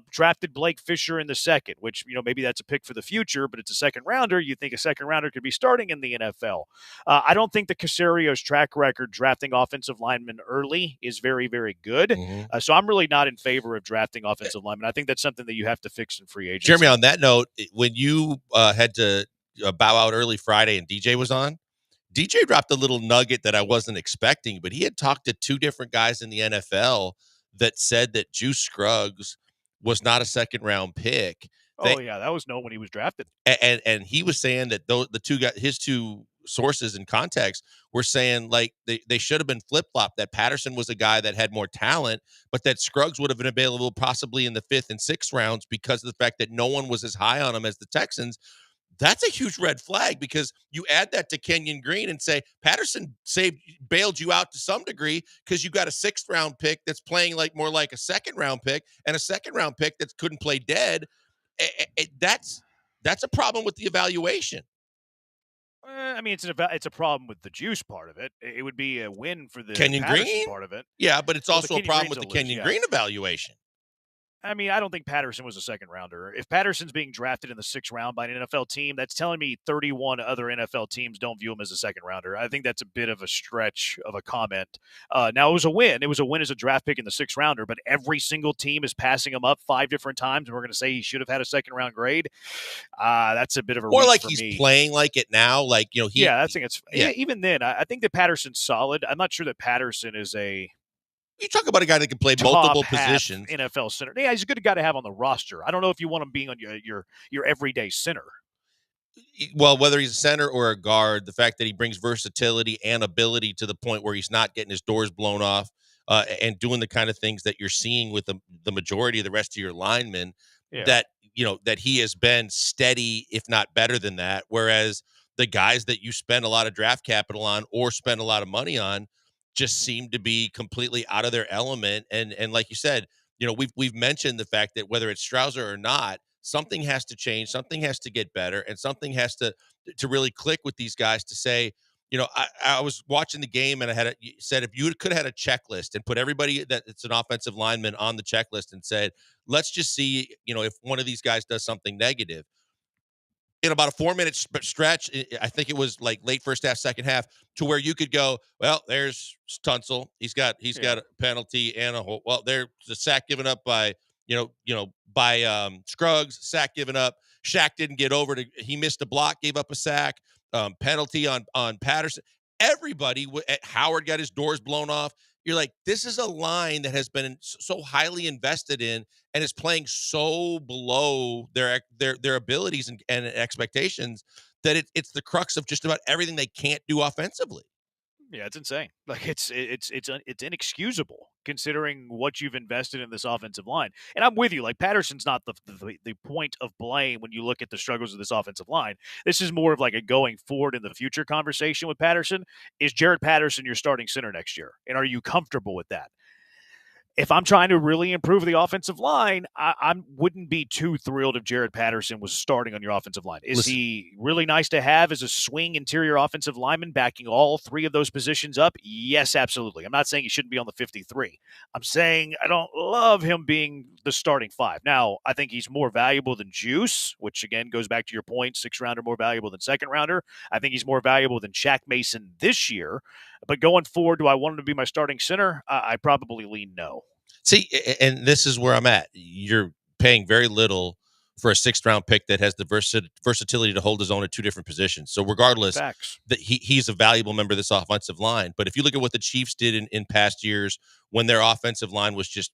Drafted Blake Fisher in the second, which, maybe that's a pick for the future, but it's a second rounder. You think a second rounder could be starting in the NFL. I don't think the Caserio's track record drafting offensive linemen early is very, very good. So I'm really not in favor of drafting offensive linemen. I think that's something that you have to fix in free agency. Jeremy, on that note, when you had to bow out early Friday and DJ was on, DJ dropped a little nugget that I wasn't expecting, but he had talked to 2 different guys in the NFL that said that Juice Scruggs was not a second-round pick. That was known when he was drafted. And he was saying that the 2 guys, his 2 sources and context were saying like they should have been flip-flopped, that Patterson was a guy that had more talent, but that Scruggs would have been available possibly in the 5th and 6th rounds because of the fact that no one was as high on him as the Texans. That's a huge red flag, because you add that to Kenyon Green and say Patterson bailed you out to some degree because you got a 6th round pick that's playing more like a 2nd round pick, and a 2nd round pick that couldn't play dead. That's a problem with the evaluation. I mean, it's a problem with the Juice part of it. It would be a win for the Kenyon Patterson Green part of it. Yeah, but it's also a problem with the Green's Kenyon Green evaluation. I mean, I don't think Patterson was a second rounder. If Patterson's being drafted in the 6th round by an NFL team, that's telling me 31 other NFL teams don't view him as a second rounder. I think that's a bit of a stretch of a comment. Now, it was a win. It was a win as a draft pick in the 6th rounder, but every single team is passing him up 5 different times, and we're going to say he should have had a second round grade. That's a bit of a Or reach like for he's me. playing like it now. Like, I think it's even then. I think that Patterson's solid. I'm not sure that Patterson is a. You talk about a guy that can play multiple positions. NFL center. Yeah, he's a good guy to have on the roster. I don't know if you want him being on your everyday center. Well, whether he's a center or a guard, the fact that he brings versatility and ability to the point where he's not getting his doors blown off and doing the kind of things that you're seeing with the majority of the rest of your linemen, that he has been steady, if not better than that. Whereas the guys that you spend a lot of draft capital on or spend a lot of money on just seem to be completely out of their element. And like you said, we've mentioned the fact that whether it's Strauser or not, something has to change, something has to get better, and something has to really click with these guys to say, I was watching the game and I said, if you could have had a checklist and put everybody that it's an offensive lineman on the checklist and said, let's just see, if one of these guys does something negative. In about a 4-minute stretch, I think it was like late first half, second half, to where you could go, well, there's Tunsil. He's got a penalty and there's a sack given up by Scruggs, sack given up. Shaq didn't get over he missed a block, gave up a sack, penalty on Patterson. Everybody at Howard got his doors blown off. You're like, this is a line that has been so highly invested in and is playing so below their abilities and expectations that it's the crux of just about everything they can't do offensively. Yeah, it's insane. Like it's inexcusable considering what you've invested in this offensive line. And I'm with you. Like Patterson's not the point of blame when you look at the struggles of this offensive line. This is more of like a going forward in the future conversation with Patterson. Is Jared Patterson your starting center next year? And are you comfortable with that? if I'm trying to really improve the offensive line, I wouldn't be too thrilled if Jared Patterson was starting on your offensive line. Is he really nice to have as a swing interior offensive lineman backing all three of those positions up? Yes, absolutely. I'm not saying he shouldn't be on the 53. I'm saying I don't love him being the starting 5. Now, I think he's more valuable than Juice, which again goes back to your point, 6th-rounder more valuable than 2nd-rounder. I think he's more valuable than Shaq Mason this year. But going forward, do I want him to be my starting center? I probably lean no. See, and this is where I'm at. You're paying very little for a 6th-round pick that has the versatility to hold his own at 2 different positions. So regardless, that he's a valuable member of this offensive line. But if you look at what the Chiefs did in past years when their offensive line was just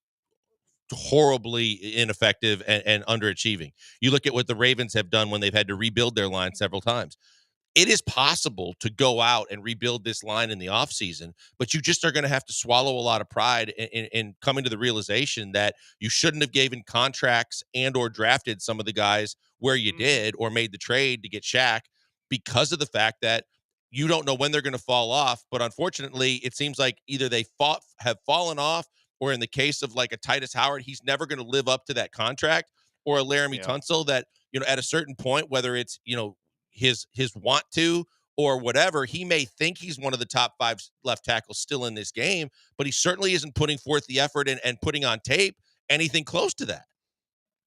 horribly ineffective and underachieving, you look at what the Ravens have done when they've had to rebuild their line several times. It is possible to go out and rebuild this line in the offseason, but you just are going to have to swallow a lot of pride in coming to the realization that you shouldn't have given contracts and or drafted some of the guys where you did or made the trade to get Shaq because of the fact that you don't know when they're going to fall off. But unfortunately, it seems like either they have fallen off, or in the case of like a Titus Howard, he's never going to live up to that contract, or a Laramie Tunsil that, at a certain point, whether it's, his want to or whatever, he may think he's one of the top 5 left tackles still in this game, but he certainly isn't putting forth the effort and putting on tape anything close to that.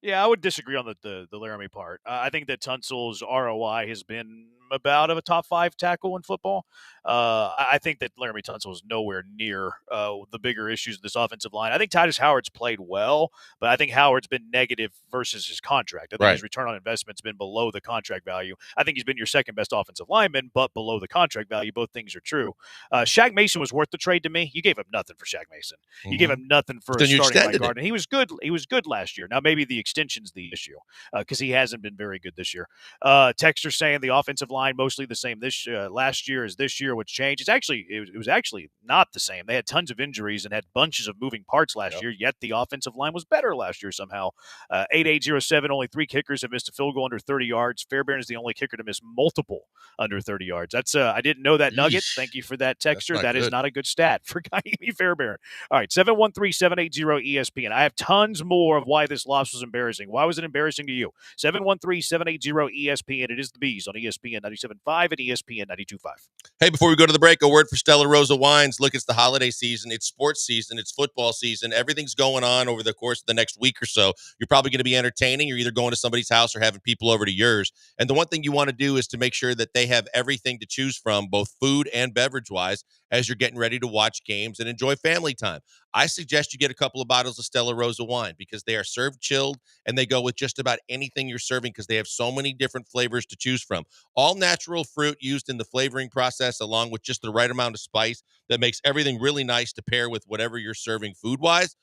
Yeah, I would disagree on the Laramie part. I think that Tunsil's ROI has been about a top 5 tackle in football. I think that Laramie Tunsil is nowhere near the bigger issues of this offensive line. I think Titus Howard's played well, but I think Howard's been negative versus his contract. I think his return on investment's been below the contract value. I think he's been your 2nd best offensive lineman, but below the contract value. Both things are true. Shaq Mason was worth the trade to me. You gave him nothing for Shaq Mason. You gave him nothing for a starting right guard, and he was good. He was good last year. Now maybe the extension's the issue because he hasn't been very good this year. Texter saying the offensive line mostly the same this last year as this year. What's changed? It was actually not the same. They had tons of injuries and had bunches of moving parts last year. Yet the offensive line was better last year somehow. 8807. Only 3 kickers have missed a field goal under 30 yards. Fairbairn is the only kicker to miss multiple under 30 yards. That's I didn't know that nugget. Thank you for that, Texter. That is not a good stat for Kaimi Fairbairn. All right, 713-780-ESPN. I have tons more of why this loss was embarrassing. Why was it embarrassing to you? 713-780-ESPN. It is the Bees on ESPN 97.5 and ESPN 92.5. Hey, before we go to the break, a word for Stella Rosa Wines. Look, it's the holiday season. It's sports season. It's football season. Everything's going on over the course of the next week or so. You're probably going to be entertaining. You're either going to somebody's house or having people over to yours. And the one thing you want to do is to make sure that they have everything to choose from, both food and beverage-wise, as you're getting ready to watch games and enjoy family time. I suggest you get a couple of bottles of Stella Rosa wine because they are served chilled and they go with just about anything you're serving because they have so many different flavors to choose from. All natural fruit used in the flavoring process along with just the right amount of spice that makes everything really nice to pair with whatever you're serving food-wise.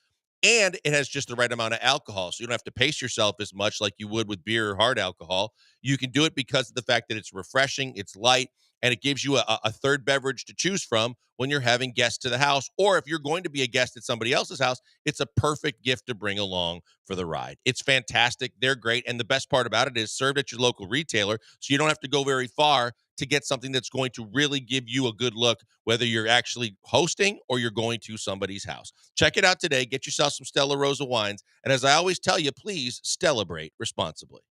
And it has just the right amount of alcohol, so you don't have to pace yourself as much like you would with beer or hard alcohol. You can do it because of the fact that it's refreshing, it's light, and it gives you a third beverage to choose from when you're having guests to the house. Or if you're going to be a guest at somebody else's house, it's a perfect gift to bring along for the ride. It's fantastic. They're great. And the best part about it is served at your local retailer, so you don't have to go very far to get something that's going to really give you a good look, whether you're actually hosting or you're going to somebody's house. Check it out today. Get yourself some Stella Rosa wines. And as I always tell you, please celebrate responsibly.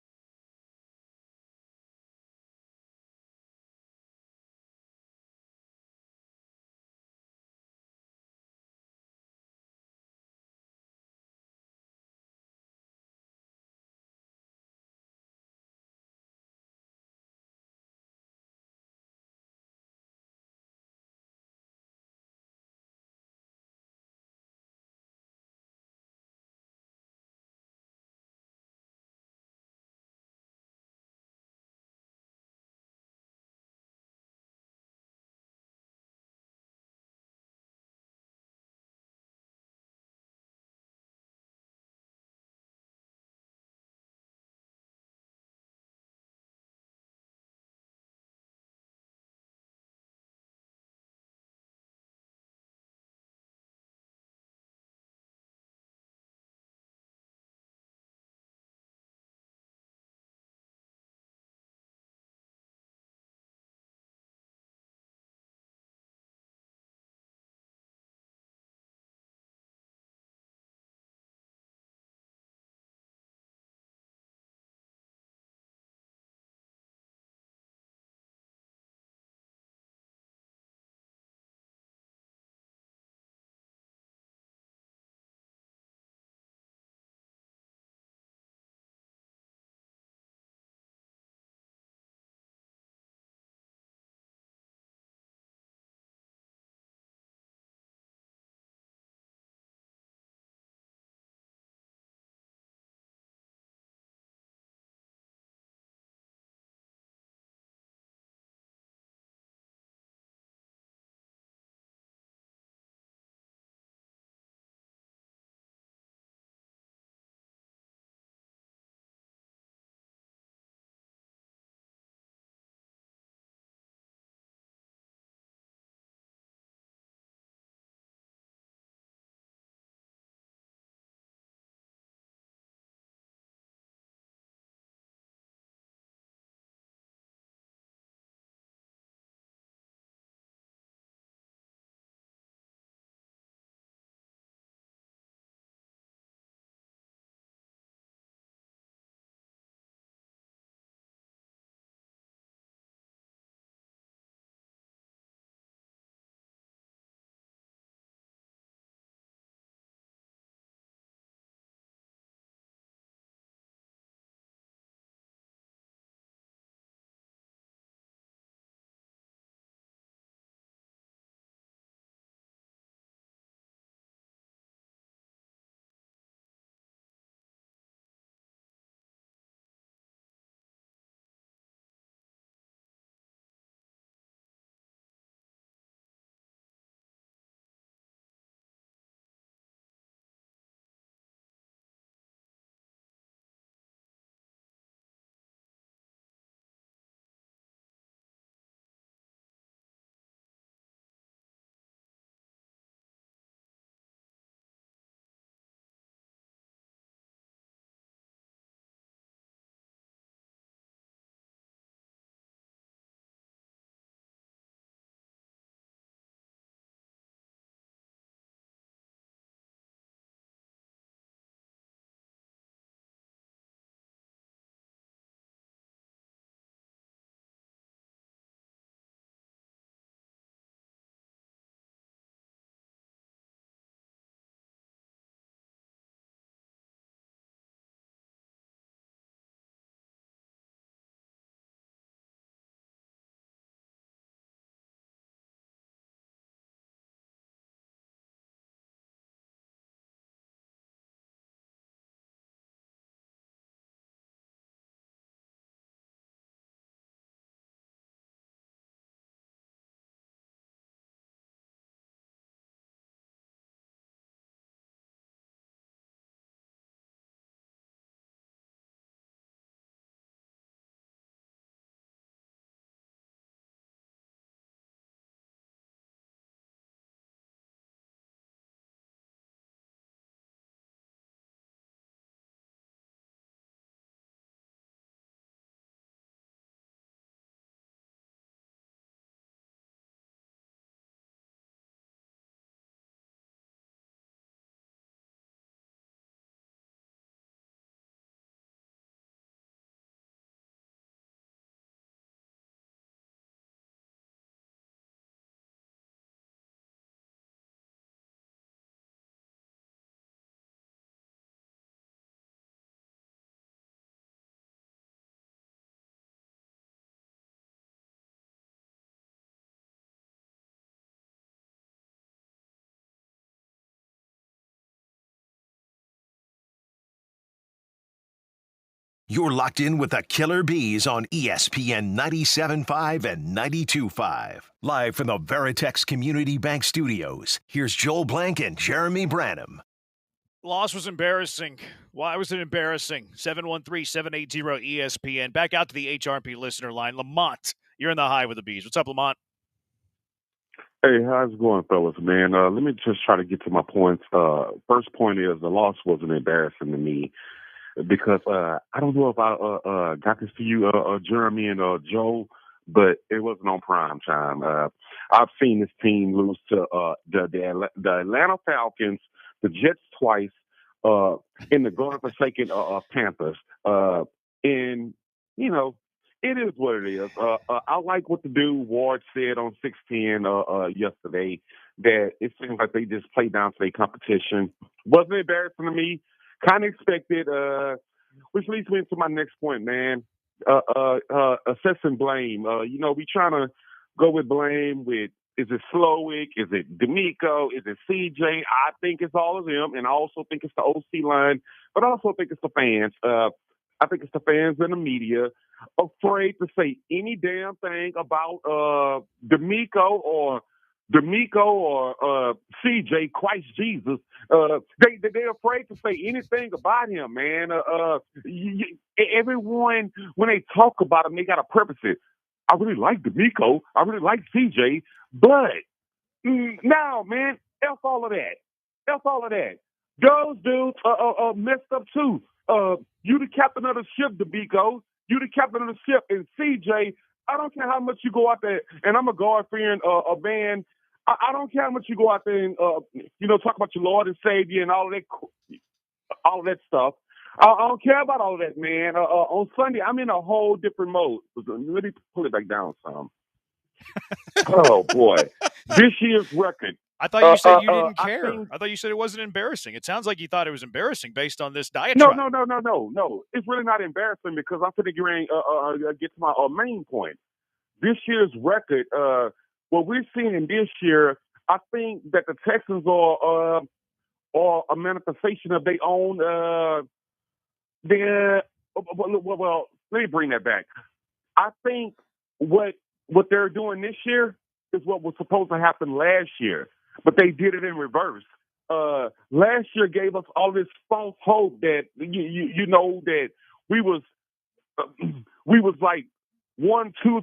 You're locked in with the Killer Bees on ESPN 97.5 and 92.5. Live from the Veritex Community Bank Studios, here's Joel Blank and Jeremy Branham. Loss was embarrassing. Why was it embarrassing? 713-780-ESPN. Back out to the HRP listener line. Lamont, you're in the high with the Bees. What's up, Lamont? Hey, how's it going, fellas, man? Let me just try to get to my points. First point is the loss wasn't embarrassing to me because I don't know if I got this to you, Jeremy and Joe, but it wasn't on prime time. I've seen this team lose to the Atlanta Falcons, the Jets twice, and the godforsaken Panthers. And, you know, it is what it is. I like what the dude Ward said on 610 yesterday, that it seems like they just played down to their competition. Wasn't embarrassing to me. Kind of expected, which leads me into my next point, man. Assessing blame. We trying to go with blame with, is it Slowick? Is it D'Amico? Is it CJ? I think it's all of them, and I also think it's the OC line, but I also think it's the fans. I think it's the fans and the media afraid to say any damn thing about D'Amico or CJ, Christ Jesus. They're afraid to say anything about him, man. Everyone, when they talk about him, they got to preface it. I really like D'Amico. I really like CJ. But now, man, F all of that. F all of that. Those dudes messed up too. You the captain of the ship, D'Amico. You the captain of the ship. And CJ, I don't care how much you go out there, and I'm a God-fearing man. I don't care how much you go out there and, talk about your Lord and Savior and all of that stuff. I don't care about all of that, man. On Sunday, I'm in a whole different mode. Let me pull it back down some. Oh, boy. This year's record. I thought you said you didn't care. I thought you said it wasn't embarrassing. It sounds like you thought it was embarrassing based on this diatribe. No. It's really not embarrassing because I'm going to get to my main point. This year's record, what we're seeing this year, I think that the Texans are a manifestation of their own. Well, let me bring that back. I think what they're doing this year is what was supposed to happen last year, but they did it in reverse. Last year gave us all this false hope that that we was like 1, 2,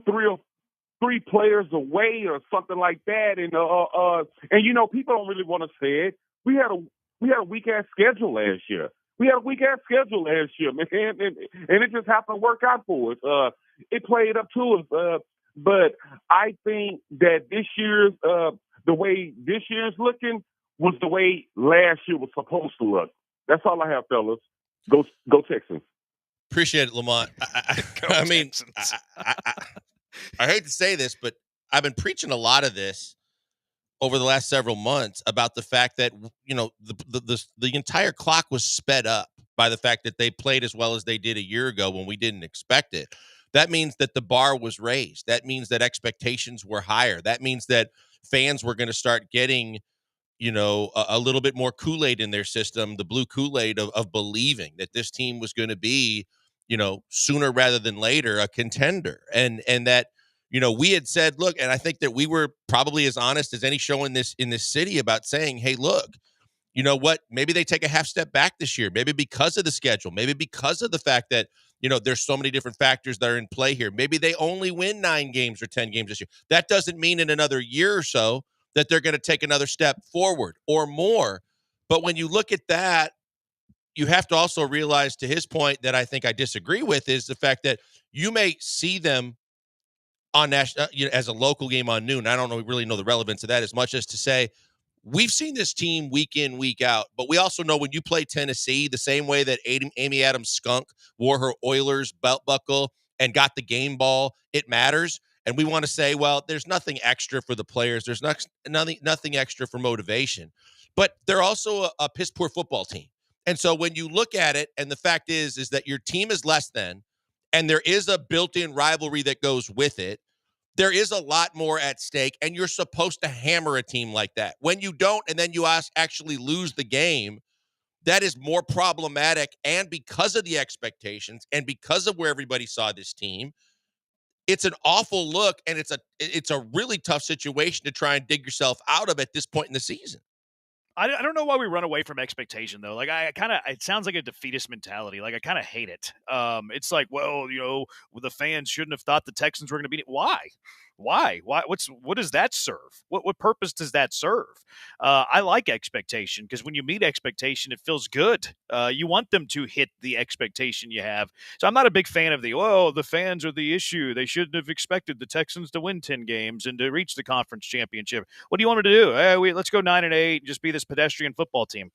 3 players away or something like that, and people don't really want to say it. We had a weak ass schedule last year. Man, and it just happened to work out for us. It played up to us, but I think that this year's the way this year's looking was the way last year was supposed to look. That's all I have, fellas. Go Texans. Appreciate it, Lamont. I mean, I hate to say this, but I've been preaching a lot of this over the last several months about the fact that, the entire clock was sped up by the fact that they played as well as they did a year ago when we didn't expect it. That means that the bar was raised. That means that expectations were higher. That means that fans were going to start getting, a little bit more Kool-Aid in their system, the blue Kool-Aid of believing that this team was going to be, sooner rather than later a contender. And that, we had said, look, and I think that we were probably as honest as any show in this city about saying, hey, look, you know what? Maybe they take a half step back this year, maybe because of the schedule, maybe because of the fact that, there's so many different factors that are in play here. Maybe they only win 9 games or 10 games this year. That doesn't mean in another year or so that they're going to take another step forward or more. But when you look at that, you have to also realize, to his point that I think I disagree with, is the fact that you may see them on national, as a local game on noon. I don't really know the relevance of that as much as to say, we've seen this team week in, week out, but we also know when you play Tennessee, the same way that Amy Adams Skunk wore her Oilers belt buckle and got the game ball, it matters. And we want to say, well, there's nothing extra for the players. There's nothing extra for motivation. But they're also a piss poor football team. And so when you look at it, and the fact is that your team is less than, and there is a built-in rivalry that goes with it, there is a lot more at stake, and you're supposed to hammer a team like that. When you don't, and then you actually lose the game, that is more problematic. And because of the expectations and because of where everybody saw this team, it's an awful look, and it's a really tough situation to try and dig yourself out of at this point in the season. I don't know why we run away from expectation, though. Like, it sounds like a defeatist mentality. Like, I kind of hate it. It's like, well, the fans shouldn't have thought the Texans were going to beat it. Why? What does that serve? What purpose does that serve? I like expectation, because when you meet expectation, it feels good. You want them to hit the expectation you have. So I'm not a big fan of the fans are the issue. They shouldn't have expected the Texans to win 10 games and to reach the conference championship. What do you want to do? Hey, let's go 9-8 and just be this pedestrian football team.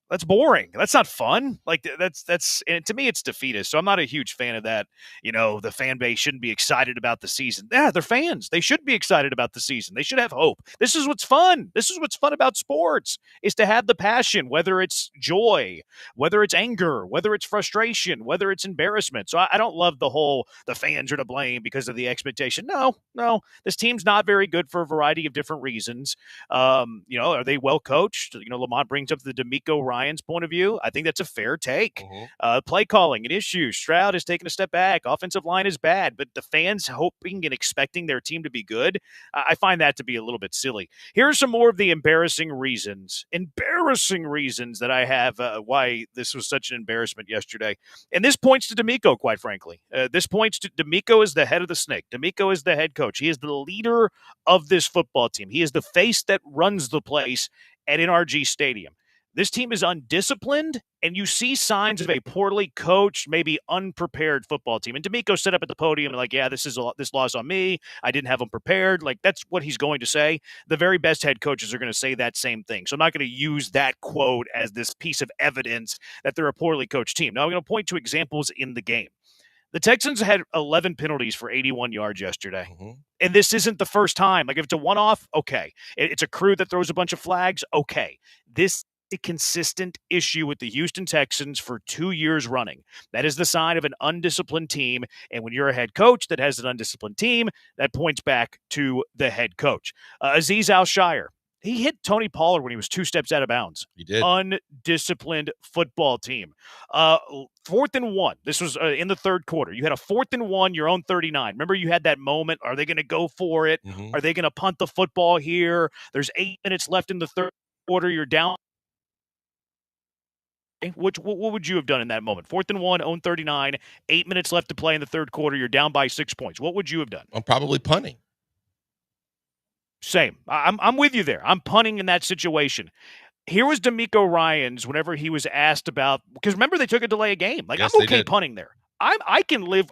That's boring. That's not fun. Like, that's and to me, it's defeatist. So I'm not a huge fan of that. The fan base shouldn't be excited about the season. Yeah, they're fans. They should be excited about the season. They should have hope. This is what's fun. This is what's fun about sports, is to have the passion, whether it's joy, whether it's anger, whether it's frustration, whether it's embarrassment. So I don't love the fans are to blame because of the expectation. No. This team's not very good for a variety of different reasons. Are they well coached? Lamont brings up the D'Amico Ryan's point of view. I think that's a fair take. Play calling, an issue. Stroud has taken a step back. Offensive line is bad, but the fans hoping and expecting their team to be good, I find that to be a little bit silly. Here are some more of the embarrassing reasons that I have why this was such an embarrassment yesterday. And this points to D'Amico, quite frankly. This points to D'Amico as the head of the snake. D'Amico is the head coach. He is the leader of this football team. He is the face that runs the place at NRG Stadium. This team is undisciplined, and you see signs of a poorly coached, maybe unprepared football team. And D'Amico stood up at the podium and like, yeah, this loss on me. I didn't have them prepared. Like, that's what he's going to say. The very best head coaches are going to say that same thing. So I'm not going to use that quote as this piece of evidence that they're a poorly coached team. Now I'm going to point to examples in the game. The Texans had 11 penalties for 81 yards yesterday. And this isn't the first time. Like, if it's a one-off, okay. It's a crew that throws a bunch of flags, okay. This a consistent issue with the Houston Texans for 2 years running. That is the sign of an undisciplined team. And when you're a head coach that has an undisciplined team, that points back to the head coach. Azeez Al-Shire, he hit Tony Pollard when he was 2 steps out of bounds. He did. Undisciplined football team. 4th and 1. This was in the third quarter. You had a 4th and 1, your own 39. Remember, you had that moment. Are they going to go for it? Are they going to punt the football here? There's 8 minutes left in the third quarter. You're down. What would you have done in that moment? 4th and 1, own 39, 8 minutes left to play in the third quarter. You're down by 6 points. What would you have done? I'm probably punting. Same. I'm with you there. I'm punting in that situation. Here was D'Amico Ryan's whenever he was asked about, because remember they took a delay of game. Like, yes, I'm okay punting there. I can live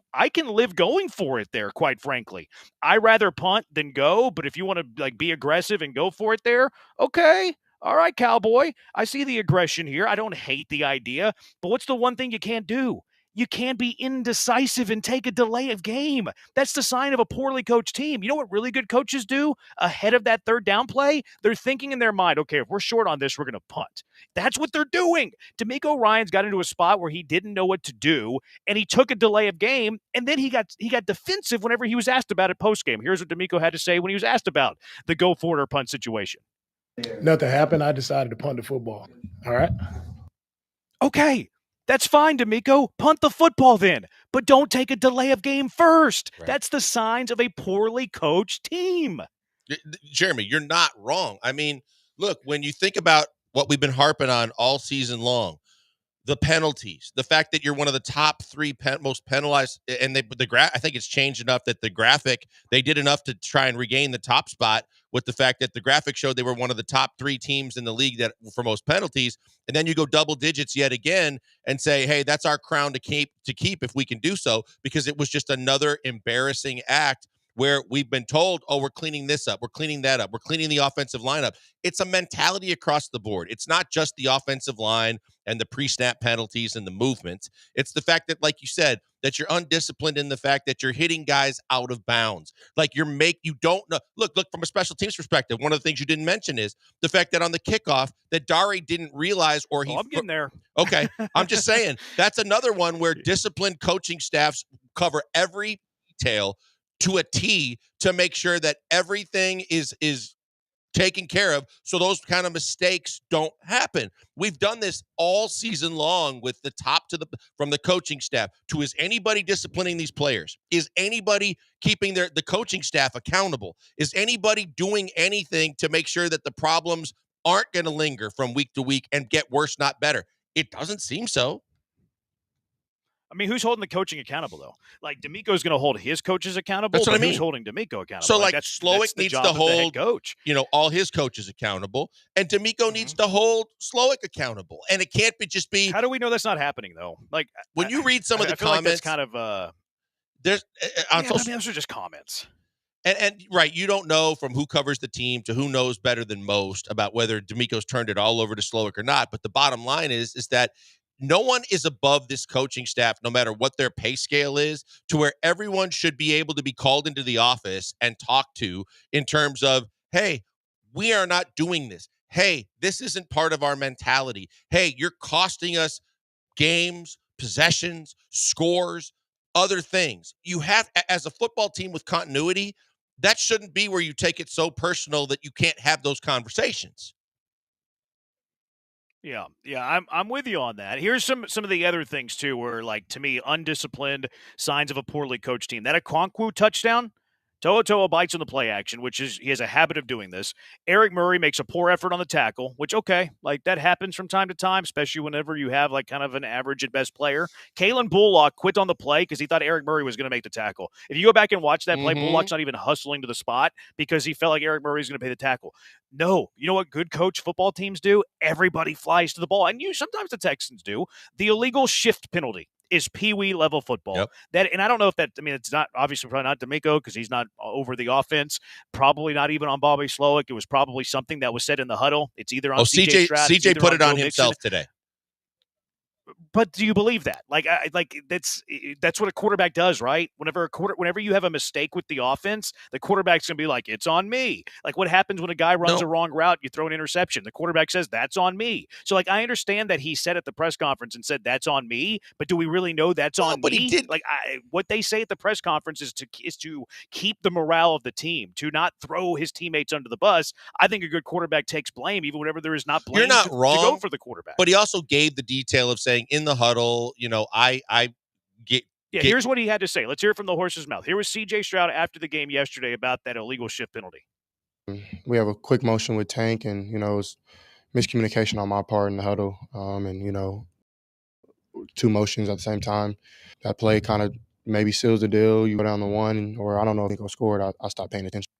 going for it there, quite frankly. I rather punt than go, but if you want to be aggressive and go for it there, okay. All right, Cowboy, I see the aggression here. I don't hate the idea, but what's the one thing you can't do? You can't be indecisive and take a delay of game. That's the sign of a poorly coached team. You know what really good coaches do ahead of that third down play? They're thinking in their mind, okay, if we're short on this, we're going to punt. That's what they're doing. D'Amico Ryan's got into a spot where he didn't know what to do, and he took a delay of game, and then he got defensive whenever he was asked about it postgame. Here's what D'Amico had to say when he was asked about the go for it or punt situation. Nothing happened. I decided to punt the football. All right. Okay. That's fine, D'Amico. Punt the football then, but don't take a delay of game first. Right. That's the signs of a poorly coached team. Jeremy, you're not wrong. I mean, look, when you think about what we've been harping on all season long, the penalties, the fact that you're one of the top 3 most penalized, and I think it's changed enough that the graphic, they did enough to try and regain the top spot with the fact that the graphic showed they were one of the top 3 teams in the league that for most penalties. And then you go double digits yet again and say, hey, that's our crown to keep if we can do so, because it was just another embarrassing act where we've been told, oh, we're cleaning this up, we're cleaning that up, we're cleaning the offensive line up. It's a mentality across the board. It's not just the offensive line and the pre-snap penalties and the movement. It's the fact that, like you said, that you're undisciplined in the fact that you're hitting guys out of bounds. Like you don't know. Look, from a special teams perspective, one of the things you didn't mention is the fact that on the kickoff that Dari didn't realize I'm getting there. Okay. I'm just saying that's another one where disciplined coaching staffs cover every detail to a T to make sure that everything is taken care of so those kind of mistakes don't happen. We've done this all season long with the top to from the coaching staff to, is anybody disciplining these players? Is anybody keeping the coaching staff accountable? Is anybody doing anything to make sure that the problems aren't going to linger from week to week and get worse, not better? It doesn't seem so. I mean, who's holding the coaching accountable, though? Like, D'Amico's going to hold his coaches accountable, That's what but I mean. who's holding D'Amico accountable? So, like that's the needs job to of the head hold, coach. all his coaches accountable, and D'Amico needs to hold Slowick accountable. And it can't just be. How do we know that's not happening, though? Like, when you read some of the feel like comments, that's kind of there's those are just comments. And right, you don't know from who covers the team to who knows better than most about whether D'Amico's turned it all over to Slowick or not. But the bottom line is that no one is above this coaching staff, no matter what their pay scale is, to where everyone should be able to be called into the office and talked to in terms of, hey, we are not doing this. Hey, this isn't part of our mentality. Hey, you're costing us games, possessions, scores, other things. You have, as a football team with continuity, that shouldn't be where you take it so personal that you can't have those conversations. Yeah, I'm with you on that. Here's some of the other things too, where, like, to me, undisciplined signs of a poorly coached team. That Okonkwo touchdown, Toa bites on the play action, which is, he has a habit of doing this. Eric Murray makes a poor effort on the tackle, which, okay, like, that happens from time to time, especially whenever you have, like, kind of an average at best player. Kalen Bullock quit on the play because he thought Eric Murray was going to make the tackle. If you go back and watch that play, Bullock's not even hustling to the spot because he felt like Eric Murray was going to pay the tackle. No, you know what good coach football teams do? Everybody flies to the ball, and sometimes the Texans do. The illegal shift penalty is peewee level football. Yep. That, and I don't know if that, I mean, it's not obviously probably not D'Amico because he's not over the offense. Probably not even on Bobby Slowick. It was probably something that was said in the huddle. It's either on CJ Stroud. CJ put it on Joe himself Mixon. today. But do you believe that? Like that's what a quarterback does, right? Whenever you have a mistake with the offense, the quarterback's gonna be like, "It's on me." Like, what happens when a guy runs a wrong route, you throw an interception? The quarterback says, "That's on me." So, like, I understand that he said at the press conference and said, "That's on me," but do we really know that's on but me? he did. Like, what they say at the press conference is to keep the morale of the team, to not throw his teammates under the bus. I think a good quarterback takes blame, even whenever there is not blame. You're not wrong to go for the quarterback. But he also gave the detail of saying in the huddle, I get. Here's what he had to say. Let's hear it from the horse's mouth. Here was CJ Stroud after the game yesterday about that illegal shift penalty. We have a quick motion with Tank, and it was miscommunication on my part in the huddle, and two motions at the same time. That play kind of maybe seals the deal. You go down the one, or I don't know if he go score it. I stopped paying attention.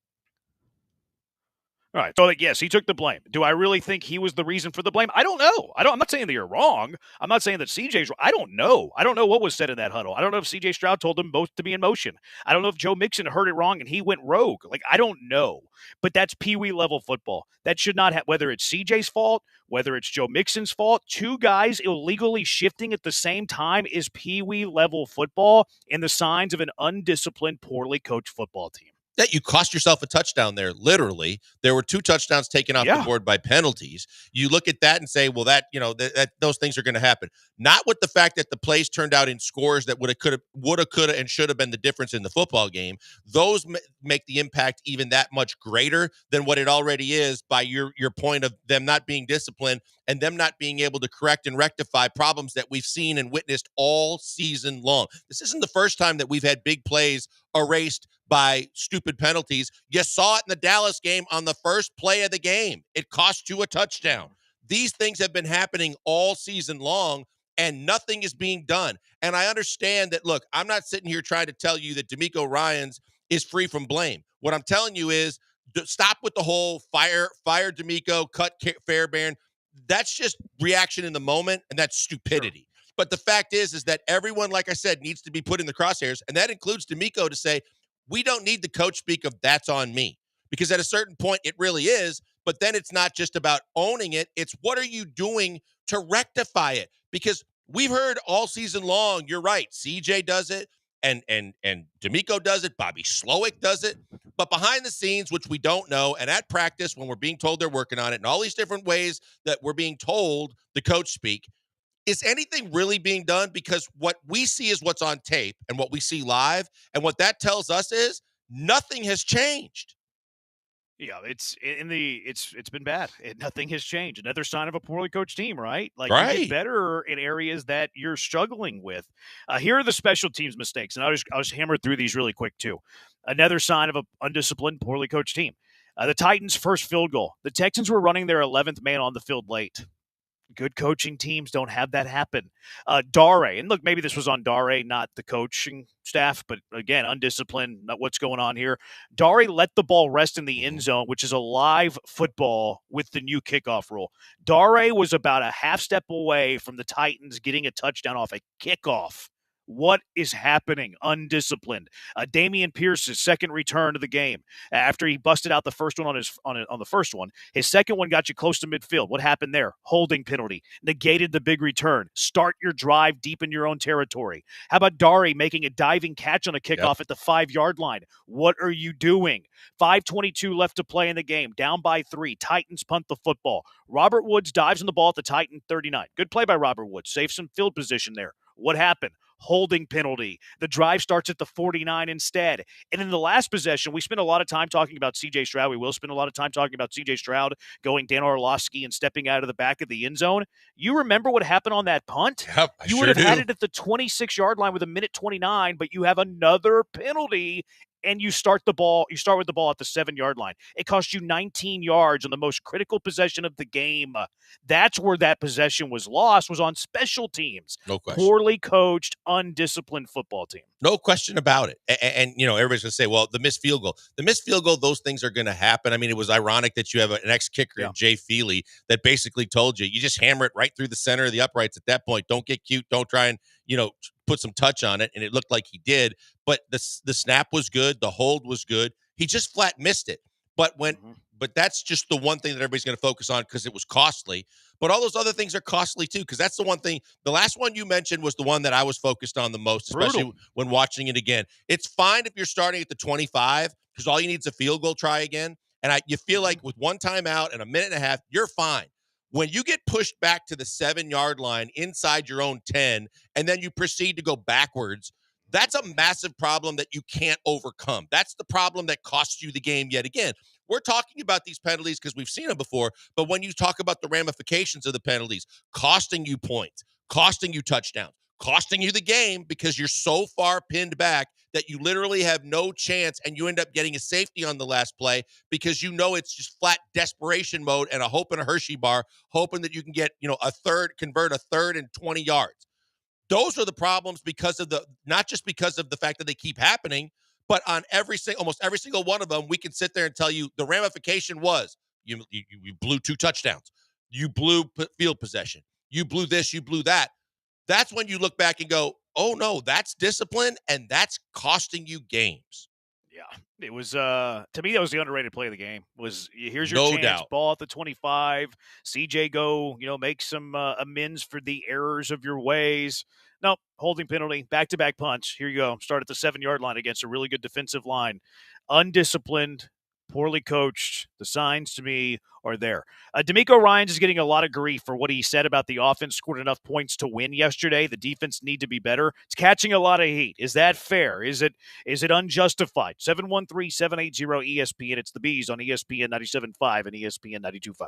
All right. So, like, yes, he took the blame. Do I really think he was the reason for the blame? I don't know. I'm not saying that you're wrong. I'm not saying that CJ's wrong. I don't know. I don't know what was said in that huddle. I don't know if CJ Stroud told them both to be in motion. I don't know if Joe Mixon heard it wrong and he went rogue. Like, I don't know. But that's peewee level football. That should not have, whether it's CJ's fault, whether it's Joe Mixon's fault, two guys illegally shifting at the same time is peewee level football and the signs of an undisciplined, poorly coached football team. That you cost yourself a touchdown there, literally. There were two touchdowns taken off the board by penalties. You look at that and say, well, that those things are going to happen. Not with the fact that the plays turned out in scores that would have, could have, and should have been the difference in the football game. Those make the impact even that much greater than what it already is by your point of them not being disciplined and them not being able to correct and rectify problems that we've seen and witnessed all season long. This isn't the first time that we've had big plays erased by stupid penalties. You saw it in the Dallas game on the first play of the game. It cost you a touchdown. These things have been happening all season long, and nothing is being done. And I understand that, look, I'm not sitting here trying to tell you that D'Amico Ryans is free from blame. What I'm telling you is stop with the whole fire D'Amico, cut Fairbairn. That's just reaction in the moment, and that's stupidity. Sure. But the fact is that everyone, like I said, needs to be put in the crosshairs, and that includes D'Amico to say, we don't need the coach speak of that's on me, because at a certain point it really is, but then it's not just about owning it. It's what are you doing to rectify it? Because we've heard all season long, you're right, CJ does it and D'Amico does it, Bobby Slowick does it, but behind the scenes, which we don't know, and at practice when we're being told they're working on it and all these different ways that we're being told the coach speak, is anything really being done? Because what we see is what's on tape and what we see live. And what that tells us is nothing has changed. Yeah, it's been bad. Nothing has changed. Another sign of a poorly coached team, right? Like you get Right. better in areas that you're struggling with. Here are the special teams mistakes, and I'll just hammer through these really quick too. Another sign of a undisciplined, poorly coached team. The Titans' first field goal. The Texans were running their 11th man on the field late. Good coaching teams don't have that happen. Dare, and look, maybe this was on Dare, not the coaching staff, but again, undisciplined, not what's going on here. Dare let the ball rest in the end zone, which is a live football with the new kickoff rule. Dare was about a half step away from the Titans getting a touchdown off a kickoff. What is happening? Undisciplined. Damian Pierce's second return to the game after he busted out the first one on the first one. His second one got you close to midfield. What happened there? Holding penalty. Negated the big return. Start your drive deep in your own territory. How about Dare making a diving catch on a kickoff at the 5-yard line? What are you doing? 5:22 left to play in the game. Down by 3. Titans punt the football. Robert Woods dives on the ball at the Titan 39. Good play by Robert Woods. Save some field position there. What happened? Holding penalty. The drive starts at the 49 instead. And in the last possession, we spent a lot of time talking about C.J. Stroud. We will spend a lot of time talking about C.J. Stroud going Dan Orlovsky and stepping out of the back of the end zone. You remember what happened on that punt? Yep, You would have had it at the 26-yard line with 1:29, but you have another penalty. And you start with the ball at the 7-yard line. It cost you 19 yards on the most critical possession of the game. That's where that possession was lost, was on special teams. No question. Poorly coached, undisciplined football team. No question about it. And everybody's going to say, well, the missed field goal. The missed field goal, those things are going to happen. I mean, it was ironic that you have an ex-kicker in Jay Feely that basically told you just hammer it right through the center of the uprights at that point. Don't get cute. Don't try and, put some touch on it. And it looked like he did. But the snap was good. The hold was good. He just flat missed it. But but that's just the one thing that everybody's going to focus on because it was costly. But all those other things are costly too, because that's the one thing. The last one you mentioned was the one that I was focused on the most, especially when watching it again. It's fine if you're starting at the 25 because all you need is a field goal try again. And you feel like with one timeout and a minute and a half, you're fine. When you get pushed back to the 7-yard line inside your own 10, and then you proceed to go backwards, that's a massive problem that you can't overcome. That's the problem that costs you the game yet again. We're talking about these penalties because we've seen them before, but when you talk about the ramifications of the penalties, costing you points, costing you touchdowns, costing you the game because you're so far pinned back that you literally have no chance and you end up getting a safety on the last play because it's just flat desperation mode and a hope and a Hershey bar, hoping that you can get, convert a third and 20 yards. Those are the problems because of not just because of the fact that they keep happening, but on almost every single one of them, we can sit there and tell you the ramification was you blew 2 touchdowns. You blew field possession. You blew this, you blew that. That's when you look back and go, oh no, that's discipline and that's costing you games. Yeah, it was. To me, that was the underrated play of the game. Was here's your No chance, doubt. ball at the 25. CJ go, make some amends for the errors of your ways. Nope, holding penalty, back-to-back punch. Here you go. Start at the 7-yard line against a really good defensive line. Undisciplined, poorly coached. The signs to me are there. D'Amico Ryans is getting a lot of grief for what he said about the offense scored enough points to win yesterday. The defense need to be better. It's catching a lot of heat. Is that fair? Is it unjustified? 713-780-ESPN. It's the Bees on ESPN 97.5 and ESPN 92.5.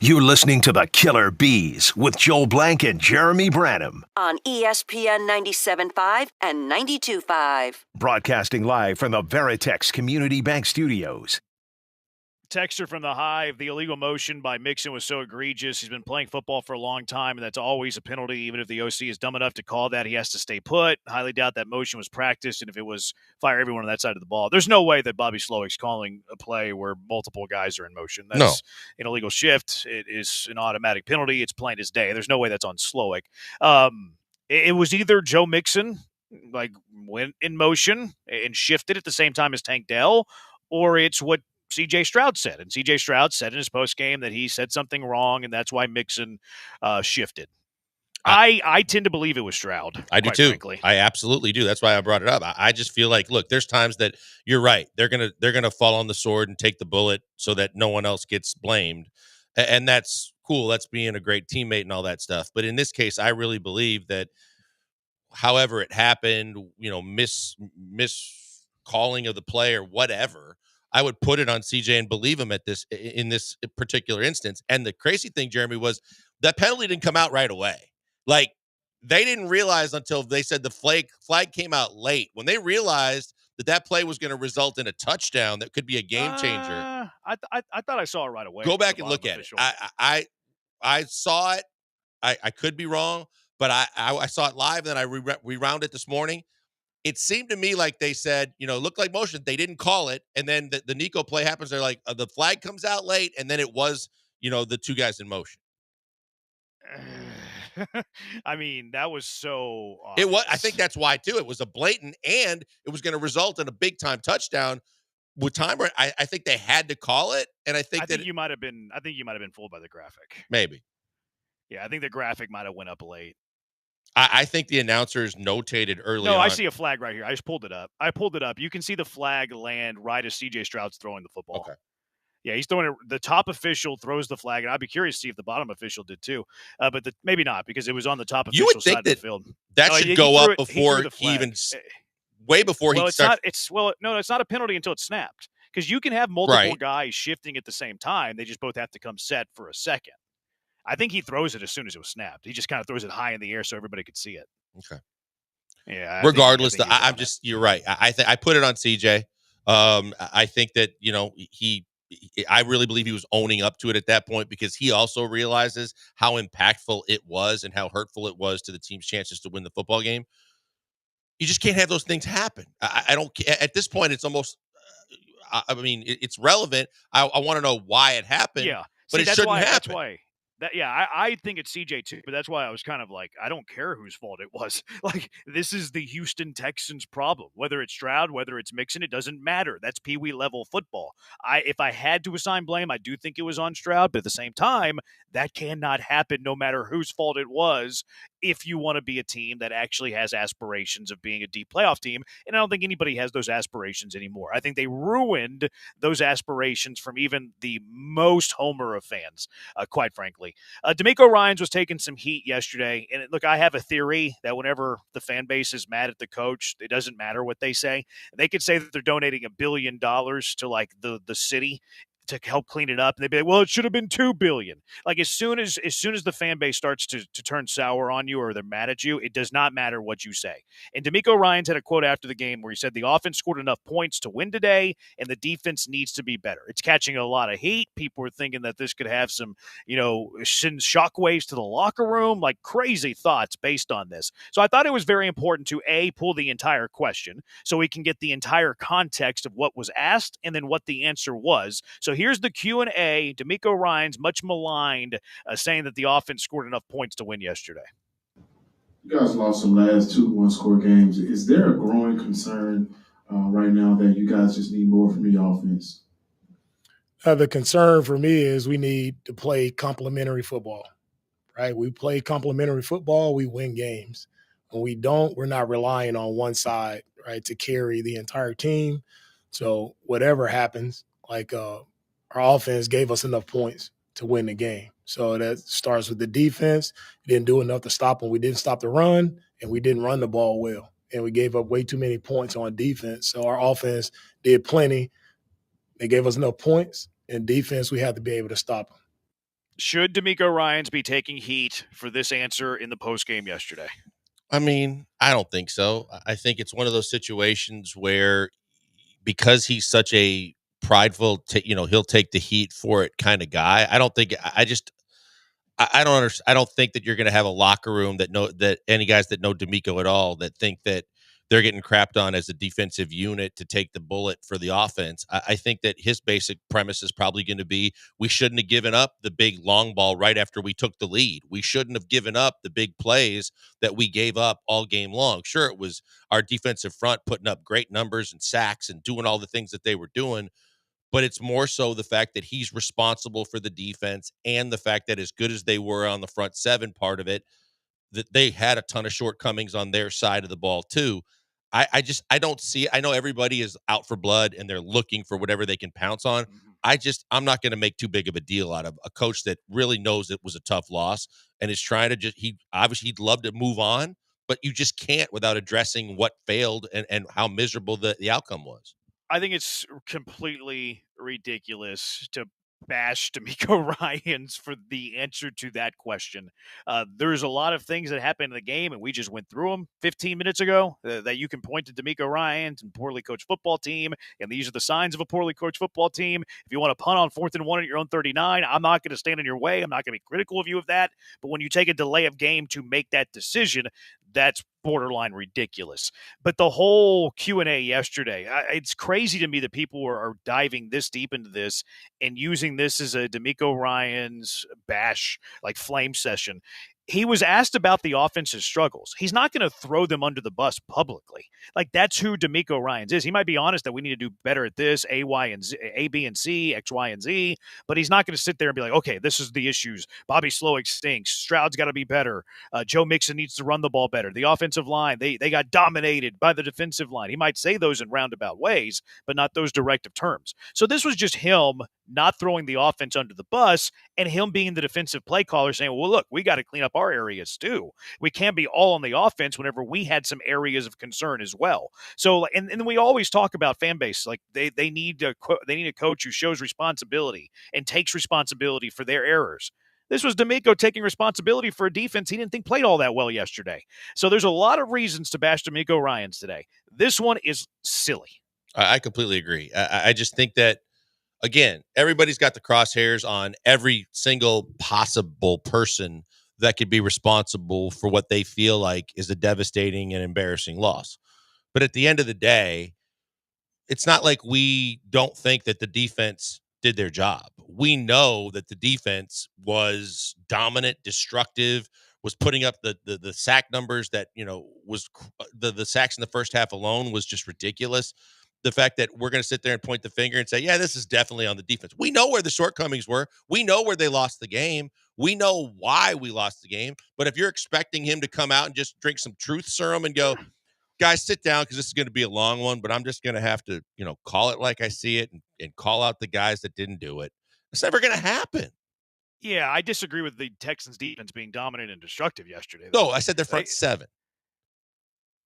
You're listening to the Killer Bees with Joel Blank and Jeremy Branham. On ESPN 97.5 and 92.5. Broadcasting live from the Veritex Community Bank Studios. Texter from the Hive, the illegal motion by Mixon was so egregious. He's been playing football for a long time, and that's always a penalty. Even if the OC is dumb enough to call that, he has to stay put. Highly doubt that motion was practiced, and if it was, fire everyone on that side of the ball. There's no way that Bobby Slowick's calling a play where multiple guys are in motion. That's an illegal shift. It is an automatic penalty. It's plain as day. There's no way that's on Slowick. It was either Joe Mixon, went in motion and shifted at the same time as Tank Dell, or it's what C.J. Stroud said. And C.J. Stroud said in his postgame that he said something wrong, and that's why Mixon shifted. I tend to believe it was Stroud. I do too. Frankly. I absolutely do. That's why I brought it up. I just feel like, look, there's times that you're right. They're gonna fall on the sword and take the bullet so that no one else gets blamed, and that's cool. That's being a great teammate and all that stuff. But in this case, I really believe that, however it happened, miss calling of the play or whatever, I would put it on CJ and believe him in this particular instance. And the crazy thing, Jeremy, was that penalty didn't come out right away. Like, they didn't realize until they said the flag came out late. When they realized that play was going to result in a touchdown that could be a game changer. I thought I saw it right away. Go back and look at it. I saw it. I could be wrong, but I saw it live, and then I rewound it this morning. It seemed to me like they said, looked like motion. They didn't call it. And then the Nico play happens. They're like, the flag comes out late. And then it was, the two guys in motion. I mean, that was so obvious. It was. I think that's why, too. It was a blatant, and it was going to result in a big-time touchdown. With time, I think they had to call it. And I think you might have been fooled by the graphic. Maybe. Yeah, I think the graphic might have went up late. I think the announcers notated early on. No, I see a flag right here. I just pulled it up. You can see the flag land right as C.J. Stroud's throwing the football. Okay. Yeah, he's throwing it. The top official throws the flag, and I'd be curious to see if the bottom official did too. But maybe not, because it was on the top official side of the field. That should go up before he even way before he starts. It's not a penalty until it's snapped, because you can have multiple guys shifting at the same time. They just both have to come set for a second. I think he throws it as soon as it was snapped. He just kind of throws it high in the air so everybody could see it. Okay. Yeah. Regardless, you're right. I put it on CJ. I think that, I really believe he was owning up to it at that point, because he also realizes how impactful it was and how hurtful it was to the team's chances to win the football game. You just can't have those things happen. I don't. At this point, it's almost. It's relevant. I want to know why it happened. Yeah, but it shouldn't happen. That's why. I think it's CJ too, but that's why I was kind of like, I don't care whose fault it was. Like, this is the Houston Texans' problem. Whether it's Stroud, whether it's Mixon, it doesn't matter. That's Pee Wee level football. If I had to assign blame, I do think it was on Stroud, but at the same time, that cannot happen no matter whose fault it was, if you want to be a team that actually has aspirations of being a deep playoff team. And I don't think anybody has those aspirations anymore. I think they ruined those aspirations from even the most homer of fans, quite frankly. D'Amico Ryans was taking some heat yesterday. And look, I have a theory that whenever the fan base is mad at the coach, it doesn't matter what they say. They could say that they're donating $1 billion to like the city to help clean it up, and they'd be like, well, it should have been $2 billion. Like, as soon as the fan base starts to turn sour on you, or they're mad at you, it does not matter what you say. And D'Amico Ryans had a quote after the game where he said the offense scored enough points to win today, and the defense needs to be better. It's catching a lot of heat. People are thinking that this could have some, send shockwaves to the locker room, like crazy thoughts based on this. So I thought it was very important to pull the entire question so we can get the entire context of what was asked and then what the answer was. So here's the Q&A. D'Amico Ryans, much maligned, saying that the offense scored enough points to win yesterday. You guys lost some last 2 one-score games. Is there a growing concern right now that you guys just need more from the offense? The concern for me is we need to play complementary football, right? We play complementary football, we win games. When we don't, we're not relying on one side, right, to carry the entire team. So whatever happens, like our offense gave us enough points to win the game. So that starts with the defense. We didn't do enough to stop them. We didn't stop the run, and we didn't run the ball well. And we gave up way too many points on defense. So our offense did plenty. They gave us enough points. And defense, we had to be able to stop them. Should D'Amico Ryans be taking heat for this answer in the postgame yesterday? I mean, I don't think so. I think it's one of those situations where because he's such a prideful, he'll take the heat for it kind of guy. I don't think I don't understand. I don't think that you're going to have a locker room that any guys that know D'Amico at all that think that they're getting crapped on as a defensive unit to take the bullet for the offense. I think that his basic premise is probably going to be we shouldn't have given up the big long ball right after we took the lead. We shouldn't have given up the big plays that we gave up all game long. Sure, it was our defensive front putting up great numbers and sacks and doing all the things that they were doing, but it's more so the fact that he's responsible for the defense and the fact that as good as they were on the front seven part of it, that they had a ton of shortcomings on their side of the ball too. I don't see it. I know everybody is out for blood and they're looking for whatever they can pounce on. I'm not going to make too big of a deal out of a coach that really knows it was a tough loss and is trying to he'd love to move on, but you just can't without addressing what failed and how miserable the outcome was. I think it's completely ridiculous to bash D'Amico Ryans for the answer to that question. There's a lot of things that happened in the game, and we just went through them 15 minutes ago that you can point to D'Amico Ryans and poorly coached football team, and these are the signs of a poorly coached football team. If you want to punt on 4th and 1 at your own 39, I'm not going to stand in your way. I'm not going to be critical of you of that. But when you take a delay of game to make that decision, that's borderline ridiculous. But the whole Q&A yesterday, it's crazy to me that people are diving this deep into this and using this as a D'Amico Ryans bash, like flame session. He was asked about the offense's struggles. He's not going to throw them under the bus publicly. Like, that's who D'Amico Ryans is. He might be honest that we need to do better at this, A, B, and C, X, Y, and Z, but he's not going to sit there and be like, okay, this is the issues. Bobby Slowick stinks. Stroud's got to be better. Joe Mixon needs to run the ball better. The offensive line, they got dominated by the defensive line. He might say those in roundabout ways, but not those directive terms. So this was just him not throwing the offense under the bus and him being the defensive play caller saying, well, look, we got to clean up our areas too. We can't be all on the offense whenever we had some areas of concern as well. So, and we always talk about fan base, like they need a coach who shows responsibility and takes responsibility for their errors. This was D'Amico taking responsibility for a defense he didn't think played all that well yesterday. So there's a lot of reasons to bash D'Amico Ryans today. This one is silly. I completely agree. I just think that, again, everybody's got the crosshairs on every single possible person that could be responsible for what they feel like is a devastating and embarrassing loss. But at the end of the day, it's not like we don't think that the defense did their job. We know that the defense was dominant, destructive, was putting up the sack numbers that, was the sacks in the first half alone was just ridiculous. The fact that we're going to sit there and point the finger and say, yeah, this is definitely on the defense. We know where the shortcomings were. We know where they lost the game. We know why we lost the game. But if you're expecting him to come out and just drink some truth serum and go, guys, sit down because this is going to be a long one, but I'm just going to have to, call it like I see it and call out the guys that didn't do it. It's never going to happen. Yeah, I disagree with the Texans defense being dominant and destructive yesterday. No, I said their front seven.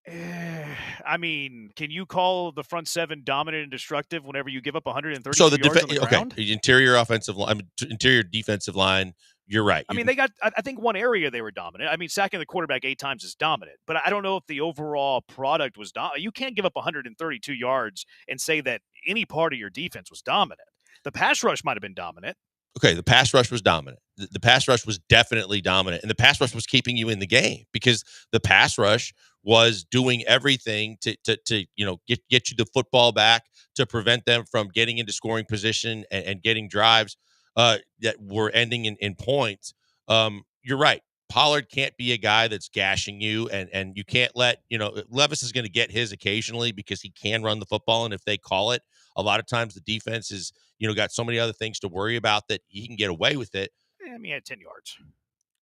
I mean, can you call the front seven dominant and destructive whenever you give up 130 so yards on the ground? Okay, interior offensive line, interior defensive line. You're right. I mean, they got, I think one area they were dominant. I mean, sacking the quarterback 8 times is dominant, but I don't know if the overall product was dominant. You can't give up 132 yards and say that any part of your defense was dominant. The pass rush might have been dominant. Okay, the pass rush was dominant. The pass rush was definitely dominant, and the pass rush was keeping you in the game because the pass rush was doing everything to get you the football back, to prevent them from getting into scoring position and getting drives that were ending in points. You're right. Pollard can't be a guy that's gashing you, and you can't let, Levis is going to get his occasionally because he can run the football, and if they call it, a lot of times the defense is, got so many other things to worry about that he can get away with it. I mean, he had 10 yards.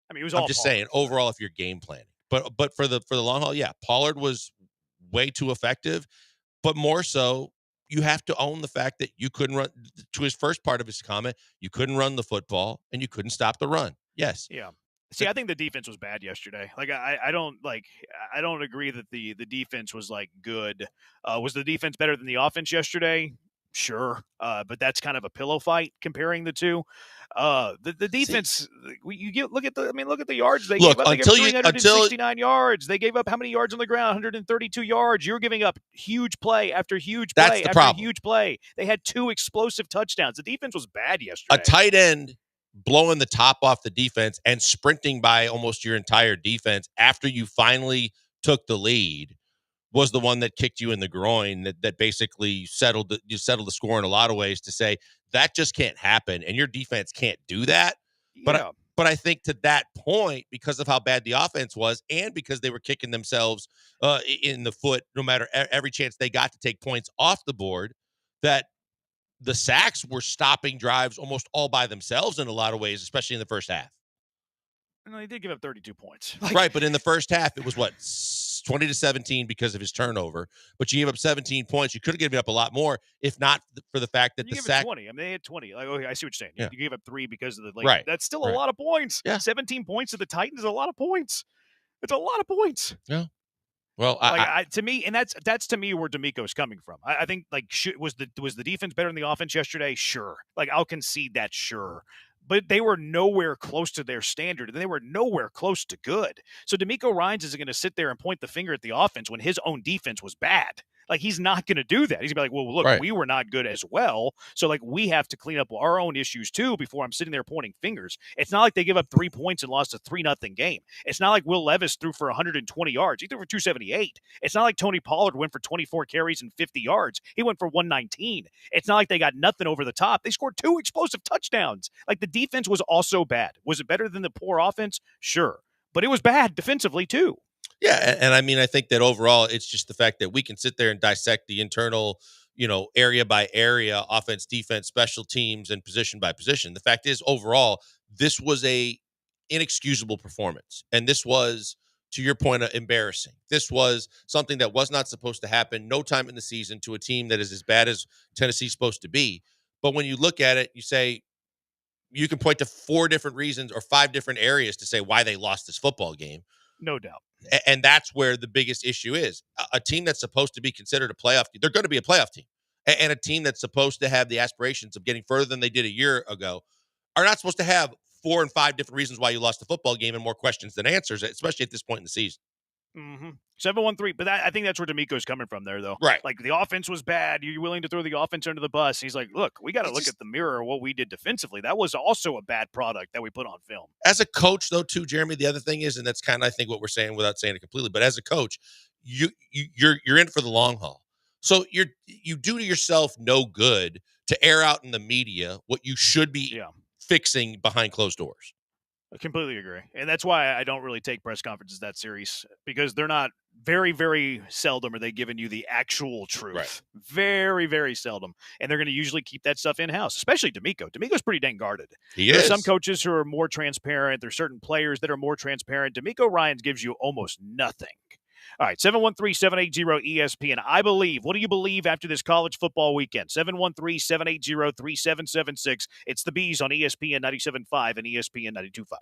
I mean, it was all I'm just saying, overall, if you're game planning. But for the long haul, yeah, Pollard was way too effective, but more so, you have to own the fact that you couldn't run. To his first part of his comment, you couldn't run the football and you couldn't stop the run. Yes. Yeah. See, I think the defense was bad yesterday. Like, I don't agree that the defense was like good. Was the defense better than the offense yesterday? Sure. But that's kind of a pillow fight comparing the two. The defense, look at the yards they gave up. They gave up 369 yards. They gave up how many yards on the ground? 132 yards. You're giving up huge play after huge play after huge play. They had 2 explosive touchdowns. The defense was bad yesterday. A tight end blowing the top off the defense and sprinting by almost your entire defense after you finally took the lead was the one that kicked you in the groin that basically settled the score in a lot of ways to say that just can't happen and your defense can't do that. Yeah. But I think to that point, because of how bad the offense was and because they were kicking themselves in the foot no matter every chance they got to take points off the board, that the sacks were stopping drives almost all by themselves in a lot of ways, especially in the first half. No, he did give up 32 points. Right, but in the first half, it was 20-17 because of his turnover. But you gave up 17 points. You could have given up a lot more if not for the fact that you the gave sack. 20. I mean, they had 20. Like, okay, I see what you're saying. Yeah. You gave up 3 because of the late. Right. That's still a lot of points. Yeah. 17 points to the Titans is a lot of points. It's a lot of points. Yeah. Well, to me, and that's to me where D'Amico's coming from. I think was the defense better than the offense yesterday? Sure. I'll concede that, sure. But they were nowhere close to their standard, and they were nowhere close to good. So D'Amico Ryans isn't going to sit there and point the finger at the offense when his own defense was bad. He's not going to do that. He's going to be like, well, look, we were not good as well. So, we have to clean up our own issues, too, before I'm sitting there pointing fingers. It's not like they give up 3 points and lost a 3-0 game. It's not like Will Levis threw for 120 yards. He threw for 278. It's not like Tony Pollard went for 24 carries and 50 yards. He went for 119. It's not like they got nothing over the top. They scored 2 explosive touchdowns. The defense was also bad. Was it better than the poor offense? Sure. But it was bad defensively, too. Yeah, and I mean, I think that overall, it's just the fact that we can sit there and dissect the internal, area by area, offense, defense, special teams, and position by position. The fact is, overall, this was a inexcusable performance, and this was, to your point, embarrassing. This was something that was not supposed to happen. No time in the season to a team that is as bad as Tennessee's supposed to be. But when you look at it, you say you can point to 4 different reasons or 5 different areas to say why they lost this football game. No doubt. And that's where the biggest issue is. A team that's supposed to be considered a playoff team, they're going to be a playoff team. And a team that's supposed to have the aspirations of getting further than they did a year ago are not supposed to have 4 and 5 different reasons why you lost the football game and more questions than answers, especially at this point in the season. Mm-hmm. 7-1-3, but I think that's where D'Amico's coming from there, though. Right. The offense was bad. You're willing to throw the offense under the bus. He's like, look, we got to look at the mirror of what we did defensively. That was also a bad product that we put on film. As a coach, though, too, Jeremy, the other thing is, and that's kind of, I think, what we're saying without saying it completely, but as a coach, you're in for the long haul. So you do to yourself no good to air out in the media what you should be fixing behind closed doors. I completely agree. And that's why I don't really take press conferences that serious, because they're not very, very seldom are they giving you the actual truth. Right. Very, very seldom. And they're going to usually keep that stuff in-house, especially D'Amico. D'Amico's pretty dang guarded. There's some coaches who are more transparent. There's certain players that are more transparent. D'Amico Ryans gives you almost nothing. All right, 713-780-ESPN. I believe. What do you believe after this college football weekend? 713-780-3776. It's the Bees on ESPN 97.5 and ESPN 92.5.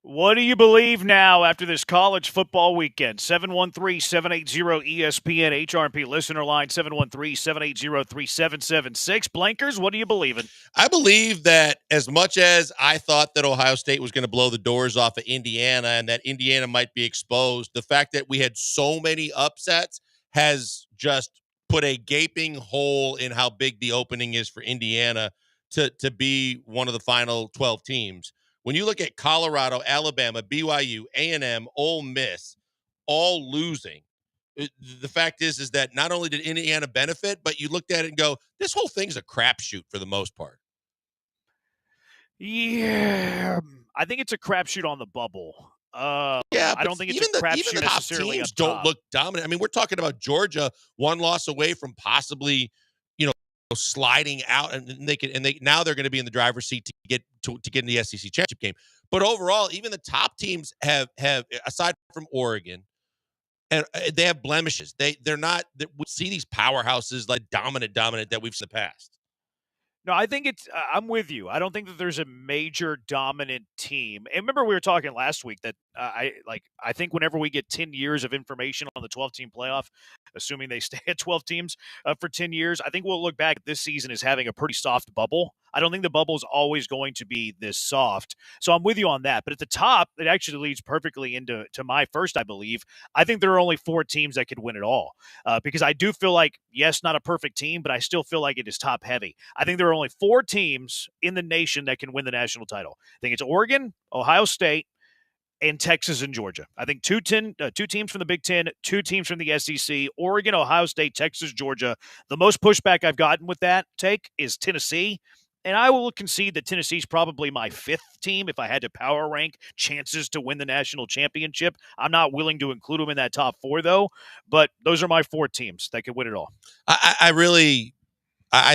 What do you believe now after this college football weekend? 713-780-ESPN HRP listener line 713-780-3776. Blankers, what are you believing? I believe that as much as I thought that Ohio State was going to blow the doors off of Indiana and that Indiana might be exposed, the fact that we had so many upsets has just put a gaping hole in how big the opening is for Indiana to be one of the final 12 teams. When you look at Colorado, Alabama, BYU, A&M, Ole Miss, all losing, the fact is that not only did Indiana benefit, but you looked at it and go, this whole thing's a crapshoot for the most part. Yeah, I think it's a crapshoot on the bubble. Yeah, I don't think it's a crapshoot the top necessarily teams up don't top. look dominant. I mean, we're talking about Georgia one loss away from possibly, sliding out, and now they're going to be in the driver's seat to get in the SEC championship game. But overall, even the top teams have aside from Oregon, and they have blemishes. They're not. We see these powerhouses like dominant that we've seen in the past. No, I think it's. I'm with you. I don't think that there's a major dominant team. And remember, we were talking last week that I think whenever we get 10 years of information on the 12-team playoff, assuming they stay at 12 teams for 10 years, I think we'll look back at this season as having a pretty soft bubble. I don't think the bubble is always going to be this soft. So I'm with you on that. But at the top, it actually leads perfectly into my first, I believe. I think there are only 4 teams that could win it all because I do feel like, yes, not a perfect team, but I still feel like it is top heavy. I think there are only 4 teams in the nation that can win the national title. I think it's Oregon, Ohio State, and Texas and Georgia. I think 2 teams from the Big Ten, 2 teams from the SEC, Oregon, Ohio State, Texas, Georgia. The most pushback I've gotten with that take is Tennessee. And I will concede that Tennessee's probably my 5th team if I had to power rank chances to win the national championship. I'm not willing to include them in that top 4, though. But those are my 4 teams that could win it all. I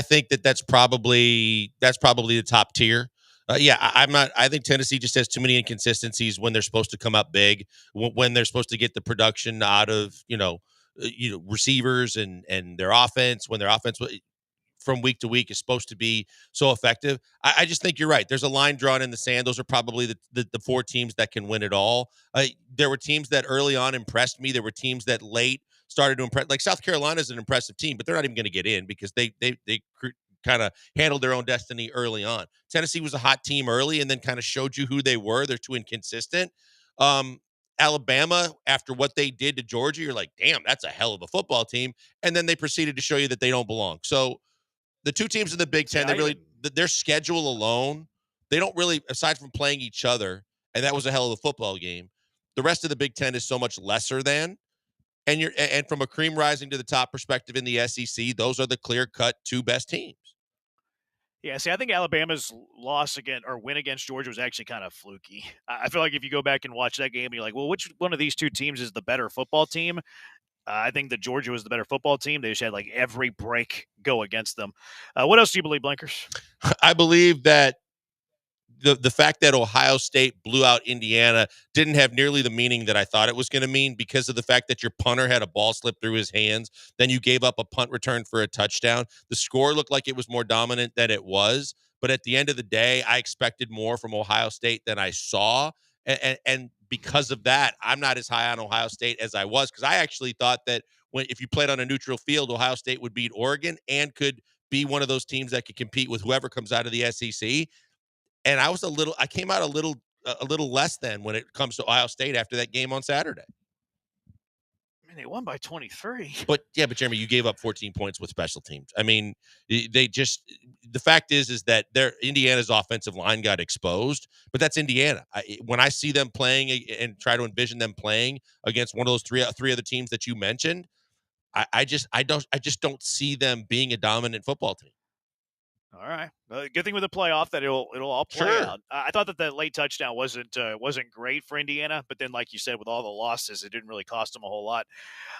think that's probably the top tier. I'm not. I think Tennessee just has too many inconsistencies when they're supposed to come up big, when they're supposed to get the production out of receivers and their offense, when their offense from week to week is supposed to be so effective. I just think you're right. There's a line drawn in the sand. Those are probably the 4 teams that can win it all. There were teams that early on impressed me. There were teams that late started to impress. Like South Carolina is an impressive team, but they're not even going to get in because they kind of handled their own destiny early on. Tennessee was a hot team early and then kind of showed you who they were. They're too inconsistent. Alabama, after what they did to Georgia, you're like, damn, that's a hell of a football team. And then they proceeded to show you that they don't belong. So the 2 teams in the Big Ten, their schedule alone, they don't really, aside from playing each other, and that was a hell of a football game, the rest of the Big Ten is so much lesser than. And from a cream rising to the top perspective in the SEC, those are the clear-cut 2 best teams. Yeah, see, I think Alabama's win against Georgia was actually kind of fluky. I feel like if you go back and watch that game, you're like, well, which one of these 2 teams is the better football team? I think that Georgia was the better football team. They just had like every break go against them. What else do you believe, Blankers? I believe that the fact that Ohio State blew out Indiana didn't have nearly the meaning that I thought it was going to mean because of the fact that your punter had a ball slip through his hands. Then you gave up a punt return for a touchdown. The score looked like it was more dominant than it was. But at the end of the day, I expected more from Ohio State than I saw. And because of that, I'm not as high on Ohio State as I was because I actually thought that if you played on a neutral field, Ohio State would beat Oregon and could be one of those teams that could compete with whoever comes out of the SEC. And I came out a little less than when it comes to Ohio State after that game on Saturday. I mean, they won by 23. But Jeremy, you gave up 14 points with special teams. I mean, the fact is that Indiana's offensive line got exposed, but that's Indiana. When I see them playing and try to envision them playing against one of those three other teams that you mentioned, I just don't see them being a dominant football team. All right. Good thing with the playoff that it'll all play out. I thought that late touchdown wasn't great for Indiana, but then, like you said, with all the losses, it didn't really cost them a whole lot.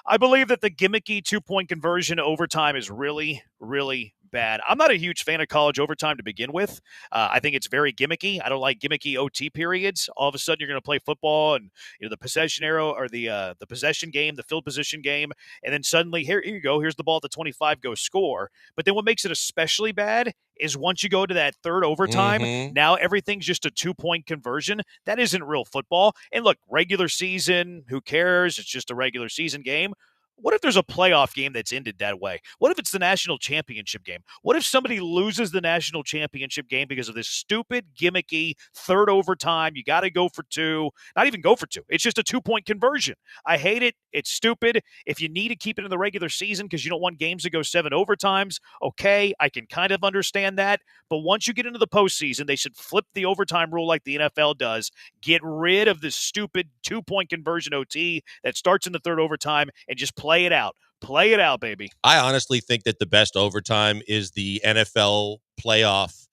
I believe that the gimmicky 2-point conversion overtime is really, really bad. I'm not a huge fan of college overtime to begin with. I think it's very gimmicky. I don't like gimmicky OT periods. All of a sudden, you're going to play football and the possession arrow or the possession game, the field position game, and then suddenly here you go. Here's the ball at the 25. Go score. But then what makes it especially bad is once you go to that third overtime, now everything's just a 2-point conversion. That isn't real football. And look, regular season, who cares? It's just a regular season game. What if there's a playoff game that's ended that way? What if it's the national championship game? What if somebody loses the national championship game because of this stupid, gimmicky third overtime? You got to go for two. Not even go for two. It's just a 2-point conversion. I hate it. It's stupid. If you need to keep it in the regular season because you don't want games to go 7 overtimes, okay, I can kind of understand that. But once you get into the postseason, they should flip the overtime rule like the NFL does. Get rid of this stupid 2-point conversion OT that starts in the third overtime and just play it out. Play it out, baby. I honestly think that the best overtime is the NFL playoff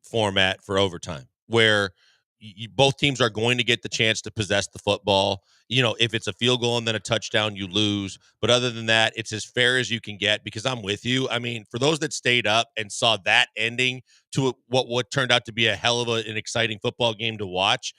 format for overtime, where both teams are going to get the chance to possess the football. If it's a field goal and then a touchdown, you lose. But other than that, it's as fair as you can get, because I'm with you. I mean, for those that stayed up and saw that ending to what turned out to be a hell of an exciting football game to watch,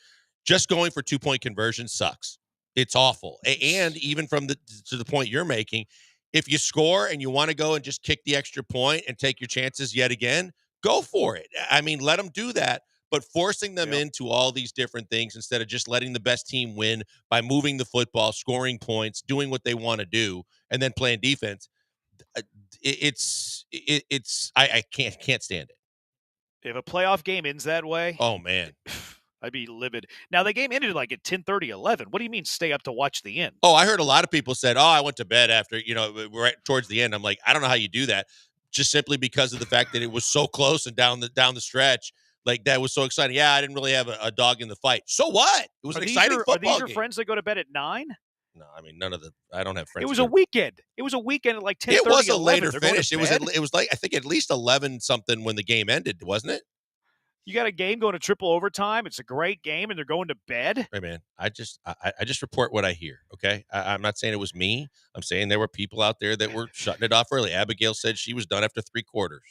just going for 2-point conversion sucks. It's awful. And even to the point you're making, if you score and you want to go and just kick the extra point and take your chances yet again, go for it. I mean, let them do that. But forcing them into all these different things instead of just letting the best team win by moving the football, scoring points, doing what they want to do, and then playing defense, I can't stand it. If a playoff game ends that way, oh man, I'd be livid. Now, the game ended like at 10:30, 11. What do you mean stay up to watch the end? Oh, I heard a lot of people said, I went to bed after, right towards the end. I'm like, I don't know how you do that, just simply because of the fact that it was so close and down the stretch. Like, that was so exciting. Yeah, I didn't really have a dog in the fight. So what? It was an exciting football game. Are these your friends that go to bed at 9? No, I mean, I don't have friends. It was a weekend. It was a weekend at like 10:30. It was a 11. later They're finish. It was like, I think at least 11 something when the game ended, wasn't it? You got a game going to triple overtime. It's a great game, and they're going to bed. Hey, man, I just report what I hear, okay? I'm not saying it was me. I'm saying there were people out there that were shutting it off early. Abigail said she was done after 3 quarters.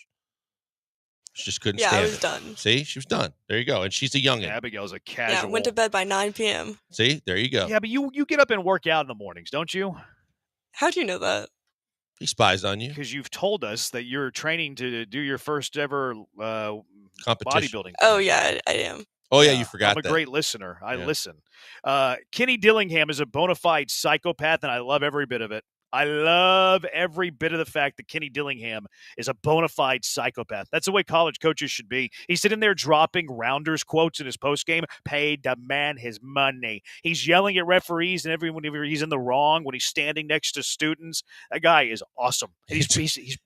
She just couldn't stand it. Yeah, I was done. See? She was done. There you go. And she's a youngin'. Abigail's a casual. Yeah, went to bed by 9 p.m. See? There you go. Yeah, but you get up and work out in the mornings, don't you? How'd you know that? He spies on you. Because you've told us that you're training to do your first ever competition. bodybuilding. Oh, yeah, I am. Oh, yeah, you forgot I'm a that. great listener. I listen. Kenny Dillingham is a bona fide psychopath, and I love every bit of it. I love every bit of the fact that Kenny Dillingham is a bona fide psychopath. That's the way college coaches should be. He's sitting there dropping Rounders quotes in his postgame, paid the man his money. He's yelling at referees and everyone whenever he's in the wrong when he's standing next to students. That guy is awesome. He's you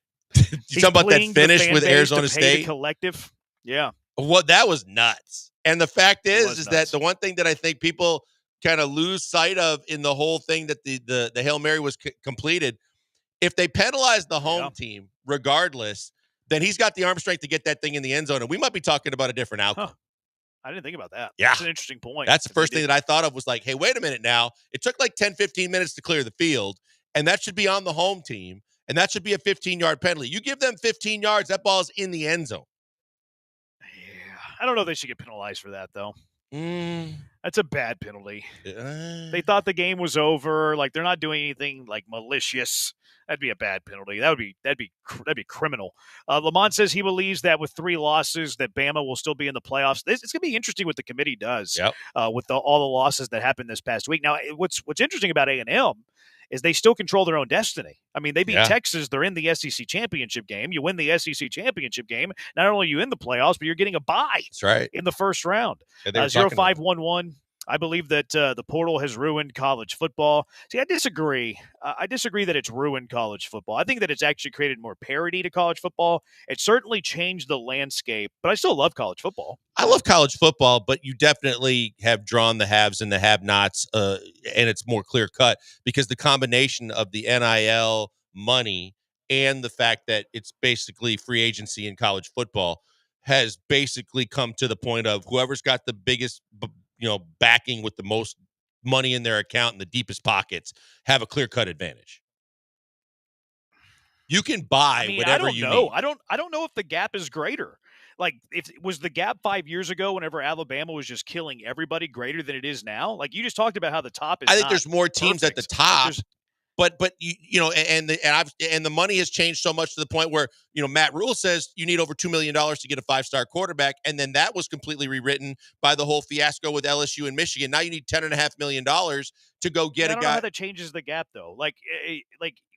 talking about that finish with Arizona State? Collective. Yeah. Well, that was nuts. And the fact is that the one thing that I think people kind of lose sight of in the whole thing that the Hail Mary was completed, if they penalize the home team regardless, then he's got the arm strength to get that thing in the end zone, and we might be talking about a different outcome. Huh. I didn't think about that. Yeah. That's an interesting point. That's the first thing that I thought of was like, hey, wait a minute now. It took like 10, 15 minutes to clear the field, and that should be on the home team, and that should be a 15-yard penalty. You give them 15 yards, that ball's in the end zone. Yeah. I don't know if they should get penalized for that, though. That's a bad penalty. They thought the game was over. Like, they're not doing anything like malicious. That'd be a bad penalty. That'd be criminal. Lamont says he believes that with 3 losses, that Bama will still be in the playoffs. It's going to be interesting what the committee does with all the losses that happened this past week. Now, what's interesting about A&M is they still control their own destiny. I mean, they beat Texas. They're in the SEC championship game. You win the SEC championship game. Not only are you in the playoffs, but you're getting a bye. That's right. In the first round. 0511. I believe that the portal has ruined college football. See, I disagree. I disagree that it's ruined college football. I think that it's actually created more parity to college football. It certainly changed the landscape, but I still love college football. I love college football, but you definitely have drawn the haves and the have-nots, and it's more clear-cut because the combination of the NIL money and the fact that it's basically free agency in college football has basically come to the point of whoever's got the biggest backing with the most money in their account and the deepest pockets have a clear-cut advantage. You can buy I mean, whatever I don't you know. need. I don't know if the gap is greater. Like, if was the gap 5 years ago, whenever Alabama was just killing everybody, greater than it is now? Like, you just talked about how the top is. I think not there's more teams at the perfect. Like, top. there's But the money has changed so much to the point where, Matt Rule says you need over $2 million to get a 5-star quarterback, and then that was completely rewritten by the whole fiasco with LSU and Michigan. Now you need $10.5 million to go get I a don't know guy. how that changes the gap, though. Like,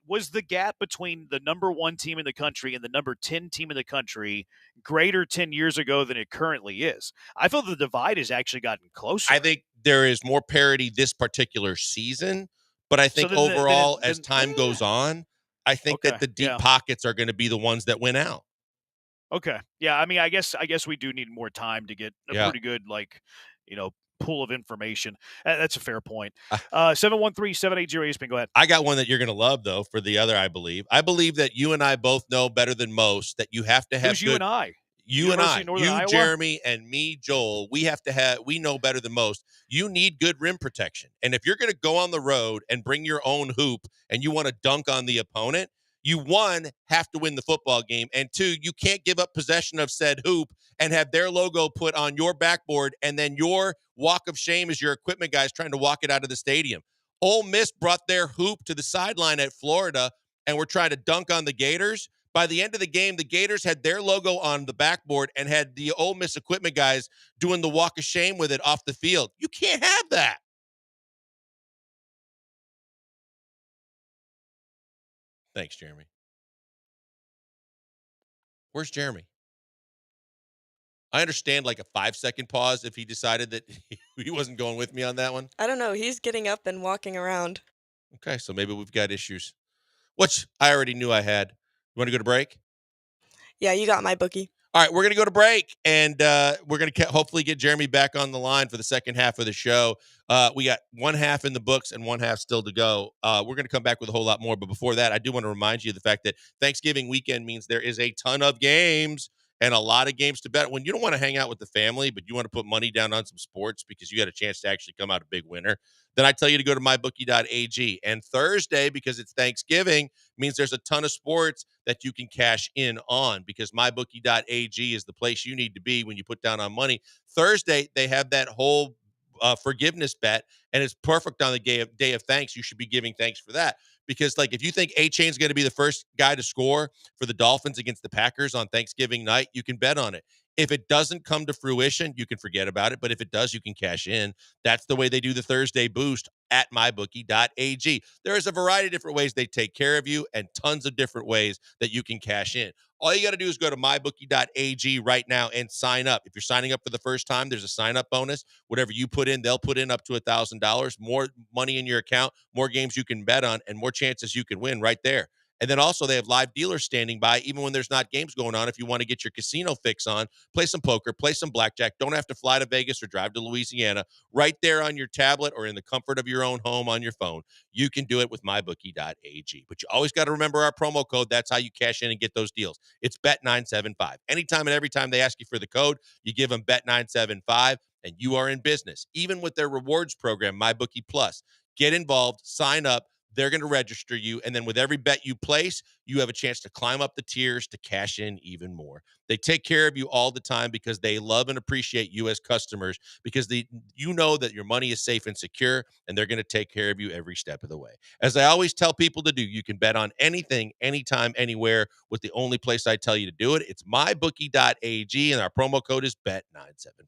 was the gap between the number 1 team in the country and the number 10 team in the country greater 10 years ago than it currently is? I feel the divide has actually gotten closer. I think there is more parity this particular season, but I think overall, as time goes on, I think that the deep pockets are going to be the ones that win out. Okay. Yeah, I mean, I guess we do need more time to get a pretty good, pool of information. That's a fair point. 713-780-ESPN. Go ahead. I got one that you're going to love, though, for the other, I believe. I believe that you and I both know better than most that you have to have Who's you and I? You University and of I, Northern you, Iowa? Jeremy, and me, Joel, we know better than most. You need good rim protection. And if you're going to go on the road and bring your own hoop and you want to dunk on the opponent, you, one, have to win the football game. And two, you can't give up possession of said hoop and have their logo put on your backboard and then your walk of shame as your equipment guys trying to walk it out of the stadium. Ole Miss brought their hoop to the sideline at Florida and were trying to dunk on the Gators. By the end of the game, the Gators had their logo on the backboard and had the Ole Miss equipment guys doing the walk of shame with it off the field. You can't have that. Thanks, Jeremy. Where's Jeremy? I understand like a 5-second pause if he decided that he wasn't going with me on that one. I don't know. He's getting up and walking around. Okay, so maybe we've got issues, which I already knew I had. You want to go to break? Yeah, you got my bookie. All right, we're going to go to break, and we're going to hopefully get Jeremy back on the line for the second half of the show. We got one half in the books and one half still to go. We're going to come back with a whole lot more, but before that, I do want to remind you of the fact that Thanksgiving weekend means there is a ton of games and a lot of games to bet. When you don't want to hang out with the family, but you want to put money down on some sports because you got a chance to actually come out a big winner, then I tell you to go to mybookie.ag. And Thursday, because it's Thanksgiving, means there's a ton of sports that you can cash in on because mybookie.ag is the place you need to be when you put down on money. Thursday, they have that whole forgiveness bet, and it's perfect on the day of thanks. You should be giving thanks for that because, like, if you think A-Chain's going to be the first guy to score for the Dolphins against the Packers on Thanksgiving night, you can bet on it. If it doesn't come to fruition, you can forget about it. But if it does, you can cash in. That's the way they do the Thursday boost at mybookie.ag. There is a variety of different ways they take care of you and tons of different ways that you can cash in. All you got to do is go to mybookie.ag right now and sign up. If you're signing up for the first time, there's a sign-up bonus. Whatever you put in, they'll put in up to $1,000. More money in your account, more games you can bet on, and more chances you can win right there. And then also they have live dealers standing by even when there's not games going on. If you want to get your casino fix on, play some poker, play some blackjack. Don't have to fly to Vegas or drive to Louisiana. Right there on your tablet or in the comfort of your own home on your phone, you can do it with mybookie.ag. But you always got to remember our promo code. That's how you cash in and get those deals. It's Bet975. Anytime and every time they ask you for the code, you give them Bet975 and you are in business. Even with their rewards program, MyBookie Plus. Get involved, sign up. They're going to register you. And then with every bet you place, you have a chance to climb up the tiers to cash in even more. They take care of you all the time because they love and appreciate you as customers because you know that your money is safe and secure, and they're going to take care of you every step of the way. As I always tell people to do, you can bet on anything, anytime, anywhere with the only place I tell you to do it. It's mybookie.ag, and our promo code is BET975.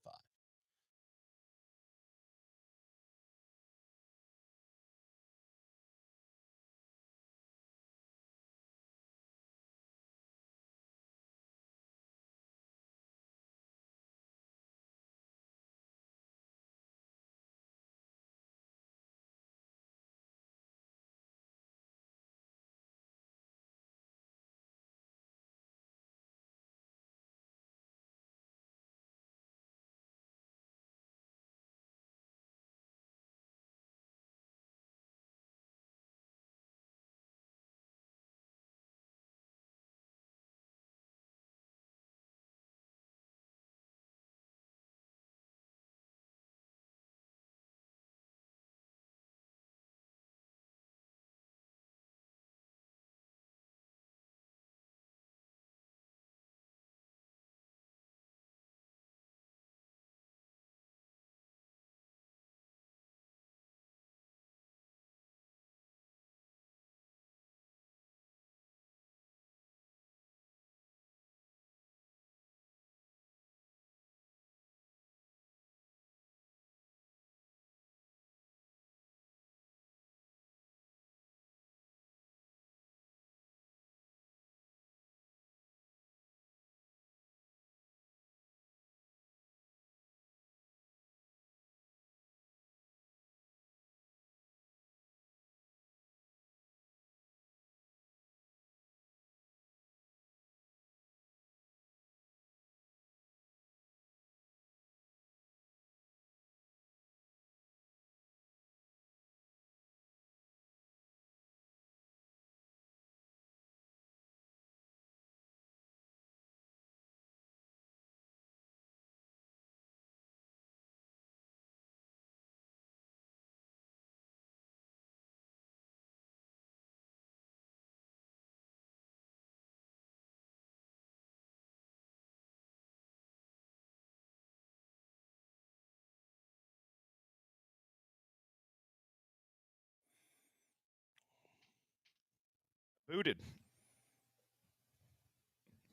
Muted.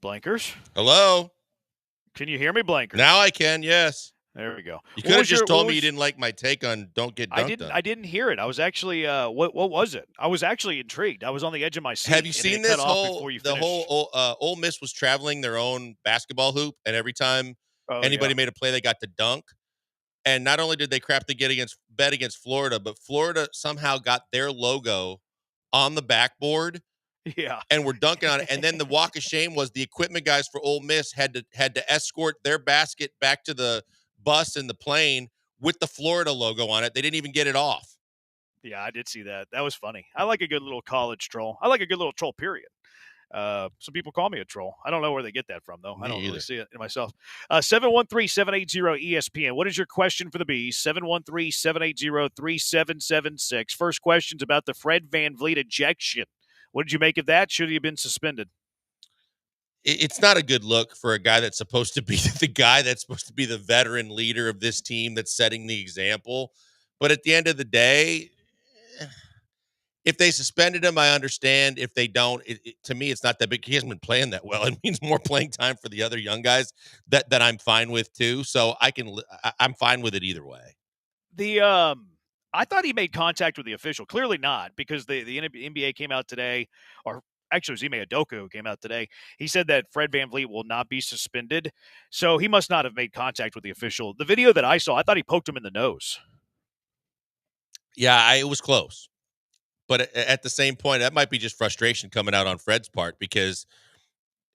Blankers. Hello. Can you hear me, Blankers? Now I can. Yes. There we go. You could have just told me you didn't like my take on "Don't Get Dunked On." I didn't hear it. I was actually what was it? I was actually intrigued. I was on the edge of my seat. Have you seen this whole? The whole Ole Miss was traveling their own basketball hoop, and every time anybody made a play, they got to dunk. And not only did they bet against Florida, but Florida somehow got their logo on the backboard. Yeah. And we're dunking on it. And then the walk of shame was the equipment guys for Ole Miss had to escort their basket back to the bus and the plane with the Florida logo on it. They didn't even get it off. Yeah, I did see that. That was funny. I like a good little college troll. I like a good little troll, period. Some people call me a troll. I don't know where they get that from, though. I don't really see it in myself. 713-780-ESPN. What is your question for the Bees? 713-780-3776. First question's about the Fred VanVleet ejection. What did you make of that? Should he have been suspended? It's not a good look for a guy that's supposed to be the veteran leader of this team that's setting the example. But at the end of the day, if they suspended him, I understand. If they don't, to me, it's not that big. He hasn't been playing that well. It means more playing time for the other young guys that I'm fine with too. So I'm fine with it either way. I thought he made contact with the official. Clearly not, because the NBA came out today, or actually it was Ime Udoka who came out today. He said that Fred VanVleet will not be suspended. So he must not have made contact with the official. The video that I saw, I thought he poked him in the nose. Yeah, it was close. But at the same point, that might be just frustration coming out on Fred's part, because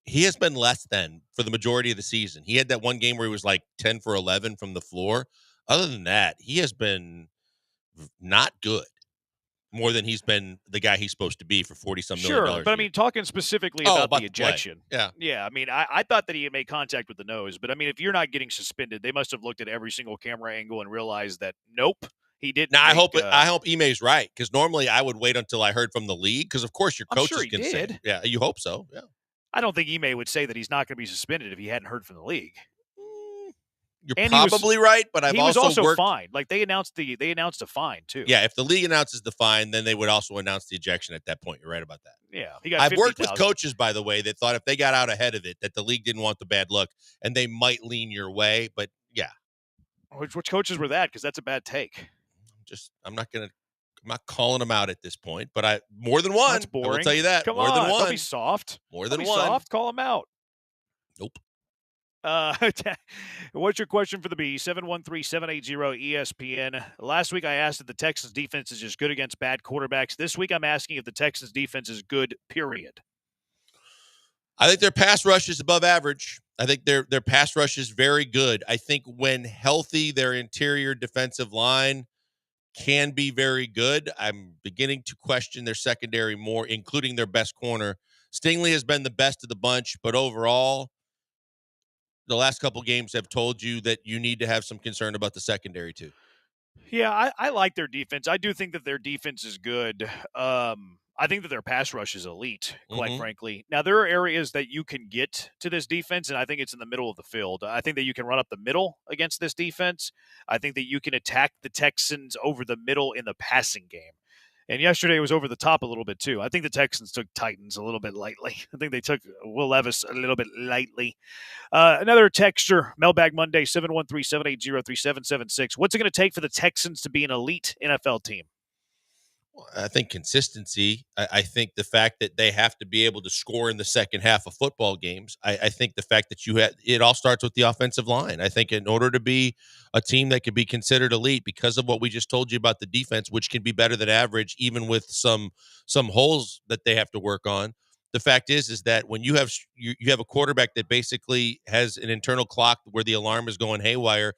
he has been less than for the majority of the season. He had that one game where he was like 10 for 11 from the floor. Other than that, he has been not good. More than he's been the guy he's supposed to be for $40-some million. Sure, but I mean, talking specifically about the ejection. Yeah. Yeah, I mean, I thought that he had made contact with the nose, but I mean, if you're not getting suspended, they must have looked at every single camera angle and realized that, nope, he didn't. Now, I hope Ime's right, because normally I would wait until I heard from the league, because of course your coach is going to say. Yeah, you hope so, yeah. I don't think Ime would say that he's not going to be suspended if he hadn't heard from the league. You're probably right, but he was also fined. Like they announced a fine too. Yeah, if the league announces the fine, then they would also announce the ejection at that point. You're right about that. Yeah, I've worked with coaches, by the way, that ththought if they got out ahead of it, that the league didn't want the bad look, and they might lean your way. But yeah, which coaches were that? Because that's a bad take. I'm not calling them out at this point, but more than one. That's boring. I will tell you that. Come more on, than one. Don't be soft. More than don't one. Be soft. Call them out. Nope. What's your question for the B? 713-780-ESPN. Last week I asked if the Texans defense is just good against bad quarterbacks. This week I'm asking if the Texans defense is good, period. I think their pass rush is above average. I think their pass rush is very good. I think when healthy, their interior defensive line can be very good. I'm beginning to question their secondary more, including their best corner. Stingley has been the best of the bunch, but overall, the last couple games have told you that you need to have some concern about the secondary too. Yeah, I like their defense. I do think that their defense is good. I think that their pass rush is elite, quite frankly. Now, there are areas that you can get to this defense, and I think it's in the middle of the field. I think that you can run up the middle against this defense. I think that you can attack the Texans over the middle in the passing game. And yesterday was over the top a little bit, too. I think the Texans took Titans a little bit lightly. I think they took Will Levis a little bit lightly. Another texture, Mailbag Monday, 713-780-3776. What's it going to take for the Texans to be an elite NFL team? I think consistency. I think the fact that they have to be able to score in the second half of football games. I think the fact that it all starts with the offensive line. I think in order to be a team that can be considered elite, because of what we just told you about the defense, which can be better than average, even with some holes that they have to work on. The fact is that when you have a quarterback that basically has an internal clock where the alarm is going haywire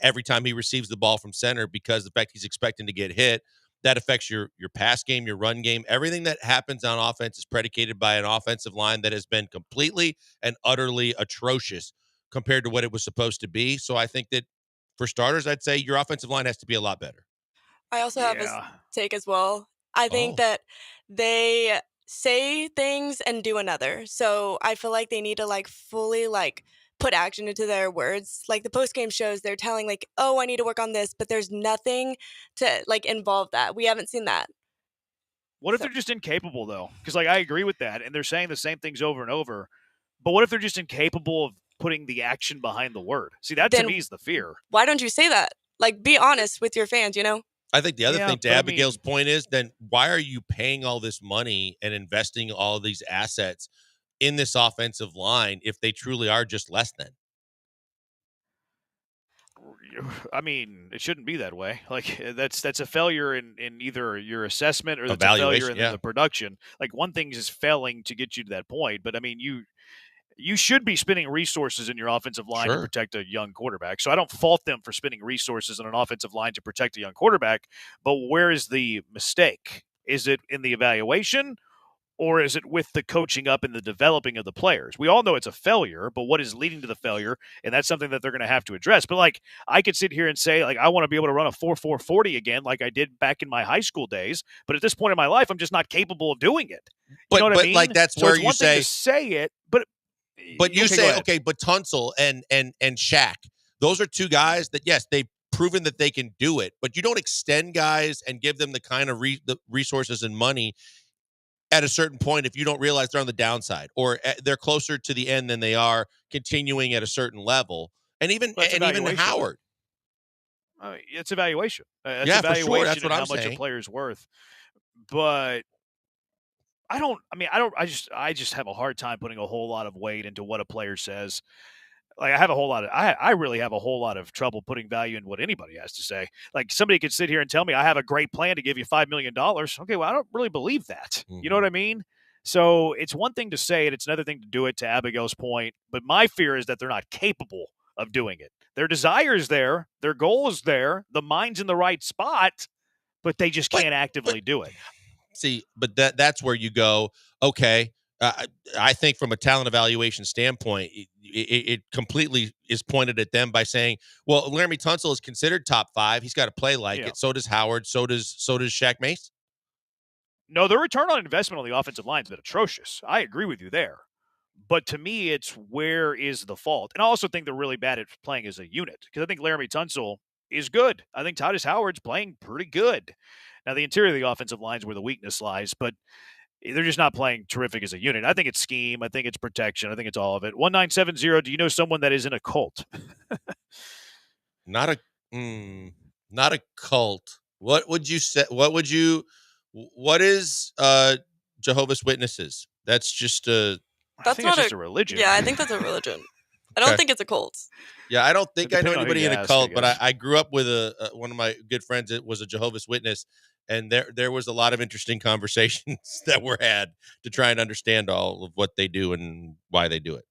every time he receives the ball from center, because the fact he's expecting to get hit. That affects your pass game, your run game. Everything that happens on offense is predicated by an offensive line that has been completely and utterly atrocious compared to what it was supposed to be. So I think that for starters, I'd say your offensive line has to be a lot better. I also have a take as well. I think that they say things and do another. So I feel like they need to fully put action into their words. Like the post-game shows, they're telling oh, I need to work on this, but there's nothing to involve that. We haven't seen that. What if they're just incapable, though? Because, like, I agree with that, and they're saying the same things over and over. But what if they're just incapable of putting the action behind the word? See, that to Then me is the fear. Why don't you say that? Like, be honest with your fans, you know? I think the other Yeah, thing to but I Abigail's mean- point is, then why are you paying all this money and investing all these assets in this offensive line if they truly are just less than? I mean, it shouldn't be that way. Like that's a failure in either your assessment or that's a failure Evaluation, in yeah. the production. Like one thing is failing to get you to that point, but I mean, you should be spending resources in your offensive line to Sure. protect a young quarterback. So I don't fault them for spending resources in an offensive line to protect a young quarterback. But where is the mistake? Is it in the evaluation? Or is it with the coaching up and the developing of the players? We all know it's a failure, but what is leading to the failure? And that's something that they're going to have to address. But like, I could sit here and say, like, I want to be able to run a 4.40 again, like I did back in my high school days. But at this point in my life, I'm just not capable of doing it. You know what I mean? Like that's so where it's you one thing say, to say it, but you okay, say, okay, but Tunsil and Shaq, those are two guys that, yes, they've proven that they can do it, but you don't extend guys and give them the kind of the resources and money at a certain point if you don't realize they're on the downside or they're closer to the end than they are continuing at a certain level. And even Howard. It's evaluation. That's yeah, evaluation for sure. That's and what how I'm much saying. a player's worth. But I just have a hard time putting a whole lot of weight into what a player says. Like I really have a whole lot of trouble putting value in what anybody has to say. Like somebody could sit here and tell me I have a great plan to give you $5 million. Okay, well, I don't really believe that. You know what I mean? So it's one thing to say it, it's another thing to do it, to Abigail's point. But my fear is that they're not capable of doing it. Their desire is there, their goal is there, the mind's in the right spot, but they just can't actively do it. See, but that's where you go, okay, I think from a talent evaluation standpoint, it completely is pointed at them by saying, well, Laramie Tunsil is considered top 5. He's got to play like it. So does Howard. So does Shaq Mason. No, their return on investment on the offensive line has been atrocious. I agree with you there. But to me, it's where is the fault? And I also think they're really bad at playing as a unit because I think Laramie Tunsil is good. I think Titus Howard's playing pretty good. Now, the interior of the offensive line is where the weakness lies, but they're just not playing terrific as a unit. I think it's scheme. I think it's protection. I think it's all of it. 1970, do you know someone that is in a cult? Not a cult. What would you say? What is Jehovah's Witnesses? That's just a religion. Yeah, I think that's a religion. I don't think it's a cult. Yeah, I don't think I know Depending on who anybody you in a ask, cult, I but guess. I grew up with one of my good friends that was a Jehovah's Witness, and there was a lot of interesting conversations that were had to try and understand all of what they do and why they do it.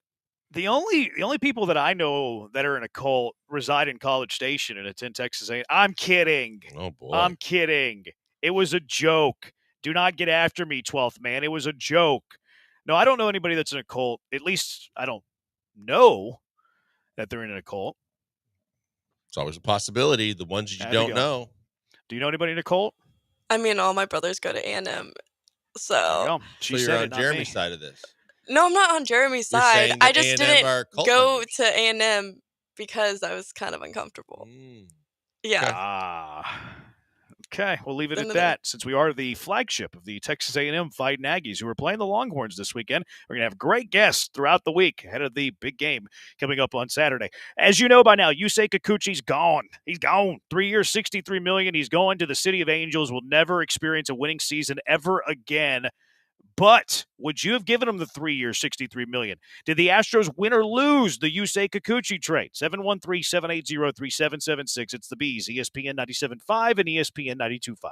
The only people that I know that are in a cult reside in College Station and attend Texas A&M. I'm kidding. Oh boy. I'm kidding. It was a joke. Do not get after me, 12th man. It was a joke. No, I don't know anybody that's in a cult. At least I don't know that they're in a cult. It's always a possibility. The ones you don't know. Do you know anybody in a cult? I mean, all my brothers go to A&M, so. She so said you're on it, not Jeremy's me. side of this. No, I'm not on Jeremy's You're side. saying I that just A&M are didn't cult go members. to A&M because I was kind of uncomfortable. Yeah. Okay, we'll leave it End at of the- that. Since we are the flagship of the Texas A&M Fighting Aggies, who are playing the Longhorns this weekend, we're going to have great guests throughout the week ahead of the big game coming up on Saturday. As you know by now, Yusei Kikuchi's gone. He's gone. 3 years, $63 million. He's going to the City of Angels. Will never experience a winning season ever again. But would you have given him the 3 years, $63 million? Did the Astros win or lose the Yusei Kikuchi trade? 713-780-3776. It's the Bees, ESPN 97.5 and ESPN 92.5.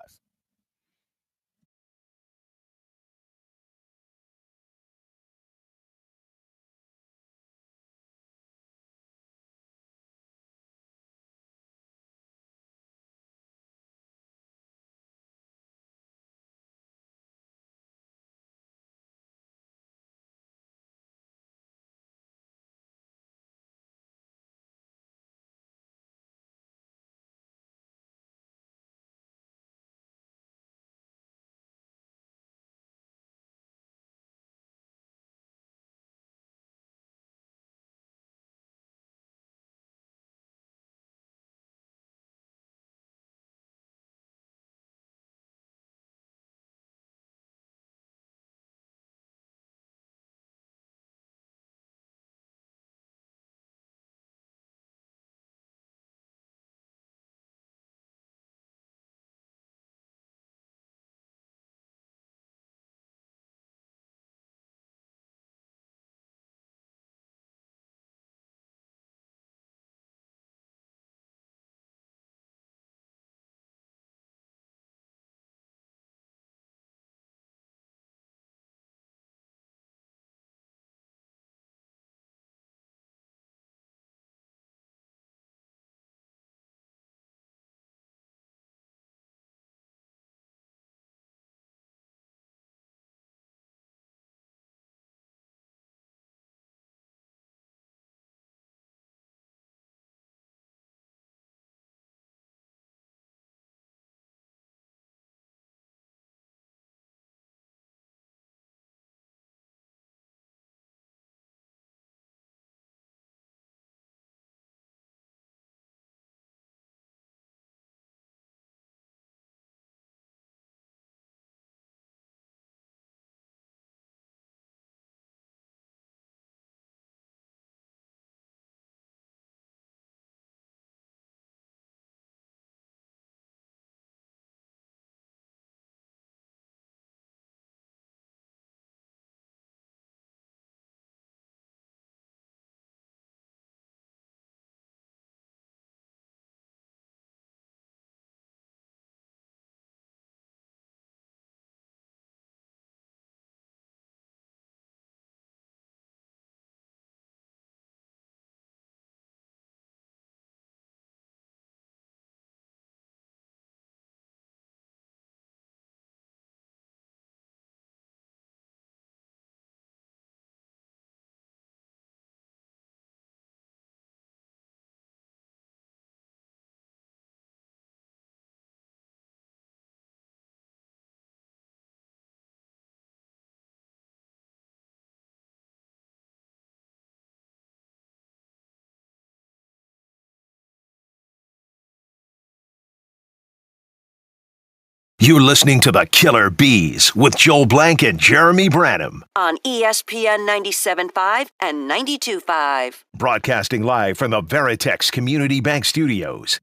You're listening to the Killer Bees with Joel Blank and Jeremy Branham. On ESPN 97.5 and 92.5. Broadcasting live from the Veritex Community Bank Studios.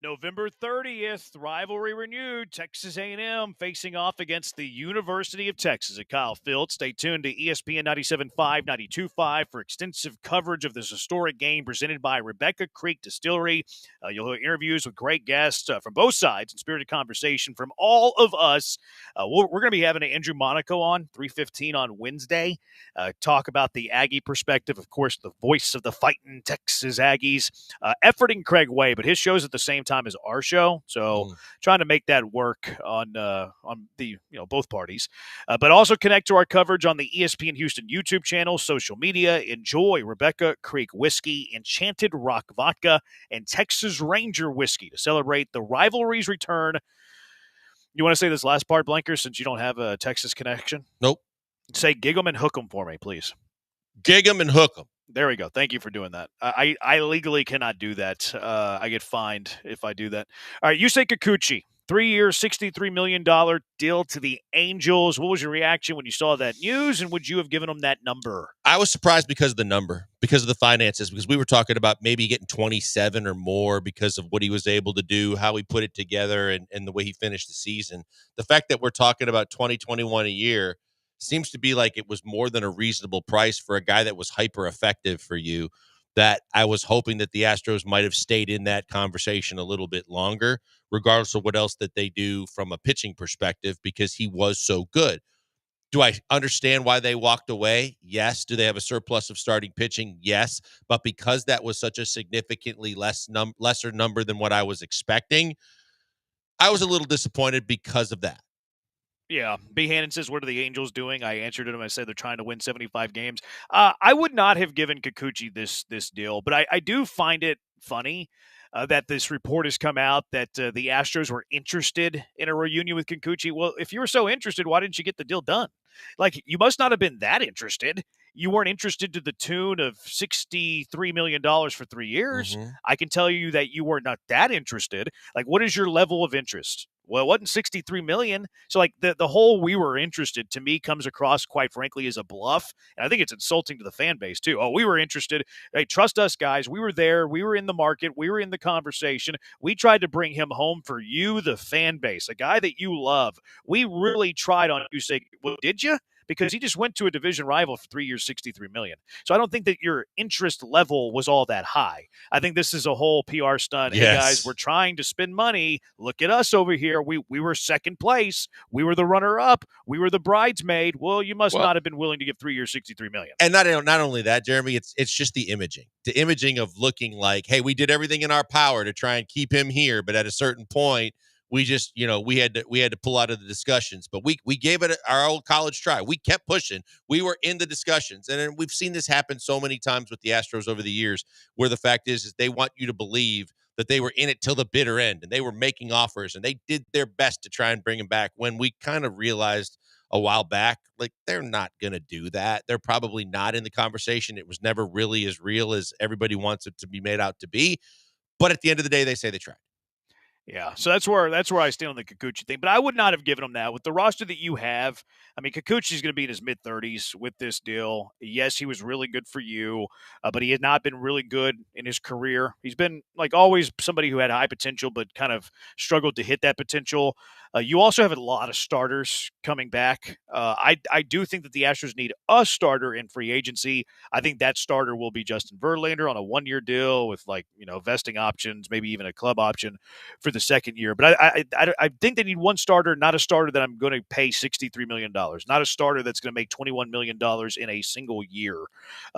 November 30th, rivalry renewed. Texas A&M facing off against the University of Texas at Kyle Field. Stay tuned to ESPN 97.5, 92.5 for extensive coverage of this historic game presented by Rebecca Creek Distillery. You'll hear interviews with great guests from both sides and spirited conversation from all of us. We're going to be having Andrew Monaco on 3:15 on Wednesday. Talk about the Aggie perspective. Of course, the voice of the fighting Texas Aggies. Efforting Craig Way, but his show's at the same time as our show, so trying to make that work on the both parties, but also connect to our coverage on the ESPN Houston YouTube channel, social media. Enjoy Rebecca Creek Whiskey, Enchanted Rock Vodka, and Texas Ranger Whiskey to celebrate the rivalry's return. You want to say this last part, Blanker, since you don't have a Texas connection? Nope. Say gig 'em and hook 'em for me, please. Gig 'em and hook 'em. There we go. Thank you for doing that. I legally cannot do that. I get fined if I do that. All right, Yusei Kikuchi, 3 years, $63 million deal to the Angels. What was your reaction when you saw that news, and would you have given him that number? I was surprised because of the number, because of the finances, because we were talking about maybe getting 27 or more because of what he was able to do, how he put it together, and the way he finished the season. The fact that we're talking about 2021 a year seems to be like it was more than a reasonable price for a guy that was hyper effective for you, that I was hoping that the Astros might have stayed in that conversation a little bit longer, regardless of what else that they do from a pitching perspective, because he was so good. Do I understand why they walked away? Yes. Do they have a surplus of starting pitching? Yes. But because that was such a significantly lesser number than what I was expecting, I was a little disappointed because of that. Yeah. B. Hannon says, what are the Angels doing? I answered him. I said they're trying to win 75 games. I would not have given Kikuchi this deal, but I do find it funny that this report has come out that the Astros were interested in a reunion with Kikuchi. Well, if you were so interested, why didn't you get the deal done? Like, you must not have been that interested. You weren't interested to the tune of $63 million for 3 years. Mm-hmm. I can tell you that you were not that interested. Like, what is your level of interest? Well, it wasn't $63 million. So, like, the whole "we were interested" to me comes across, quite frankly, as a bluff. And I think it's insulting to the fan base, too. Oh, we were interested. Hey, trust us, guys. We were there. We were in the market. We were in the conversation. We tried to bring him home for you, the fan base, a guy that you love. We really tried on you. Say, well, did you? Because he just went to a division rival for 3 years, $63 million. So I don't think that your interest level was all that high. I think this is a whole PR stunt. Yes. Hey, guys, we're trying to spend money. Look at us over here. We were second place. We were the runner-up. We were the bridesmaid. Well, you must not have been willing to give 3 years, $63 million. And not only that, Jeremy, it's just the imaging of looking like, hey, we did everything in our power to try and keep him here, but at a certain point, we just, we had to pull out of the discussions, but we gave it our old college try. We kept pushing. We were in the discussions. And then we've seen this happen so many times with the Astros over the years, where the fact is they want you to believe that they were in it till the bitter end and they were making offers and they did their best to try and bring him back, when we kind of realized a while back, like, they're not going to do that. They're probably not in the conversation. It was never really as real as everybody wants it to be made out to be. But at the end of the day, they say they tried. Yeah, so that's where I stand on the Kikuchi thing. But I would not have given him that. With the roster that you have, I mean, Kikuchi's going to be in his mid-30s with this deal. Yes, he was really good for you, but he has not been really good in his career. He's been, like always, somebody who had high potential but kind of struggled to hit that potential. You also have a lot of starters coming back. I do think that the Astros need a starter in free agency. I think that starter will be Justin Verlander on a 1-year deal with, like, vesting options, maybe even a club option for the second year. But I think they need one starter, not a starter that I'm going to pay $63 million, not a starter that's going to make $21 million in a single year.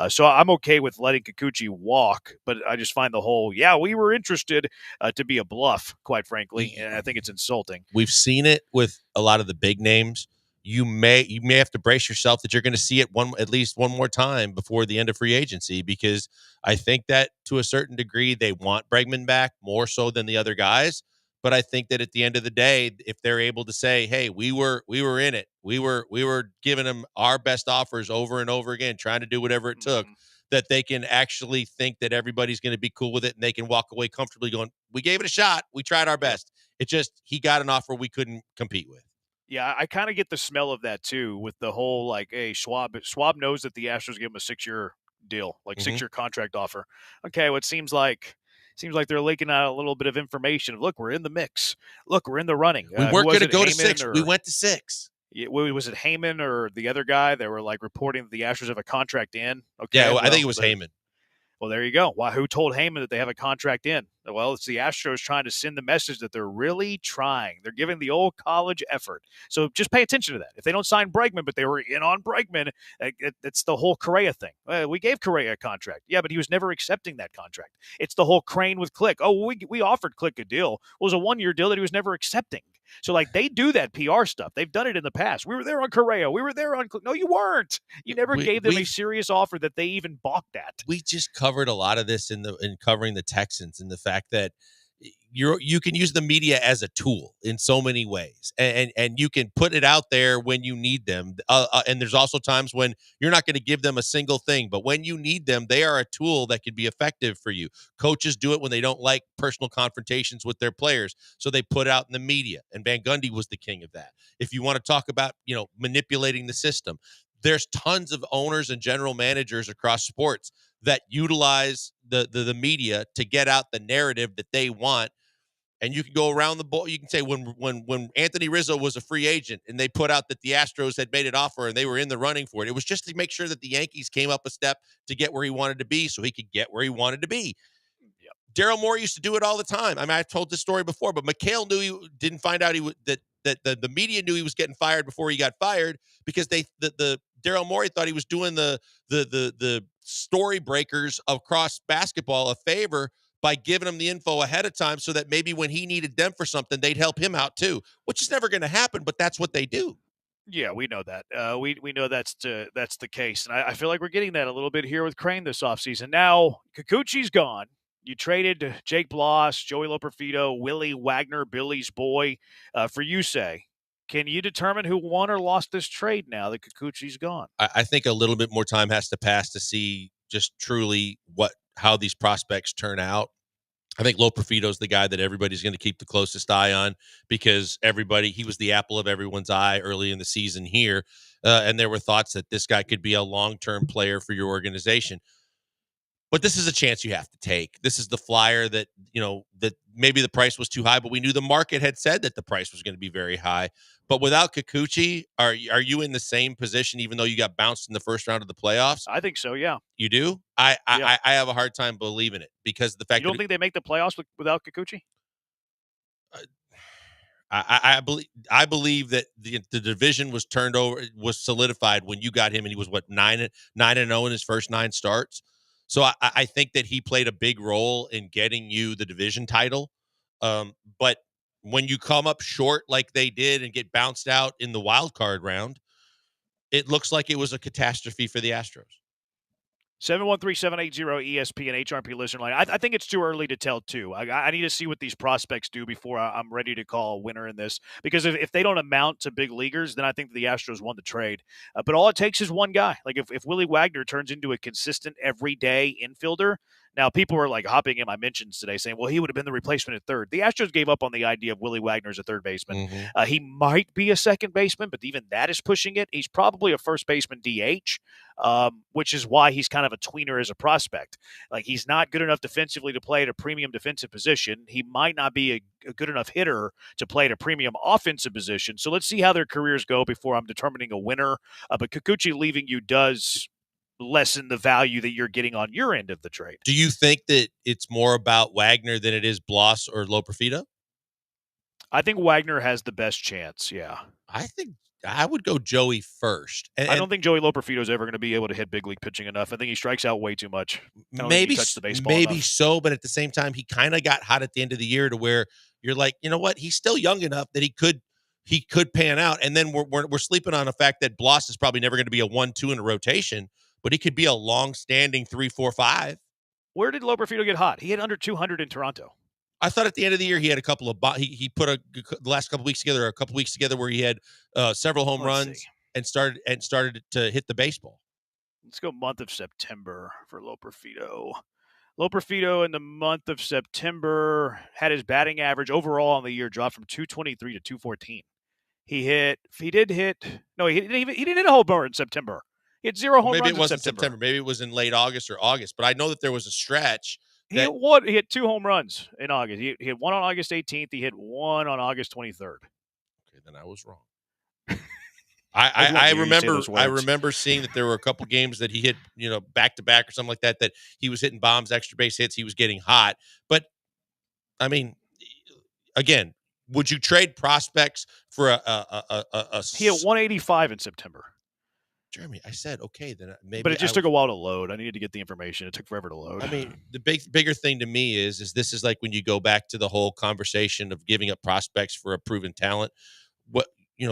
So I'm okay with letting Kikuchi walk, but I just find the whole, we were interested to be a bluff, quite frankly. And I think it's insulting. We've seen it with a lot of the big names. You may have to brace yourself that you're going to see it at least one more time before the end of free agency, because I think that to a certain degree they want Bregman back more so than the other guys. But I think that at the end of the day, if they're able to say, hey, we were in it, we were giving them our best offers over and over again, trying to do whatever it took, that they can actually think that everybody's going to be cool with it and they can walk away comfortably going, we gave it a shot, we tried our best. It just, he got an offer we couldn't compete with. Yeah, I kind of get the smell of that too with the whole like, hey, Schwab knows that the Astros give him a 6-year deal, like 6-year contract offer. Okay, well, it seems like they're leaking out a little bit of information. Look, we're in the mix. Look, we're in the running. We weren't going to go to Heyman 6. We went to 6. Was it Heyman or the other guy that were like reporting that the Astros have a contract in? Okay, Yeah, I think it was Heyman. Well, there you go. Why? Who told Heyman that they have a contract in? Well, it's the Astros trying to send the message that they're really trying. They're giving the old college effort. So just pay attention to that. If they don't sign Bregman, but they were in on Bregman, it's the whole Correa thing. We gave Correa a contract. Yeah, but he was never accepting that contract. It's the whole Crane with Click. Oh, we offered Click a deal. It was a 1-year deal that he was never accepting. So, like, they do that PR stuff. They've done it in the past. We were there on Correa. We were there on – no, you weren't. You never gave them a serious offer that they even balked at. We just covered a lot of this in covering the Texans and the fact that you can use the media as a tool in so many ways, and you can put it out there when you need them. And there's also times when you're not going to give them a single thing, but when you need them, they are a tool that can be effective for you. Coaches do it when they don't like personal confrontations with their players, so they put out in the media. And Van Gundy was the king of that. If you want to talk about, manipulating the system, there's tons of owners and general managers across sports that utilize the media to get out the narrative that they want. And you can go around the ball. You can say when Anthony Rizzo was a free agent and they put out that the Astros had made an offer and they were in the running for it, it was just to make sure that the Yankees came up a step to get where he wanted to be so he could get where he wanted to be. Yep. Daryl Morey used to do it all the time. I mean, I've told this story before, but McHale knew he didn't find out that the media knew he was getting fired before he got fired because the Daryl Morey thought he was doing the story breakers across basketball a favor by giving them the info ahead of time so that maybe when he needed them for something, they'd help him out too, which is never going to happen, but that's what they do. Yeah, we know that. We know that's the case. And I feel like we're getting that a little bit here with Crane this offseason. Now, Kikuchi's gone. You traded Jake Bloss, Joey Loperfido, Willie Wagner, Billy's boy, for Yusei. Can you determine who won or lost this trade now that Kikuchi's gone? I think a little bit more time has to pass to see just truly how these prospects turn out. I think Loperfido's the guy that everybody's going to keep the closest eye on because he was the apple of everyone's eye early in the season here. And there were thoughts that this guy could be a long-term player for your organization. But this is a chance you have to take. This is the flyer that, that maybe the price was too high, but we knew the market had said that the price was going to be very high. But without Kikuchi, are you in the same position even though you got bounced in the first round of the playoffs? I think so, yeah. You do? I have a hard time believing it because the fact you don't think they make the playoffs without Kikuchi? I believe that the division was solidified when you got him, and he was 9-0 in his first 9 starts. So I think that he played a big role in getting you the division title. But when you come up short like they did and get bounced out in the wild card round, it looks like it was a catastrophe for the Astros. 713-780-ESPN HRP listener line. I think it's too early to tell, too. I need to see what these prospects do before I'm ready to call a winner in this. Because if they don't amount to big leaguers, then I think the Astros won the trade. But all it takes is one guy. Like if Willie Wagner turns into a consistent, everyday infielder. Now, people were like hopping in my mentions today saying, well, he would have been the replacement at third. The Astros gave up on the idea of Willie Wagner as a third baseman. Mm-hmm. He might be a second baseman, but even that is pushing it. He's probably a first baseman DH, which is why he's kind of a tweener as a prospect. Like, he's not good enough defensively to play at a premium defensive position. He might not be a good enough hitter to play at a premium offensive position. So let's see how their careers go before I'm determining a winner. But Kikuchi leaving you does lessen the value that you're getting on your end of the trade. Do you think that it's more about Wagner than it is Bloss or Loperfido? I think Wagner has the best chance, yeah. I think I would go Joey first. I don't think Joey Loperfido is ever going to be able to hit big league pitching enough. I think he strikes out way too much. Maybe so, but at the same time, he kind of got hot at the end of the year to where you're like, you know what? He's still young enough that he could pan out. And then we're sleeping on the fact that Bloss is probably never going to be a 1-2 in a rotation. But he could be a long-standing 3-4-5. Where did Loperfido get hot? He hit under 200 in Toronto. I thought at the end of the year he had a couple of he put the last couple weeks together where he had several home runs and started to hit the baseball. Let's go month of September for Loperfido. Loperfido in the month of September had his batting average overall on the year drop from 223 to 214. He didn't hit a home run in September. He had 0 home Maybe runs it wasn't in September. September. Maybe it was in late August or August. But I know that there was a stretch. He hit 2 home runs in August. He hit one on August 18th. He hit one on August 23rd. Okay, then I was wrong. I remember seeing that there were a couple games that he hit, back to back or something like that he was hitting bombs, extra base hits. He was getting hot. But I mean, again, would you trade prospects for a He hit 185 in September. Jeremy, I said, okay, then maybe. But it just took a while to load. I needed to get the information. It took forever to load. I mean, the bigger thing to me is this is like when you go back to the whole conversation of giving up prospects for a proven talent.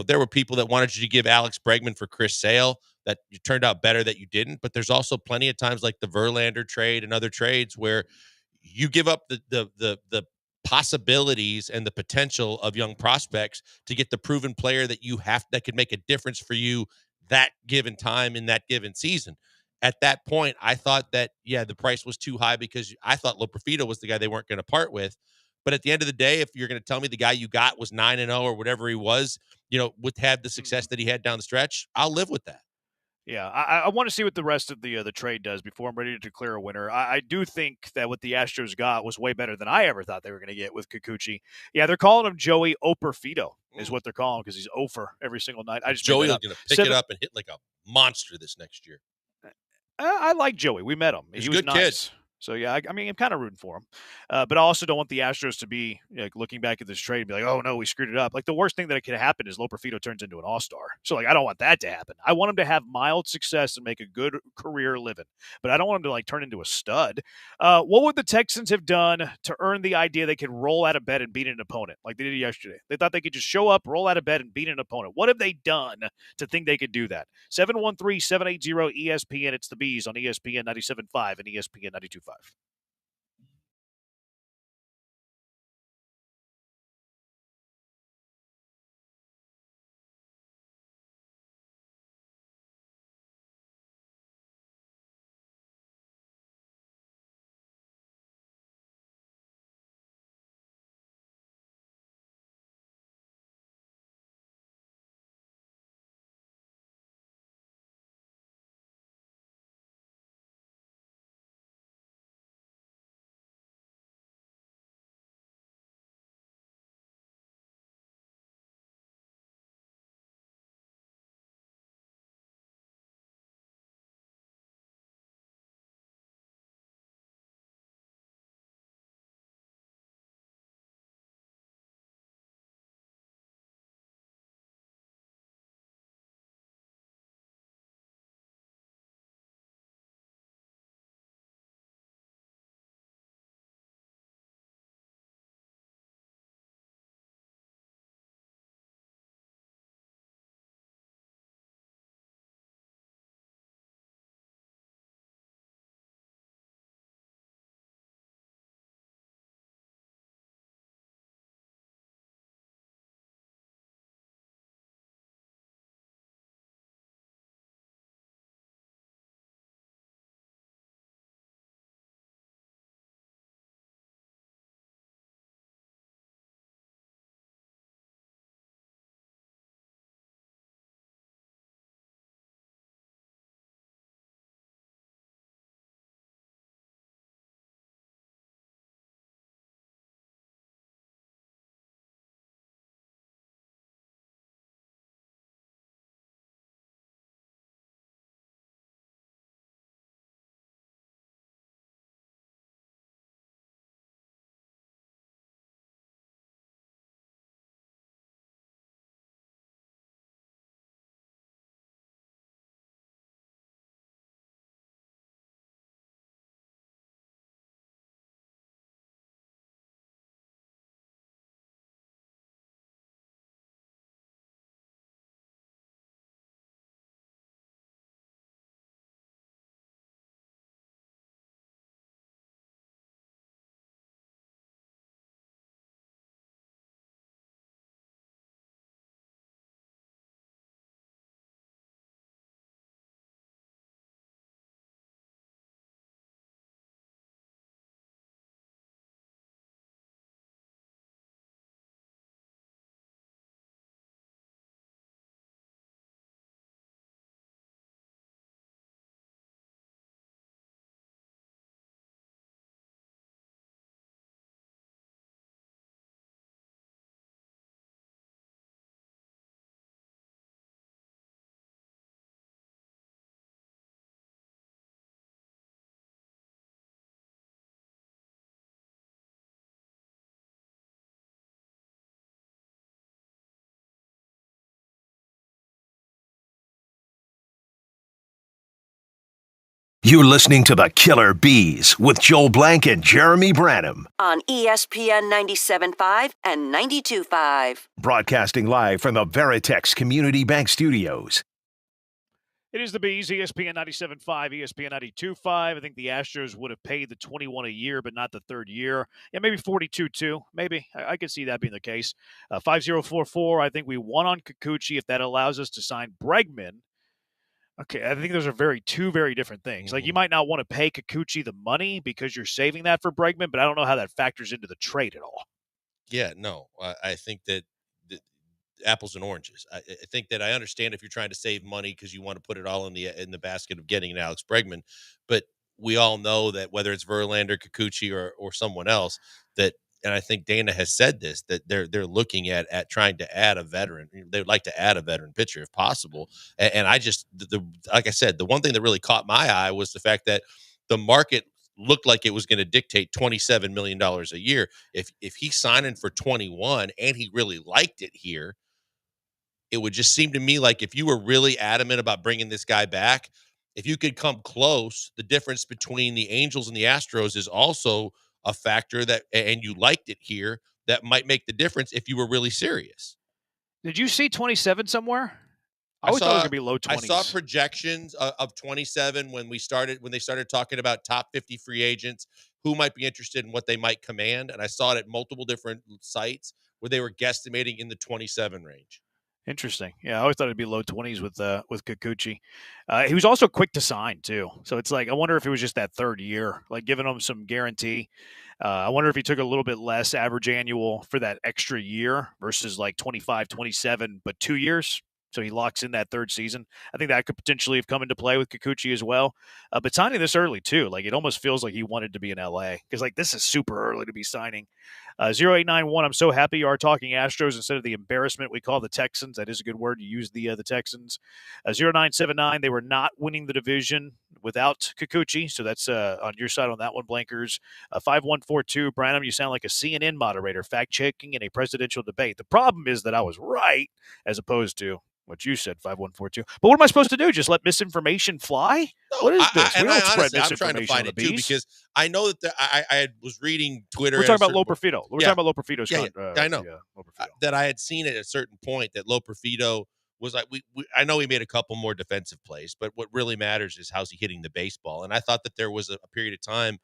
There were people that wanted you to give Alex Bregman for Chris Sale. That it turned out better that you didn't. But there's also plenty of times like the Verlander trade and other trades where you give up the possibilities and the potential of young prospects to get the proven player that could make a difference for you that given time in that given season. At that point, I thought that, the price was too high because I thought Loperfido was the guy they weren't going to part with. But at the end of the day, if you're going to tell me the guy you got was 9-0 or whatever he was, would have the success that he had down the stretch, I'll live with that. Yeah, I want to see what the rest of the trade does before I'm ready to declare a winner. I do think that what the Astros got was way better than I ever thought they were going to get with Kikuchi. Yeah, they're calling him Joey Operfido is what they're calling him because he's Ofer every single night. Joey is going to pick it up and hit like a monster this next year. I like Joey. We met him. He's a was good nice. kid. So, yeah, I'm kind of rooting for him. But I also don't want the Astros to be looking back at this trade and be like, oh, no, we screwed it up. Like, the worst thing that could happen is Loperfido turns into an all-star. So, I don't want that to happen. I want him to have mild success and make a good career living. But I don't want him to, turn into a stud. What would the Texans have done to earn the idea they could roll out of bed and beat an opponent like they did yesterday? They thought they could just show up, roll out of bed, and beat an opponent. What have they done to think they could do that? 713-780-ESPN. It's the Bees on ESPN 97.5 and ESPN 92.5. You're listening to the Killer Bees with Joel Blank and Jeremy Branham. On ESPN 97.5 and 92.5. Broadcasting live from the Veritex Community Bank Studios. It is the Bees, ESPN 97.5, ESPN 92.5. I think the Astros would have paid the 21 a year, but not the third year. Yeah, maybe 42 too. Maybe. I could see that being the case. 5044, I think we won on Kikuchi if that allows us to sign Bregman. Okay, I think those are two very different things. Like, you might not want to pay Kikuchi the money because you're saving that for Bregman, but I don't know how that factors into the trade at all. Yeah, no. I think that apples and oranges. I think that I understand if you're trying to save money because you want to put it all in the basket of getting an Alex Bregman, but we all know that whether it's Verlander, Kikuchi, or someone else, that, and I think Dana has said this, that they're looking at trying to add a veteran. They would like to add a veteran pitcher if possible. And I just, like I said, the one thing that really caught my eye was the fact that the market looked like it was going to dictate $27 million a year. If he's signing for 21 and he really liked it here, it would just seem to me like if you were really adamant about bringing this guy back, if you could come close, the difference between the Angels and the Astros is also a factor that, and you liked it here, that might make the difference if you were really serious. Did you see 27 somewhere? I always thought it was going to be low 20s. I saw projections of 27 when they started talking about top 50 free agents, who might be interested in what they might command. And I saw it at multiple different sites where they were guesstimating in the 27 range. Interesting. Yeah, I always thought it'd be low 20s with Kikuchi. He was also quick to sign too. So it's like, I wonder if it was just that third year, like giving him some guarantee. I wonder if he took a little bit less average annual for that extra year versus like 25, 27, but 2 years. So he locks in that third season. I think that could potentially have come into play with Kikuchi as well. But signing this early too, like it almost feels like he wanted to be in LA because like this is super early to be signing. 0891, I'm so happy you are talking Astros instead of the embarrassment we call the Texans. That is a good word. You use the Texans. 0979, they were not winning the division without Kikuchi. So that's on your side on that one, Blankers. 5142, Branham, you sound like a CNN moderator fact-checking in a presidential debate. The problem is that I was right as opposed to what you said, 5142. But what am I supposed to do? Just let misinformation fly? What is this? I'm trying to find it too, because I know that I was reading Twitter. We're talking about Lo Perfido. We're talking about Lo Perfido's I know that I had seen it at a certain point that Lo Perfido was like, I know he made a couple more defensive plays, but what really matters is how's he hitting the baseball. And I thought that there was a period of time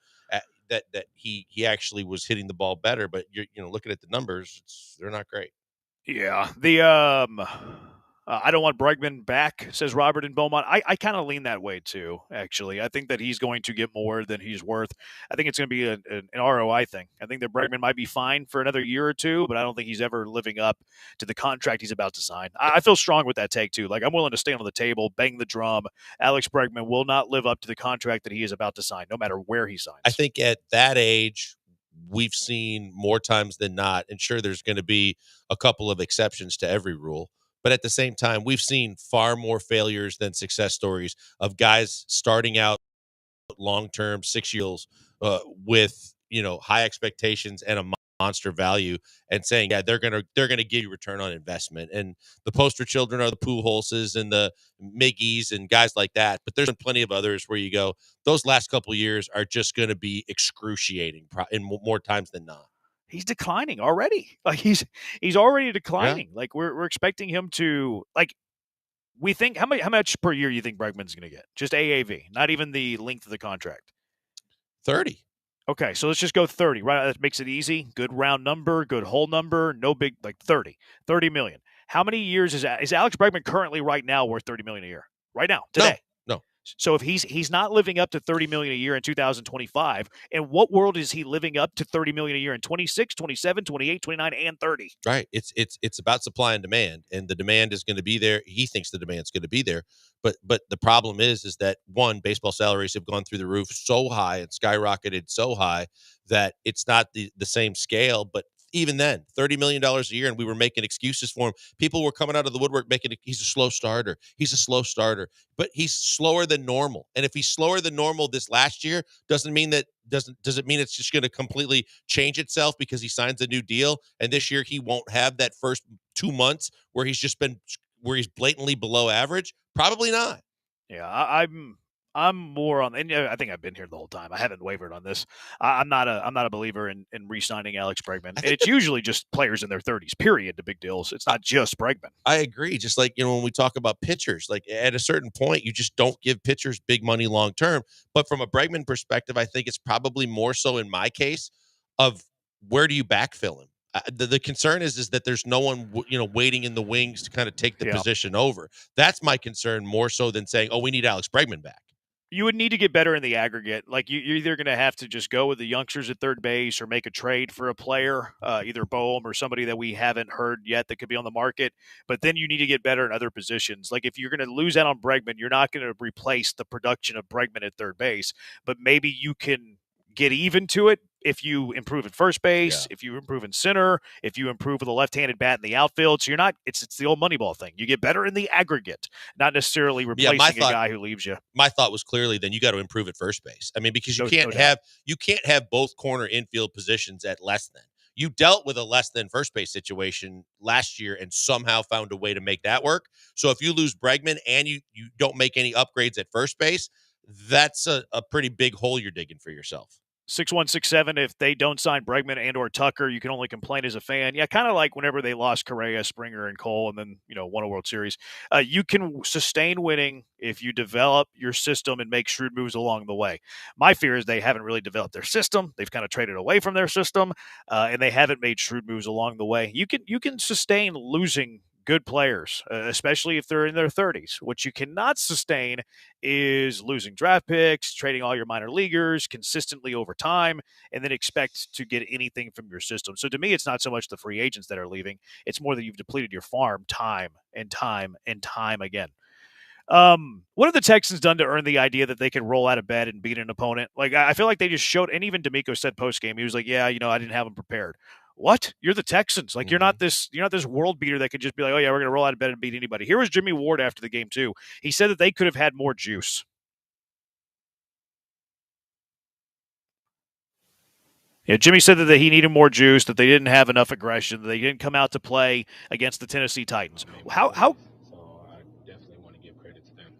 that he actually was hitting the ball better, but you're looking at the numbers, they're not great. Yeah. I don't want Bregman back, says Robert in Beaumont. I kind of lean that way too, actually. I think that he's going to get more than he's worth. I think it's going to be an ROI thing. I think that Bregman might be fine for another year or two, but I don't think he's ever living up to the contract he's about to sign. I feel strong with that take too. Like, I'm willing to stand on the table, bang the drum. Alex Bregman will not live up to the contract that he is about to sign, no matter where he signs. I think at that age, we've seen more times than not, and sure, there's going to be a couple of exceptions to every rule. But at the same time, we've seen far more failures than success stories of guys starting out long-term 6 years with high expectations and a monster value, and saying, yeah, they're gonna give you return on investment. And the poster children are the Pujols and the Miggies and guys like that. But there's been plenty of others where you go, those last couple of years are just going to be excruciating in more times than not. He's declining already. Like he's already declining. Yeah. Like we're expecting him to, like, we think how much per year you think Bregman's going to get? Just AAV, not even the length of the contract. 30. Okay, so let's just go 30. Right, that makes it easy. Good round number, good whole number. No big, like 30 million. How many years is Alex Bregman currently right now worth $30 million a year? Right now, today. No. So if he's not living up to $30 million a year in 2025, in what world is he living up to $30 million a year in 26, 27, 28, 29, and 30? Right. It's about supply and demand, and the demand is going to be there. He thinks the demand is going to be there, but the problem is that one, baseball salaries have gone through the roof so high and skyrocketed so high that it's not the same scale. But even then, $30 million a year, and we were making excuses for him. People were coming out of the woodwork making he's a slow starter. He's a slow starter, but he's slower than normal. And if he's slower than normal this last year, does it mean it's just going to completely change itself because he signs a new deal and this year he won't have that first 2 months where he's blatantly below average? Probably not. Yeah, I'm more on, and I think I've been here the whole time. I haven't wavered on this. I'm not a believer in re-signing Alex Bregman. And it's usually just players in their 30s. Period. The big deals. It's not just Bregman. I agree. Just like, when we talk about pitchers, like at a certain point, you just don't give pitchers big money long term. But from a Bregman perspective, I think it's probably more so in my case of where do you backfill him? The concern is that there's no one waiting in the wings to kind of take the position over. That's my concern more so than saying, oh, we need Alex Bregman back. You would need to get better in the aggregate. Like you're either going to have to just go with the youngsters at third base or make a trade for a player, either Boehm or somebody that we haven't heard yet that could be on the market. But then you need to get better in other positions. Like if you're going to lose out on Bregman, you're not going to replace the production of Bregman at third base, but maybe you can get even to it if you improve at first base, if you improve in center, if you improve with a left-handed bat in the outfield. So you're not, it's the old Moneyball thing. You get better in the aggregate, not necessarily replacing a guy who leaves you. My thought was clearly then you got to improve at first base. I mean, because you can't have both corner infield positions at less than. You dealt with a less than first base situation last year and somehow found a way to make that work. So if you lose Bregman and you don't make any upgrades at first base, that's a pretty big hole you're digging for yourself. 6167, if they don't sign Bregman and or Tucker, you can only complain as a fan. Yeah, kind of like whenever they lost Correa, Springer, and Cole, and then, won a World Series. You can sustain winning if you develop your system and make shrewd moves along the way. My fear is they haven't really developed their system. They've kind of traded away from their system, and they haven't made shrewd moves along the way. You can sustain losing good players, especially if they're in their 30s. What you cannot sustain is losing draft picks, trading all your minor leaguers consistently over time, and then expect to get anything from your system. So to me, it's not so much the free agents that are leaving. It's more that you've depleted your farm time and time and time again. What have the Texans done to earn the idea that they can roll out of bed and beat an opponent? Like, I feel like they just showed, and even D'Amico said post-game, he was like, yeah, I didn't have them prepared. What? You're the Texans. Like, you're not this world beater that could just be like, oh yeah, we're going to roll out of bed and beat anybody. Here was Jimmy Ward after the game too. He said that they could have had more juice. Yeah, Jimmy said that he needed more juice, that they didn't have enough aggression, that they didn't come out to play against the Tennessee Titans. How? So I definitely want to give credit to them.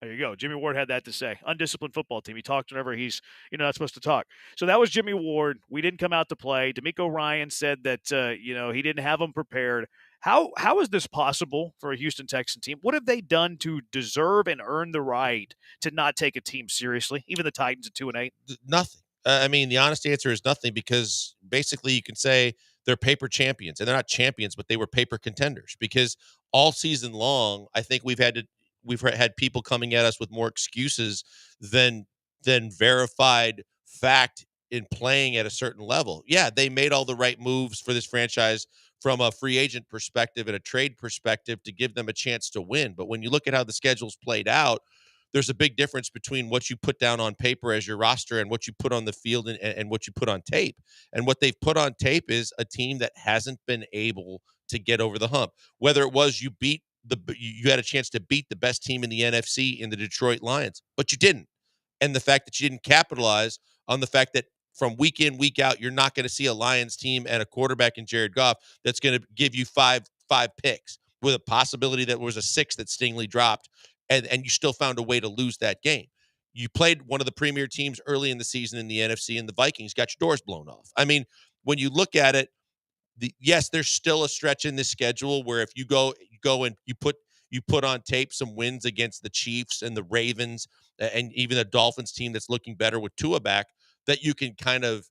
There you go. Jimmy Ward had that to say. Undisciplined football team. He talked whenever he's not supposed to talk. So that was Jimmy Ward. We didn't come out to play. D'Amico Ryan said that he didn't have them prepared. How is this possible for a Houston Texan team? What have they done to deserve and earn the right to not take a team seriously? Even the Titans at 2-8. Nothing. I mean, the honest answer is nothing, because basically you can say they're paper champions, and they're not champions, but they were paper contenders, because all season long, I think we've had people coming at us with more excuses than verified fact in playing at a certain level. Yeah, they made all the right moves for this franchise from a free agent perspective and a trade perspective to give them a chance to win. But when you look at how the schedule's played out, there's a big difference between what you put down on paper as your roster and what you put on the field and what you put on tape. And what they've put on tape is a team that hasn't been able to get over the hump. Whether it was you had a chance to beat the best team in the NFC in the Detroit Lions, but you didn't. And the fact that you didn't capitalize on the fact that from week in, week out, you're not going to see a Lions team and a quarterback in Jared Goff that's going to give you five picks, with a possibility that was a 6 that Stingley dropped. And you still found a way to lose that game. You played one of the premier teams early in the season in the NFC, and the Vikings got your doors blown off. I mean, when you look at it, yes, there's still a stretch in this schedule where if you go and you put on tape some wins against the Chiefs and the Ravens and even a Dolphins team that's looking better with Tua back, that you can kind of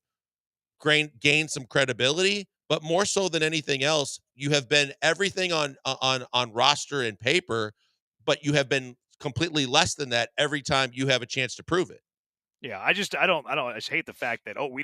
gain some credibility. But more so than anything else, you have been everything on roster and paper, but you have been completely less than that every time you have a chance to prove it. Yeah, I just hate the fact that, we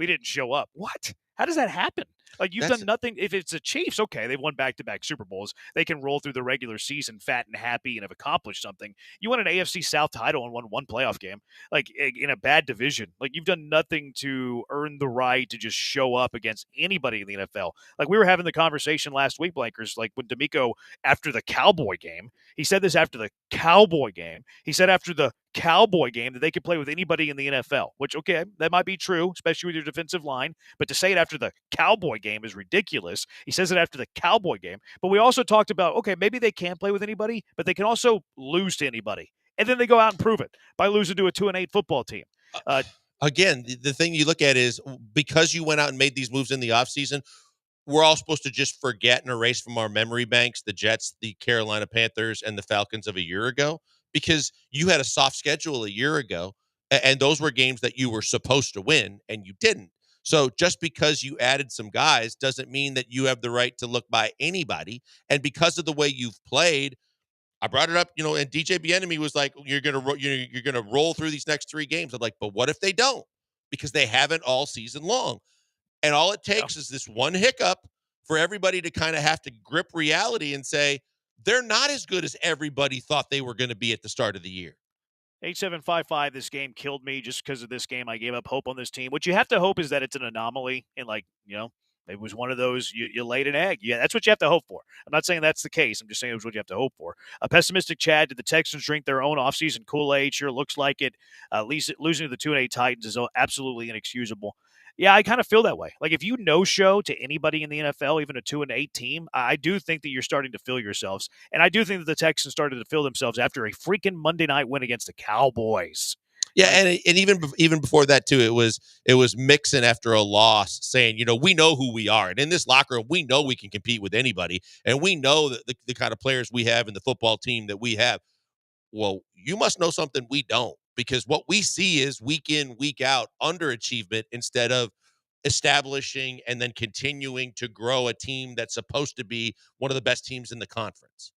didn't show up. What? How does that happen? Like, you've done nothing. If it's the Chiefs, okay, they've won back-to-back Super Bowls. They can roll through the regular season fat and happy and have accomplished something. You won an AFC South title and won one playoff game, like, in a bad division. Like, you've done nothing to earn the right to just show up against anybody in the NFL. Like, we were having the conversation last week, Blankers, like when D'Amico, after the Cowboy game, he said this after the Cowboy game. He said after the Cowboy game that they could play with anybody in the NFL, which, okay, that might be true, especially with your defensive line. But to say it after the Cowboy game is ridiculous. He says it after the Cowboy game. But we also talked about, okay, maybe they can't play with anybody, but they can also lose to anybody. and then they go out and prove it by losing to a 2-8 football team. Again, the thing you look at is because you went out and made these moves in the offseason, we're all supposed to just forget and erase from our memory banks the Jets, the Carolina Panthers, and the Falcons of a year ago, because you had a soft schedule a year ago, and those were games that you were supposed to win, and you didn't. So just because you added some guys doesn't mean that you have the right to look by anybody. And because of the way you've played, I brought it up, and DJ Bieniemy was like, "You're gonna roll through these next 3 games." I'm like, "But what if they don't?" Because they haven't all season long. And all it takes is this one hiccup for everybody to kind of have to grip reality and say, they're not as good as everybody thought they were going to be at the start of the year. 8755, this game killed me. Just because of this game, I gave up hope on this team. What you have to hope is that it's an anomaly and, it was one of those, you laid an egg. Yeah, that's what you have to hope for. I'm not saying that's the case. I'm just saying it was what you have to hope for. A pessimistic Chad, did the Texans drink their own offseason Kool-Aid? Sure looks like it. At least losing to the 2-8 Titans is absolutely inexcusable. Yeah, I kind of feel that way. Like, if you no-show to anybody in the NFL, even a 2-8 team, I do think that you're starting to feel yourselves. And I do think that the Texans started to feel themselves after a freaking Monday night win against the Cowboys. Yeah, and even before that too, it was Mixon after a loss saying, we know who we are, and in this locker room, we know we can compete with anybody, and we know that the kind of players we have in the football team that we have. Well, you must know something we don't, because what we see is week in, week out underachievement instead of establishing and then continuing to grow a team that's supposed to be one of the best teams in the conference.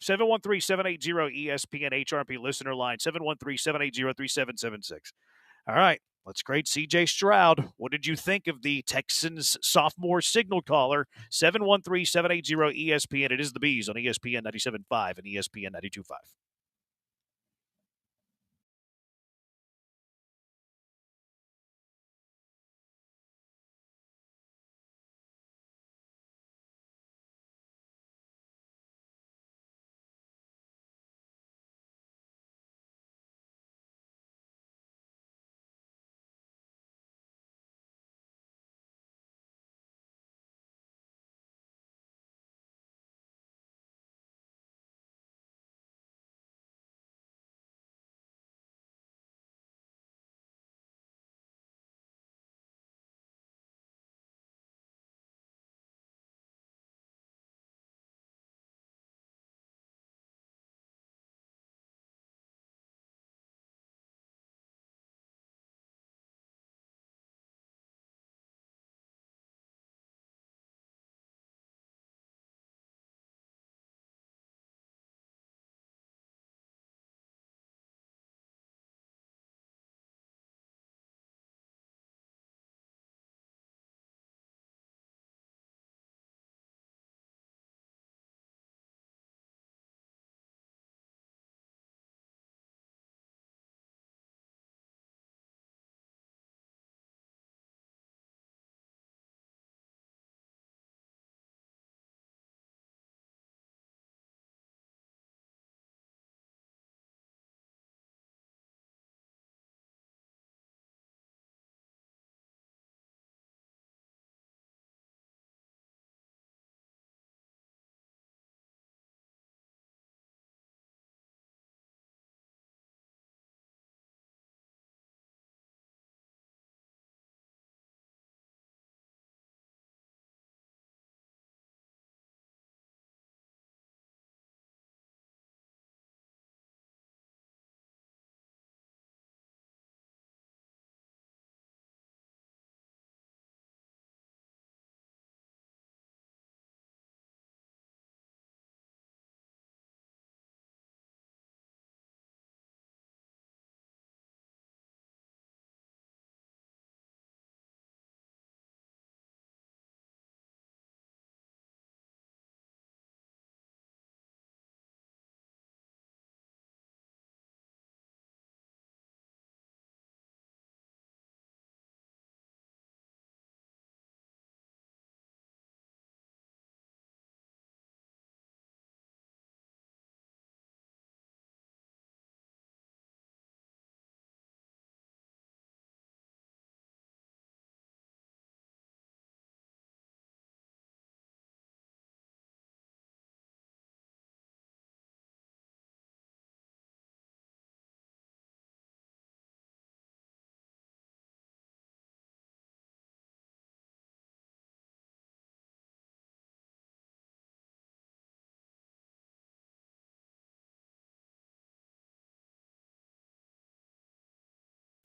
713-780-ESPN HRP listener line, 713-780-3776. All right, let's grade C.J. Stroud. What did you think of the Texans sophomore signal caller? 713-780-ESPN. It is the Bees on ESPN 97.5 and ESPN 92.5.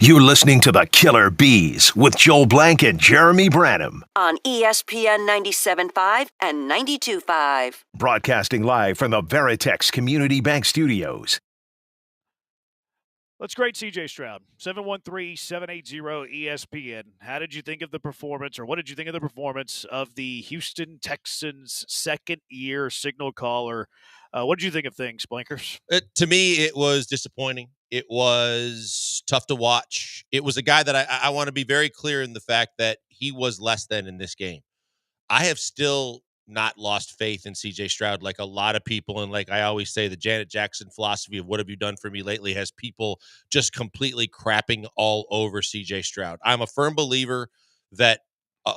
You're listening to the Killer Bees with Joel Blank and Jeremy Branham. On ESPN 97.5 and 92.5. Broadcasting live from the Veritex Community Bank Studios. Let's grade CJ Stroud. 713-780-ESPN. How did you think of the performance, or what did you think of the performance of the Houston Texans' second-year signal caller? What did you think of things, Blankers? To me, it was disappointing. It was tough to watch. It was a guy that I want to be very clear in the fact that he was less than in this game. I have still not lost faith in CJ Stroud like a lot of people. And like I always say, the Janet Jackson philosophy of what have you done for me lately has people just completely crapping all over CJ Stroud. I'm a firm believer that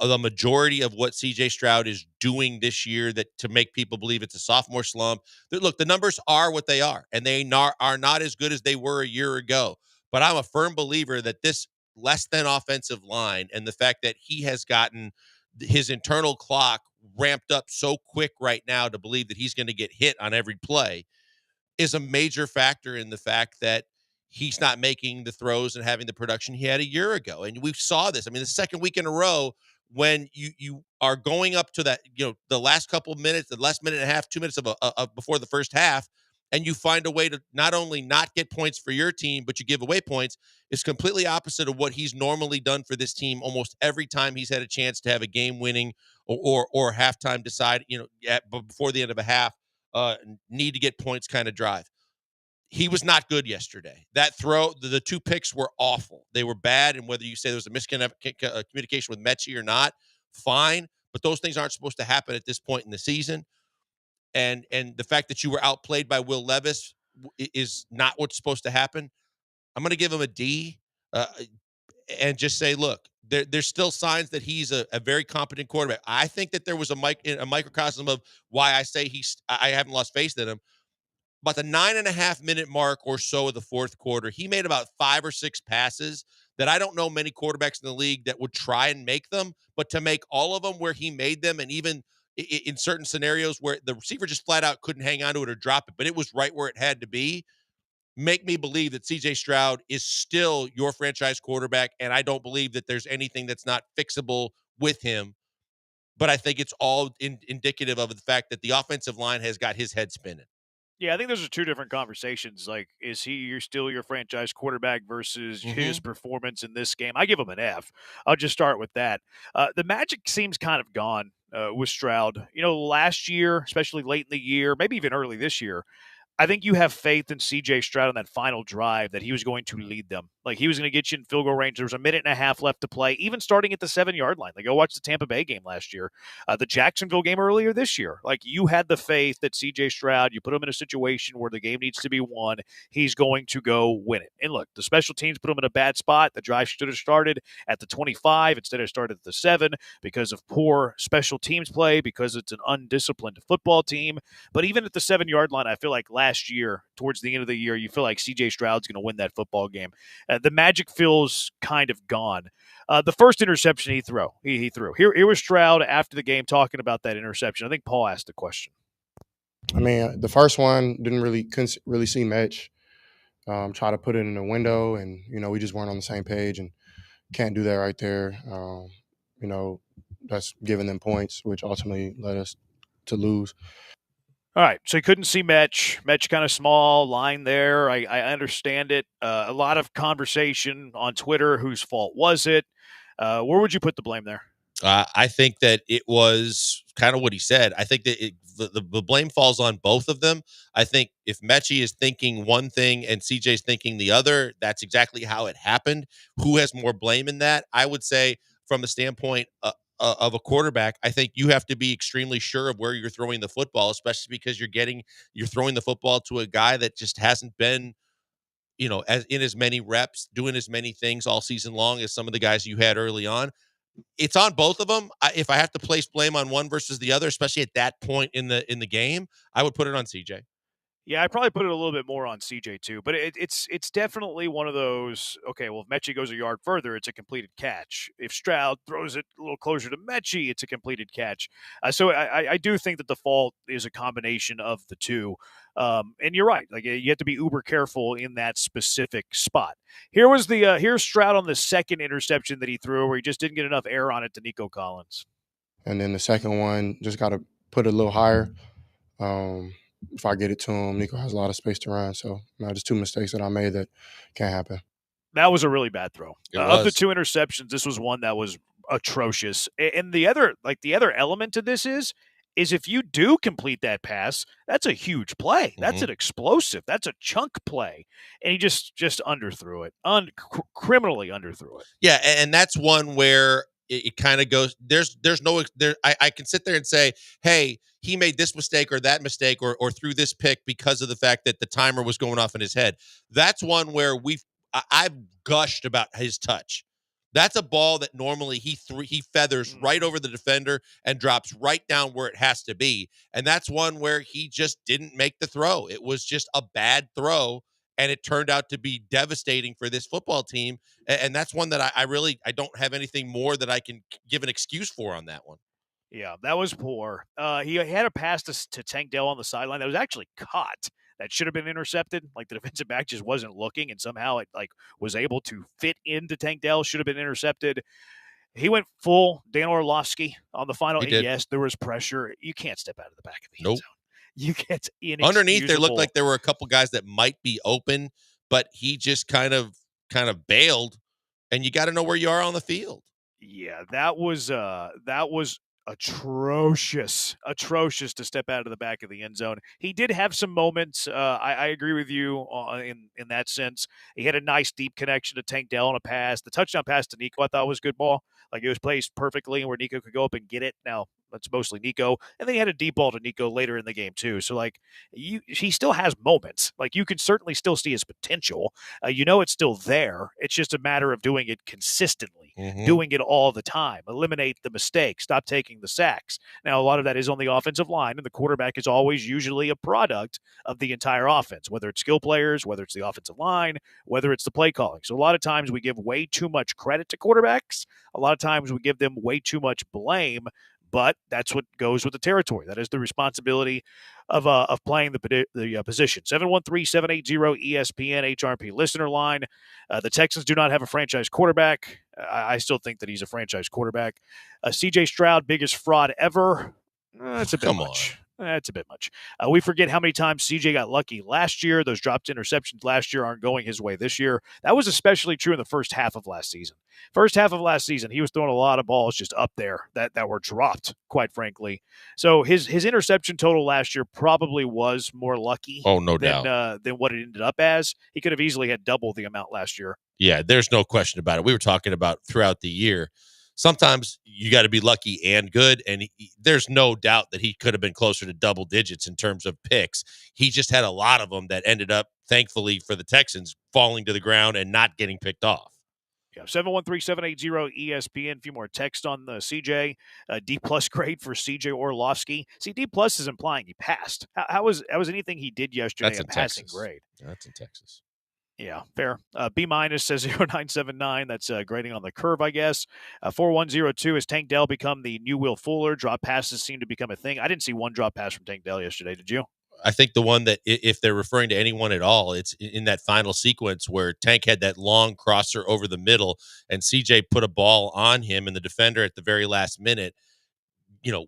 the majority of what CJ Stroud is doing this year that to make people believe it's a sophomore slump. Look, the numbers are what they are, and they are not as good as they were a year ago. But I'm a firm believer that this less than offensive line and the fact that he has gotten his internal clock ramped up so quick right now to believe that he's going to get hit on every play is a major factor in the fact that he's not making the throws and having the production he had a year ago. And we saw this. I mean, the second week in a row when you are going up to that, the last couple of minutes, the last minute and a half, 2 minutes of before the first half, and you find a way to not only not get points for your team, but you give away points, is completely opposite of what he's normally done for this team almost every time he's had a chance to have a game-winning or halftime decide, before the end of a half, need to get points kind of drive. He was not good yesterday. That throw, the two picks were awful. They were bad, and whether you say there was a miscommunication with Mechie or not, fine, but those things aren't supposed to happen at this point in the season. And the fact that you were outplayed by Will Levis is not what's supposed to happen. I'm going to give him a D and just say, look, there's still signs that he's a very competent quarterback. I think that there was a microcosm of why I say I haven't lost faith in him. About the 9.5-minute mark or so of the fourth quarter, he made about 5 or 6 passes that I don't know many quarterbacks in the league that would try and make them, but to make all of them where he made them, and even in certain scenarios where the receiver just flat out couldn't hang on to it or drop it, but it was right where it had to be, make me believe that CJ Stroud is still your franchise quarterback, and I don't believe that there's anything that's not fixable with him. But I think it's all indicative of the fact that the offensive line has got his head spinning. Yeah, I think those are two different conversations. Like, is he still your franchise quarterback versus his performance in this game? I give him an F. I'll just start with that. The magic seems kind of gone with Stroud. Last year, especially late in the year, maybe even early this year, I think you have faith in CJ Stroud on that final drive that he was going to lead them. Like, he was going to get you in field goal range. There was a minute and a half left to play, even starting at the 7-yard line. Like, go watch the Tampa Bay game last year, the Jacksonville game earlier this year. Like, you had the faith that CJ Stroud, you put him in a situation where the game needs to be won, he's going to go win it. And look, the special teams put him in a bad spot. The drive should have started at the 25 instead of started at the 7 because of poor special teams play, because it's an undisciplined football team. But even at the 7-yard line, I feel like last year, towards the end of the year, you feel like CJ Stroud's going to win that football game. The magic feels kind of gone. The first interception he threw. Here was Stroud after the game talking about that interception. I think Paul asked the question. I mean, the first one couldn't really see Metch. Try to put it in the window, and we just weren't on the same page, and can't do that right there. That's giving them points, which ultimately led us to lose. All right, so you couldn't see Metch. Metch kind of small line there. I understand it. A lot of conversation on Twitter. Whose fault was it? Where would you put the blame there? I think that it was kind of what he said. I think that the blame falls on both of them. I think if Mechie is thinking one thing and CJ's thinking the other, that's exactly how it happened. Who has more blame in that? I would say from the standpoint of a quarterback, I think you have to be extremely sure of where you're throwing the football, especially because you're throwing the football to a guy that just hasn't been, as many reps, doing as many things all season long as some of the guys you had early on. It's on both of them. If I have to place blame on one versus the other, especially at that point in the game, I would put it on CJ. Yeah, I probably put it a little bit more on CJ too, but it's definitely one of those. Okay, well, if Mechie goes a yard further, it's a completed catch. If Stroud throws it a little closer to Mechie, it's a completed catch. So I do think that the fault is a combination of the two. And you're right; like you have to be uber careful in that specific spot. Here's Stroud on the second interception that he threw, where he just didn't get enough air on it to Nico Collins. And then the second one, just got to put it a little higher. If I get it to him, Nico has a lot of space to run. So just two mistakes that I made that can't happen. That was a really bad throw. Of the two interceptions, this was one that was atrocious. And the other element to this is if you do complete that pass, that's a huge play. That's an explosive. That's a chunk play. And he just underthrew it. Criminally underthrew it. Yeah, and that's one where it kind of goes, I can sit there and say, hey, he made this mistake or that mistake or threw this pick because of the fact that the timer was going off in his head. That's one where I've gushed about his touch. That's a ball that normally he feathers right over the defender and drops right down where it has to be. And that's one where he just didn't make the throw. It was just a bad throw, and it turned out to be devastating for this football team. And that's one that I don't have anything more that I can give an excuse for on that one. Yeah, that was poor. He had a pass to Tank Dell on the sideline that was actually caught. That should have been intercepted. Like the defensive back just wasn't looking, and somehow it was able to fit into Tank Dell. Should have been intercepted. He went full Dan Orlovsky on the final. Yes, there was pressure. You can't step out of the back of the end zone. You can't. Underneath, there looked like there were a couple guys that might be open, but he just kind of bailed. And you got to know where you are on the field. Yeah, that was atrocious to step out of the back of the end zone. He did have some moments. I agree with you in that sense. He had a nice deep connection to Tank Dell on a pass. The touchdown pass to Nico I thought was good ball. Like it was placed perfectly where Nico could go up and get it. Now that's mostly Nico. And then he had a deep ball to Nico later in the game too. So he still has moments. Like you can certainly still see his potential. It's still there. It's just a matter of doing it consistently, doing it all the time. Eliminate the mistakes. Stop taking the sacks. Now, a lot of that is on the offensive line, and the quarterback is always usually a product of the entire offense, whether it's skill players, whether it's the offensive line, whether it's the play calling. So a lot of times we give way too much credit to quarterbacks. A lot of times we give them way too much blame, but that's what goes with the territory. That is the responsibility of playing the position. 713-780-ESPN HRP listener line. The Texans do not have a franchise quarterback. I still think that he's a franchise quarterback. C.J. Stroud, biggest fraud ever. That's a bit much. That's a bit much. We forget how many times CJ got lucky last year. Those dropped interceptions last year aren't going his way this year. That was especially true in the first half of last season. First half of last season, he was throwing a lot of balls just up there that were dropped, quite frankly. So his interception total last year probably was more lucky no doubt. Than what it ended up as. He could have easily had double the amount last year. Yeah, there's no question about it. We were talking about throughout the year. Sometimes you got to be lucky and good, and there's no doubt that he could have been closer to double digits in terms of picks. He just had a lot of them that ended up, thankfully for the Texans, falling to the ground and not getting picked off. Yeah, 713-780-ESPN. A few more text on the CJ. D-plus grade for CJ Orlovsky. See, D-plus is implying he passed. How was anything he did yesterday a passing grade? That's in Texas. Yeah, fair. B- says 0979. That's grading on the curve, I guess. 4102, has Tank Dell become the new Will Fuller? Drop passes seem to become a thing. I didn't see one drop pass from Tank Dell yesterday. Did you? I think the one that, if they're referring to anyone at all, it's in that final sequence where Tank had that long crosser over the middle and CJ put a ball on him, and the defender at the very last minute,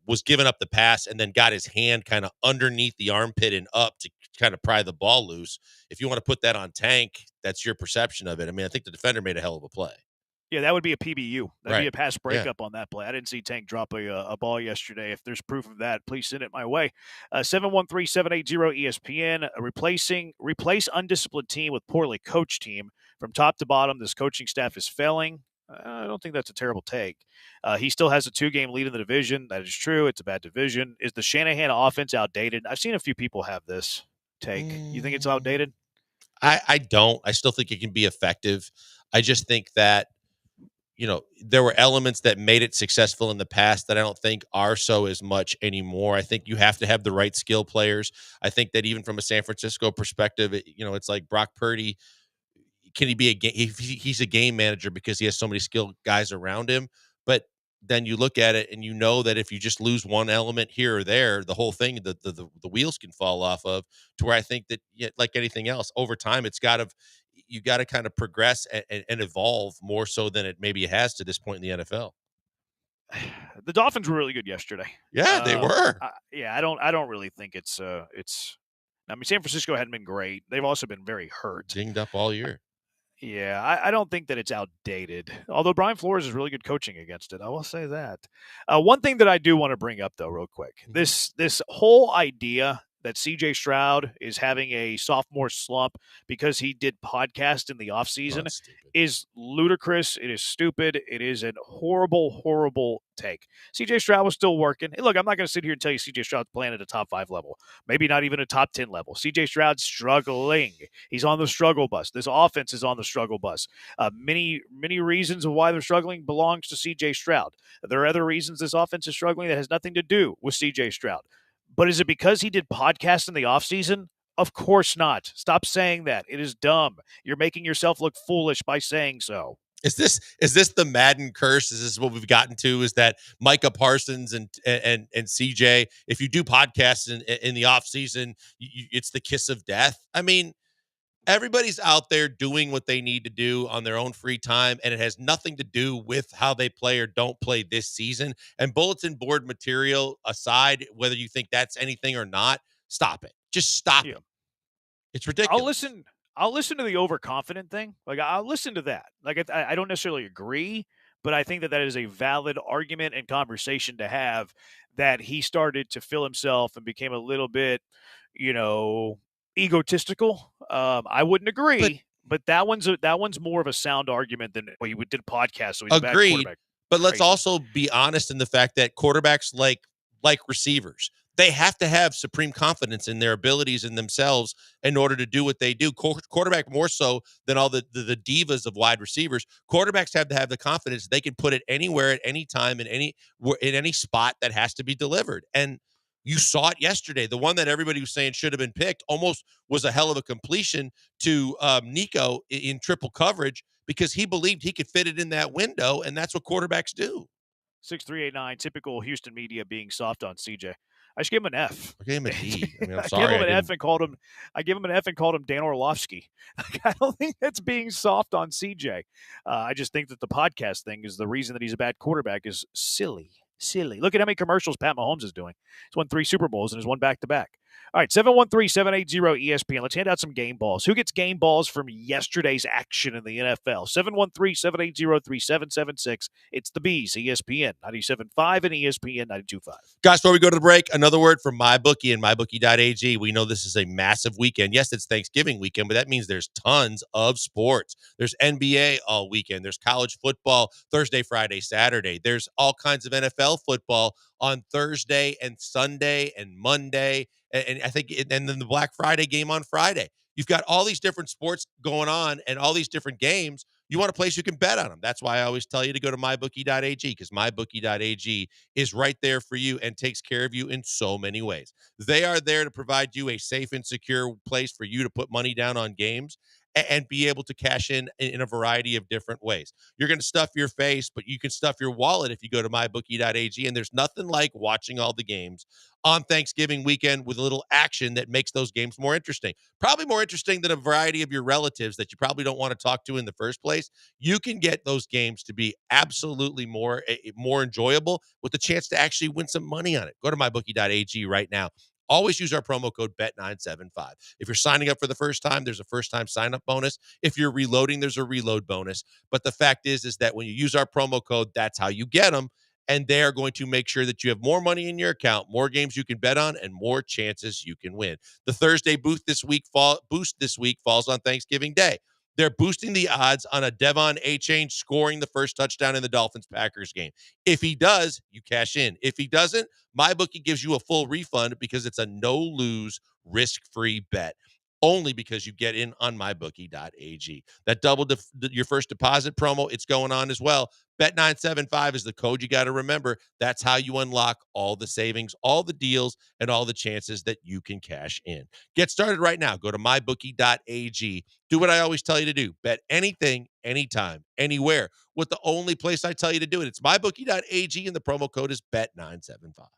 was giving up the pass and then got his hand kind of underneath the armpit and up to kind of pry the ball loose. If you want to put that on Tank, that's your perception of it. I mean, I think the defender made a hell of a play. Yeah, that would be a PBU. That'd be a pass breakup Yeah. on that play. I didn't see Tank drop a ball yesterday. If there's proof of that, please send it my way. 713-780-ESPN. Replace undisciplined team with poorly coached team. From top to bottom, this coaching staff is failing. I don't think that's a terrible take. He still has a 2-game lead in the division. That is true. It's a bad division. Is the Shanahan offense outdated? I've seen a few people have this take. You think it's outdated? I don't. I still think it can be effective. I just think that there were elements that made it successful in the past that I don't think are so as much anymore. I think you have to have the right skill players. I think that even from a San Francisco perspective, it's like Brock Purdy. Can he be he's a game manager because he has so many skilled guys around him. But then you look at it and you know that if you just lose one element here or there, the whole thing, the wheels can fall off of, to where I think that, like anything else, over time, you got to kind of progress and evolve more so than it maybe has to this point in the NFL. The Dolphins were really good yesterday. Yeah, they were. I don't really think it's. I mean, San Francisco hadn't been great. They've also been very hurt, dinged up all year. Yeah, I don't think that it's outdated. Although Brian Flores is really good coaching against it, I will say that. One thing that I do want to bring up, though, real quick, this whole idea that C.J. Stroud is having a sophomore slump because he did podcast in the offseason is ludicrous. It is stupid. It is a horrible, horrible take. C.J. Stroud was still working. Hey, look, I'm not going to sit here and tell you C.J. Stroud's playing at a top 5 level, maybe not even a top 10 level. C.J. Stroud's struggling. He's on the struggle bus. This offense is on the struggle bus. Many reasons of why they're struggling belongs to C.J. Stroud. There are other reasons this offense is struggling that has nothing to do with C.J. Stroud. But is it because he did podcasts in the offseason? Of course not. Stop saying that. It is dumb. You're making yourself look foolish by saying so. Is this the Madden curse? Is this what we've gotten to? Is that Micah Parsons and CJ, if you do podcasts in the offseason, it's the kiss of death? I mean, everybody's out there doing what they need to do on their own free time, and it has nothing to do with how they play or don't play this season. And bulletin board material aside, whether you think that's anything or not, stop it. Just stop it. It's ridiculous. I'll listen to the overconfident thing. Like, I'll listen to that. Like, I don't necessarily agree, but I think that is a valid argument and conversation to have, that he started to feel himself and became a little bit, egotistical. I wouldn't agree, but that one's more of a sound argument than he did a podcast. So he's agreed. But let's also be honest in the fact that quarterbacks, like receivers, they have to have supreme confidence in their abilities and themselves in order to do what they do. Quarterback more so than all the divas of wide receivers. Quarterbacks have to have the confidence they can put it anywhere at any time in any spot that has to be delivered. And you saw it yesterday. The one that everybody was saying should have been picked almost was a hell of a completion to Nico in triple coverage, because he believed he could fit it in that window, and that's what quarterbacks do. 6389, typical Houston media being soft on CJ. I just gave him an F. I gave him a D. I mean, I'm I sorry. gave him an F and called him Dan Orlovsky. I don't think that's being soft on CJ. I just think that the podcast thing is the reason that he's a bad quarterback is silly. Look at how many commercials Pat Mahomes is doing. He's won 3 Super Bowls and has won back-to-back. All right, 713-780-ESPN. Let's hand out some game balls. Who gets game balls from yesterday's action in the NFL? 713-780-3776. It's the Bees, ESPN 97.5 and ESPN 92.5. Guys, before we go to the break, another word from MyBookie and MyBookie.ag. We know this is a massive weekend. Yes, it's Thanksgiving weekend, but that means there's tons of sports. There's NBA all weekend. There's college football Thursday, Friday, Saturday. There's all kinds of NFL football on Thursday and Sunday and Monday. And I think, and then the Black Friday game on Friday. You've got all these different sports going on and all these different games. You want a place you can bet on them. That's why I always tell you to go to mybookie.ag, because mybookie.ag is right there for you and takes care of you in so many ways. They are there to provide you a safe and secure place for you to put money down on games and be able to cash in a variety of different ways. You're going to stuff your face, but you can stuff your wallet if you go to mybookie.ag. And there's nothing like watching all the games on Thanksgiving weekend with a little action that makes those games more interesting. Probably more interesting than a variety of your relatives that you probably don't want to talk to in the first place. You can get those games to be absolutely more enjoyable with the chance to actually win some money on it. Go to mybookie.ag right now. Always use our promo code BET975. If you're signing up for the first time, there's a first-time sign-up bonus. If you're reloading, there's a reload bonus. But the fact is that when you use our promo code, that's how you get them. And they are going to make sure that you have more money in your account, more games you can bet on, and more chances you can win. The Thursday boost this week falls on Thanksgiving Day. They're boosting the odds on a Devon Achane scoring the first touchdown in the Dolphins-Packers game. If he does, you cash in. If he doesn't, MyBookie gives you a full refund because it's a no-lose, risk-free bet. only because you get in on mybookie.ag. That double your first deposit promo, it's going on as well. Bet975 is the code you got to remember. That's how you unlock all the savings, all the deals, and all the chances that you can cash in. Get started right now. Go to mybookie.ag. Do what I always tell you to do. Bet anything, anytime, anywhere. With the only place I tell you to do it. It's mybookie.ag, and the promo code is bet975.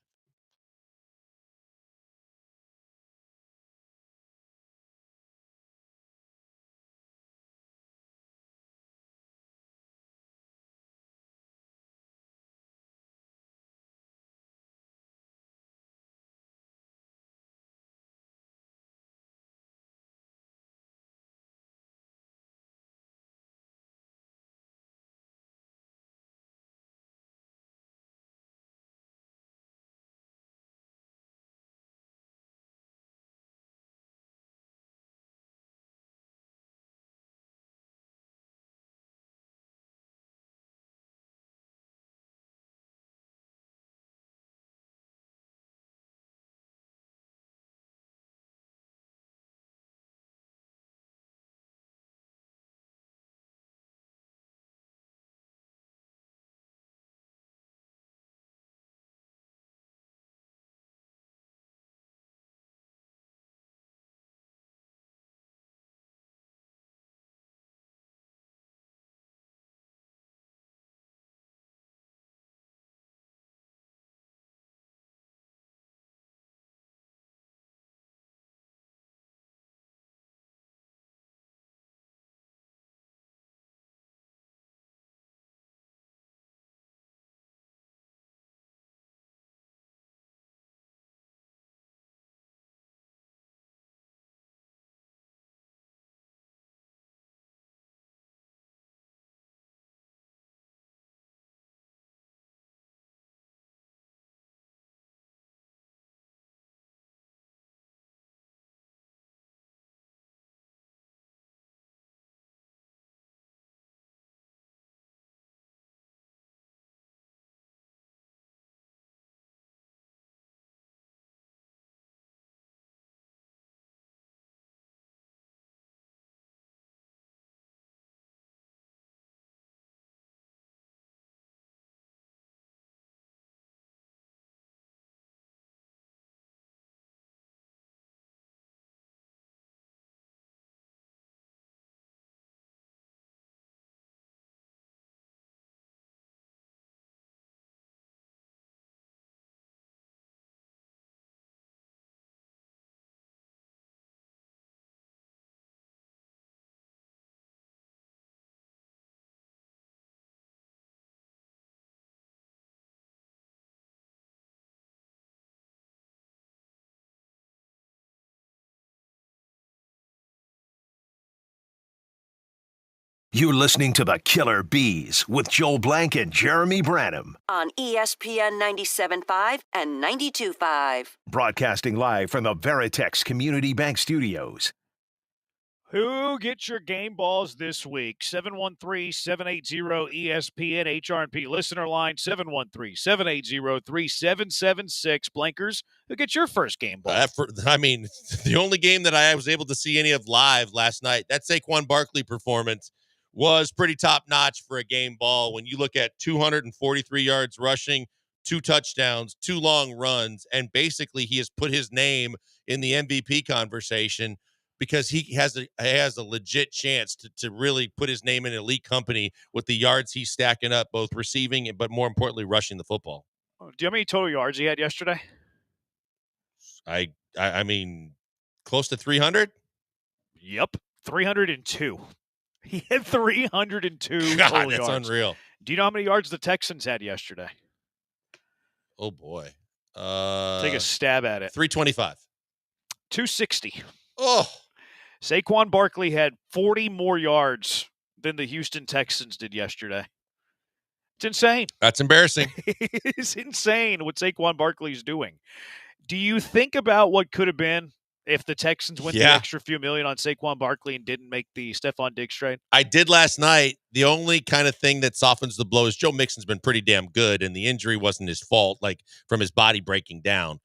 You're listening to the Killer Bees with Joel Blank and Jeremy Branham. On ESPN 97.5 and 92.5. Broadcasting live from the Veritex Community Bank Studios. Who gets your game balls this week? 713-780-ESPN HRP listener line 713-780-3776. Blankers, who gets your first game ball? The only game that I was able to see any of live last night, that Saquon Barkley performance was pretty top-notch for a game ball. When you look at 243 yards rushing, 2 touchdowns, 2 long runs, and basically he has put his name in the MVP conversation because he has a legit chance to really put his name in elite company with the yards he's stacking up, both receiving but more importantly rushing the football. Do you know how many total yards he had yesterday? I mean, close to 300? Yep, 302. He had 302 God, total that's yards. unreal. Do you know how many yards the Texans had yesterday? Oh, boy. Take a stab at it. 325. 260. Oh. Saquon Barkley had 40 more yards than the Houston Texans did yesterday. It's insane. That's embarrassing. It's insane what Saquon Barkley's doing. Do you think about what could have been if the Texans went the extra few million on Saquon Barkley and didn't make the Stephon Diggs trade? I did last night. The only kind of thing that softens the blow is Joe Mixon's been pretty damn good, and the injury wasn't his fault, like from his body breaking down.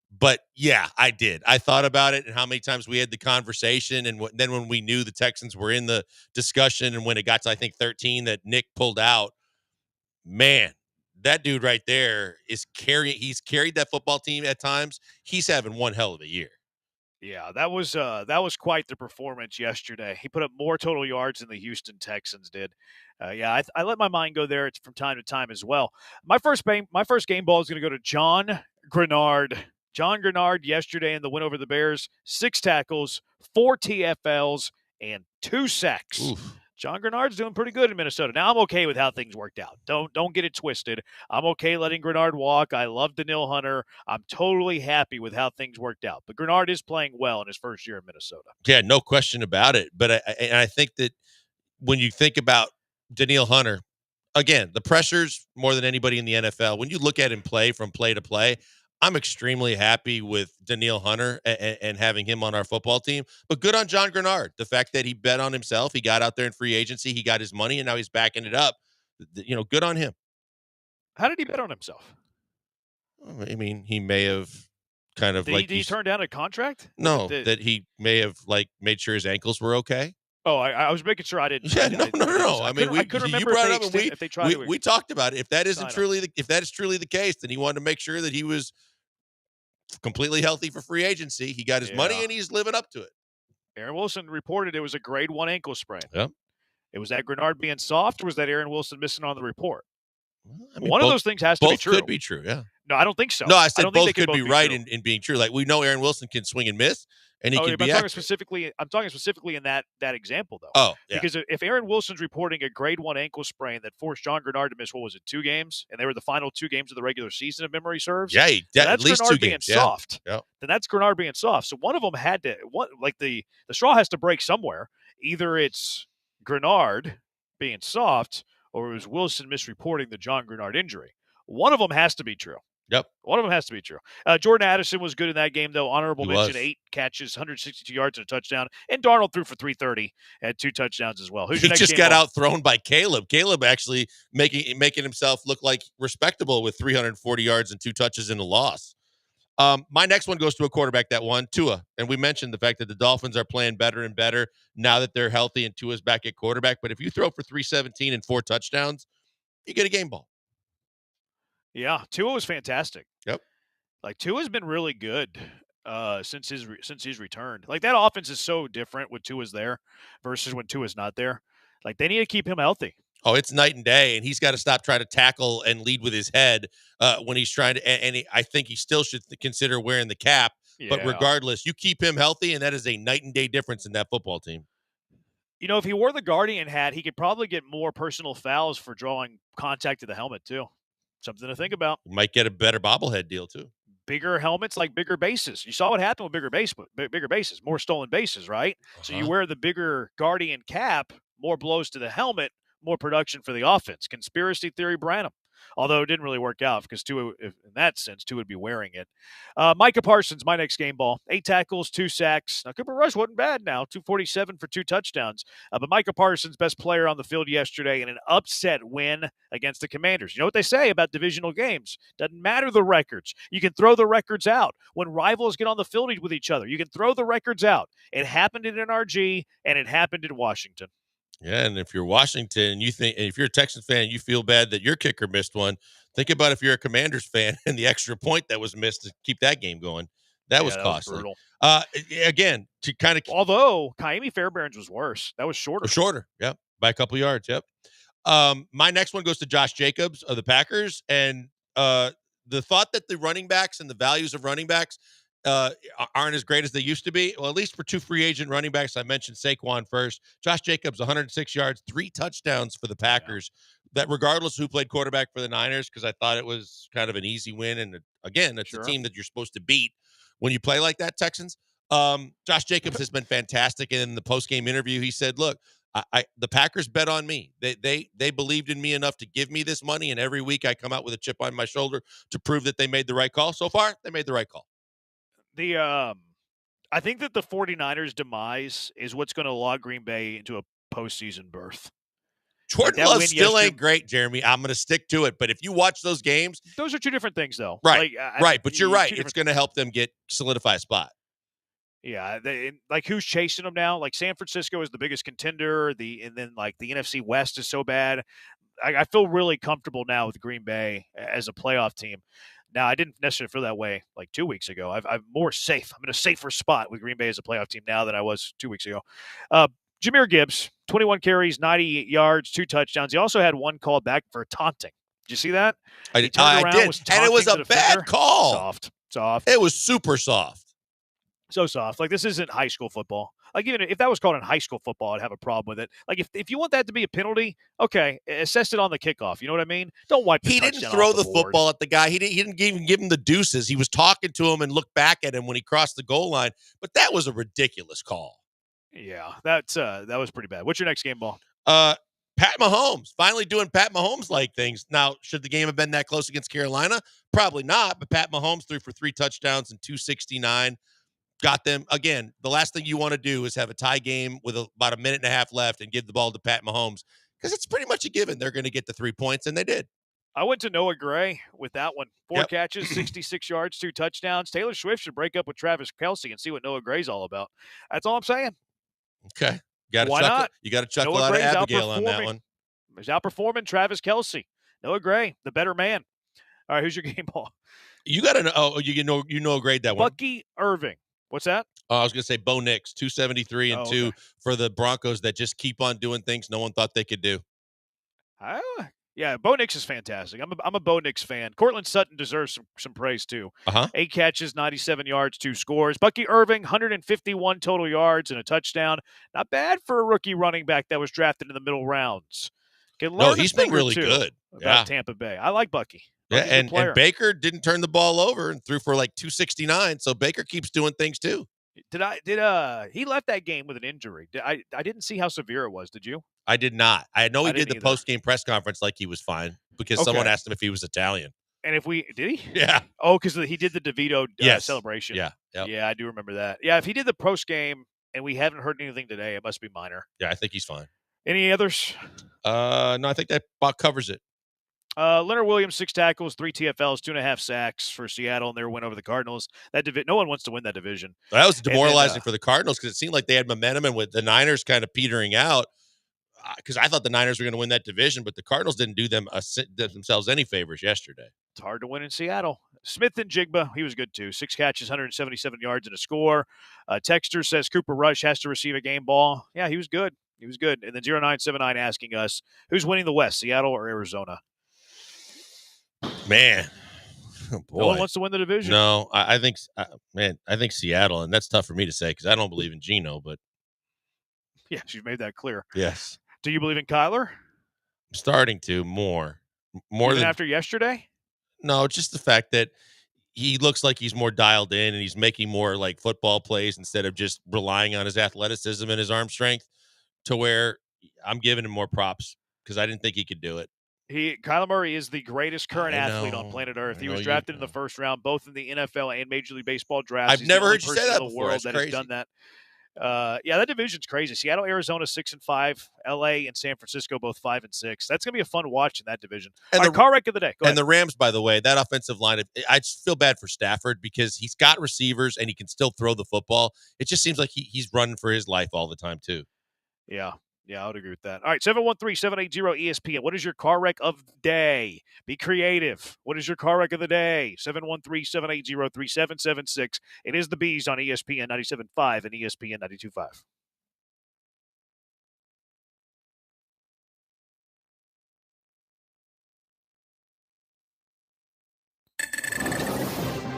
But yeah, I did. I thought about it and how many times we had the conversation, and then when we knew the Texans were in the discussion, and when it got to I think 13 that Nick pulled out, man, that dude right there is carrying. He's carried that football team at times. He's having one hell of a year. Yeah, that was quite the performance yesterday. He put up more total yards than the Houston Texans did. Yeah, I let my mind go there from time to time as well. My first game ball is going to go to John Grenard. John Grenard yesterday in the win over the Bears, 6 tackles, 4 TFLs, and 2 sacks. Oof. John Grenard's doing pretty good in Minnesota. Now I'm okay with how things worked out. Don't get it twisted. I'm okay letting Grenard walk. I love Daniil Hunter. I'm totally happy with how things worked out. But Grenard is playing well in his first year in Minnesota. Yeah, no question about it. But I think that when you think about Daniil Hunter, again, the pressures more than anybody in the NFL. When you look at him play from play to play, I'm extremely happy with Daniil Hunter and having him on our football team. But good on John Grenard. The fact that he bet on himself, he got out there in free agency, he got his money, and now he's backing it up. Good on him. How did he bet on himself? I mean, he may have kind of did he turn down a contract? No, that he may have made sure his ankles were okay. Oh, I was making sure I didn't. Yeah, no. I mean, I couldn't remember you brought it up, and if they tried to. We talked about it. If that is truly the case, then he wanted to make sure that he was completely healthy for free agency. He got his money, and he's living up to it. Aaron Wilson reported it was a grade 1 ankle sprain. Yep. It was that Grenard being soft, or was that Aaron Wilson missing on the report? I mean, one of those things has to be true. Both could be true, yeah. No, I don't think so. No, I said don't both think could be right in being true. Like, we know Aaron Wilson can swing and miss, and he can be I'm talking specifically in that example, though. Oh, yeah. Because if Aaron Wilson's reporting a grade 1 ankle sprain that forced John Grenard to miss, 2 games, and they were the final 2 games of the regular season, if memory serves. Yeah, that's at least Grenard 2 being games. soft. Yeah. Then that's Grenard being soft. So one of them had to, the straw has to break somewhere. Either it's Grenard being soft, or it was Wilson misreporting the John Grenard injury. One of them has to be true. Yep. One of them has to be true. Jordan Addison was good in that game, though. Honorable mention, 8 catches, 162 yards and a touchdown. And Darnold threw for 330, had 2 touchdowns as well. He just got outthrown by Caleb. Caleb actually making himself look like respectable with 340 yards and 2 touches in a loss. My next one goes to a quarterback that won, Tua. And we mentioned the fact that the Dolphins are playing better and better now that they're healthy and Tua's back at quarterback. But if you throw for 317 and 4 touchdowns, you get a game ball. Yeah, Tua was fantastic. Yep. Like, Tua's been really good since he's returned. Like, that offense is so different when Tua's there versus when Tua's not there. Like, they need to keep him healthy. Oh, it's night and day, and he's got to stop trying to tackle and lead with his head when he's trying to. And I think he still should consider wearing the cap. Yeah. But regardless, you keep him healthy, and that is a night and day difference in that football team. You know, if he wore the Guardian hat, he could probably get more personal fouls for drawing contact to the helmet, too. Something to think about. Might get a better bobblehead deal, too. Bigger helmets, like bigger bases. You saw what happened with bigger bases, more stolen bases, right? So you wear the bigger Guardian cap, more blows to the helmet, more production for the offense. Conspiracy theory, Branham. Although it didn't really work out because Tua, in that sense, Tua would be wearing it. Micah Parsons, my next game ball. 8 tackles, 2 sacks. Now, Cooper Rush wasn't bad now. 247 for 2 touchdowns. But Micah Parsons, best player on the field yesterday in an upset win against the Commanders. You know what they say about divisional games? Doesn't matter the records. You can throw the records out. When rivals get on the field with each other, you can throw the records out. It happened at NRG, and it happened in Washington. Yeah, and if you're Washington, if you're a Texans fan, you feel bad that your kicker missed one. Think about if you're a Commanders fan and the extra point that was missed to keep that game going. That was costly. Was brutal. Again, to kind of, although Kaimi Fairbairn's was worse. That was shorter. Shorter, yep, by a couple yards. Yep. My next one goes to Josh Jacobs of the Packers, and the thought that the running backs and the values of running backs aren't as great as they used to be. Well, at least for 2 free agent running backs, I mentioned Saquon first. Josh Jacobs, 106 yards, 3 touchdowns for the Packers. Yeah. That regardless of who played quarterback for the Niners, because I thought it was kind of an easy win. And again, that's the team that you're supposed to beat when you play like that, Texans. Josh Jacobs has been fantastic. In the post-game interview, he said, look, the Packers bet on me. They believed in me enough to give me this money, and every week I come out with a chip on my shoulder to prove that they made the right call. So far, they made the right call. I think that the 49ers' demise is what's going to log Green Bay into a postseason berth. Jordan Love still ain't great, Jeremy. I'm going to stick to it. But if you watch those games, those are two different things, though. Right, right. But you're right. It's It's going to help them solidify a spot. Yeah, who's chasing them now? Like San Francisco is the biggest contender. And then the NFC West is so bad. I feel really comfortable now with Green Bay as a playoff team. Now, I didn't necessarily feel that way 2 weeks ago. I'm more safe. I'm in a safer spot with Green Bay as a playoff team now than I was 2 weeks ago. Jahmyr Gibbs, 21 carries, 90 yards, 2 touchdowns. He also had one called back for taunting. Did you see that? I did. And it was a bad call. Soft. It was super soft. So soft. This isn't high school football. Even if that was called in high school football, I'd have a problem with it. If you want that to be a penalty, okay, assess it on the kickoff. You know what I mean? Don't wipe the touchdown. He didn't throw the football at the guy. He didn't even give him the deuces. He was talking to him and looked back at him when he crossed the goal line. But that was a ridiculous call. Yeah, that was pretty bad. What's your next game ball? Pat Mahomes. Finally doing Pat Mahomes-like things. Now, should the game have been that close against Carolina? Probably not, but Pat Mahomes threw for 3 touchdowns and 269. Got them. Again, the last thing you want to do is have a tie game with about a minute and a half left and give the ball to Pat Mahomes because it's pretty much a given they're going to get the 3 points, and they did. I went to Noah Gray with that one. 4 catches, 66 yards, 2 touchdowns. Taylor Swift should break up with Travis Kelce and see what Noah Gray's all about. That's all I'm saying. Okay. Why not? You got to chuckle Noah out of Gray's Abigail on that one. He's outperforming Travis Kelce. Noah Gray, the better man. All right, who's your game ball? You got to know. Oh, you know, grade that one. Bucky Irving. What's that? I was going to say Bo Nix, 273 and 2 for the Broncos that just keep on doing things no one thought they could do. Yeah, Bo Nix is fantastic. I'm a Bo Nix fan. Cortland Sutton deserves some praise too. 8 catches, 97 yards, 2 scores. Bucky Irving, 151 total yards and a touchdown. Not bad for a rookie running back that was drafted in the middle rounds. He's been really good. About Tampa Bay. I like Bucky. Yeah, and Baker didn't turn the ball over and threw for 269. So Baker keeps doing things too. He left that game with an injury. I didn't see how severe it was. Did you? I did not. I know he did the post-game press conference like he was fine because someone asked him if he was Italian. And did he? Yeah. Oh, because he did the DeVito celebration. Yeah. Yep. Yeah, I do remember that. Yeah, if he did the post-game and we haven't heard anything today, it must be minor. Yeah, I think he's fine. Any others? No, I think that about covers it. Leonard Williams, 6 tackles, 3 TFLs, 2.5 sacks for Seattle, and their win over the Cardinals. No one wants to win that division. That was demoralizing for the Cardinals because it seemed like they had momentum, and with the Niners kind of petering out, because I thought the Niners were going to win that division, but the Cardinals didn't do themselves any favors yesterday. It's hard to win in Seattle. Smith and Jigba, he was good too. 6 catches, 177 yards, and a score. Texter says Cooper Rush has to receive a game ball. Yeah, he was good. He was good. And then 0979 asking us, who's winning the West, Seattle or Arizona? Man, oh boy. No one wants to win the division. No, I think Seattle, and that's tough for me to say because I don't believe in Geno, but yes, you've made that clear. Yes. Do you believe in Kyler? I'm starting to more Even than after yesterday. No, just the fact that he looks like he's more dialed in and he's making more football plays instead of just relying on his athleticism and his arm strength. To where I'm giving him more props because I didn't think he could do it. Kyler Murray is the greatest current athlete on planet Earth. He was drafted in the first round, both in the NFL and Major League Baseball drafts. I've never heard you say that in the before. world That's that crazy. has done that. That division's crazy. Seattle, Arizona, 6-5. LA and San Francisco, both 5-6. That's gonna be a fun watch in that division. And the car wreck of the day. The Rams, by the way, that offensive line. I just feel bad for Stafford because he's got receivers and he can still throw the football. It just seems like he's running for his life all the time too. Yeah, I would agree with that. All right, 713-780-ESPN. What is your car wreck of the day? Be creative. What is your car wreck of the day? 713-780-3776. It is the Bees on ESPN 97.5 and ESPN 92.5.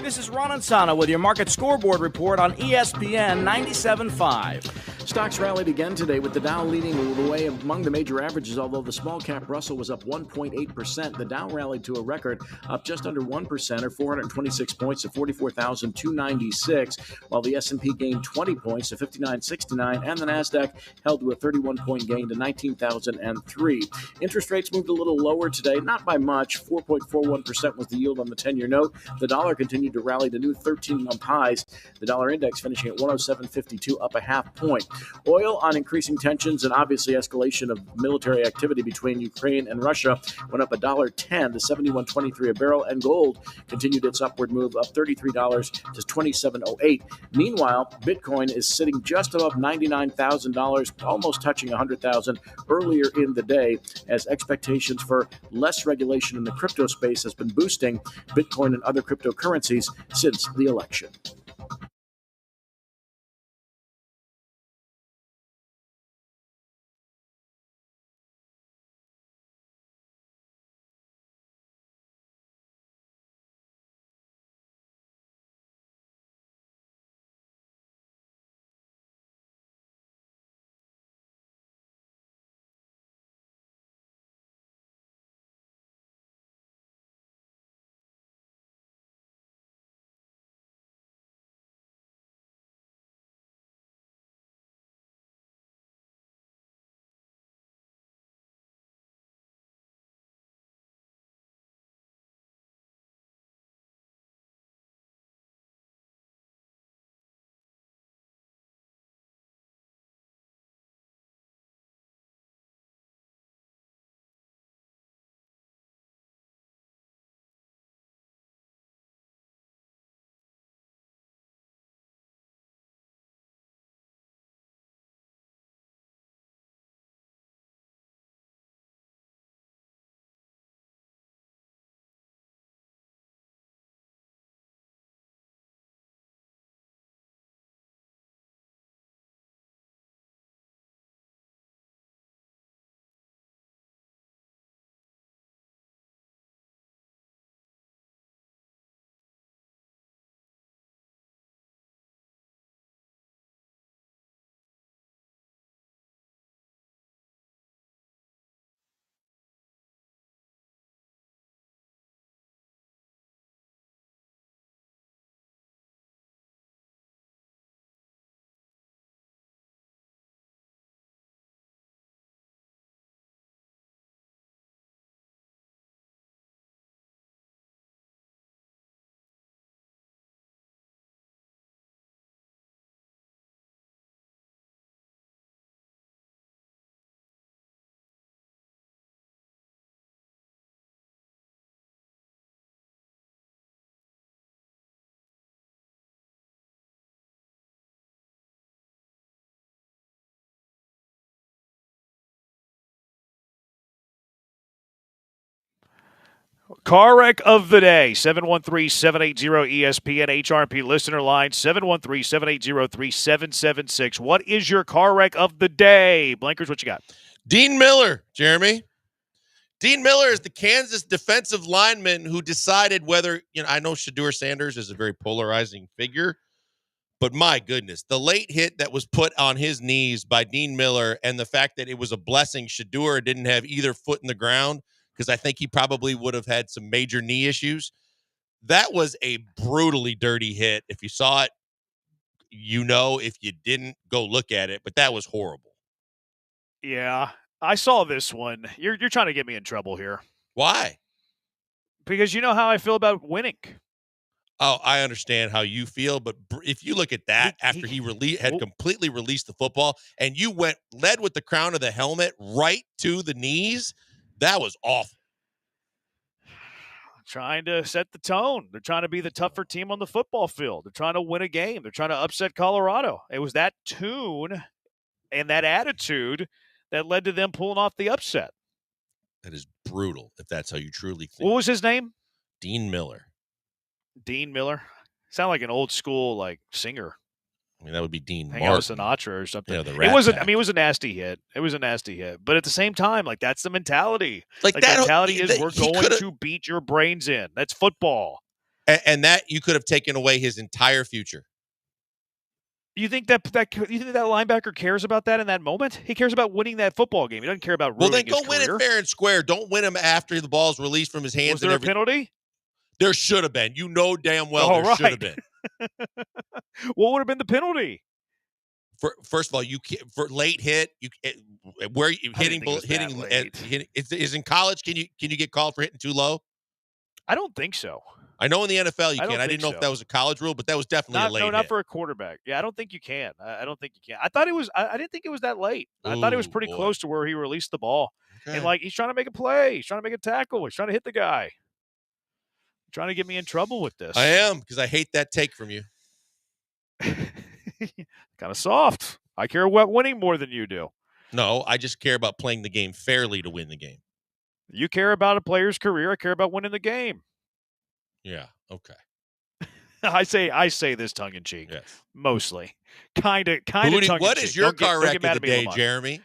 This is Ron Ansana with your market scoreboard report on ESPN 97.5. Stocks rallied again today with the Dow leading the way among the major averages, although the small cap Russell was up 1.8%. The Dow rallied to a record up just under 1% or 426 points to 44,296, while the S&P gained 20 points to 5969, and the NASDAQ held to a 31-point gain to 19,003. Interest rates moved a little lower today, not by much. 4.41% was the yield on the 10-year note. The dollar continued to rally to new 13-month highs. The dollar index finishing at 107.52, up a half point. Oil on increasing tensions and obviously escalation of military activity between Ukraine and Russia went up $1.10 to $71.23 a barrel, and gold continued its upward move up $33 to $27.08. Meanwhile, Bitcoin is sitting just above $99,000, almost touching $100,000 earlier in the day, as expectations for less regulation in the crypto space has been boosting Bitcoin and other cryptocurrencies since the election. Car wreck of the day, 713-780-ESPN HRP listener line, 713-780-3776. What is your car wreck of the day? Blankers, what you got? Dean Miller, Jeremy. Dean Miller is the Kansas defensive lineman who decided whether, I know Shedeur Sanders is a very polarizing figure, but my goodness, the late hit that was put on his knees by Dean Miller and the fact that it was a blessing Shedeur didn't have either foot in the ground, because I think he probably would have had some major knee issues. That was a brutally dirty hit. If you saw it, if you didn't, go look at it, but that was horrible. Yeah, I saw this one. You're trying to get me in trouble here. Why? Because you know how I feel about winning. Oh, I understand how you feel, but if you look at that after he had completely released the football and you led with the crown of the helmet right to the knees, that was awful. Trying to set the tone. They're trying to be the tougher team on the football field. They're trying to win a game. They're trying to upset Colorado. It was that tune and that attitude that led to them pulling off the upset. That is brutal, if that's how you truly think. What was his name? Dean Miller. Dean Miller? Sound like an old school singer. I mean, that would be Dean Hang out with Sinatra or something. The it wasn't. I mean, it was a nasty hit. It was a nasty hit. But at the same time, that's the mentality. That mentality is we're going to beat your brains in. That's football. And that you could have taken away his entire future. You think that linebacker cares about that in that moment? He cares about winning that football game. He doesn't care about ruining his career. Well, then go win it fair and square. Don't win him after the ball's released from his hands. Was there a penalty? There should have been. You know damn well there should have been. What would have been the penalty? First of all, for late hit, where you hitting is in college. Can you get called for hitting too low? I don't think so. I know in the NFL you I don't can. I think didn't know so. if that was a college rule, but that was definitely a late No, not hit. for a quarterback. Yeah, I don't think you can. I don't think you can. I thought it was. I didn't think it was that late. I thought it was Ooh, pretty boy. close to where he released the ball, Okay. and like he's trying to make a play. He's trying to make a tackle. He's trying to hit the guy. Trying to get me in trouble with this. I am, because I hate that take from you. Kind of soft. I care about winning more than you do. No, I just care about playing the game fairly to win the game. You care about a player's career. I care about winning the game. Yeah. Okay. I say this tongue in cheek, yes. Mostly, kind of tongue in cheek. What is your car wreck of the day, Jeremy?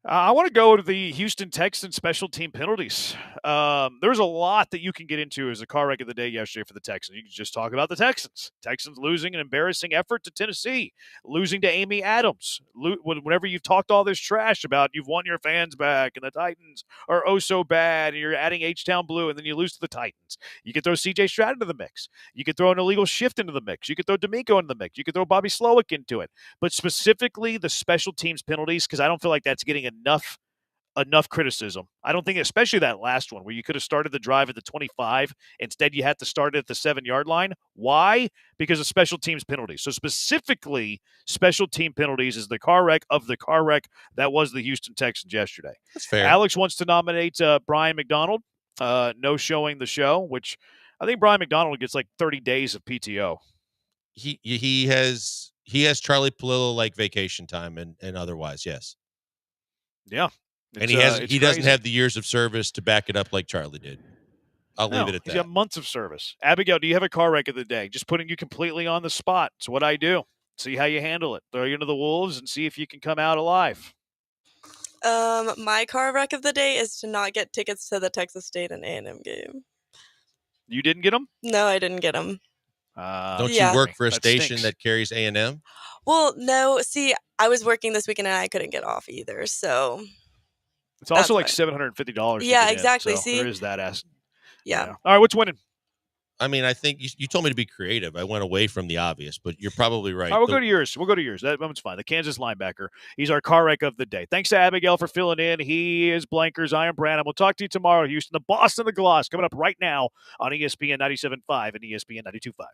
I want to go to the Houston Texans special team penalties. There's a lot that you can get into as a car wreck of the day yesterday for the Texans. You can just talk about the Texans. Texans losing an embarrassing effort to Tennessee, losing to Amy Adams. Whenever you've talked all this trash about you've won your fans back and the Titans are oh so bad and you're adding H-Town Blue and then you lose to the Titans. You could throw C.J. Stroud into the mix. You could throw an illegal shift into the mix. You could throw D'Amico into the mix. You could throw Bobby Slowick into it. But specifically the special teams penalties, because I don't feel like that's getting enough criticism. I don't think, especially that last one where you could have started the drive at the 25. Instead, you had to start it at the 7-yard line. Why? Because of special teams penalties. So specifically, special team penalties is the car wreck of the car wreck that was the Houston Texans yesterday. That's fair. Alex wants to nominate Brian McDonald, no showing the show, which I think Brian McDonald gets like 30 days of PTO. He has Charlie Palillo like vacation time and otherwise, yes. Yeah. And he doesn't have the years of service to back it up like Charlie did. I'll leave it at that. He's got months of service. Abigail, do you have a car wreck of the day? Just putting you completely on the spot. It's what I do. See how you handle it. Throw you into the wolves and see if you can come out alive. My car wreck of the day is to not get tickets to the Texas State and A&M game. You didn't get them? No, I didn't get them. Don't you work for a station that carries A&M? Well, no. See, I was working this weekend and I couldn't get off either. So it's also like $750. Yeah, exactly. In, so see, there is that ass. Yeah. All right, what's winning? I mean, I think you told me to be creative. I went away from the obvious, but you're probably right. All right, we'll go to yours. That one's fine. The Kansas linebacker. He's our car wreck of the day. Thanks to Abigail for filling in. He is Blankers. I am Brandon. We'll talk to you tomorrow, Houston. The Boston, the Gloss, coming up right now on ESPN 97.5 and ESPN 92.5.